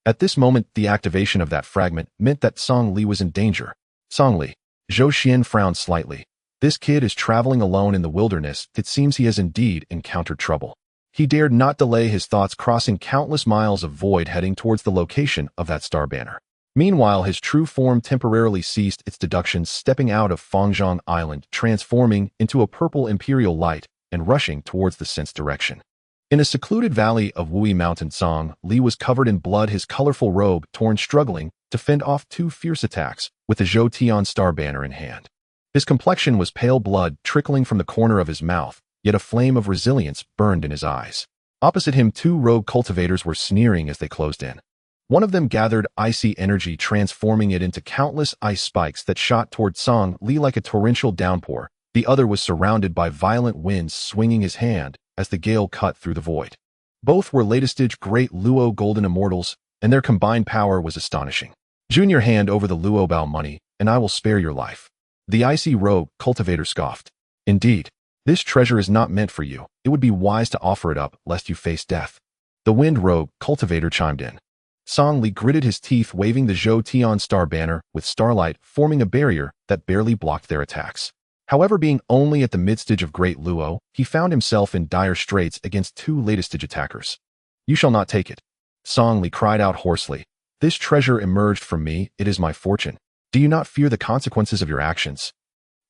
At this moment, the activation of that fragment meant that Zhongli was in danger. Zhongli. Zhou Xuan frowned slightly. This kid is traveling alone in the wilderness. It seems he has indeed encountered trouble. He dared not delay his thoughts, crossing countless miles of void heading towards the location of that star banner. Meanwhile, his true form temporarily ceased its deductions, stepping out of Fangzhang Island, transforming into a purple imperial light and rushing towards the sense direction. In a secluded valley of Wui Mountain, Zhongli was covered in blood, his colorful robe torn, struggling to fend off two fierce attacks with the Zhou Tian star banner in hand. His complexion was pale, blood trickling from the corner of his mouth, yet a flame of resilience burned in his eyes. Opposite him, two rogue cultivators were sneering as they closed in. One of them gathered icy energy, transforming it into countless ice spikes that shot toward Zhongli like a torrential downpour. The other was surrounded by violent winds, swinging his hand as the gale cut through the void. Both were latest-stage Great Luo Golden Immortals, and their combined power was astonishing. "Join your hand over the Luo Bao money, and I will spare your life." The icy rogue cultivator scoffed. "Indeed, this treasure is not meant for you. It would be wise to offer it up, lest you face death." The wind rogue cultivator chimed in. Zhongli gritted his teeth, waving the Zhou Tian star banner, with starlight forming a barrier that barely blocked their attacks. However, being only at the mid-stage of Great Luo, he found himself in dire straits against two latest-stage attackers. "You shall not take it," Zhongli cried out hoarsely. "This treasure emerged from me. It is my fortune. Do you not fear the consequences of your actions?"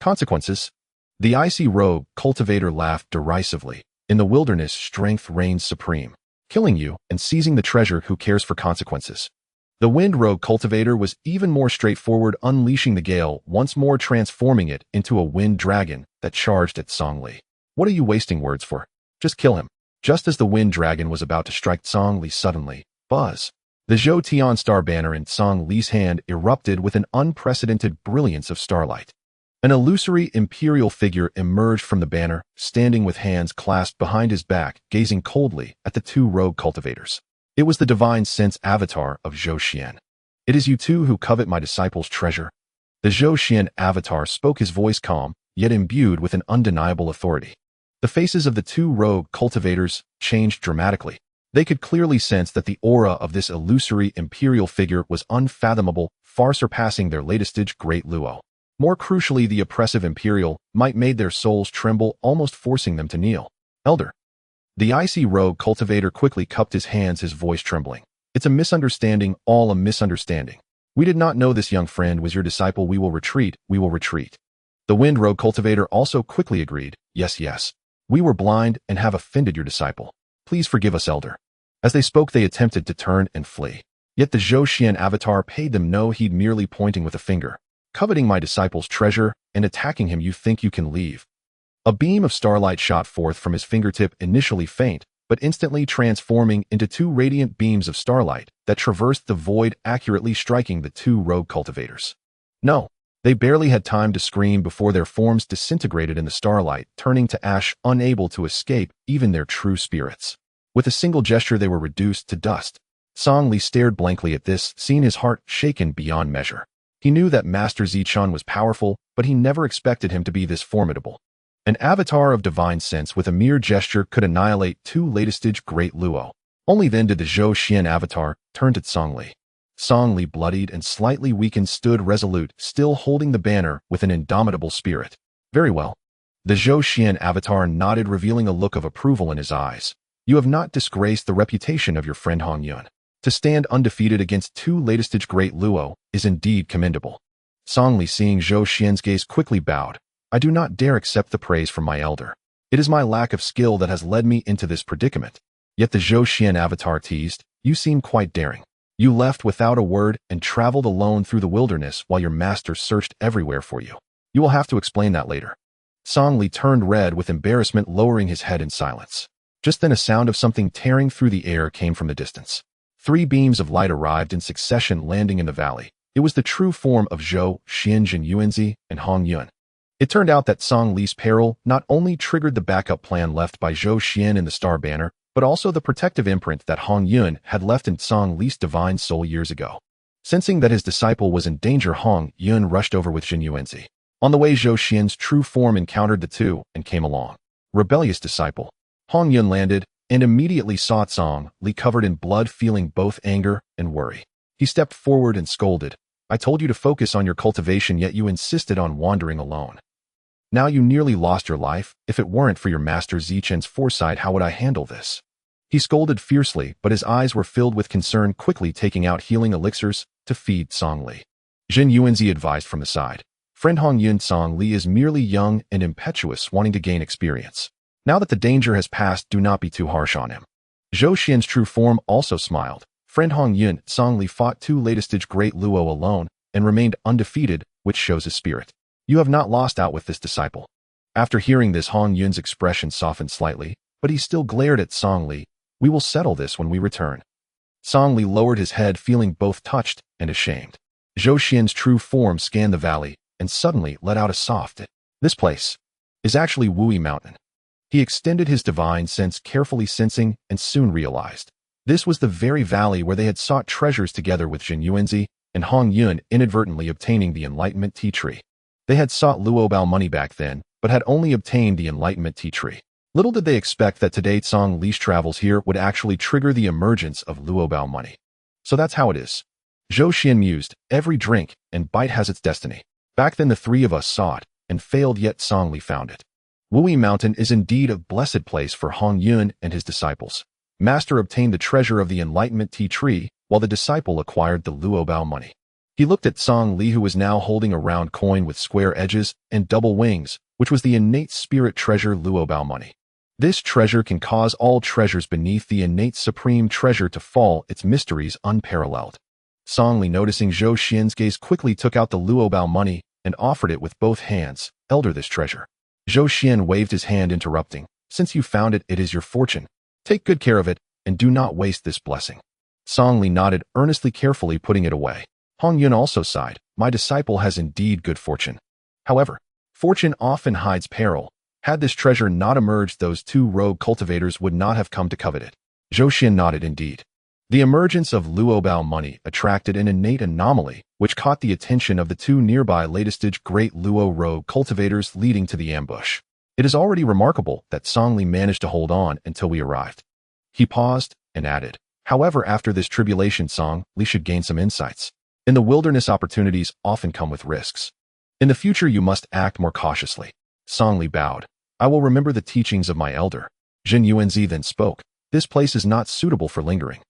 "Consequences?" The icy rogue cultivator laughed derisively. "In the wilderness, strength reigns supreme. Killing you and seizing the treasure, who cares for consequences?" The wind rogue cultivator was even more straightforward, unleashing the gale, once more transforming it into a wind dragon that charged at Zhongli. "What are you wasting words for? Just kill him." Just as the wind dragon was about to strike Zhongli, suddenly, buzz! The Zhou Tian star banner in Zhongli's hand erupted with an unprecedented brilliance of starlight. An illusory imperial figure emerged from the banner, standing with hands clasped behind his back, gazing coldly at the two rogue cultivators. It was the divine sense avatar of Zhou Xuan. "It is you two who covet my disciple's treasure." The Zhou Xuan avatar spoke, his voice calm, yet imbued with an undeniable authority. The faces of the two rogue cultivators changed dramatically. They could clearly sense that the aura of this illusory imperial figure was unfathomable, far surpassing their latest-stage Great Luo. More crucially, the oppressive imperial might made their souls tremble, almost forcing them to kneel. "Elder." The icy rogue cultivator quickly cupped his hands, his voice trembling. "It's a misunderstanding, all a misunderstanding. We did not know this young friend was your disciple. We will retreat, we will retreat." The wind rogue cultivator also quickly agreed. "Yes, yes. We were blind and have offended your disciple. Please forgive us, elder." As they spoke, they attempted to turn and flee. Yet the Zhou Xuan avatar paid them no heed, merely pointing with a finger. "Coveting my disciple's treasure and attacking him, you think you can leave?" A beam of starlight shot forth from his fingertip, initially faint, but instantly transforming into two radiant beams of starlight that traversed the void, accurately striking the two rogue cultivators. No, they barely had time to scream before their forms disintegrated in the starlight, turning to ash, unable to escape even their true spirits. With a single gesture, they were reduced to dust. Zhongli stared blankly at this, seeing his heart shaken beyond measure. He knew that Master Zichuan was powerful, but he never expected him to be this formidable. An avatar of divine sense with a mere gesture could annihilate two latest-stage Great Luo. Only then did the Zhou Xuan avatar turn to Zhongli. Zhongli, bloodied and slightly weakened, stood resolute, still holding the banner with an indomitable spirit. "Very well." The Zhou Xuan avatar nodded, revealing a look of approval in his eyes. "You have not disgraced the reputation of your friend Hongyun. To stand undefeated against two latest-stage Great Luo is indeed commendable." Zhongli, seeing Zhou Xuan's gaze, quickly bowed. "I do not dare accept the praise from my elder. It is my lack of skill that has led me into this predicament." Yet the Zhou Xuan avatar teased, "You seem quite daring. You left without a word and traveled alone through the wilderness while your master searched everywhere for you. You will have to explain that later." Zhongli turned red with embarrassment, lowering his head in silence. Just then a sound of something tearing through the air came from the distance. Three beams of light arrived in succession, landing in the valley. It was the true form of Zhou Xuan, Zhenyuanzi, and Hongyun. It turned out that Song Li's peril not only triggered the backup plan left by Zhou Xuan in the Star Banner, but also the protective imprint that Hongyun had left in Song Li's divine soul years ago. Sensing that his disciple was in danger, Hongyun rushed over with Zhenyuanzi. On the way, Zhou Xuan's true form encountered the two and came along. Rebellious disciple. Hongyun landed and immediately saw Song Li covered in blood, feeling both anger and worry. He stepped forward and scolded, "I told you to focus on your cultivation, yet you insisted on wandering alone. Now you nearly lost your life. If it weren't for your master Zichen's foresight, how would I handle this?" He scolded fiercely, but his eyes were filled with concern, quickly taking out healing elixirs to feed Song Li. Zhenyuanzi advised from the side, "Friend Hongyun, Song Li is merely young and impetuous, wanting to gain experience. Now that the danger has passed, do not be too harsh on him." Zhou Xian's true form also smiled. "Friend Hongyun, Song Li fought two latest great Luo alone and remained undefeated, which shows his spirit. You have not lost out with this disciple." After hearing this, Hongyun's expression softened slightly, but he still glared at Song Li. "We will settle this when we return." Song Li lowered his head, feeling both touched and ashamed. Zhou Xian's true form scanned the valley and suddenly let out a soft, "This place is actually Wui Mountain." He extended his divine sense, carefully sensing, and soon realized this was the very valley where they had sought treasures together with Zhenyuanzi and Hongyun, inadvertently obtaining the Enlightenment Tea Tree. They had sought Luobao money back then, but had only obtained the Enlightenment Tea Tree. Little did they expect that today Song Li's travels here would actually trigger the emergence of Luobao money. So that's how it is. Zhou Xian mused, "Every drink and bite has its destiny. Back then the three of us sought and failed, yet Song Li found it. Wui Mountain is indeed a blessed place for Hongyun and his disciples. Master obtained the treasure of the Enlightenment Tea Tree, while the disciple acquired the Luobao money." He looked at Song Li, who was now holding a round coin with square edges and double wings, which was the innate spirit treasure Luobao money. This treasure can cause all treasures beneath the innate supreme treasure to fall, its mysteries unparalleled. Song Li, noticing Zhou Xian's gaze, quickly took out the Luobao money and offered it with both hands. "Elder, this treasure." Zhou Xian waved his hand, interrupting, "Since you found it, it is your fortune. Take good care of it, and do not waste this blessing." Song Li nodded earnestly, carefully putting it away. Hongyun also sighed, "My disciple has indeed good fortune. However, fortune often hides peril. Had this treasure not emerged, those two rogue cultivators would not have come to covet it." Zhou Xian nodded indeed. The emergence of Luobao money attracted an innate anomaly, which caught the attention of the two nearby latest great Luo rogue cultivators, leading to the ambush. "It is already remarkable that Song Li managed to hold on until we arrived." He paused and added, "However, after this tribulation, Song Li should gain some insights. In the wilderness, opportunities often come with risks. In the future, you must act more cautiously." Song Li bowed. "I will remember the teachings of my elder." Zhenyuanzi then spoke, "This place is not suitable for lingering.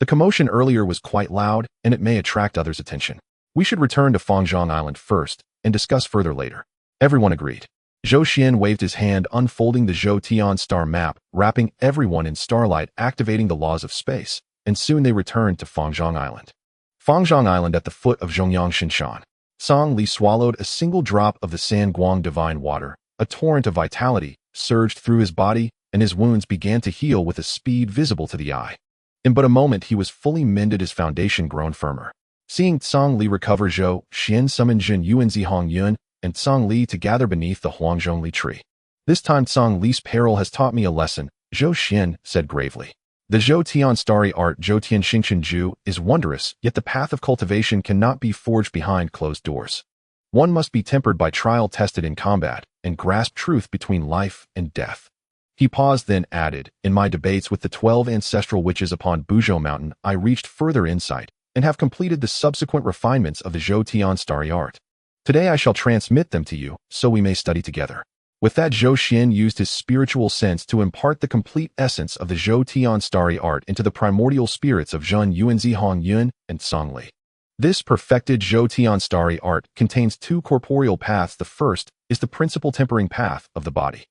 The commotion earlier was quite loud, and it may attract others' attention. We should return to Fangzhang Island first and discuss further later." Everyone agreed. Zhou Xian waved his hand, unfolding the Zhou Tian star map, wrapping everyone in starlight, activating the laws of space, and soon they returned to Fangzhang Island. Fangzhang Island, at the foot of Zhongyang Shinshan. Song Li swallowed a single drop of the Sanguang divine water. A torrent of vitality surged through his body, and his wounds began to heal with a speed visible to the eye. In but a moment, he was fully mended, his foundation grown firmer. Seeing Song Li recover, Zhou Xian summoned Zhenyuanzi, Hongyun, and Song Li to gather beneath the Huangzhongli tree. "This time Song Li's peril has taught me a lesson," Zhou Xian said gravely. "The Zhou Tian starry art, Zhou Tian Xingchen Ju, is wondrous, yet the path of cultivation cannot be forged behind closed doors. One must be tempered by trial, tested in combat, and grasp truth between life and death." He paused, then added, "In my debates with the 12 ancestral witches upon Buzhou Mountain, I reached further insight, and have completed the subsequent refinements of the Zhou Tian starry art. Today I shall transmit them to you, so we may study together." With that, Zhou Xian used his spiritual sense to impart the complete essence of the Zhou Tian starry art into the primordial spirits of Zhenyuanzi, Hongyun, and Song Li. This perfected Zhou Tian starry art contains two corporeal paths. The first is the principal tempering path of the body.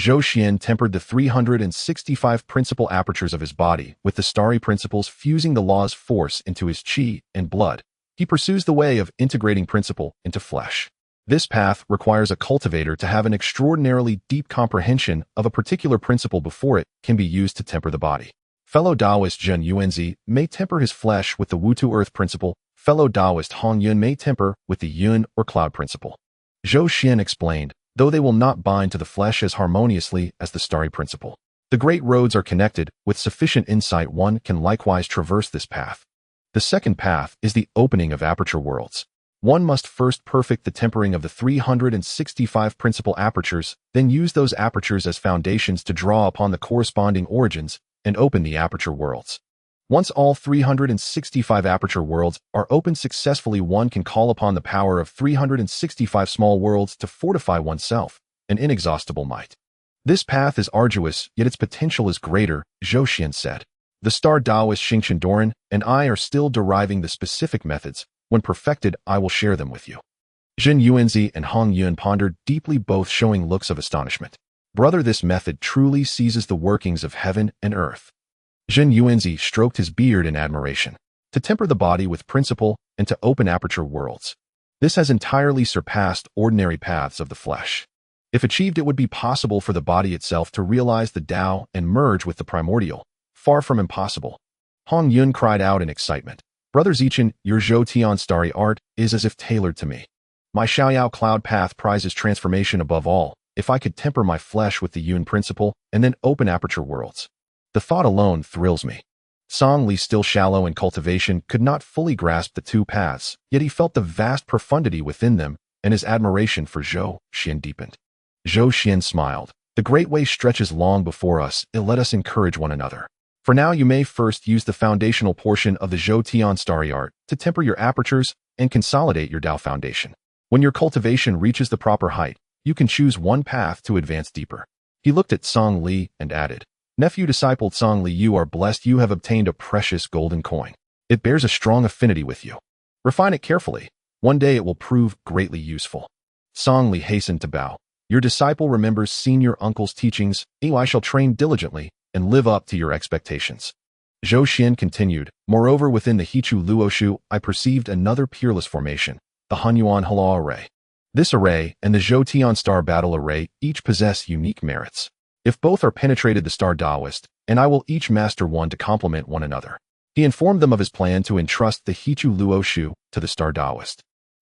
Zhou Xian tempered the 365 principal apertures of his body with the starry principles, fusing the law's force into his qi and blood. He pursues the way of integrating principle into flesh. This path requires a cultivator to have an extraordinarily deep comprehension of a particular principle before it can be used to temper the body. Fellow Taoist Zhenyuanzi may temper his flesh with the Wutu earth principle, Fellow Taoist Hongyun may temper with the yun or cloud principle. Zhou Xuan explained, though they will not bind to the flesh as harmoniously as the starry principle. The great roads are connected. With sufficient insight, one can likewise traverse this path. The second path is the opening of aperture worlds. One must first perfect the tempering of the 365 principal apertures, then use those apertures as foundations to draw upon the corresponding origins and open the aperture worlds. Once all 365 aperture worlds are opened successfully, one can call upon the power of 365 small worlds to fortify oneself, an inexhaustible might. This path is arduous, yet its potential is greater, Zhou Xuan said. The star Taoist Fengshen Tribulation and I are still deriving the specific methods. When perfected, I will share them with you. Zhenyuanzi and Hongyun pondered deeply, both showing looks of astonishment. Brother, this method truly seizes the workings of heaven and earth. Zhenyuanzi stroked his beard in admiration. To temper the body with principle and to open aperture worlds. This has entirely surpassed ordinary paths of the flesh. If achieved, it would be possible for the body itself to realize the Tao and merge with the primordial. Far from impossible. Hongyun cried out in excitement. Brother Zichan, your Zhou Tian starry art is as if tailored to me. My Xiaoyao cloud path prizes transformation above all. If I could temper my flesh with the yun principle and then open aperture worlds. The thought alone thrills me. Song Li, still shallow in cultivation, could not fully grasp the two paths, yet he felt the vast profundity within them, and his admiration for Zhou Xuan deepened. Zhou Xuan smiled. The great way stretches long before us, let us encourage one another. For now, you may first use the foundational portion of the Zhou Tian starry art to temper your apertures and consolidate your Tao foundation. When your cultivation reaches the proper height, you can choose one path to advance deeper. He looked at Song Li and added, Nephew disciple Song Li, you are blessed. You have obtained a precious golden coin. It bears a strong affinity with you. Refine it carefully. One day it will prove greatly useful. Song Li hastened to bow. Your disciple remembers senior uncle's teachings. I shall train diligently and live up to your expectations. Zhou Xuan continued, moreover, within the Hichu Luoshu, I perceived another peerless formation, the Hunyuan Hala array. This array and the Zhou Tian star battle array each possess unique merits. If both are penetrated, the star Taoist and I will each master one to complement one another. He informed them of his plan to entrust the Hichu Luoshu to the star Taoist.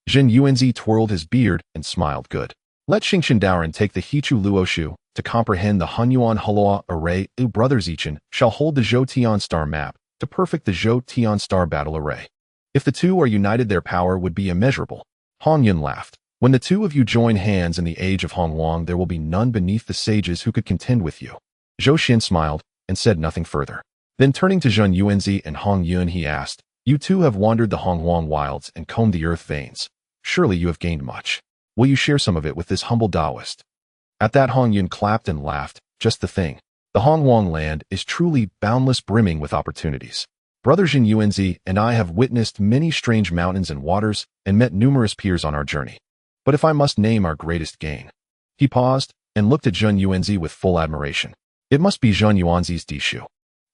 Zhenyuanzi twirled his beard and smiled. Good. Let Fengshen Tribulation take the Hichu Luoshu to comprehend the Hunyuan Hala array. Brother Zichan shall hold the Zhou Tian star map to perfect the Zhou Tian star battle array. If the two are united, their power would be immeasurable. Hongyun laughed. When the two of you join hands in the age of Hongwang, there will be none beneath the sages who could contend with you. Zhou Xuan smiled and said nothing further. Then turning to Zhenyuanzi and Hongyun, he asked, You two have wandered the Hongwang wilds and combed the earth veins. Surely you have gained much. Will you share some of it with this humble Taoist? At that, Hongyun clapped and laughed. Just the thing. The Hongwang land is truly boundless, brimming with opportunities. Brother Zhenyuanzi and I have witnessed many strange mountains and waters and met numerous peers on our journey. But if I must name our greatest gain. He paused and looked at Zhenyuanzi with full admiration. It must be Zhenyuanzi's Dishu.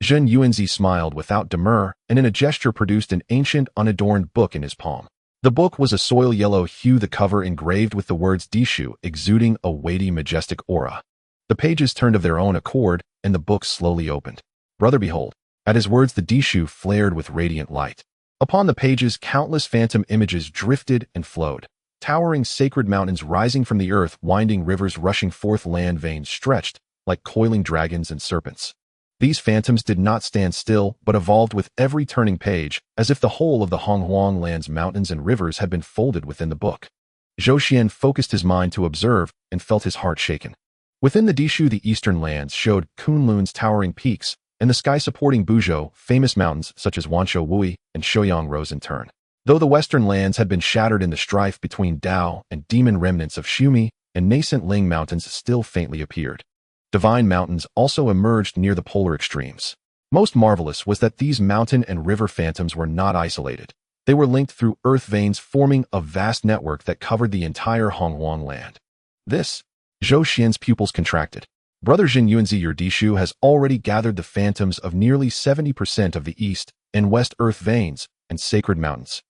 Zhenyuanzi smiled without demur and in a gesture produced an ancient, unadorned book in his palm. The book was a soil yellow hue, the cover engraved with the words Dishu, exuding a weighty, majestic aura. The pages turned of their own accord, and the book slowly opened. Brother, behold. At his words, the Dishu flared with radiant light. Upon the pages, countless phantom images drifted and flowed. Towering sacred mountains rising from the earth, winding rivers rushing forth, land veins stretched like coiling dragons and serpents. These phantoms did not stand still, but evolved with every turning page, as if the whole of the Hongwang land's mountains and rivers had been folded within the book. Zhou Xuan focused his mind to observe and felt his heart shaken. Within the Dishu, the eastern lands showed Kunlun's towering peaks, and the sky supporting Buzhou, famous mountains such as Wangshu Wui and Shouyang rose in turn. Though the western lands had been shattered in the strife between Tao and demon, remnants of Shumi and nascent Ling mountains still faintly appeared. Divine mountains also emerged near the polar extremes. Most marvelous was that these mountain and river phantoms were not isolated. They were linked through earth veins, forming a vast network that covered the entire Hongwang land. This, Zhou Xuan's pupils contracted. Brother Zhenyuanzi, your Dishu has already gathered the phantoms of nearly 70% of the east and west earth veins and sacred mountains.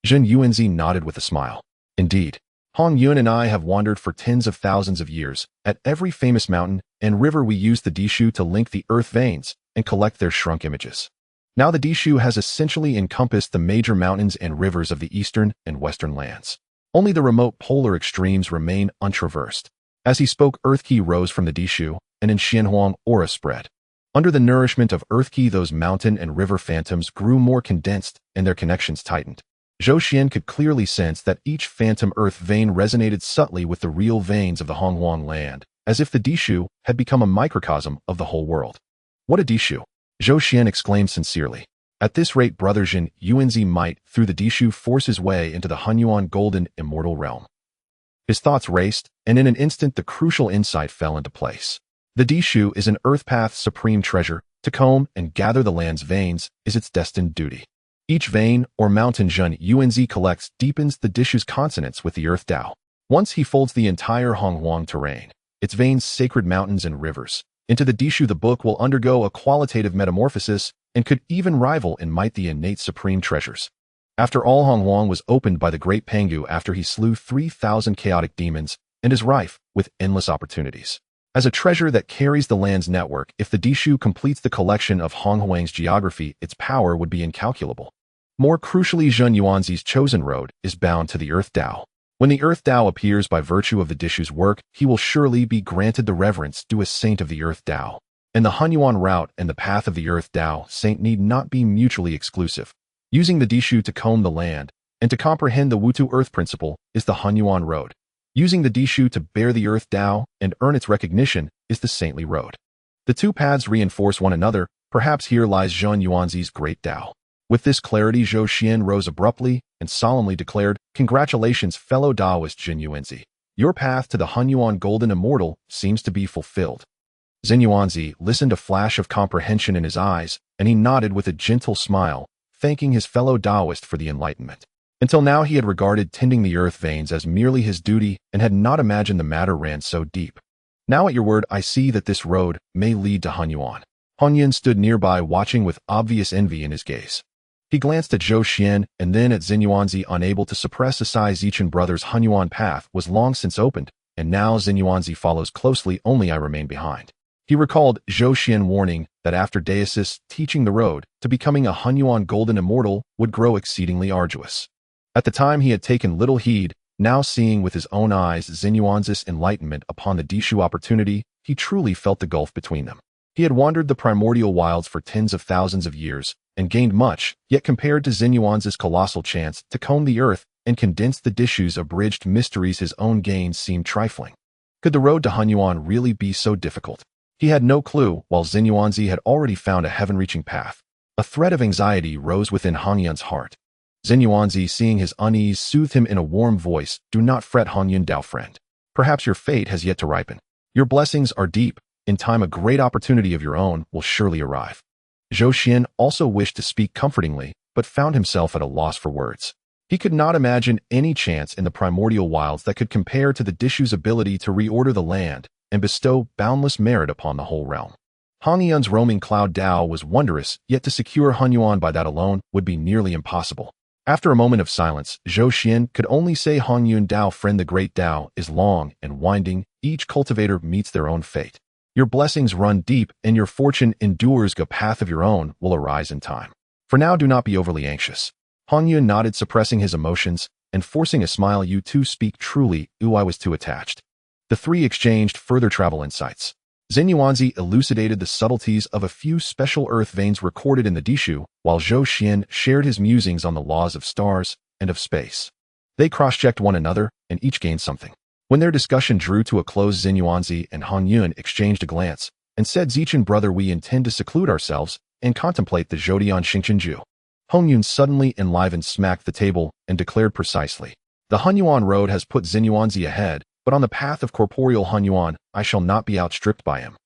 Zhenyuanzi nodded with a smile. Indeed, Hongyun and I have wandered for tens of thousands of years. At every famous mountain and river we used the Dishu to link the earth veins and collect their shrunk images. Now the Dishu has essentially encompassed the major mountains and rivers of the eastern and western lands. Only the remote polar extremes remain untraversed. As he spoke, Earth Qi rose from the Dishu, and in Xianhuang aura spread. Under the nourishment of Earth Qi, those mountain and river phantoms grew more condensed and their connections tightened. Zhou Xuan could clearly sense that each phantom earth vein resonated subtly with the real veins of the Hongyuan land, as if the Dishu had become a microcosm of the whole world. What a Dishu! Zhou Xuan exclaimed sincerely. At this rate, brother Zhenyuanzi might, through the Dishu, force his way into the Hongyuan golden immortal realm. His thoughts raced, and in an instant the crucial insight fell into place. The Dishu is an earth path's supreme treasure. To comb and gather the land's veins is its destined duty. Each vein or mountain Zhenyuanzi collects deepens the Dishu's consonance with the earth Tao. Once he folds the entire Hongyuan terrain, its veins, sacred mountains and rivers, into the Dishu, the book will undergo a qualitative metamorphosis and could even rival in might the innate supreme treasures. After all, Hongyuan was opened by the great Pangu after he slew 3,000 chaotic demons and is rife with endless opportunities. As a treasure that carries the land's network, if the Dishu completes the collection of Hongyuan's geography, its power would be incalculable. More crucially, Zhenyuanzi's chosen road is bound to the Earth Tao. When the Earth Tao appears by virtue of the Dishu's work, he will surely be granted the reverence due a saint of the Earth Tao. And the Hongyuan route and the path of the Earth Tao saint need not be mutually exclusive. Using the Dishu to comb the land and to comprehend the Wutu Earth principle is the Hongyuan road. Using the Dishu to bear the Earth Tao and earn its recognition is the saintly road. The two paths reinforce one another. Perhaps here lies Zhenyuanzi's great Tao. With this clarity, Zhou Xuan rose abruptly and solemnly declared, "Congratulations, fellow Taoist Zhenyuanzi. Your path to the Hongyuan golden immortal seems to be fulfilled." Zhenyuanzi listened, a flash of comprehension in his eyes, and he nodded with a gentle smile, thanking his fellow Taoist for the enlightenment. Until now he had regarded tending the earth veins as merely his duty and had not imagined the matter ran so deep. "Now at your word, I see that this road may lead to Hongyuan." Hongyun stood nearby, watching with obvious envy in his gaze. He glanced at Zhou Xuan and then at Zhenyuanzi, unable to suppress a sigh. Zichan brothers' Hongyuan path was long since opened, and now Zhenyuanzi follows closely, only I remain behind. He recalled Zhou Xuan warning that after Deisys teaching the road to becoming a Hongyuan golden immortal would grow exceedingly arduous. At the time he had taken little heed. Now seeing with his own eyes Zhenyuanzi's enlightenment upon the Dishu opportunity, he truly felt the gulf between them. He had wandered the primordial wilds for tens of thousands of years and gained much, yet compared to Zhenyuanzi's colossal chance to comb the earth and condense the Dishu's abridged mysteries, his own gains seemed trifling. Could the road to Hongyuan really be so difficult? He had no clue, while Zhenyuanzi had already found a heaven-reaching path. A thread of anxiety rose within Hongyun's heart. Zhenyuanzi, seeing his unease, soothed him in a warm voice. "Do not fret, Hongyun Dao friend. Perhaps your fate has yet to ripen. Your blessings are deep. In time a great opportunity of your own will surely arrive." Zhou Xuan also wished to speak comfortingly, but found himself at a loss for words. He could not imagine any chance in the primordial wilds that could compare to the Dishu's ability to reorder the land and bestow boundless merit upon the whole realm. Hongyun's roaming cloud Tao was wondrous, yet to secure Hongyuan by that alone would be nearly impossible. After a moment of silence, Zhou Xuan could only say, "Hongyun Dao friend, the great Tao is long and winding. Each cultivator meets their own fate. Your blessings run deep and your fortune endures. A path of your own will arise in time. For now, do not be overly anxious." Hongyun nodded, suppressing his emotions and forcing a smile. "You too speak truly. I was too attached." The three exchanged further travel insights. Zhenyuanzi elucidated the subtleties of a few special earth veins recorded in the Dishu, while Zhou Xuan shared his musings on the laws of stars and of space. They cross-checked one another, and each gained something. When their discussion drew to a close, Zhenyuanzi and Hongyun exchanged a glance and said, "Zichan brother, we intend to seclude ourselves and contemplate the Zhodian Xingqianju." Hongyun suddenly enlivened, smacked the table, and declared precisely, "The Hongyuan road has put Zhenyuanzi ahead, but on the path of corporeal Hongyuan, I shall not be outstripped by him.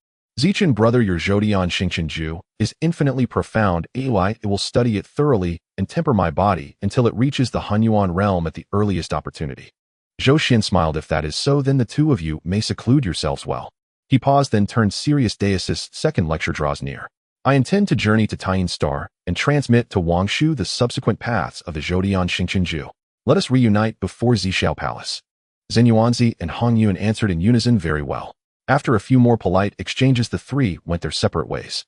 Zichan brother, your Zhodian Xingqianju is infinitely profound. It will study it thoroughly and temper my body until it reaches the Hongyuan realm at the earliest opportunity." Zhou Xuan smiled. "If that is so, then the two of you may seclude yourselves well." He paused, then turned serious. "Deisys' second lecture draws near. I intend to journey to Taiyin Star and transmit to Wangshu the subsequent paths of the Zhodian Xingqianju. Let us reunite before Zishao Palace." Zhenyuanzi and Hongyun answered in unison, "Very well." After a few more polite exchanges, the three went their separate ways.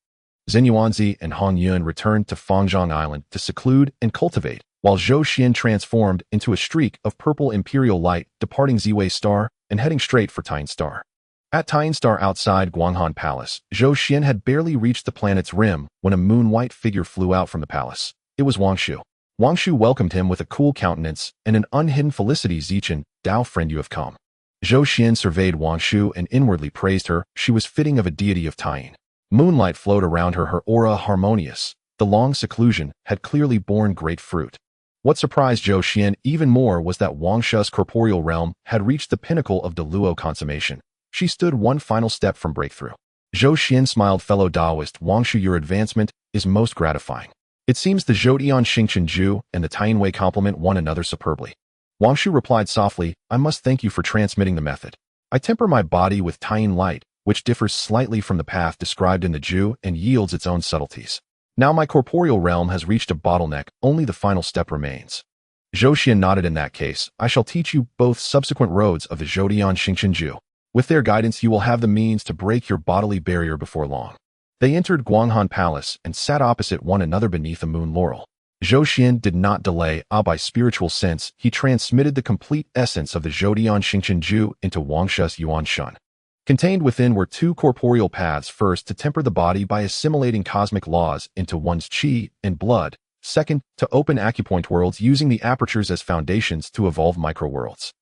Zhenyuanzi and Hongyun returned to Fangzhang Island to seclude and cultivate, while Zhou Xuan transformed into a streak of purple imperial light, departing Ziwei Star and heading straight for Tien Star. At Tien Star outside Guanghan Palace, Zhou Xuan had barely reached the planet's rim when a moon-white figure flew out from the palace. It was Wangshu. Wangshu welcomed him with a cool countenance and an unhidden felicity. Zichen, Dao friend, you have come. Zhou Xuan surveyed Wangshu and inwardly praised her. She was fitting of a deity of Tien. Moonlight flowed around her, her aura harmonious. The long seclusion had clearly borne great fruit. What surprised Zhou Xuan even more was that Wangshu's corporeal realm had reached the pinnacle of Deluo consummation. She stood one final step from breakthrough. Zhou Xuan smiled. Fellow Taoist Wangshu, your advancement is most gratifying. It seems the Zhodian Xingqianju and the Tianwei complement one another superbly. Wangshu replied softly, I must thank you for transmitting the method. I temper my body with Tien light, which differs slightly from the path described in the Ju and yields its own subtleties. Now my corporeal realm has reached a bottleneck, only the final step remains. Zhou Xuan nodded. In that case, I shall teach you both subsequent roads of the Zhodian Xingqianju. With their guidance you will have the means to break your bodily barrier before long. They entered Guanghan Palace and sat opposite one another beneath a moon laurel. Zhou Xuan did not delay. By spiritual sense, he transmitted the complete essence of the Zhodian Xingqianju into Wangshu's Yuan Shun. Contained within were two corporeal paths: first, to temper the body by assimilating cosmic laws into one's qi and blood; second, to open acupoint worlds using the apertures as foundations to evolve microworlds.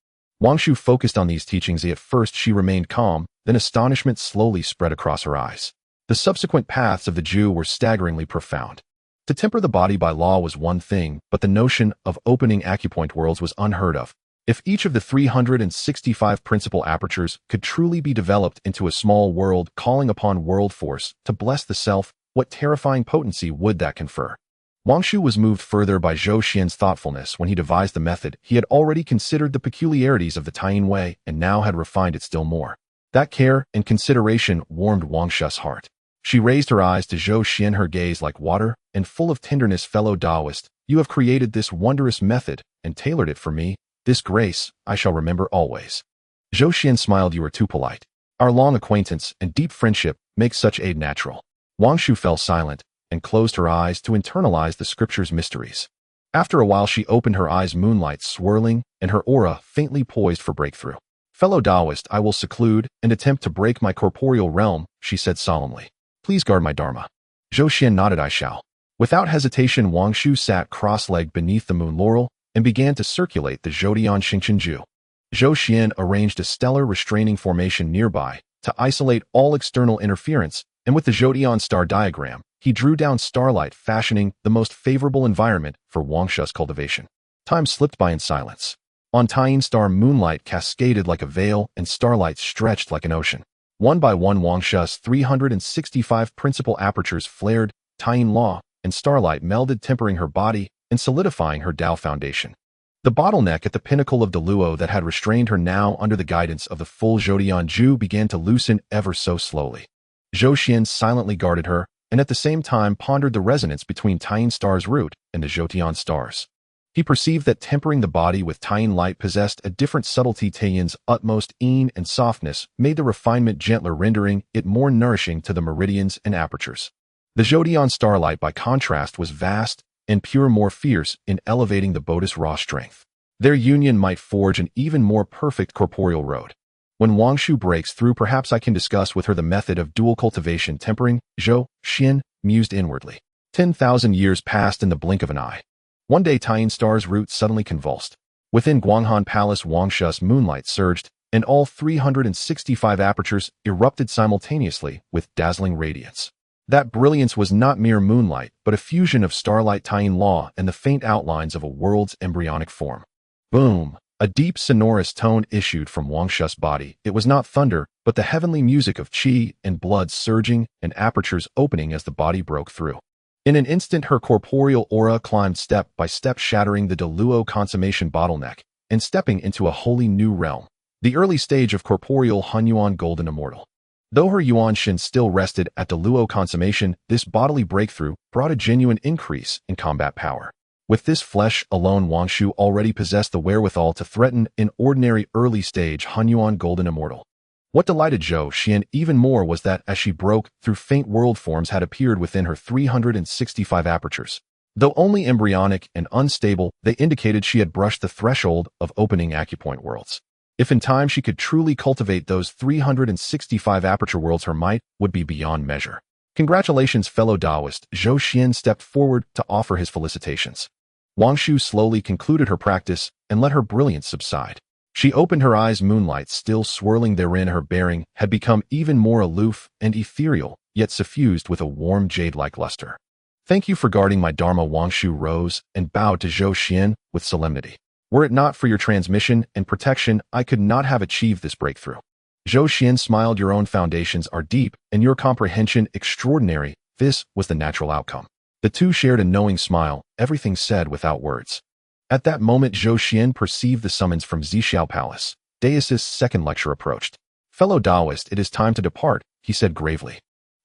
Wangshu focused on these teachings. At first she remained calm, then astonishment slowly spread across her eyes. The subsequent paths of the Ju were staggeringly profound. To temper the body by law was one thing, but the notion of opening acupoint worlds was unheard of. If each of the 365 principal apertures could truly be developed into a small world calling upon world force to bless the self, what terrifying potency would that confer? Wangshu was moved further by Zhou Xuan's thoughtfulness. When he devised the method, he had already considered the peculiarities of the Tien Wei and now had refined it still more. That care and consideration warmed Wangshu's heart. She raised her eyes to Zhou Xuan, her gaze like water and full of tenderness. Fellow Taoist, you have created this wondrous method and tailored it for me. This grace I shall remember always. Zhou Xuan smiled. You are too polite. Our long acquaintance and deep friendship make such aid natural. Wangshu fell silent and closed her eyes to internalize the scripture's mysteries. After a while she opened her eyes, moonlight swirling and her aura faintly poised for breakthrough. Fellow Taoist, I will seclude and attempt to break my corporeal realm, she said solemnly. Please guard my dharma. Zhou Xuan nodded. I shall. Without hesitation, Wangshu sat cross-legged beneath the moon laurel and began to circulate the Zhodian Xingqianju. Zhou Xuan arranged a stellar restraining formation nearby to isolate all external interference, and with the Zhodian star diagram, he drew down starlight, fashioning the most favorable environment for Wangshu's cultivation. Time slipped by in silence. On Tien Star, moonlight cascaded like a veil and starlight stretched like an ocean. One by one, Wangshu's 365 principal apertures flared. Tien law and starlight melded, tempering her body and solidifying her Tao foundation. The bottleneck at the pinnacle of Deluo that had restrained her now, under the guidance of the full Zhodian Ju, began to loosen ever so slowly. Zhou Xuan silently guarded her, and at the same time pondered the resonance between Tien Star's root and the Zhotian stars. He perceived that tempering the body with Tien light possessed a different subtlety. Tien's utmost een and softness made the refinement gentler, rendering it more nourishing to the meridians and apertures. The Zhodian starlight, by contrast, was vast and pure, more fierce in elevating the Bodhi's raw strength. Their union might forge an even more perfect corporeal road. When Wangshu breaks through, perhaps I can discuss with her the method of dual cultivation tempering. Zhou Xuan mused inwardly. 10,000 years passed in the blink of an eye. One day Tien Star's root suddenly convulsed. Within Guanghan Palace, Wangshu's moonlight surged, and all 365 apertures erupted simultaneously with dazzling radiance. That brilliance was not mere moonlight, but a fusion of starlight, Tien law, and the faint outlines of a world's embryonic form. Boom! A deep sonorous tone issued from Wangshu's body. It was not thunder, but the heavenly music of qi and blood surging and apertures opening as the body broke through. In an instant, her corporeal aura climbed step by step, shattering the Deluo consummation bottleneck and stepping into a wholly new realm, the early stage of corporeal Hunyuan golden immortal. Though her Yuan Shin still rested at Deluo consummation, this bodily breakthrough brought a genuine increase in combat power. With this flesh alone, Wangshu already possessed the wherewithal to threaten an ordinary early stage Hunyuan golden immortal. What delighted Zhou Xuan even more was that as she broke through, faint world forms had appeared within her 365 apertures. Though only embryonic and unstable, they indicated she had brushed the threshold of opening acupoint worlds. If in time she could truly cultivate those 365 aperture worlds, her might would be beyond measure. Congratulations, fellow Taoist. Zhou Xuan stepped forward to offer his felicitations. Wangshu slowly concluded her practice and let her brilliance subside. She opened her eyes, moonlight still swirling therein. Her bearing had become even more aloof and ethereal, yet suffused with a warm jade-like luster. Thank you for guarding my dharma. Wangshu rose and bowed to Zhou Xuan with solemnity. Were it not for your transmission and protection, I could not have achieved this breakthrough. Zhou Xuan smiled. Your own foundations are deep and your comprehension extraordinary. This was the natural outcome. The two shared a knowing smile, everything said without words. At that moment, Zhou Xuan perceived the summons from Zhixiao Palace. Deus's second lecture approached. Fellow Taoist, it is time to depart, he said gravely.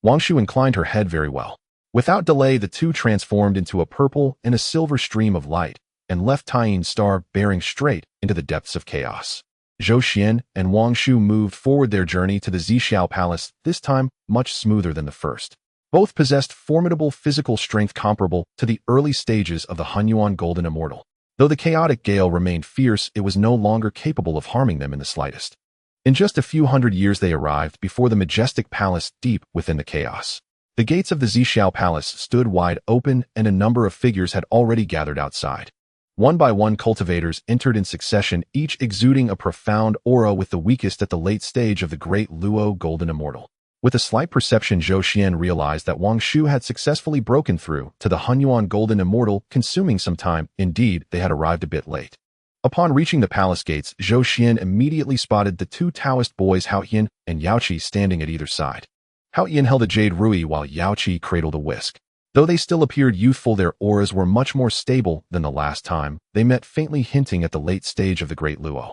Wangshu inclined her head. Very well. Without delay, the two transformed into a purple and a silver stream of light and left Taiyin Star bearing straight into the depths of chaos. Zhou Xuan and Wangshu moved forward their journey to the Zhixiao Palace, this time much smoother than the first. Both possessed formidable physical strength comparable to the early stages of the Hongyuan Golden Immortal. Though the chaotic gale remained fierce, it was no longer capable of harming them in the slightest. In just a few hundred years they arrived before the majestic palace deep within the chaos. The gates of the Zhixiao Palace stood wide open and a number of figures had already gathered outside. One by one cultivators entered in succession, each exuding a profound aura, with the weakest at the late stage of the great Luo Golden Immortal. With a slight perception, Zhou Xuan realized that Wangshu had successfully broken through to the Hongyuan Golden Immortal, consuming some time. Indeed, they had arrived a bit late. Upon reaching the palace gates, Zhou Xuan immediately spotted the two Taoist boys, Hongyun and Yaoqi, standing at either side. Hongyun held a jade rui while Yaoqi cradled a whisk. Though they still appeared youthful, their auras were much more stable than the last time they met, faintly hinting at the late stage of the great Luo.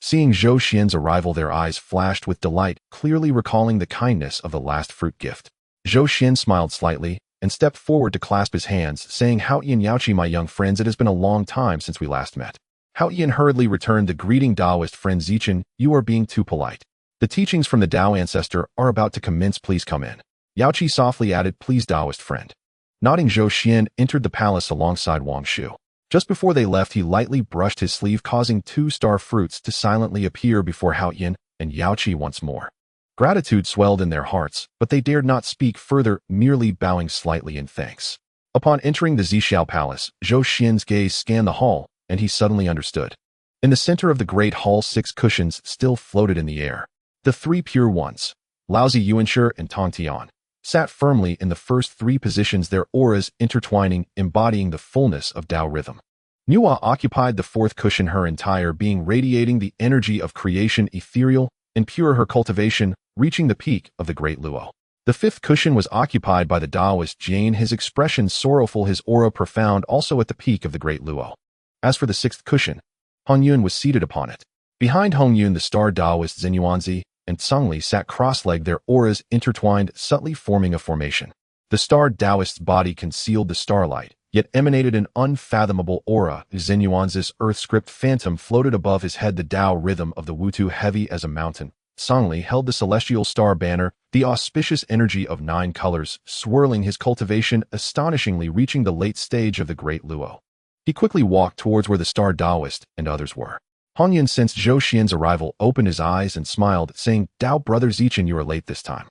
Seeing Zhou Xuan's arrival, their eyes flashed with delight, clearly recalling the kindness of the last fruit gift. Zhou Xuan smiled slightly and stepped forward to clasp his hands, saying, Hongyun, Yaoqi, my young friends, it has been a long time since we last met. Hongyun hurriedly returned the greeting. Taoist friend Zichen, you are being too polite. The teachings from the Tao ancestor are about to commence. Please come in. Yaoqi softly added, please, Taoist friend. Nodding, Zhou Xuan entered the palace alongside Wangshu. Just before they left, he lightly brushed his sleeve, causing two star fruits to silently appear before Hongyun and Yaoqi once more. Gratitude swelled in their hearts, but they dared not speak further, merely bowing slightly in thanks. Upon entering the Zhixiao Palace, Zhou Xuan's gaze scanned the hall, and he suddenly understood. In the center of the great hall, 6 cushions still floated in the air. The 3 pure ones, Laozi, Yuanshi, and Tong Tian, sat firmly in the first 3 positions, their auras intertwining, embodying the fullness of Tao rhythm. Nuwa occupied the 4th cushion, her entire being radiating the energy of creation, ethereal and pure, her cultivation reaching the peak of the great Luo. The 5th cushion was occupied by the Taoist Jane, his expression sorrowful, his aura profound, also at the peak of the great Luo. As for the 6th cushion, Hongyun was seated upon it. Behind Hongyun, the star Taoist Zhenyuanzi and Tsungli sat cross-legged, their auras intertwined, subtly forming a formation. The star Taoist's body concealed the starlight, yet emanated an unfathomable aura. Zhenyuanzi's earth-script phantom floated above his head, the Tao rhythm of the Wutu heavy as a mountain. Tsungli held the celestial star banner, the auspicious energy of 9 colors, swirling his cultivation astonishingly, reaching the late stage of the great Luo. He quickly walked towards where the star Taoist and others were. Hongyun sensed Zhou Xuan's arrival, opened his eyes and smiled, saying, Tao brother Zichen, you are late this time.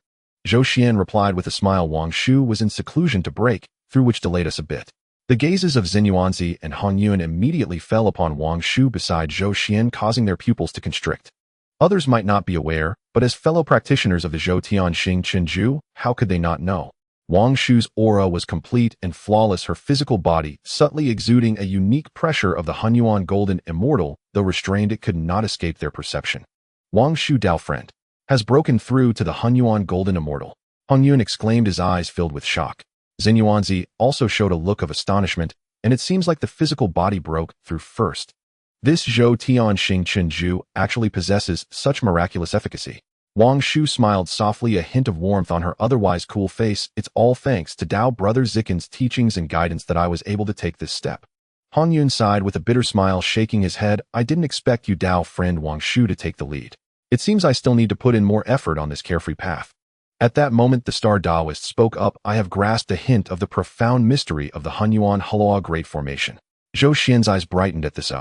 Zhou Xuan replied with a smile, Wangshu was in seclusion to break, through which delayed us a bit. The gazes of Zhenyuanzi and Hongyun immediately fell upon Wangshu beside Zhou Xuan, causing their pupils to constrict. Others might not be aware, but as fellow practitioners of the Zhou Tianxing Chenju, how could they not know? Wangshu's aura was complete and flawless, her physical body subtly exuding a unique pressure of the Hongyuan Golden Immortal. Though restrained, it could not escape their perception. Wangshu, Tao friend, has broken through to the Hongyuan Golden Immortal. Hongyun exclaimed, his eyes filled with shock. Zhenyuanzi also showed a look of astonishment, and it seems like the physical body broke through first. This Zhou Tianxing Chenju actually possesses such miraculous efficacy. Wangshu smiled softly, a hint of warmth on her otherwise cool face. It's all thanks to Tao brother Zichen's teachings and guidance that I was able to take this step. Hongyun sighed with a bitter smile, shaking his head. I didn't expect you, Tao friend Wangshu, to take the lead. It seems I still need to put in more effort on this carefree path. At that moment, the Star Taoist spoke up. I have grasped a hint of the profound mystery of the Hongyuan Zhenyuanzi Great Formation. Zhou Xuan's eyes brightened at this.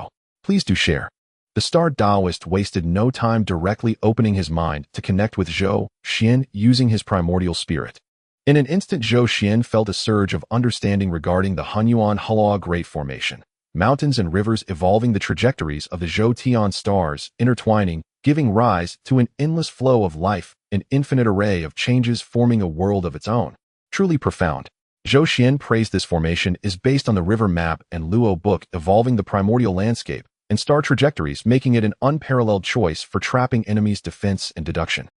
Please do share. The Star Taoist wasted no time directly opening his mind to connect with Zhou Xuan using his primordial spirit. In an instant, Zhou Xuan felt a surge of understanding regarding the Hongyuan Zhenyuanzi Great Formation. Mountains and rivers evolving, the trajectories of the Zhou Tian stars intertwining, giving rise to an endless flow of life, an infinite array of changes forming a world of its own. Truly profound. Zhou Xuan praised this formation is based on the river map and Luo book evolving the primordial landscape and star trajectories, making it an unparalleled choice for trapping enemies, defense, and deduction.